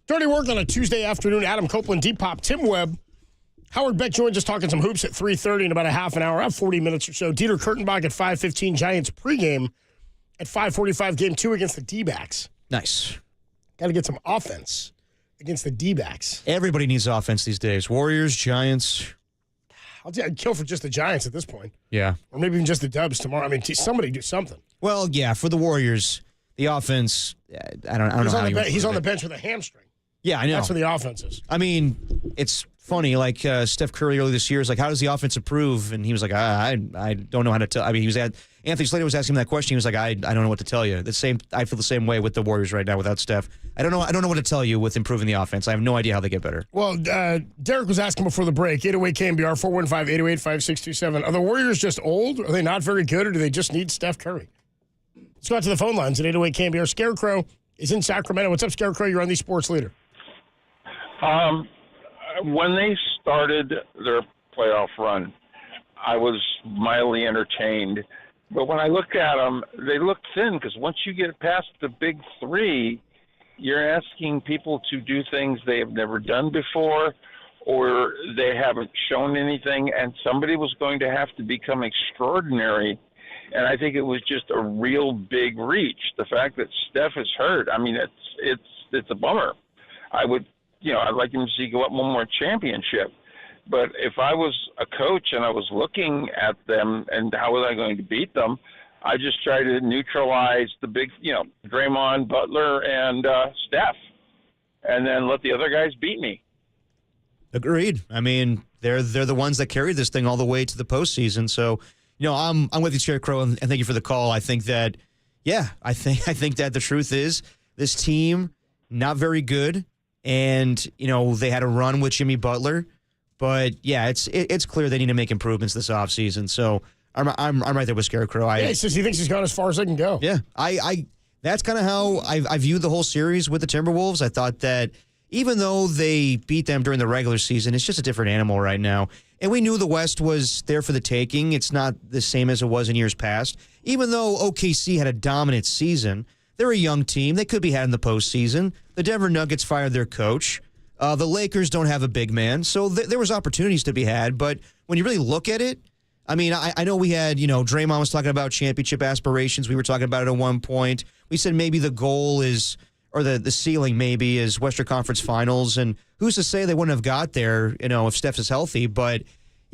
Dirty Work on a Tuesday afternoon. Adam Copeland, Deep Pop, Tim Webb. Howard Beck joins us talking some hoops at 3:30 in about a half an hour. I have 40 minutes or so. Dieter Kurtenbach at 5:15. Giants pregame at 5:45. Game 2 against the D-backs. Nice. Got to get some offense against the D-backs. Everybody needs offense these days. Warriors, Giants. I'd kill for just the Giants at this point. Yeah. Or maybe even just the Dubs tomorrow. I mean, somebody do something. Well, yeah, for the Warriors, the offense, I don't know how He's on the bench with a hamstring. Yeah, I know. That's what the offense is. I mean, it's funny. Like Steph Curry earlier this year is like, how does the offense improve? And he was like, I don't know how to tell. I mean, Anthony Slater was asking him that question. He was like, I don't know what to tell you. I feel the same way with the Warriors right now without Steph. I don't know what to tell you with improving the offense. I have no idea how they get better. Well, Derek was asking before the break. 808 KNBR 415-808-5627. Are the Warriors just old? Are they not very good, or do they just need Steph Curry? Let's go out to the phone lines at 808 KNBR. Scarecrow is in Sacramento. What's up, Scarecrow? You're on the Sports Leader. When they started their playoff run, I was mildly entertained. But when I look at them, they look thin because once you get past the big three, you're asking people to do things they have never done before or they haven't shown anything, and somebody was going to have to become extraordinary. And I think it was just a real big reach. The fact that Steph is hurt, I mean, it's a bummer. I'd like him to see go up one more championship. But if I was a coach and I was looking at them and how was I going to beat them, I just try to neutralize the big, Draymond, Butler, and Steph, and then let the other guys beat me. Agreed. I mean, they're the ones that carried this thing all the way to the postseason. So, I'm with you, Scarecrow, and thank you for the call. I think that, I think that the truth is this team not very good, and they had a run with Jimmy Butler, but it's clear they need to make improvements this offseason. So I'm right there with Scarecrow. He says he thinks he's gone as far as they can go. Yeah, I that's kind of how I viewed the whole series with the Timberwolves. I thought that even though they beat them during the regular season, it's just a different animal right now. And we knew the West was there for the taking. It's not the same as it was in years past. Even though OKC had a dominant season, they're a young team. They could be had in the postseason. The Denver Nuggets fired their coach. The Lakers don't have a big man. So there was opportunities to be had. But when you really look at it, I mean, I know we had, Draymond was talking about championship aspirations. We were talking about it at one point. We said maybe the goal is, or the ceiling maybe is Western Conference Finals. And who's to say they wouldn't have got there, if Steph is healthy. But,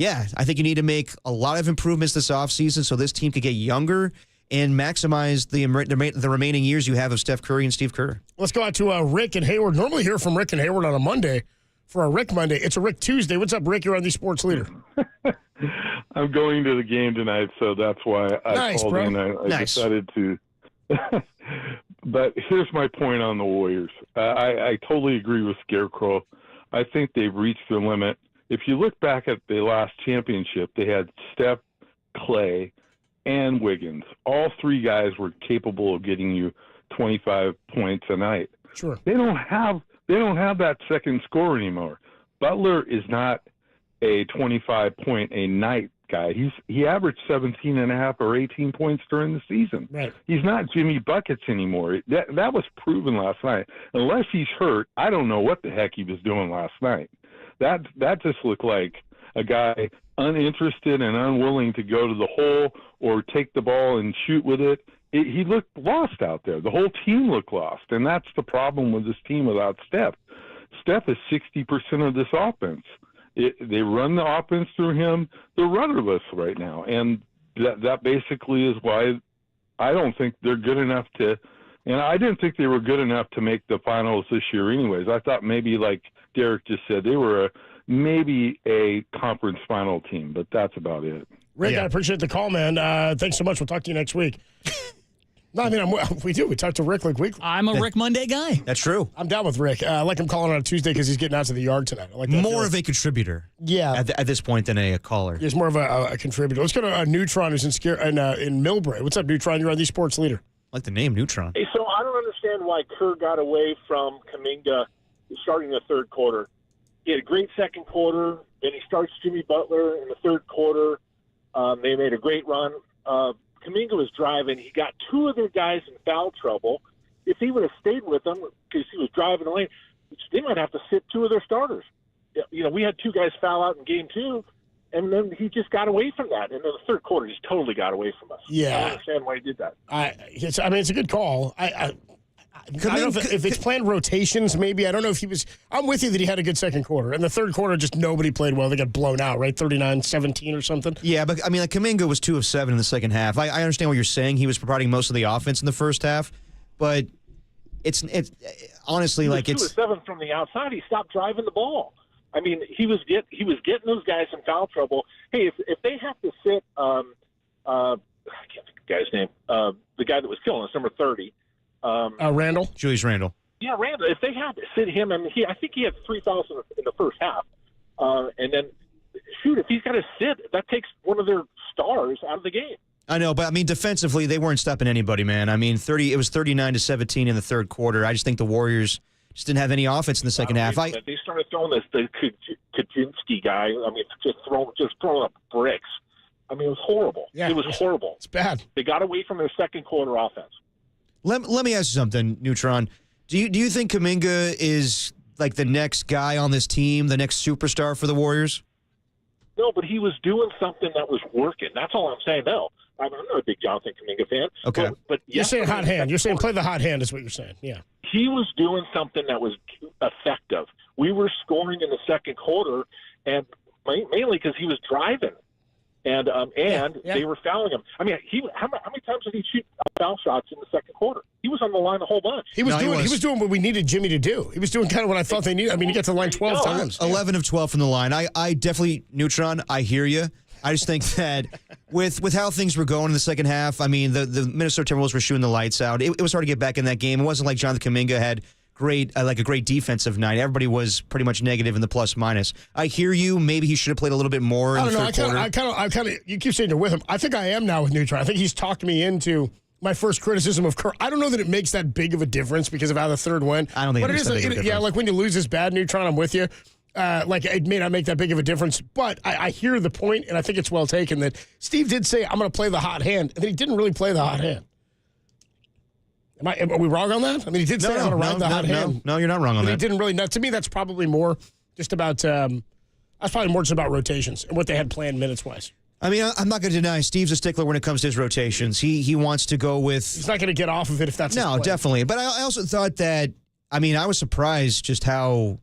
I think you need to make a lot of improvements this offseason so this team could get younger and maximize the remaining years you have of Steph Curry and Steve Kerr. Let's go out to Rick and Hayward. Normally hear from Rick and Hayward on a Monday. For a Rick Monday, it's a Rick Tuesday. What's up, Rick? You're on the Sports Leader. I'm going to the game tonight, so that's why I called in. I decided to. But here's my point on the Warriors. I totally agree with Scarecrow. I think they've reached their limit. If you look back at the last championship, they had Steph, Clay, and Wiggins. All three guys were capable of getting you 25 points a night. Sure. They don't have that second score anymore. Butler is not a 25-point-a-night guy. He averaged 17.5 or 18 points during the season. Right. He's not Jimmy Buckets anymore. That was proven last night. Unless he's hurt, I don't know what the heck he was doing last night. That just looked like a guy uninterested and unwilling to go to the hole or take the ball and shoot with it. He looked lost out there. The whole team looked lost, and that's the problem with this team without Steph. Steph is 60% of this offense. They run the offense through him. They're rudderless right now, and that basically is why I don't think they're good enough to – and I didn't think they were good enough to make the finals this year anyways. I thought maybe, like Derek just said, they were maybe a conference final team, but that's about it. Rick, I appreciate the call, man. Thanks so much. We'll talk to you next week. No, I mean, we do. We talk to Rick like weekly. I'm a Rick Monday guy. That's true. I'm down with Rick. I like him calling on a Tuesday because he's getting out to the yard tonight. I like that. More of a contributor. Yeah. At this point than a caller. He's more of a contributor. Let's go to Neutron, who's in Millbrae. What's up, Neutron? You're on the sports leader. I like the name, Neutron. Hey, so I don't understand why Kerr got away from Kuminga starting the third quarter. He had a great second quarter. Then he starts Jimmy Butler in the third quarter. They made a great run. Kuminga was driving. He got two of their guys in foul trouble. If he would have stayed with them because he was driving the lane, they might have to sit two of their starters. You know, we had two guys foul out in game two, and then he just got away from that. And in the third quarter, he just totally got away from us. Yeah. I don't understand why he did that. It's a good call. I don't know if it's planned rotations, maybe. I don't know if he was – I'm with you that he had a good second quarter. And the third quarter, just nobody played well. They got blown out, right? 39-17 or something. Yeah, but, I mean, like Kuminga was 2 of 7 in the second half. I understand what you're saying. He was providing most of the offense in the first half. But it's honestly, like it's – 2 of 7 from the outside. He stopped driving the ball. I mean, he was getting those guys in foul trouble. Hey, if they have to sit I can't think of the guy's name. The guy that was killing us, number 30. Randall? Julius Randall. Yeah, Randall. If they had to sit him, I mean, I think he had 3 fouls in the first half. And then, shoot, if he's got to sit, that takes one of their stars out of the game. I know, but I mean, defensively, they weren't stopping anybody, man. I mean, it was 39-17 in the third quarter. I just think the Warriors just didn't have any offense in the second half. They started throwing the Kaczynski guy. I mean, just throwing up bricks. I mean, it was horrible. Yeah, it was horrible. It's bad. They got away from their second quarter offense. Let me ask you something, Neutron. Do you think Kuminga is like the next guy on this team, the next superstar for the Warriors? No, but he was doing something that was working. That's all I'm saying. No, I'm not a big Jonathan Kuminga fan. Okay, but you're saying hot hand. You're saying play the hot hand is what you're saying. Yeah, he was doing something that was effective. We were scoring in the second quarter, and mainly because he was driving. And they were fouling him. I mean, how many times did he shoot foul shots in the second quarter? He was on the line a whole bunch. He was doing what we needed Jimmy to do. He was doing kind of what I thought they needed. I mean, he got to the line 12 times. 11 of 12 from the line. I definitely, Neutron, I hear you. I just think that with how things were going in the second half, I mean, the Minnesota Timberwolves were shooting the lights out. It was hard to get back in that game. It wasn't like Jonathan Kuminga had a great defensive night. Everybody was pretty much negative in the plus minus. I hear you. Maybe he should have played a little bit more in the third quarter. I kind of. You keep saying you're with him. I think I am now with Neutron. I think he's talked me into my first criticism of Kerr. I don't know that it makes that big of a difference because of how the third went. I don't think it makes that big of a difference. Yeah, like when you lose is bad, Neutron. I'm with you. Like it may not make that big of a difference, but I hear the point, and I think it's well taken that Steve did say I'm going to play the hot hand, and then he didn't really play the hot hand. Are we wrong on that? I mean, he did say I'm going to ride the hot hand. No, you're not wrong on that. He didn't really. To me, that's probably more just about. That's probably more just about rotations and what they had planned minutes wise. I mean, I'm not going to deny Steve's a stickler when it comes to his rotations. He wants to go with. He's not going to get off of it if that's. No, definitely. But I also thought that. I mean, I was surprised just how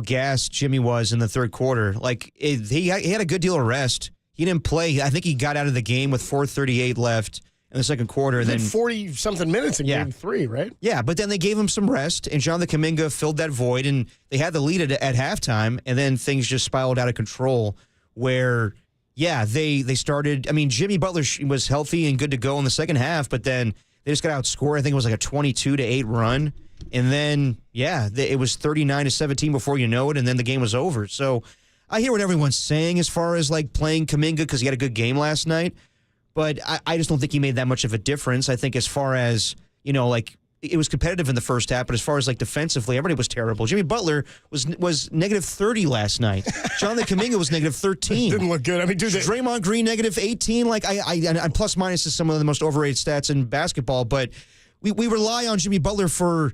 gassed Jimmy was in the third quarter. Like he had a good deal of rest. He didn't play. I think he got out of the game with 4:38 left in the second quarter. Then 40-something minutes in game 3, right? Yeah, but then they gave him some rest, and Jonathan Kuminga filled that void, and they had the lead at halftime, and then things just spiraled out of control where, they started. I mean, Jimmy Butler was healthy and good to go in the second half, but then they just got outscored. I think it was like a 22-8 run, and then, it was 39-17 before you know it, and then the game was over. So I hear what everyone's saying as far as, like, playing Kuminga because he had a good game last night. But I just don't think he made that much of a difference. I think as far as, like it was competitive in the first half, but as far as like defensively, everybody was terrible. Jimmy Butler was negative 30 last night. Jonathan Kuminga was negative 13. Didn't look good. I mean, dude, Draymond Green negative 18. Like I'm plus minus is some of the most overrated stats in basketball, but we rely on Jimmy Butler for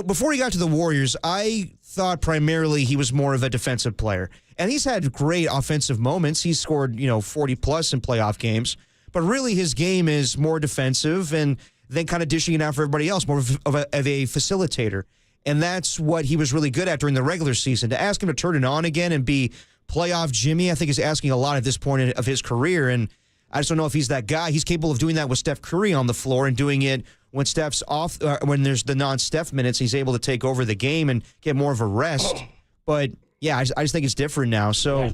before he got to the Warriors. I thought primarily he was more of a defensive player, and he's had great offensive moments. He's scored 40 plus in playoff games, but really his game is more defensive and then kind of dishing it out for everybody else, more of a facilitator. And that's what he was really good at during the regular season. To ask him to turn it on again and be playoff Jimmy, I think is asking a lot at this point of his career. And I just don't know if he's that guy. He's capable of doing that with Steph Curry on the floor and doing it when Steph's off, when there's the non-Steph minutes, he's able to take over the game and get more of a rest. But yeah, I just think it's different now. So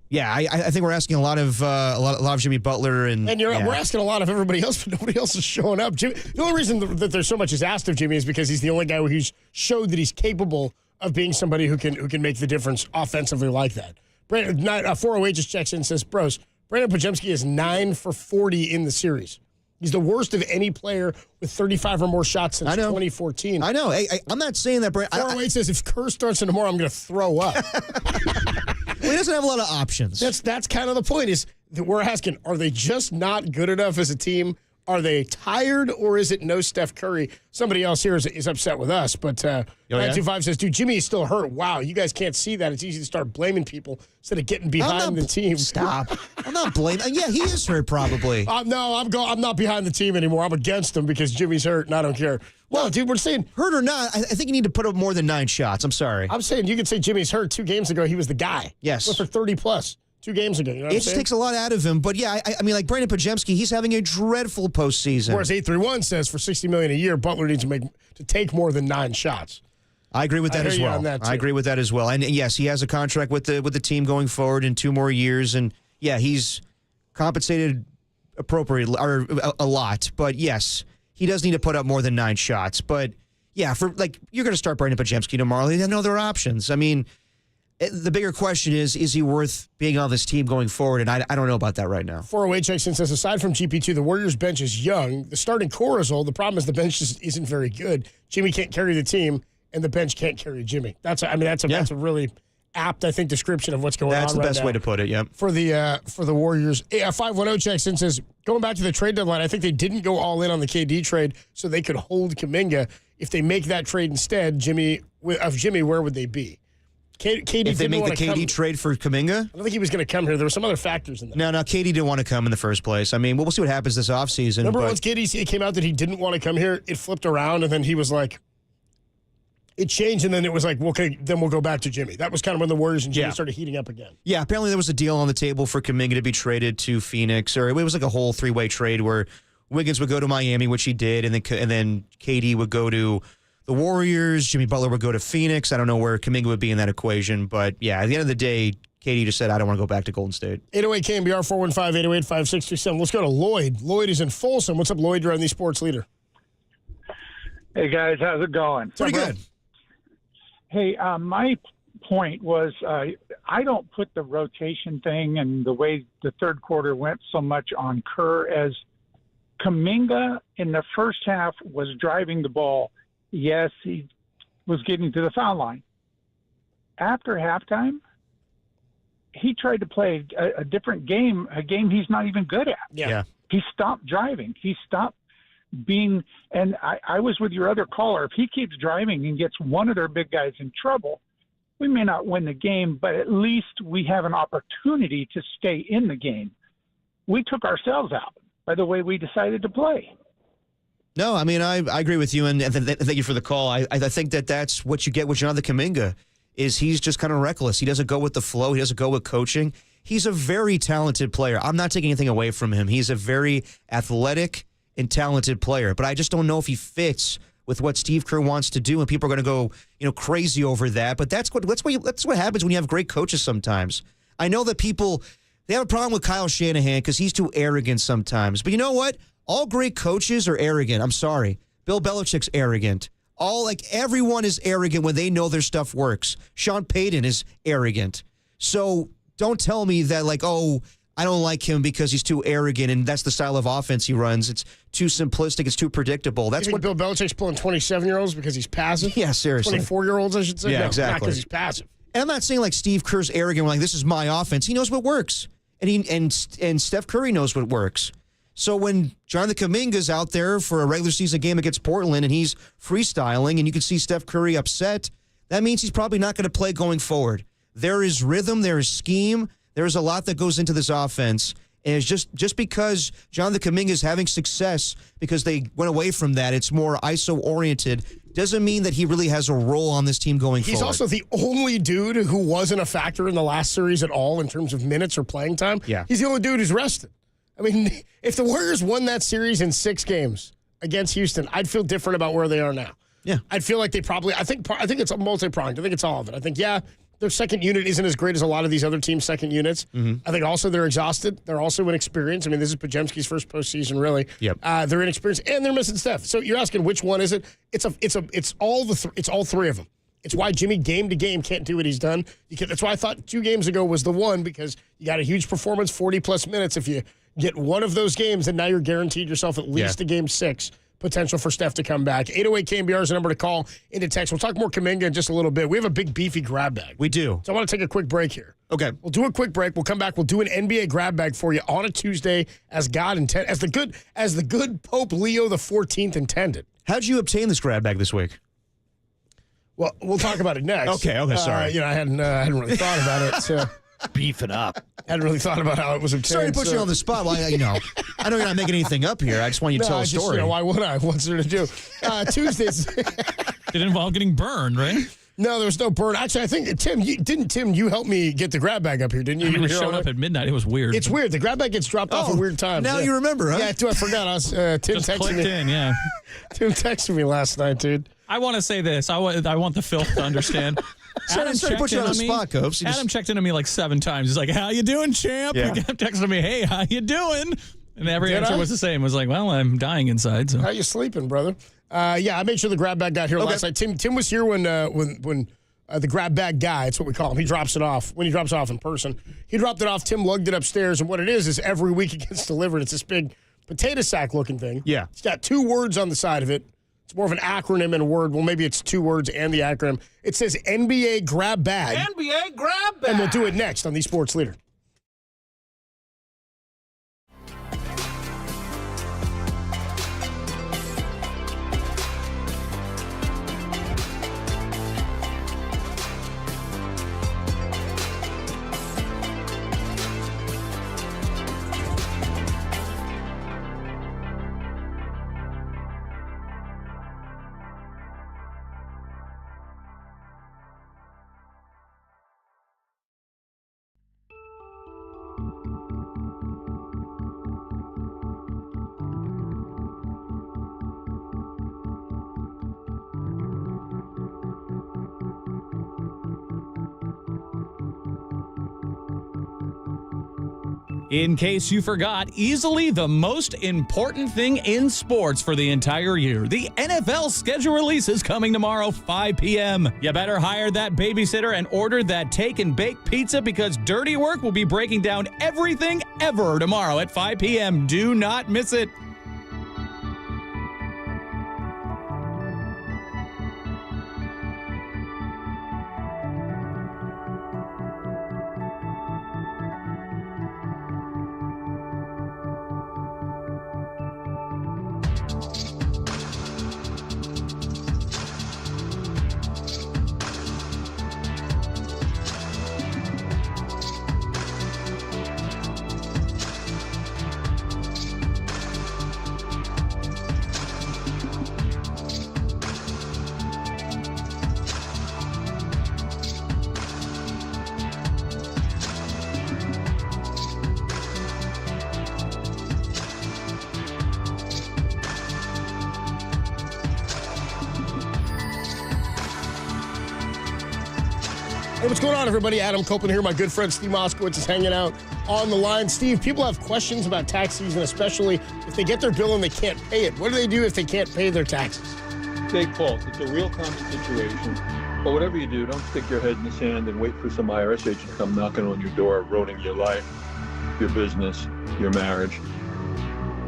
yeah, I think we're asking a lot of Jimmy Butler, and we're asking a lot of everybody else, but nobody else is showing up. The only reason that there's so much is asked of Jimmy is because he's the only guy who's showed that he's capable of being somebody who can make the difference offensively like that. 408 just checks in and says, "Bros, Brandon Podziemski is 9 for 40 in the series. He's the worst of any player with 35 or more shots since 2014. I know. I'm not saying that. 408 says if Kerr starts tomorrow, I'm going to throw up. Well, he doesn't have a lot of options. That's kind of the point. Is that we're asking: are they just not good enough as a team? Are they tired, or is it no Steph Curry? Somebody else here is upset with us, but 925 says, dude, Jimmy is still hurt. Wow, you guys can't see that. It's easy to start blaming people instead of getting behind the team. Stop. I'm not blaming. Yeah, he is hurt probably. No, I'm not behind the team anymore. I'm against him because Jimmy's hurt, and I don't care. Well, dude, we're saying... Hurt or not, I think you need to put up more than 9 shots. I'm sorry. I'm saying you could say Jimmy's hurt. 2 games ago, he was the guy. Yes. Went for 30-plus. 2 games ago. You know what it takes a lot out of him. But, yeah, I mean, like Brandon Podziemski, he's having a dreadful postseason. Whereas 831 says for $60 million a year, Butler needs to take more than 9 shots. I agree with that as well. I agree with that as well. And, yes, he has a contract with the team going forward in 2 more years. And, yeah, he's compensated appropriately or a lot. But, yes, he does need to put up more than 9 shots. But, yeah, you're going to start Brandon Podziemski tomorrow. They have no other options. I mean, the bigger question is he worth being on this team going forward? And I don't know about that right now. 408 checks in says, aside from GP2, the Warriors bench is young. The starting core is old. The problem is the bench just isn't very good. Jimmy can't carry the team, and the bench can't carry Jimmy. That's a really apt, I think, description of what's going on right now. That's the best way to put it, yeah. For the Warriors. 510 checks in says, going back to the trade deadline, I think they didn't go all in on the KD trade so they could hold Kuminga. If they make that trade instead, Jimmy, where would they be? KD if they make the KD trade for Kuminga? I don't think he was going to come here. There were some other factors in that. No, KD didn't want to come in the first place. I mean, we'll see what happens this offseason. Remember once KD came out that he didn't want to come here, it flipped around, and then he was like, it changed, and then it was like, okay, then we'll go back to Jimmy. That was kind of when the Warriors and Jimmy started heating up again. Yeah, apparently there was a deal on the table for Kuminga to be traded to Phoenix, or it was like a whole 3-way trade where Wiggins would go to Miami, which he did, and then KD would go to the Warriors, Jimmy Butler would go to Phoenix. I don't know where Kuminga would be in that equation, but yeah, at the end of the day, KD just said, I don't want to go back to Golden State. 808 KNBR 415-808-5637. Let's go to Lloyd. Lloyd is in Folsom. What's up, Lloyd? You're on the Sports Leader. Hey, guys. How's it going? Pretty good. Hey, my point was I don't put the rotation thing and the way the third quarter went so much on Kerr as Kuminga in the first half was driving the ball. Yes, he was getting to the foul line. After halftime, he tried to play a different game, a game he's not even good at. Yeah. He stopped driving. He stopped being – and I was with your other caller. If he keeps driving and gets one of their big guys in trouble, we may not win the game, but at least we have an opportunity to stay in the game. We took ourselves out by the way we decided to play. No, I mean, I agree with you, and thank you for the call. I think that's what you get with Jonathan Kuminga, is he's just kind of reckless. He doesn't go with the flow. He doesn't go with coaching. He's a very talented player. I'm not taking anything away from him. He's a very athletic and talented player, but I just don't know if he fits with what Steve Kerr wants to do, and people are going to go crazy over that. But that's what happens when you have great coaches sometimes. I know that people, they have a problem with Kyle Shanahan because he's too arrogant sometimes. But you know what? All great coaches are arrogant. I'm sorry. Bill Belichick's arrogant. Everyone is arrogant when they know their stuff works. Sean Payton is arrogant. So don't tell me that I don't like him because he's too arrogant, and that's the style of offense he runs. It's too simplistic. It's too predictable. That's what Bill Belichick's pulling 27-years because he's passive? Yeah, seriously. 24-year-olds, I should say? Yeah, no, exactly. not because he's passive. And I'm not saying like Steve Kerr's arrogant. We're like, this is my offense. He knows what works. And Steph Curry knows what works. So when Jonathan Kuminga's out there for a regular season game against Portland and he's freestyling and you can see Steph Curry upset, that means he's probably not going to play going forward. There is rhythm. There is scheme. There is a lot that goes into this offense. And it's just because Jonathan Kuminga is having success because they went away from that, it's more ISO-oriented, doesn't mean that he really has a role on this team going forward. He's also the only dude who wasn't a factor in the last series at all in terms of minutes or playing time. Yeah. He's the only dude who's rested. I mean, if the Warriors won that series in 6 games against Houston, I'd feel different about where they are now. Yeah. I'd feel like they probably, I think it's multi-pronged. I think it's all of it. I think, their second unit isn't as great as a lot of these other teams' second units. Mm-hmm. I think also they're exhausted. They're also inexperienced. I mean, this is Podziemski's first postseason, really. Yep. They're inexperienced and they're missing Steph. So you're asking which one is it? It's all three of them. It's why Jimmy game to game can't do what he's done. That's why I thought 2 games ago was the one, because you got a huge performance, 40-plus minutes. If you get one of those games, then now you're guaranteed yourself at least a game 6. Potential for Steph to come back. 808 KNBR is the number to call into text. We'll talk more Kuminga in just a little bit. We have a big beefy grab bag. We do. So I want to take a quick break here. Okay. We'll do a quick break. We'll come back. We'll do an NBA grab bag for you on a Tuesday as God intended, as the good Pope Leo the 14th intended. How'd you obtain this grab bag this week? Well, we'll talk about it next. Okay, sorry. I hadn't really thought about it. So. Beef it up. Hadn't really thought about how it was obtained. Sorry to put you on the spot. Well, I know you're not making anything up here. I just want you to tell a story. Why would I? What's there to do? Tuesdays. It involved getting burned, right? No, there was no burn. Actually, I think, Tim, you helped me get the grab bag up here, didn't you? I mean, it showed up at midnight. It was weird. It's weird. The grab bag gets dropped off at weird times. Now you remember, huh? Yeah, I forgot. Tim just texted clicked me. in, yeah. Tim texted me last night, dude. I want to say this. I want the filth to understand. Sorry to put you on the spot, Copes. Adam checked in on me like 7 times. He's like, "How you doing, champ?" Yeah. He kept texting me, "Hey, how you doing?" And every answer was the same. It was like, "Well, I'm dying inside." So how you sleeping, brother? I made sure the grab bag got here last night. Tim was here when the grab bag guy, it's what we call him. He drops it off when he drops it off in person. He dropped it off. Tim lugged it upstairs, and what it is every week it gets delivered. It's this big potato sack looking thing. Yeah, it's got 2 words on the side of it. It's more of an acronym and a word. Well, maybe it's 2 words and the acronym. It says NBA Grab Bag. NBA Grab Bag. And we'll do it next on the Sports Leader. in case you forgot, easily the most important thing in sports for the entire year. The NFL schedule release is coming tomorrow, 5 p.m. You better hire that babysitter and order that take and bake pizza because Dirty Work will be breaking down everything ever tomorrow at 5 p.m. Do not miss it. Hey, what's going on, everybody? Adam Copeland here. My good friend Steve Moskowitz is hanging out on the line. Steve, people have questions about tax season, especially if they get their bill and they can't pay it. What do they do if they can't pay their taxes? Take fault. It's a real common situation. But whatever you do, don't stick your head in the sand and wait for some IRS agent to come knocking on your door, ruining your life. your business, your marriage.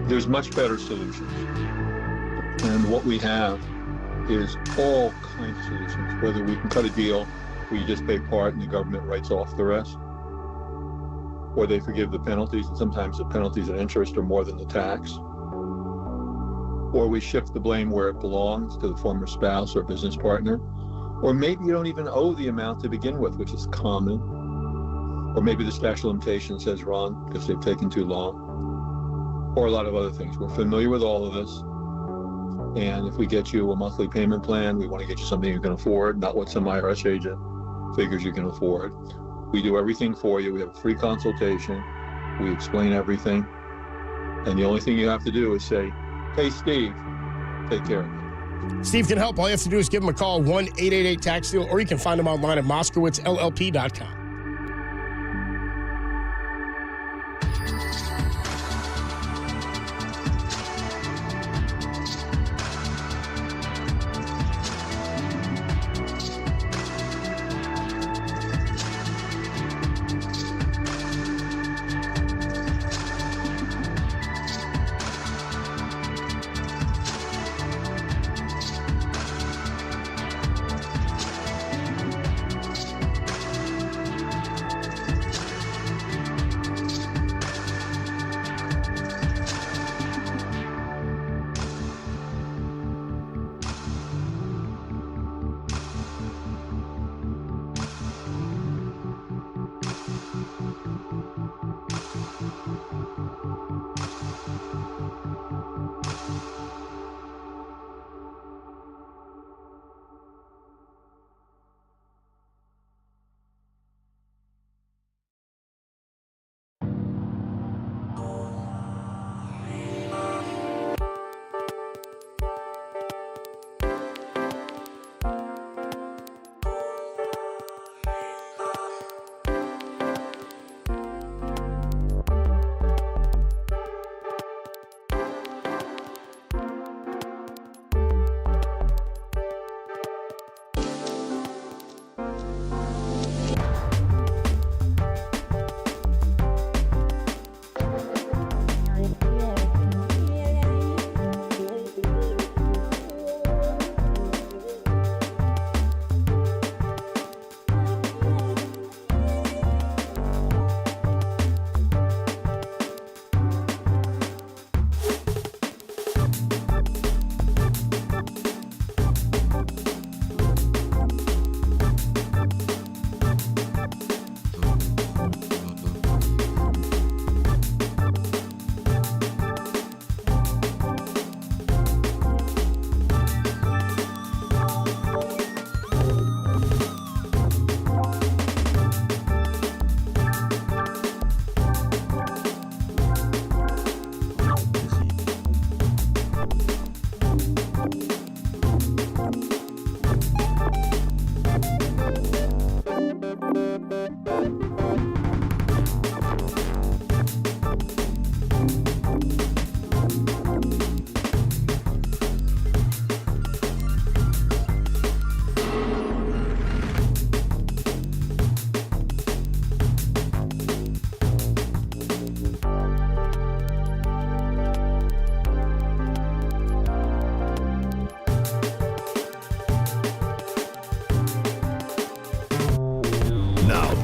There's much better solutions. And what we have is all kinds of solutions, whether we can cut a deal where you just pay part and the government writes off the rest, or they forgive the penalties, and sometimes the penalties and interest are more than the tax, or we shift the blame where it belongs to the former spouse or business partner, or maybe you don't even owe the amount to begin with, which is common, or maybe the statute of limitations says run because they've taken too long, or a lot of other things. We're familiar with all of this. And if we get you a monthly payment plan, we want to get you something you can afford, not what some IRS agent figures you can afford. We do everything for you. We have a free consultation. We explain everything. And the only thing you have to do is say, hey, Steve, take care of me. Steve can help. All you have to do is give him a call, 1-888-TAX-DEAL, or you can find him online at MoskowitzLLP.com.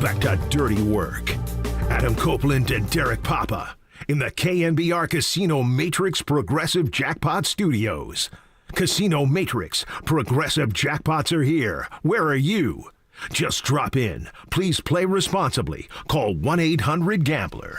Back to dirty work. Adam Copeland and Derek Papa in the KNBR Casino Matrix Progressive Jackpot Studios. Casino Matrix Progressive Jackpots are here. Where are you? Just drop in. Please play responsibly. Call 1-800-GAMBLER.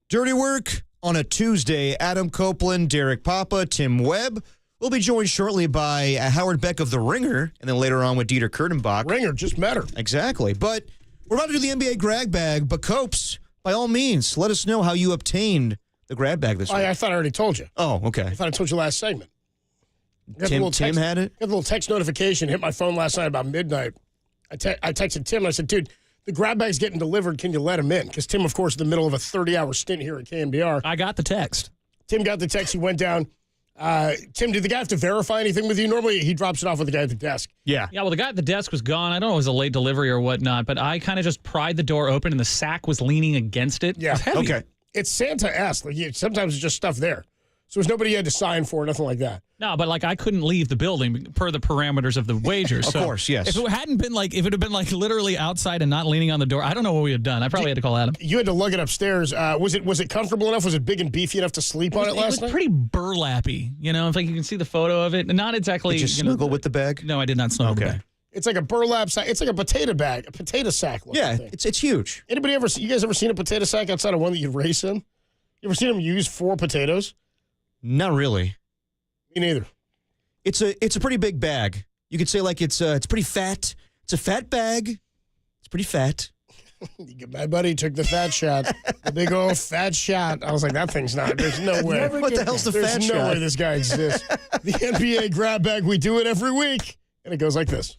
Dirty work on a Tuesday. Adam Copeland, Derek Papa, Tim Webb. We'll be joined shortly by Howard Beck of The Ringer, and then later on with Dieter Kurtenbach. Ringer, just met her. Exactly. But we're about to do the NBA grab bag. But Copes, by all means, let us know how you obtained the grab bag this week. I thought I already told you. Oh, okay. I thought I told you last segment. Tim had it? Got a little text notification, hit my phone last night about midnight. I texted Tim, and I said, dude, the grab bag's getting delivered. Can you let him in? Because Tim, of course, in the middle of a 30-hour stint here at KNBR. I got the text. Tim got the text. He went down. Tim, did the guy have to verify anything with you? Normally, he drops it off with the guy at the desk. Yeah. Yeah, well, the guy at the desk was gone. I don't know if it was a late delivery or whatnot, but I kind of just pried the door open and the sack was leaning against it. Yeah. It was heavy. Okay. It's Santa-esque. Sometimes it's just stuff there. So there's nobody you had to sign for, nothing like that. No, but I couldn't leave the building per the parameters of the wagers. Of course, yes. If it hadn't been if it had been literally outside and not leaning on the door, I don't know what we had done. I probably had to call Adam. You had to lug it upstairs. Was it comfortable enough? Was it big and beefy enough to sleep on it last night? It was pretty burlappy. If you can see the photo of it. Not exactly. Did you snuggle with the bag? No, I did not snuggle with the bag. It's like a burlap sack. It's like a potato bag, a potato sack. Yeah, it's huge. You guys ever seen a potato sack outside of one that you race in? You ever seen them use 4 potatoes? Not really. Me neither. It's a pretty big bag. You could say it's pretty fat. It's a fat bag. It's pretty fat. My buddy took the fat shot, the big old fat shot. I was like, that thing's not. There's no way. What the hell's the fat shot? There's no way this guy exists. The NBA grab bag. We do it every week, and it goes like this.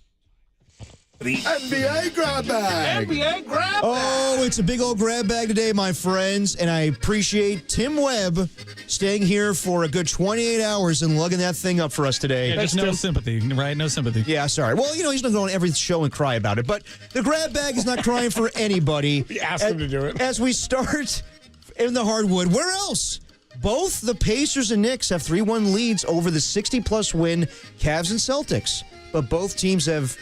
The NBA grab bag. NBA grab bag. Oh, it's a big old grab bag today, my friends, and I appreciate Tim Webb staying here for a good 28 hours and lugging that thing up for us today. Yeah, just no sympathy, right? No sympathy. Yeah, sorry. Well, he's not going to every show and cry about it, but the grab bag is not crying for anybody. We asked him to do it. As we start in the hardwood, where else? Both the Pacers and Knicks have 3-1 leads over the 60-plus win Cavs and Celtics, but both teams have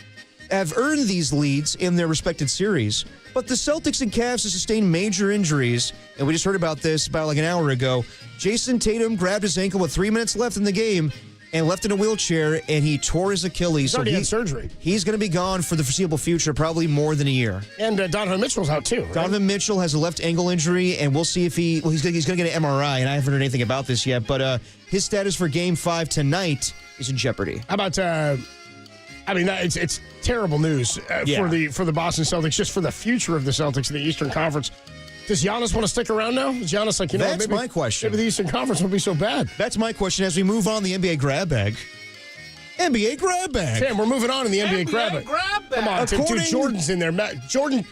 earned these leads in their respective series. But the Celtics and Cavs have sustained major injuries, and we just heard about this about an hour ago. Jason Tatum grabbed his ankle with 3 minutes left in the game and left in a wheelchair, and he tore his Achilles. He's already had surgery. He's going to be gone for the foreseeable future, probably more than a year. And Donovan Mitchell's out too, right? Donovan Mitchell has a left ankle injury, and we'll see if he's going to get an MRI, and I haven't heard anything about this yet, but his status for Game 5 tonight is in jeopardy. How about... it's terrible news for the Boston Celtics, just for the future of the Celtics in the Eastern Conference. Does Giannis want to stick around now? Is Giannis That's my question. Maybe the Eastern Conference won't be so bad. That's my question as we move on the NBA grab bag. NBA grab bag. Tim, we're moving on in the NBA grab bag. Come on, Tim. Dude, Jordan's in there. Jordan,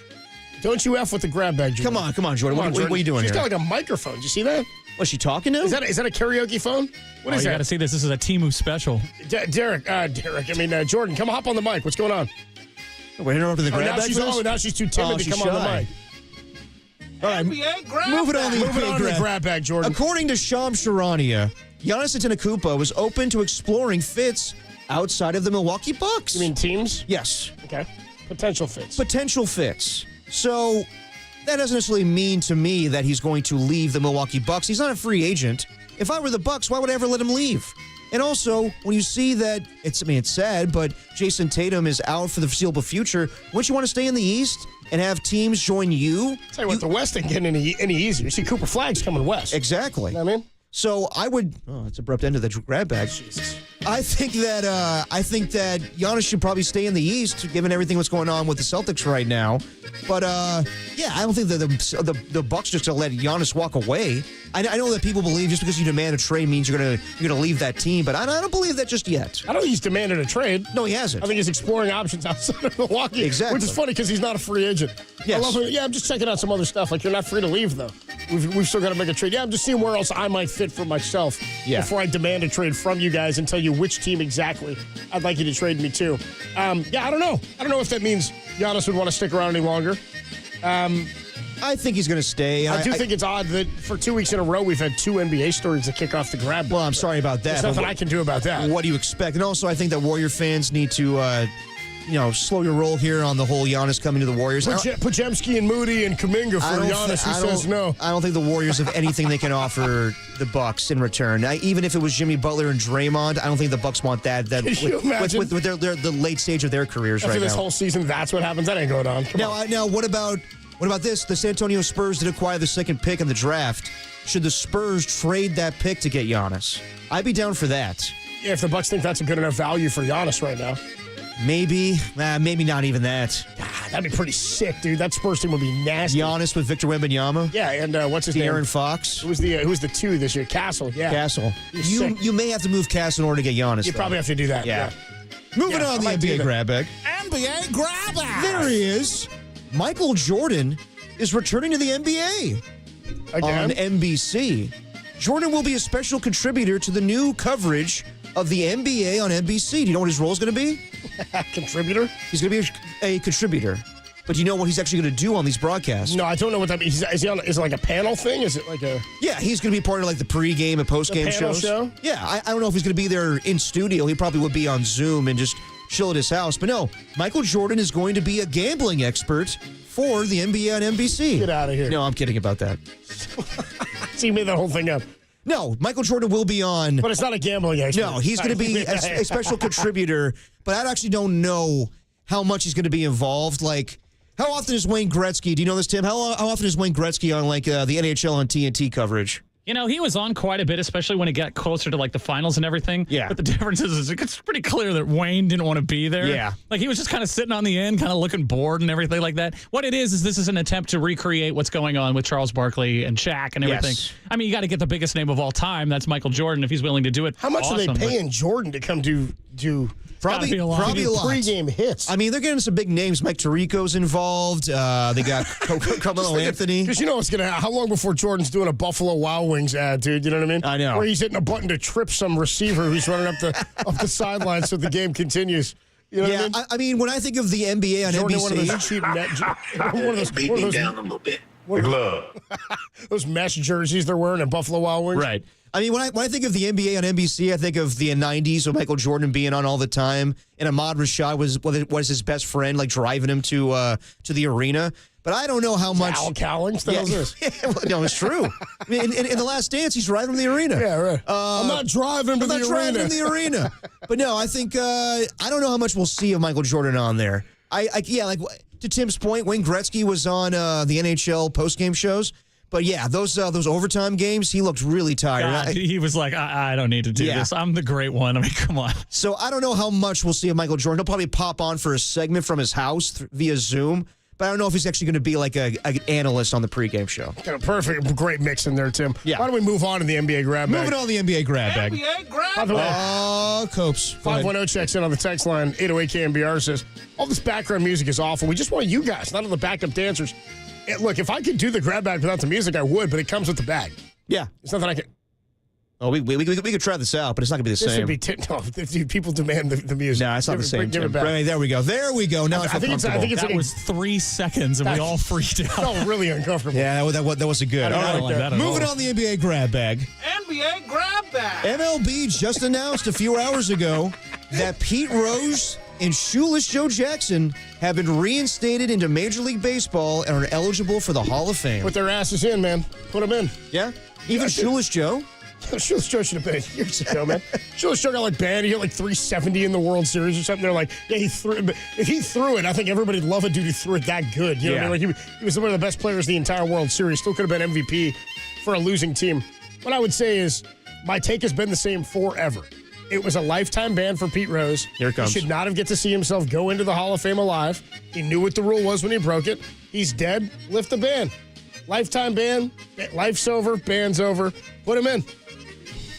don't you F with the grab bag, Jordan. Come on, Jordan. What are you doing She's here? got like a microphone. Did you see that? What's she talking to? Is that a karaoke phone? What is you that? got to see this. This is a Timu special. Jordan, come hop on the mic. What's going on? We're interrupting the grab bag. Now she's too timid to come on the mic. All right, moving on the grab bag, Jordan. According to Shams Charania, Giannis Antetokounmpo was open to exploring fits outside of the Milwaukee Bucks. You mean teams? Yes. Okay. Potential fits. So that doesn't necessarily mean to me that he's going to leave the Milwaukee Bucks. He's not a free agent. If I were the Bucks, why would I ever let him leave? And also, when you see that, it's sad, but Jason Tatum is out for the foreseeable future, wouldn't you want to stay in the East and have teams join you? Tell you what, the West ain't getting any easier. You see Cooper Flagg's coming west. Exactly. You know what I mean? So I would. Oh, it's abrupt end of the grab bag. Jesus. I think that Giannis should probably stay in the East, given everything that's going on with the Celtics right now. But I don't think that the Bucks just gonna let Giannis walk away. I know that people believe just because you demand a trade means you're gonna leave that team, but I don't believe that just yet. I don't think he's demanded a trade. No, he hasn't. I think he's exploring options outside of Milwaukee. Exactly. Which is funny because he's not a free agent. Yes. I love him. Yeah, I'm just checking out some other stuff. Like, you're not free to leave, though. We've still got to make a trade. Yeah, I'm just seeing where else I might fit for myself before I demand a trade from you guys and tell you which team exactly I'd like you to trade me to. I don't know. I don't know if that means Giannis would want to stick around any longer. I think he's going to stay. I think it's odd that for 2 weeks in a row we've had 2 NBA stories to kick off the grab. Well, I'm sorry about that. There's nothing I can do about that. What do you expect? And also, I think that Warrior fans need to, slow your roll here on the whole Giannis coming to the Warriors. Podziemski and Moody and Kuminga for Giannis, who says no. I don't think the Warriors have anything they can offer the Bucks in return. Even if it was Jimmy Butler and Draymond, I don't think the Bucks want that. Can you imagine? With the late stage of their careers After right now. this whole season, that's what happens. That ain't going on. Now, what about this? The San Antonio Spurs did acquire the second pick in the draft. Should the Spurs trade that pick to get Giannis? I'd be down for that. Yeah, if the Bucks think that's a good enough value for Giannis right now. Maybe not even that. That'd be pretty sick, dude. That Spurs team would be nasty. Giannis with Victor Wembanyama. Yeah, and what's his name? De'Aaron Fox. Who's the 2 this year? Castle. Yeah, Castle. You may have to move Castle in order to get Giannis. You probably have to do that. Yeah. Moving on the NBA grab bag. NBA grab bag. There he is. Michael Jordan is returning to the NBA again? on NBC. Jordan will be a special contributor to the new coverage of the NBA on NBC. Do you know what his role is going to be? Contributor? He's going to be a contributor. But do you know what he's actually going to do on these broadcasts? No, I don't know what that means. Is it like a panel thing? Is it like a... Yeah, he's going to be part of like the pregame and postgame shows. Show? Yeah, I don't know if he's going to be there in studio. He probably would be on Zoom and just chill at his house. But no, Michael Jordan is going to be a gambling expert for the NBA on NBC. Get out of here. No, I'm kidding about that. So you made that whole thing up. No, Michael Jordan will be on. But it's not a gambling expert. No, he's going to be a special contributor. But I actually don't know how much he's going to be involved. Like, how often is Wayne Gretzky? Do you know this, Tim? How often is Wayne Gretzky on like the NHL on TNT coverage? You know, he was on quite a bit, especially when it got closer to like the finals and everything. Yeah. But the difference is it's pretty clear that Wayne didn't want to be there. Yeah. Like he was just kind of sitting on the end, kind of looking bored and everything like that. What it is this is an attempt to recreate what's going on with Charles Barkley and Shaq and everything. Yes. I mean, you got to get the biggest name of all time. That's Michael Jordan if he's willing to do it. How much are they paying Jordan to come do Probably a lot. Pregame hits. I mean, they're getting some big names. Mike Tirico's involved. They got Carmelo Anthony. Because you know what's going to happen. How long before Jordan's doing a Buffalo Wild Wings ad, dude? You know what I mean? I know. Where he's hitting a button to trip some receiver who's running up the sideline so the game continues. You know what I mean? I mean, when I think of the NBA on Jordan, NBC. one of those cheap Beat me down a little bit. The glove. Those mesh jerseys they're wearing at Buffalo Wild Wings. Right. I mean, when I think of the NBA on NBC, I think of the 90s with Michael Jordan being on all the time, and Ahmad Rashad was his best friend, like driving him to the arena. But I don't know how much. Al Cowlings? What the hell is this? Well, no, it's true. I mean, in The Last Dance, he's driving to the arena. Yeah, right. I'm not driving to the arena. Driving to the arena. But no, I think I don't know how much we'll see of Michael Jordan on there. Like to Tim's point, Wayne Gretzky was on the NHL postgame shows. But yeah, those overtime games, he looked really tired. God, he was like, I don't need to do this. I'm the great one. I mean, come on. So I don't know how much we'll see of Michael Jordan. He'll probably pop on for a segment from his house via Zoom. But I don't know if he's actually going to be like an analyst on the pregame show. Got a perfect, great mix in there, Tim. Yeah. Why don't we move on to the NBA grab bag? Moving on to the NBA grab bag. NBA grab By the way, Copes. 510 checks in on the text line. 808 KNBR says, all this background music is awful. We just want you guys, not all the backup dancers. Look, if I could do the grab bag without the music, I would, but it comes with the bag. Yeah. It's nothing I can... Oh, we could try this out, but it's not going to be the same. This would be people demand the music. No, it's not the same. Give it back. Right, there we go. There we go. Now I feel comfortable. I think That was 3 seconds, and we all freaked out. Felt really uncomfortable. Yeah, that wasn't good. I don't like that at Moving all. on the NBA grab bag. NBA grab bag. MLB just announced a few hours ago that Pete Rose and Shoeless Joe Jackson have been reinstated into Major League Baseball and are eligible for the Hall of Fame. Put their asses in, man. Put them in. Yeah? Even Shoeless Joe? Shoeless Joe should have been years ago, man. Shoeless Joe got like banned. He hit like 370 in the World Series or something. They're like, yeah, he threw it. But if he threw it, I think everybody'd love a dude who threw it that good. You know what I mean? Like he was one of the best players in the entire World Series. Still could have been MVP for a losing team. What I would say is my take has been the same forever. It was a lifetime ban for Pete Rose. Here it comes. He should not have get to see himself go into the Hall of Fame alive. He knew what the rule was when he broke it. He's dead. Lift the ban. Lifetime ban. Life's over. Ban's over. Put him in.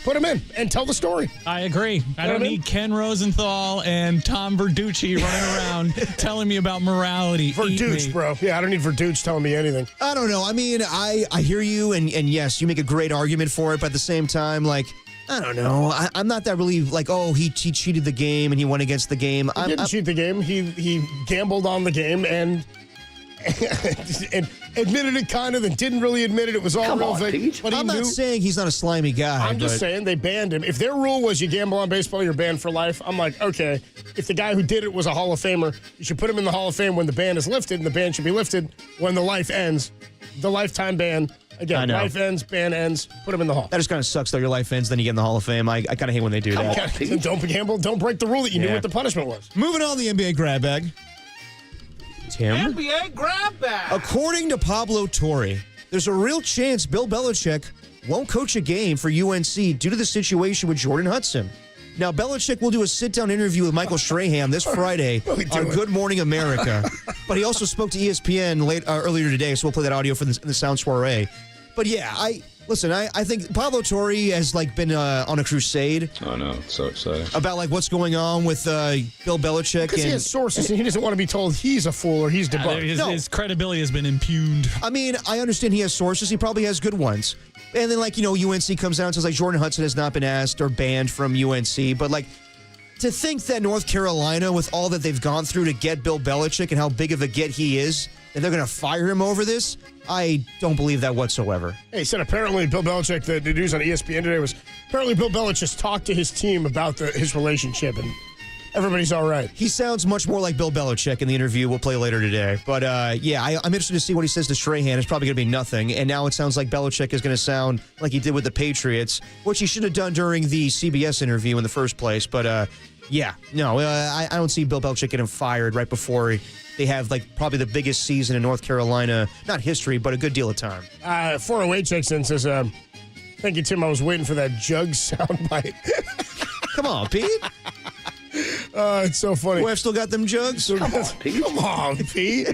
Put him in and tell the story. I agree. I don't need Ken Rosenthal and Tom Verducci running around telling me about morality. Verducci, bro. Yeah, I don't need Verducci telling me anything. I don't know. I mean, I hear you, and yes, you make a great argument for it, but at the same time, like, I don't know. I'm not that really like, oh, he cheated the game and he went against the game. He didn't cheat the game. He gambled on the game and admitted it kind of, and didn't really admit it. It was all real fake. But I'm not saying he's not a slimy guy. I'm just saying they banned him. If their rule was you gamble on baseball, you're banned for life, I'm like, okay, if the guy who did it was a Hall of Famer, you should put him in the Hall of Fame when the ban is lifted, and the ban should be lifted when the life ends. The lifetime ban. Again, life ends, ban ends, put him in the Hall. That just kind of sucks, though. Your life ends, then you get in the Hall of Fame. I kind of hate when they do that. Don't gamble. Don't break the rule that you knew what the punishment was. Moving on the NBA grab bag. Tim? NBA grab bag. According to Pablo Torre, there's a real chance Bill Belichick won't coach a game for UNC due to the situation with Jordan Hudson. Now, Belichick will do a sit-down interview with Michael Strahan this Friday on Good Morning America. But he also spoke to ESPN earlier today, so we'll play that audio for the Sound Soiree. But yeah, I think Pablo Torre has been on a crusade. Oh no, it's so exciting about what's going on with Bill Belichick. Because he has sources, and he doesn't want to be told he's a fool or he's debunked. His credibility has been impugned. I mean, I understand he has sources. He probably has good ones. And then UNC comes out and says Jordan Hudson has not been asked or banned from UNC, but to think that North Carolina, with all that they've gone through to get Bill Belichick and how big of a get he is, and they're going to fire him over this, I don't believe that whatsoever. Hey, he said apparently Bill Belichick, the news on ESPN today was apparently Bill Belichick just talked to his team about his relationship, and everybody's all right. He sounds much more like Bill Belichick in the interview we'll play later today. But, I'm interested to see what he says to Strahan. It's probably going to be nothing. And now it sounds like Belichick is going to sound like he did with the Patriots, which he should have done during the CBS interview in the first place. But, I don't see Bill Belichick getting fired right before they have probably the biggest season in North Carolina, not history, but a good deal of time. 408 checks in says, thank you, Tim. I was waiting for that jug soundbite. Come on, Pete. It's so funny. I've still got them jugs? Come on, Pete.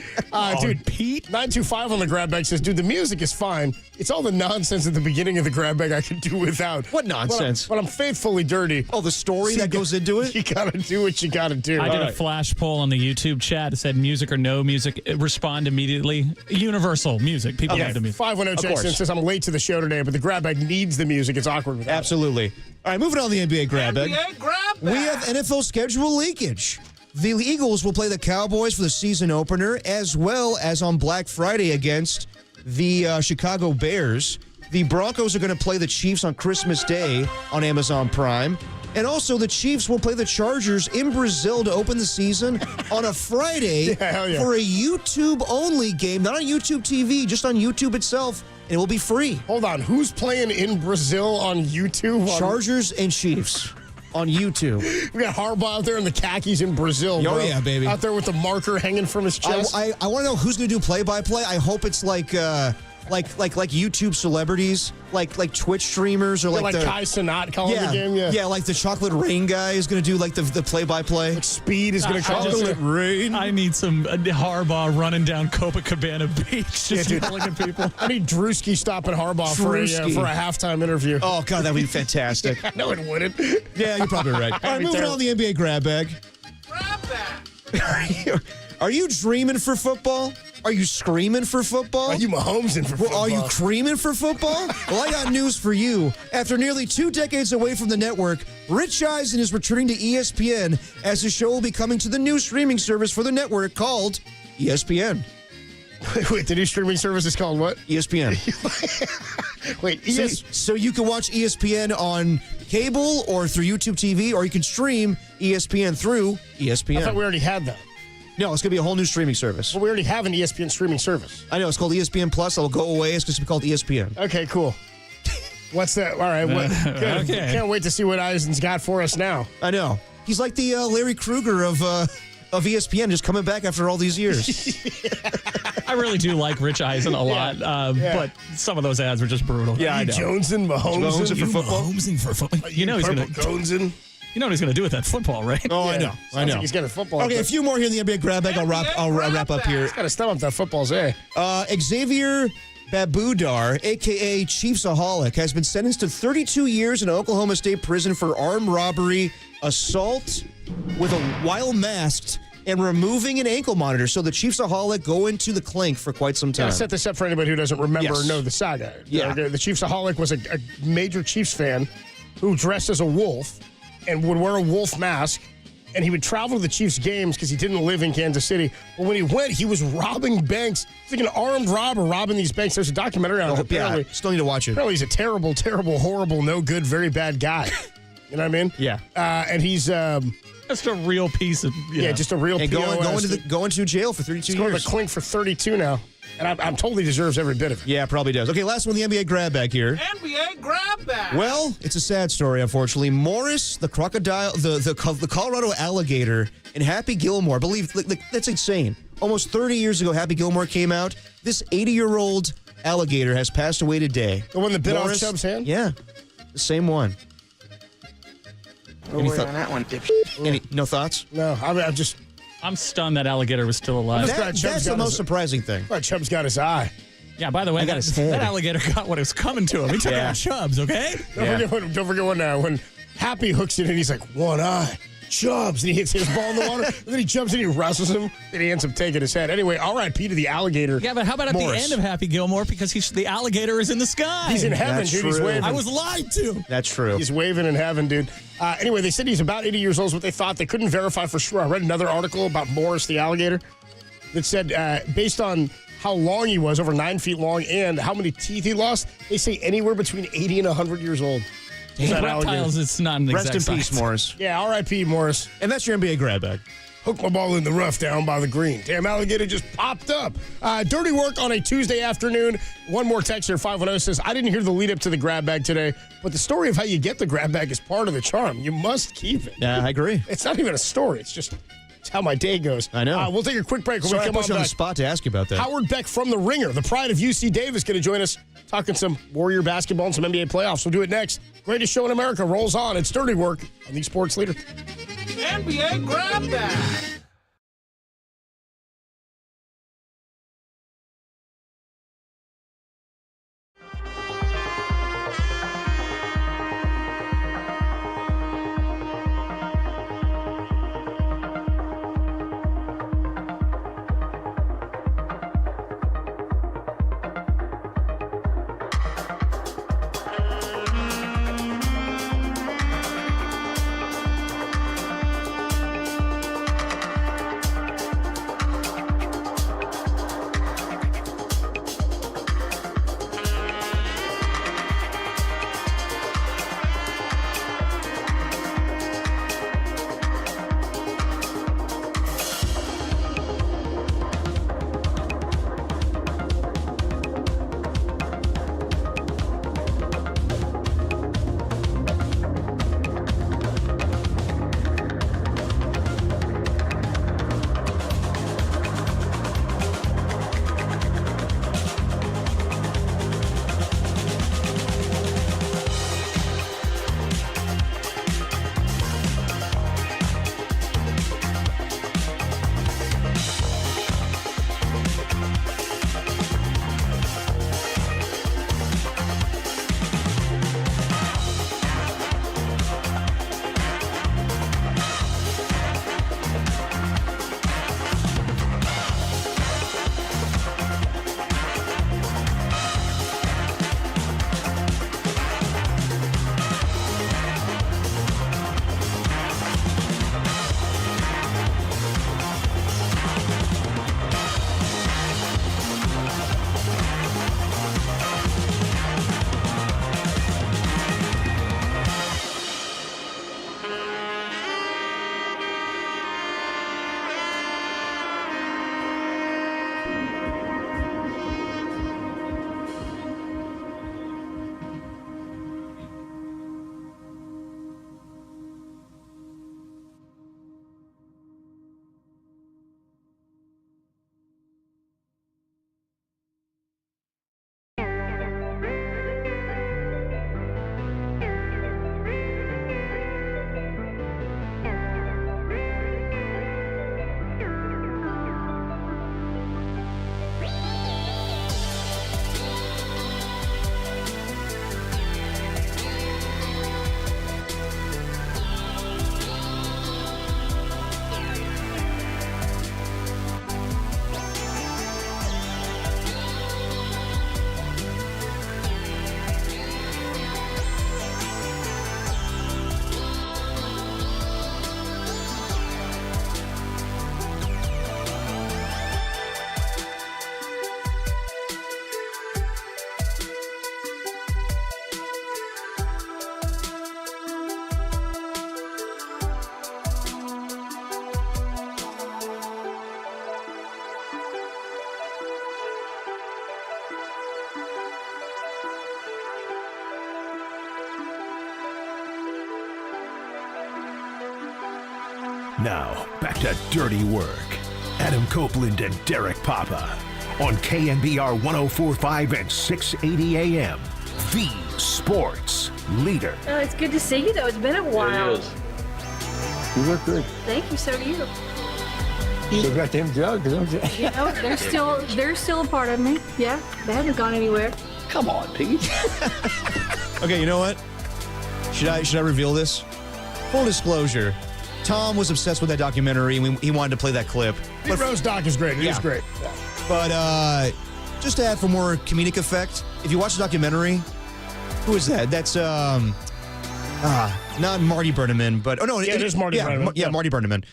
Dude, Pete. 925 on the grab bag says, dude, the music is fine. It's all the nonsense at the beginning of the grab bag I could do without. What nonsense? But I'm faithfully dirty. Oh, the story that goes into it? You got to do what you got to do. I did a flash poll on the YouTube chat. It said music or no music. Respond immediately. Universal music. People like the music. 510 checks in says, I'm late to the show today, but the grab bag needs the music. It's awkward without Absolutely. it. All right, moving on to the NBA grab bag. NBA grab bag. We have NFL schedule leakage. The Eagles will play the Cowboys for the season opener, as well as on Black Friday against the Chicago Bears. The Broncos are going to play the Chiefs on Christmas Day on Amazon Prime. And also, the Chiefs will play the Chargers in Brazil to open the season on a Friday for a YouTube-only game, not on YouTube TV, just on YouTube itself, and it will be free. Hold on, who's playing in Brazil on YouTube? Chargers and Chiefs on YouTube. We got Harbaugh out there in the khakis in Brazil, bro. Oh, yeah, baby. Out there with the marker hanging from his chest. I want to know who's going to do play-by-play. I hope it's like YouTube celebrities, like Twitch streamers, or like Kai Cenat calling the game. Yeah, like the Chocolate Rain guy is going to do the play-by-play. Like Speed is going to call Chocolate Rain. I need some Harbaugh running down Copacabana Beach, just yelling at people. I need Drewski stopping Harbaugh for a halftime interview. Oh God, that would be fantastic. No, it wouldn't. Yeah, you're probably right. All right, moving on to the NBA grab bag. Grab bag. Are you dreaming for football? Are you screaming for football? Are you Mahomesing for football? Are you creaming for football? Well, I got news for you. After nearly 2 decades away from the network, Rich Eisen is returning to ESPN as the show will be coming to the new streaming service for the network called ESPN. Wait, the new streaming service is called what? ESPN. Wait, so you can watch ESPN on cable or through YouTube TV, or you can stream ESPN through ESPN. I thought we already had that. No, it's going to be a whole new streaming service. Well, we already have an ESPN streaming service. I know. It's called ESPN Plus. It'll go away. It's going to be called ESPN. Okay, cool. What's that? All right. Good. Okay. Can't wait to see what Eisen's got for us now. I know. He's like the Larry Krueger of ESPN, just coming back after all these years. I really do like Rich Eisen a lot, but some of those ads were just brutal. Yeah, I know. Jonesing, Mahomesing for football. Mahomesing for football. You know he's going to Jonesing. You know what he's going to do with that football, right? Oh, I know. Like he's got a football. Okay, a few more here in the NBA grab bag. I'll wrap up here. He's got to stomach that football's Xavier Babudar, a.k.a. Chiefsaholic, has been sentenced to 32 years in Oklahoma State prison for armed robbery, assault while masked, and removing an ankle monitor. So the Chiefsaholic go into the clink for quite some time. I'll set this up for anybody who doesn't remember or know the saga. Yeah. The Chiefsaholic was a major Chiefs fan who dressed as a wolf and would wear a wolf mask, and he would travel to the Chiefs games because he didn't live in Kansas City. But when he went, he was robbing banks. He's like an armed robber robbing these banks. There's a documentary on it. Apparently, still need to watch it. Apparently, he's a terrible, terrible, horrible, no good, very bad guy. You know what I mean? Yeah. And he's just a real piece of just a real and going to jail for 32 he's going years. to the clink for 32 now. And I'm told he deserves every bit of it. Yeah, probably does. Okay, last one, the NBA grab bag here. NBA grab bag. Well, it's a sad story, unfortunately. Morris, the crocodile, the Colorado alligator, and Happy Gilmore, that's insane. Almost 30 years ago, Happy Gilmore came out. This 80-year-old alligator has passed away today. The one that bit off Chubb's hand? Yeah, the same one. On that one, dipshit. No thoughts? No, I'm stunned that alligator was still alive. That's the most surprising thing. Well, Chubb's got his eye. Yeah, by the way, that alligator got what was coming to him. He took out Chubbs, okay? Don't forget when Happy hooks it in, he's like, one eye. Chubbs, and he hits his ball in the water, and then he jumps in, he wrestles him, and he ends up taking his head. Anyway, R.I.P. to the alligator. Yeah, but how about at the end of Happy Gilmore, because the alligator is in the sky. He's in heaven, dude. He's waving. I was lied to. That's true. He's waving in heaven, dude. Anyway, they said he's about 80 years old is what they thought. They couldn't verify for sure. I read another article about Morris the alligator that said based on how long he was, over 9 feet long, and how many teeth he lost, they say anywhere between 80 and 100 years old. Reptiles, it's not an exact Rest in peace, science. Morris. Yeah, R.I.P. Morris. And that's your NBA grab bag. Hook my ball in the rough down by the green. Damn, alligator just popped up. Dirty work on a Tuesday afternoon. One more text here, 510 says, I didn't hear the lead up to the grab bag today, but the story of how you get the grab bag is part of the charm. You must keep it. Yeah, I agree. It's not even a story. It's how my day goes. I know. We'll take a quick break. When Sorry, we come I put you on the back. spot to ask you about that. Howard Beck from The Ringer, the pride of UC Davis, going to join us talking some Warrior basketball and some NBA playoffs. We'll do it next. Greatest show in America rolls on. It's Dirty Work on the Sports Leader. NBA grab bag. Now, back to Dirty Work. Adam Copeland and Derek Papa on KNBR 104.5 and 680 AM. The Sports Leader. Oh, it's good to see you, though. It's been a while. It is. You look good. Thank you. So do you. Still got them jugs, don't you? You know, they're still a part of me. Yeah, they haven't gone anywhere. Come on, Pete. Okay, you know what? Should I reveal this? Full disclosure. Tom was obsessed with that documentary, and he wanted to play that clip. Pete Rose doc is great. It is great. Yeah. But just to add for more comedic effect, if you watch the documentary, who is that? That's not Marty Berneman, but it is Marty Berneman. Marty Berneman.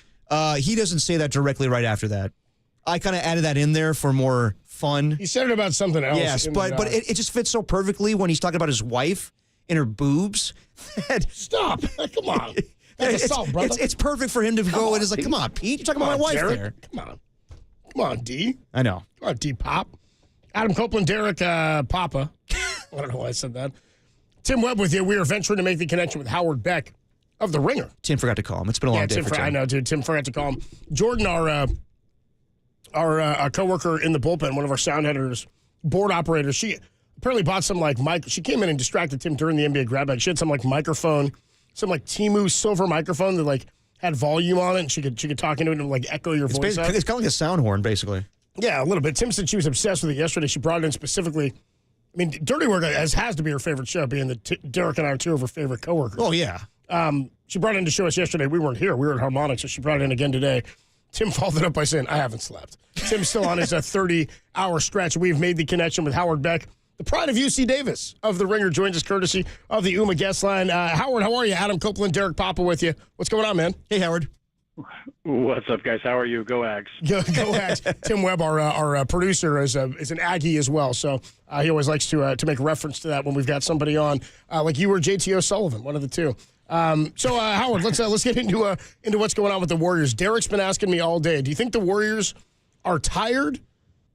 He doesn't say that directly right after that. I kind of added that in there for more fun. He said it about something else. Yes, but it just fits so perfectly when he's talking about his wife and her boobs. Stop! Come on. That's assault, brother. It's perfect for him to go and it's like, come on, Pete, you're talking about my wife Derek. there. Come on, D. I know. Come on, D Pop. Adam Copeland, Derek Papa. I don't know why I said that. Tim Webb with you. We are venturing to make the connection with Howard Beck of The Ringer. Tim forgot to call him. It's been a long day for Tim. I know, dude. Tim forgot to call him. Jordan, our coworker in the bullpen, one of our sound editors, board operators, she apparently bought some mic. She came in and distracted Tim during the NBA grab bag. She had some microphone, some Temu silver microphone that had volume on it, and she could talk into it and echo your voice out. It's kind of like a sound horn, basically. Yeah, a little bit. Tim said she was obsessed with it yesterday. She brought it in specifically. I mean, Dirty Work has to be her favorite show, being that Derek and I are two of her favorite coworkers. Oh, yeah. She brought it in to show us yesterday. We weren't here. We were at Harmonic, so she brought it in again today. Tim followed it up by saying, I haven't slept. Tim's still on his 30-hour stretch. We've made the connection with Howard Beck, the pride of UC Davis of The Ringer, joins us courtesy of the UMA guest line. Howard, how are you? Adam Copeland, Derek Papa with you. What's going on, man? Hey, Howard. What's up, guys? How are you? Go Ags. Go Ags. Tim Webb, our producer, is an Aggie as well, so he always likes to make reference to that when we've got somebody on, like you or JT O'Sullivan, one of the two. So Howard, let's get into what's going on with the Warriors. Derek's been asking me all day. Do you think the Warriors are tired?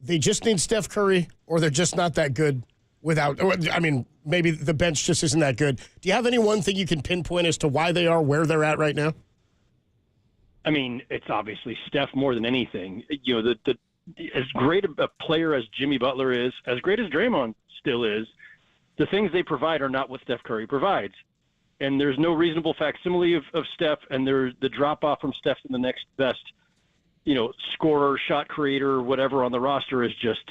They just need Steph Curry, or they're just not that good without? I mean, maybe the bench just isn't that good. Do you have any one thing you can pinpoint as to why they are where they're at right now? I mean, it's obviously Steph more than anything. You know, as great a player as Jimmy Butler is, as great as Draymond still is, the things they provide are not what Steph Curry provides. And there's no reasonable facsimile of Steph, and the drop-off from Steph to the next best, scorer, shot creator, whatever on the roster is just,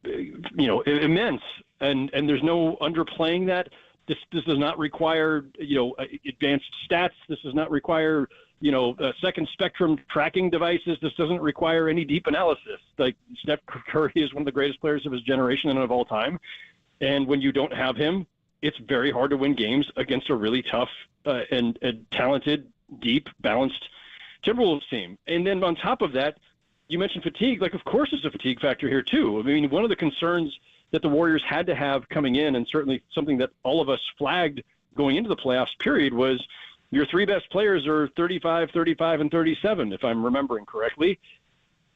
immense. And there's no underplaying that. This does not require, advanced stats. This does not require, second spectrum tracking devices. This doesn't require any deep analysis. Like, Steph Curry is one of the greatest players of his generation and of all time. And when you don't have him, it's very hard to win games against a really tough and talented, deep, balanced Timberwolves team. And then on top of that, you mentioned fatigue. Of course there's a fatigue factor here too. I mean, one of the concerns that the Warriors had to have coming in, and certainly something that all of us flagged going into the playoffs period, was your three best players are 35, 35, and 37, if I'm remembering correctly.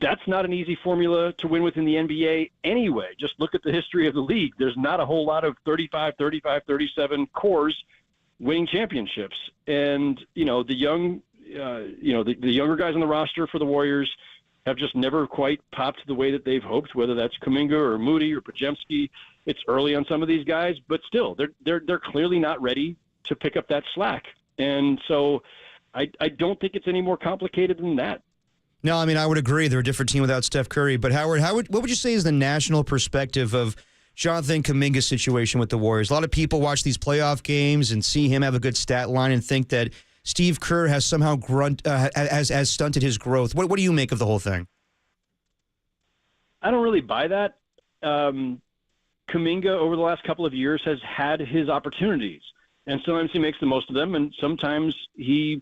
That's not an easy formula to win within the NBA anyway. Just look at the history of the league. There's not a whole lot of 35, 35, 37 cores winning championships. And, the younger guys on the roster for the Warriors have just never quite popped the way that they've hoped, whether that's Kuminga or Moody or Podziemski. It's early on some of these guys, but still, they're clearly not ready to pick up that slack. And so I don't think it's any more complicated than that. No, I mean, I would agree. They're a different team without Steph Curry. But Howard, what would you say is the national perspective of Jonathan Kuminga's situation with the Warriors? A lot of people watch these playoff games and see him have a good stat line and think that Steve Kerr has somehow has stunted his growth. What do you make of the whole thing? I don't really buy that. Kuminga, over the last couple of years, has had his opportunities. And sometimes he makes the most of them, and sometimes he,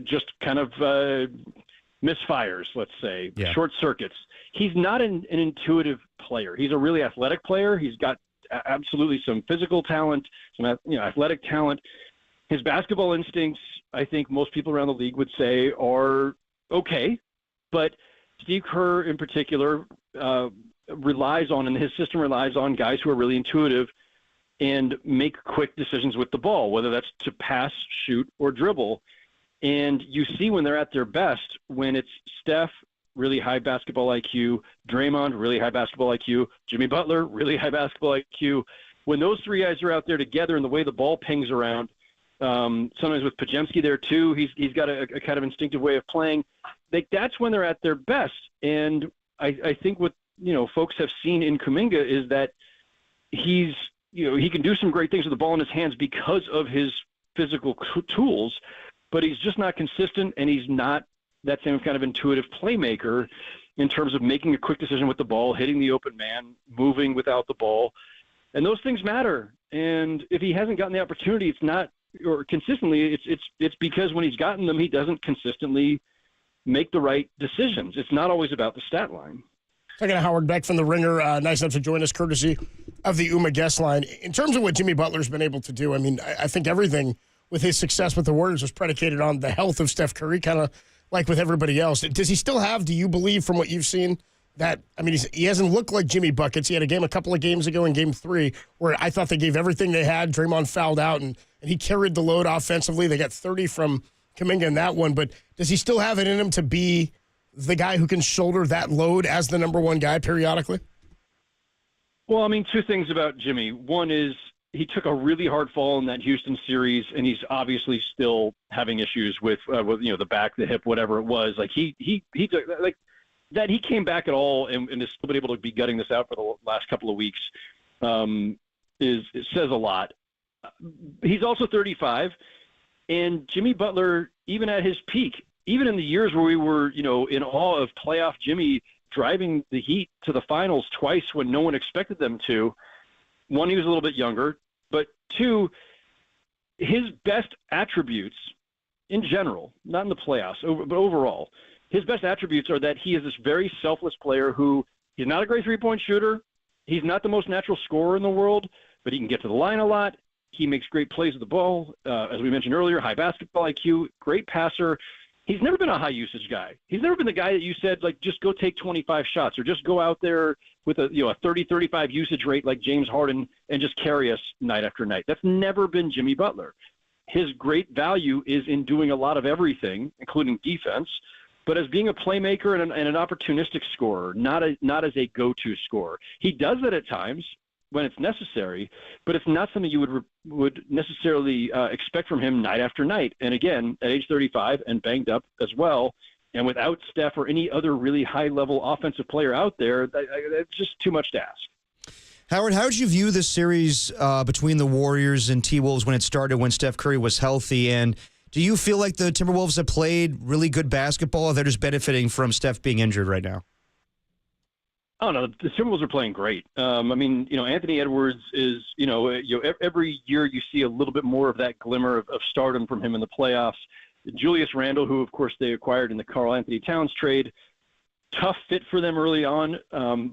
just kind of misfires, let's say, short circuits. He's not an intuitive player. He's a really athletic player. He's got absolutely some physical talent, some athletic talent. His basketball instincts, I think most people around the league would say, are okay. But Steve Kerr in particular relies on, and his system relies on, guys who are really intuitive and make quick decisions with the ball, whether that's to pass, shoot, or dribble. And you see when they're at their best, when it's Steph, really high basketball IQ, Draymond, really high basketball IQ, Jimmy Butler, really high basketball IQ. When those three guys are out there together and the way the ball pings around, sometimes with Podziemski there too, he's got a kind of instinctive way of playing. that's when they're at their best. And I think what, folks have seen in Kuminga is that he can do some great things with the ball in his hands because of his physical tools, but he's just not consistent, and he's not that same kind of intuitive playmaker in terms of making a quick decision with the ball, hitting the open man, moving without the ball. And those things matter. And if he hasn't gotten the opportunity, it's not, or consistently, it's because when he's gotten them, he doesn't consistently make the right decisions. It's not always about the stat line. Talking to Howard Beck from The Ringer. Nice enough to join us, courtesy of the UMA guest line. In terms of what Jimmy Butler's been able to do, I mean, I think everything with his success with the Warriors was predicated on the health of Steph Curry, kind of like with everybody else. Does he still have, do you believe, from what you've seen, that, I mean, he hasn't looked like Jimmy Buckets. He had a couple of games ago in Game 3 where I thought they gave everything they had. Draymond fouled out, and he carried the load offensively. They got 30 from Kuminga in that one. But does he still have it in him to be the guy who can shoulder that load as the number one guy periodically? Well, I mean, two things about Jimmy. One is he took a really hard fall in that Houston series, and he's obviously still having issues with the back, the hip, whatever it was. Like he took, like that he came back at all and has still been able to be gutting this out for the last couple of weeks. It says a lot. He's also 35, and Jimmy Butler, even at his peak, even in the years where we were, in awe of playoff Jimmy driving the Heat to the finals twice when no one expected them to. One, he was a little bit younger, but two, his best attributes in general, not in the playoffs, but overall, his best attributes are that he is this very selfless player who he's not a great three-point shooter. He's not the most natural scorer in the world, but he can get to the line a lot. He makes great plays with the ball. As we mentioned earlier, high basketball IQ, great passer. He's never been a high usage guy. He's never been the guy that you said, like, just go take 25 shots or just go out there with a 30-35 usage rate like James Harden and just carry us night after night. That's never been Jimmy Butler. His great value is in doing a lot of everything, including defense, but as being a playmaker and an opportunistic scorer, not as a go-to scorer. He does that at times when it's necessary, but it's not something you would necessarily expect from him night after night. And again, at age 35 and banged up as well, and without Steph or any other really high-level offensive player out there, it's just too much to ask. Howard, how did you view this series between the Warriors and T-Wolves when it started, when Steph Curry was healthy? And do you feel like the Timberwolves have played really good basketball, or they're just benefiting from Steph being injured right now? Oh, no, the Timberwolves are playing great. Anthony Edwards is, every year you see a little bit more of that glimmer of stardom from him in the playoffs. Julius Randle, who, of course, they acquired in the Karl Anthony Towns trade, tough fit for them early on,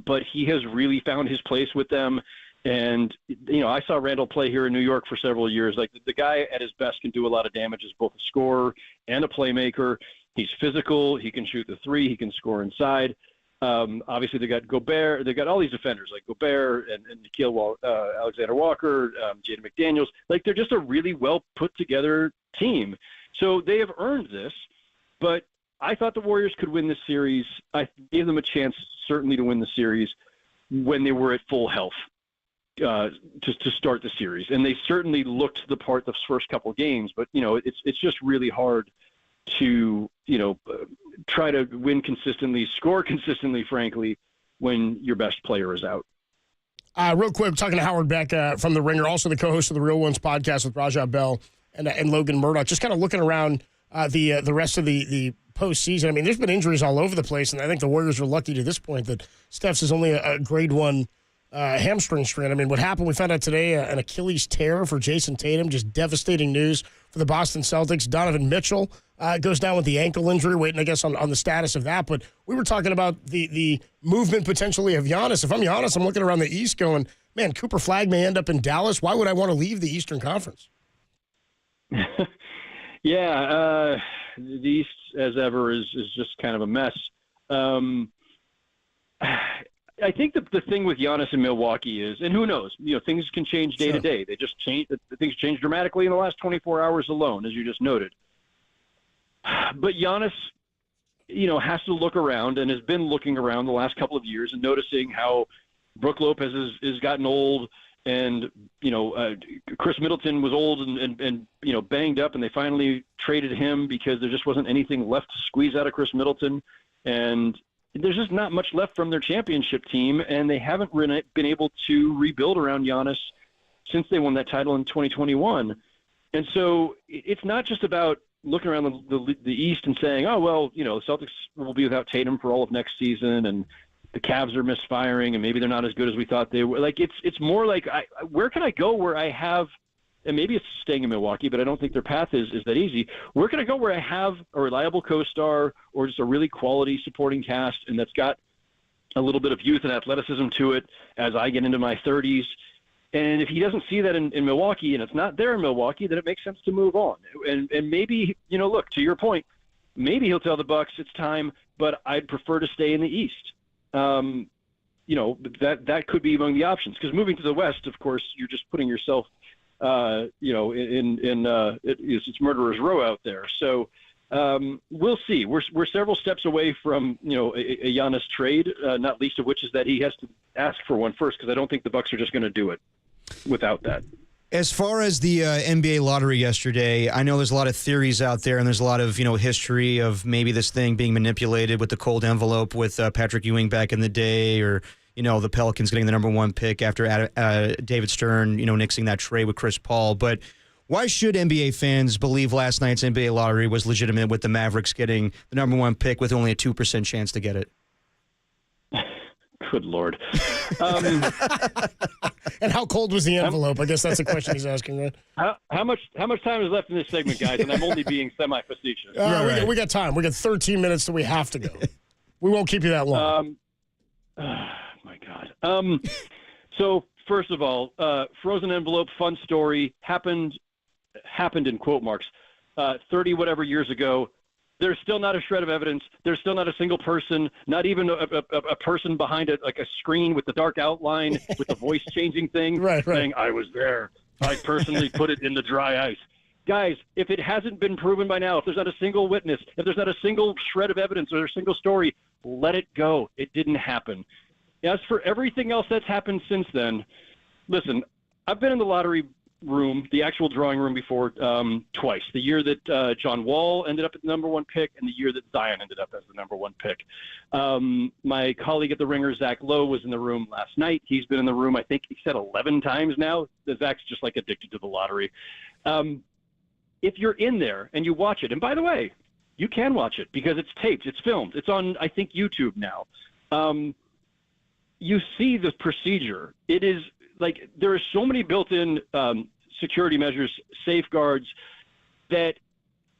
but he has really found his place with them. And, I saw Randle play here in New York for several years. Like, the guy at his best can do a lot of damage as both a scorer and a playmaker. He's physical. He can shoot the three. He can score inside. Obviously, they got Gobert. They got all these defenders like Gobert and Nickeil Alexander-Walker, Jaden McDaniels. Like, they're just a really well put together team. So they have earned this. But I thought the Warriors could win this series. I gave them a chance, certainly, to win the series when they were at full health to start the series, and they certainly looked the part the first couple of games. But it's just really hard to try to win consistently, score consistently, frankly, when your best player is out. Real quick, talking to Howard Beck from The Ringer, also the co-host of the Real Ones podcast with Rajah Bell and Logan Murdoch. Just kind of looking around the rest of the postseason. I mean, there's been injuries all over the place, and I think the Warriors are lucky to this point that Steph's is only a grade 1 hamstring strain. I mean, what happened, we found out today, an Achilles tear for Jason Tatum, just devastating news for the Boston Celtics. Donovan Mitchell goes down with the ankle injury, waiting, I guess, on the status of that. But we were talking about the movement potentially of Giannis. If I'm Giannis, I'm looking around the East going, man, Cooper Flagg may end up in Dallas. Why would I want to leave the Eastern Conference? Yeah, the East, as ever, is just kind of a mess. I think the thing with Giannis in Milwaukee is, and who knows, things can change day to day. They just change. Things change dramatically in the last 24 hours alone, as you just noted. But Giannis, has to look around and has been looking around the last couple of years and noticing how Brook Lopez has gotten old And, Chris Middleton was old and banged up, and they finally traded him because there just wasn't anything left to squeeze out of Chris Middleton. And there's just not much left from their championship team, and they haven't been able to rebuild around Giannis since they won that title in 2021. And so it's not just about looking around the East and saying, oh, well, the Celtics will be without Tatum for all of next season, and the Cavs are misfiring, and maybe they're not as good as we thought they were. Like, it's more like, where can I go where I have, and maybe it's staying in Milwaukee, but I don't think their path is that easy. Where can I go where I have a reliable co-star or just a really quality supporting cast, and that's got a little bit of youth and athleticism to it as I get into my 30s? And if he doesn't see that in Milwaukee, and it's not there in Milwaukee, then it makes sense to move on. And maybe, look, to your point, maybe he'll tell the Bucks it's time, but I'd prefer to stay in the East. That could be among the options, because moving to the West, of course, you're just putting yourself, it's murderer's row out there. So we'll see. We're several steps away from, a Giannis trade, not least of which is that he has to ask for one first, because I don't think the Bucks are just going to do it without that. As far as the NBA lottery yesterday, I know there's a lot of theories out there, and there's a lot of history of maybe this thing being manipulated with the cold envelope with Patrick Ewing back in the day, or the Pelicans getting the number 1 pick after David Stern nixing that trade with Chris Paul. But why should NBA fans believe last night's NBA lottery was legitimate with the Mavericks getting the number 1 pick with only a 2% chance to get it? Good Lord. And how cold was the envelope? I guess that's the question he's asking, right? How much time is left in this segment, guys? And I'm only being semi-facetious. We got time. We got 13 minutes, so we have to go. We won't keep you that long. My God. So first of all, frozen envelope, fun story, happened in quote marks, 30 whatever years ago. There's still not a shred of evidence. There's still not a single person, not even a person behind it, like a screen with the dark outline with the voice changing thing, saying, I was there. I personally put it in the dry ice. Guys, if it hasn't been proven by now, if there's not a single witness, if there's not a single shred of evidence or a single story, let it go. It didn't happen. As for everything else that's happened since then, listen, I've been in the lottery room, the actual drawing room before, twice. The year that John Wall ended up at the number 1 pick, and the year that Zion ended up as the number 1 pick. My colleague at the Ringer, Zach Lowe, was in the room last night. He's been in the room, I think he said 11 times now. Zach's just like addicted to the lottery. If you're in there and you watch it, and by the way, you can watch it because it's taped, it's filmed, it's on, I think, YouTube now. You see the procedure. It is like there are so many built-in security measures, safeguards, that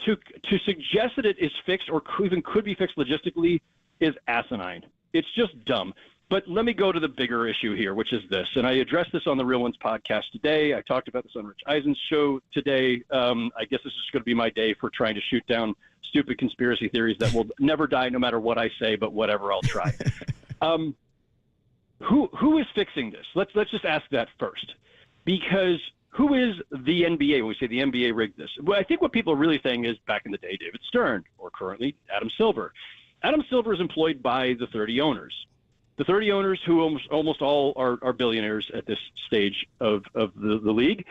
to suggest that it is fixed or even could be fixed logistically is asinine. It's just dumb. But let me go to the bigger issue here, which is this. And I addressed this on the Real Ones podcast today. I talked about this on Rich Eisen's show today. I guess this is going to be my day for trying to shoot down stupid conspiracy theories that will never die no matter what I say, but whatever, I'll try. Who is fixing this? Let's just ask that first. Because who is the NBA when we say the NBA rigged this? Well, I think what people are really saying is back in the day, David Stern, or currently Adam Silver. Adam Silver is employed by the 30 owners. The 30 owners, who almost all are billionaires at this stage of the league,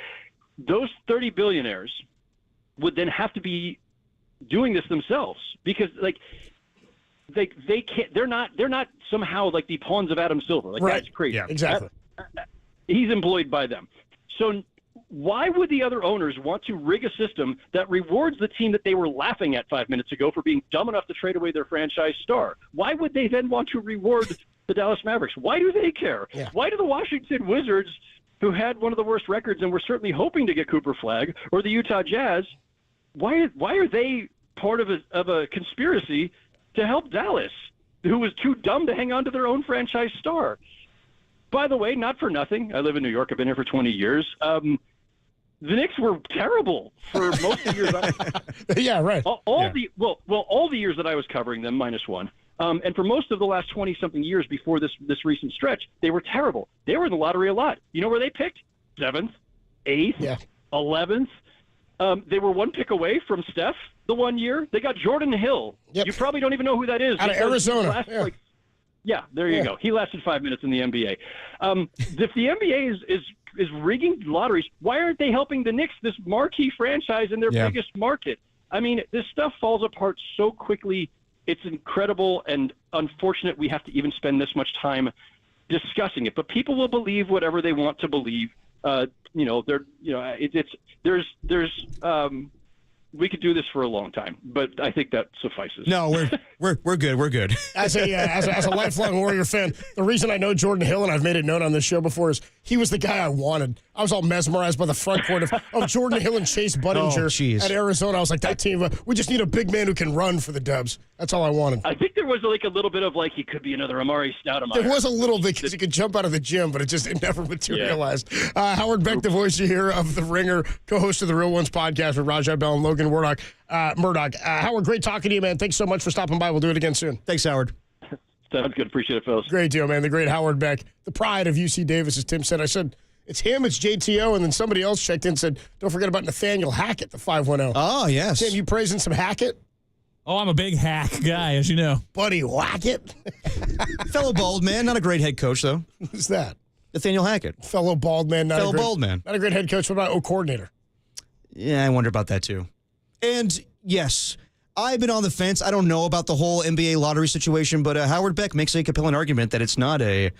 those 30 billionaires would then have to be doing this themselves because, they can't. They're not somehow like the pawns of Adam Silver. Like, right. That's crazy. Yeah, exactly. He's employed by them. So why would the other owners want to rig a system that rewards the team that they were laughing at 5 minutes ago for being dumb enough to trade away their franchise star? Why would they then want to reward the Dallas Mavericks? Why do they care? Yeah. Why do the Washington Wizards, who had one of the worst records and were certainly hoping to get Cooper Flagg, or the Utah Jazz, why are they part of a conspiracy to help Dallas, who was too dumb to hang on to their own franchise star? By the way, not for nothing, I live in New York. I've been here for 20 years. The Knicks were terrible for most of the years. Yeah, right. All the years that I was covering them, -1. And for most of the last 20-something years before this recent stretch, they were terrible. They were in the lottery a lot. You know where they picked? 7th, 8th, 11th. They were 1 pick away from Steph the 1 year. They got Jordan Hill. Yep. You probably don't even know who that is. Out of Arizona. There you go. He lasted 5 minutes in the NBA. If the NBA is is rigging lotteries. Why aren't they helping the Knicks, this marquee franchise in their biggest market? I mean, this stuff falls apart so quickly. It's incredible and unfortunate we have to even spend this much time discussing it. But people will believe whatever they want to believe. We could do this for a long time, but I think that suffices. No, we're good. We're good. As a lifelong Warrior fan, the reason I know Jordan Hill, and I've made it known on this show before, is he was the guy I wanted. I was all mesmerized by the front court of Jordan Hill and Chase Budinger at Arizona. I was like, that team, we just need a big man who can run for the Dubs. That's all I wanted. I think there was like a little bit of like he could be another Amari Stoudemire. There was a little bit because he could jump out of the gym, but it never materialized. Yeah. Howard Beck, the voice you hear of The Ringer, co-host of the Real Ones podcast with Rajai Bell and Logan Murdoch. Howard, great talking to you, man. Thanks so much for stopping by. We'll do it again soon. Thanks, Howard. Sounds good. Appreciate it, fellas. Great deal, man. The great Howard Beck, the pride of UC Davis, as Tim said. I said, it's him, it's JTO, and then somebody else checked in and said, don't forget about Nathaniel Hackett, the 510. Oh, yes. Tim, you praising some Hackett? Oh, I'm a big hack guy, as you know. Buddy Hackett? Fellow bald man, not a great head coach, though. Who's that? Nathaniel Hackett. Fellow bald man, not bald man. Not a great head coach. What about coordinator? Yeah, I wonder about that, too. And, yes, I've been on the fence. I don't know about the whole NBA lottery situation, but Howard Beck makes a compelling argument that it's not a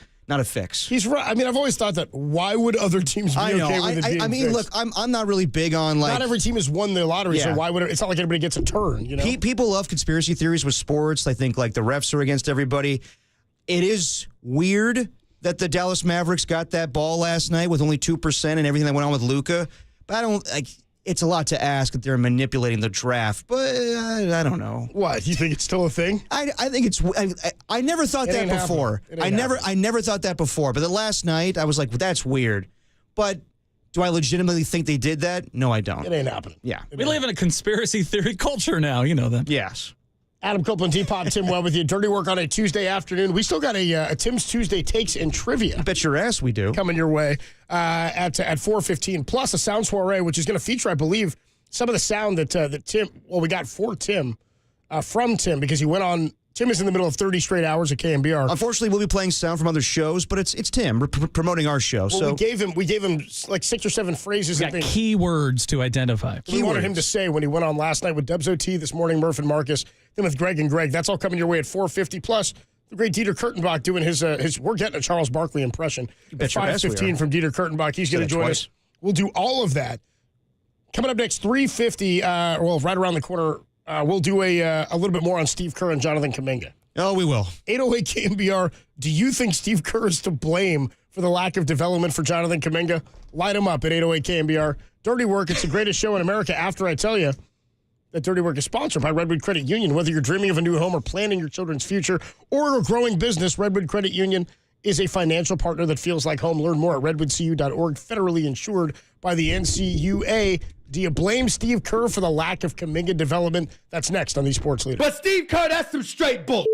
fix. He's right. I mean, I've always thought that. Why would other teams be okay with it being I mean, fixed? look, I'm not really big on like. Not every team has won the lottery, so why would it? It's not like everybody gets a turn. You know, people love conspiracy theories with sports. I think like the refs are against everybody. It is weird that the Dallas Mavericks got that ball last night with only 2% and everything that went on with Luka. But I don't like. It's a lot to ask that they're manipulating the draft, but I don't know. What, you think it's still a thing? I think it's. I never thought that before. I never thought that before. But the last night, I was like, well, that's weird. But do I legitimately think they did that? No, I don't. It ain't happening. Yeah, we live in a conspiracy theory culture now. You know that. Yes. Adam Copeland, T-Pop, Tim Well with you. Dirty Work on a Tuesday afternoon. We still got a Tim's Tuesday Takes and Trivia. I bet your ass we do. Coming your way at 4:15. Plus a sound soiree, which is going to feature, I believe, some of the sound that Tim, well, we got for Tim, from Tim, because he went on. Tim is in the middle of 30 straight hours at KNBR. Unfortunately, we'll be playing sound from other shows, but it's Tim. We're promoting our show. Well, so we gave him like 6 or 7 phrases. Got keywords to identify. We wanted him to say when he went on last night with Dubs OT this morning, Murph and Marcus, then with Greg and Greg. That's all coming your way at 4:50. Plus, the great Dieter Kurtenbach doing his we're getting a Charles Barkley impression. At 5:15 from Dieter Kurtenbach. He's going to join us. We'll do all of that. Coming up next, 3:50, right around the corner, we'll do a little bit more on Steve Kerr and Jonathan Kuminga. Oh, we will. 808 KNBR, do you think Steve Kerr is to blame for the lack of development for Jonathan Kuminga? Light him up at 808 KNBR. Dirty Work, it's the greatest show in America after I tell you that Dirty Work is sponsored by Redwood Credit Union. Whether you're dreaming of a new home or planning your children's future or a growing business, Redwood Credit Union is a financial partner that feels like home. Learn more at redwoodcu.org, federally insured by the NCUA. Do you blame Steve Kerr for the lack of Kuminga development? That's next on these Sports Leaders. But Steve Kerr, that's some straight bull.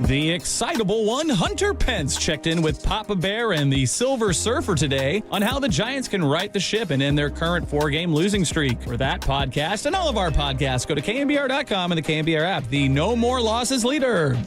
The excitable one, Hunter Pence, checked in with Papa Bear and the Silver Surfer today on how the Giants can right the ship and end their current 4-game losing streak. For that podcast and all of our podcasts, go to KNBR.com and the KNBR app, the No More Losses leader.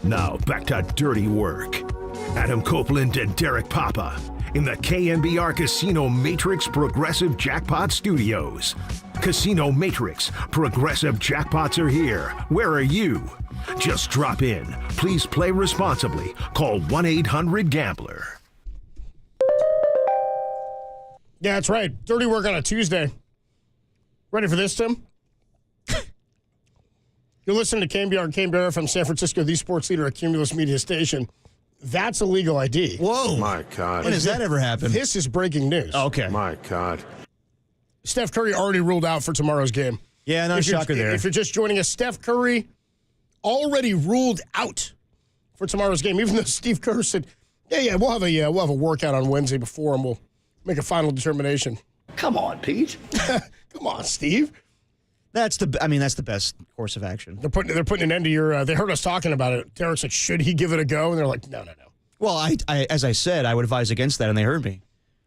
Now back to Dirty Work. Adam Copeland and Derek Papa in the KNBR Casino Matrix Progressive Jackpot Studios. Casino Matrix Progressive Jackpots are here. Where are you? Just drop in. Please play responsibly. Call 1-800-GAMBLER. Yeah, that's right. Dirty Work on a Tuesday. Ready for this, Tim? You're listening to KNBR and KNBR from San Francisco, the sports leader at Cumulus Media Station. That's a legal ID. Whoa. My God. When does that ever happen? This is breaking news. Okay. My God. Steph Curry already ruled out for tomorrow's game. Yeah, no shocker there. If you're just joining us, Steph Curry already ruled out for tomorrow's game, even though Steve Kerr said, we'll have a workout on Wednesday before, and we'll make a final determination. Come on, Pete. Come on, Steve. That's the best course of action. They're putting an end to your. They heard us talking about it. Derek's like, should he give it a go? And they're like, no. Well, I as I said, I would advise against that, and they heard me.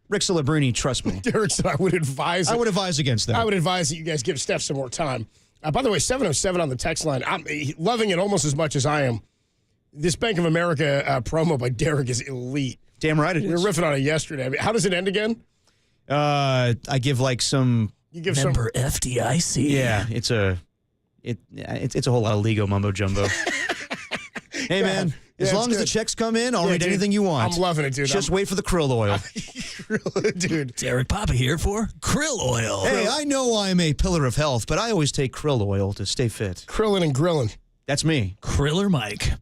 Rick Celebrini, trust me. Derek said I would advise. I would advise against that. I would advise that you guys give Steph some more time. By the way, 707 on the text line. I'm loving it almost as much as I am. This Bank of America promo by Derek is elite. Damn right it is. We were riffing on it yesterday. I mean, how does it end again? I give like some. You give Member FDIC. Yeah, it's a whole lot of legal mumbo jumbo. Hey man, as long as the checks come in, I'll read anything you want. I'm loving it, dude. Just wait for the krill oil. Dude. Derek Papa here for krill oil. Hey, I know I'm a pillar of health, but I always take krill oil to stay fit. Krillin' and grillin'. That's me. Kriller Mike.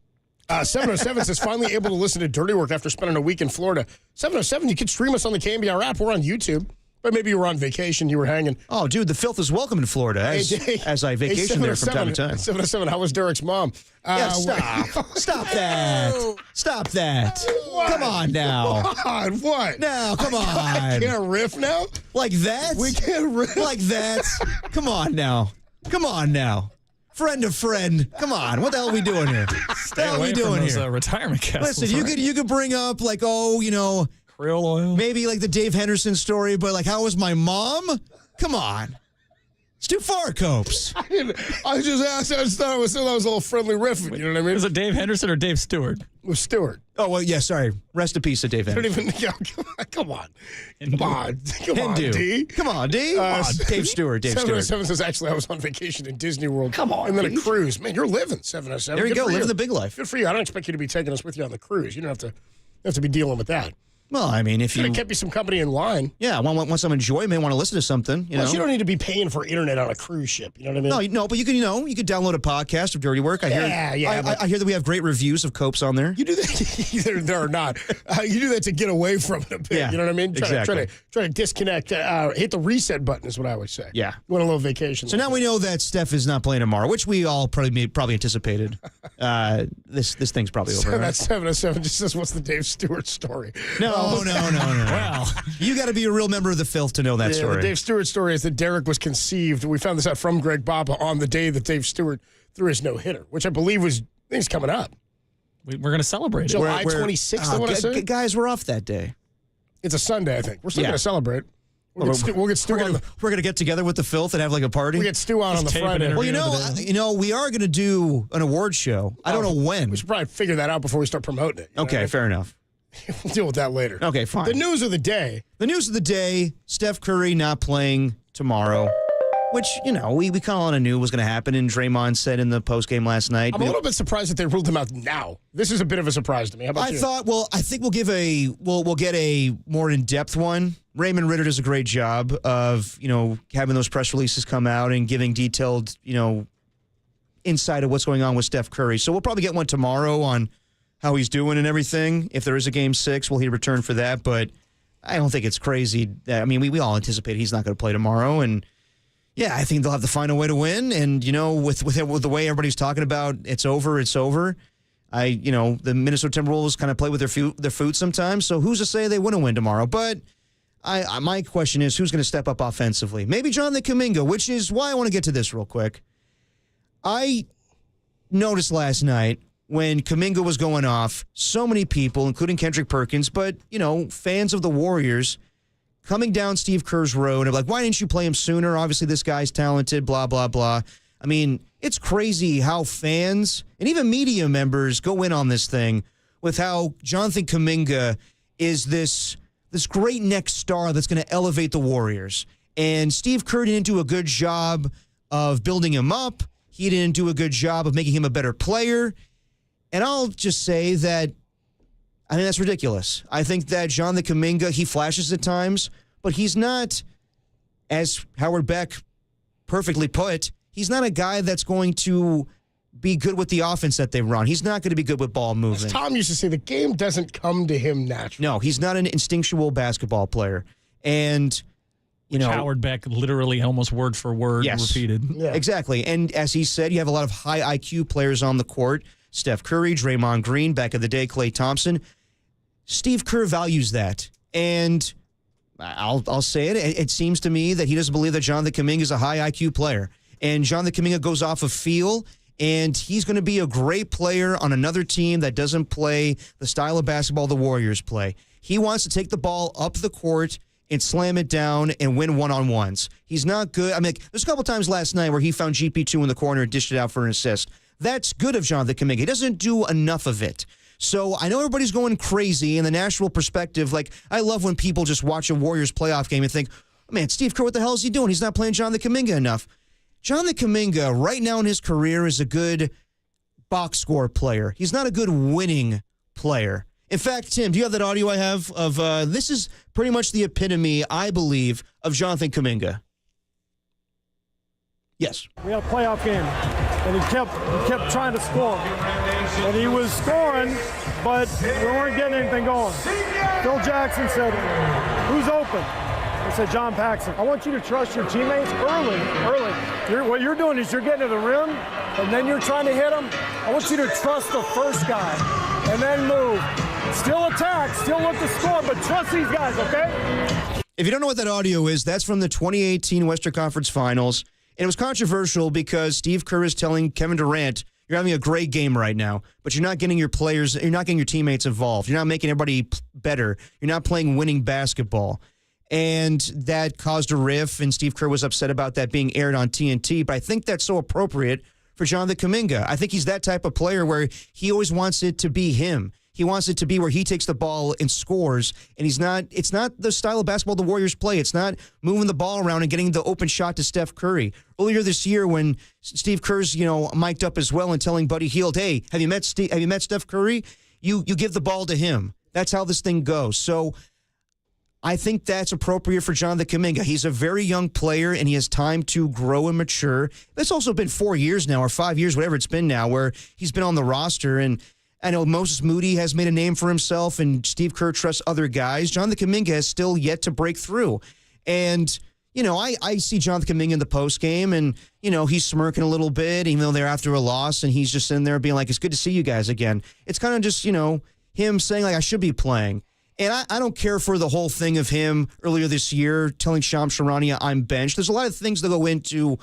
707 says finally able to listen to Dirty Work after spending a week in Florida. 707, you can stream us on the KNBR app. We're on YouTube. But maybe you were on vacation, you were hanging. Oh, dude, the filth is welcome in Florida as I vacation there from time to time. 707, how was Derek's mom? Stop that. Stop that. What? Come on now. What? Now, come on. I can't riff now? Like that? We can't riff. Like that? Come on now. Friend of friend. Come on. What the hell are we doing here? What the hell are we doing here? Retirement castles. Listen, you could bring up like, krill oil. Maybe like the Dave Henderson story, but like, how was my mom? Come on. It's too far, Copes. I just asked. I just thought that was a little friendly riff. You know what I mean? Was it Dave Henderson or Dave Stewart? It was Stewart. Oh, well, yeah, sorry. Rest in peace to Dave Henderson. Come on. Come on, D. Come on, D. Dave Stewart. 707 says, actually, I was on vacation in Disney World. Come on, and then a cruise. Man, you're living, 707. There you go, living the big life. Good for you. I don't expect you to be taking us with you on the cruise. You don't have to be dealing with that. Well, I mean, if you kept you some company in line. Yeah, want some enjoyment, want to listen to something. You know, you don't need to be paying for internet on a cruise ship. You know what I mean? No, but you can download a podcast of Dirty Work. I hear that we have great reviews of Copes on there. You do that. there are not. You do that to get away from it a bit. Yeah, you know what I mean? Exactly. Try to disconnect. Hit the reset button is what I always say. Yeah. You want a little vacation. So now we know that Steph is not playing tomorrow, which we all probably anticipated. This thing's probably over. That Right? 707 just says, "What's the Dave Stewart story?" No. Well, you got to be a real member of the filth to know that story. The Dave Stewart story is that Derek was conceived. We found this out from Greg Bappa on the day that Dave Stewart threw his no-hitter, which I believe is coming up. We're going to celebrate July 26th, I want to say. Guys, we're off that day. It's a Sunday, I think. We're still going to celebrate. We'll get Stu on. We're going to get together with the filth and have like a party. We get Stu on the Friday. Well, we are going to do an award show. I don't know when. We should probably figure that out before we start promoting it. Okay, fair enough. We'll deal with that later. Okay, fine. The news of the day. The news of the day, Steph Curry not playing tomorrow, which, we kind of knew was going to happen, and Draymond said in the postgame last night. I'm a little bit surprised that they ruled him out now. This is a bit of a surprise to me. How about you? I think we'll get a more in-depth one. Raymond Ritter does a great job of, having those press releases come out and giving detailed, insight of what's going on with Steph Curry. So we'll probably get one tomorrow on how he's doing and everything. If there is a Game 6, will he return for that? But I don't think it's crazy. We all anticipate he's not going to play tomorrow. And, yeah, I think they'll have to find a way to win. And, with the way everybody's talking about it's over. The Minnesota Timberwolves kind of play with their food sometimes. So who's to say they wouldn't win tomorrow? But my question is, who's going to step up offensively? Maybe Jonathan Kuminga, which is why I want to get to this real quick. I noticed last night, when Kuminga was going off, so many people, including Kendrick Perkins, but, fans of the Warriors, coming down Steve Kerr's road, and like, why didn't you play him sooner? Obviously, this guy's talented, blah, blah, blah. I mean, it's crazy how fans and even media members go in on this thing with how Jonathan Kuminga is this great next star that's going to elevate the Warriors. And Steve Kerr didn't do a good job of building him up. He didn't do a good job of making him a better player. And I'll just say that I think that's ridiculous. I think that Jonathan Kuminga, he flashes at times, but he's not, as Howard Beck perfectly put, he's not a guy that's going to be good with the offense that they run. He's not going to be good with ball movement. As Tom used to say, the game doesn't come to him naturally. No, he's not an instinctual basketball player. And, Howard Beck literally almost word for word repeated. Yeah. Exactly. And as he said, you have a lot of high IQ players on the court. Steph Curry, Draymond Green, back in the day, Klay Thompson. Steve Kerr values that. And I'll say it. It seems to me that he doesn't believe that Jonathan Kuminga is a high IQ player. And Jonathan Kuminga goes off of feel, and he's going to be a great player on another team that doesn't play the style of basketball the Warriors play. He wants to take the ball up the court and slam it down and win one-on-ones. He's not good. I mean, there's a couple times last night where he found GP2 in the corner and dished it out for an assist. That's good of Jonathan Kuminga. He doesn't do enough of it. So I know everybody's going crazy in the national perspective. Like, I love when people just watch a Warriors playoff game and think, oh, man, Steve Kerr, what the hell is he doing? He's not playing Jonathan Kuminga enough. Jonathan Kuminga, right now in his career, is a good box score player. He's not a good winning player. In fact, Tim, do you have that audio I have of this is pretty much the epitome, I believe, of Jonathan Kuminga. Yes. We had a playoff game, and he kept trying to score. And he was scoring, but we weren't getting anything going. Phil Jackson said, "Who's open?" I said, "John Paxson." I want you to trust your teammates early. What you're doing is you're getting to the rim, and then you're trying to hit them. I want you to trust the first guy, and then move. Still attack, still look to score, but trust these guys, okay? If you don't know what that audio is, that's from the 2018 Western Conference Finals. And it was controversial because Steve Kerr is telling Kevin Durant, you're having a great game right now, but you're not getting your players, you're not getting your teammates involved. You're not making everybody better. You're not playing winning basketball. And that caused a riff, and Steve Kerr was upset about that being aired on TNT. But I think that's so appropriate for Jonathan Kuminga. I think he's that type of player where he always wants it to be him. He wants it to be where he takes the ball and scores, and it's not the style of basketball the Warriors play. It's not moving the ball around and getting the open shot to Steph Curry. Earlier this year when Steve Kerr's, mic'd up as well and telling Buddy Hield, hey, have you met Steph Curry? You give the ball to him. That's how this thing goes. So I think that's appropriate for Jonathan Kuminga. He's a very young player, and he has time to grow and mature. It's also been 4 years now, or 5 years, whatever it's been now, where he's been on the roster. And I know Moses Moody has made a name for himself, and Steve Kerr trusts other guys. Jonathan Kuminga has still yet to break through. And, you know, I see Jonathan Kuminga in the postgame, and, you know, he's smirking a little bit, even though they're after a loss, and he's just sitting there being like, it's good to see you guys again. It's kind of just, you know, him saying, like, I should be playing. And I don't care for the whole thing of him earlier this year telling Shams Charania I'm benched. There's a lot of things that go into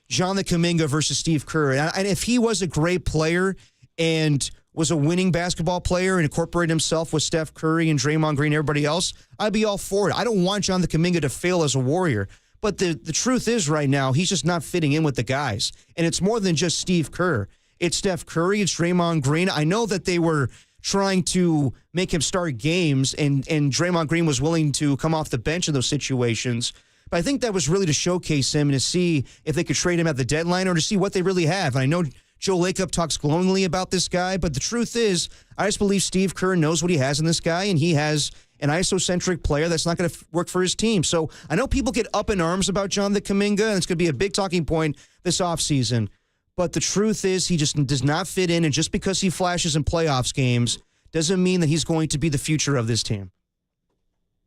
Jonathan Kuminga versus Steve Kerr. And if he was a great player and was a winning basketball player and incorporated himself with Steph Curry and Draymond Green and everybody else, I'd be all for it. I don't want Jonathan Kuminga to fail as a Warrior. But the truth is right now, he's just not fitting in with the guys. And it's more than just Steve Kerr. It's Steph Curry, it's Draymond Green. I know that they were trying to make him start games, and Draymond Green was willing to come off the bench in those situations. But I think that was really to showcase him and to see if they could trade him at the deadline or to see what they really have. And I know Joe Lacob talks glowingly about this guy, but the truth is, I just believe Steve Kerr knows what he has in this guy, and he has an isocentric player that's not going to work for his team. So I know people get up in arms about Jonathan Kuminga, and it's going to be a big talking point this offseason. But the truth is he just does not fit in, and just because he flashes in playoffs games doesn't mean that he's going to be the future of this team.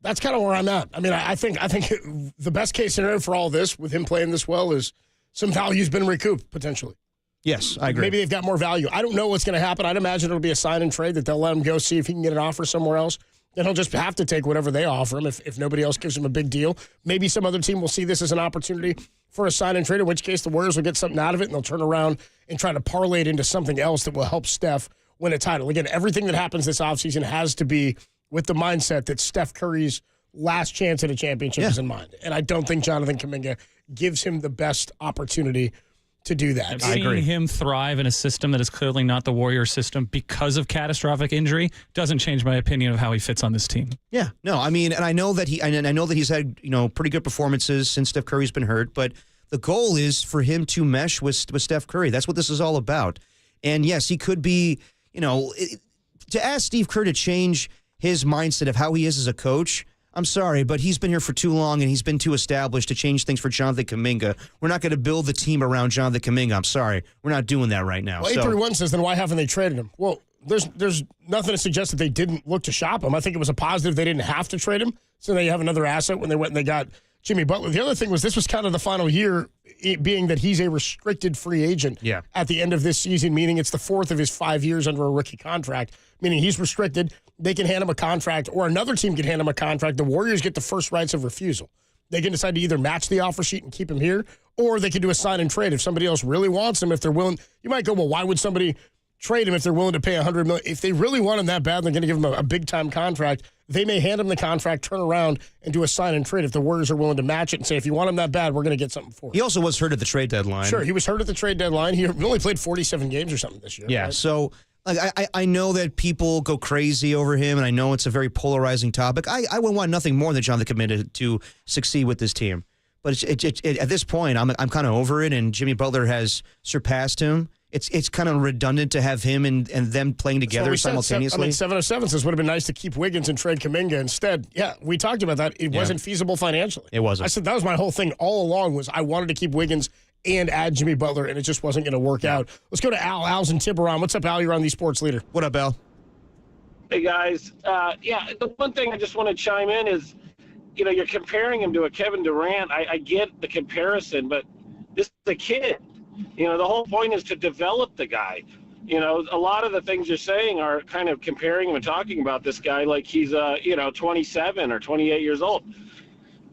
That's kind of where I'm at. I mean, I think the best case scenario for all this, with him playing this well, is some value's been recouped, potentially. Yes, I agree. Maybe they've got more value. I don't know what's going to happen. I'd imagine it'll be a sign and trade that they'll let him go see if he can get an offer somewhere else. Then he'll just have to take whatever they offer him if nobody else gives him a big deal. Maybe some other team will see this as an opportunity for a sign and trade, in which case the Warriors will get something out of it, and they'll turn around and try to parlay it into something else that will help Steph win a title. Again, everything that happens this offseason has to be with the mindset that Steph Curry's last chance at a championship is in mind. And I don't think Jonathan Kuminga gives him the best opportunity to do that. Seeing him thrive in a system that is clearly not the Warrior system because of catastrophic injury doesn't change my opinion of how he fits on this team. Yeah, no, I mean, and I know that he's had, you know, pretty good performances since Steph Curry's been hurt, but the goal is for him to mesh with Steph Curry. That's what this is all about. And yes, he could be, you know, to ask Steve Kerr to change his mindset of how he is as a coach, I'm sorry, but he's been here for too long and he's been too established to change things for Jonathan Kuminga. We're not going to build the team around Jonathan Kuminga. I'm sorry. We're not doing that right now. Well, 831 says, then why haven't they traded him? Well, there's nothing to suggest that they didn't look to shop him. I think it was a positive they didn't have to trade him, so they have another asset when they went and they got Jimmy Butler. The other thing was this was kind of the final year, it being that he's a restricted free agent at the end of this season, meaning it's the fourth of his 5 years under a rookie contract, meaning he's restricted. They can hand him a contract, or another team can hand him a contract. The Warriors get the first rights of refusal. They can decide to either match the offer sheet and keep him here, or they can do a sign and trade. If somebody else really wants him, if they're willing, you might go, well, why would somebody trade him if they're willing to pay $100 million? If they really want him that bad, they're going to give him a big-time contract. They may hand him the contract, turn around, and do a sign and trade if the Warriors are willing to match it and say, if you want him that bad, we're going to get something for him. He also was hurt at the trade deadline. Sure, he was hurt at the trade deadline. He only played 47 games or something this year. Yeah, right? So I know that people go crazy over him, and I know it's a very polarizing topic. I would want nothing more than Jonathan Kuminga to succeed with this team. But at this point, I'm kind of over it, and Jimmy Butler has surpassed him. It's kind of redundant to have him and them playing together simultaneously. 707 says, would have been nice to keep Wiggins and trade Kuminga instead. Yeah, we talked about that. It wasn't feasible financially. It wasn't. I said that was my whole thing all along, was I wanted to keep Wiggins and add Jimmy Butler, and it just wasn't going to work out. Let's go to Al. Al's in Tiburon. What's up, Al? You're on the Sports Leader. What up, Al? Hey, guys. The one thing I just want to chime in is, you know, you're comparing him to a Kevin Durant. I get the comparison, but this is a kid. You know, the whole point is to develop the guy. You know, a lot of the things you're saying are kind of comparing him and talking about this guy like he's, 27 or 28 years old.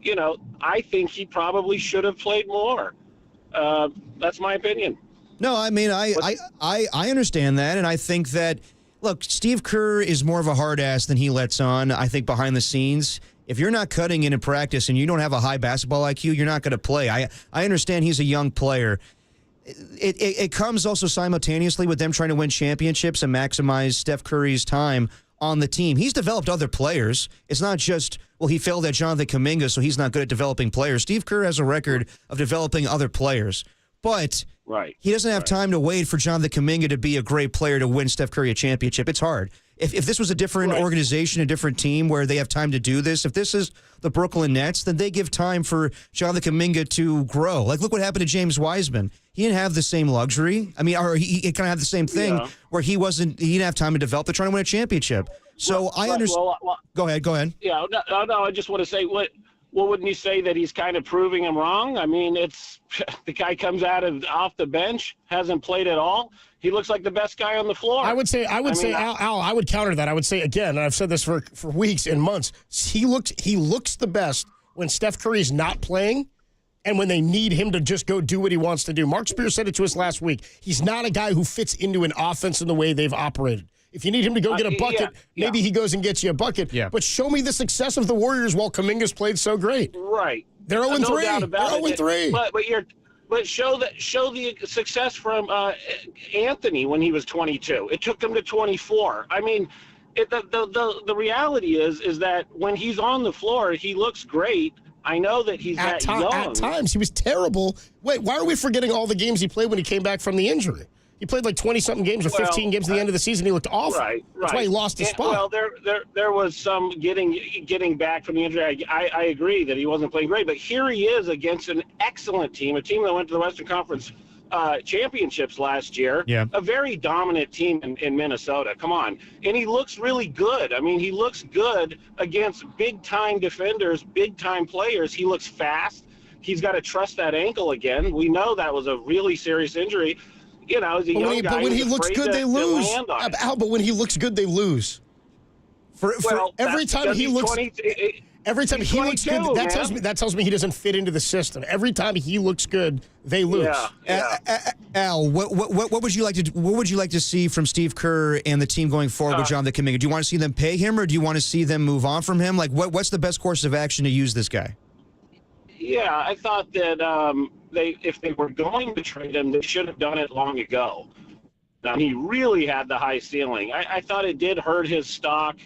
You know, I think he probably should have played more. That's my opinion. No, I mean, I understand that, and I think that, look, Steve Kerr is more of a hard ass than he lets on, I think, behind the scenes. If you're not cutting in practice and you don't have a high basketball IQ, you're not going to play. I understand he's a young player. It comes also simultaneously with them trying to win championships and maximize Steph Curry's time on the team. He's developed other players. It's not just, well, he failed at Jonathan Kuminga, so he's not good at developing players. Steve Kerr has a record of developing other players. But he doesn't have time to wait for Jonathan Kuminga to be a great player to win Steph Curry a championship. It's hard. If this was a different organization, a different team where they have time to do this, if this is the Brooklyn Nets, then they give time for Jonathan Kuminga to grow. Like, look what happened to James Wiseman. He didn't have the same luxury. I mean, or he kind of had the same thing where he didn't have time to develop. They're trying to win a championship. So I understand. Go ahead. Yeah, no, I just want to say, what wouldn't you say that he's kind of proving him wrong? I mean, it's the guy comes off the bench, hasn't played at all. He looks like the best guy on the floor. I would say, Al, I would counter that. I would say, again, and I've said this for weeks and months, he looks the best when Steph Curry's not playing and when they need him to just go do what he wants to do. Mark Spears said it to us last week. He's not a guy who fits into an offense in the way they've operated. If you need him to go get a bucket, maybe he goes and gets you a bucket. Yeah. But show me the success of the Warriors while Kuminga's played so great. Right. They're 0-3. No doubt about They're 0-3. But show the success from Anthony when he was 22. It took him to 24. I mean, the reality is that when he's on the floor, he looks great. I know that he's young. At times, he was terrible. Wait, why are we forgetting all the games he played when he came back from the injury? He played like 20-something games or 15 games at the end of the season. He looked awful. Right. That's why he lost his spot. Well, there was some getting back from the injury. I agree that he wasn't playing great, but here he is against an excellent team, a team that went to the Western Conference championships last year. Yeah. A very dominant team in Minnesota. Come on. And he looks really good. I mean, he looks good against big-time defenders, big-time players. He looks fast. He's got to trust that ankle again. We know that was a really serious injury. You know, as a young guy, but when he looks good, they lose. Al, but when he looks good, they lose. Every time he looks good, that tells me he doesn't fit into the system. Every time he looks good, they lose. Yeah. Al, what would you like to see from Steve Kerr and the team going forward with Jonathan Kuminga? Do you want to see them pay him, or do you want to see them move on from him? Like, what's the best course of action to use this guy? Yeah, I thought that if they were going to trade him, they should have done it long ago. He really had the high ceiling. I thought it did hurt his stock.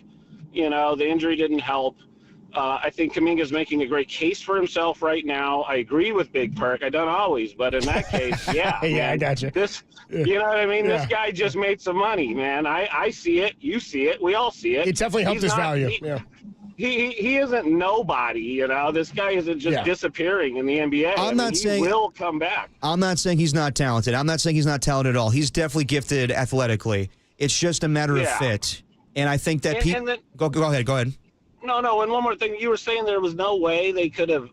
You know, the injury didn't help. I think Kuminga's making a great case for himself right now. I agree with Big Perk. I don't always, but in that case, yeah. Yeah, I got you. You know what I mean? Yeah. This guy just made some money, man. I see it. You see it. We all see it. It definitely helped his value. He isn't nobody, you know. This guy isn't just disappearing in the NBA. He will come back. I'm not saying he's not talented. I'm not saying he's not talented at all. He's definitely gifted athletically. It's just a matter of fit. And I think that people... Go ahead. No, and one more thing. You were saying there was no way they could have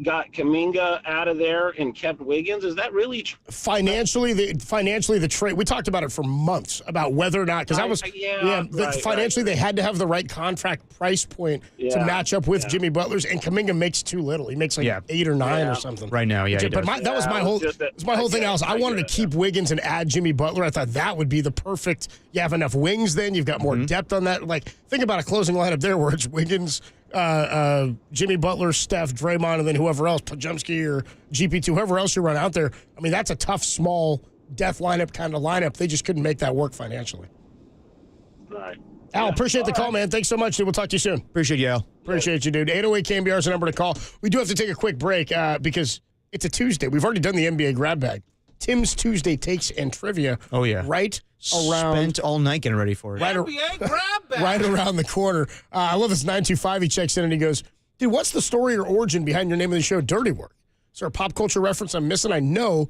got Kuminga out of there and kept Wiggins. Is that really true? Financially, the trade, we talked about it for months, about whether or not, because financially they had to have the right contract price point to match up with Jimmy Butler's, and Kuminga makes too little. He makes like 8 or 9 or something. Right now, yeah. But that was my whole thing, Alice. I wanted to keep Wiggins and add Jimmy Butler. I thought that would be the perfect, you have enough wings then, you've got more depth on that. Like, think about a closing lineup there where it's Wiggins, Jimmy Butler, Steph, Draymond, and then whoever else, Pajumski or GP2, whoever else you run out there. I mean, that's a tough, small, death lineup kind of lineup. They just couldn't make that work financially. Right. Al, appreciate the call, man. Thanks so much, dude. We'll talk to you soon. Appreciate you, Al. Appreciate you, dude. 808 KNBR is the number to call. We do have to take a quick break because it's a Tuesday. We've already done the NBA grab bag. Tim's Tuesday takes and trivia. Oh, yeah. Right around. Spent all night getting ready for it. NBA grab bag. Right around the corner. I love this 925. He checks in and he goes, dude, what's the story or origin behind your name of the show, Dirty Work? Is there a pop culture reference I'm missing? I know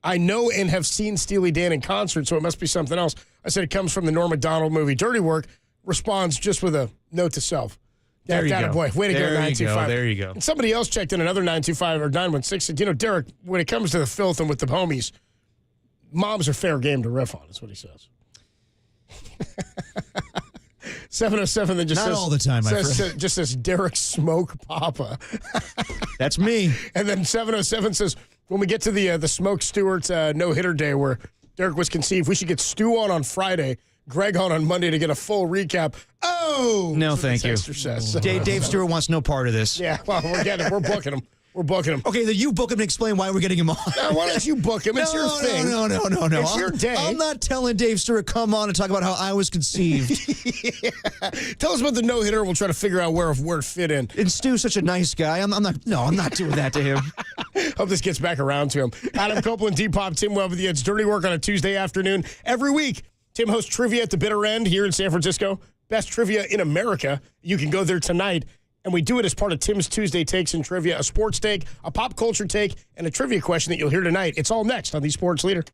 and have seen Steely Dan in concert, so it must be something else. I said it comes from the Norm Macdonald movie. Dirty Work responds just with a note to self. There you go. Boy. Way to go, 925. There you go. And somebody else checked in, another 925 or 916, said, you know, Derek, when it comes to the filth and with the homies, moms are fair game to riff on, is what he says. 707 then just Not says, all the time, my friend. Just says Derek Smoke Papa. That's me. And then 707 says, when we get to the Smoke Stewart no-hitter day where Derek was conceived, we should get Stu on Friday, Greg on Monday to get a full recap. Oh! No, thank you. Dave Stewart wants no part of this. Yeah, well, we're booking him. We're booking him. Okay, then you book him and explain why we're getting him on. Now, why don't you book him? It's your thing. No. It's your day. I'm not telling Dave Stewart, come on and talk about how I was conceived. Tell us about the no-hitter. We'll try to figure out where it fit in. And Stu's such a nice guy. I'm not doing that to him. Hope this gets back around to him. Adam Copeland, Depop, Tim Webb with you. It's Dirty Work on a Tuesday afternoon. Every week, Tim hosts trivia at the bitter end here in San Francisco. Best trivia in America. You can go there tonight. And we do it as part of Tim's Tuesday Takes and Trivia, a sports take, a pop culture take, and a trivia question that you'll hear tonight. It's all next on The Sports Leader.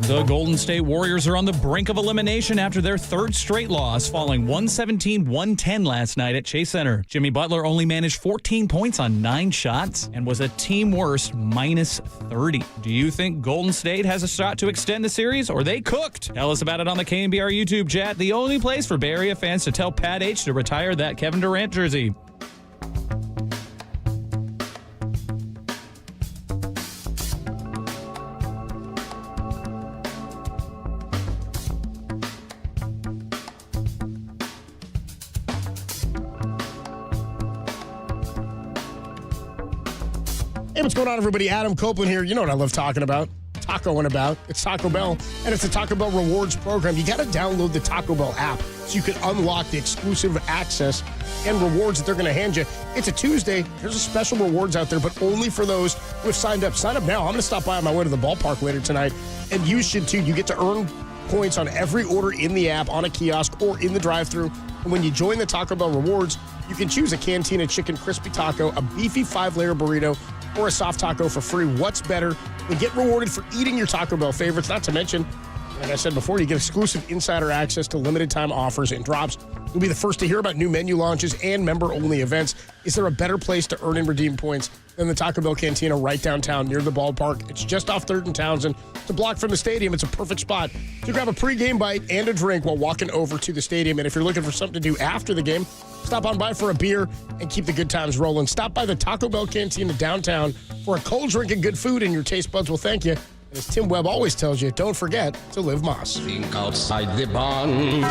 The Golden State Warriors are on the brink of elimination after their third straight loss, falling 117-110 last night at Chase Center. Jimmy Butler only managed 14 points on 9 shots and was a team worst minus 30. Do you think Golden State has a shot to extend the series, or they cooked? Tell us about it on the KNBR YouTube chat, the only place for Bay Area fans to tell Pat H to retire that Kevin Durant jersey. Hey, what's going on, everybody? Adam Copeland here. You know what I love talking about. Tacoing about. It's Taco Bell, and it's the Taco Bell Rewards program. You got to download the Taco Bell app so you can unlock the exclusive access and rewards that they're going to hand you. It's a Tuesday. There's a special rewards out there, but only for those who have signed up. Sign up now. I'm going to stop by on my way to the ballpark later tonight, and you should too. You get to earn points on every order in the app, on a kiosk, or in the drive-thru. And when you join the Taco Bell Rewards, you can choose a Cantina Chicken Crispy Taco, a beefy 5-layer burrito, or a soft taco for free. What's better than get rewarded for eating your Taco Bell favorites? Not to mention, like I said before, you get exclusive insider access to limited time offers and drops. You'll be the first to hear about new menu launches and member-only events. Is there a better place to earn and redeem points than the Taco Bell Cantina right downtown near the ballpark? It's just off 3rd and Townsend. It's a block from the stadium. It's a perfect spot to grab a pregame bite and a drink while walking over to the stadium. And if you're looking for something to do after the game, stop on by for a beer and keep the good times rolling. Stop by the Taco Bell Cantina downtown for a cold drink and good food, and your taste buds will thank you. And as Tim Webb always tells you, don't forget to live Moss. Think outside the bond.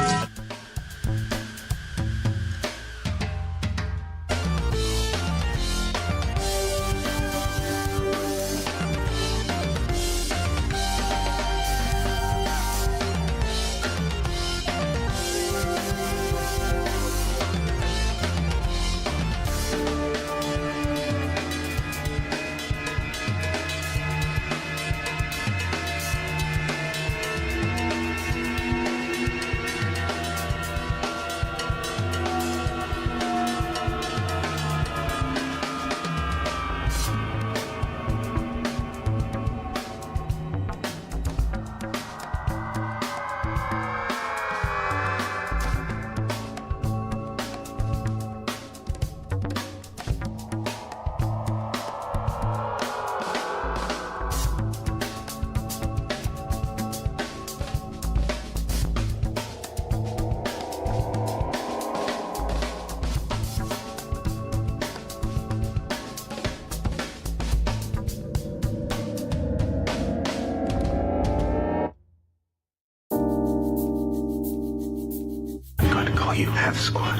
You have squad.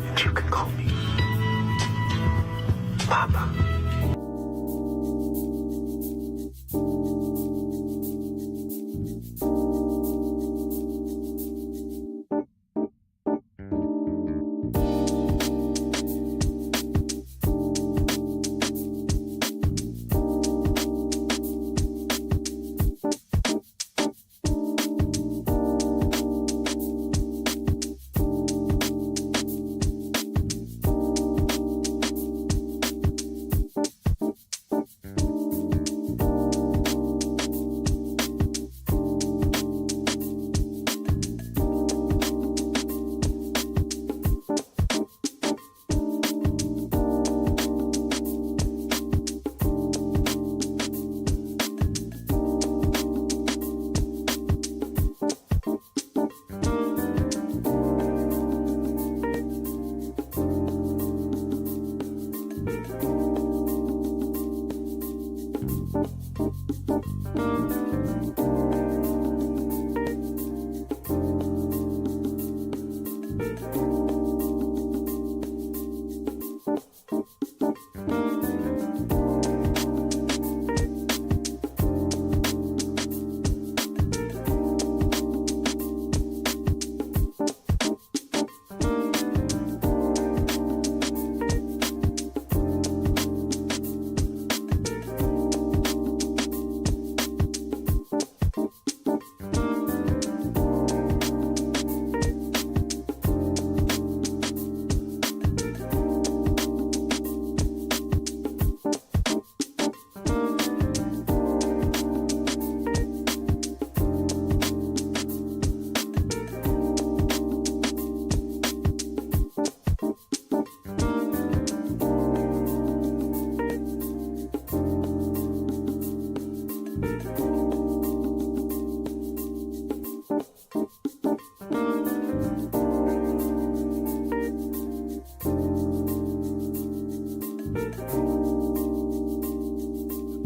And you can call me Papa.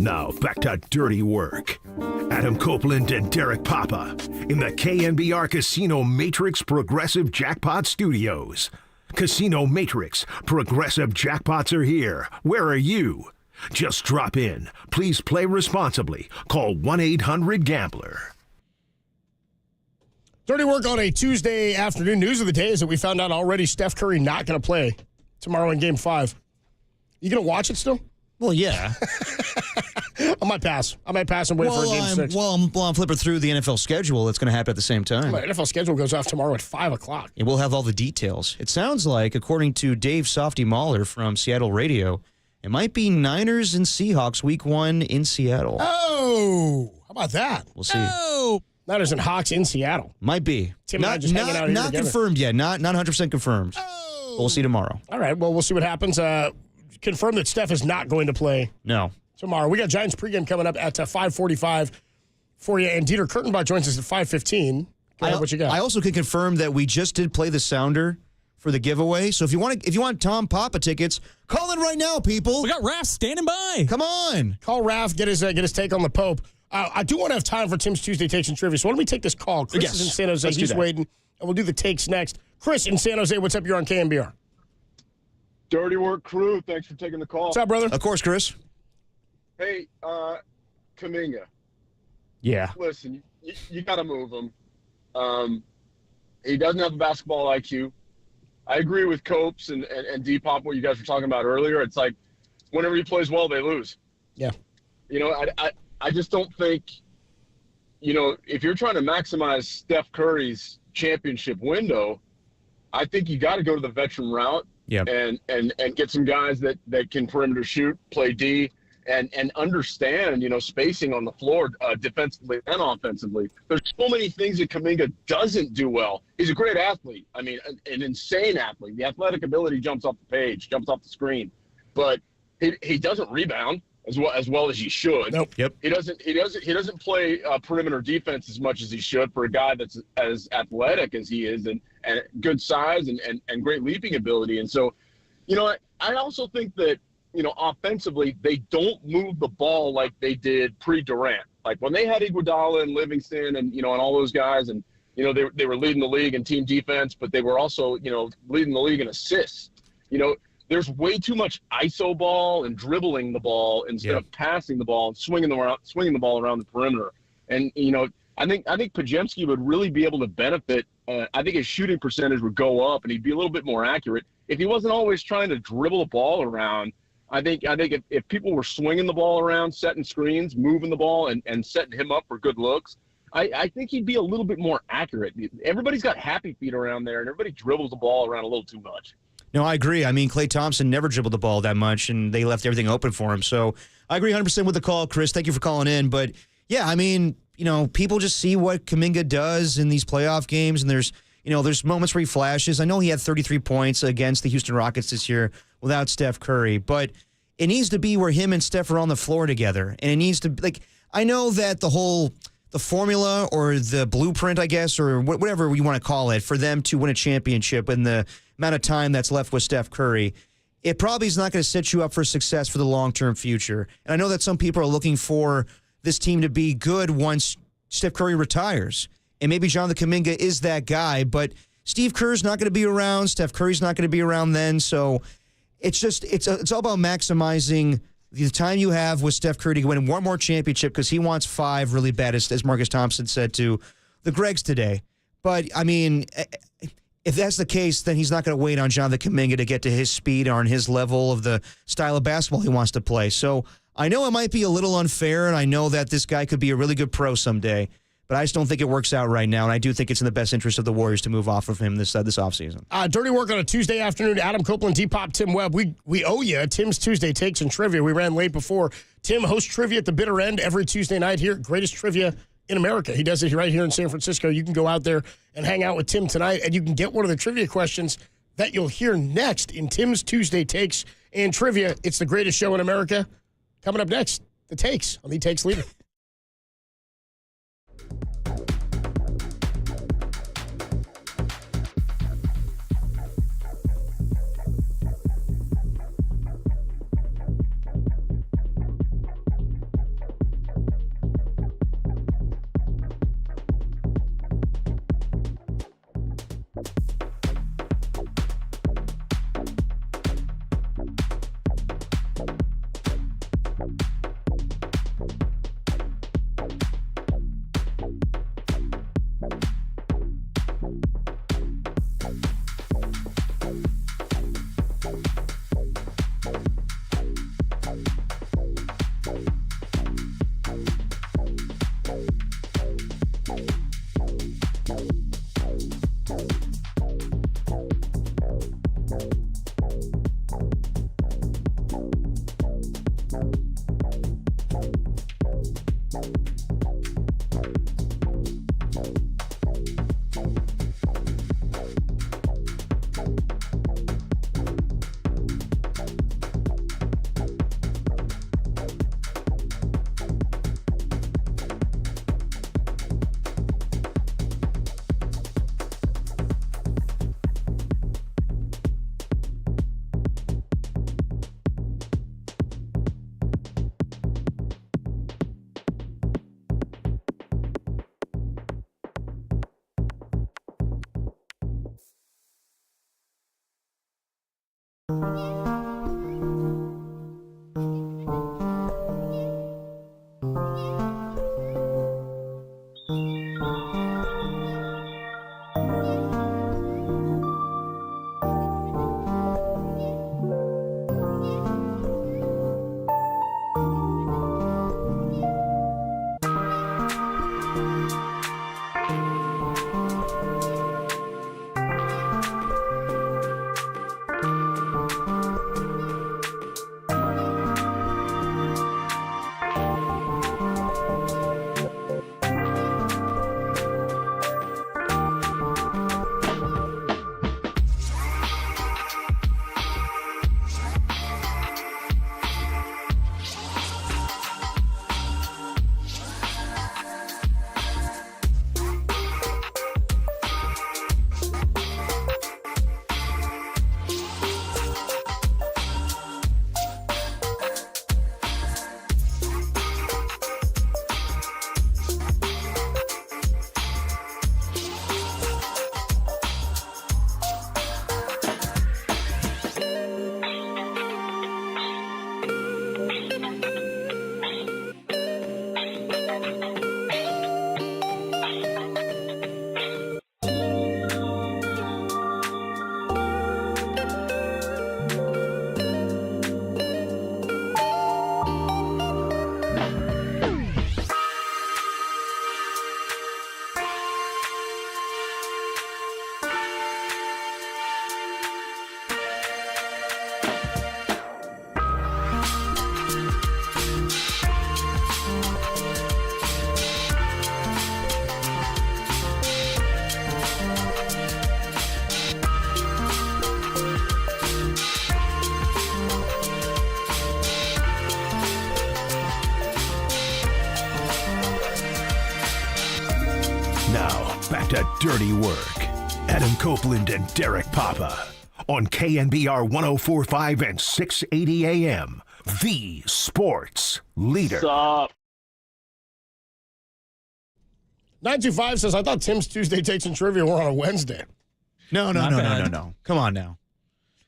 Now back to dirty work. Adam Copeland and Derek Papa in the KNBR Casino Matrix Progressive Jackpot Studios. Casino Matrix Progressive Jackpots are here. Where are you? Just drop in. Please play responsibly. Call 1-800-GAMBLER. Dirty work on a Tuesday afternoon. News of the day is that we found out already Steph Curry not going to play tomorrow in Game 5. You going to watch it still? Well, yeah. I might pass and wait for Game 6. Well, I'm flipping through the NFL schedule. That's going to happen at the same time. The NFL schedule goes off tomorrow at 5 o'clock. And we'll have all the details. It sounds like, according to Dave Softy Mahler from Seattle Radio, it might be Niners and Seahawks Week 1 in Seattle. Oh, how about that? We'll see. Oh, Niners and Hawks in Seattle. Might be. Tim and I just hanging out here Not together. confirmed yet. Not 100% confirmed. Oh. But we'll see tomorrow. All right, well, we'll see what happens. Confirm that Steph is not going to play. No. Tomorrow. We got Giants pregame coming up at 5:45 for you, and Dieter Kurtenbach joins us at 5:15. What you got? I also can confirm that we just did play the sounder for the giveaway. So if you want Tom Papa tickets, call in right now, people. We got Raph standing by. Come on. Call Raph, get his take on the Pope. I do want to have time for Tim's Tuesday Takes and Trivia, so why don't we take this call? Chris is in San Jose. He's waiting, and we'll do the takes next. Chris in San Jose, what's up? You're on KNBR. Dirty work crew. Thanks for taking the call. What's up, brother? Of course, Chris. Hey, Kuminga. Yeah. Listen, you got to move him. He doesn't have a basketball IQ. I agree with Copes and Depop, what you guys were talking about earlier. It's like whenever he plays well, they lose. Yeah. You know, I just don't think, you know, if you're trying to maximize Steph Curry's championship window, I think you got to go to the veteran route. Yep. And get some guys that can perimeter shoot, play D, and understand, you know, spacing on the floor defensively and offensively. There's so many things that Kuminga doesn't do well. He's a great athlete. I mean, an insane athlete. The athletic ability jumps off the page, jumps off the screen. But he doesn't rebound as well as he should. Nope. Yep. He doesn't play perimeter defense as much as he should for a guy that's as athletic as he is and good size and great leaping ability. And so, you know, I also think that, you know, offensively, they don't move the ball like they did pre-Durant. Like when they had Iguodala and Livingston and, you know, and all those guys, and, you know, they were leading the league in team defense, but they were also, you know, leading the league in assists. You know, there's way too much ISO ball and dribbling the ball instead of passing the ball and swinging the ball around the perimeter. And, you know, I think Podziemski would really be able to benefit. I think his shooting percentage would go up and he'd be a little bit more accurate if he wasn't always trying to dribble the ball around. I think if people were swinging the ball around, setting screens, moving the ball, and setting him up for good looks, I think he'd be a little bit more accurate. Everybody's got happy feet around there, and everybody dribbles the ball around a little too much. No, I agree. I mean, Klay Thompson never dribbled the ball that much, and they left everything open for him. So I agree 100% with the call, Chris. Thank you for calling in. But, yeah, I mean, you know, people just see what Kuminga does in these playoff games, and there's moments where he flashes. I know he had 33 points against the Houston Rockets this year without Steph Curry, but it needs to be where him and Steph are on the floor together. And it needs to, like, I know that the formula or the blueprint, I guess, or whatever you want to call it, for them to win a championship in the amount of time that's left with Steph Curry, it probably is not going to set you up for success for the long-term future. And I know that some people are looking for this team to be good once Steph Curry retires. And maybe Jonathan Kuminga is that guy, but Steve Kerr's not going to be around. Steph Curry's not going to be around then. So it's all about maximizing the time you have with Steph Curry to win one more championship because he wants 5 really bad, as Marcus Thompson said to the Gregs today. But, I mean, if that's the case, then he's not going to wait on Jonathan Kuminga to get to his speed or on his level of the style of basketball he wants to play. So I know it might be a little unfair, and I know that this guy could be a really good pro someday, but I just don't think it works out right now, and I do think it's in the best interest of the Warriors to move off of him this offseason. Dirty work on a Tuesday afternoon. Adam Copeland, Depop, Tim Webb. We owe you Tim's Tuesday Takes and Trivia. We ran late before. Tim hosts trivia at the bitter end every Tuesday night here. Greatest trivia in America. He does it right here in San Francisco. You can go out there and hang out with Tim tonight, and you can get one of the trivia questions that you'll hear next in Tim's Tuesday Takes and Trivia. It's the greatest show in America. Coming up next, the Takes on the Takes Leader. Now, back to Dirty Work. Adam Copeland and Derek Papa on KNBR 104.5 and 680 AM. The Sports Leader. What's up? 925 says, I thought Tim's Tuesday Takes and Trivia were on a Wednesday. No. Come on now.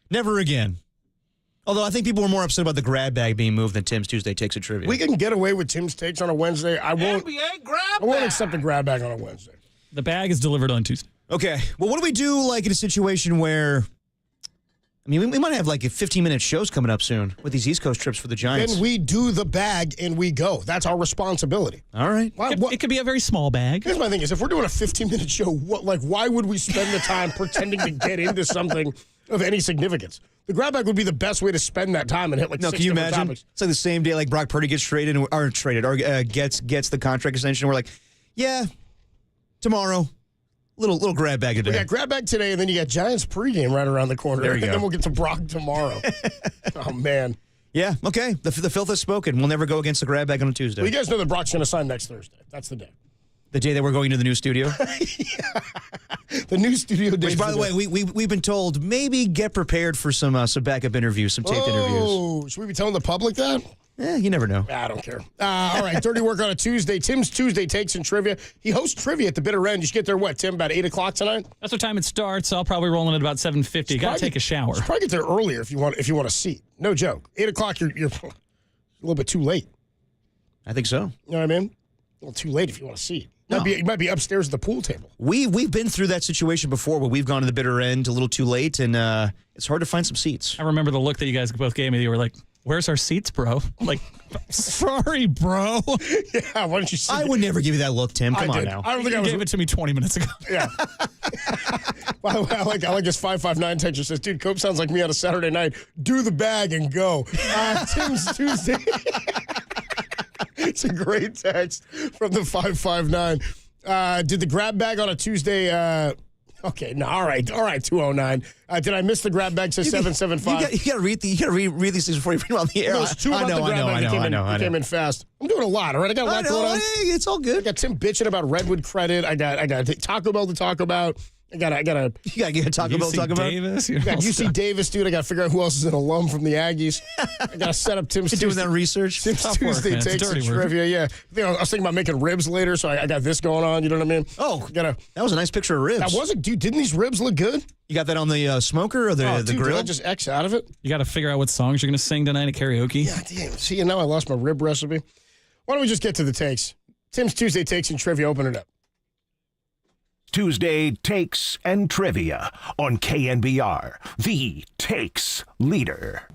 Never again. Although I think people were more upset about the grab bag being moved than Tim's Tuesday Takes and Trivia. We can get away with Tim's Takes on a Wednesday. I won't accept a grab bag on a Wednesday. The bag is delivered on Tuesday. Okay. Well, what do we do like in a situation where, I mean, we might have like 15-minute shows coming up soon with these East Coast trips for the Giants. Then we do the bag and we go. That's our responsibility. All right. It could be a very small bag. Here's my thing is, if we're doing a 15-minute show, why would we spend the time pretending to get into something of any significance? The grab bag would be the best way to spend that time and hit like 6 can you different imagine? topics. It's like the same day like Brock Purdy gets traded or gets the contract extension. We're like, yeah, tomorrow. Little grab bag today. We got grab bag today, and then you got Giants pregame right around the corner. There you go. And then we'll get to Brock tomorrow. Oh, man. Yeah, okay. The filth has spoken. We'll never go against the grab bag on a Tuesday. Well, you guys know that Brock's going to sign next Thursday. That's the day. The day that we're going to the new studio? The new studio day. Which, by the way, we've been told maybe get prepared for some backup interviews, some taped interviews. Oh, should we be telling the public that? You never know. I don't care. All right, Dirty Work on a Tuesday. Tim's Tuesday Takes and Trivia. He hosts trivia at the bitter end. You should get there, Tim, about 8 o'clock tonight? That's what time it starts. I'll probably roll in at about 7:50. Got to take a shower. You should probably get there earlier if you want a seat. No joke. 8 o'clock, you're a little bit too late. I think so. You know what I mean? A little too late if you want a seat. You might be upstairs at the pool table. We've been through that situation before where we've gone to the bitter end a little too late, and it's hard to find some seats. I remember the look that you guys both gave me. You were like, where's our seats, bro? Like, sorry, bro. Yeah, why don't you sit? I would never give you that look, Tim. Come on now. I don't think you gave it to me 20 minutes ago. Yeah. Well, I like his 559 texture says, dude, Cope sounds like me on a Saturday night. Do the bag and go. Tim's Tuesday. It's a great text from the 559. Did the grab bag on a Tuesday? Okay, no, all right, 209. Did I miss the grab bag? Says 775. You got to read these things before you bring them on the air. There's two about the grab bag that came in fast. I'm doing a lot. All right, I got a lot going on. Hey, it's all good. I got Tim bitching about Redwood credit. I got Taco Bell to talk about. I gotta get Taco Bell. Taco Bell. Davis. I got UC Davis, dude. I gotta figure out who else is an alum from the Aggies. I gotta set up Tim's doing that research. Tim's Tuesday work, takes and trivia. Yeah, I was thinking about making ribs later, so I got this going on. You know what I mean? Oh, that was a nice picture of ribs. That wasn't, dude. Didn't these ribs look good? You got that on the smoker or the dude, grill? Did I just X out of it? You got to figure out what songs you're going to sing tonight at karaoke. Yeah, damn. See, and now I lost my rib recipe. Why don't we just get to the takes? Tim's Tuesday takes and trivia. Open it up. Tuesday Takes and Trivia on KNBR, the Takes Leader.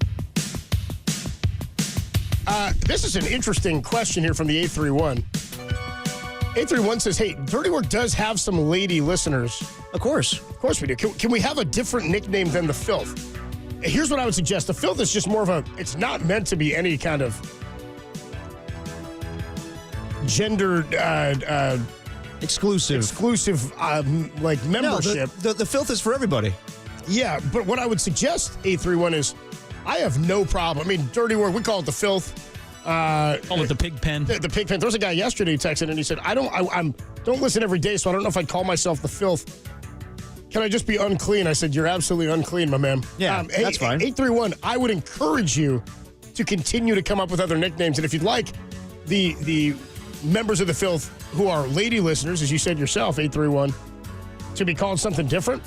This is an interesting question here from the 831. 831 says, hey, Dirty Work does have some lady listeners. Of course we do. Can we have a different nickname than the Filth? Here's what I would suggest. The Filth is just more of it's not meant to be any kind of gender exclusive like membership. No, the Filth is for everybody. Yeah, but what I would suggest, 831, is I have no problem. I mean, Dirty Work, we call it the Filth. Call it the Pig Pen. The Pig Pen. There was a guy yesterday who texted and he said, I don't listen every day, so I don't know if I'd call myself the Filth. Can I just be unclean? I said, you're absolutely unclean, my man. Yeah, that's fine. 831, I would encourage you to continue to come up with other nicknames. And if you'd like, the members of the Filth who are lady listeners, as you said yourself, 831, to be called something different,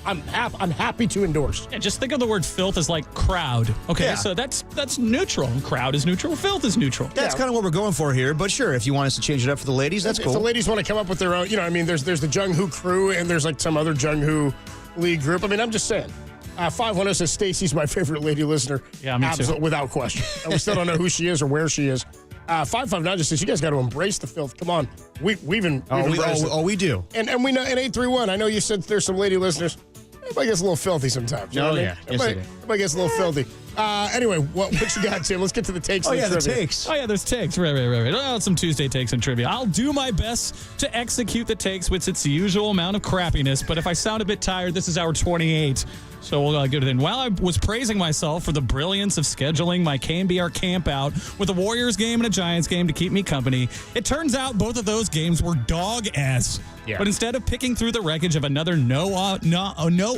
I'm happy to endorse. Yeah, just think of the word filth as like crowd. Okay, so that's neutral. Crowd is neutral. Filth is neutral. That's kind of what we're going for here. But sure, if you want us to change it up for the ladies, that's cool. If the ladies want to come up with their own, I mean, there's the Jung Hoo crew and there's like some other Jung Hoo league group. I mean, I'm just saying. 510 says Stacy's my favorite lady listener. Yeah, me too. Without question. And we still don't know who she is or where she is. 559 just says you guys got to embrace the filth. Come on, we've embraced it. We do. And we know. And 831, I know you said there's some lady listeners. Everybody gets a little filthy sometimes. You know what I mean? Everybody gets a little filthy. Anyway, what you got, Tim? Let's get to the takes. The takes. Oh, yeah, there's takes. Right. Oh, some Tuesday takes and trivia. I'll do my best to execute the takes with its usual amount of crappiness, but if I sound a bit tired, this is hour 28. So we'll get it in. While I was praising myself for the brilliance of scheduling my KNBR camp out with a Warriors game and a Giants game to keep me company, it turns out both of those games were dog ass. Yeah. But instead of picking through the wreckage of another no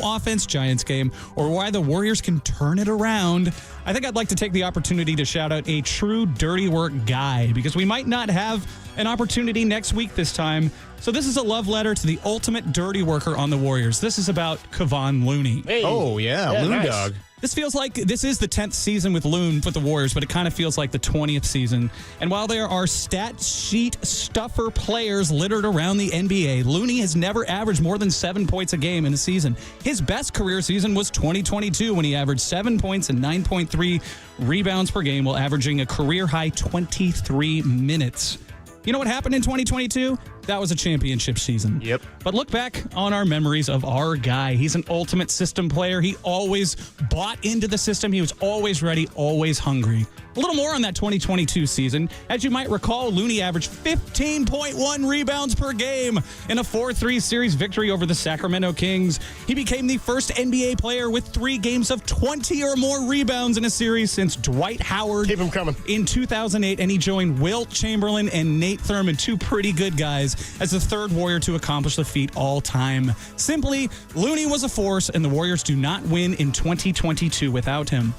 offense Giants game or why the Warriors can turn it around, I think I'd like to take the opportunity to shout out a true dirty work guy because we might not have an opportunity next week this time. So this is a love letter to the ultimate dirty worker on the Warriors. This is about Kevon Looney. Hey. Oh, yeah Loon nice. Dog. This feels like this is the 10th season with Loon for the Warriors, but it kind of feels like the 20th season. And while there are stat sheet stuffer players littered around the NBA, Looney has never averaged more than 7 points a game in a season. His best career season was 2022 when he averaged 7 points and 9.3 rebounds per game while averaging a career-high 23 minutes. You know what happened in 2022? That was a championship season. Yep. But look back on our memories of our guy. He's an ultimate system player. He always bought into the system. He was always ready, always hungry. A little more on that 2022 season. As you might recall, Looney averaged 15.1 rebounds per game in a 4-3 series victory over the Sacramento Kings. He became the first NBA player with 3 games of 20 or more rebounds in a series since Dwight Howard. Keep him coming. In 2008, and he joined Wilt Chamberlain and Nate Thurman, 2 pretty good guys, as the third Warrior to accomplish the feat all time. Simply, Looney was a force, and the Warriors do not win in 2022 without him.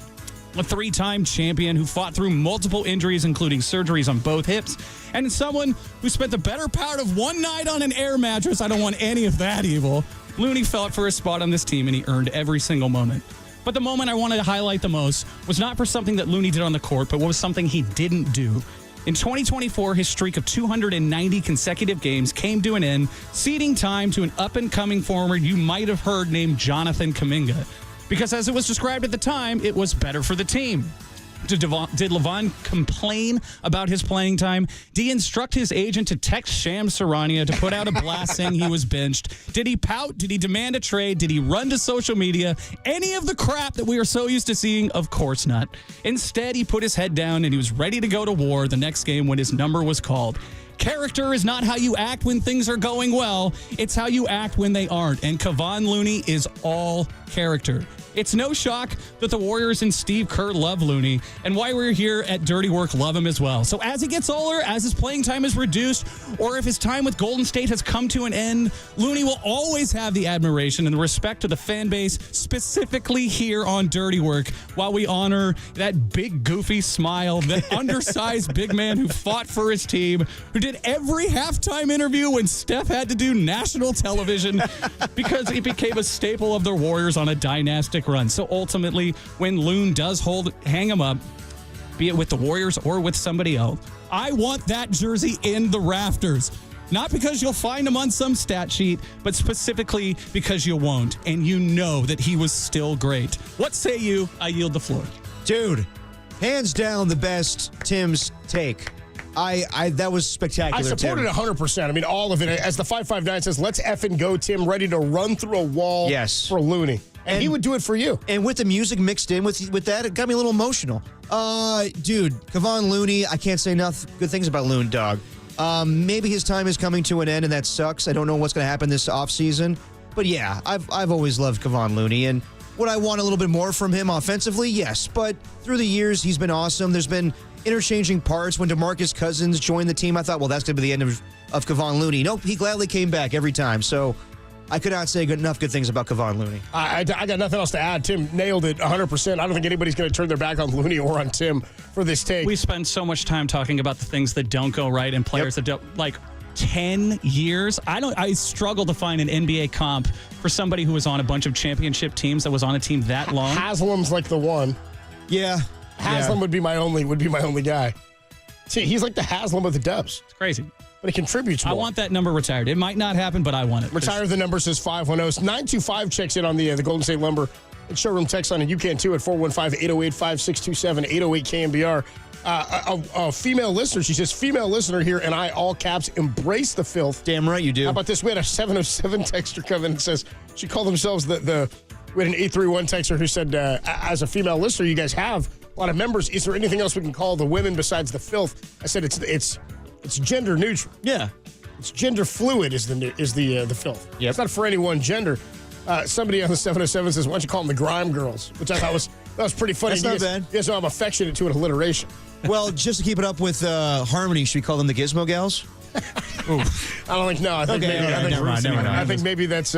A 3-time champion who fought through multiple injuries, including surgeries on both hips, and someone who spent the better part of one night on an air mattress. I don't want any of that evil. Looney fought for a spot on this team, and he earned every single moment. But the moment I wanted to highlight the most was not for something that Looney did on the court, but what was something he didn't do. In 2024, his streak of 290 consecutive games came to an end, ceding time to an up-and-coming forward you might have heard named Jonathan Kuminga. Because as it was described at the time, it was better for the team. Did Levon complain about his playing time? Did he instruct his agent to text Shams Charania to put out a blast saying he was benched? Did he pout? Did he demand a trade? Did he run to social media? Any of the crap that we are so used to seeing? Of course not. Instead, he put his head down and he was ready to go to war the next game when his number was called. Character is not how you act when things are going well. It's how you act when they aren't. And Kevon Looney is all character. It's no shock that the Warriors and Steve Kerr love Looney, and why we're here at Dirty Work love him as well. So as he gets older, as his playing time is reduced, or if his time with Golden State has come to an end, Looney will always have the admiration and the respect of the fan base, specifically here on Dirty Work, while we honor that big goofy smile, that undersized big man who fought for his team, who did every halftime interview when Steph had to do national television because he became a staple of the Warriors on a dynastic run. So ultimately, when Loon does hang him up, be it with the Warriors or with somebody else, I want that jersey in the rafters. Not because you'll find him on some stat sheet, but specifically because you won't. And you know that he was still great. What say you? I yield the floor. Dude, hands down the best Tim's take. That was spectacular. I support it 100%. I mean, all of it. As the 559 says, let's effing go, Tim, ready to run through a wall for Looney. And he would do it for you. And with the music mixed in with that, it got me a little emotional. Dude, Kevon Looney, I can't say enough good things about Loon, dog. Maybe his time is coming to an end, and that sucks. I don't know what's going to happen this offseason. But yeah, I've always loved Kevon Looney. And would I want a little bit more from him offensively? Yes. But through the years, he's been awesome. There's been interchanging parts. When DeMarcus Cousins joined the team, I thought, well, that's going to be the end of Kevon Looney. Nope, he gladly came back every time. So I could not say enough good things about Kevon Looney. I got nothing else to add. Tim nailed it 100%. I don't think anybody's going to turn their back on Looney or on Tim for this take. We spend so much time talking about the things that don't go right and players that don't, like 10 years. I struggle to find an NBA comp for somebody who was on a bunch of championship teams that was on a team that long. Haslam's like the one. Yeah. Haslam would be my only guy. See, he's like the Haslam of the Dubs. It's crazy. But he contributes more. I want that number retired. It might not happen, but I want it. Retire the number, says 510. 925 checks in on the Golden State Lumber and Showroom text line, and you can too at 415-808-5627, 808-KNBR. A female listener, she says, female listener here, and I, all caps, embrace the filth. Damn right you do. How about this? We had a 707 texter come in and says, she called themselves we had an 831 texter who said, as a female listener, you guys have a lot of members. Is there anything else we can call the women besides the filth? I said it's gender neutral. Yeah, it's gender fluid is the filth. Yep. It's not for any one gender. Somebody on the 707 says, why don't you call them the Grime Girls? Which I thought was pretty funny. That's not bad. You guys know I'm affectionate to an alliteration. Well, just to keep it up with harmony, should we call them the Gizmo Gals? I don't think. No, I think maybe. I think maybe that's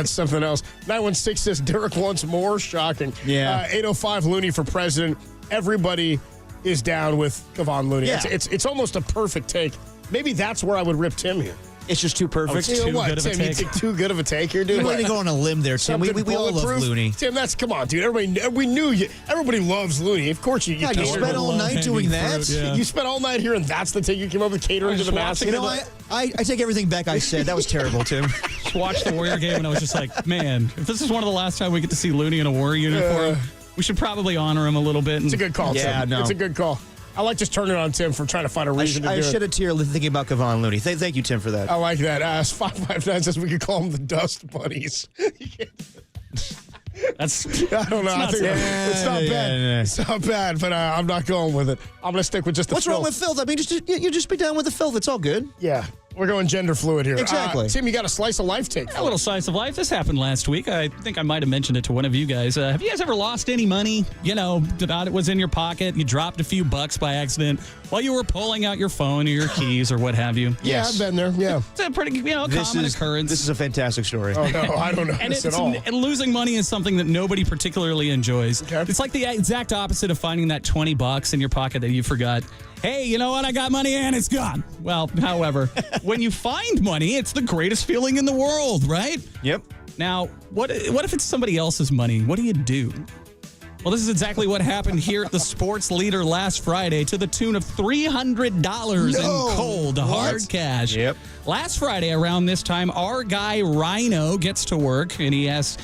something else. 916 says Derek wants more. Shocking. Yeah. 805 Looney for president. Everybody is down with Kevon Looney. Yeah. It's almost a perfect take. Maybe that's where I would rip Tim here. It's just too perfect. Too good of a take. You too good of a take here, dude. You're going to go on a limb there, Tim. We all love Looney. Tim, come on, dude. We knew you. Everybody loves Looney. Of course you. You spent all night doing that. Yeah. You spent all night here, and that's the take you came up with, catering to the masses. You know, I take everything back I said. That was terrible, Tim. Just watched the Warrior game, and I was just like, man, if this is one of the last time we get to see Looney in a Warrior uniform, we should probably honor him a little bit. It's a good call, Tim. No. It's a good call. I like just turning on Tim for trying to find a reason to do it. I shed a tear thinking about Kevon Looney. Thank you, Tim, for that. I like that. 559 says we could call them the Dust Buddies. That's I don't know. It's not bad. It's not bad, but I'm not going with it. I'm going to stick with just the What's filth. wrong with filth? I mean, you just be down with the filth. It's all good. Yeah. We're going gender fluid here. Exactly. Tim, you got a slice of life take. A little slice of life. This happened last week. I think I might have mentioned it to one of you guys. Have you guys ever lost any money? You know, it was in your pocket. You dropped a few bucks by accident while you were pulling out your phone or your keys or what have you. Yeah, I've been there. Yeah. It's a pretty common occurrence. This is a fantastic story. Oh, no, I don't know and this at all. And losing money is something that nobody particularly enjoys. Okay. It's like the exact opposite of finding that $20 in your pocket that you forgot. Hey, you know what? I got money and it's gone. Well, however, when you find money, it's the greatest feeling in the world, right? Yep. Now, what if it's somebody else's money? What do? Well, this is exactly what happened here at the Sports Leader last Friday to the tune of $300 in cold, hard cash. Yep. Last Friday around this time, our guy Rhino gets to work and he asked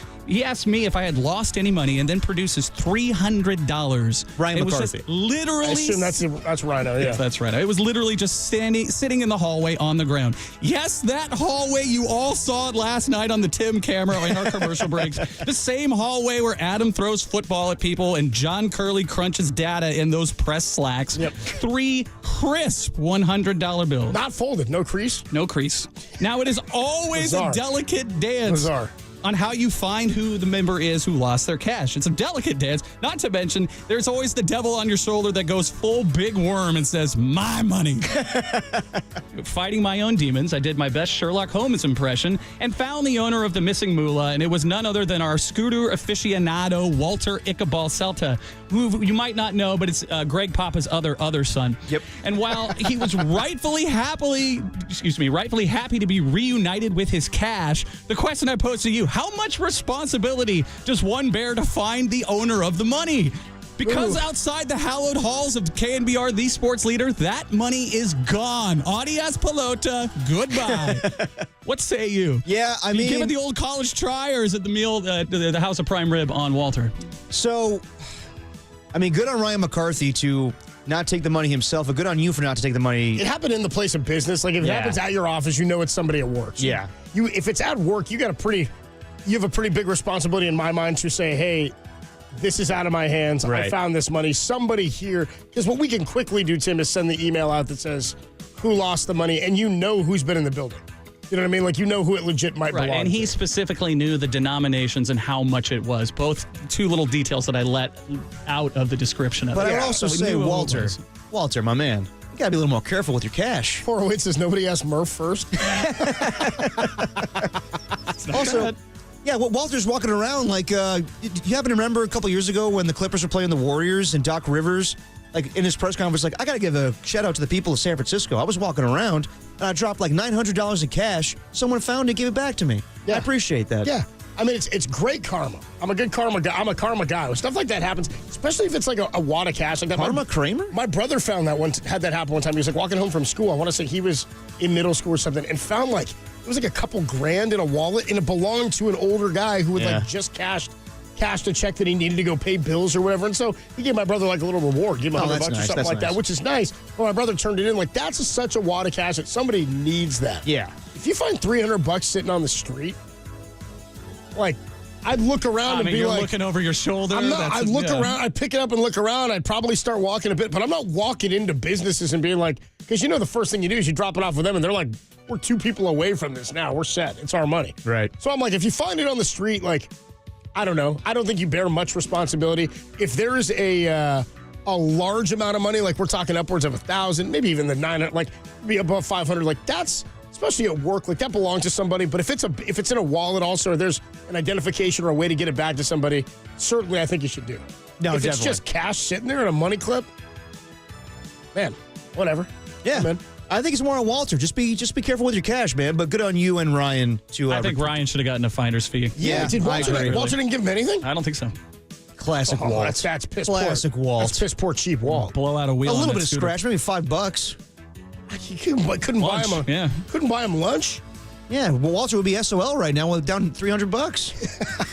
me if I had lost any money and then produces $300. Ryan it McCarthy. Was just literally. I assume that's Rhino, yeah. That's Rhino. It was literally just sitting in the hallway on the ground. Yes, that hallway, you all saw it last night on the Tim camera in our commercial breaks. The same hallway where Adam throws football at people and John Curley crunches data in those press slacks. Yep. 3 crisp $100 bills. Not folded. No crease? No crease. Now, it is always a delicate dance. Bizarre. on how you find who the member is who lost their cash. It's a delicate dance. Not to mention, there's always the devil on your shoulder that goes full big worm and says, my money. Fighting my own demons, I did my best Sherlock Holmes impression and found the owner of the missing moolah, and it was none other than our scooter aficionado, Walter Iqbal Celta, who you might not know, but it's Greg Papa's other son. Yep. And while he was rightfully happy to be reunited with his cash, the question I pose to you, how much responsibility does one bear to find the owner of the money? Because outside the hallowed halls of KNBR, the sports leader, that money is gone. Adios, pelota. Goodbye. What say you? Yeah, I mean, give it the old college try, or is it the House of Prime Rib on Walter? So, I mean, good on Ryan McCarthy to not take the money himself, but good on you for not to take the money. It happened in the place of business. Like, if it happens at your office, you know it's somebody at work. So yeah. If it's at work, you have a pretty big responsibility in my mind to say, hey, this is out of my hands. Right. I found this money. Somebody here. Because what we can quickly do, Tim, is send the email out that says who lost the money, and you know who's been in the building. You know what I mean? Like, you know who it legit might belong to. And he specifically knew the denominations and how much it was. Both two little details that I let out of the description of it. But I would also say, Walter, my man, you got to be a little more careful with your cash. Horowitz says nobody asked Murph first. Also, yeah, well, Walter's walking around like, you happen to remember a couple years ago when the Clippers were playing the Warriors and Doc Rivers, like in his press conference, like, I got to give a shout out to the people of San Francisco. I was walking around and I dropped like $900 in cash. Someone found it and gave it back to me. Yeah. I appreciate that. Yeah. I mean, it's great karma. I'm a good karma guy. I'm a karma guy. When stuff like that happens, especially if it's like a wad of cash like that. Karma Kramer? My brother found that had that happen one time. He was like walking home from school. I want to say he was in middle school or something, and found like it was like a couple grand in a wallet, and it belonged to an older guy who had like just cashed a check that he needed to go pay bills or whatever. And so he gave my brother like a little reward, give him $100 or something like that, which is nice. Well, my brother turned it in. Like, that's such a wad of cash that somebody needs that. Yeah. If you find $300 sitting on the street, like, I'd look around and be you're like, looking over your shoulder. I'd look around. I'd pick it up and look around. I'd probably start walking a bit, but I'm not walking into businesses and being like, because you know the first thing you do is you drop it off with them, and they're like, we're 2 people away from this now. We're set. It's our money. Right. So I'm like, if you find it on the street, like, I don't know. I don't think you bear much responsibility. If there is a large amount of money, like we're talking upwards of 1,000, maybe even the 900, like be above 500, like that's, especially at work, like that belongs to somebody. But if it's in a wallet also, or there's an identification or a way to get it back to somebody, certainly I think you should do it. No, if it's just cash sitting there in a money clip, man, whatever. Yeah, man. I think it's more on Walter. Just be careful with your cash, man. But good on you and Ryan to. I think Ryan should have gotten a finder's fee. Yeah, did Walter didn't give him anything? I don't think so. Classic Walt. That's piss Classic poor. Walt. That's piss poor cheap Walt. Blow out a wheel. A little on bit of scooter. scratch, maybe $5. Couldn't buy him couldn't buy him lunch. Yeah, well, Walter would be SOL right now with down $300.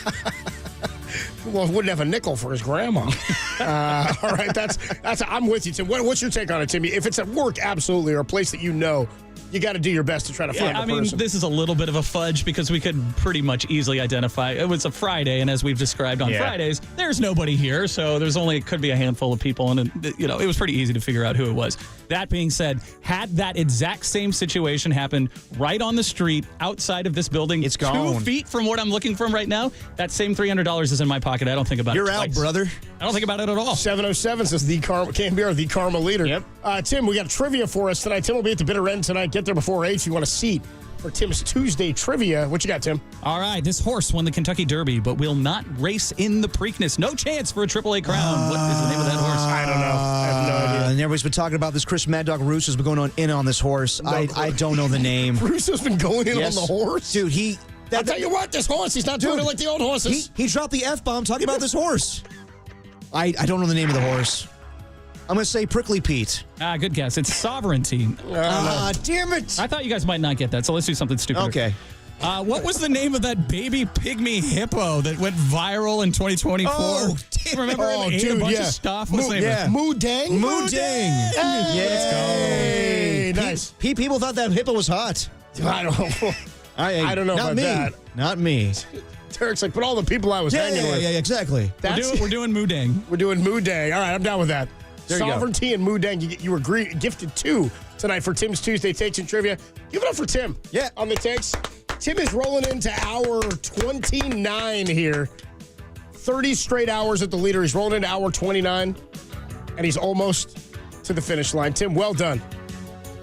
Well, wouldn't have a nickel for his grandma. All right, that's. I'm with you, Tim. What's your take on it, Timmy? If it's at work, absolutely, or a place that you know, you got to do your best to try to find the person. I mean, this is a little bit of a fudge because we could pretty much easily identify. It was a Friday, and as we've described on Fridays, there's nobody here, so could be a handful of people, and it was pretty easy to figure out who it was. That being said, had that exact same situation happened right on the street outside of this building, it's gone. 2 feet from what I'm looking from right now, that same $300 is in my pocket. I don't think about it twice. You're out, brother. I don't think about it at all. 707 says KNBR, the Karma leader. Yep. Tim, we got trivia for us tonight. Tim will be at the bitter end tonight. Get there before 8 if you want a seat for Tim's Tuesday trivia. What you got, Tim? All right, this horse won the Kentucky Derby, but will not race in the Preakness. No chance for a AAA crown. What is the name of that horse? I don't know. I have no idea. And everybody's been talking about this. Chris Mad Dog Russo's been going in on this horse. No, I don't know the name. Russo's been going in on the horse? Dude, I'll tell you what, this horse, he's not doing it like the old horses. He dropped the F-bomb talking about this horse. I don't know the name of the horse. I'm going to say Prickly Pete. Good guess. It's Sovereignty. Damn it. I thought you guys might not get that, so let's do something stupid. Okay. What was the name of that baby pygmy hippo that went viral in 2024? Oh, damn. Remember him ate a bunch of stuff? What's the name? Moo Dang? Moo Dang. Let's go. Hey, nice. People thought that hippo was hot. I don't know about that. Not me. Derek's like, but all the people I was hanging with. Yeah, exactly. We're doing Moo Dang. We're doing Moo Dang. All right, I'm down with that. There Sovereignty and Moo Dang, you were gifted 2 tonight for Tim's Tuesday Takes and Trivia. Give it up for Tim. Yeah. On the takes. Tim is rolling into hour 29 here. 30 straight hours at the leader. He's rolling into hour 29, and he's almost to the finish line. Tim, well done.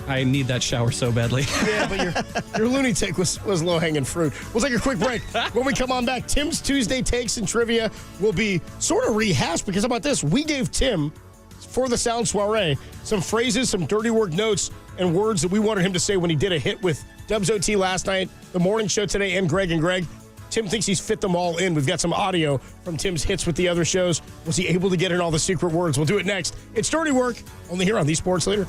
I need that shower so badly. Yeah, but your loony take was low-hanging fruit. We'll take a quick break. When we come on back, Tim's Tuesday takes and trivia will be sort of rehashed because how about this? We gave Tim, for the Sound Soiree, some phrases, some dirty work notes, and words that we wanted him to say when he did a hit with Dubs OT last night, the morning show today, and Greg and Greg. Tim thinks he's fit them all in. We've got some audio from Tim's hits with the other shows. Was he able to get in all the secret words? We'll do it next. It's Dirty Work, only here on The Sports Leader.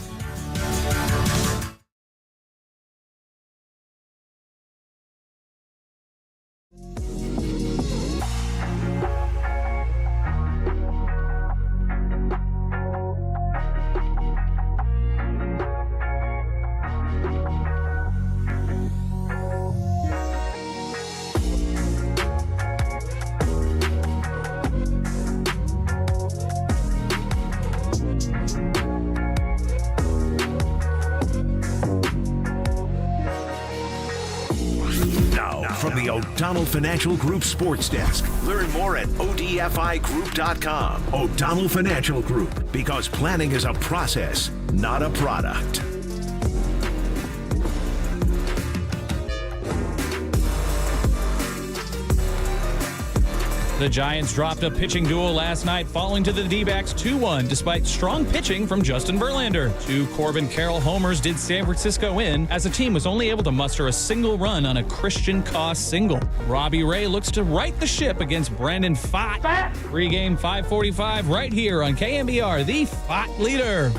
O'Donnell Financial Group Sports Desk. Learn more at odfigroup.com. O'Donnell Financial Group, because planning is a process, not a product. The Giants dropped a pitching duel last night, falling to the D-backs 2-1, despite strong pitching from Justin Verlander. 2 Corbin Carroll homers did San Francisco in, as the team was only able to muster a single run on a Christian Koss single. Robbie Ray looks to right the ship against Brandon Pfaadt. Pre-game 5:45 right here on KNBR, the Pfaadt leader.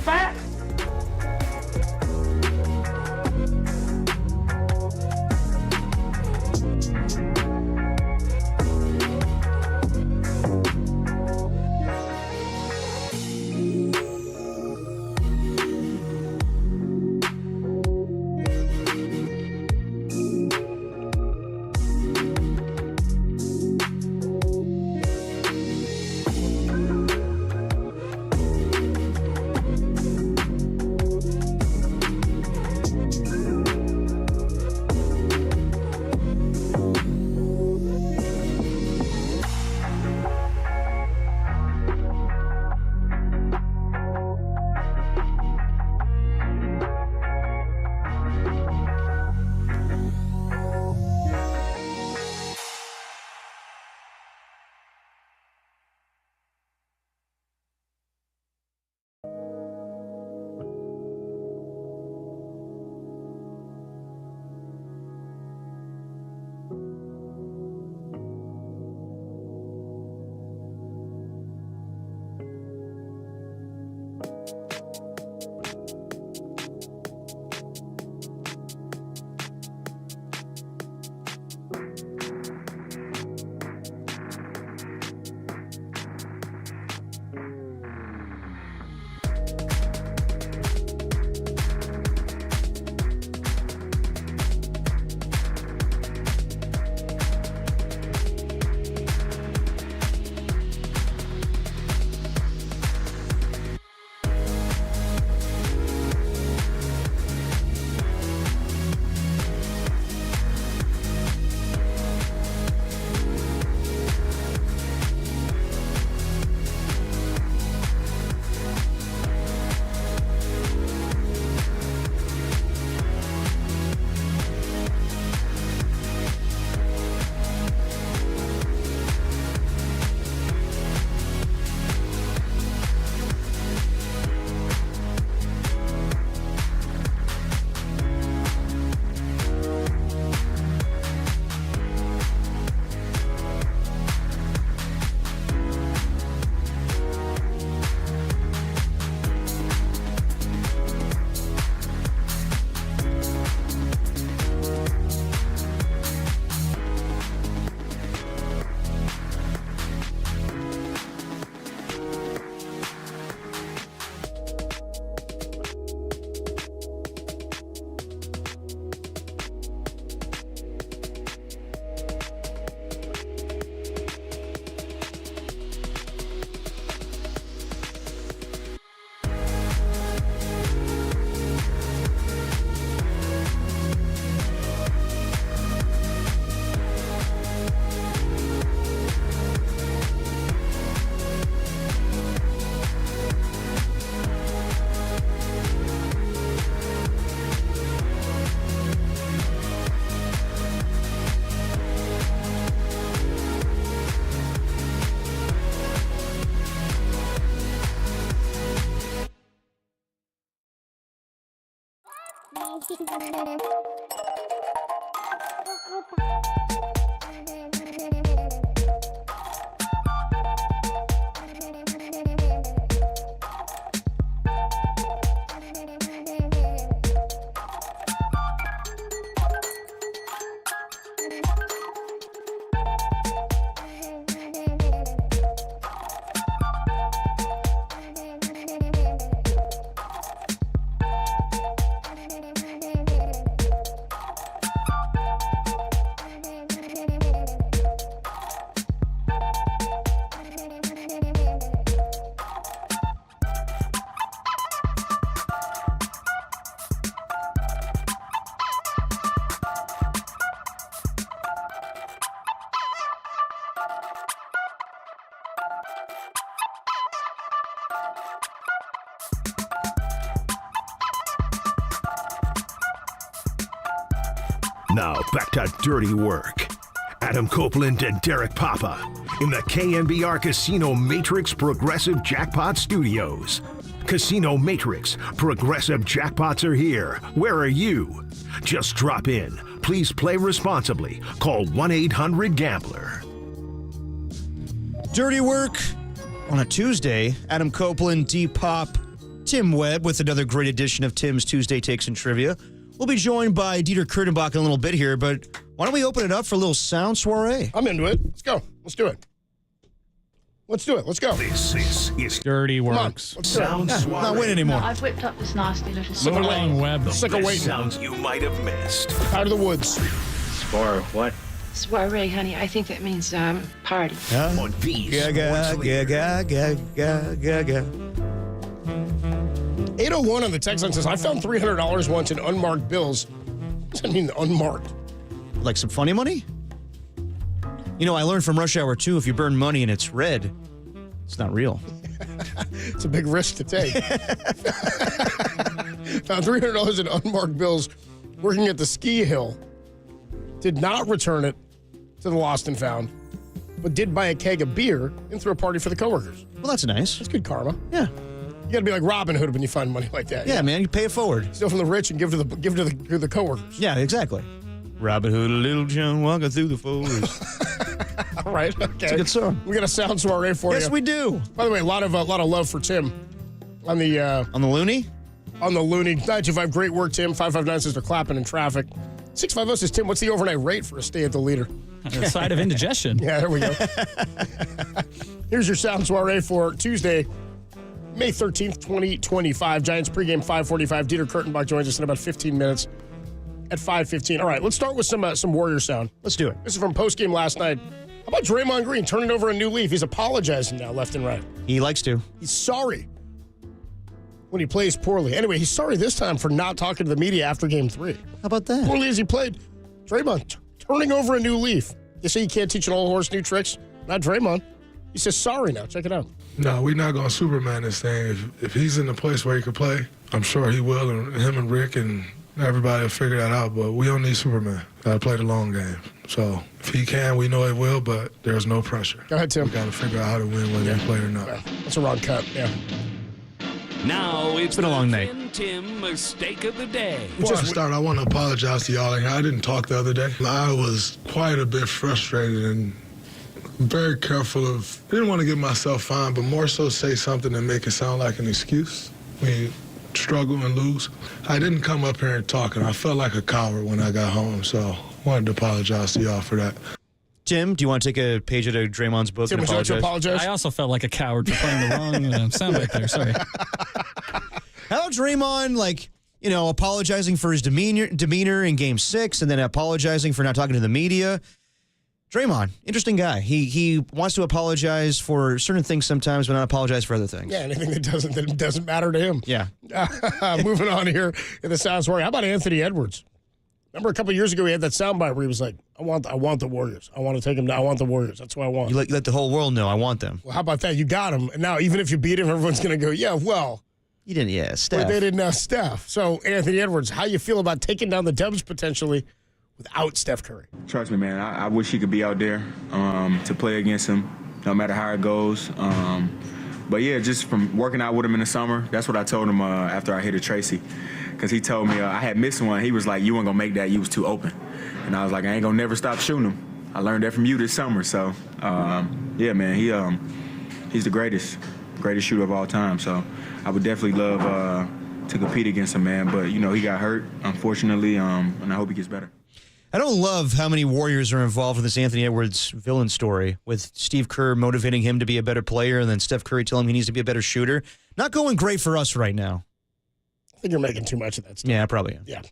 Now back to dirty work. Adam Copeland and Derek Papa in the KNBR Casino Matrix Progressive Jackpot Studios. Casino Matrix Progressive Jackpots are here. Where are you? Just drop in. Please play responsibly. Call 1-800-GAMBLER. Dirty work on a Tuesday. Adam Copeland, D-Pop, Tim Webb with another great edition of Tim's Tuesday Takes and Trivia. We'll be joined by Dieter Kurtenbach in a little bit here, but why don't we open it up for a little sound soiree? I'm into it. Let's go. Let's do it. Let's do it. Let's go. This is Dirty Works. Sound soiree. Not win anymore. I've whipped up this nasty little Move along, Webb. Sick of waiting. Sounds you might have missed. Out of the woods. Spar, what? soiree, honey. I think that means party. On these. Gaga. 801 on the text line says, I found $300 once in unmarked bills. What does that mean, unmarked? Like some funny money? You know, I learned from Rush Hour 2, if you burn money and it's red, it's not real. It's a big risk to take. Found $300 in unmarked bills working at the ski hill. Did not return it to the lost and found, but did buy a keg of beer and threw a party for the coworkers. Well, that's nice. That's good karma. Yeah. You got to be like Robin Hood when you find money like that. Yeah, man, you pay it forward. Steal from the rich and give to the coworkers. Yeah, exactly. Robin Hood, Little John walking through the forest. All right, okay. It's a good song. We got a sound soiree for you. Yes, we do. By the way, a lot of love for Tim on the Looney. On the Looney. 925, great work, Tim. 559 says they're clapping in traffic. 650 says, Tim, what's the overnight rate for a stay at the leader? A side of indigestion. Yeah, there we go. Here's your sound soiree for Tuesday, May 13th, 2025. Giants pregame 5:45. Dieter Kurtenbach joins us in about 15 minutes at 5:15. All right, let's start with some Warrior sound. Let's do it. This is from postgame last night. How about Draymond Green turning over a new leaf? He's apologizing now left and right. He likes to. He's sorry when he plays poorly. Anyway, he's sorry this time for not talking to the media after Game 3. How about that? Poorly as he played, Draymond turning over a new leaf. They say you can't teach an old horse new tricks. Not Draymond. He says sorry now. Check it out. No, we're not going to Superman this thing. If he's in a place where he could play, I'm sure he will, and him and Rick and everybody will figure that out. But we don't need Superman. Got to play the long game. So if he can, we know he will, but there's no pressure. Go ahead, Tim. We got to figure out how to win whether he play or not. That's a wrong cut, yeah. Now it's been a long night. Tim mistake of the day. Before I start, I want to apologize to y'all. I didn't talk the other day. I was quite a bit frustrated and very careful of, I didn't want to get myself fined, but more so say something and make it sound like an excuse when you struggle and lose. I didn't come up here and talk, and I felt like a coward when I got home, so I wanted to apologize to y'all for that. Tim, do you want to take a page out of Draymond's book Tim, and would you like to apologize? I also felt like a coward for playing the wrong soundbite there. Sorry. How about Draymond, apologizing for his demeanor in Game 6 and then apologizing for not talking to the media? Draymond, interesting guy. He wants to apologize for certain things sometimes, but not apologize for other things. Yeah, anything that doesn't matter to him. Yeah. Moving on here in the sound story. How about Anthony Edwards? Remember a couple years ago he had that soundbite where he was like, I want the Warriors. I want to take them down. I want the Warriors. That's what I want. You let the whole world know I want them. Well, how about that? You got him. And now even if you beat him, everyone's going to go, yeah, well. You didn't, yeah, Steph. But they didn't have Steph. So, Anthony Edwards, how you feel about taking down the Dubs potentially without Steph Curry? Trust me, man. I wish he could be out there to play against him, no matter how it goes. But yeah, just from working out with him in the summer, that's what I told him after I hit a Tracy. Because he told me I had missed one. He was like, you weren't going to make that. You was too open. And I was like, I ain't going to never stop shooting him. I learned that from you this summer. So, yeah, man, he's the greatest shooter of all time. So I would definitely love to compete against him, man. But, you know, he got hurt, unfortunately, and I hope he gets better. I don't love how many Warriors are involved in this Anthony Edwards villain story, with Steve Kerr motivating him to be a better player and then Steph Curry telling him he needs to be a better shooter. Not going great for us right now. I think you're making too much of that stuff. Yeah, probably. Yeah.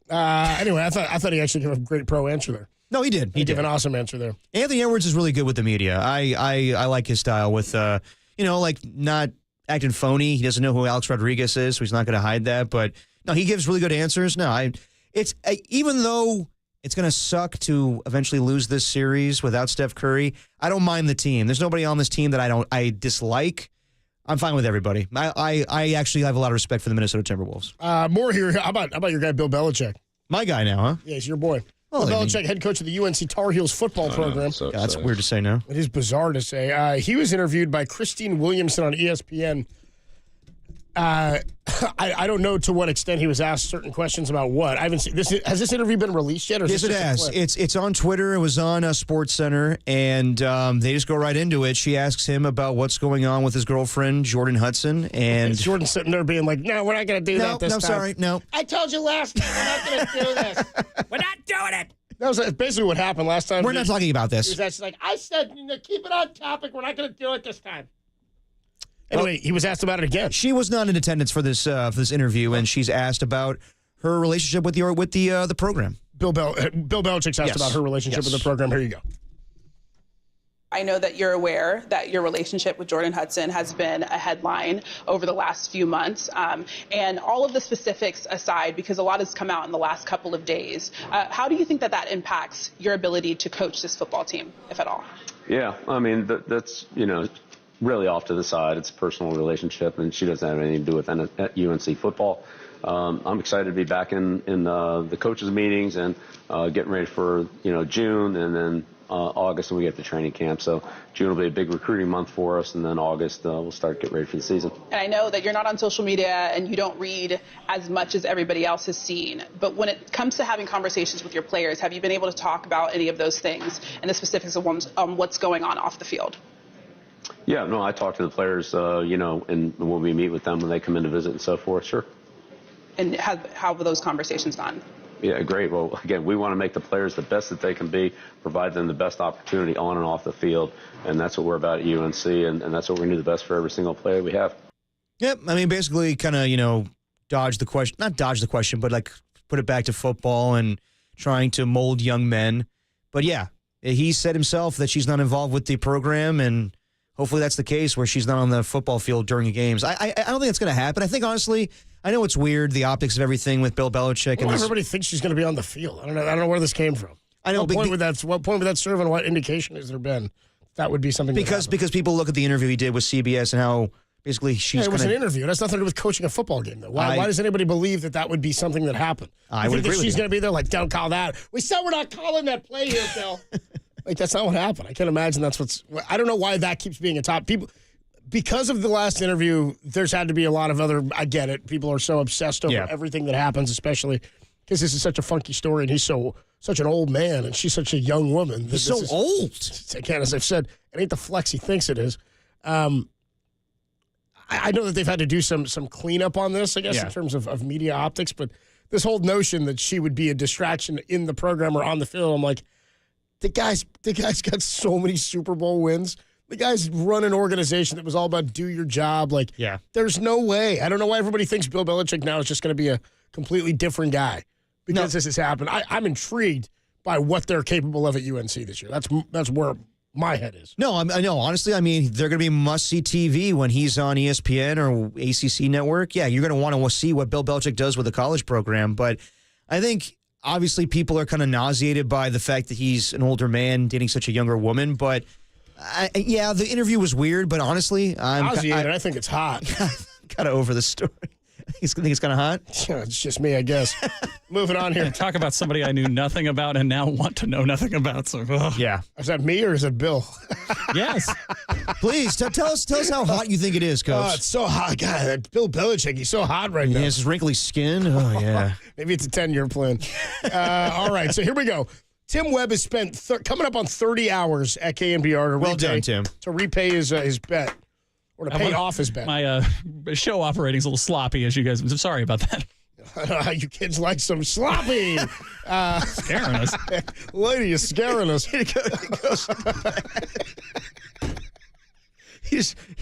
Anyway, I thought he actually gave a great pro answer there. No, he did. He gave an awesome answer there. Anthony Edwards is really good with the media. I like his style with, like not acting phony. He doesn't know who Alex Rodriguez is, so he's not going to hide that. But no, he gives really good answers. No, even though it's going to suck to eventually lose this series without Steph Curry, I don't mind the team. There's nobody on this team that I dislike. I'm fine with everybody. I actually have a lot of respect for the Minnesota Timberwolves. More here. How about your guy, Bill Belichick? My guy now, huh? Yeah, he's your boy. Bill Belichick, head coach of the UNC Tar Heels football program. God, that's weird to say now. It is bizarre to say. He was interviewed by Christine Williamson on ESPN. I don't know to what extent he was asked certain questions about what. I haven't seen this. Has this interview been released yet? Or yes, it has. It's on Twitter. It was on SportsCenter, and they just go right into it. She asks him about what's going on with his girlfriend, Jordan Hudson, and Jordan's sitting there being like, "No, we're not going to do that this time." No, sorry, no. I told you last time we're not going to do this. We're not doing it. That was basically what happened last time. We're not talking about this. He was actually like, I said, keep it on topic. We're not going to do it this time. Anyway, he was asked about it again. She was not in attendance for this interview, and she's asked about her relationship with the program. Bill Belichick's asked about her relationship with the program. Here you go. I know that you're aware that your relationship with Jordan Hudson has been a headline over the last few months. And all of the specifics aside, because a lot has come out in the last couple of days, how do you think that impacts your ability to coach this football team, if at all? Yeah, I mean, that's, really off to the side. It's a personal relationship, and she doesn't have anything to do with UNC football. I'm excited to be back in the coaches' meetings and getting ready for June, and then August when we get to training camp. So June will be a big recruiting month for us, and then August we'll start to get ready for the season. And I know that you're not on social media and you don't read as much as everybody else has seen, but when it comes to having conversations with your players, have you been able to talk about any of those things and the specifics of what's going on off the field? Yeah, no, I talk to the players, and when we meet with them, when they come in to visit and so forth, sure. And how have those conversations gone? Yeah, great. Well, again, we want to make the players the best that they can be, provide them the best opportunity on and off the field, and that's what we're about at UNC, and that's what we're going to do the best for every single player we have. Yep, I mean, basically kind of, dodge the question, not dodge the question, but like put it back to football and trying to mold young men. But yeah, he said himself that she's not involved with the program, and hopefully that's the case where she's not on the football field during the games. I don't think it's going to happen. I think, honestly, I know it's weird, the optics of everything with Bill Belichick. Well, everybody thinks she's going to be on the field. I don't know where this came from. I know. What point would that serve, and what indication has there been that would be something? Because people look at the interview he did with CBS and how basically she's it was an interview. It has nothing to do with coaching a football game, though. Why does anybody believe that would be something that happened? I would think agree that she's going to be there like, don't call that. We said we're not calling that play here, Bill. Like, that's not what happened. I can't imagine I don't know why that keeps being a top. People, because of the last interview, there's had to be a lot of other, I get it. People are so obsessed over everything that happens, especially because this is such a funky story, and he's such an old man, and she's such a young woman. He's so old. Again, as I've said, it ain't the flex he thinks it is. I know that they've had to do some cleanup on this, I guess, in terms of media optics, but this whole notion that she would be a distraction in the program or on the field, I'm like, the guy's got so many Super Bowl wins. The guy's run an organization that was all about do your job. Like, there's no way. I don't know why everybody thinks Bill Belichick now is just going to be a completely different guy because this has happened. I'm intrigued by what they're capable of at UNC this year. That's where my head is. No, I know. Honestly, I mean, they're going to be must-see TV when he's on ESPN or ACC Network. Yeah, you're going to want to see what Bill Belichick does with the college program. But I think, obviously, people are kind of nauseated by the fact that he's an older man dating such a younger woman. But, the interview was weird. But honestly, I think it's hot. Kind of over the story. You think it's kind of hot? Yeah, it's just me, I guess. Moving on here. Talk about somebody I knew nothing about and now want to know nothing about. So, Yeah. Is that me or is it Bill? Yes. Please, tell us how hot you think it is, Coach. Oh, it's so hot. God, that Bill Belichick, he's so hot right now. Yeah, his wrinkly skin. Oh, yeah. Maybe it's a 10-year plan. All right, so here we go. Tim Webb has spent coming up on 30 hours at KNBR to repay his bet. Or to pay off his bet. My show operating's a little sloppy, as you guys. I'm sorry about that. I don't know how you kids like some sloppy. Scaring us. Lady, you're scaring us. He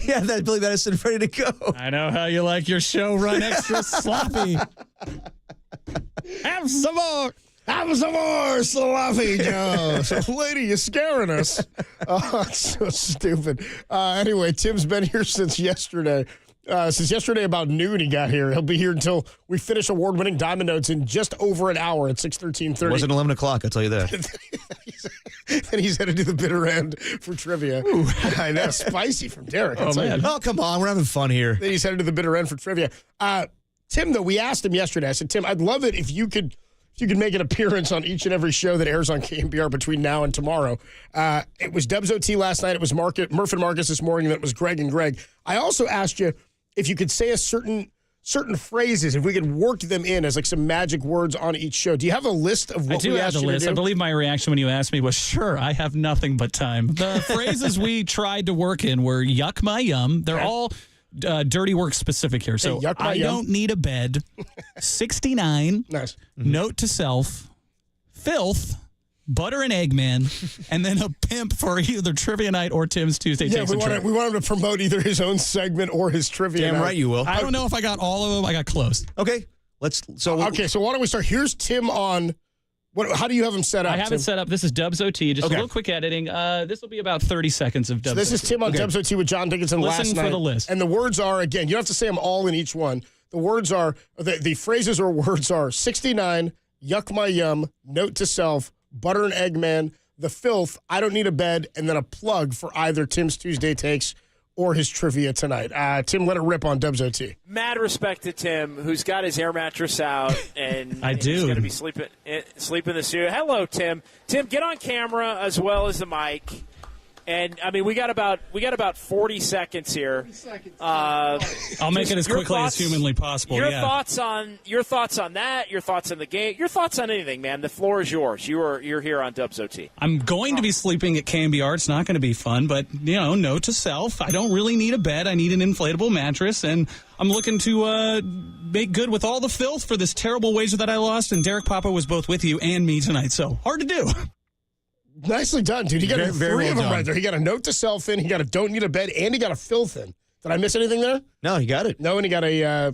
had that Billy Madison ready to go. I know how you like your show run extra sloppy. Have some more. Have some more sloppy, Joe. Lady, you're scaring us. Oh, it's so stupid. Anyway, Tim's been here since yesterday. Since yesterday about noon he got here. He'll be here until we finish award-winning Diamond Notes in just over an hour at 6:13:30. It wasn't 11 o'clock, I'll tell you that. Then he's headed to the bitter end for trivia. Ooh. I know, spicy from Derek. Oh, man. Oh, come on. We're having fun here. Then he's headed to the bitter end for trivia. Tim, though, we asked him yesterday. I said, Tim, I'd love it if you could make an appearance on each and every show that airs on KNBR between now and tomorrow. It was Dubs OT last night. It was Murph and Marcus this morning. And it was Greg and Greg. I also asked you if you could say a certain phrases, if we could work them in as like some magic words on each show. Do you have a list of what we asked you to do? I do have the list. I believe my reaction when you asked me was, sure, I have nothing but time. The phrases we tried to work in were yuck my yum. They're all dirty work specific here. So I don't need a bed. 69. Nice. Note to self. Filth. Butter and egg man, and then a pimp for either trivia night or Tim's Tuesday Takes a Trip. We want him to promote either his own segment or his trivia night. Damn right you will. I don't know if I got all of them. I got close. Okay. So why don't we start? Here's Tim on how do you have him set up? I have it set up. This is Dubs OT. Just a little quick editing. This will be about 30 seconds of Dubs OT. This is Tim on Dubs OT with John Dickinson last night. Listen for the list. And the words are, again, you don't have to say them all in each one. The words are, the phrases or words are 69, yuck my yum, note to self, butter and egg man, the filth, I don't need a bed, and then a plug for either Tim's Tuesday Takes or his trivia tonight. Tim, let it rip on Dubs OT. Mad respect to Tim, who's got his air mattress out, and he's going to be sleeping in the studio. Hello, Tim. Tim, get on camera as well as the mic. And I mean, we got about 40 seconds here. I'll make it as quickly as humanly possible. Your thoughts on that? Your thoughts on the game? Your thoughts on anything, man? The floor is yours. You're here on Dubs OT. I'm going to be sleeping at KNBR. It's not going to be fun, but note to self: I don't really need a bed. I need an inflatable mattress, and I'm looking to make good with all the filth for this terrible wager that I lost. And Derek Papa was both with you and me tonight, so hard to do. Nicely done, dude. He got three of them right there. He got a note to self in, he got a don't need a bed, and he got a filth in. Did I miss anything there? No, he got it. No, and he got a...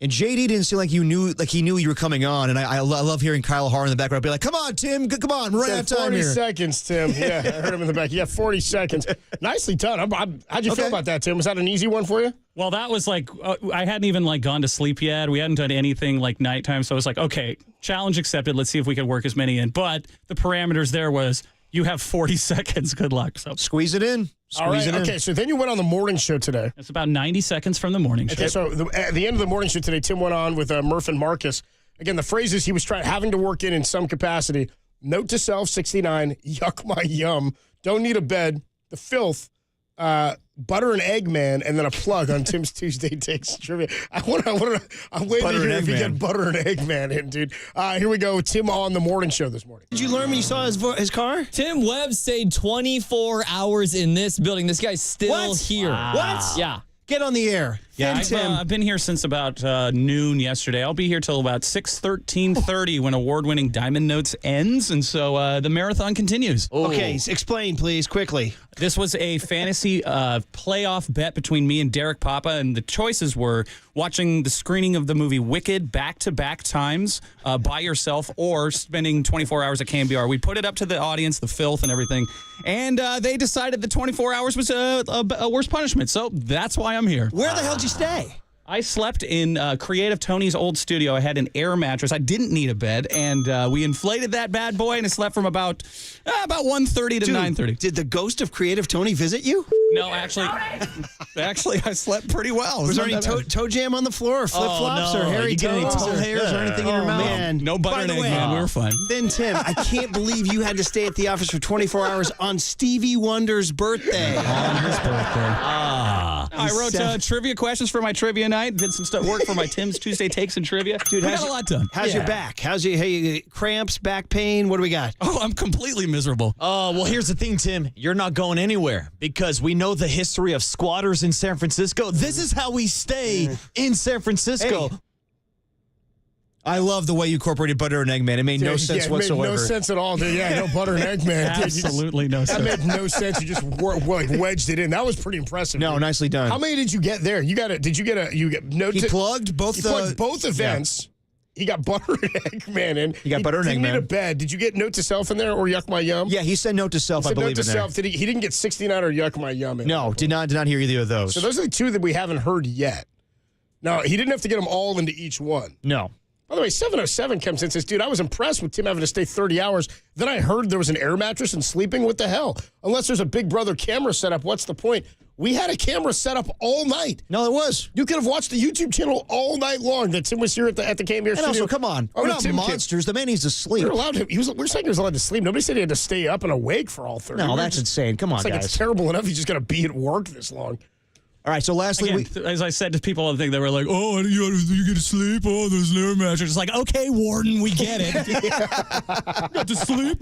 And JD didn't seem like he knew you were coming on, and I love hearing Kyle Harr in the background be like, come on, Tim, come on, we're running out of time 40 here. 40 seconds, Tim. Yeah, I heard him in the back. Yeah, 40 seconds. Nicely done. How'd you feel about that, Tim? Was that an easy one for you? Well, that was like, I hadn't even gone to sleep yet. We hadn't done anything nighttime, so I was like, okay, challenge accepted. Let's see if we can work as many in. But the parameters there was, you have 40 seconds. Good luck. So squeeze it in. Okay, so then you went on the morning show today. It's about 90 seconds from the morning show. Okay, so at the end of the morning show today, Tim went on with Murph and Marcus. Again, the phrases he was having to work in some capacity. Note to self, 69, yuck my yum, don't need a bed, the filth, butter and egg man, and then a plug on Tim's Tuesday Takes Trivia. I'm waiting to hear if you get butter and egg man in, dude. Here we go. Tim on the morning show this morning. Did you learn when you saw his car? Tim Webb stayed 24 hours in this building. This guy's still here. Wow. What? Yeah. Get on the air. Yeah, I've been here since about noon yesterday. I'll be here till about 6:13:30 when award-winning Diamond Notes ends, and so the marathon continues. Okay, explain, please, quickly. This was a fantasy playoff bet between me and Derek Papa, and the choices were watching the screening of the movie Wicked back-to-back times by yourself or spending 24 hours at KNBR. We put it up to the audience, the filth and everything, and they decided that 24 hours was a worse punishment, so that's why I'm here. Where the hell did you stay? I slept in Creative Tony's old studio. I had an air mattress. I didn't need a bed, and we inflated that bad boy, and it slept from about 1:30 to 9:30. Did the ghost of Creative Tony visit you? No, actually, I slept pretty well. Was there any toe jam on the floor, or flip flops, or hairy toes, any toe hairs or anything in your mouth? Man. No butter and egg, man. We were fine. Then Tim, I can't believe you had to stay at the office for 24 hours on Stevie Wonder's birthday. On his birthday. I wrote trivia questions for my trivia night. Did some work for my Tim's Tuesday Takes and Trivia. Dude, we got a lot done. How's your back? How's your cramps, back pain? What do we got? Oh, I'm completely miserable. Oh, well, here's the thing, Tim. You're not going anywhere because we know the history of squatters in San Francisco. This is how we stay in San Francisco. Hey. I love the way you incorporated butter and egg, man. It made no sense whatsoever. It made no sense at all, dude. Yeah, no butter and egg, man. Absolutely no sense. That made no sense. You just wedged it in. That was pretty impressive. No, dude. nicely done. How many did you get there? You got it. Did you get a? You get no. He plugged both. He plugged both events. Yeah. He got butter and egg man in. He got butter and egg man. Didn't need a bed. Did you get note to self in there or yuck my yum? Yeah, he said note to self. I believe note to self. Did he didn't get 69 or yuck my yum in. No, did not hear either of those. So those are the two that we haven't heard yet. No, he didn't have to get them all into each one. No. By the way, 707 comes in and says, dude, I was impressed with Tim having to stay 30 hours. Then I heard there was an air mattress and sleeping. What the hell? Unless there's a Big Brother camera set up, what's the point? We had a camera set up all night. No, it was. You could have watched the YouTube channel all night long that Tim was here at the KNBR studio. And also, come on. We're not monsters. The man needs to sleep. We're allowed to. We're saying he was allowed to sleep. Nobody said he had to stay up and awake for all 30 No, that's insane. Come on, guys. It's terrible enough he's just got to be at work this long. All right, so lastly, again, as I said to people, I think they were like, "Oh, you get to sleep? Oh, there's an air mattress." It's like, okay, Warden, we get it. Got to sleep.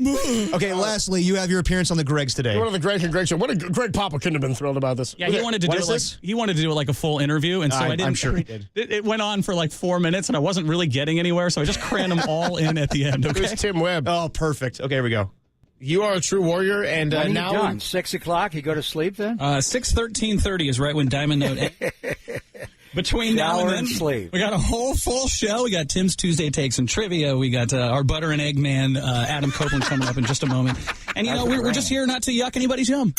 Okay, lastly, you have your appearance on the Gregs today. One of the Greg show. What a Greg Papa couldn't have been thrilled about this. Yeah, he wanted to do it like a full interview, and so I didn't. I'm sure he did. It went on for like 4 minutes, and I wasn't really getting anywhere, so I just crammed them all in at the end. Okay, There's Tim Webb. Oh, perfect. Okay, here we go. You are a true warrior, and when now you done? 6 o'clock. You go to sleep then? 6:13:30 is right when Diamond Note ends. Between now and then, sleep. We got a whole full show. We got Tim's Tuesday Takes and Trivia. We got our butter and egg man, Adam Copeland, coming up in just a moment. And, we're just here not to yuck anybody's yum.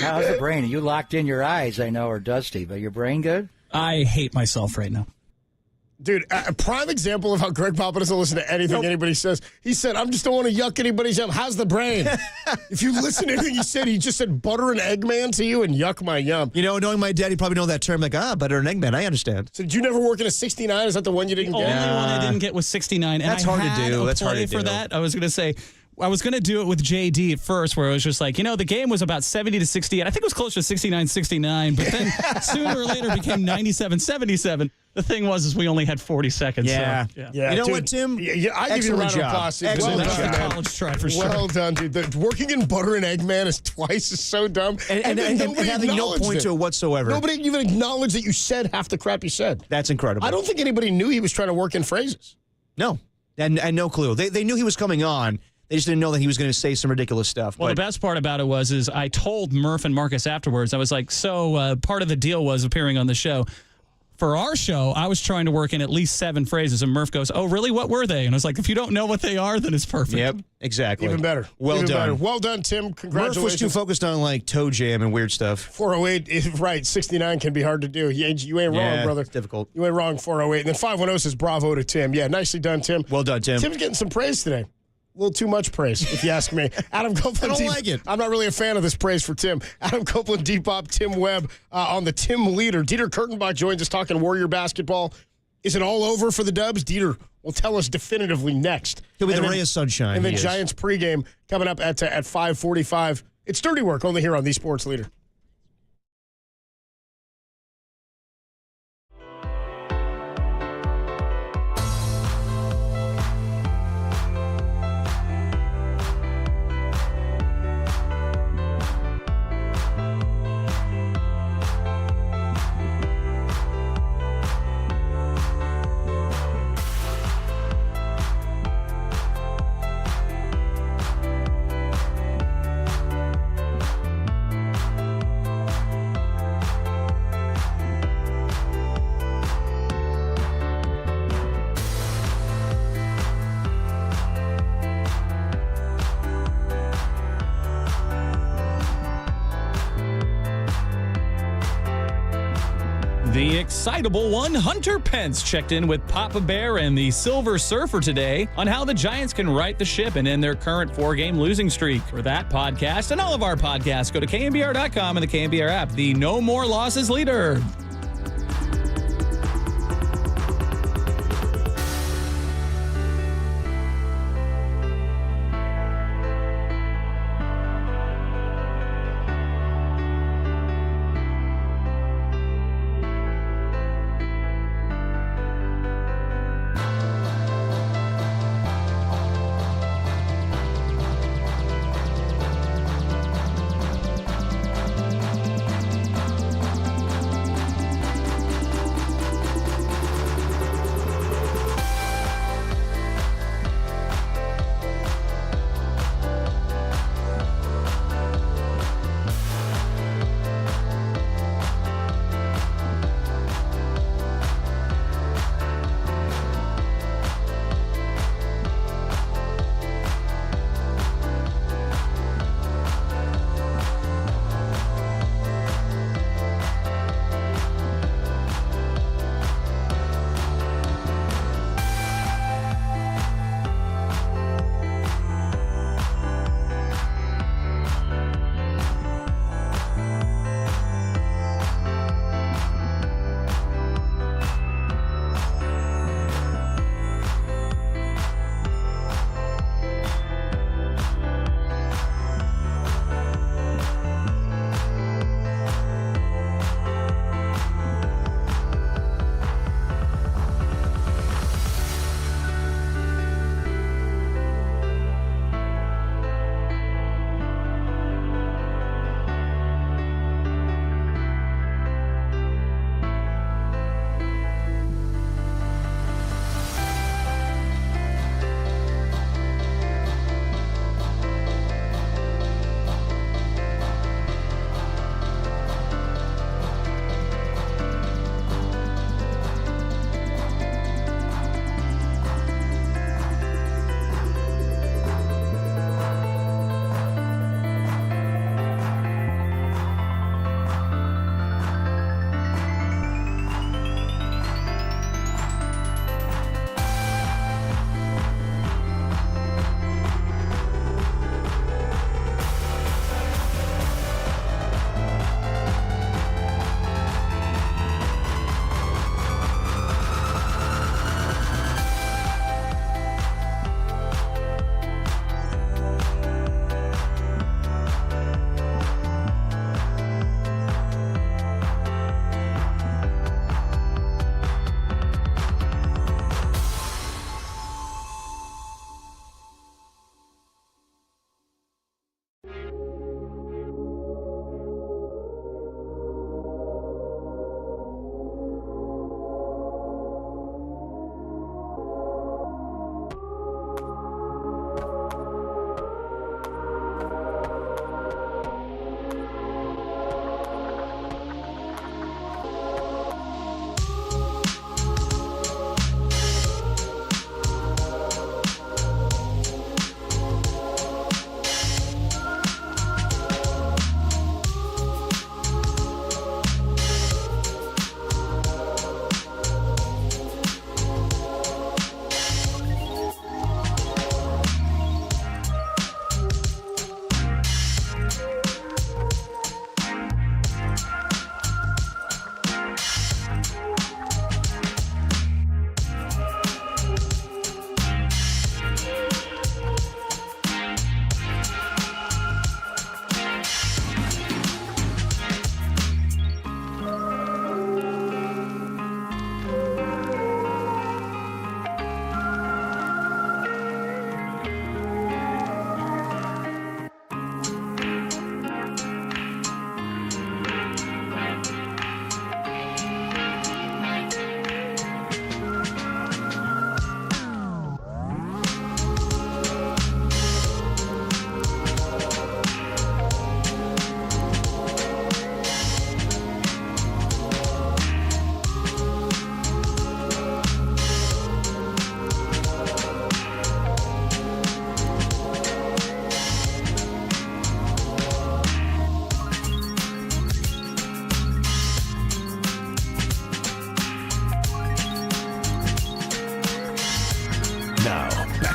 How's the brain? You locked in your eyes, I know, are dusty, but your brain good? I hate myself right now. Dude, a prime example of how Greg Papa doesn't listen to anything anybody says. He said, I just don't want to yuck anybody's yum. How's the brain? If you listen to anything he said, he just said butter and egg man to you and yuck my yum. You know, knowing my dad, he'd probably know that term like, butter and egg man. I understand. So did you never work in a 69? Is that the one you didn't get? The only one I didn't get was 69. And That's hard to do. That's hard to do. For that, I was going to say, I was going to do it with JD at first, where it was just like, the game was about 70-68. I think it was close to 69-69, but then sooner or later became 97-77. The thing was we only had 40 seconds. Yeah. So, You know what, Tim? I give you a round of applause. Excellent Well done, job. College try for sure. Well done, dude. Working in butter and egg man is twice as so dumb. And having no point to it whatsoever. Nobody even acknowledged that you said half the crap you said. That's incredible. I don't think anybody knew he was trying to work in phrases. No. And no clue. They knew he was coming on. They just didn't know that he was going to say some ridiculous stuff. Well, the best part about it is I told Murph and Marcus afterwards, I was like, part of the deal was appearing on the show. For our show, I was trying to work in at least 7 phrases, and Murph goes, oh, really? What were they? And I was like, if you don't know what they are, then it's perfect. Yep, exactly. Even better. Well Even done. Better. Well done, Tim. Congratulations. Murph was too focused on, toe jam and weird stuff. 408, right, 69 can be hard to do. You ain't wrong, brother. It's difficult. You ain't wrong, 408. And then 510 says bravo to Tim. Yeah, nicely done, Tim. Well done, Tim. Tim's getting some praise today. A little too much praise, if you ask me. Adam Copeland. I don't like it. I'm not really a fan of this praise for Tim. Adam Copeland, Depop, Tim Webb on the Tim Leader. Dieter Kurtenbach joins us talking Warrior basketball. Is it all over for the Dubs? Dieter will tell us definitively next. He'll be the ray of sunshine. And then Giants pregame coming up at 5:45. It's Dirty Work, only here on the Sports Leader. The excitable one, Hunter Pence, checked in with Papa Bear and the Silver Surfer today on how the Giants can right the ship and end their current 4-game losing streak. For that podcast and all of our podcasts, go to KNBR.com and the KNBR app, the No More Losses leader.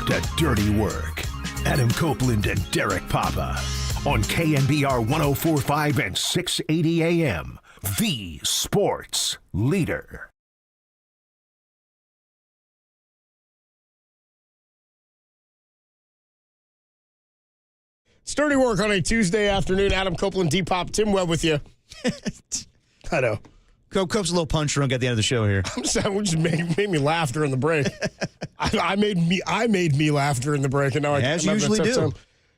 to dirty work. Adam Copeland and Derek Papa on KNBR 104.5 and 680 AM, the sports leader. It's dirty work on a Tuesday afternoon. Adam Copeland, D-Pop, Tim Webb with you. I know. Cope's a little punch drunk at the end of the show here. I'm sorry, we just made me laugh during the break. I made me laugh during the break, and now As you usually do.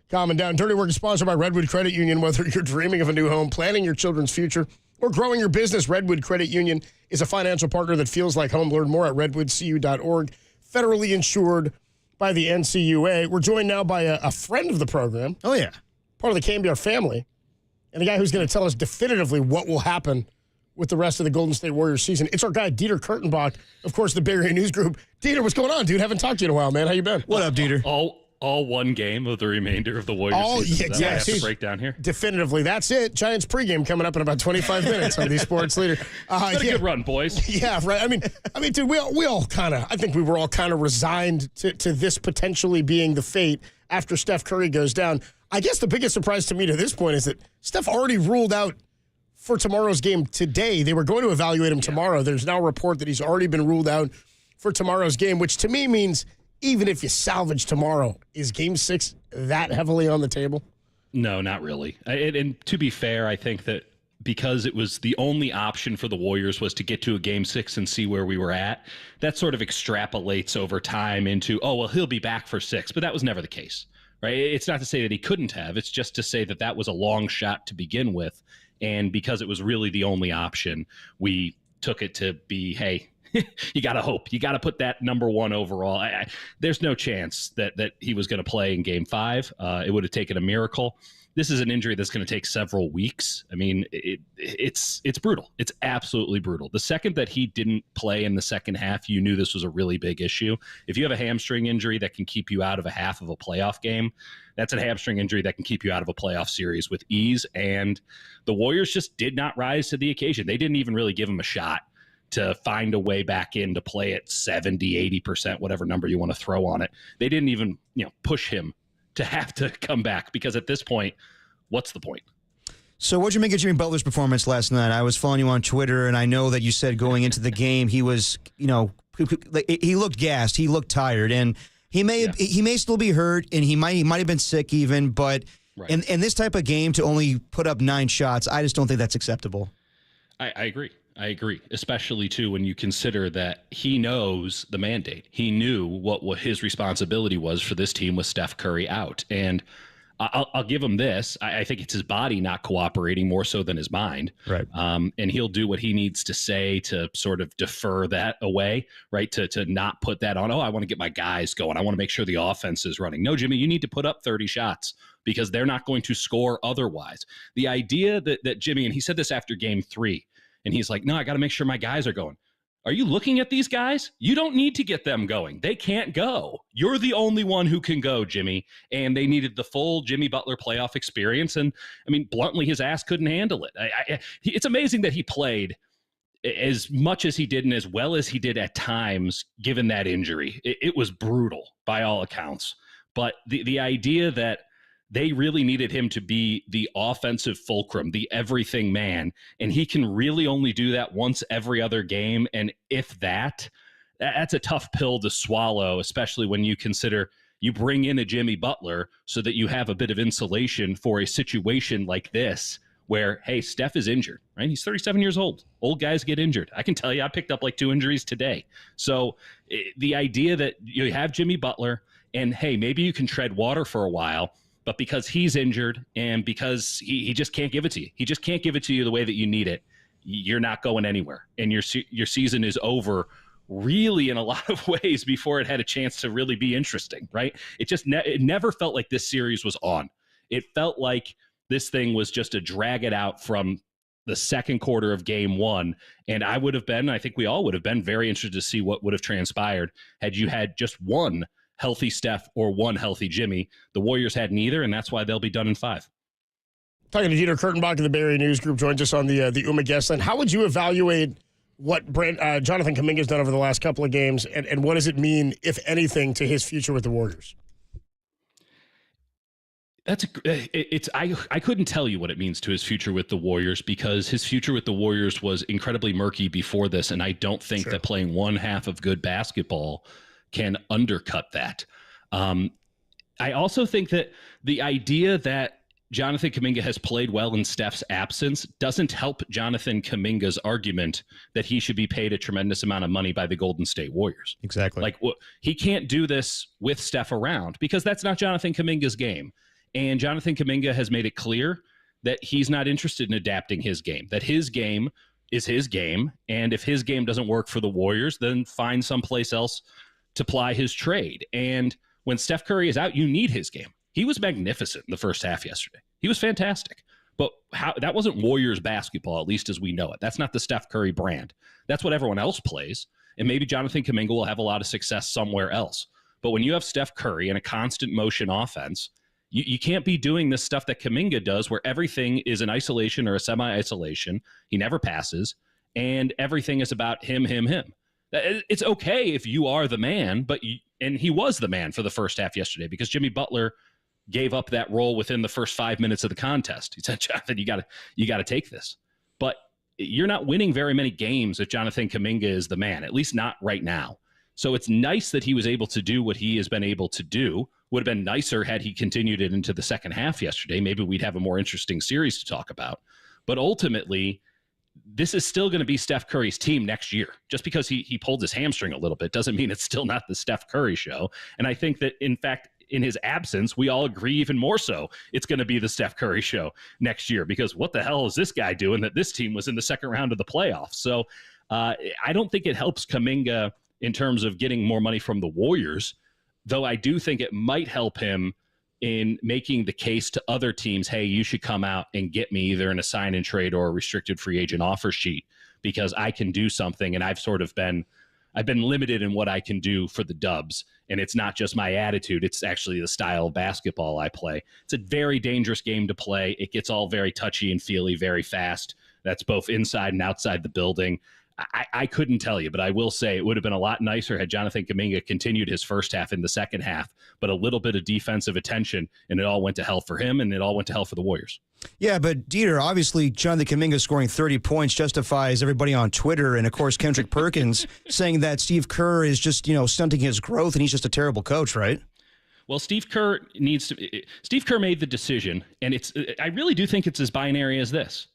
Calming down. Dirty Work is sponsored by Redwood Credit Union. Whether you're dreaming of a new home, planning your children's future, or growing your business, Redwood Credit Union is a financial partner that feels like home. Learn more at redwoodcu.org. Federally insured by the NCUA. We're joined now by a friend of the program. Oh, yeah. Part of the KNBR family. And the guy who's going to tell us definitively what will happen with the rest of the Golden State Warriors season. It's our guy, Dieter Kurtenbach, of course, the Bay Area News Group. Dieter, what's going on, dude? Haven't talked to you in a while, man. How you been? What up, Dieter? All one game of the remainder of the Warriors season. Yeah, I have to break down here. Definitively. That's it. Giants pregame coming up in about 25 minutes on the Sports Leader. It's been a good run, boys. Yeah, right. I mean, dude, we all kind of, I think we were all kind of resigned to this potentially being the fate after Steph Curry goes down. I guess the biggest surprise to me to this point is that Steph already ruled out for tomorrow's game today. They were going to evaluate him tomorrow. There's now a report that he's already been ruled out for tomorrow's game, which to me means even if you salvage tomorrow, is Game 6 that heavily on the table? No, not really. And to be fair, I think that because it was the only option for the Warriors was to get to a Game 6 and see where we were at, that sort of extrapolates over time into, oh, well, he'll be back for 6. But that was never the case, right? It's not to say that he couldn't have. It's just to say that that was a long shot to begin with. And because it was really the only option, we took it to be, hey, you got to hope. You got to put that number one overall. There's no chance that he was going to play in Game 5. It would have taken a miracle. This is an injury that's going to take several weeks. I mean, it's brutal. It's absolutely brutal. The second that he didn't play in the second half, you knew this was a really big issue. If you have a hamstring injury that can keep you out of a half of a playoff game, that's a hamstring injury that can keep you out of a playoff series with ease. And the Warriors just did not rise to the occasion. They didn't even really give him a shot to find a way back in to play at 70, 80%, whatever number you want to throw on it. They didn't even, push him to have to come back, because at this point, what's the point? So what'd you make of Jimmy Butler's performance last night? I was following you on Twitter, and I know that you said going into the game he was, he looked gassed, he looked tired, and he may still be hurt, and he might have been sick even, but right. in this type of game to only put up 9 shots, I just don't think that's acceptable. I agree, especially, too, when you consider that he knows the mandate. He knew what his responsibility was for this team with Steph Curry out. And I'll give him this. I think it's his body not cooperating more so than his mind. Right. And he'll do what he needs to say to sort of defer that away, right, to not put that on. Oh, I want to get my guys going. I want to make sure the offense is running. No, Jimmy, you need to put up 30 shots because they're not going to score otherwise. The idea that Jimmy, and he said this after Game 3, and he's like, no, I got to make sure my guys are going. Are you looking at these guys? You don't need to get them going. They can't go. You're the only one who can go, Jimmy. And they needed the full Jimmy Butler playoff experience. And, I mean, bluntly, his ass couldn't handle it. It's amazing that he played as much as he did and as well as he did at times, given that injury. It was brutal by all accounts. But the idea that they really needed him to be the offensive fulcrum, the everything man, and he can really only do that once every other game. And if that's a tough pill to swallow, especially when you consider you bring in a Jimmy Butler so that you have a bit of insulation for a situation like this where, hey, Steph is injured, right? He's 37 years old. Old guys get injured. I can tell you, I picked up like 2 injuries today. So the idea that you have Jimmy Butler and, hey, maybe you can tread water for a while, but because he's injured and because he just can't give it to you, he just can't give it to you the way that you need it, you're not going anywhere. And your season is over really in a lot of ways before it had a chance to really be interesting, right? It never felt like this series was on. It felt like this thing was just a drag it out from the second quarter of Game 1. And I think we all would have been very interested to see what would have transpired had you had just one healthy Steph or one healthy Jimmy. The Warriors had neither, and that's why they'll be done in 5. Talking to Dieter Kurtenbach of the Bay Area News Group, joins us on the UMA guest line. How would you evaluate what Jonathan Kuminga's done over the last couple of games, and what does it mean, if anything, to his future with the Warriors? I couldn't tell you what it means to his future with the Warriors, because his future with the Warriors was incredibly murky before this, and I don't think that playing one half of good basketball can undercut that. I also think that the idea that Jonathan Kuminga has played well in Steph's absence doesn't help Jonathan Kuminga's argument that he should be paid a tremendous amount of money by the Golden State Warriors. Exactly. Like, he can't do this with Steph around, because that's not Jonathan Kuminga's game. And Jonathan Kuminga has made it clear that he's not interested in adapting his game, that his game is his game. And if his game doesn't work for the Warriors, then find someplace else to ply his trade. And when Steph Curry is out, you need his game. He was magnificent in the first half yesterday. He was fantastic. But that wasn't Warriors basketball, at least as we know it. That's not the Steph Curry brand. That's what everyone else plays. And maybe Jonathan Kuminga will have a lot of success somewhere else. But when you have Steph Curry and a constant motion offense, you can't be doing this stuff that Kuminga does, where everything is in isolation or a semi-isolation. He never passes, and everything is about him. It's okay if you are the man, and he was the man for the first half yesterday, because Jimmy Butler gave up that role within the first 5 minutes of the contest. He said, Jonathan, you got to take this. But you're not winning very many games if Jonathan Kuminga is the man, at least not right now. So it's nice that he was able to do what he has been able to do. Would have been nicer had he continued it into the second half yesterday. Maybe we'd have a more interesting series to talk about. But ultimately, this is still going to be Steph Curry's team next year. Just because he pulled his hamstring a little bit doesn't mean it's still not the Steph Curry show. And I think that, in fact, in his absence, we all agree even more so it's going to be the Steph Curry show next year, because what the hell is this guy doing that this team was in the second round of the playoffs? So I don't think it helps Kuminga in terms of getting more money from the Warriors, though I do think it might help him in making the case to other teams, hey, you should come out and get me either in a sign and trade or a restricted free agent offer sheet, because I can do something, and I've been limited in what I can do for the Dubs. And it's not just my attitude, it's actually the style of basketball I play. It's a very dangerous game to play. It gets all very touchy and feely very fast. That's both inside and outside the building. I couldn't tell you, but I will say it would have been a lot nicer had Jonathan Kuminga continued his first half in the second half, but a little bit of defensive attention, and it all went to hell for him, and it all went to hell for the Warriors. Yeah, but Dieter, obviously Jonathan Kuminga scoring 30 points justifies everybody on Twitter, and of course Kendrick Perkins saying that Steve Kerr is just, stunting his growth, and he's just a terrible coach, right? Well, Steve Kerr made the decision, and I really do think it's as binary as this.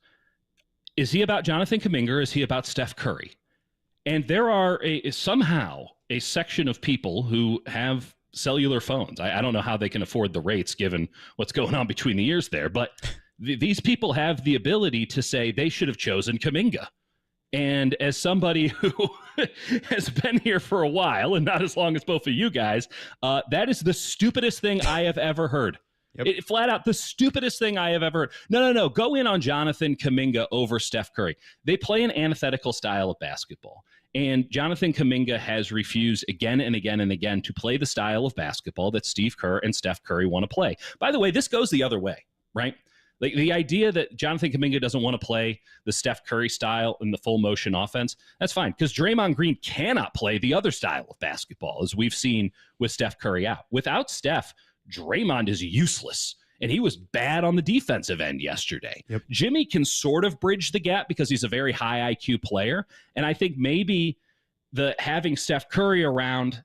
Is he about Jonathan Kuminga, or is he about Steph Curry? And there are somehow a section of people who have cellular phones. I don't know how they can afford the rates given what's going on between the years there, but these people have the ability to say they should have chosen Kuminga. And as somebody who has been here for a while, and not as long as both of you guys, that is the stupidest thing I have ever heard. Yep. Flat out the stupidest thing I have ever heard. No. Go in on Jonathan Kuminga over Steph Curry. They play an antithetical style of basketball. And Jonathan Kuminga has refused again and again and again to play the style of basketball that Steve Kerr and Steph Curry want to play. By the way, this goes the other way, right? Like, the idea that Jonathan Kuminga doesn't want to play the Steph Curry style in the full motion offense, that's fine, because Draymond Green cannot play the other style of basketball, as we've seen with Steph Curry out. Without Steph, Draymond is useless, and he was bad on the defensive end yesterday. Yep. Jimmy can sort of bridge the gap because he's a very high IQ player, and I think maybe having Steph Curry around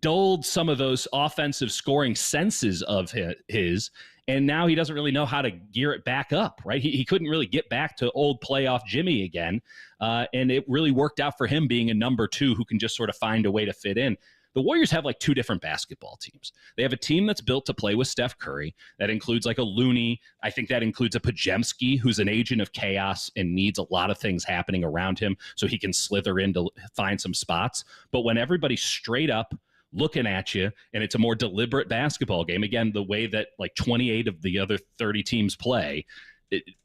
dulled some of those offensive scoring senses of his, and now he doesn't really know how to gear it back up, right? He couldn't really get back to old playoff Jimmy again, and it really worked out for him being a number two who can just sort of find a way to fit in. The Warriors have like two different basketball teams. They have a team that's built to play with Steph Curry. That includes like a Looney. I think that includes a Podziemski, who's an agent of chaos and needs a lot of things happening around him so he can slither in to find some spots. But when everybody's straight up looking at you and it's a more deliberate basketball game, again, the way that like 28 of the other 30 teams play,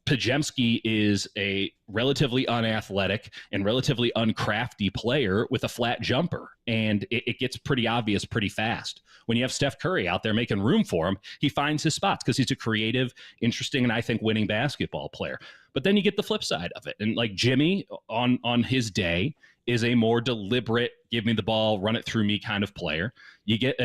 Pajemski is a relatively unathletic and relatively uncrafty player with a flat jumper, and it gets pretty obvious pretty fast. When you have Steph Curry out there making room for him, he finds his spots because he's a creative, interesting, and I think winning basketball player. But then you get the flip side of it, and like Jimmy on his day is a more deliberate, give me the ball, run it through me kind of player. You get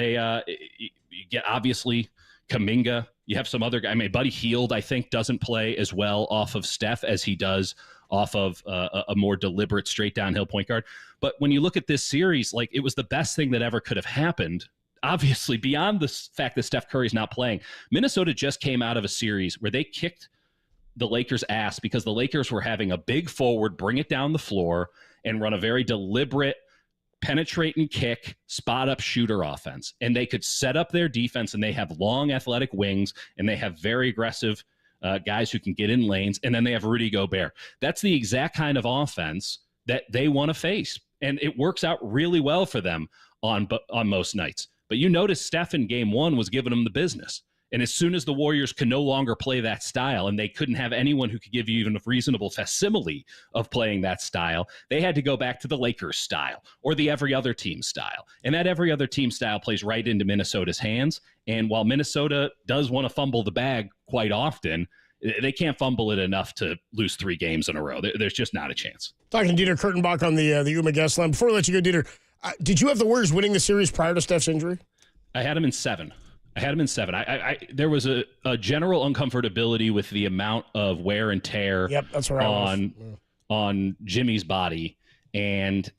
obviously Kuminga. You have some other guy. I mean, Buddy Hield, I think, doesn't play as well off of Steph as he does off of a more deliberate, straight downhill point guard. But when you look at this series, like, it was the best thing that ever could have happened. Obviously, beyond the fact that Steph Curry's not playing, Minnesota just came out of a series where they kicked the Lakers' ass because the Lakers were having a big forward bring it down the floor and run a very deliberate, penetrate and kick, spot up shooter offense. And they could set up their defense, and they have long athletic wings, and they have very aggressive guys who can get in lanes. And then they have Rudy Gobert. That's the exact kind of offense that they want to face. And it works out really well for them on most nights. But you notice Steph in game one was giving them the business. And as soon as the Warriors could no longer play that style, and they couldn't have anyone who could give you even a reasonable facsimile of playing that style, they had to go back to the Lakers style or the every other team style. And that every other team style plays right into Minnesota's hands. And while Minnesota does want to fumble the bag quite often, they can't fumble it enough to lose 3 games in a row. There's just not a chance. Talking to Dieter Kurtenbach on the Uma guest line. Before I let you go, Dieter, did you have the Warriors winning the series prior to Steph's injury? I had him in 7. There was a general uncomfortability with the amount of wear and tear on Jimmy's body. And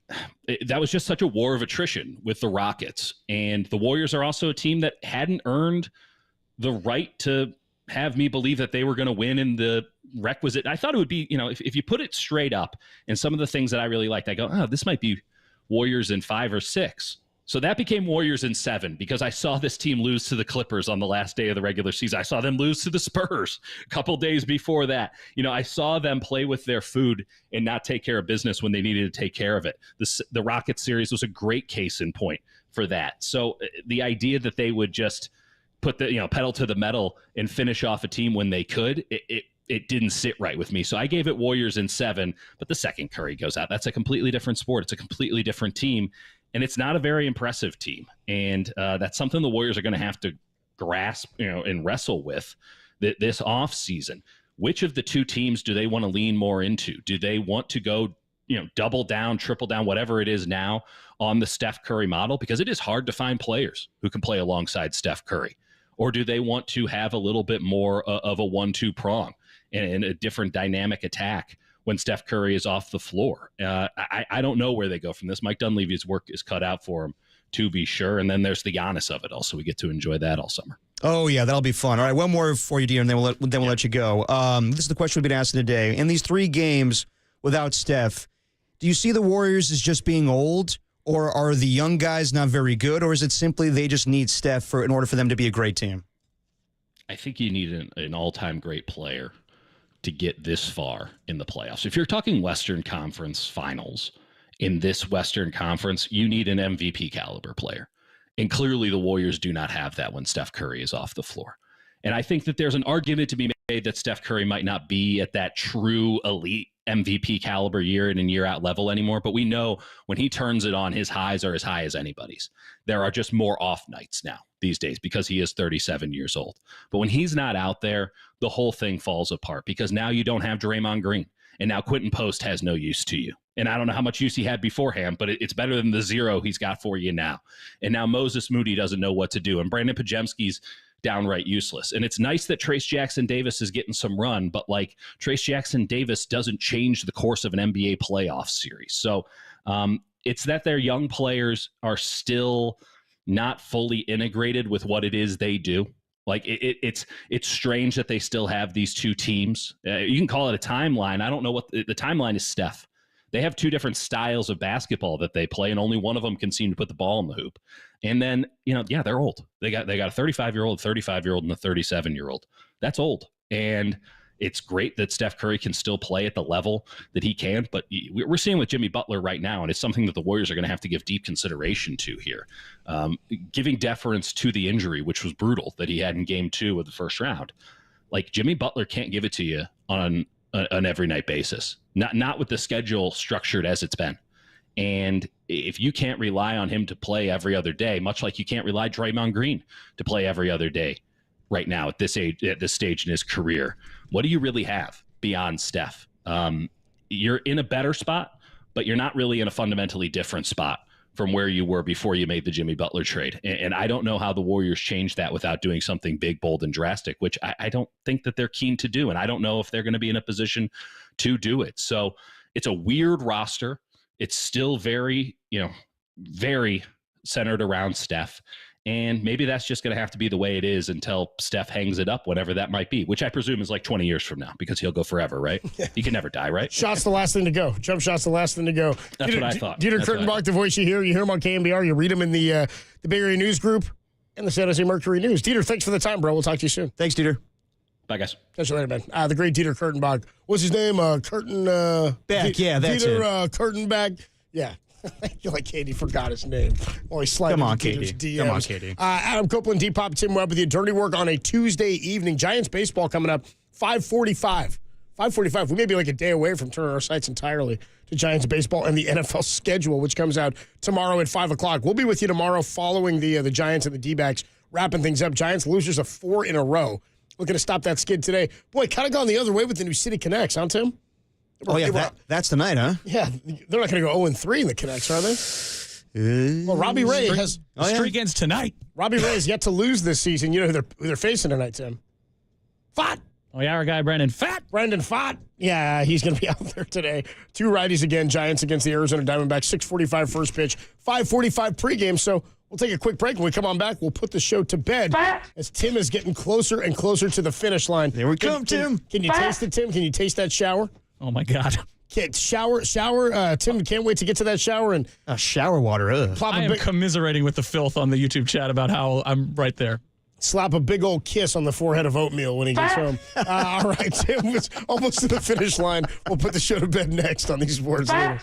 that was just such a war of attrition with the Rockets. And the Warriors are also a team that hadn't earned the right to have me believe that they were going to win in the requisite. I thought it would be, if you put it straight up, and some of the things that I really liked, I go, oh, this might be Warriors in 5 or 6. So that became Warriors in 7 because I saw this team lose to the Clippers on the last day of the regular season. I saw them lose to the Spurs a couple days before that. I saw them play with their food and not take care of business when they needed to take care of it. The Rockets series was a great case in point for that. So the idea that they would just put the pedal to the metal and finish off a team when they could, it didn't sit right with me. So I gave it Warriors in 7, but the second Curry goes out, that's a completely different sport. It's a completely different team. And it's not a very impressive team. And that's something the Warriors are going to have to grasp, and wrestle with this offseason. Which of the two teams do they want to lean more into? Do they want to go, double down, triple down, whatever it is now on the Steph Curry model? Because it is hard to find players who can play alongside Steph Curry. Or do they want to have a little bit more of a 1-2 prong and a different dynamic attack when Steph Curry is off the floor? I don't know where they go from this. Mike Dunleavy's work is cut out for him, to be sure. And then there's the Giannis of it also. We get to enjoy that all summer. Oh, yeah, that'll be fun. All right, one more for you, Dean, and then we'll let you go. This is the question we've been asking today. In these 3 games without Steph, do you see the Warriors as just being old, or are the young guys not very good, or is it simply they just need Steph in order for them to be a great team? I think you need an all-time great player to get this far in the playoffs. If you're talking Western Conference Finals, in this Western Conference, you need an MVP caliber player. And clearly the Warriors do not have that when Steph Curry is off the floor. And I think that there's an argument to be made that Steph Curry might not be at that true elite MVP caliber year in and year out level anymore. But we know when he turns it on, his highs are as high as anybody's. There are just more off nights now these days because he is 37 years old. But when he's not out there, the whole thing falls apart because now you don't have Draymond Green. And now Quentin Post has no use to you. And I don't know how much use he had beforehand, but it's better than the 0 he's got for you now. And now Moses Moody doesn't know what to do. And Brandon Pajemski's downright useless. And it's nice that Trace Jackson Davis is getting some run, but Trace Jackson Davis doesn't change the course of an NBA playoff series. So it's that their young players are still not fully integrated with what it is they do. It's strange that they still have these 2 teams. You can call it a timeline. I don't know what the timeline is. Steph. They have 2 different styles of basketball that they play, and only one of them can seem to put the ball in the hoop. And then, they're old. They got a 35-year-old, 35-year-old, and a 37-year-old. That's old. And it's great that Steph Curry can still play at the level that he can, but we're seeing with Jimmy Butler right now, and it's something that the Warriors are going to have to give deep consideration to here. Giving deference to the injury, which was brutal, that he had in Game 2 of the first round. Like Jimmy Butler can't give it to you on an every night basis, not with the schedule structured as it's been. And if you can't rely on him to play every other day, much like you can't rely Draymond Green to play every other day right now at this age, at this stage in his career, what do you really have beyond Steph? You're in a better spot, but you're not really in a fundamentally different spot from where you were before you made the Jimmy Butler trade. And I don't know how the Warriors change that without doing something big, bold, and drastic, which I don't think that they're keen to do. And I don't know if they're going to be in a position to do it. So it's a weird roster. It's still very centered around Steph. And maybe that's just going to have to be the way it is until Steph hangs it up, whatever that might be, which I presume is like 20 years from now because he'll go forever, right? He can never die, right? Shots the last thing to go. Jump shots the last thing to go. That's what I thought. Dieter Kurtenbach, the voice you hear him on KNBR. You read him in the Bay Area News Group and the San Jose Mercury News. Dieter, thanks for the time, bro. We'll talk to you soon. Thanks, Dieter. Bye, guys. Catch you later, man. The great Dieter Kurtenbach. What's his name? Back. Yeah, that's Dieter it. Kurtenbach. Yeah. I feel like Katie forgot his name. Oh, he's sliding. Come on, Katie. Katie. Come on, Katie. Adam Copeland, Depop, Tim Webb with you. Dirty Work on a Tuesday evening. Giants baseball coming up 5:45. 5:45. We may be like a day away from turning our sights entirely to Giants baseball and the NFL schedule, which comes out tomorrow at 5 o'clock. We'll be with you tomorrow following the Giants and the D-backs, wrapping things up. Giants losers of 4 in a row. Looking to stop that skid today. Boy, kind of gone the other way with the new City Connects, huh, Tim? Oh, yeah, that's tonight, huh? Yeah, they're not going to go 0-3 in the Connects, are they? Well, Robbie Ray has... streak ends tonight. Robbie Ray has yet to lose this season. You know who they're facing tonight, Tim? Fott! Oh, yeah, our guy, Brandon Fott. Brandon Fott. Yeah, he's going to be out there today. 2 righties again, Giants against the Arizona Diamondbacks. 6:45 first pitch, 5:45 pregame. So we'll take a quick break. When we come on back, we'll put the show to bed as Tim is getting closer and closer to the finish line. There we come, Tim. Can you taste it, Tim? Can you taste that shower? Oh, my God. Shower. Tim, can't wait to get to that shower. And shower water. I am commiserating with the filth on the YouTube chat about how I'm right there. Slap a big old kiss on the forehead of oatmeal when he gets home. All right, Tim was almost to the finish line. We'll put the show to bed next on these Sports Leaders.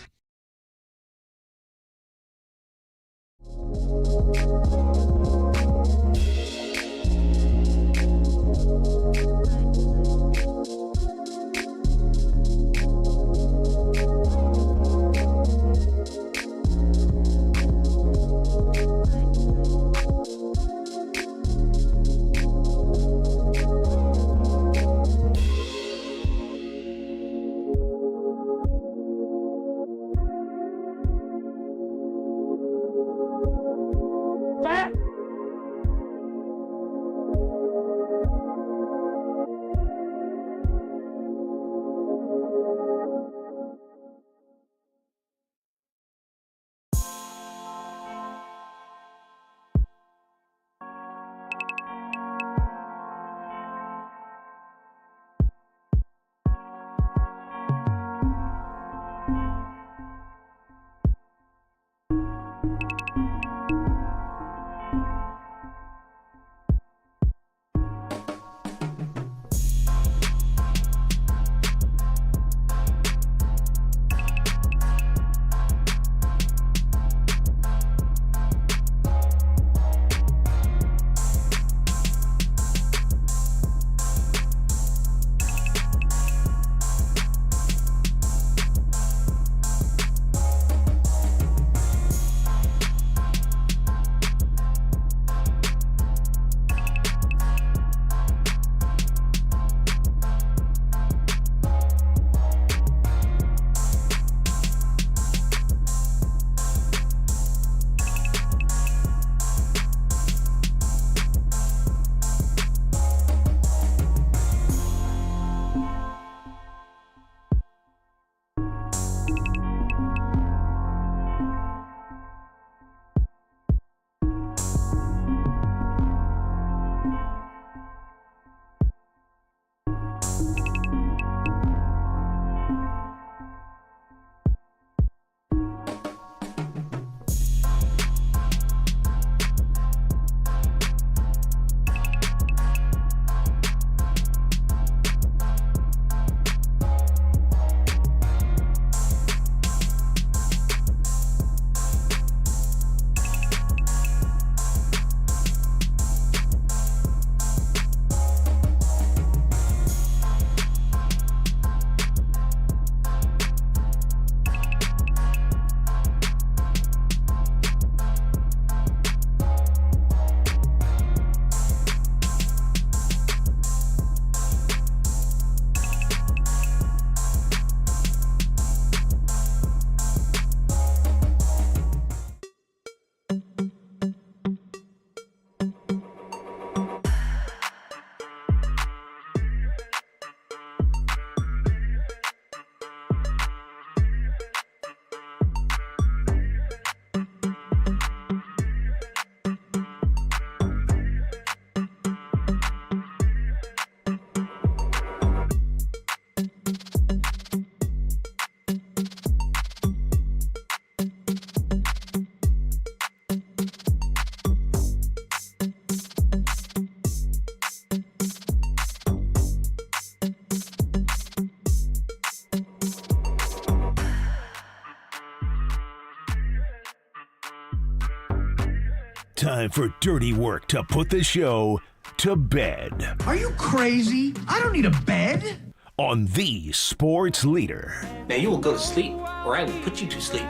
Time for dirty work to put the show to bed. Are you crazy? I don't need a bed. On the sports leader. Now you will go to sleep, or I will put you to sleep.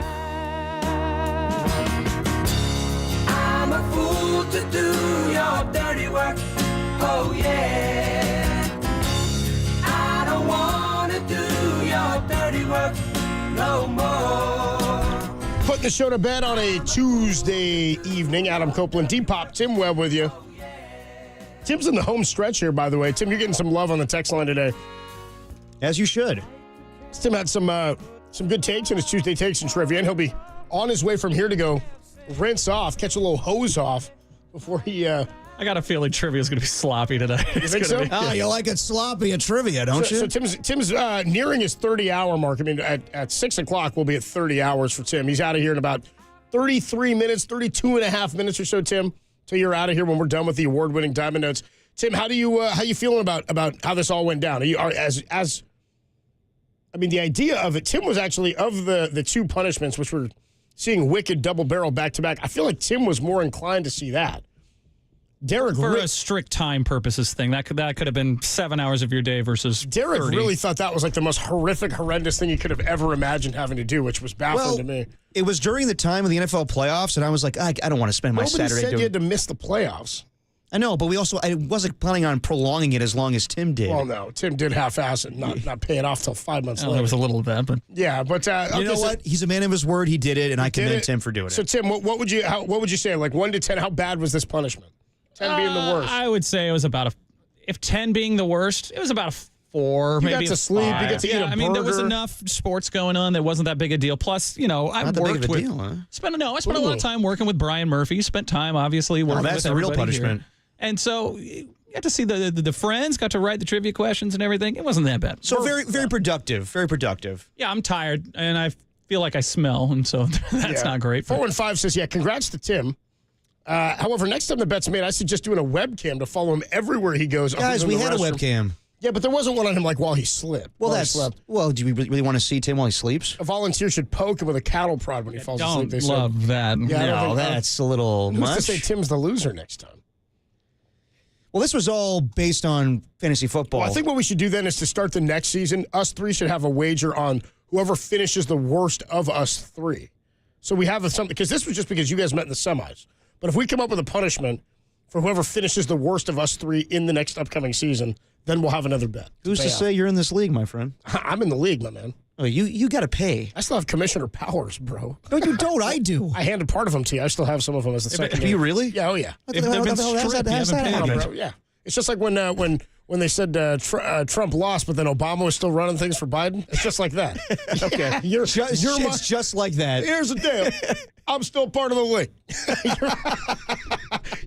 I'm a fool to do your dirty work. Oh yeah. I don't want to do your dirty work no more. Putting the show to bed on a Tuesday evening. Adam Copeland, Depop, Tim Webb with you. Tim's in the home stretch here, by the way. Tim, you're getting some love on the text line today. As you should. Tim had some good takes in his Tuesday takes and trivia, and he'll be on his way from here to go rinse off, catch a little hose off before he... I got a feeling trivia is going to be sloppy today. You think so? Oh, you like it sloppy at trivia, don't you? So Tim's nearing his 30-hour mark. I mean, at 6 o'clock, we'll be at 30 hours for Tim. He's out of here in about 33 minutes, 32 and a half minutes or so, Tim, till you're out of here when we're done with the award-winning Diamond Notes. Tim, how you feeling about how this all went down? The idea of it, Tim was actually, of the two punishments, which were seeing wicked double-barrel back-to-back, I feel like Tim was more inclined to see that. Derek for a strict time purposes thing, that could have been 7 hours of your day versus Derek 30. really thought that was like the most horrendous thing he could have ever imagined having to do, which was baffling to me. It was during the time of the NFL playoffs, and I was like, I don't want to spend my Saturday Nobody said doing... you had to miss the playoffs. I know, but I wasn't planning on prolonging it as long as Tim did. Well, no, Tim did half-ass it, not pay it off till 5 months later. There was a little of that, but yeah, but you know what? He's a man of his word. He did it, and I commend Tim for doing it. So, Tim, what would you say? Like 1 to 10, how bad was this punishment? 10 being the worst. I would say it was about if 10 being the worst, it was about a 4, maybe got to sleep, you got to eat a I mean, there was burger. enough sports going on that wasn't that big a deal. Plus, I Not worked that big of a with deal, huh? I spent a lot of time working with Brian Murphy. Spent time, obviously, working that's with the real everybody punishment. here. And so you got to see the friends, got to write the trivia questions and everything. It wasn't that bad. So very productive. Very productive. Yeah, I'm tired, and I feel like I smell, and so that's not great. 415 says, yeah, congrats to Tim. However, next time the bet's made, I suggest doing a webcam to follow him everywhere he goes. Guys, we had a webcam. Yeah, but there wasn't one on him like while he slept. Well, do we really want to see Tim while he sleeps? A volunteer should poke him with a cattle prod when he falls asleep. They Love said. that. Yeah, No, that's a little Who's much. to say Tim's the loser next time? Well, this was all based on fantasy football. Well, I think what we should do then is to start the next season, us three should have a wager on whoever finishes the worst of us three. So we have something, because this was just because you guys met in the semis. But if we come up with a punishment for whoever finishes the worst of us three in the next upcoming season, then we'll have another bet. Who's to say you're in this league, my friend? I'm in the league, my man. Oh, you got to pay. I still have commissioner powers, bro. No, you don't. I do. I handed part of them to you. I still have some of them as the second. Do you really? Yeah, oh yeah. If they've been stripped, you haven't paid bro. Yeah. It's just like when they said Trump lost, but then Obama was still running things for Biden. It's just like that. Okay. It's just like that. Here's the deal. I'm still part of the league.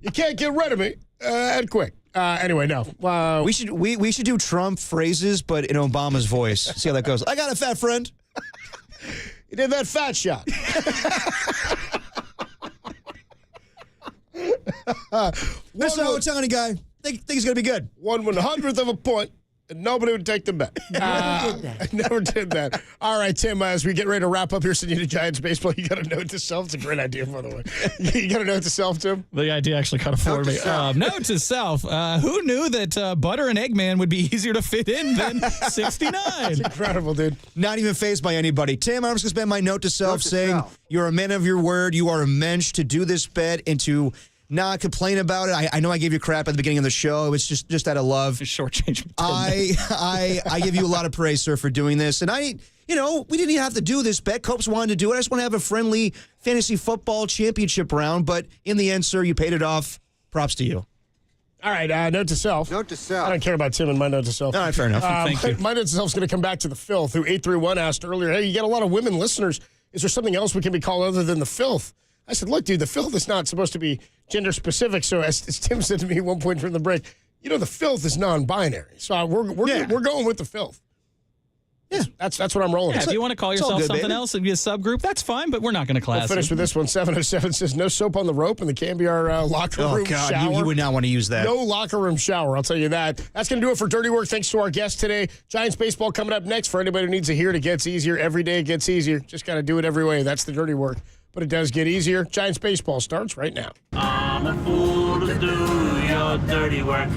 You can't get rid of me that quick. Anyway, no. We should do Trump phrases, but in Obama's voice. See how that goes. I got a fat friend. You did that fat shot. This Otani guy. Think he's going to be good. 1/100th of a point, and nobody would take the bet. Never did that. All right, Tim, as we get ready to wrap up here, sending you to Giants baseball, you got a note to self. It's a great idea, by the way. You got a note to self, Tim? The idea actually kind of floored me. Note to self. Who knew that Butter and Eggman would be easier to fit in than 69? It's incredible, dude. Not even fazed by anybody. Tim, I'm just going to spend my note to self saying you're a man of your word. You are a mensch to do this bet and to not complain about it. I know I gave you crap at the beginning of the show. It was just out of love. Shortchange me. I give you a lot of praise, sir, for doing this. And we didn't even have to do this bet. Copes wanted to do it. I just want to have a friendly fantasy football championship round. But in the end, sir, you paid it off. Props to you. All right, note to self. Note to self. I don't care about Tim and my note to self. All right, fair enough. Thank you. My note to self is going to come back to the filth, who 831 asked earlier, hey, you get a lot of women listeners. Is there something else we can be called other than the filth? I said, look, dude, the filth is not supposed to be gender specific. So as Tim said to me at one point during the break, the filth is non-binary. So we're going with the filth. Yeah, that's what I'm rolling with. If you want to call yourself something else and be a subgroup, that's fine, but we're not going to class We'll finish with this one. 707 says, no soap on the rope in the KNBR locker room shower. You would not want to use that. No locker room shower, I'll tell you that. That's going to do it for Dirty Work. Thanks to our guest today. Giants baseball coming up next. For anybody who needs to hear it gets easier. Every day it gets easier. Just got to do it every way. That's the Dirty Work. but it does get easier. Giants baseball starts right now. I'm a fool to do your dirty work.